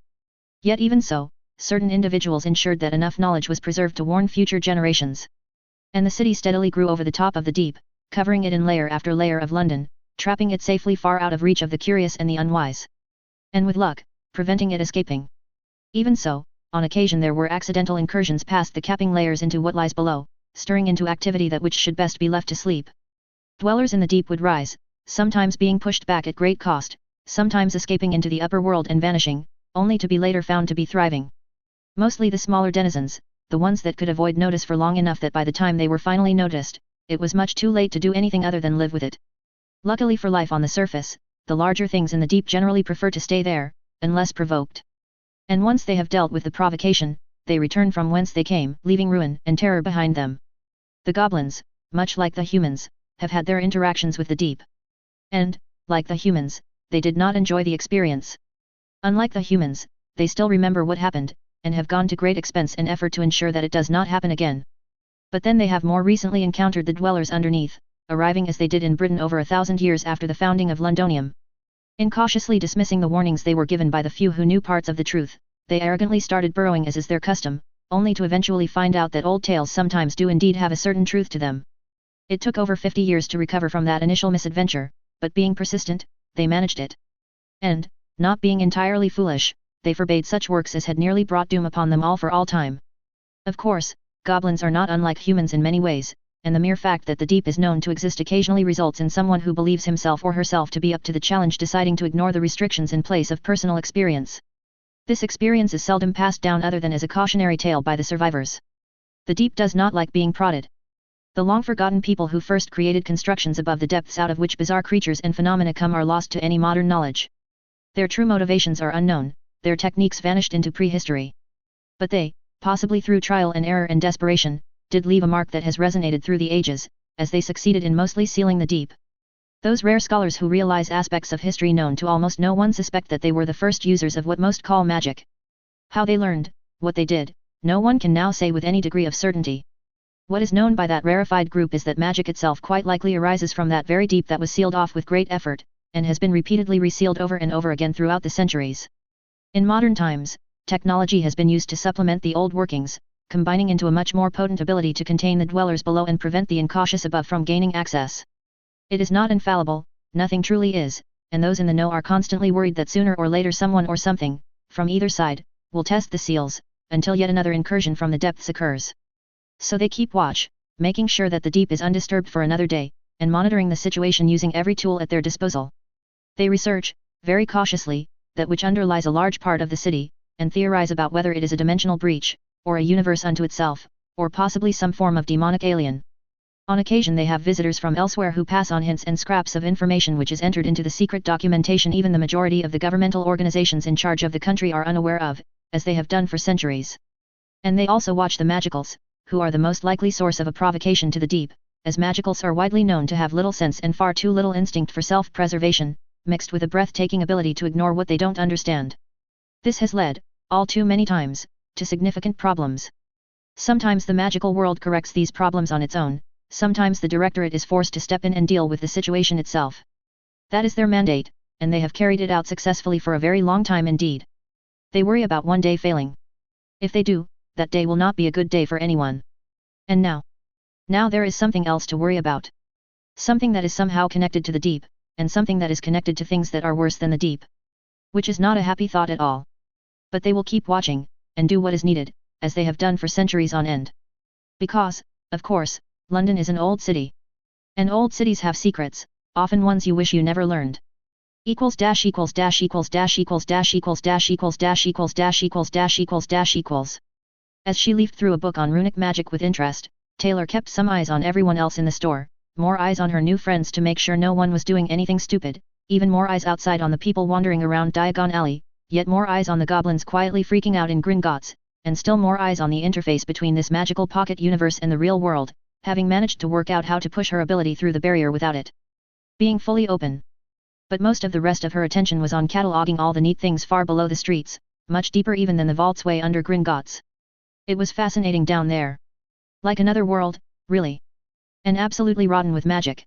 Yet even so, certain individuals ensured that enough knowledge was preserved to warn future generations. And the city steadily grew over the top of the deep, covering it in layer after layer of London, trapping it safely far out of reach of the curious and the unwise. And with luck, preventing it escaping. Even so, on occasion there were accidental incursions past the capping layers into what lies below, stirring into activity that which should best be left to sleep. Dwellers in the deep would rise, sometimes being pushed back at great cost, sometimes escaping into the upper world and vanishing, only to be later found to be thriving. Mostly the smaller denizens, the ones that could avoid notice for long enough that by the time they were finally noticed, it was much too late to do anything other than live with it. Luckily for life on the surface, the larger things in the deep generally prefer to stay there, unless provoked. And once they have dealt with the provocation, they return from whence they came, leaving ruin and terror behind them. The goblins, much like the humans, have had their interactions with the deep. And, like the humans, they did not enjoy the experience. Unlike the humans, they still remember what happened, and have gone to great expense and effort to ensure that it does not happen again. But then they have more recently encountered the dwellers underneath, arriving as they did in Britain over 1,000 years after the founding of Londonium. Incautiously dismissing the warnings they were given by the few who knew parts of the truth, they arrogantly started burrowing as is their custom, only to eventually find out that old tales sometimes do indeed have a certain truth to them. It took over 50 years to recover from that initial misadventure, but being persistent, they managed it. And, not being entirely foolish, they forbade such works as had nearly brought doom upon them all for all time. Of course, goblins are not unlike humans in many ways, and the mere fact that the deep is known to exist occasionally results in someone who believes himself or herself to be up to the challenge deciding to ignore the restrictions in place of personal experience. This experience is seldom passed down other than as a cautionary tale by the survivors. The deep does not like being prodded. The long-forgotten people who first created constructions above the depths out of which bizarre creatures and phenomena come are lost to any modern knowledge. Their true motivations are unknown, their techniques vanished into prehistory. But they, possibly through trial and error and desperation, did leave a mark that has resonated through the ages, as they succeeded in mostly sealing the deep. Those rare scholars who realize aspects of history known to almost no one suspect that they were the first users of what most call magic. How they learned, what they did, no one can now say with any degree of certainty. What is known by that rarefied group is that magic itself quite likely arises from that very deep that was sealed off with great effort, and has been repeatedly resealed over and over again throughout the centuries. In modern times, technology has been used to supplement the old workings, combining into a much more potent ability to contain the dwellers below and prevent the incautious above from gaining access. It is not infallible, nothing truly is, and those in the know are constantly worried that sooner or later someone or something, from either side, will test the seals, until yet another incursion from the depths occurs. So they keep watch, making sure that the deep is undisturbed for another day, and monitoring the situation using every tool at their disposal. They research, very cautiously, that which underlies a large part of the city, and theorize about whether it is a dimensional breach, or a universe unto itself, or possibly some form of demonic alien. On occasion they have visitors from elsewhere who pass on hints and scraps of information which is entered into the secret documentation even the majority of the governmental organizations in charge of the country are unaware of, as they have done for centuries. And they also watch the magicals, who are the most likely source of a provocation to the deep, as magicals are widely known to have little sense and far too little instinct for self-preservation, mixed with a breathtaking ability to ignore what they don't understand. This has led, all too many times, to significant problems. Sometimes the magical world corrects these problems on its own, sometimes the directorate is forced to step in and deal with the situation itself. That is their mandate, and they have carried it out successfully for a very long time indeed. They worry about one day failing. If they do, that day will not be a good day for anyone. And now there is something else to worry about. Something that is somehow connected to the deep, and something that is connected to things that are worse than the deep. Which is not a happy thought at all. But they will keep watching, and do what is needed, as they have done for centuries on end. Because, of course, London is an old city. And old cities have secrets, often ones you wish you never learned. Equals dash equals dash equals dash equals dash equals dash equals dash equals dash equals dash equals dash equals. As she leafed through a book on runic magic with interest, Taylor kept some eyes on everyone else in the store, more eyes on her new friends to make sure no one was doing anything stupid, even more eyes outside on the people wandering around Diagon Alley, yet more eyes on the goblins quietly freaking out in Gringotts, and still more eyes on the interface between this magical pocket universe and the real world, having managed to work out how to push her ability through the barrier without it being fully open. But most of the rest of her attention was on cataloguing all the neat things far below the streets, much deeper even than the vaults way under Gringotts. It was fascinating down there. Like another world, really. And absolutely rotten with magic.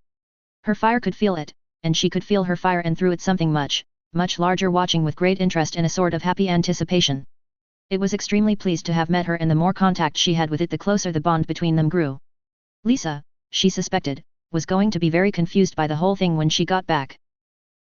Her Fyre could feel it, and she could feel her Fyre and through it something much, much larger watching with great interest and a sort of happy anticipation. It was extremely pleased to have met her and the more contact she had with it the closer the bond between them grew. Lisa, she suspected, was going to be very confused by the whole thing when she got back.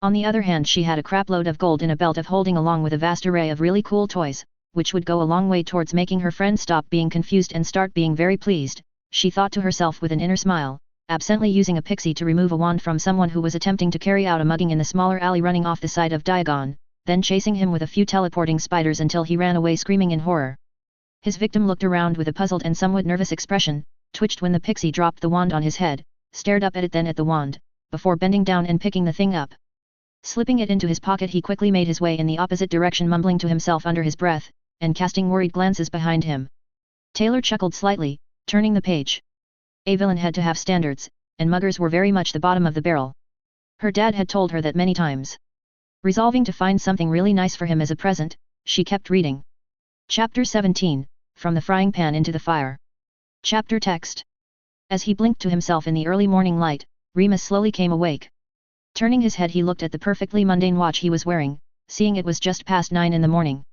On the other hand she had a crapload of gold in a belt of holding along with a vast array of really cool toys, which would go a long way towards making her friend stop being confused and start being very pleased, she thought to herself with an inner smile, absently using a pixie to remove a wand from someone who was attempting to carry out a mugging in the smaller alley running off the side of Diagon, then chasing him with a few teleporting spiders until he ran away screaming in horror. His victim looked around with a puzzled and somewhat nervous expression, twitched when the pixie dropped the wand on his head, stared up at it then at the wand, before bending down and picking the thing up. Slipping it into his pocket he quickly made his way in the opposite direction mumbling to himself under his breath, and casting worried glances behind him. Taylor chuckled slightly, turning the page. A villain had to have standards, and muggers were very much the bottom of the barrel. Her dad had told her that many times. Resolving to find something really nice for him as a present, she kept reading. Chapter 17, From the Frying Pan into the Fire. Chapter text. As he blinked to himself in the early morning light, Remus slowly came awake. Turning his head he looked at the perfectly mundane watch he was wearing, seeing it was just past 9 in the morning.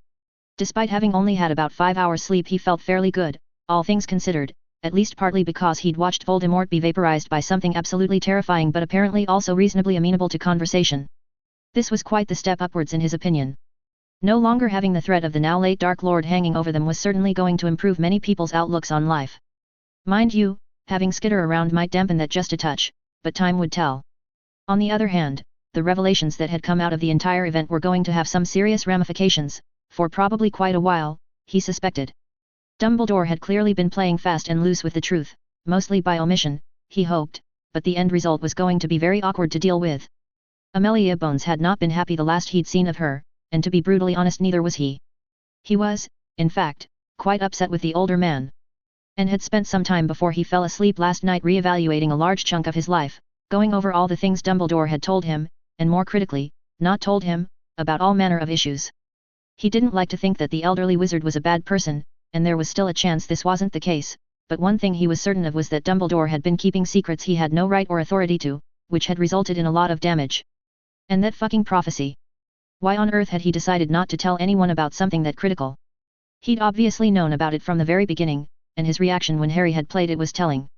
Despite having only had about 5 hours sleep he felt fairly good, all things considered, at least partly because he'd watched Voldemort be vaporized by something absolutely terrifying but apparently also reasonably amenable to conversation. This was quite the step upwards in his opinion. No longer having the threat of the now late Dark Lord hanging over them was certainly going to improve many people's outlooks on life. Mind you, having Skitter around might dampen that just a touch, but time would tell. On the other hand, the revelations that had come out of the entire event were going to have some serious ramifications, for probably quite a while, he suspected. Dumbledore had clearly been playing fast and loose with the truth, mostly by omission, he hoped, but the end result was going to be very awkward to deal with. Amelia Bones had not been happy the last he'd seen of her, and to be brutally honest neither was he. He was, in fact, quite upset with the older man. And had spent some time before he fell asleep last night re-evaluating a large chunk of his life, going over all the things Dumbledore had told him, and more critically, not told him, about all manner of issues. He didn't like to think that the elderly wizard was a bad person, and there was still a chance this wasn't the case, but one thing he was certain of was that Dumbledore had been keeping secrets he had no right or authority to, which had resulted in a lot of damage. And that fucking prophecy. Why on earth had he decided not to tell anyone about something that critical? He'd obviously known about it from the very beginning, and his reaction when Harry had played it was telling.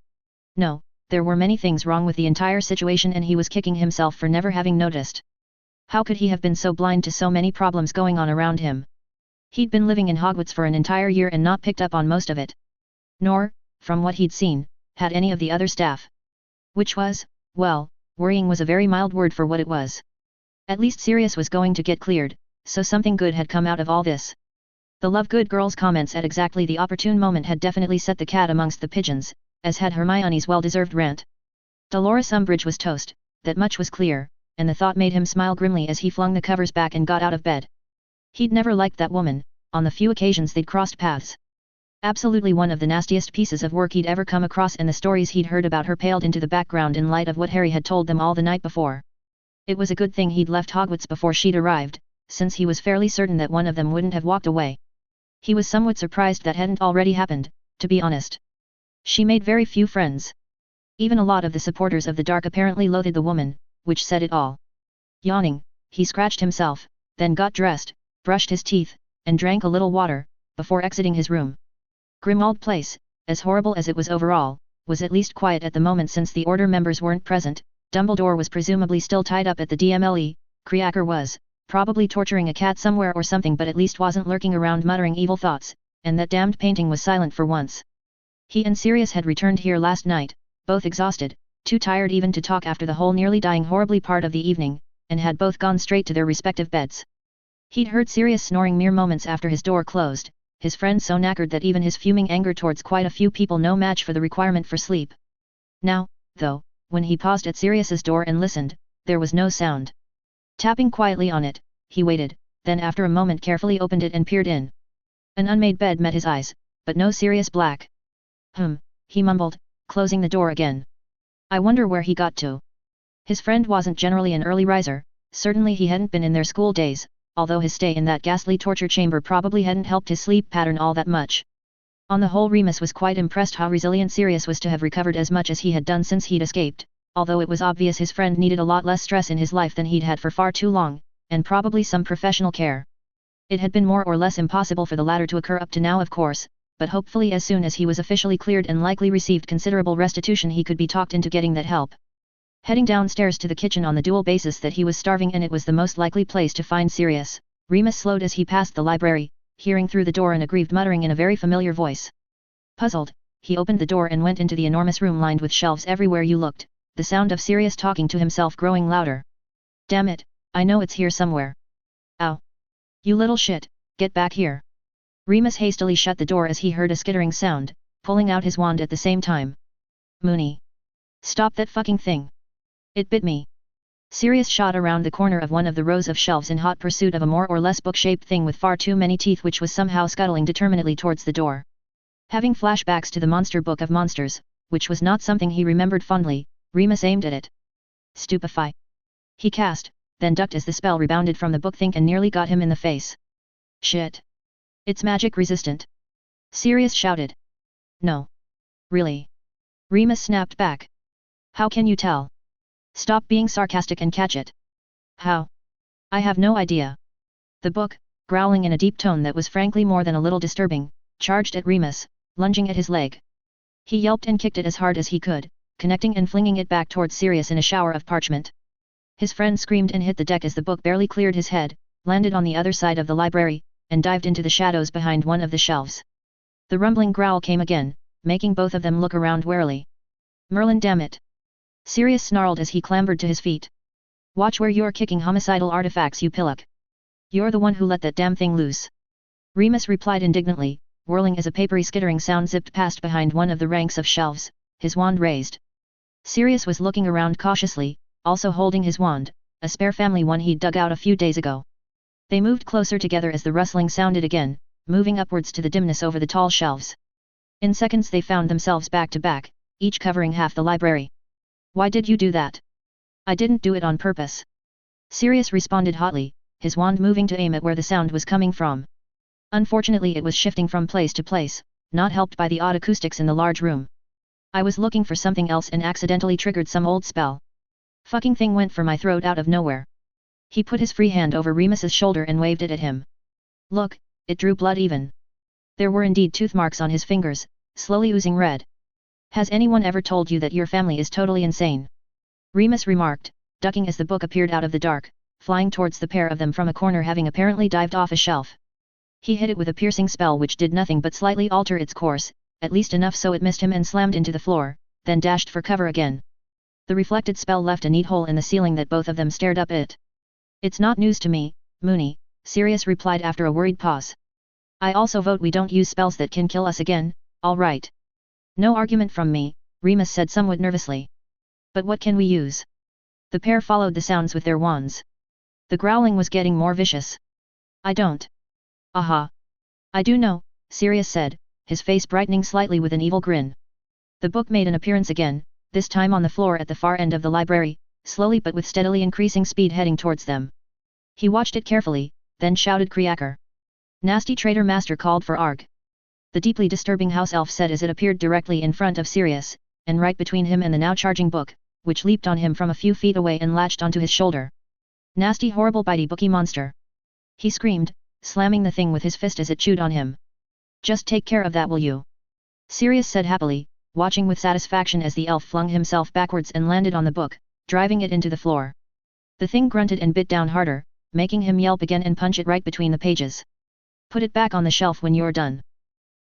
No, there were many things wrong with the entire situation and he was kicking himself for never having noticed. How could he have been so blind to so many problems going on around him? He'd been living in Hogwarts for an entire year and not picked up on most of it. Nor, from what he'd seen, had any of the other staff. Which was, well, worrying was a very mild word for what it was. At least Sirius was going to get cleared, so something good had come out of all this. The Lovegood girl's comments at exactly the opportune moment had definitely set the cat amongst the pigeons, as had Hermione's well-deserved rant. Dolores Umbridge was toast, that much was clear, and the thought made him smile grimly as he flung the covers back and got out of bed. He'd never liked that woman, on the few occasions they'd crossed paths. Absolutely one of the nastiest pieces of work he'd ever come across, and the stories he'd heard about her paled into the background in light of what Harry had told them all the night before. It was a good thing he'd left Hogwarts before she'd arrived, since he was fairly certain that one of them wouldn't have walked away. He was somewhat surprised that hadn't already happened, to be honest. She made very few friends. Even a lot of the supporters of the dark apparently loathed the woman, which said it all. Yawning, he scratched himself, then got dressed, brushed his teeth, and drank a little water, before exiting his room. Grimmauld Place, as horrible as it was overall, was at least quiet at the moment since the Order members weren't present. Dumbledore was presumably still tied up at the DMLE, Creaker was, probably torturing a cat somewhere or something, but at least wasn't lurking around muttering evil thoughts, and that damned painting was silent for once. He and Sirius had returned here last night, both exhausted, too tired even to talk after the whole nearly dying horribly part of the evening, and had both gone straight to their respective beds. He'd heard Sirius snoring mere moments after his door closed, his friend so knackered that even his fuming anger towards quite a few people no match for the requirement for sleep. Now, though, when he paused at Sirius's door and listened, there was no sound. Tapping quietly on it, he waited, then after a moment carefully opened it and peered in. An unmade bed met his eyes, but no Sirius Black. He mumbled, closing the door again. I wonder where he got to. His friend wasn't generally an early riser, certainly he hadn't been in their school days, although his stay in that ghastly torture chamber probably hadn't helped his sleep pattern all that much. On the whole, Remus was quite impressed how resilient Sirius was to have recovered as much as he had done since he'd escaped, although it was obvious his friend needed a lot less stress in his life than he'd had for far too long, and probably some professional care. It had been more or less impossible for the latter to occur up to now, of course, but hopefully as soon as he was officially cleared and likely received considerable restitution he could be talked into getting that help. Heading downstairs to the kitchen on the dual basis that he was starving and it was the most likely place to find Sirius, Remus slowed as he passed the library, hearing through the door an aggrieved muttering in a very familiar voice. Puzzled, he opened the door and went into the enormous room lined with shelves everywhere you looked, the sound of Sirius talking to himself growing louder. Damn it, I know it's here somewhere. Ow. You little shit, get back here. Remus hastily shut the door as he heard a skittering sound, pulling out his wand at the same time. Moony. Stop that fucking thing. It bit me. Sirius shot around the corner of one of the rows of shelves in hot pursuit of a more or less book-shaped thing with far too many teeth which was somehow scuttling determinedly towards the door. Having flashbacks to the Monster Book of Monsters, which was not something he remembered fondly, Remus aimed at it. Stupefy. He cast, then ducked as the spell rebounded from the book think and nearly got him in the face. Shit. It's magic resistant. Sirius shouted. No. Really? Remus snapped back. How can you tell? Stop being sarcastic and catch it. How? I have no idea. The book, growling in a deep tone that was frankly more than a little disturbing, charged at Remus, lunging at his leg. He yelped and kicked it as hard as he could, connecting and flinging it back towards Sirius in a shower of parchment. His friend screamed and hit the deck as the book barely cleared his head, landed on the other side of the library, and dived into the shadows behind one of the shelves. The rumbling growl came again, making both of them look around warily. Merlin, damn it! Sirius snarled as he clambered to his feet. Watch where you're kicking homicidal artifacts, you pillock. You're the one who let that damn thing loose. Remus replied indignantly, whirling as a papery skittering sound zipped past behind one of the ranks of shelves, his wand raised. Sirius was looking around cautiously, also holding his wand, a spare family one he'd dug out a few days ago. They moved closer together as the rustling sounded again, moving upwards to the dimness over the tall shelves. In seconds they found themselves back to back, each covering half the library. Why did you do that? I didn't do it on purpose. Sirius responded hotly, his wand moving to aim at where the sound was coming from. Unfortunately it was shifting from place to place, not helped by the odd acoustics in the large room. I was looking for something else and accidentally triggered some old spell. Fucking thing went for my throat out of nowhere. He put his free hand over Remus's shoulder and waved it at him. Look, it drew blood even. There were indeed tooth marks on his fingers, slowly oozing red. Has anyone ever told you that your family is totally insane? Remus remarked, ducking as the book appeared out of the dark, flying towards the pair of them from a corner having apparently dived off a shelf. He hit it with a piercing spell which did nothing but slightly alter its course, at least enough so it missed him and slammed into the floor, then dashed for cover again. The reflected spell left a neat hole in the ceiling that both of them stared up at. It's not news to me, Moony, Sirius replied after a worried pause. I also vote we don't use spells that can kill us again, all right. No argument from me, Remus said somewhat nervously. But what can we use? The pair followed the sounds with their wands. The growling was getting more vicious. I don't. Aha. I do know, Sirius said, his face brightening slightly with an evil grin. The book made an appearance again, this time on the floor at the far end of the library, slowly but with steadily increasing speed heading towards them. He watched it carefully, then shouted Kriaker. Nasty traitor master called for Arg. The deeply disturbing house elf said as it appeared directly in front of Sirius, and right between him and the now charging book, which leaped on him from a few feet away and latched onto his shoulder. Nasty horrible bitey bookie monster. He screamed, slamming the thing with his fist as it chewed on him. Just take care of that, will you? Sirius said happily, watching with satisfaction as the elf flung himself backwards and landed on the book, driving it into the floor. The thing grunted and bit down harder, making him yelp again and punch it right between the pages. Put it back on the shelf when you're done.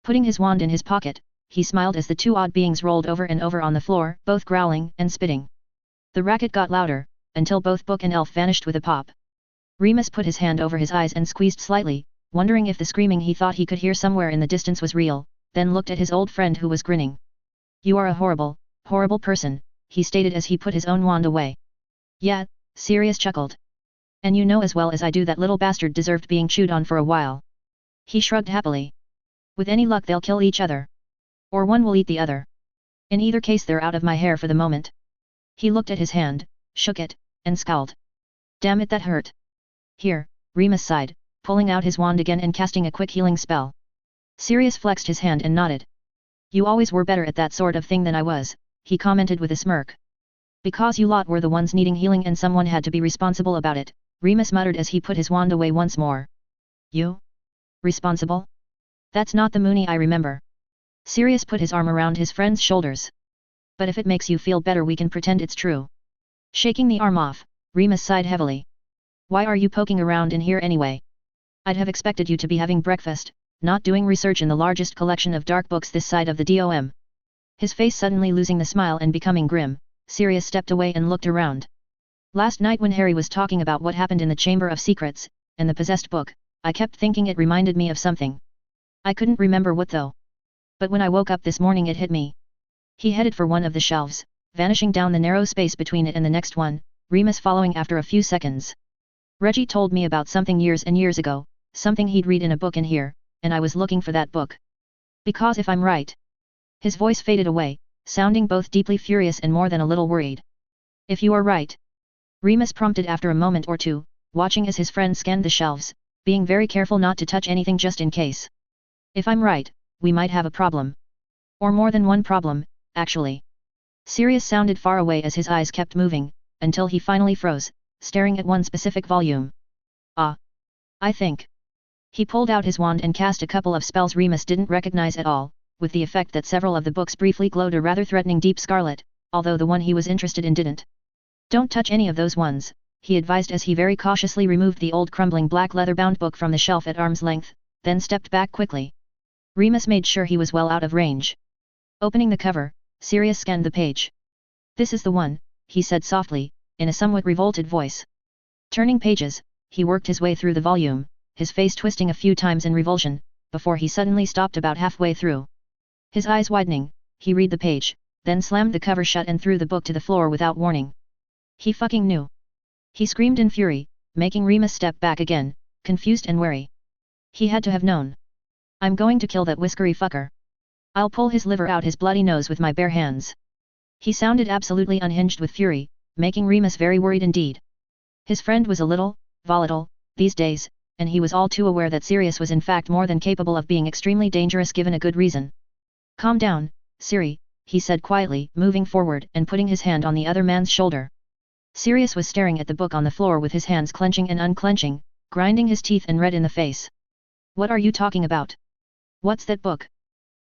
Putting his wand in his pocket, he smiled as the two odd beings rolled over and over on the floor, both growling and spitting. The racket got louder, until both book and elf vanished with a pop. Remus put his hand over his eyes and squeezed slightly, wondering if the screaming he thought he could hear somewhere in the distance was real, then looked at his old friend who was grinning. You are a horrible, horrible person, he stated as he put his own wand away. Yeah, Sirius chuckled. And you know as well as I do that little bastard deserved being chewed on for a while. He shrugged happily. With any luck they'll kill each other. Or one will eat the other. In either case they're out of my hair for the moment. He looked at his hand, shook it, and scowled. Damn it, that hurt. Here, Remus sighed, pulling out his wand again and casting a quick healing spell. Sirius flexed his hand and nodded. You always were better at that sort of thing than I was, he commented with a smirk. Because you lot were the ones needing healing and someone had to be responsible about it, Remus muttered as he put his wand away once more. You? Responsible? That's not the Moony I remember. Sirius put his arm around his friend's shoulders. But if it makes you feel better we can pretend it's true. Shaking the arm off, Remus sighed heavily. Why are you poking around in here anyway? I'd have expected you to be having breakfast, not doing research in the largest collection of dark books this side of the DOM. His face suddenly losing the smile and becoming grim, Sirius stepped away and looked around. Last night when Harry was talking about what happened in the Chamber of Secrets, and the possessed book, I kept thinking it reminded me of something. I couldn't remember what though. But when I woke up this morning it hit me. He headed for one of the shelves, vanishing down the narrow space between it and the next one, Remus following after a few seconds. Reggie told me about something years and years ago, something he'd read in a book in here, and I was looking for that book. Because if I'm right. His voice faded away, sounding both deeply furious and more than a little worried. If you are right. Remus prompted after a moment or two, watching as his friend scanned the shelves, being very careful not to touch anything just in case. If I'm right, we might have a problem. Or more than one problem, actually. Sirius sounded far away as his eyes kept moving, until he finally froze, staring at one specific volume. Ah. I think. He pulled out his wand and cast a couple of spells Remus didn't recognize at all, with the effect that several of the books briefly glowed a rather threatening deep scarlet, although the one he was interested in didn't. Don't touch any of those ones, he advised as he very cautiously removed the old crumbling black leather-bound book from the shelf at arm's length, then stepped back quickly. Remus made sure he was well out of range. Opening the cover, Sirius scanned the page. This is the one, he said softly, in a somewhat revolted voice. Turning pages, he worked his way through the volume, his face twisting a few times in revulsion, before he suddenly stopped about halfway through. His eyes widening, he read the page, then slammed the cover shut and threw the book to the floor without warning. He fucking knew. He screamed in fury, making Remus step back again, confused and wary. He had to have known. I'm going to kill that whiskery fucker. I'll pull his liver out his bloody nose with my bare hands. He sounded absolutely unhinged with fury, making Remus very worried indeed. His friend was a little volatile these days, and he was all too aware that Sirius was in fact more than capable of being extremely dangerous given a good reason. Calm down, Siri, he said quietly, moving forward and putting his hand on the other man's shoulder. Sirius was staring at the book on the floor with his hands clenching and unclenching, grinding his teeth and red in the face. What are you talking about? What's that book?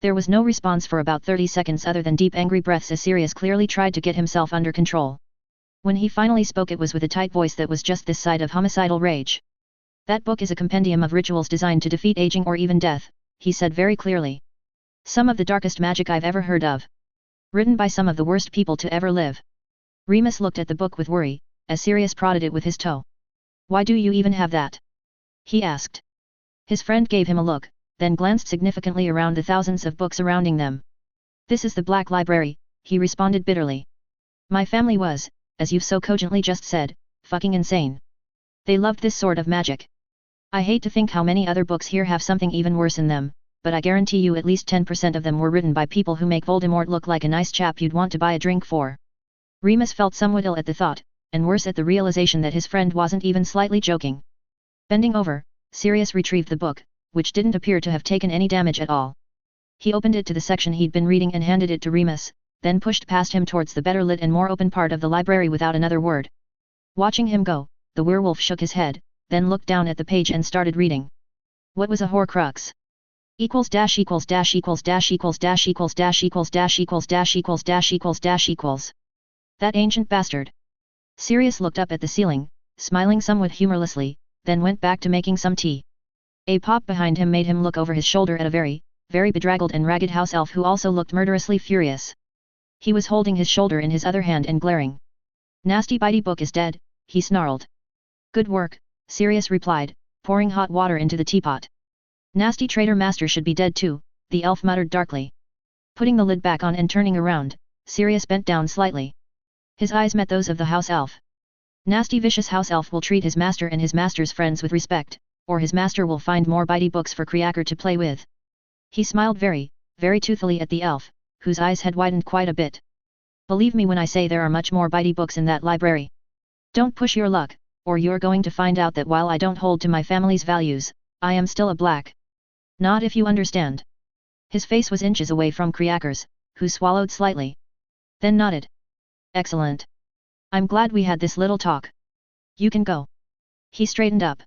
There was no response for about 30 seconds other than deep angry breaths as Sirius clearly tried to get himself under control. When he finally spoke it was with a tight voice that was just this side of homicidal rage. That book is a compendium of rituals designed to defeat aging or even death, he said very clearly. Some of the darkest magic I've ever heard of. Written by some of the worst people to ever live. Remus looked at the book with worry, as Sirius prodded it with his toe. Why do you even have that? He asked. His friend gave him a look, then glanced significantly around the thousands of books surrounding them. This is the Black Library, he responded bitterly. My family was, as you've so cogently just said, fucking insane. They loved this sort of magic. I hate to think how many other books here have something even worse in them, but I guarantee you at least 10% of them were written by people who make Voldemort look like a nice chap you'd want to buy a drink for. Remus felt somewhat ill at the thought, and worse at the realization that his friend wasn't even slightly joking. Bending over, Sirius retrieved the book, which didn't appear to have taken any damage at all. He opened it to the section he'd been reading and handed it to Remus, then pushed past him towards the better lit and more open part of the library without another word. Watching him go, the werewolf shook his head, then looked down at the page and started reading. What was a Horcrux? Equals dash equals dash equals dash equals dash equals dash equals dash equals dash equals dash equals dash equals. That ancient bastard. Sirius looked up at the ceiling, smiling somewhat humorlessly, then went back to making some tea. A pop behind him made him look over his shoulder at a very bedraggled and ragged house elf who also looked murderously furious. He was holding his shoulder in his other hand and glaring. Nasty bitey book is dead, he snarled. Good work, Sirius replied, pouring hot water into the teapot. Nasty traitor master should be dead too, the elf muttered darkly. Putting the lid back on and turning around, Sirius bent down slightly. His eyes met those of the house elf. Nasty vicious house elf will treat his master and his master's friends with respect, or his master will find more bitey books for Kriaker to play with. He smiled very toothily at the elf, whose eyes had widened quite a bit. Believe me when I say there are much more bitey books in that library. Don't push your luck, or you're going to find out that while I don't hold to my family's values, I am still a black. Not if you understand. His face was inches away from Kriaker's, who swallowed slightly. Then nodded. Excellent. I'm glad we had this little talk. You can go. He straightened up.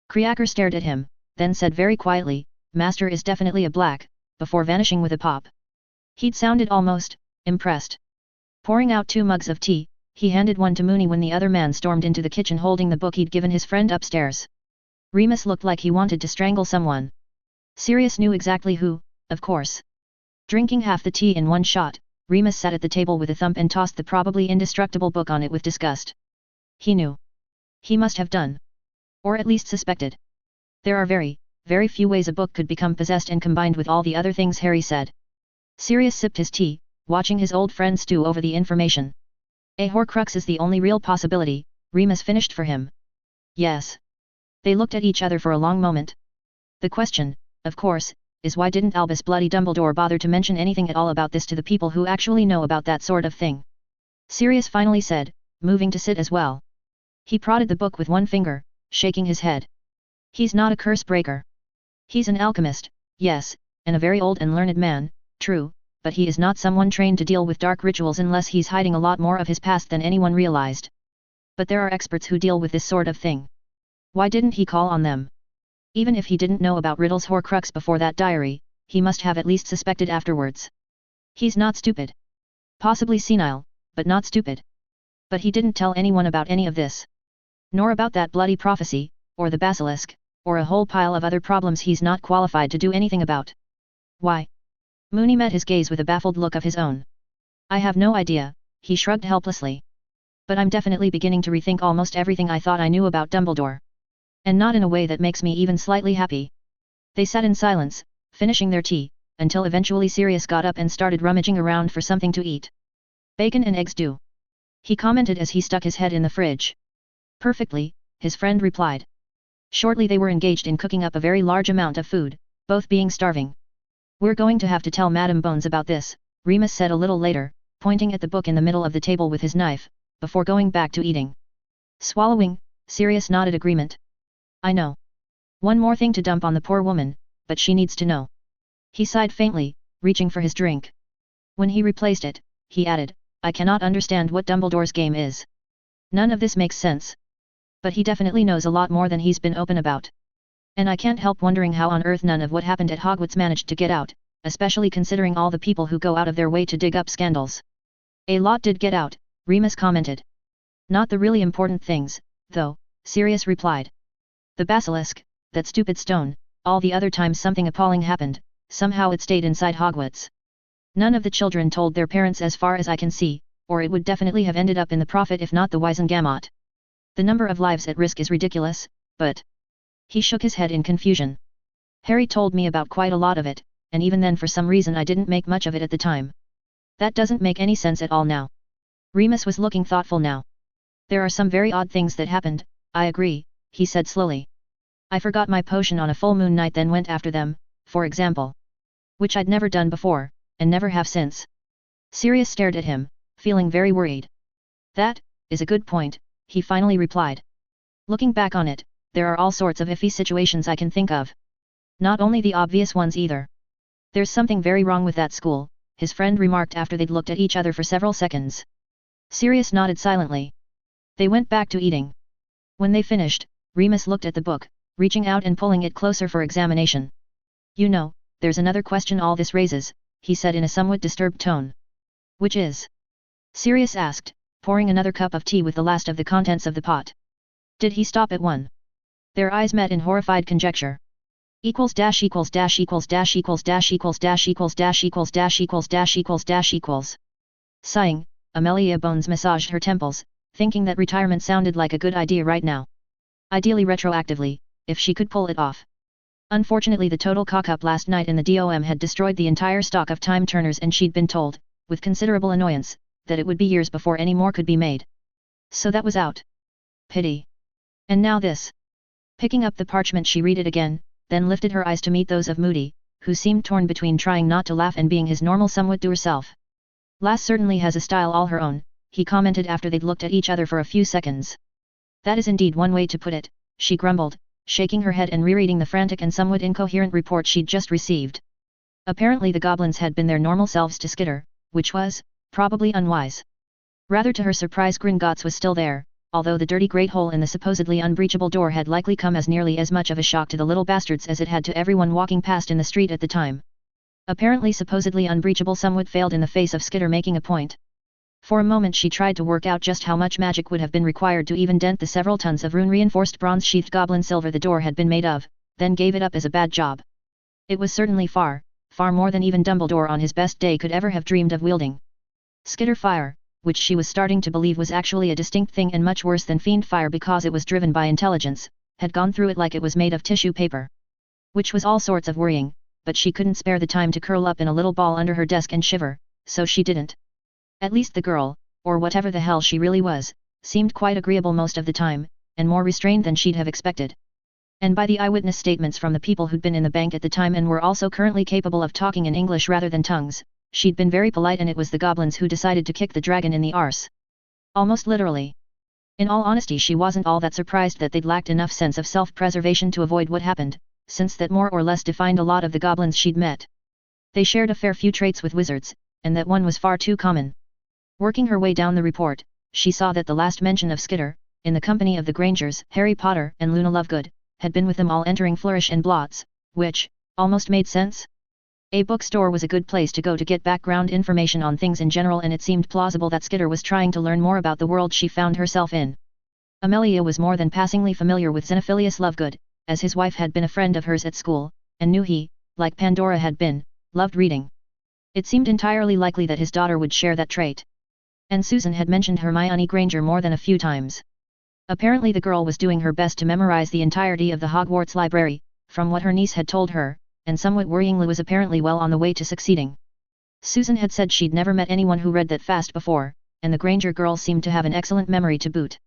Kriaker stared at him, then said very quietly, Master is definitely a black, before vanishing with a pop. He'd sounded almost impressed. Pouring out 2 mugs of tea, he handed one to Moony when the other man stormed into the kitchen holding the book he'd given his friend upstairs. Remus looked like he wanted to strangle someone. Sirius knew exactly who, of course. Drinking half the tea in one shot, Remus sat at the table with a thump and tossed the probably indestructible book on it with disgust. He knew. He must have done. Or at least suspected. There are very few ways a book could become possessed and combined with all the other things Harry said. Sirius sipped his tea, watching his old friend stew over the information. A Horcrux is the only real possibility, Remus finished for him. Yes. They looked at each other for a long moment. The question, of course, is why didn't Albus Bloody Dumbledore bother to mention anything at all about this to the people who actually know about that sort of thing? Sirius finally said, moving to sit as well. He prodded the book with one finger, shaking his head. He's not a curse breaker. He's an alchemist, yes, and a very old and learned man, true, but he is not someone trained to deal with dark rituals unless he's hiding a lot more of his past than anyone realized. But there are experts who deal with this sort of thing. Why didn't he call on them? Even if he didn't know about Riddle's Horcrux before that diary, he must have at least suspected afterwards. He's not stupid. Possibly senile, but not stupid. But he didn't tell anyone about any of this. Nor about that bloody prophecy, or the basilisk, or a whole pile of other problems he's not qualified to do anything about. Why? Moony met his gaze with a baffled look of his own. I have no idea, he shrugged helplessly. But I'm definitely beginning to rethink almost everything I thought I knew about Dumbledore. And not in a way that makes me even slightly happy. They sat in silence, finishing their tea, until eventually Sirius got up and started rummaging around for something to eat. Bacon and eggs do. He commented as he stuck his head in the fridge. Perfectly, his friend replied. Shortly they were engaged in cooking up a very large amount of food, both being starving. We're going to have to tell Madame Bones about this, Remus said a little later, pointing at the book in the middle of the table with his knife, before going back to eating. Swallowing, Sirius nodded agreement. I know. One more thing to dump on the poor woman, but she needs to know. He sighed faintly, reaching for his drink. When he replaced it, he added, I cannot understand what Dumbledore's game is. None of this makes sense. But he definitely knows a lot more than he's been open about. And I can't help wondering how on earth none of what happened at Hogwarts managed to get out, especially considering all the people who go out of their way to dig up scandals. A lot did get out, Remus commented. Not the really important things, though, Sirius replied. The basilisk, that stupid stone, all the other times something appalling happened, somehow it stayed inside Hogwarts. None of the children told their parents as far as I can see, or it would definitely have ended up in the Prophet if not the Wisengamot. The number of lives at risk is ridiculous, but... He shook his head in confusion. Harry told me about quite a lot of it, and even then for some reason I didn't make much of it at the time. That doesn't make any sense at all now. Remus was looking thoughtful now. There are some very odd things that happened, I agree, he said slowly. I forgot my potion on a full moon night then went after them, for example. Which I'd never done before, and never have since. Sirius stared at him, feeling very worried. That is a good point, he finally replied. Looking back on it, there are all sorts of iffy situations I can think of. Not only the obvious ones either. There's something very wrong with that school, his friend remarked after they'd looked at each other for several seconds. Sirius nodded silently. They went back to eating. When they finished, Remus looked at the book, reaching out and pulling it closer for examination. You know, there's another question all this raises, he said in a somewhat disturbed tone. Which is? Sirius asked, pouring another cup of tea with the last of the contents of the pot. Did he stop at one? Their eyes met in horrified conjecture. Equals dash equals dash equals dash equals dash equals dash equals dash equals dash equals dash equals dash equals. Sighing, Amelia Bones massaged her temples, thinking that retirement sounded like a good idea right now. Ideally retroactively, if she could pull it off. Unfortunately the total cock-up last night in the DOM had destroyed the entire stock of time turners and she'd been told, with considerable annoyance, that it would be years before any more could be made. So that was out. Pity. And now this. Picking up the parchment she read it again, then lifted her eyes to meet those of Moody, who seemed torn between trying not to laugh and being his normal somewhat dour self. Lass certainly has a style all her own, he commented after they'd looked at each other for a few seconds. That is indeed one way to put it, she grumbled, shaking her head and rereading the frantic and somewhat incoherent report she'd just received. Apparently the goblins had been their normal selves to Skitter, which was, probably unwise. Rather to her surprise Gringotts was still there, although the dirty great hole in the supposedly unbreachable door had likely come as nearly as much of a shock to the little bastards as it had to everyone walking past in the street at the time. Apparently supposedly unbreachable somewhat failed in the face of Skitter making a point. For a moment she tried to work out just how much magic would have been required to even dent the several tons of rune-reinforced bronze-sheathed goblin silver the door had been made of, then gave it up as a bad job. It was certainly far, far more than even Dumbledore on his best day could ever have dreamed of wielding. Skitter Fyre, which she was starting to believe was actually a distinct thing and much worse than Fiend Fire because it was driven by intelligence, had gone through it like it was made of tissue paper. Which was all sorts of worrying, but she couldn't spare the time to curl up in a little ball under her desk and shiver, so she didn't. At least the girl, or whatever the hell she really was, seemed quite agreeable most of the time, and more restrained than she'd have expected. And by the eyewitness statements from the people who'd been in the bank at the time and were also currently capable of talking in English rather than tongues, she'd been very polite and it was the goblins who decided to kick the dragon in the arse. Almost literally. In all honesty she wasn't all that surprised that they'd lacked enough sense of self-preservation to avoid what happened, since that more or less defined a lot of the goblins she'd met. They shared a fair few traits with wizards, and that one was far too common. Working her way down the report, she saw that the last mention of Skitter, in the company of the Grangers, Harry Potter and Luna Lovegood, had been with them all entering Flourish and Blots, which, almost made sense. A bookstore was a good place to go to get background information on things in general and it seemed plausible that Skitter was trying to learn more about the world she found herself in. Amelia was more than passingly familiar with Xenophilius Lovegood, as his wife had been a friend of hers at school, and knew he, like Pandora had been, loved reading. It seemed entirely likely that his daughter would share that trait. And Susan had mentioned Hermione Granger more than a few times. Apparently the girl was doing her best to memorize the entirety of the Hogwarts library, from what her niece had told her, and somewhat worryingly was apparently well on the way to succeeding. Susan had said she'd never met anyone who read that fast before, and the Granger girl seemed to have an excellent memory to boot.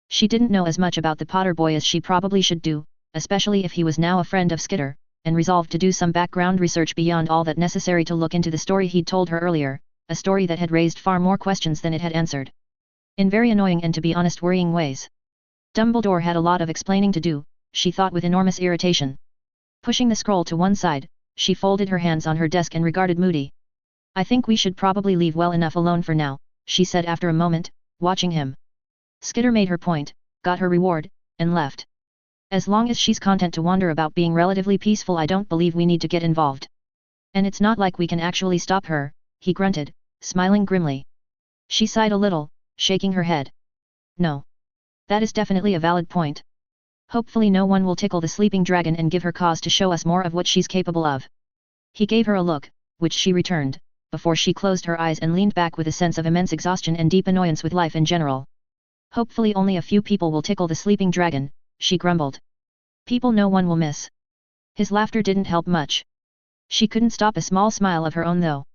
She didn't know as much about the Potter boy as she probably should do, especially if he was now a friend of Skitter, and resolved to do some background research beyond all that necessary to look into the story he'd told her earlier, a story that had raised far more questions than it had answered. In very annoying and to be honest worrying ways. Dumbledore had a lot of explaining to do, she thought with enormous irritation. Pushing the scroll to one side, she folded her hands on her desk and regarded Moody. I think we should probably leave well enough alone for now, she said after a moment, watching him. Skitter made her point, got her reward, and left. As long as she's content to wander about being relatively peaceful, I don't believe we need to get involved. And it's not like we can actually stop her, he grunted, smiling grimly. She sighed a little, shaking her head. No. That is definitely a valid point. Hopefully no one will tickle the sleeping dragon and give her cause to show us more of what she's capable of. He gave her a look, which she returned, before she closed her eyes and leaned back with a sense of immense exhaustion and deep annoyance with life in general. Hopefully only a few people will tickle the sleeping dragon, she grumbled. People no one will miss. His laughter didn't help much. She couldn't stop a small smile of her own though.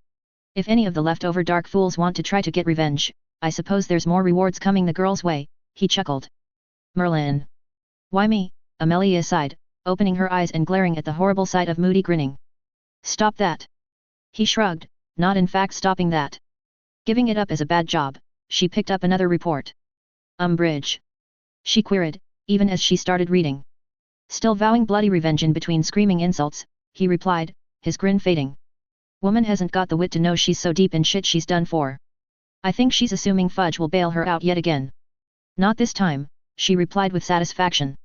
If any of the leftover dark fools want to try to get revenge, I suppose there's more rewards coming the girl's way, he chuckled. Merlin. Why me? Amelia sighed, opening her eyes and glaring at the horrible sight of Moody grinning. Stop that. He shrugged, not in fact stopping that. Giving it up as a bad job, she picked up another report. Umbridge. She queried, even as she started reading. Still vowing bloody revenge in between screaming insults, he replied, his grin fading. Woman hasn't got the wit to know she's so deep in shit she's done for. I think she's assuming Fudge will bail her out yet again. Not this time, she replied with satisfaction.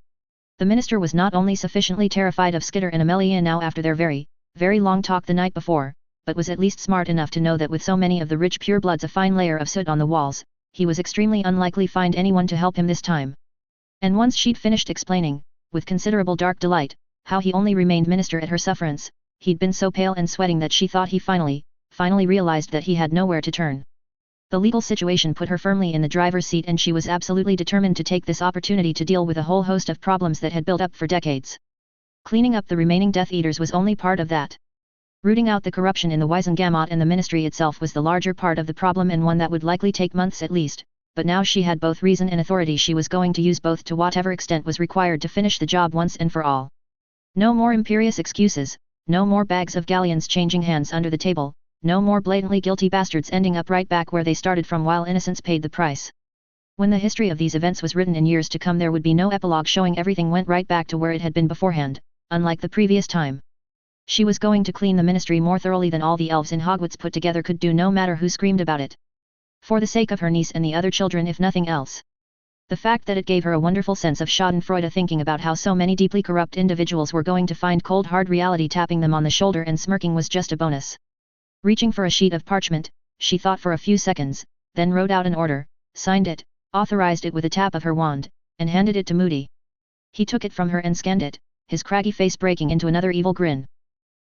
The minister was not only sufficiently terrified of Skitter and Amelia now after their very, very long talk the night before, but was at least smart enough to know that with so many of the rich purebloods a fine layer of soot on the walls, he was extremely unlikely find anyone to help him this time. And once she'd finished explaining, with considerable dark delight, how he only remained minister at her sufferance, he'd been so pale and sweating that she thought he finally realized that he had nowhere to turn. The legal situation put her firmly in the driver's seat and she was absolutely determined to take this opportunity to deal with a whole host of problems that had built up for decades. Cleaning up the remaining Death Eaters was only part of that. Rooting out the corruption in the Wizengamot and the ministry itself was the larger part of the problem and one that would likely take months at least, but now she had both reason and authority she was going to use both to whatever extent was required to finish the job once and for all. No more imperious excuses, no more bags of galleons changing hands under the table, no more blatantly guilty bastards ending up right back where they started from while innocents paid the price. When the history of these events was written in years to come there would be no epilogue showing everything went right back to where it had been beforehand, unlike the previous time. She was going to clean the ministry more thoroughly than all the elves in Hogwarts put together could do no matter who screamed about it. For the sake of her niece and the other children if nothing else. The fact that it gave her a wonderful sense of schadenfreude thinking about how so many deeply corrupt individuals were going to find cold hard reality tapping them on the shoulder and smirking was just a bonus. Reaching for a sheet of parchment, she thought for a few seconds, then wrote out an order, signed it, authorized it with a tap of her wand, and handed it to Moody. He took it from her and scanned it, his craggy face breaking into another evil grin.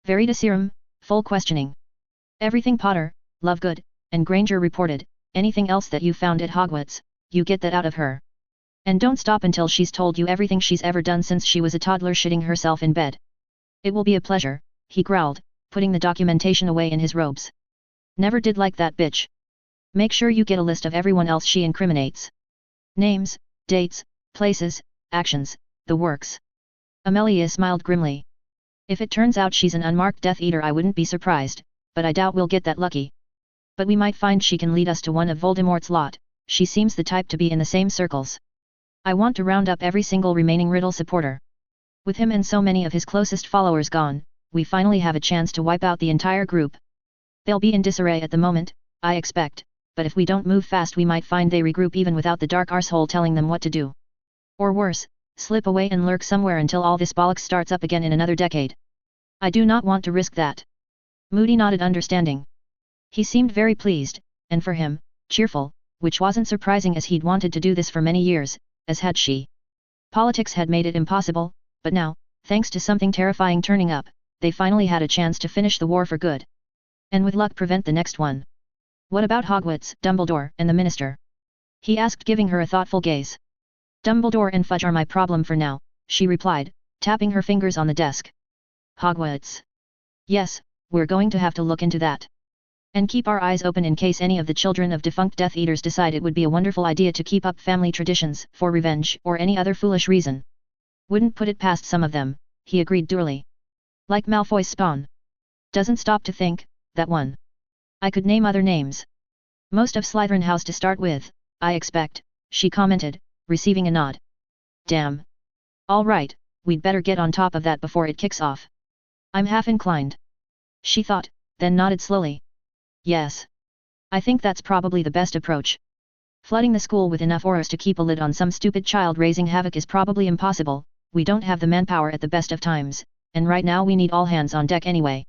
Verita serum, full questioning. Everything Potter, Lovegood, and Granger reported, anything else that you found at Hogwarts, you get that out of her. And don't stop until she's told you everything she's ever done since she was a toddler shitting herself in bed. It will be a pleasure, he growled, putting the documentation away in his robes. Never did like that bitch. Make sure you get a list of everyone else she incriminates. Names, dates, places, actions, the works. Amelia smiled grimly. If it turns out she's an unmarked Death Eater I wouldn't be surprised, but I doubt we'll get that lucky. But we might find she can lead us to one of Voldemort's lot, she seems the type to be in the same circles. I want to round up every single remaining Riddle supporter. With him and so many of his closest followers gone, we finally have a chance to wipe out the entire group. They'll be in disarray at the moment, I expect, but if we don't move fast we might find they regroup even without the dark arsehole telling them what to do. Or worse, slip away and lurk somewhere until all this bollocks starts up again in another decade. I do not want to risk that. Moody nodded understanding. He seemed very pleased, and for him, cheerful, which wasn't surprising as he'd wanted to do this for many years, as had she. Politics had made it impossible, but now, thanks to something terrifying turning up, they finally had a chance to finish the war for good. And with luck prevent the next one. What about Hogwarts, Dumbledore, and the minister? He asked giving her a thoughtful gaze. Dumbledore and Fudge are my problem for now, she replied, tapping her fingers on the desk. Hogwarts. Yes, we're going to have to look into that. And keep our eyes open in case any of the children of defunct Death Eaters decide it would be a wonderful idea to keep up family traditions, for revenge, or any other foolish reason. Wouldn't put it past some of them, he agreed dourly. Like Malfoy's spawn. Doesn't stop to think, that one. I could name other names. Most of Slytherin House to start with, I expect, she commented, receiving a nod. Damn. All right, we'd better get on top of that before it kicks off. I'm half inclined. She thought, then nodded slowly. Yes. I think that's probably the best approach. Flooding the school with enough auras to keep a lid on some stupid child raising havoc is probably impossible, we don't have the manpower at the best of times, and right now we need all hands on deck anyway.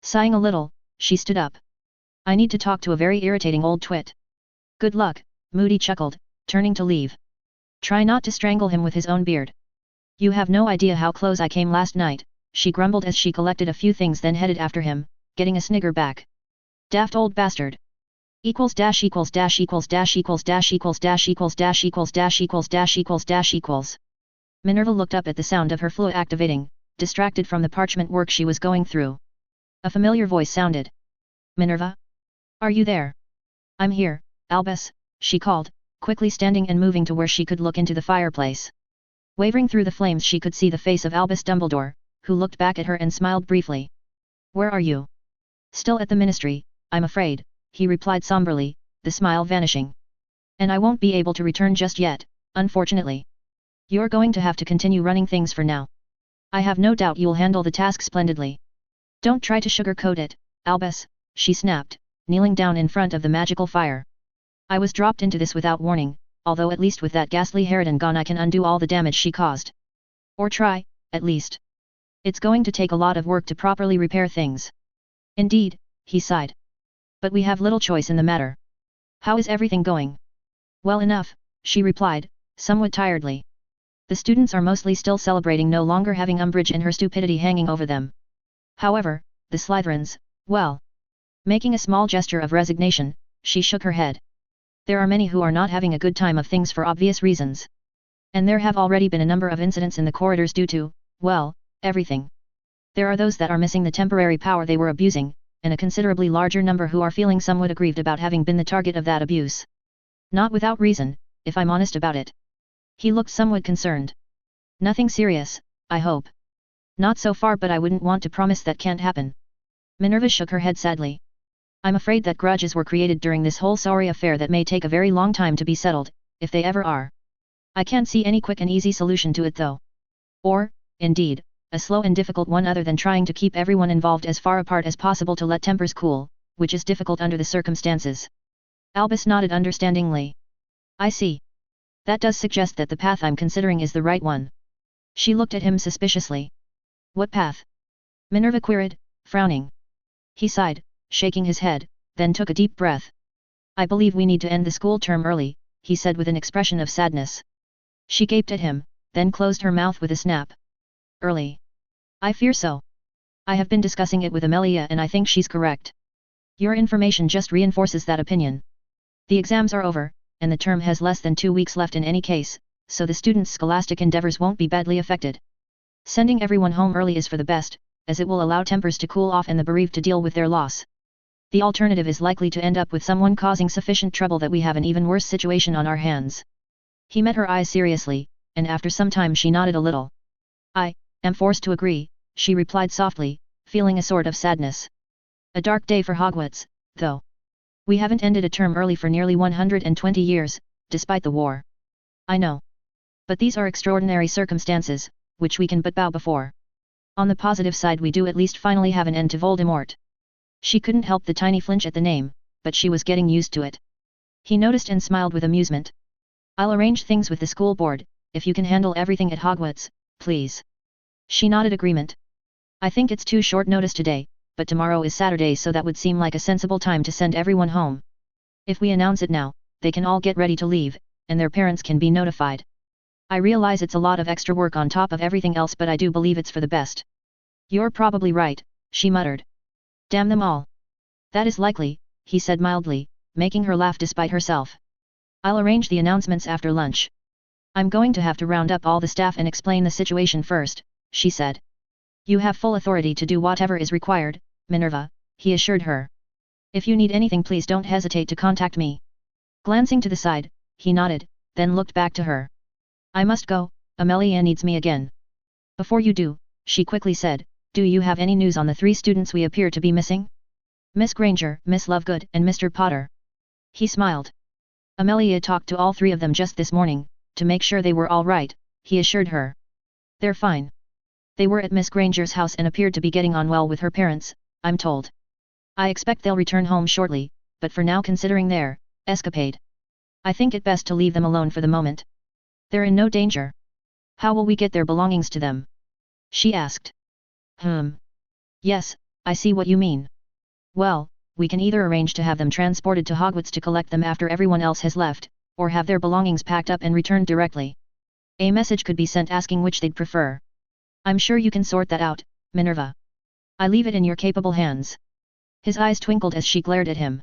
Sighing a little, she stood up. I need to talk to a very irritating old twit. Good luck, Moody chuckled, turning to leave. Try not to strangle him with his own beard. You have no idea how close I came last night, she grumbled as she collected a few things then headed after him, getting a snigger back. Daft old bastard. Equals dash equals dash equals dash equals dash equals dash equals dash equals dash equals dash equals dash equals. Minerva looked up at the sound of her flute activating, distracted from the parchment work she was going through. A familiar voice sounded. Minerva? Are you there? I'm here, Albus, she called, quickly standing and moving to where she could look into the fireplace. Wavering through the flames she could see the face of Albus Dumbledore, who looked back at her and smiled briefly. Where are you? Still at the ministry, I'm afraid, he replied somberly, the smile vanishing. And I won't be able to return just yet, unfortunately. You're going to have to continue running things for now. I have no doubt you'll handle the task splendidly. Don't try to sugarcoat it, Albus, she snapped, kneeling down in front of the magical fire. I was dropped into this without warning, although at least with that ghastly Harridan gone I can undo all the damage she caused. Or try, at least. It's going to take a lot of work to properly repair things. Indeed, he sighed. But we have little choice in the matter. How is everything going? Well enough, she replied, somewhat tiredly. The students are mostly still celebrating no longer having Umbridge and her stupidity hanging over them. However, the Slytherins, well. Making a small gesture of resignation, she shook her head. There are many who are not having a good time of things for obvious reasons. And there have already been a number of incidents in the corridors due to, well, everything. There are those that are missing the temporary power they were abusing, and a considerably larger number who are feeling somewhat aggrieved about having been the target of that abuse. Not without reason, if I'm honest about it. He looked somewhat concerned. Nothing serious, I hope. Not so far, but I wouldn't want to promise that can't happen. Minerva shook her head sadly. I'm afraid that grudges were created during this whole sorry affair that may take a very long time to be settled, if they ever are. I can't see any quick and easy solution to it though. Or, indeed, a slow and difficult one other than trying to keep everyone involved as far apart as possible to let tempers cool, which is difficult under the circumstances. Albus nodded understandingly. I see. That does suggest that the path I'm considering is the right one. She looked at him suspiciously. What path? Minerva queried, frowning. He sighed, shaking his head, then took a deep breath. I believe we need to end the school term early, he said with an expression of sadness. She gaped at him, then closed her mouth with a snap. Early. I fear so. I have been discussing it with Amelia and I think she's correct. Your information just reinforces that opinion. The exams are over, and the term has less than 2 weeks left in any case, so the students' scholastic endeavors won't be badly affected. Sending everyone home early is for the best, as it will allow tempers to cool off and the bereaved to deal with their loss. The alternative is likely to end up with someone causing sufficient trouble that we have an even worse situation on our hands. He met her eyes seriously, and after some time she nodded a little. I am forced to agree, she replied softly, feeling a sort of sadness. A dark day for Hogwarts, though. We haven't ended a term early for nearly 120 years, despite the war. I know. But these are extraordinary circumstances, which we can but bow before. On the positive side we do at least finally have an end to Voldemort. She couldn't help the tiny flinch at the name, but she was getting used to it. He noticed and smiled with amusement. I'll arrange things with the school board, if you can handle everything at Hogwarts, please. She nodded agreement. I think it's too short notice today, but tomorrow is Saturday so that would seem like a sensible time to send everyone home. If we announce it now, they can all get ready to leave, and their parents can be notified. I realize it's a lot of extra work on top of everything else, but I do believe it's for the best. You're probably right, she muttered. Damn them all. That is likely, he said mildly, making her laugh despite herself. I'll arrange the announcements after lunch. I'm going to have to round up all the staff and explain the situation first, she said. You have full authority to do whatever is required, Minerva, he assured her. If you need anything please don't hesitate to contact me. Glancing to the side, he nodded, then looked back to her. I must go, Amelia needs me again. Before you do, she quickly said, do you have any news on the 3 students we appear to be missing? Miss Granger, Miss Lovegood, and Mr. Potter. He smiled. Amelia talked to all three of them just this morning, to make sure they were all right, he assured her. They're fine. They were at Miss Granger's house and appeared to be getting on well with her parents, I'm told. I expect they'll return home shortly, but for now considering their escapade, I think it best to leave them alone for the moment. They're in no danger. How will we get their belongings to them? She asked. Yes, I see what you mean. Well, we can either arrange to have them transported to Hogwarts to collect them after everyone else has left, or have their belongings packed up and returned directly. A message could be sent asking which they'd prefer. I'm sure you can sort that out, Minerva. I leave it in your capable hands. His eyes twinkled as she glared at him.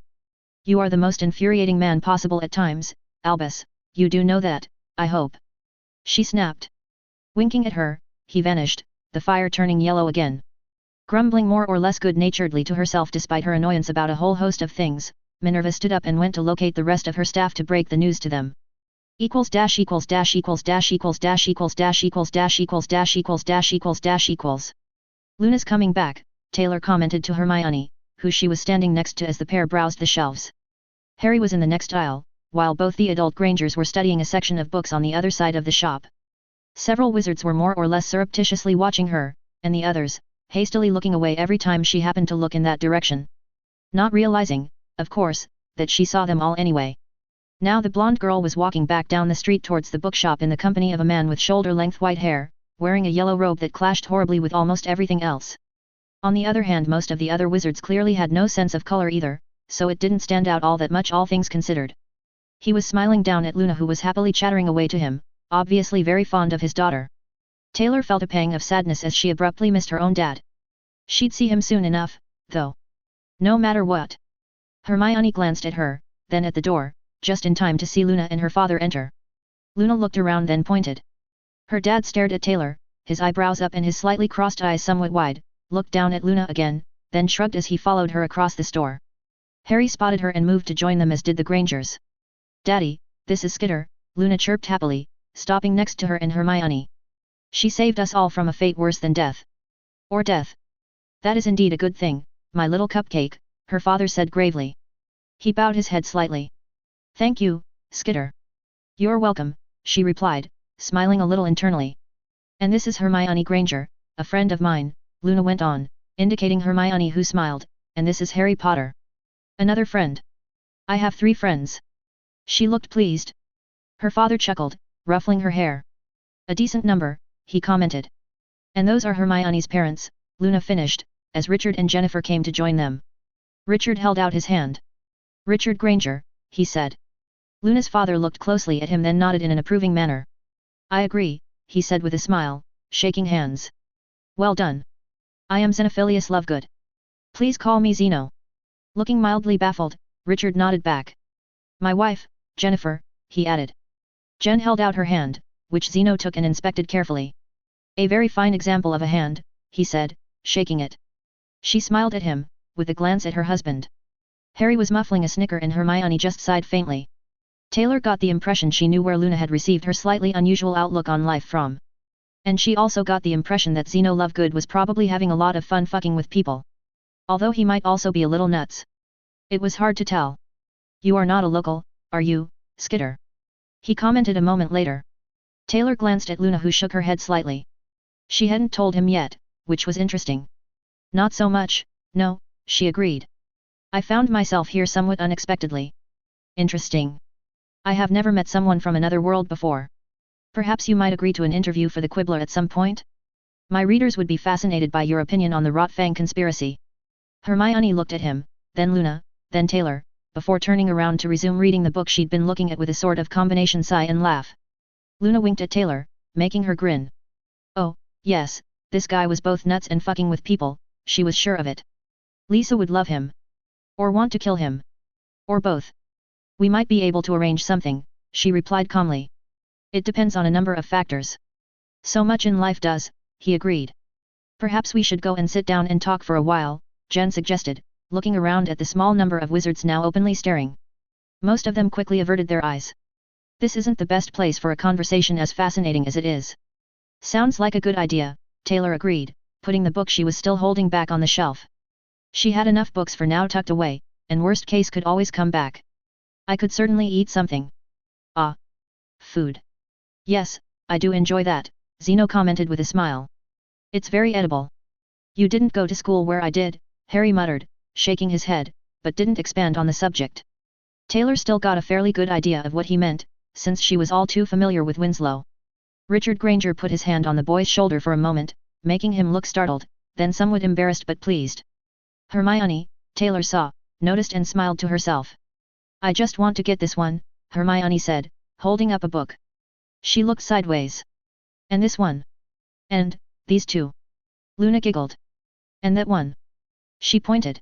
You are the most infuriating man possible at times, Albus, you do know that, I hope. She snapped. Winking at her, he vanished, the fire turning yellow again. Grumbling more or less good-naturedly to herself despite her annoyance about a whole host of things, Minerva stood up and went to locate the rest of her staff to break the news to them. Equals dash equals dash equals dash equals dash equals dash equals dash equals dash equals dash equals dash equals. Luna's coming back, Taylor commented to Hermione, who she was standing next to as the pair browsed the shelves. Harry was in the next aisle, while both the adult Grangers were studying a section of books on the other side of the shop. Several wizards were more or less surreptitiously watching her, and the others, hastily looking away every time she happened to look in that direction. Not realizing, of course, that she saw them all anyway. Now the blonde girl was walking back down the street towards the bookshop in the company of a man with shoulder-length white hair, wearing a yellow robe that clashed horribly with almost everything else. On the other hand, most of the other wizards clearly had no sense of color either, so it didn't stand out all that much all things considered. He was smiling down at Luna, who was happily chattering away to him, obviously very fond of his daughter. Taylor felt a pang of sadness as she abruptly missed her own dad. She'd see him soon enough, though. No matter what. Hermione glanced at her, then at the door, just in time to see Luna and her father enter. Luna looked around, then pointed. Her dad stared at Taylor, his eyebrows up and his slightly crossed eyes somewhat wide, looked down at Luna again, then shrugged as he followed her across the store. Harry spotted her and moved to join them, as did the Grangers. Daddy, this is Skitter, Luna chirped happily, stopping next to her and Hermione. She saved us all from a fate worse than death. Or death. That is indeed a good thing, my little cupcake, her father said gravely. He bowed his head slightly. Thank you, Skitter. You're welcome, she replied, smiling a little internally. And this is Hermione Granger, a friend of mine, Luna went on, indicating Hermione, who smiled, and this is Harry Potter. Another friend. I have 3 friends. She looked pleased. Her father chuckled, ruffling her hair. A decent number, he commented. And those are Hermione's parents, Luna finished, as Richard and Jennifer came to join them. Richard held out his hand. Richard Granger, he said. Luna's father looked closely at him, then nodded in an approving manner. I agree, he said with a smile, shaking hands. Well done. I am Xenophilius Lovegood. Please call me Zeno. Looking mildly baffled, Richard nodded back. My wife, Jennifer, he added. Jen held out her hand, which Zeno took and inspected carefully. A very fine example of a hand, he said, shaking it. She smiled at him, with a glance at her husband. Harry was muffling a snicker and Hermione just sighed faintly. Taylor got the impression she knew where Luna had received her slightly unusual outlook on life from. And she also got the impression that Zeno Lovegood was probably having a lot of fun fucking with people. Although he might also be a little nuts. It was hard to tell. You are not a local, are you, Skitter? He commented a moment later. Taylor glanced at Luna, who shook her head slightly. She hadn't told him yet, which was interesting. Not so much, no, she agreed. I found myself here somewhat unexpectedly. Interesting. I have never met someone from another world before. Perhaps you might agree to an interview for the Quibbler at some point? My readers would be fascinated by your opinion on the Rotfang conspiracy. Hermione looked at him, then Luna, then Taylor, before turning around to resume reading the book she'd been looking at with a sort of combination sigh and laugh. Luna winked at Taylor, making her grin. Oh, yes, this guy was both nuts and fucking with people, she was sure of it. Lisa would love him. Or want to kill him. Or both. We might be able to arrange something, she replied calmly. It depends on a number of factors. So much in life does, he agreed. Perhaps we should go and sit down and talk for a while, Jen suggested, looking around at the small number of wizards now openly staring. Most of them quickly averted their eyes. This isn't the best place for a conversation as fascinating as it is. Sounds like a good idea, Taylor agreed, putting the book she was still holding back on the shelf. She had enough books for now tucked away, and worst case could always come back. I could certainly eat something. Ah. Food. Yes, I do enjoy that, Zeno commented with a smile. It's very edible. You didn't go to school where I did, Harry muttered, shaking his head, but didn't expand on the subject. Taylor still got a fairly good idea of what he meant, since she was all too familiar with Winslow. Richard Granger put his hand on the boy's shoulder for a moment, making him look startled, then somewhat embarrassed but pleased. Hermione, Taylor saw, noticed and smiled to herself. I just want to get this one, Hermione said, holding up a book. She looked sideways. And this one? And, these two? Luna giggled. And that one? She pointed.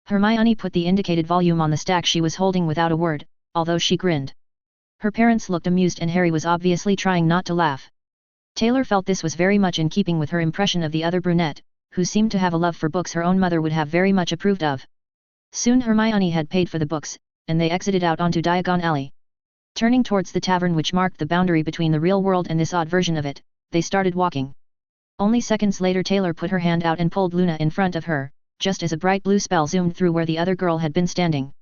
Hermione put the indicated volume on the stack she was holding without a word, although she grinned. Her parents looked amused and Harry was obviously trying not to laugh. Taylor felt this was very much in keeping with her impression of the other brunette, who seemed to have a love for books her own mother would have very much approved of. Soon Hermione had paid for the books, and they exited out onto Diagon Alley. Turning towards the tavern which marked the boundary between the real world and this odd version of it, they started walking. Only seconds later Taylor put her hand out and pulled Luna in front of her, just as a bright blue spell zoomed through where the other girl had been standing.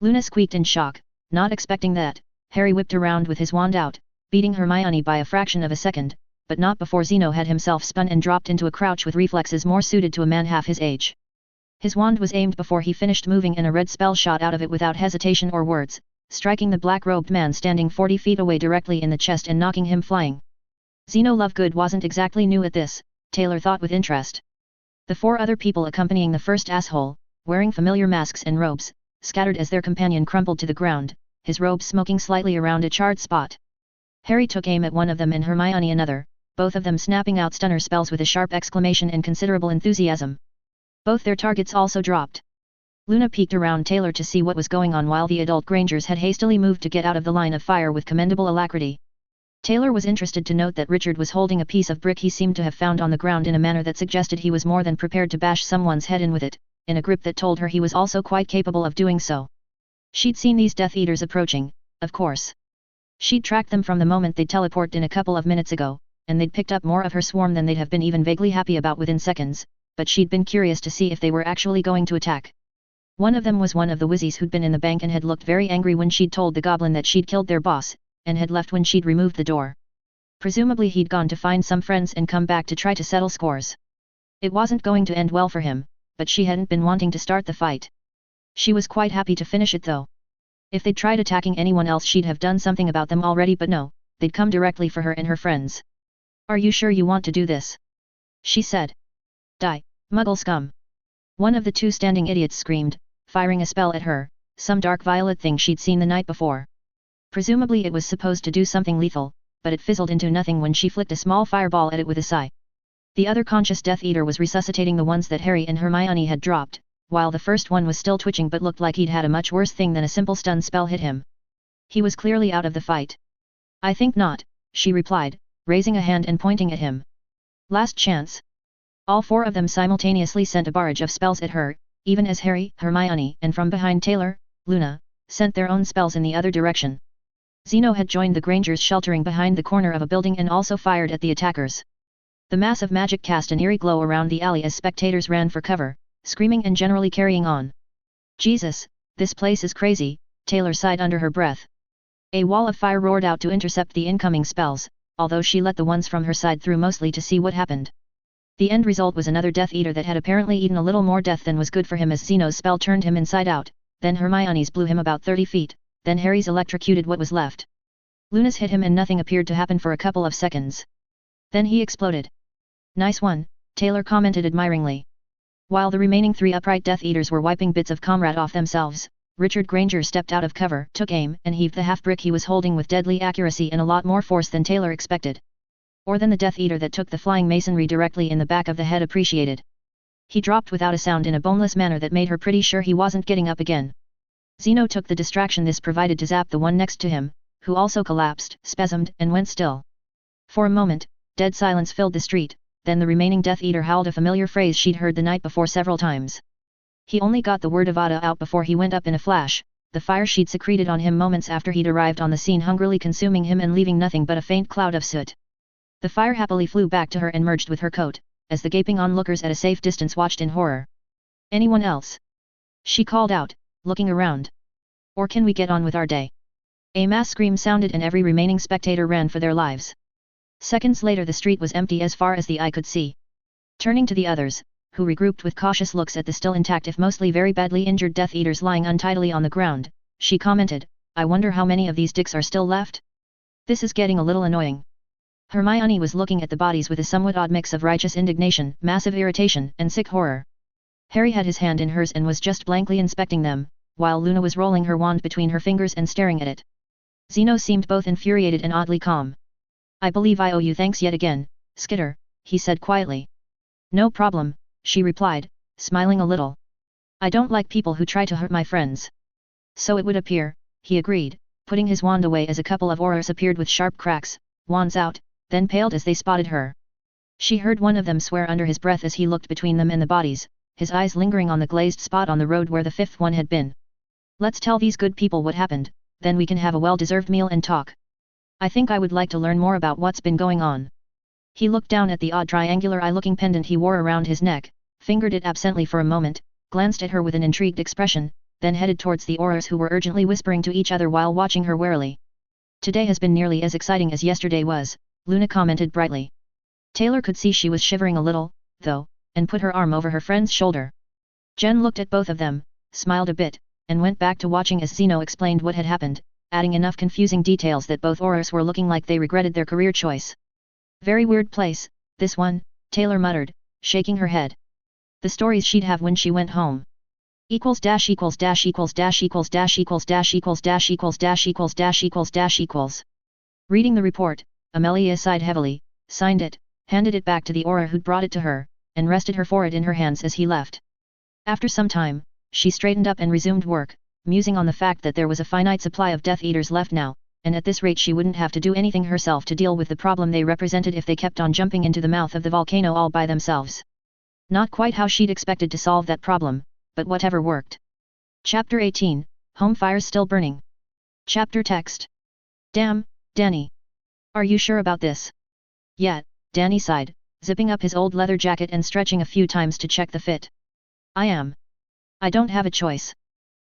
Luna squeaked in shock, not expecting that. Harry whipped around with his wand out, beating Hermione by a fraction of a second, but not before Zeno had himself spun and dropped into a crouch with reflexes more suited to a man half his age. His wand was aimed before he finished moving and a red spell shot out of it without hesitation or words, striking the black-robed man standing 40 feet away directly in the chest and knocking him flying. Zeno Lovegood wasn't exactly new at this, Taylor thought with interest. The four other people accompanying the first asshole, wearing familiar masks and robes, scattered as their companion crumpled to the ground, his robe smoking slightly around a charred spot. Harry took aim at one of them and Hermione another, both of them snapping out stunner spells with a sharp exclamation and considerable enthusiasm. Both their targets also dropped. Luna peeked around Taylor to see what was going on while the adult Grangers had hastily moved to get out of the line of fire with commendable alacrity. Taylor was interested to note that Richard was holding a piece of brick he seemed to have found on the ground in a manner that suggested he was more than prepared to bash someone's head in with it, in a grip that told her he was also quite capable of doing so. She'd seen these Death Eaters approaching, of course. She'd tracked them from the moment they'd teleported in a couple of minutes ago, and they'd picked up more of her swarm than they'd have been even vaguely happy about within seconds, but she'd been curious to see if they were actually going to attack. One of them was one of the Wizzies who'd been in the bank and had looked very angry when she'd told the goblin that she'd killed their boss, and had left when she'd removed the door. Presumably he'd gone to find some friends and come back to try to settle scores. It wasn't going to end well for him, but she hadn't been wanting to start the fight. She was quite happy to finish it though. If they'd tried attacking anyone else she'd have done something about them already, but no, they'd come directly for her and her friends. Are you sure you want to do this? She said. Die, Muggle scum. One of the two standing idiots screamed, firing a spell at her, some dark violet thing she'd seen the night before. Presumably it was supposed to do something lethal, but it fizzled into nothing when she flicked a small fireball at it with a sigh. The other conscious Death Eater was resuscitating the ones that Harry and Hermione had dropped, while the first one was still twitching but looked like he'd had a much worse thing than a simple stun spell hit him. He was clearly out of the fight. I think not, she replied, raising a hand and pointing at him. Last chance. All four of them simultaneously sent a barrage of spells at her, even as Harry, Hermione, and from behind Taylor, Luna, sent their own spells in the other direction. Zeno had joined the Grangers sheltering behind the corner of a building and also fired at the attackers. The mass of magic cast an eerie glow around the alley as spectators ran for cover, screaming and generally carrying on. Jesus, this place is crazy, Taylor sighed under her breath. A wall of fire roared out to intercept the incoming spells, although she let the ones from her side through mostly to see what happened. The end result was another Death Eater that had apparently eaten a little more death than was good for him as Zeno's spell turned him inside out, then Hermione's blew him about 30 feet, then Harry's electrocuted what was left. Luna's hit him and nothing appeared to happen for a couple of seconds. Then he exploded. Nice one, Taylor commented admiringly. While the remaining 3 upright Death Eaters were wiping bits of comrade off themselves, Richard Granger stepped out of cover, took aim, and heaved the half-brick he was holding with deadly accuracy and a lot more force than Taylor expected. Or than the Death Eater that took the flying masonry directly in the back of the head appreciated. He dropped without a sound in a boneless manner that made her pretty sure he wasn't getting up again. Zeno took the distraction this provided to zap the one next to him, who also collapsed, spasmed, and went still. For a moment, dead silence filled the street, then the remaining Death Eater howled a familiar phrase she'd heard the night before several times. He only got the word Avada out before he went up in a flash, the fire she'd secreted on him moments after he'd arrived on the scene hungrily consuming him and leaving nothing but a faint cloud of soot. The fire happily flew back to her and merged with her coat, as the gaping onlookers at a safe distance watched in horror. Anyone else? She called out, looking around. Or can we get on with our day? A mass scream sounded and every remaining spectator ran for their lives. Seconds later the street was empty as far as the eye could see. Turning to the others, who regrouped with cautious looks at the still intact if mostly very badly injured Death Eaters lying untidily on the ground, she commented, I wonder how many of these dicks are still left? This is getting a little annoying. Hermione was looking at the bodies with a somewhat odd mix of righteous indignation, massive irritation, and sick horror. Harry had his hand in hers and was just blankly inspecting them, while Luna was rolling her wand between her fingers and staring at it. Zeno seemed both infuriated and oddly calm. I believe I owe you thanks yet again, Skitter, he said quietly. No problem, she replied, smiling a little. I don't like people who try to hurt my friends. So it would appear, he agreed, putting his wand away as a couple of auras appeared with sharp cracks, wands out, then paled as they spotted her. She heard one of them swear under his breath as he looked between them and the bodies, his eyes lingering on the glazed spot on the road where the fifth one had been. Let's tell these good people what happened, then we can have a well-deserved meal and talk. I think I would like to learn more about what's been going on. He looked down at the odd triangular eye-looking pendant he wore around his neck, fingered it absently for a moment, glanced at her with an intrigued expression, then headed towards the Aurors who were urgently whispering to each other while watching her warily. Today has been nearly as exciting as yesterday was, Luna commented brightly. Taylor could see she was shivering a little, though, and put her arm over her friend's shoulder. Jen looked at both of them, smiled a bit, and went back to watching as Zeno explained what had happened, adding enough confusing details that both Aurors were looking like they regretted their career choice. Very weird place, this one, Taylor muttered, shaking her head. The stories she'd have when she went home. Equals dash equals dash equals dash equals dash equals dash equals dash equals dash equals dash equals dash equals. Reading the report, Amelia sighed heavily, signed it, handed it back to the Auror who'd brought it to her, and rested her forehead in her hands as he left. After some time, she straightened up and resumed work, musing on the fact that there was a finite supply of Death Eaters left now, and at this rate she wouldn't have to do anything herself to deal with the problem they represented if they kept on jumping into the mouth of the volcano all by themselves. Not quite how she'd expected to solve that problem, but whatever worked. Chapter 18, Home Fire's Still Burning. Chapter Text. Damn, Danny. Are you sure about this? Yeah, Danny sighed, zipping up his old leather jacket and stretching a few times to check the fit. I am. I don't have a choice.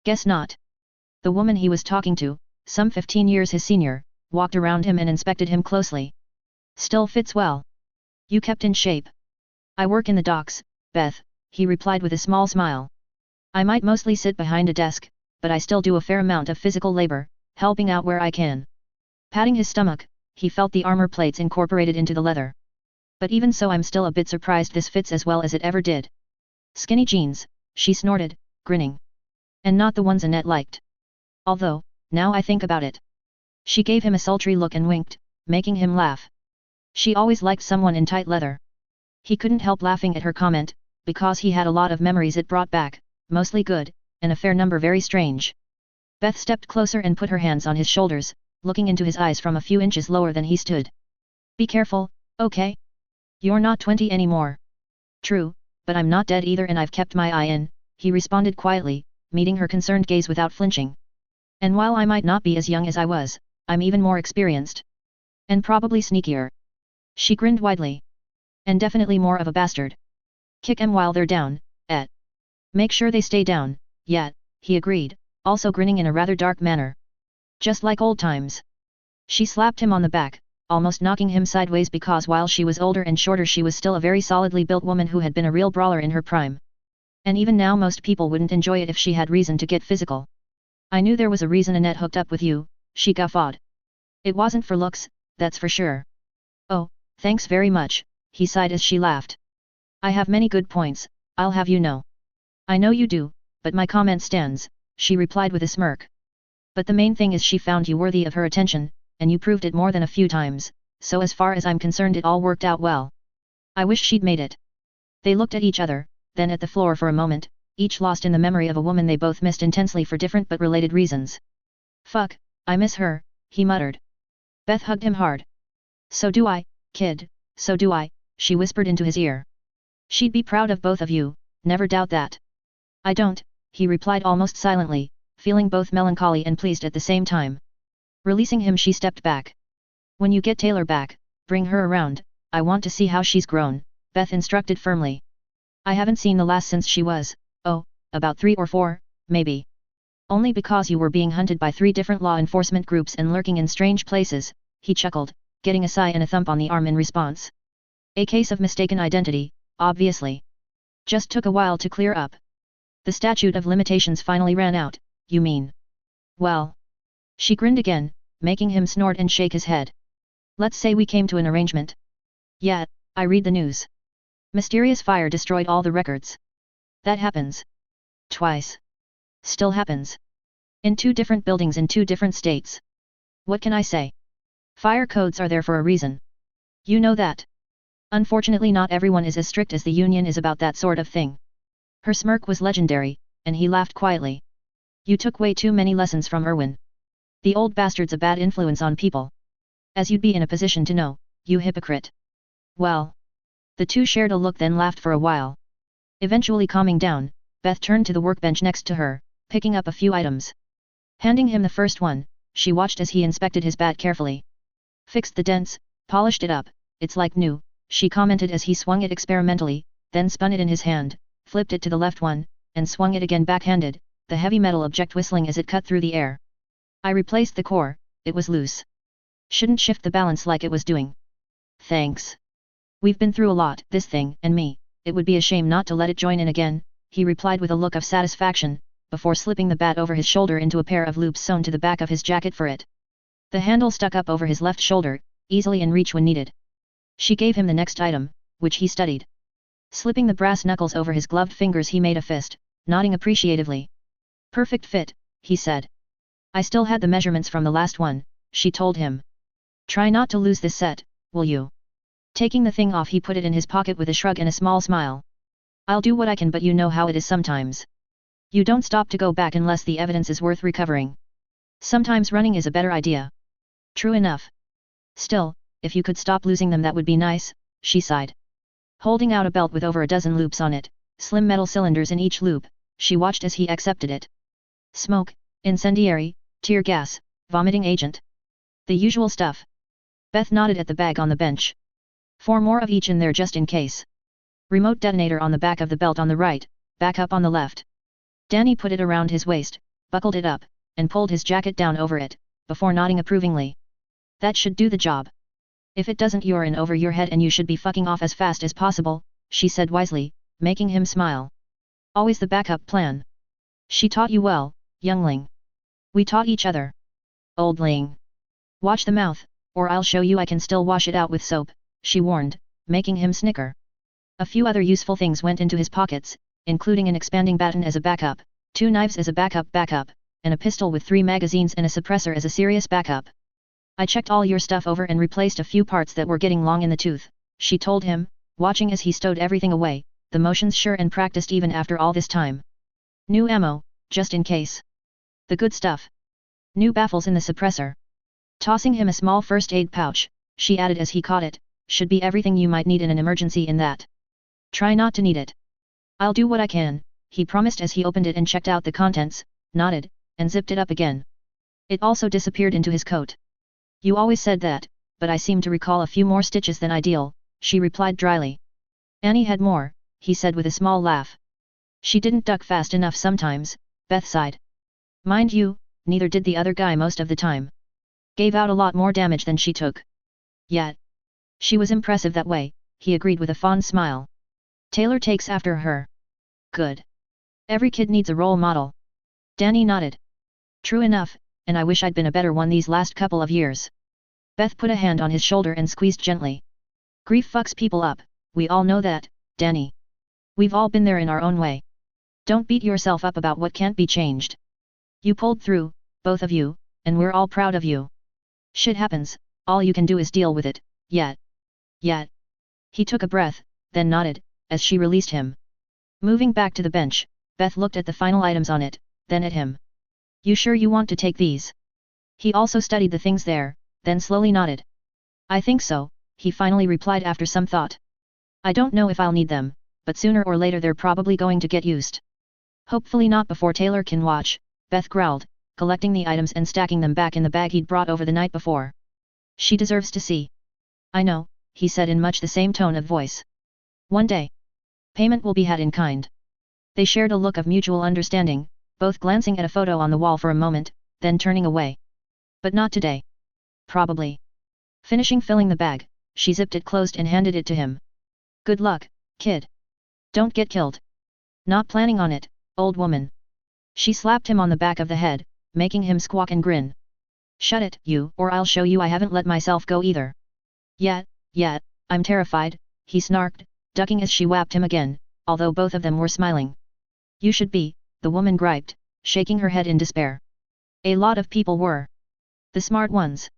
Guess not. The woman he was talking to, some 15 years his senior, walked around him and inspected him closely. Still fits well. You kept in shape. I work in the docks, Beth, he replied with a small smile. I might mostly sit behind a desk, but I still do a fair amount of physical labor, helping out where I can. Patting his stomach, he felt the armor plates incorporated into the leather. But even so I'm still a bit surprised this fits as well as it ever did. Skinny jeans, she snorted, grinning. And not the ones Annette liked. Although, now I think about it. She gave him a sultry look and winked, making him laugh. She always liked someone in tight leather. He couldn't help laughing at her comment, because he had a lot of memories it brought back, mostly good, and a fair number very strange. Beth stepped closer and put her hands on his shoulders, looking into his eyes from a few inches lower than he stood. Be careful, okay? You're not 20 anymore. True, but I'm not dead either and I've kept my eye in, he responded quietly, meeting her concerned gaze without flinching. And while I might not be as young as I was, I'm even more experienced. And probably sneakier. She grinned widely. And definitely more of a bastard. Kick 'em while they're down, eh? Make sure they stay down, yeah, he agreed, also grinning in a rather dark manner. Just like old times. She slapped him on the back, almost knocking him sideways because while she was older and shorter she was still a very solidly built woman who had been a real brawler in her prime. And even now most people wouldn't enjoy it if she had reason to get physical. I knew there was a reason Annette hooked up with you, she guffawed. It wasn't for looks, that's for sure. Oh, thanks very much, he sighed as she laughed. I have many good points, I'll have you know. I know you do, but my comment stands, she replied with a smirk. But the main thing is she found you worthy of her attention, and you proved it more than a few times, so as far as I'm concerned it all worked out well. I wish she'd made it. They looked at each other, then at the floor for a moment, each lost in the memory of a woman they both missed intensely for different but related reasons. Fuck, I miss her, he muttered. Beth hugged him hard. So do I, kid, so do I, she whispered into his ear. She'd be proud of both of you, never doubt that. I don't, he replied almost silently, feeling both melancholy and pleased at the same time. Releasing him she stepped back. When you get Taylor back, bring her around, I want to see how she's grown, Beth instructed firmly. I haven't seen the last since she was, about 3 or 4, maybe. Only because you were being hunted by 3 different law enforcement groups and lurking in strange places, he chuckled, getting a sigh and a thump on the arm in response. A case of mistaken identity, obviously. Just took a while to clear up. The statute of limitations finally ran out, you mean? Well. She grinned again, making him snort and shake his head. Let's say we came to an arrangement. Yeah, I read the news. Mysterious fire destroyed all the records. That happens. Twice. Still happens. In 2 different buildings in 2 different states. What can I say? Fire codes are there for a reason. You know that. Unfortunately not everyone is as strict as the union is about that sort of thing. Her smirk was legendary, and he laughed quietly. You took way too many lessons from Erwin. The old bastard's a bad influence on people. As you'd be in a position to know, you hypocrite. Well. The two shared a look then laughed for a while. Eventually calming down, Beth turned to the workbench next to her, picking up a few items. Handing him the first one, she watched as he inspected his bat carefully. Fixed the dents, polished it up, it's like new, she commented as he swung it experimentally, then spun it in his hand, flipped it to the left one, and swung it again backhanded, the heavy metal object whistling as it cut through the air. I replaced the core, it was loose. Shouldn't shift the balance like it was doing. Thanks. We've been through a lot, this thing and me, it would be a shame not to let it join in again, he replied with a look of satisfaction, before slipping the bat over his shoulder into a pair of loops sewn to the back of his jacket for it. The handle stuck up over his left shoulder, easily in reach when needed. She gave him the next item, which he studied. Slipping the brass knuckles over his gloved fingers he made a fist, nodding appreciatively. Perfect fit, he said. I still had the measurements from the last one, she told him. Try not to lose this set, will you? Taking the thing off he put it in his pocket with a shrug and a small smile. I'll do what I can but you know how it is sometimes. You don't stop to go back unless the evidence is worth recovering. Sometimes running is a better idea. True enough. Still, if you could stop losing them that would be nice, she sighed. Holding out a belt with over a dozen loops on it, slim metal cylinders in each loop, she watched as he accepted it. Smoke, incendiary, tear gas, vomiting agent. The usual stuff. Beth nodded at the bag on the bench. 4 more of each in there just in case. Remote detonator on the back of the belt on the right, backup on the left. Danny put it around his waist, buckled it up, and pulled his jacket down over it, before nodding approvingly. That should do the job. If it doesn't you're in over your head and you should be fucking off as fast as possible, she said wisely, making him smile. Always the backup plan. She taught you well, youngling. We taught each other. Oldling. Watch the mouth, or I'll show you I can still wash it out with soap, she warned, making him snicker. A few other useful things went into his pockets, including an expanding baton as a backup, 2 knives as a backup, and a pistol with 3 magazines and a suppressor as a serious backup. I checked all your stuff over and replaced a few parts that were getting long in the tooth, she told him, watching as he stowed everything away, the motions sure and practiced even after all this time. New ammo, just in case. The good stuff. New baffles in the suppressor. Tossing him a small first aid pouch, she added as he caught it, should be everything you might need in an emergency in that. Try not to need it. I'll do what I can, he promised as he opened it and checked out the contents, nodded, and zipped it up again. It also disappeared into his coat. You always said that, but I seem to recall a few more stitches than ideal, she replied dryly. Annie had more, he said with a small laugh. She didn't duck fast enough sometimes, Beth sighed. Mind you, neither did the other guy most of the time. Gave out a lot more damage than she took. Yet. She was impressive that way, he agreed with a fond smile. Taylor takes after her. Good. Every kid needs a role model. Danny nodded. True enough, and I wish I'd been a better one these last couple of years. Beth put a hand on his shoulder and squeezed gently. Grief fucks people up, we all know that, Danny. We've all been there in our own way. Don't beat yourself up about what can't be changed. You pulled through, both of you, and we're all proud of you. Shit happens, all you can do is deal with it, yet. He took a breath, then nodded, as she released him. Moving back to the bench, Beth looked at the final items on it, then at him. You sure you want to take these? He also studied the things there, then slowly nodded. I think so, he finally replied after some thought. I don't know if I'll need them, but sooner or later they're probably going to get used. Hopefully not before Taylor can watch, Beth growled, collecting the items and stacking them back in the bag he'd brought over the night before. She deserves to see. I know, he said in much the same tone of voice. One day. Payment will be had in kind. They shared a look of mutual understanding, both glancing at a photo on the wall for a moment, then turning away. But not today. Probably. Finishing filling the bag, she zipped it closed and handed it to him. Good luck, kid. Don't get killed. Not planning on it, old woman. She slapped him on the back of the head, making him squawk and grin. Shut it, you, or I'll show you I haven't let myself go either. Yeah, I'm terrified, he snarked, ducking as she whapped him again, although both of them were smiling. You should be, the woman griped, shaking her head in despair. A lot of people were. The smart ones.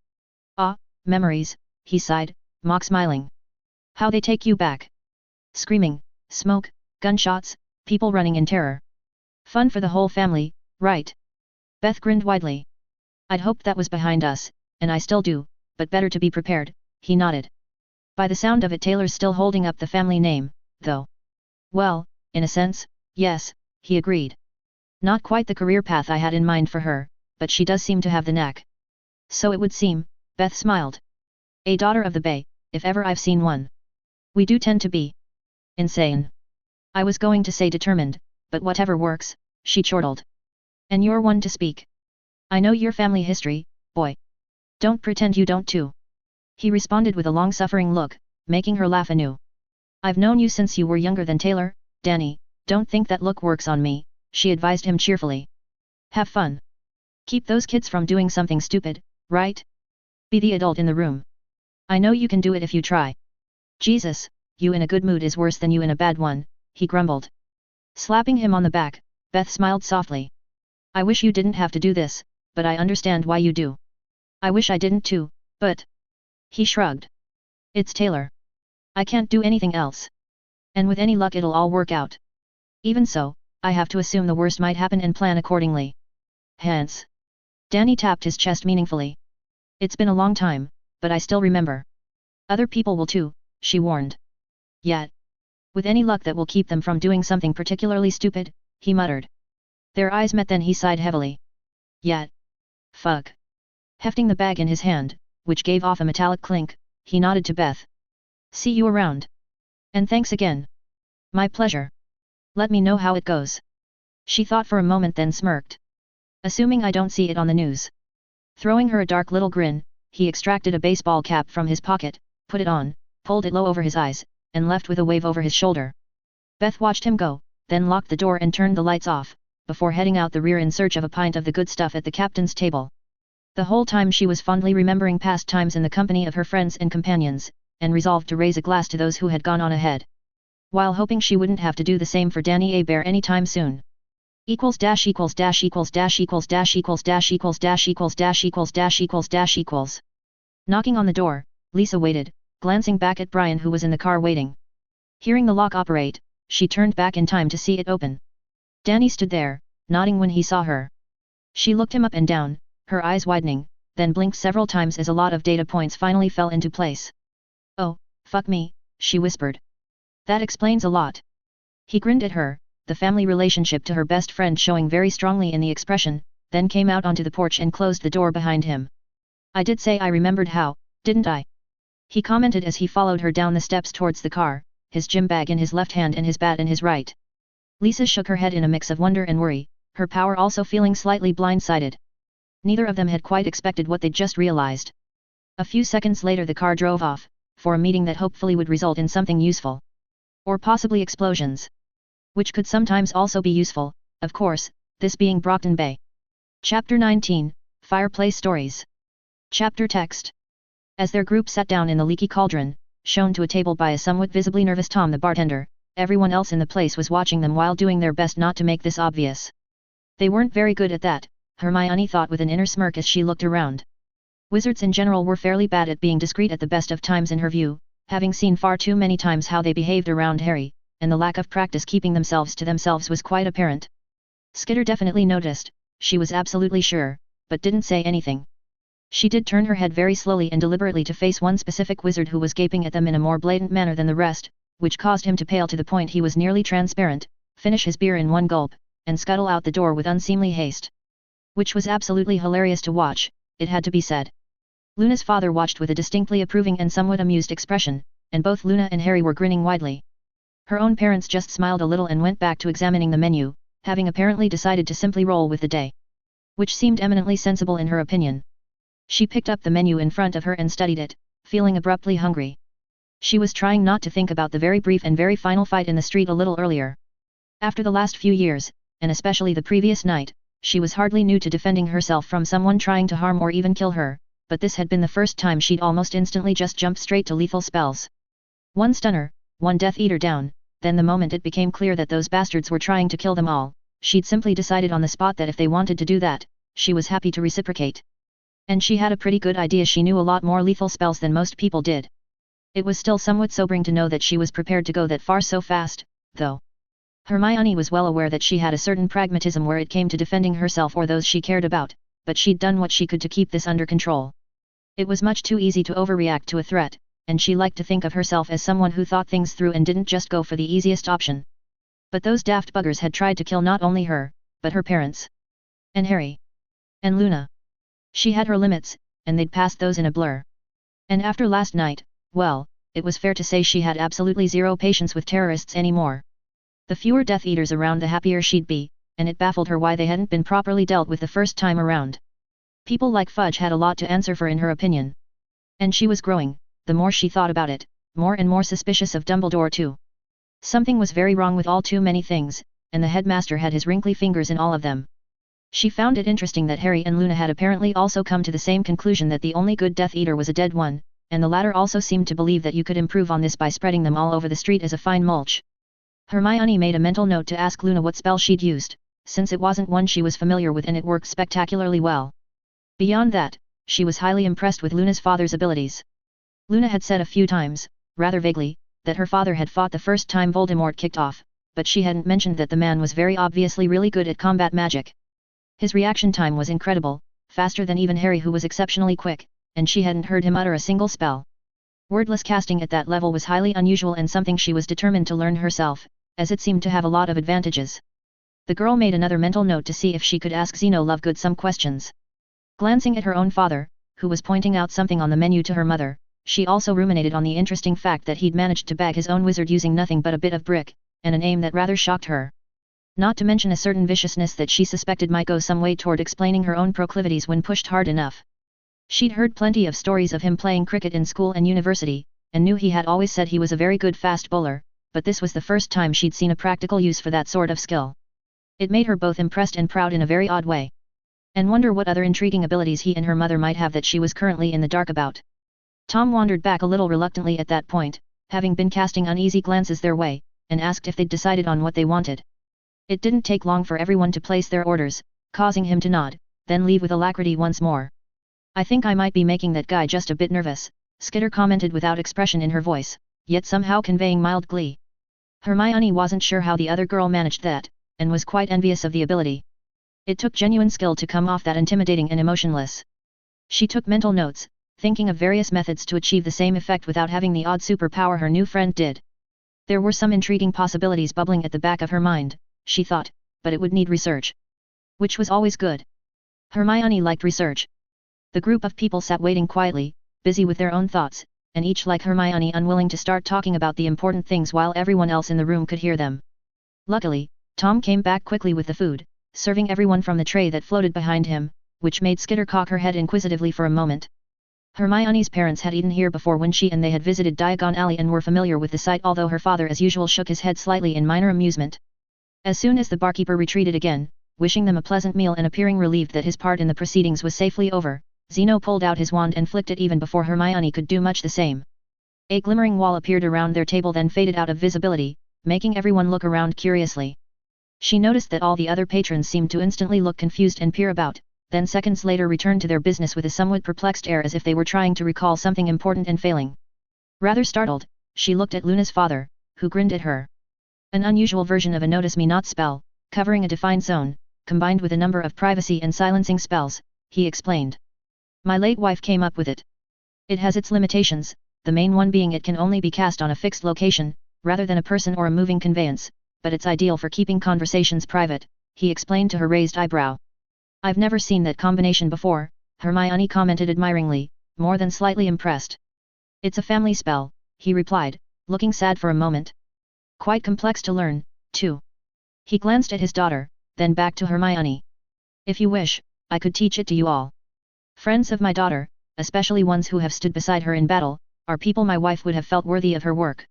Ah, memories, he sighed, mock smiling. How they take you back. Screaming, smoke, gunshots, people running in terror. Fun for the whole family, right? Beth grinned widely. I'd hoped that was behind us, and I still do, but better to be prepared, he nodded. By the sound of it, Taylor's still holding up the family name, though. Well, in a sense, yes, he agreed. Not quite the career path I had in mind for her, but she does seem to have the knack. So it would seem, Beth smiled. A daughter of the Bay, if ever I've seen one. We do tend to be insane. I was going to say determined, but whatever works, she chortled. And you're one to speak. I know your family history, boy. Don't pretend you don't too. He responded with a long-suffering look, making her laugh anew. I've known you since you were younger than Taylor, Danny, don't think that look works on me, she advised him cheerfully. Have fun. Keep those kids from doing something stupid, right? Be the adult in the room. I know you can do it if you try. Jesus, you in a good mood is worse than you in a bad one, he grumbled. Slapping him on the back, Beth smiled softly. I wish you didn't have to do this, but I understand why you do. I wish I didn't too, but... He shrugged. It's Taylor. I can't do anything else. And with any luck it'll all work out. Even so, I have to assume the worst might happen and plan accordingly. Hence. Danny tapped his chest meaningfully. It's been a long time, but I still remember. Other people will too, she warned. Yet. With any luck that will keep them from doing something particularly stupid, he muttered. Their eyes met, then he sighed heavily. Yet. Fuck. Hefting the bag in his hand, which gave off a metallic clink, he nodded to Beth. See you around. And thanks again. My pleasure. Let me know how it goes. She thought for a moment, then smirked. Assuming I don't see it on the news. Throwing her a dark little grin, he extracted a baseball cap from his pocket, put it on, pulled it low over his eyes, and left with a wave over his shoulder. Beth watched him go, then locked the door and turned the lights off, before heading out the rear in search of a pint of the good stuff at the captain's table. The whole time she was fondly remembering past times in the company of her friends and companions, and resolved to raise a glass to those who had gone on ahead. While hoping she wouldn't have to do the same for Danny A. Bear anytime soon. Equals dash equals dash equals dash equals dash equals dash equals dash equals dash equals dash equals dash equals. Knocking on the door, Lisa waited, glancing back at Brian who was in the car waiting. Hearing the lock operate, she turned back in time to see it open. Danny stood there, nodding when he saw her. She looked him up and down, her eyes widening, then blinked several times as a lot of data points finally fell into place. Oh, fuck me, she whispered. That explains a lot. He grinned at her, the family relationship to her best friend showing very strongly in the expression, then came out onto the porch and closed the door behind him. I did say I remembered how, didn't I? He commented as he followed her down the steps towards the car, his gym bag in his left hand and his bat in his right. Lisa shook her head in a mix of wonder and worry, her power also feeling slightly blindsided. Neither of them had quite expected what they'd just realized. A few seconds later the car drove off, for a meeting that hopefully would result in something useful. Or possibly explosions. Which could sometimes also be useful, of course, this being Brockton Bay. Chapter 19, Fireplace Stories. Chapter Text. As their group sat down in the leaky cauldron, shown to a table by a somewhat visibly nervous Tom the bartender, everyone else in the place was watching them while doing their best not to make this obvious. They weren't very good at that, Hermione thought with an inner smirk as she looked around. Wizards in general were fairly bad at being discreet at the best of times in her view, having seen far too many times how they behaved around Harry, and the lack of practice keeping themselves to themselves was quite apparent. Skitter definitely noticed, she was absolutely sure, but didn't say anything. She did turn her head very slowly and deliberately to face one specific wizard who was gaping at them in a more blatant manner than the rest, which caused him to pale to the point he was nearly transparent, finish his beer in one gulp, and scuttle out the door with unseemly haste. Which was absolutely hilarious to watch, it had to be said. Luna's father watched with a distinctly approving and somewhat amused expression, and both Luna and Harry were grinning widely. Her own parents just smiled a little and went back to examining the menu, having apparently decided to simply roll with the day. Which seemed eminently sensible in her opinion. She picked up the menu in front of her and studied it, feeling abruptly hungry. She was trying not to think about the very brief and very final fight in the street a little earlier. After the last few years, and especially the previous night, she was hardly new to defending herself from someone trying to harm or even kill her, but this had been the first time she'd almost instantly just jumped straight to lethal spells. One stunner, one Death Eater down, then the moment it became clear that those bastards were trying to kill them all, she'd simply decided on the spot that if they wanted to do that, she was happy to reciprocate. And she had a pretty good idea she knew a lot more lethal spells than most people did. It was still somewhat sobering to know that she was prepared to go that far so fast, though. Hermione was well aware that she had a certain pragmatism where it came to defending herself or those she cared about, but she'd done what she could to keep this under control. It was much too easy to overreact to a threat, and she liked to think of herself as someone who thought things through and didn't just go for the easiest option. But those daft buggers had tried to kill not only her, but her parents. And Harry. And Luna. She had her limits, and they'd passed those in a blur. And after last night, well, it was fair to say she had absolutely zero patience with terrorists anymore. The fewer Death Eaters around the happier she'd be, and it baffled her why they hadn't been properly dealt with the first time around. People like Fudge had a lot to answer for in her opinion. And she was growing, the more she thought about it, more and more suspicious of Dumbledore too. Something was very wrong with all too many things, and the headmaster had his wrinkly fingers in all of them. She found it interesting that Harry and Luna had apparently also come to the same conclusion that the only good Death Eater was a dead one, and the latter also seemed to believe that you could improve on this by spreading them all over the street as a fine mulch. Hermione made a mental note to ask Luna what spell she'd used, since it wasn't one she was familiar with and it worked spectacularly well. Beyond that, she was highly impressed with Luna's father's abilities. Luna had said a few times, rather vaguely, that her father had fought the first time Voldemort kicked off, but she hadn't mentioned that the man was very obviously really good at combat magic. His reaction time was incredible, faster than even Harry, who was exceptionally quick, and she hadn't heard him utter a single spell. Wordless casting at that level was highly unusual and something she was determined to learn herself, as it seemed to have a lot of advantages. The girl made another mental note to see if she could ask Zeno Lovegood some questions. Glancing at her own father, who was pointing out something on the menu to her mother, she also ruminated on the interesting fact that he'd managed to bag his own wizard using nothing but a bit of brick, and an aim that rather shocked her. Not to mention a certain viciousness that she suspected might go some way toward explaining her own proclivities when pushed hard enough. She'd heard plenty of stories of him playing cricket in school and university, and knew he had always said he was a very good fast bowler, but this was the first time she'd seen a practical use for that sort of skill. It made her both impressed and proud in a very odd way. And wonder what other intriguing abilities he and her mother might have that she was currently in the dark about. Tom wandered back a little reluctantly at that point, having been casting uneasy glances their way, and asked if they'd decided on what they wanted. It didn't take long for everyone to place their orders, causing him to nod, then leave with alacrity once more. "I think I might be making that guy just a bit nervous," Skitter commented without expression in her voice, yet somehow conveying mild glee. Hermione wasn't sure how the other girl managed that, and was quite envious of the ability. It took genuine skill to come off that intimidating and emotionless. She took mental notes, thinking of various methods to achieve the same effect without having the odd superpower her new friend did. There were some intriguing possibilities bubbling at the back of her mind, she thought, but it would need research. Which was always good. Hermione liked research. The group of people sat waiting quietly, busy with their own thoughts, and each like Hermione unwilling to start talking about the important things while everyone else in the room could hear them. Luckily, Tom came back quickly with the food, serving everyone from the tray that floated behind him, which made Skitter cock her head inquisitively for a moment. Hermione's parents had eaten here before when she and they had visited Diagon Alley and were familiar with the sight, although her father as usual shook his head slightly in minor amusement. As soon as the barkeeper retreated again, wishing them a pleasant meal and appearing relieved that his part in the proceedings was safely over, Zeno pulled out his wand and flicked it even before Hermione could do much the same. A glimmering wall appeared around their table, then faded out of visibility, making everyone look around curiously. She noticed that all the other patrons seemed to instantly look confused and peer about, then seconds later returned to their business with a somewhat perplexed air as if they were trying to recall something important and failing. Rather startled, she looked at Luna's father, who grinned at her. An unusual version of a Notice Me Not spell, covering a defined zone, combined with a number of privacy and silencing spells, he explained. My late wife came up with it. It has its limitations, the main one being it can only be cast on a fixed location, rather than a person or a moving conveyance, but it's ideal for keeping conversations private, he explained to her raised eyebrow. I've never seen that combination before, Hermione commented admiringly, more than slightly impressed. It's a family spell, he replied, looking sad for a moment. Quite complex to learn, too. He glanced at his daughter, then back to Hermione. If you wish, I could teach it to you all. Friends of my daughter, especially ones who have stood beside her in battle, are people my wife would have felt worthy of her work.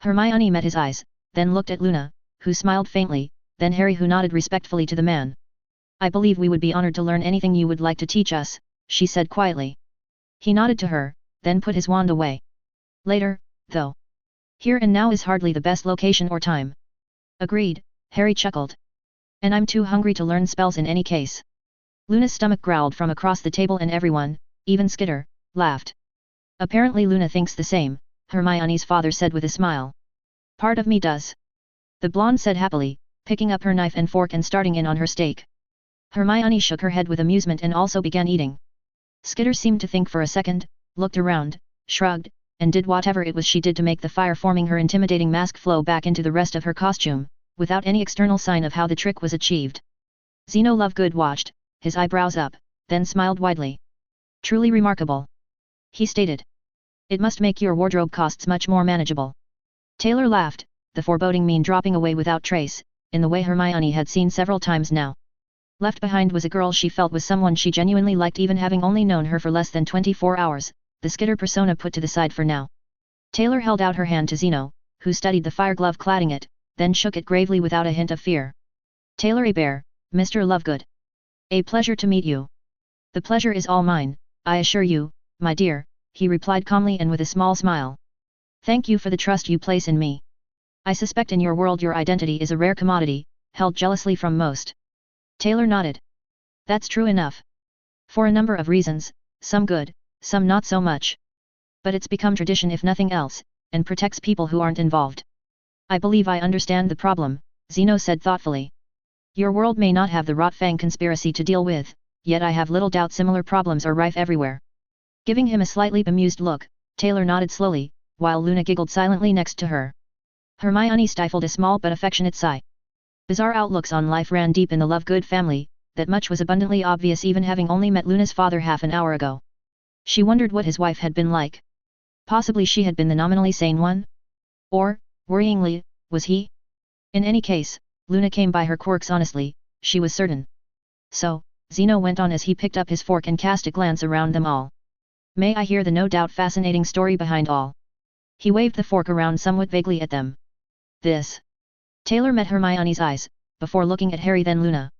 Hermione met his eyes, then looked at Luna, who smiled faintly, then Harry, who nodded respectfully to the man. I believe we would be honored to learn anything you would like to teach us, she said quietly. He nodded to her, then put his wand away. Later, though. Here and now is hardly the best location or time. Agreed, Harry chuckled. And I'm too hungry to learn spells in any case. Luna's stomach growled from across the table and everyone, even Skitter, laughed. Apparently Luna thinks the same, Hermione's father said with a smile. Part of me does. The blonde said happily, picking up her knife and fork and starting in on her steak. Hermione shook her head with amusement and also began eating. Skitter seemed to think for a second, looked around, shrugged, and did whatever it was she did to make the fire forming her intimidating mask flow back into the rest of her costume, without any external sign of how the trick was achieved. Zeno Lovegood watched, his eyebrows up, then smiled widely. Truly remarkable. He stated. It must make your wardrobe costs much more manageable. Taylor laughed, the foreboding mien dropping away without trace, in the way Hermione had seen several times now. Left behind was a girl she felt was someone she genuinely liked, even having only known her for less than 24 hours, the Skitter persona put to the side for now. Taylor held out her hand to Zeno, who studied the fire glove cladding it, then shook it gravely without a hint of fear. Taylor Hebert, Mr. Lovegood. A pleasure to meet you. The pleasure is all mine, I assure you, my dear, he replied calmly and with a small smile. Thank you for the trust you place in me. I suspect in your world your identity is a rare commodity, held jealously from most. Taylor nodded. That's true enough. For a number of reasons, some good, some not so much. But it's become tradition if nothing else, and protects people who aren't involved. I believe I understand the problem, Zeno said thoughtfully. Your world may not have the Rotfang conspiracy to deal with, yet I have little doubt similar problems are rife everywhere. Giving him a slightly bemused look, Taylor nodded slowly, while Luna giggled silently next to her. Hermione stifled a small but affectionate sigh. Bizarre outlooks on life ran deep in the Lovegood family, that much was abundantly obvious even having only met Luna's father half an hour ago. She wondered what his wife had been like. Possibly she had been the nominally sane one? Or, worryingly, was he? In any case, Luna came by her quirks honestly, she was certain. So, Zeno went on as he picked up his fork and cast a glance around them all. May I hear the no doubt fascinating story behind all? He waved the fork around somewhat vaguely at them. This. Taylor met Hermione's eyes, before looking at Harry then Luna.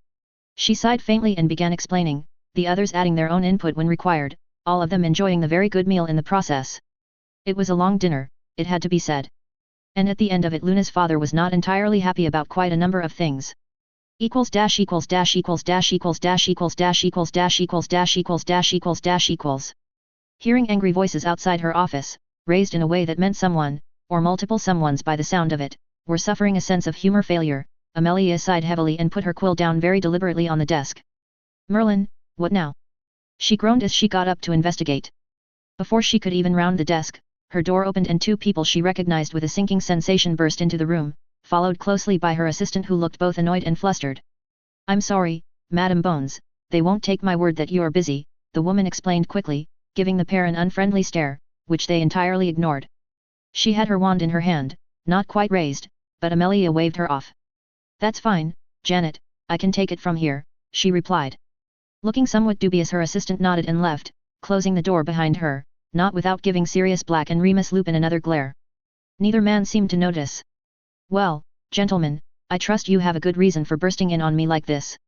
She sighed faintly and began explaining, the others adding their own input when required, all of them enjoying the very good meal in the process. It was a long dinner, it had to be said. And at the end of it Luna's father was not entirely happy about quite a number of things. Equals dash equals dash equals dash equals dash equals dash equals dash equals dash equals dash equals dash equals. Hearing angry voices outside her office, raised in a way that meant someone, or multiple someones by the sound of it, were suffering a sense of humor failure, Amelia sighed heavily and put her quill down very deliberately on the desk. Merlin, what now? She groaned as she got up to investigate. Before she could even round the desk, her door opened and two people she recognized with a sinking sensation burst into the room, followed closely by her assistant who looked both annoyed and flustered. I'm sorry, Madam Bones, they won't take my word that you are busy, the woman explained quickly, giving the pair an unfriendly stare, which they entirely ignored. She had her wand in her hand, not quite raised, but Amelia waved her off. That's fine, Janet, I can take it from here, she replied. Looking somewhat dubious her assistant nodded and left, closing the door behind her, not without giving Sirius Black and Remus Lupin another glare. Neither man seemed to notice. Well, gentlemen, I trust you have a good reason for bursting in on me like this.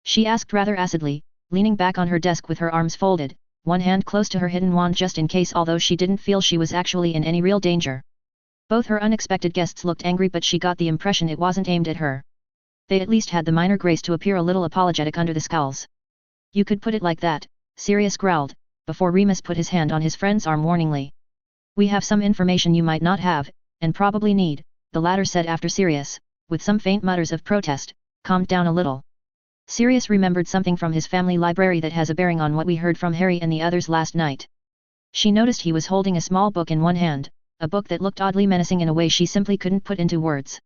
She asked rather acidly, leaning back on her desk with her arms folded, one hand close to her hidden wand just in case, although she didn't feel she was actually in any real danger. Both her unexpected guests looked angry, but she got the impression it wasn't aimed at her. They at least had the minor grace to appear a little apologetic under the scowls. You could put it like that, Sirius growled, before Remus put his hand on his friend's arm warningly. We have some information you might not have, and probably need, the latter said after Sirius, with some faint mutters of protest, calmed down a little. Sirius remembered something from his family library that has a bearing on what we heard from Harry and the others last night. She noticed he was holding a small book in one hand, a book that looked oddly menacing in a way she simply couldn't put into words.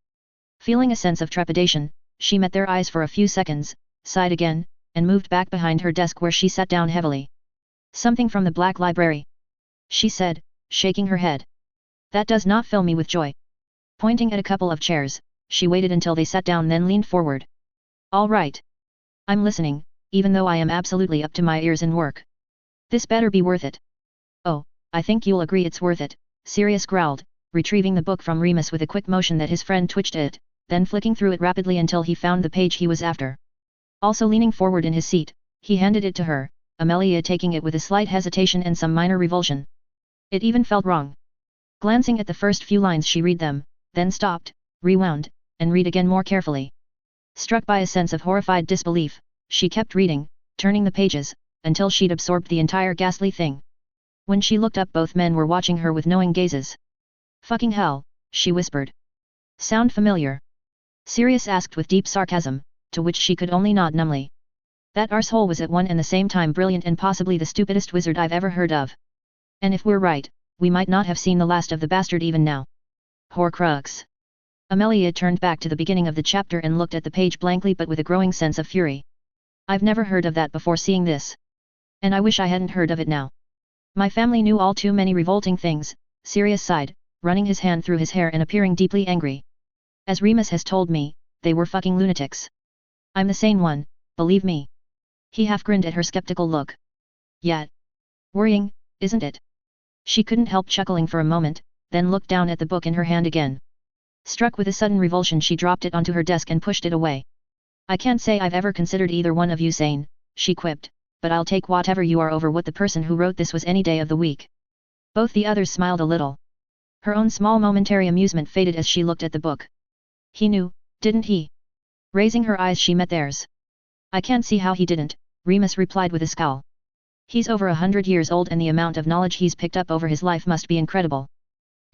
Feeling a sense of trepidation, she met their eyes for a few seconds, sighed again, and moved back behind her desk where she sat down heavily. Something from the Black Library, she said, shaking her head. That does not fill me with joy. Pointing at a couple of chairs, she waited until they sat down then leaned forward. All right. I'm listening, even though I am absolutely up to my ears in work. This better be worth it. Oh, I think you'll agree it's worth it, Sirius growled, retrieving the book from Remus with a quick motion that his friend twitched it, then flicking through it rapidly until he found the page he was after. Also leaning forward in his seat, he handed it to her, Amelia taking it with a slight hesitation and some minor revulsion. It even felt wrong. Glancing at the first few lines she read them, then stopped, rewound, and read again more carefully. Struck by a sense of horrified disbelief, she kept reading, turning the pages, until she'd absorbed the entire ghastly thing. When she looked up both men were watching her with knowing gazes. Fucking hell, she whispered. Sound familiar? Sirius asked with deep sarcasm, to which she could only nod numbly. That arsehole was at one and the same time brilliant and possibly the stupidest wizard I've ever heard of. And if we're right, we might not have seen the last of the bastard even now. Horcrux. Amelia turned back to the beginning of the chapter and looked at the page blankly but with a growing sense of fury. I've never heard of that before seeing this. And I wish I hadn't heard of it now. My family knew all too many revolting things, Sirius sighed, running his hand through his hair and appearing deeply angry. As Remus has told me, they were fucking lunatics. I'm the sane one, believe me. He half grinned at her skeptical look. Yet. Worrying, isn't it? She couldn't help chuckling for a moment, then looked down at the book in her hand again. Struck with a sudden revulsion she dropped it onto her desk and pushed it away. I can't say I've ever considered either one of you sane, she quipped, but I'll take whatever you are over what the person who wrote this was any day of the week. Both the others smiled a little. Her own small momentary amusement faded as she looked at the book. He knew, didn't he? Raising her eyes she met theirs. I can't see how he didn't, Remus replied with a scowl. He's over 100 years old and the amount of knowledge he's picked up over his life must be incredible.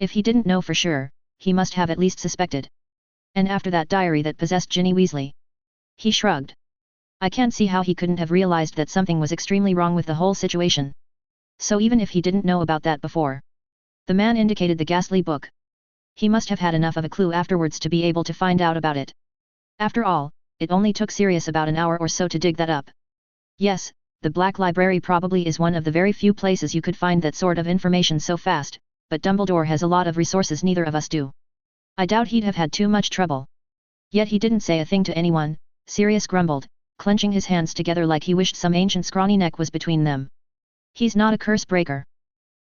If he didn't know for sure, he must have at least suspected. And after that diary that possessed Ginny Weasley. He shrugged. I can't see how he couldn't have realized that something was extremely wrong with the whole situation. So even if he didn't know about that before. The man indicated the ghastly book. He must have had enough of a clue afterwards to be able to find out about it. After all, it only took Sirius about an hour or so to dig that up. Yes, the Black Library probably is one of the very few places you could find that sort of information so fast, but Dumbledore has a lot of resources neither of us do. I doubt he'd have had too much trouble. Yet he didn't say a thing to anyone, Sirius grumbled, clenching his hands together like he wished some ancient scrawny neck was between them. He's not a curse breaker.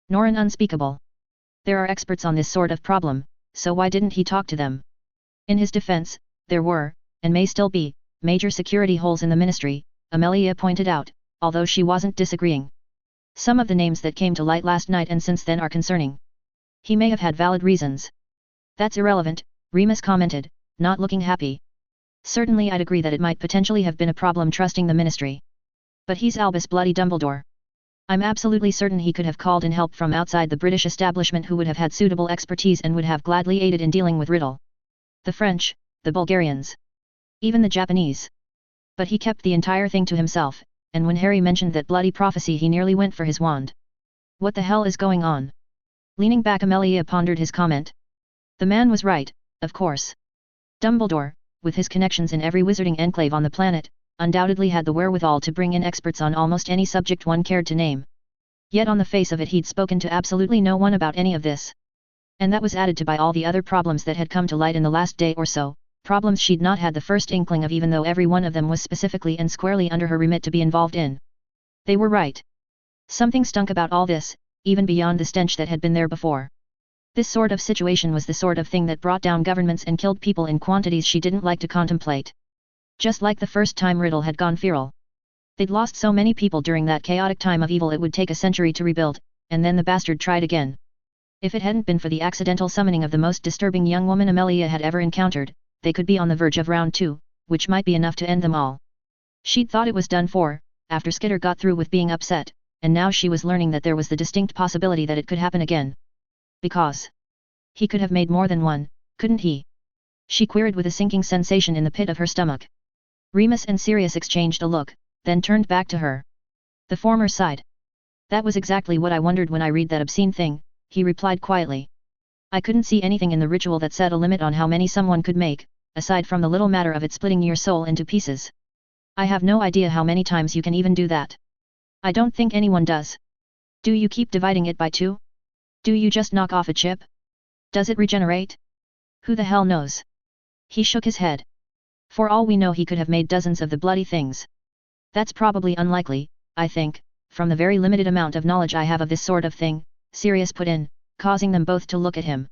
Nor an unspeakable. There are experts on this sort of problem, so why didn't he talk to them? In his defense, there were, and may still be, major security holes in the ministry, Amelia pointed out, although she wasn't disagreeing. Some of the names that came to light last night and since then are concerning. He may have had valid reasons. That's irrelevant, Remus commented, not looking happy. Certainly I'd agree that it might potentially have been a problem trusting the ministry. But he's Albus Bloody Dumbledore. I'm absolutely certain he could have called in help from outside the British establishment who would have had suitable expertise and would have gladly aided in dealing with Riddle. The French, the Bulgarians. Even the Japanese. But he kept the entire thing to himself, and when Harry mentioned that bloody prophecy he nearly went for his wand. What the hell is going on? Leaning back Amelia pondered his comment. The man was right, of course. Dumbledore, with his connections in every wizarding enclave on the planet, undoubtedly had the wherewithal to bring in experts on almost any subject one cared to name. Yet on the face of it he'd spoken to absolutely no one about any of this. And that was added to by all the other problems that had come to light in the last day or so, problems she'd not had the first inkling of even though every one of them was specifically and squarely under her remit to be involved in. They were right. Something stunk about all this, even beyond the stench that had been there before. This sort of situation was the sort of thing that brought down governments and killed people in quantities she didn't like to contemplate. Just like the first time Riddle had gone feral. They'd lost so many people during that chaotic time of evil it would take a century to rebuild, and then the bastard tried again. If it hadn't been for the accidental summoning of the most disturbing young woman Amelia had ever encountered, they could be on the verge of round 2, which might be enough to end them all. She'd thought it was done for, after Skitter got through with being upset, and now she was learning that there was the distinct possibility that it could happen again. Because he could have made more than one, couldn't he? She queried with a sinking sensation in the pit of her stomach. Remus and Sirius exchanged a look, then turned back to her. The former sighed. That was exactly what I wondered when I read that obscene thing, he replied quietly. I couldn't see anything in the ritual that set a limit on how many someone could make, aside from the little matter of it splitting your soul into pieces. I have no idea how many times you can even do that. I don't think anyone does. Do you keep dividing it by 2? Do you just knock off a chip? Does it regenerate? Who the hell knows? He shook his head. For all we know he could have made dozens of the bloody things. That's probably unlikely, I think, from the very limited amount of knowledge I have of this sort of thing, Sirius put in, causing them both to look at him.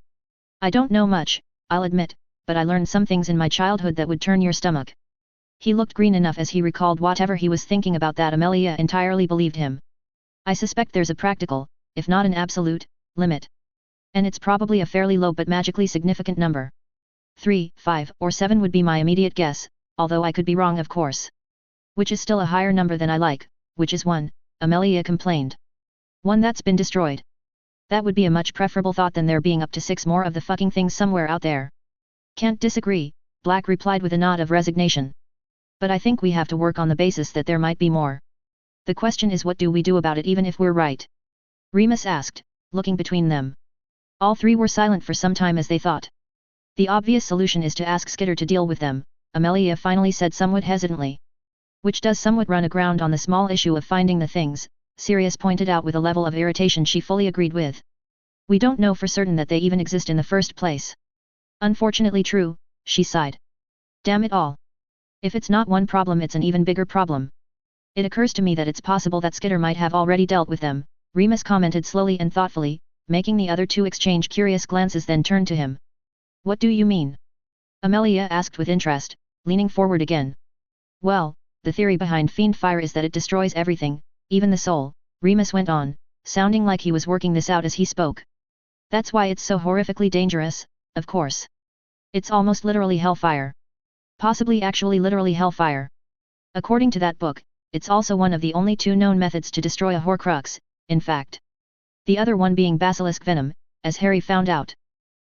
I don't know much, I'll admit, but I learned some things in my childhood that would turn your stomach. He looked green enough as he recalled whatever he was thinking about that Amelia entirely believed him. I suspect there's a practical, if not an absolute, limit. And it's probably a fairly low but magically significant number. 3, 5, or 7 would be my immediate guess, although I could be wrong of course. Which is still a higher number than I like, which is 1, Amelia complained. One that's been destroyed. That would be a much preferable thought than there being up to 6 more of the fucking things somewhere out there. Can't disagree, Black replied with a nod of resignation. But I think we have to work on the basis that there might be more. The question is what do we do about it even if we're right? Remus asked, looking between them. All three were silent for some time as they thought. The obvious solution is to ask Skitter to deal with them, Amelia finally said somewhat hesitantly. Which does somewhat run aground on the small issue of finding the things, Sirius pointed out with a level of irritation she fully agreed with. We don't know for certain that they even exist in the first place. Unfortunately true, she sighed. Damn it all. If it's not one problem it's an even bigger problem. It occurs to me that it's possible that Skitter might have already dealt with them, Remus commented slowly and thoughtfully, making the other two exchange curious glances then turn to him. What do you mean? Amelia asked with interest, leaning forward again. Well, the theory behind fiend fire is that it destroys everything, even the soul, Remus went on, sounding like he was working this out as he spoke. That's why it's so horrifically dangerous, of course. It's almost literally hellfire. Possibly actually literally hellfire. According to that book, it's also one of the only 2 known methods to destroy a Horcrux, in fact. The other one being basilisk venom, as Harry found out.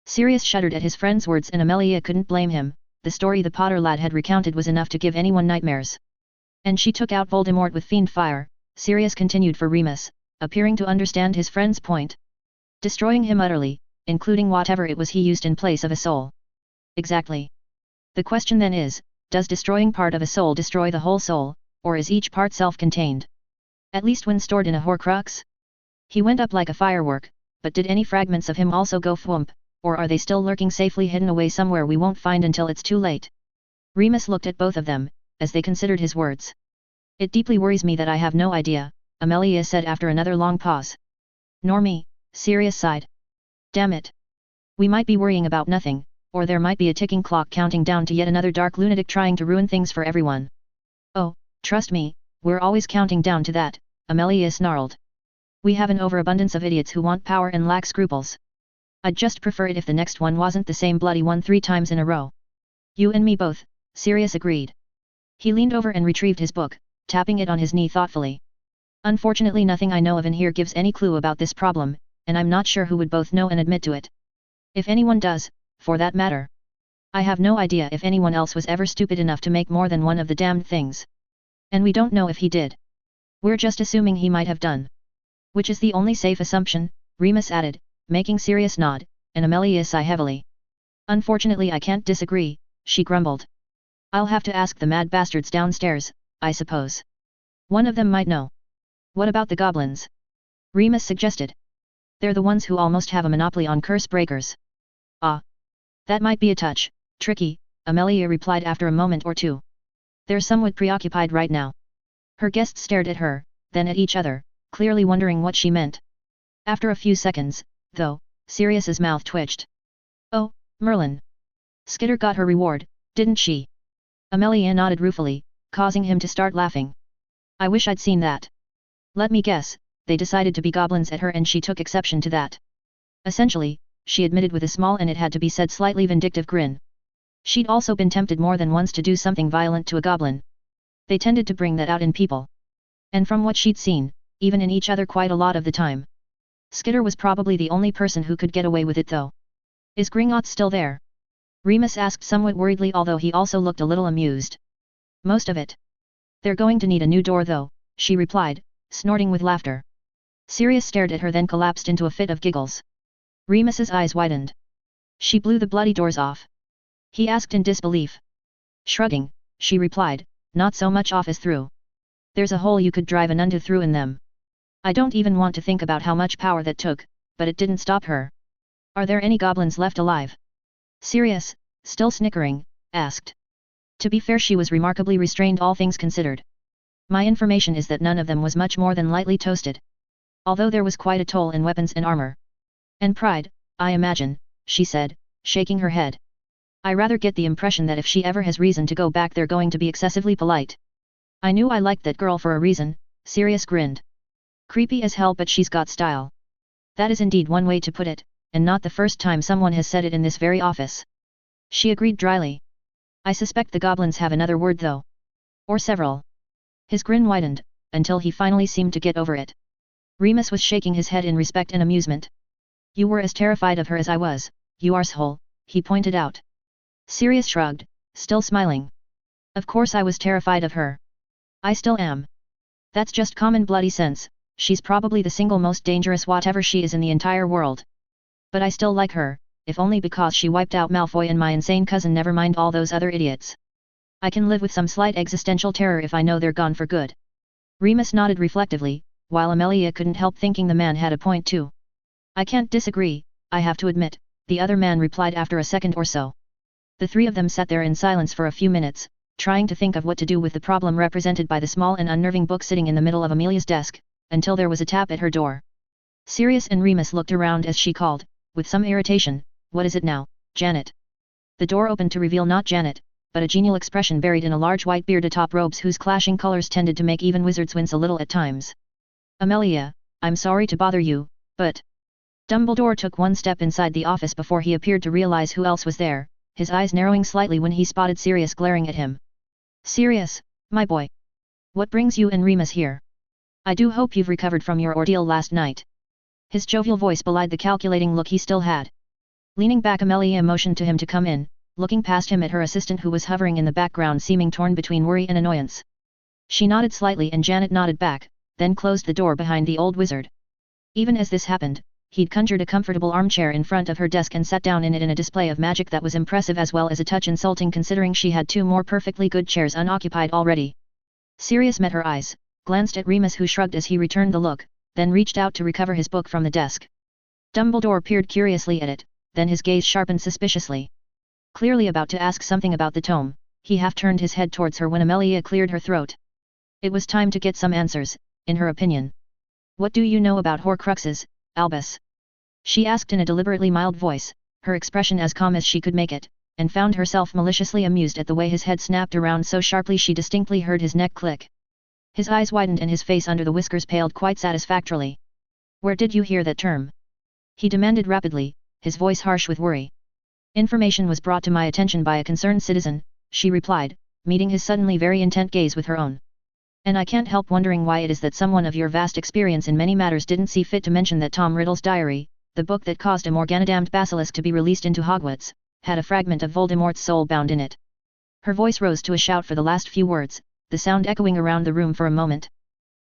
Sirius shuddered at his friend's words and Amelia couldn't blame him, the story the Potter lad had recounted was enough to give anyone nightmares. And she took out Voldemort with fiend fire, Sirius continued for Remus, appearing to understand his friend's point. Destroying him utterly, including whatever it was he used in place of a soul. Exactly. The question then is, does destroying part of a soul destroy the whole soul, or is each part self-contained? At least when stored in a Horcrux? He went up like a firework, but did any fragments of him also go thwomp, or are they still lurking safely hidden away somewhere we won't find until it's too late? Remus looked at both of them, as they considered his words. It deeply worries me that I have no idea, Amelia said after another long pause. Nor me, Sirius sighed. Damn it. We might be worrying about nothing, or there might be a ticking clock counting down to yet another dark lunatic trying to ruin things for everyone. Oh, trust me, we're always counting down to that, Amelia snarled. We have an overabundance of idiots who want power and lack scruples. I'd just prefer it if the next one wasn't the same bloody one 3 times in a row. You and me both, Sirius agreed. He leaned over and retrieved his book, tapping it on his knee thoughtfully. Unfortunately nothing I know of in here gives any clue about this problem, and I'm not sure who would both know and admit to it. If anyone does, for that matter. I have no idea if anyone else was ever stupid enough to make more than one of the damned things. And we don't know if he did. We're just assuming he might have done. Which is the only safe assumption, Remus added, making Sirius nod, and Amelia sigh heavily. Unfortunately I can't disagree, she grumbled. I'll have to ask the mad bastards downstairs, I suppose. One of them might know. What about the goblins? Remus suggested. They're the ones who almost have a monopoly on curse breakers. Ah. That might be a touch tricky, Amelia replied after a moment or two. They're somewhat preoccupied right now. Her guests stared at her, then at each other, clearly wondering what she meant. After a few seconds, though, Sirius's mouth twitched. Oh, Merlin. Skitter got her reward, didn't she? Amelia nodded ruefully, causing him to start laughing. I wish I'd seen that. Let me guess, they decided to be goblins at her and she took exception to that. Essentially, she admitted with a small and it had to be said slightly vindictive grin. She'd also been tempted more than once to do something violent to a goblin. They tended to bring that out in people. And from what she'd seen, even in each other quite a lot of the time. Skitter was probably the only person who could get away with it though. Is Gringotts still there? Remus asked somewhat worriedly although he also looked a little amused. Most of it. They're going to need a new door though, she replied, snorting with laughter. Sirius stared at her then collapsed into a fit of giggles. Remus's eyes widened. She blew the bloody doors off. He asked in disbelief. Shrugging, she replied, not so much off as through. There's a hole you could drive an unto through in them. I don't even want to think about how much power that took, but it didn't stop her. Are there any goblins left alive? Sirius, still snickering, asked. To be fair, she was remarkably restrained, all things considered. My information is that none of them was much more than lightly toasted. Although there was quite a toll in weapons and armor. And pride, I imagine, she said, shaking her head. I rather get the impression that if she ever has reason to go back, they're going to be excessively polite. I knew I liked that girl for a reason, Sirius grinned. Creepy as hell, but she's got style. That is indeed one way to put it, and not the first time someone has said it in this very office. She agreed dryly. I suspect the goblins have another word though. Or several. His grin widened, until he finally seemed to get over it. Remus was shaking his head in respect and amusement. You were as terrified of her as I was, you arsehole, he pointed out. Sirius shrugged, still smiling. Of course I was terrified of her. I still am. That's just common bloody sense, she's probably the single most dangerous whatever she is in the entire world. But I still like her, if only because she wiped out Malfoy and my insane cousin, never mind all those other idiots. I can live with some slight existential terror if I know they're gone for good. Remus nodded reflectively, while Amelia couldn't help thinking the man had a point too. I can't disagree, I have to admit, the other man replied after a second or so. The three of them sat there in silence for a few minutes, trying to think of what to do with the problem represented by the small and unnerving book sitting in the middle of Amelia's desk, until there was a tap at her door. Sirius and Remus looked around as she called, with some irritation, "What is it now, Janet?" The door opened to reveal not Janet, but a genial expression buried in a large white beard atop robes whose clashing colors tended to make even wizards wince a little at times. "Amelia, I'm sorry to bother you, but..." Dumbledore took one step inside the office before he appeared to realize who else was there, his eyes narrowing slightly when he spotted Sirius glaring at him. "Sirius, my boy. What brings you and Remus here? I do hope you've recovered from your ordeal last night." His jovial voice belied the calculating look he still had. Leaning back, Amelia motioned to him to come in, looking past him at her assistant who was hovering in the background, seeming torn between worry and annoyance. She nodded slightly and Janet nodded back, then closed the door behind the old wizard. Even as this happened, he'd conjured a comfortable armchair in front of her desk and sat down in it in a display of magic that was impressive as well as a touch insulting, considering she had two more perfectly good chairs unoccupied already. Sirius met her eyes, glanced at Remus who shrugged as he returned the look, then reached out to recover his book from the desk. Dumbledore peered curiously at it, then his gaze sharpened suspiciously. Clearly about to ask something about the tome, he half turned his head towards her when Amelia cleared her throat. It was time to get some answers, in her opinion. "What do you know about Horcruxes, Albus?" she asked in a deliberately mild voice, her expression as calm as she could make it, and found herself maliciously amused at the way his head snapped around so sharply she distinctly heard his neck click. His eyes widened and his face under the whiskers paled quite satisfactorily. "Where did you hear that term?" he demanded rapidly, his voice harsh with worry. "Information was brought to my attention by a concerned citizen," she replied, meeting his suddenly very intent gaze with her own. "And I can't help wondering why it is that someone of your vast experience in many matters didn't see fit to mention that Tom Riddle's diary, the book that caused a Morganadamned basilisk to be released into Hogwarts, had a fragment of Voldemort's soul bound in it." Her voice rose to a shout for the last few words, the sound echoing around the room for a moment.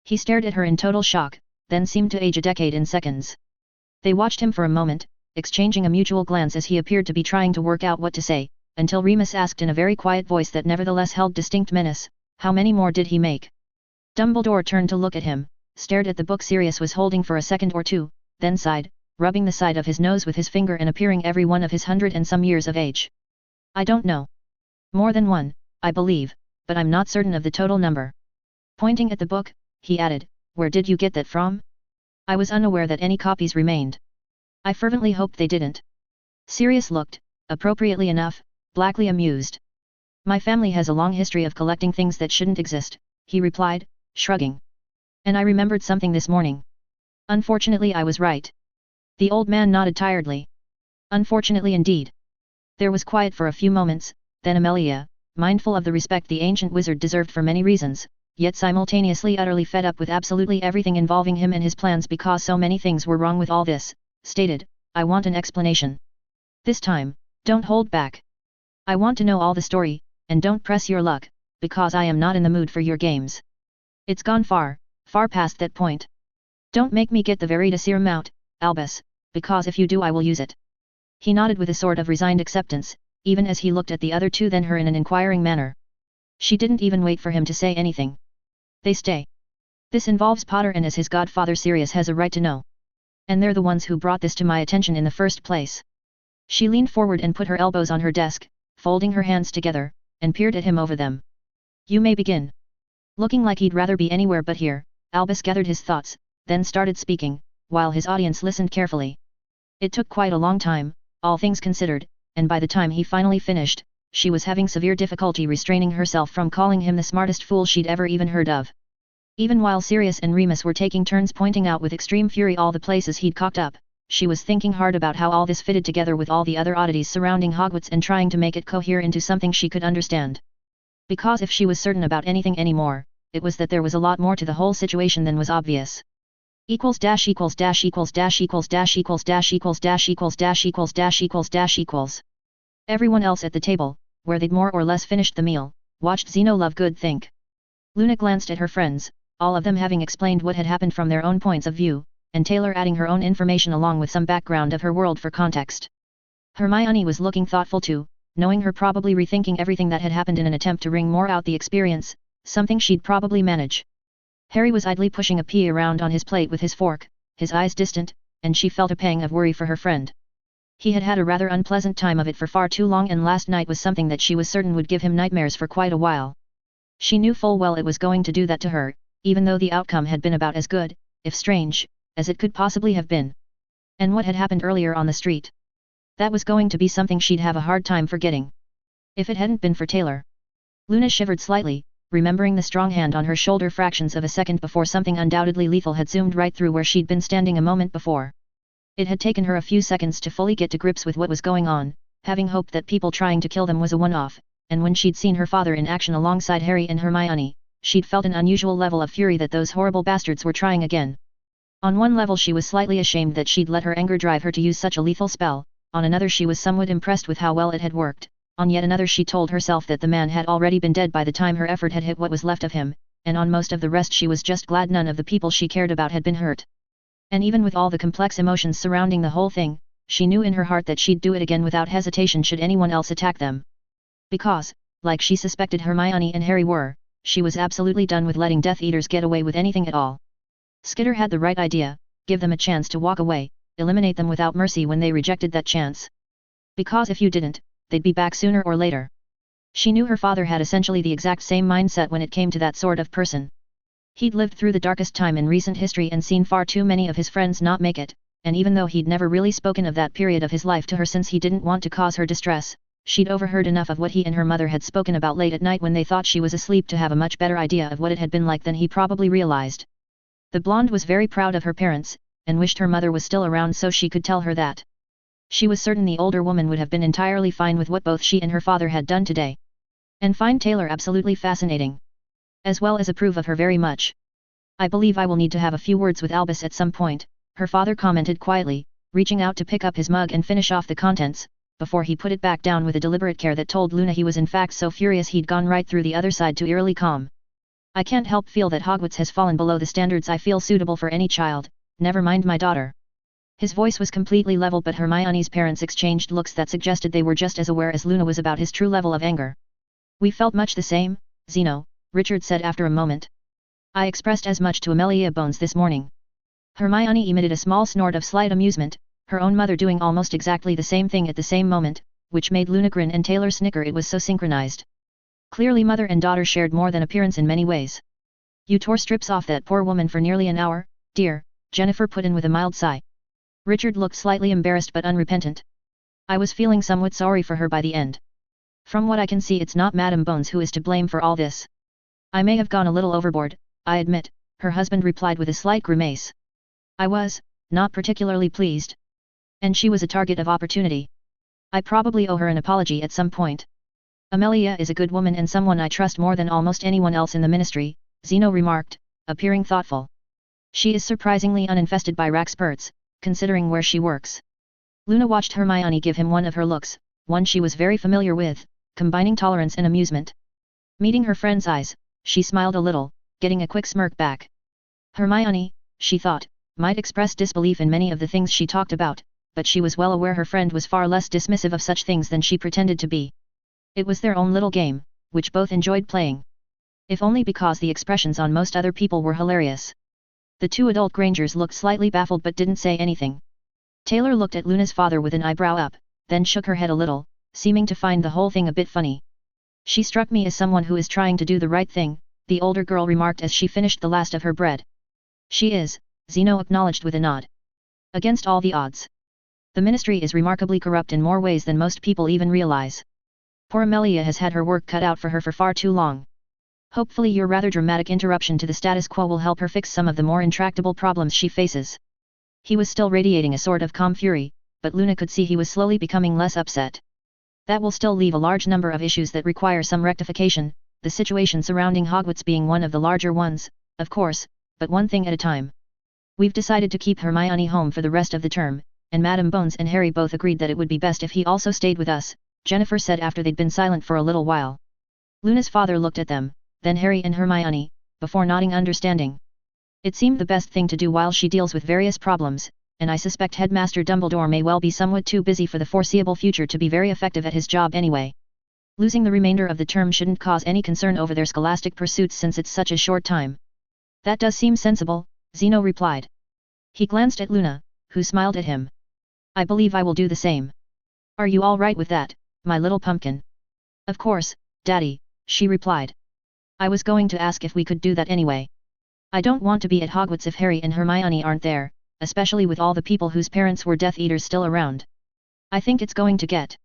He stared at her in total shock, then seemed to age a decade in seconds. They watched him for a moment, exchanging a mutual glance as he appeared to be trying to work out what to say, until Remus asked in a very quiet voice that nevertheless held distinct menace, "How many more did he make?" Dumbledore turned to look at him, stared at the book Sirius was holding for a second or two, then sighed, rubbing the side of his nose with his finger and appearing every one of his 100 and some years of age. "I don't know. More than one, I believe, but I'm not certain of the total number." Pointing at the book, he added, "Where did you get that from?" "I was unaware that any copies remained. I fervently hoped they didn't." Sirius looked, appropriately enough, blackly amused. "My family has a long history of collecting things that shouldn't exist," he replied, shrugging. "And I remembered something this morning. Unfortunately I was right." The old man nodded tiredly. "Unfortunately indeed." There was quiet for a few moments, then Amelia, mindful of the respect the ancient wizard deserved for many reasons, yet simultaneously utterly fed up with absolutely everything involving him and his plans because so many things were wrong with all this, stated, "I want an explanation. This time, don't hold back. I want to know all the story, and don't press your luck, because I am not in the mood for your games. It's gone far, far past that point. Don't make me get the Veritaserum out, Albus, because if you do I will use it." He nodded with a sort of resigned acceptance, even as he looked at the other two then her in an inquiring manner. She didn't even wait for him to say anything. "They stay. This involves Potter, and as his godfather Sirius has a right to know. And they're the ones who brought this to my attention in the first place." She leaned forward and put her elbows on her desk, folding her hands together, and peered at him over them. You may begin. Looking like he'd rather be anywhere but here, Albus gathered his thoughts, then started speaking, while his audience listened carefully. It took quite a long time, all things considered, and by the time he finally finished, she was having severe difficulty restraining herself from calling him the smartest fool she'd ever even heard of. Even while Sirius and Remus were taking turns pointing out with extreme fury all the places he'd cocked up, she was thinking hard about how all this fitted together with all the other oddities surrounding Hogwarts and trying to make it cohere into something she could understand. Because if she was certain about anything anymore, it was that there was a lot more to the whole situation than was obvious. Equals dash equals dash equals dash equals dash equals dash equals dash equals dash equals dash equals dash equals. Everyone else at the table, where they'd more or less finished the meal, watched Zeno Lovegood think. Luna glanced at her friends, all of them having explained what had happened from their own points of view, and Taylor adding her own information along with some background of her world for context. Hermione was looking thoughtful too, knowing her probably rethinking everything that had happened in an attempt to wring more out the experience, something she'd probably manage. Harry was idly pushing a pea around on his plate with his fork, his eyes distant, and she felt a pang of worry for her friend. He had had a rather unpleasant time of it for far too long, and last night was something that she was certain would give him nightmares for quite a while. She knew full well it was going to do that to her, even though the outcome had been about as good, if strange, as it could possibly have been. And what had happened earlier on the street? That was going to be something she'd have a hard time forgetting. If it hadn't been for Taylor. Luna shivered slightly, remembering the strong hand on her shoulder fractions of a second before something undoubtedly lethal had zoomed right through where she'd been standing a moment before. It had taken her a few seconds to fully get to grips with what was going on, having hoped that people trying to kill them was a one-off, and when she'd seen her father in action alongside Harry and Hermione, she'd felt an unusual level of fury that those horrible bastards were trying again. On one level she was slightly ashamed that she'd let her anger drive her to use such a lethal spell, on another she was somewhat impressed with how well it had worked, on yet another she told herself that the man had already been dead by the time her effort had hit what was left of him, and on most of the rest she was just glad none of the people she cared about had been hurt. And even with all the complex emotions surrounding the whole thing, she knew in her heart that she'd do it again without hesitation should anyone else attack them. Because, like she suspected Hermione and Harry were, she was absolutely done with letting Death Eaters get away with anything at all. Skitter had the right idea, give them a chance to walk away, eliminate them without mercy when they rejected that chance. Because if you didn't, they'd be back sooner or later. She knew her father had essentially the exact same mindset when it came to that sort of person. He'd lived through the darkest time in recent history and seen far too many of his friends not make it, and even though he'd never really spoken of that period of his life to her since he didn't want to cause her distress, she'd overheard enough of what he and her mother had spoken about late at night when they thought she was asleep to have a much better idea of what it had been like than he probably realized. The blonde was very proud of her parents, and wished her mother was still around so she could tell her that. She was certain the older woman would have been entirely fine with what both she and her father had done today. And find Taylor absolutely fascinating. As well as approve of her very much. I believe I will need to have a few words with Albus at some point, her father commented quietly, reaching out to pick up his mug and finish off the contents, before he put it back down with a deliberate care that told Luna he was in fact so furious he'd gone right through the other side to eerily calm. I can't help feel that Hogwarts has fallen below the standards I feel suitable for any child, never mind my daughter. His voice was completely level, but Hermione's parents exchanged looks that suggested they were just as aware as Luna was about his true level of anger. We felt much the same, Zeno, Richard said after a moment. I expressed as much to Amelia Bones this morning. Hermione emitted a small snort of slight amusement, her own mother doing almost exactly the same thing at the same moment, which made Luna grin and Taylor snicker. It was so synchronized. Clearly mother and daughter shared more than appearance in many ways. You tore strips off that poor woman for nearly an hour, dear, Jennifer put in with a mild sigh. Richard looked slightly embarrassed but unrepentant. I was feeling somewhat sorry for her by the end. From what I can see, it's not Madame Bones who is to blame for all this. I may have gone a little overboard, I admit, her husband replied with a slight grimace. I was, not particularly pleased. And she was a target of opportunity. I probably owe her an apology at some point. Amelia is a good woman and someone I trust more than almost anyone else in the ministry, Zeno remarked, appearing thoughtful. She is surprisingly uninfested by Raxperts, considering where she works. Luna watched Hermione give him one of her looks, one she was very familiar with, combining tolerance and amusement. Meeting her friend's eyes, she smiled a little, getting a quick smirk back. Hermione, she thought, might express disbelief in many of the things she talked about, but she was well aware her friend was far less dismissive of such things than she pretended to be. It was their own little game, which both enjoyed playing. If only because the expressions on most other people were hilarious. The two adult Grangers looked slightly baffled but didn't say anything. Taylor looked at Luna's father with an eyebrow up, then shook her head a little, seeming to find the whole thing a bit funny. She struck me as someone who is trying to do the right thing, the older girl remarked as she finished the last of her bread. She is, Zeno acknowledged with a nod. Against all the odds. The ministry is remarkably corrupt in more ways than most people even realize. Poor Amelia has had her work cut out for her for far too long. Hopefully your rather dramatic interruption to the status quo will help her fix some of the more intractable problems she faces. He was still radiating a sort of calm fury, but Luna could see he was slowly becoming less upset. That will still leave a large number of issues that require some rectification, the situation surrounding Hogwarts being one of the larger ones, of course, but one thing at a time. We've decided to keep Hermione home for the rest of the term, and Madam Bones and Harry both agreed that it would be best if he also stayed with us, Jennifer said after they'd been silent for a little while. Luna's father looked at them, then Harry and Hermione, before nodding understanding. It seemed the best thing to do while she deals with various problems, and I suspect Headmaster Dumbledore may well be somewhat too busy for the foreseeable future to be very effective at his job anyway. Losing the remainder of the term shouldn't cause any concern over their scholastic pursuits since it's such a short time. That does seem sensible, Zeno replied. He glanced at Luna, who smiled at him. I believe I will do the same. Are you all right with that, my little pumpkin? Of course, Daddy, she replied. I was going to ask if we could do that anyway. I don't want to be at Hogwarts if Harry and Hermione aren't there, especially with all the people whose parents were Death Eaters still around. I think it's going to get.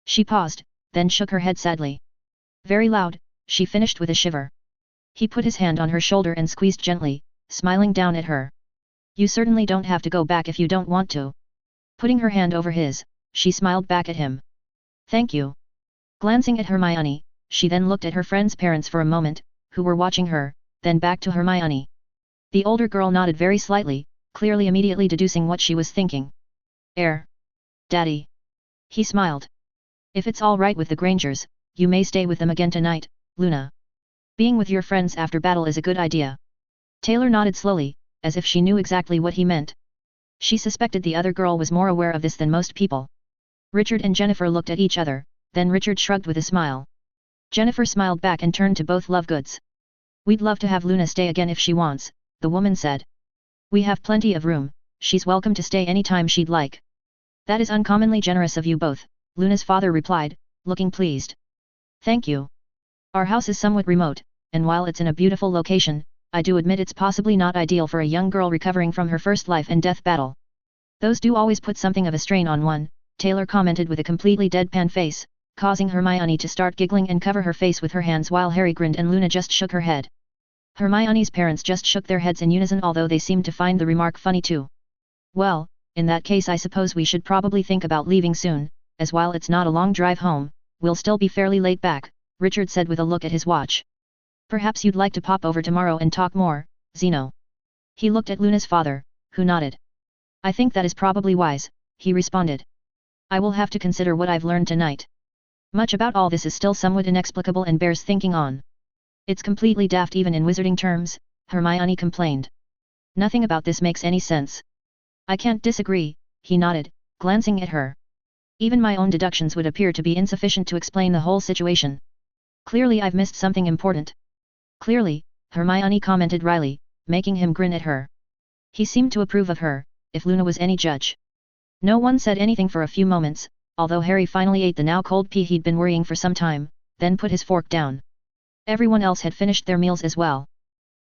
She paused, then shook her head sadly. Very loud, she finished with a shiver. He put his hand on her shoulder and squeezed gently, smiling down at her. You certainly don't have to go back if you don't want to. Putting her hand over his, she smiled back at him. Thank you. Glancing at Hermione, she then looked at her friend's parents for a moment, who were watching her, then back to Hermione. The older girl nodded very slightly, clearly immediately deducing what she was thinking. Daddy. He smiled. If it's all right with the Grangers, you may stay with them again tonight, Luna. Being with your friends after battle is a good idea. Taylor nodded slowly, as if she knew exactly what he meant. She suspected the other girl was more aware of this than most people. Richard and Jennifer looked at each other, then Richard shrugged with a smile. Jennifer smiled back and turned to both Lovegoods. We'd love to have Luna stay again if she wants, the woman said. We have plenty of room, she's welcome to stay any time she'd like. That is uncommonly generous of you both, Luna's father replied, looking pleased. Thank you. Our house is somewhat remote, and while it's in a beautiful location, I do admit it's possibly not ideal for a young girl recovering from her first life and death battle. Those do always put something of a strain on one, Taylor commented with a completely deadpan face, causing Hermione to start giggling and cover her face with her hands while Harry grinned and Luna just shook her head. Hermione's parents just shook their heads in unison, although they seemed to find the remark funny too. Well, in that case I suppose we should probably think about leaving soon, as while it's not a long drive home, we'll still be fairly late back, Richard said with a look at his watch. Perhaps you'd like to pop over tomorrow and talk more, Zeno. He looked at Luna's father, who nodded. I think that is probably wise, he responded. I will have to consider what I've learned tonight. Much about all this is still somewhat inexplicable and bears thinking on. It's completely daft even in wizarding terms, Hermione complained. Nothing about this makes any sense. I can't disagree, he nodded, glancing at her. Even my own deductions would appear to be insufficient to explain the whole situation. Clearly I've missed something important. Clearly, Hermione commented wryly, making him grin at her. He seemed to approve of her, if Luna was any judge. No one said anything for a few moments, although Harry finally ate the now cold pea he'd been worrying for some time, then put his fork down. Everyone else had finished their meals as well.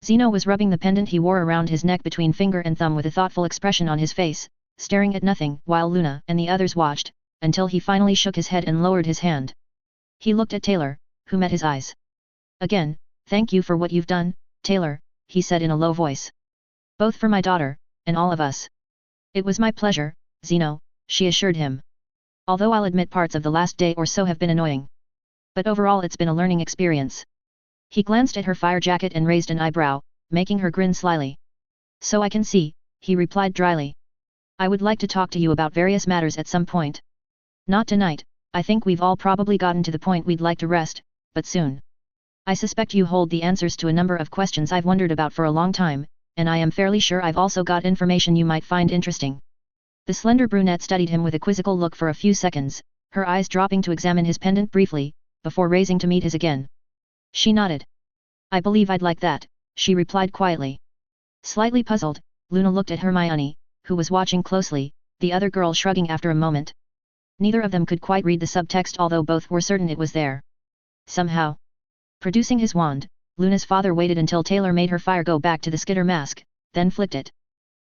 Zeno was rubbing the pendant he wore around his neck between finger and thumb with a thoughtful expression on his face, staring at nothing while Luna and the others watched, until he finally shook his head and lowered his hand. He looked at Taylor, who met his eyes. Again, thank you for what you've done, Taylor, he said in a low voice. Both for my daughter, and all of us. It was my pleasure, Zeno, she assured him. Although I'll admit parts of the last day or so have been annoying. But overall it's been a learning experience. He glanced at her fire jacket and raised an eyebrow, making her grin slyly. So I can see, he replied dryly. I would like to talk to you about various matters at some point. Not tonight, I think we've all probably gotten to the point we'd like to rest, but soon. I suspect you hold the answers to a number of questions I've wondered about for a long time, and I am fairly sure I've also got information you might find interesting. The slender brunette studied him with a quizzical look for a few seconds, her eyes dropping to examine his pendant briefly, before raising to meet his again. She nodded. I believe I'd like that, she replied quietly. Slightly puzzled, Luna looked at Hermione, who was watching closely, the other girl shrugging after a moment. Neither of them could quite read the subtext, although both were certain it was there. Somehow. Producing his wand, Luna's father waited until Taylor made her Fyre go back to the Skitter mask, then flicked it.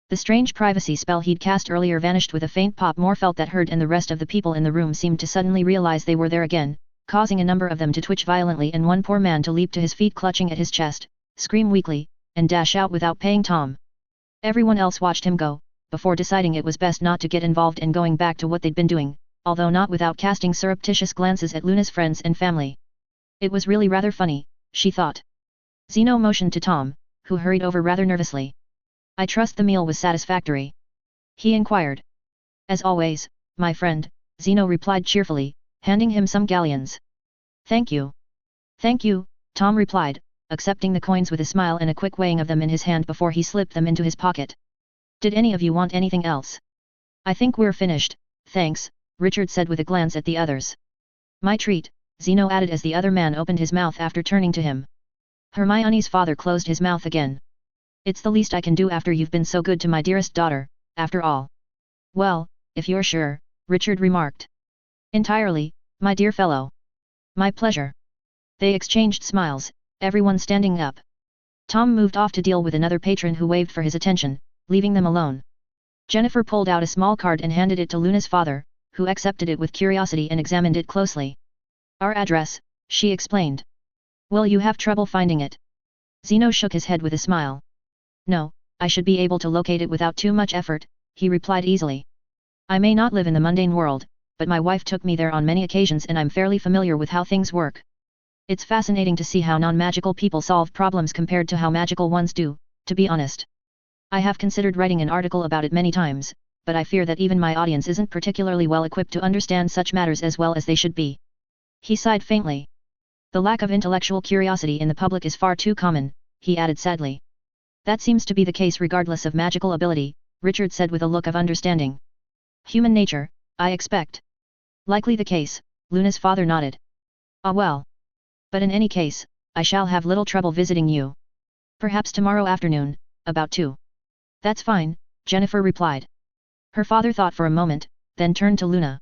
The strange privacy spell he'd cast earlier vanished with a faint pop. More felt that hurt, and the rest of the people in the room seemed to suddenly realize they were there again, causing a number of them to twitch violently and one poor man to leap to his feet clutching at his chest, scream weakly, and dash out without paying Tom. Everyone else watched him go, before deciding it was best not to get involved and going back to what they'd been doing, although not without casting surreptitious glances at Luna's friends and family. It was really rather funny, she thought. Zeno motioned to Tom, who hurried over rather nervously. I trust the meal was satisfactory? He inquired. As always, my friend, Zeno replied cheerfully, handing him some galleons. Thank you. Thank you, Tom replied, accepting the coins with a smile and a quick weighing of them in his hand before he slipped them into his pocket. Did any of you want anything else? I think we're finished, thanks, Richard said with a glance at the others. My treat, Zeno added as the other man opened his mouth after turning to him. Hermione's father closed his mouth again. It's the least I can do after you've been so good to my dearest daughter, after all. Well, if you're sure, Richard remarked. Entirely, my dear fellow. My pleasure. They exchanged smiles, everyone standing up. Tom moved off to deal with another patron who waved for his attention, leaving them alone. Jennifer pulled out a small card and handed it to Luna's father, who accepted it with curiosity and examined it closely. Our address, she explained. Will you have trouble finding it? Zeno shook his head with a smile. No, I should be able to locate it without too much effort, he replied easily. I may not live in the mundane world, but my wife took me there on many occasions and I'm fairly familiar with how things work. It's fascinating to see how non-magical people solve problems compared to how magical ones do, to be honest. I have considered writing an article about it many times, but I fear that even my audience isn't particularly well equipped to understand such matters as well as they should be. He sighed faintly. The lack of intellectual curiosity in the public is far too common, he added sadly. That seems to be the case regardless of magical ability, Richard said with a look of understanding. Human nature, I expect. Likely the case, Luna's father nodded. Ah well. But in any case, I shall have little trouble visiting you. Perhaps tomorrow afternoon, about 2. That's fine, Jennifer replied. Her father thought for a moment, then turned to Luna.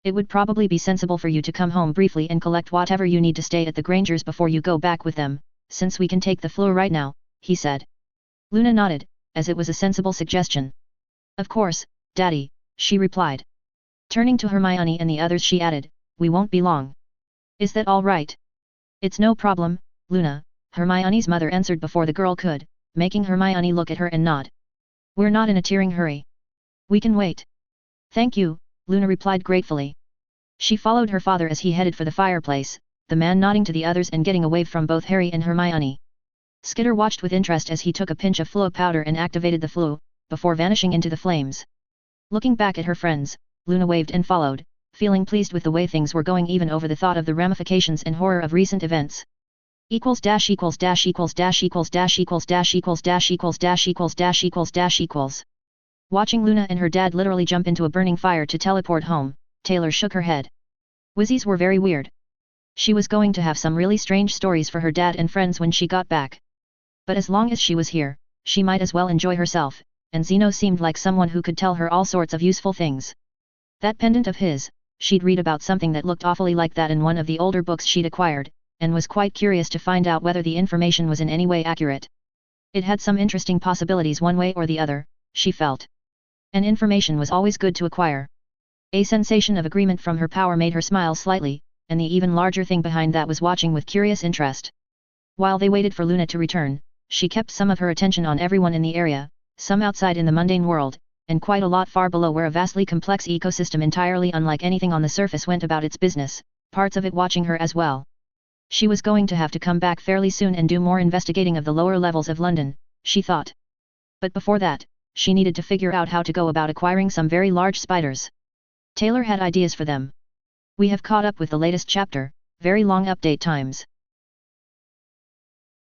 It would probably be sensible for you to come home briefly and collect whatever you need to stay at the Grangers before you go back with them, since we can take the floor right now, he said. Luna nodded, as it was a sensible suggestion. Of course, Daddy, she replied. Turning to Hermione and the others she added, we won't be long. Is that all right? It's no problem, Luna, Hermione's mother answered before the girl could, making Hermione look at her and nod. We're not in a tearing hurry. We can wait. Thank you, Luna replied gratefully. She followed her father as he headed for the fireplace, the man nodding to the others and getting away from both Harry and Hermione. Skitter watched with interest as he took a pinch of fluo powder and activated the fluo, before vanishing into the flames. Looking back at her friends, Luna waved and followed, feeling pleased with the way things were going even over the thought of the ramifications and horror of recent events. Equals dash equals dash equals dash equals dash equals dash equals dash equals dash equals dash equals dash equals. Watching Luna and her dad literally jump into a burning fire to teleport home, Taylor shook her head. Whizzies were very weird. She was going to have some really strange stories for her dad and friends when she got back. But as long as she was here, she might as well enjoy herself, and Zeno seemed like someone who could tell her all sorts of useful things. That pendant of his, she'd read about something that looked awfully like that in one of the older books she'd acquired, and was quite curious to find out whether the information was in any way accurate. It had some interesting possibilities one way or the other, she felt. And information was always good to acquire. A sensation of agreement from her power made her smile slightly, and the even larger thing behind that was watching with curious interest. While they waited for Luna to return, she kept some of her attention on everyone in the area, some outside in the mundane world, and quite a lot far below where a vastly complex ecosystem entirely unlike anything on the surface went about its business, parts of it watching her as well. She was going to have to come back fairly soon and do more investigating of the lower levels of London, she thought. But before that, she needed to figure out how to go about acquiring some very large spiders. Taylor had ideas for them. We have caught up with the latest chapter, very long update times.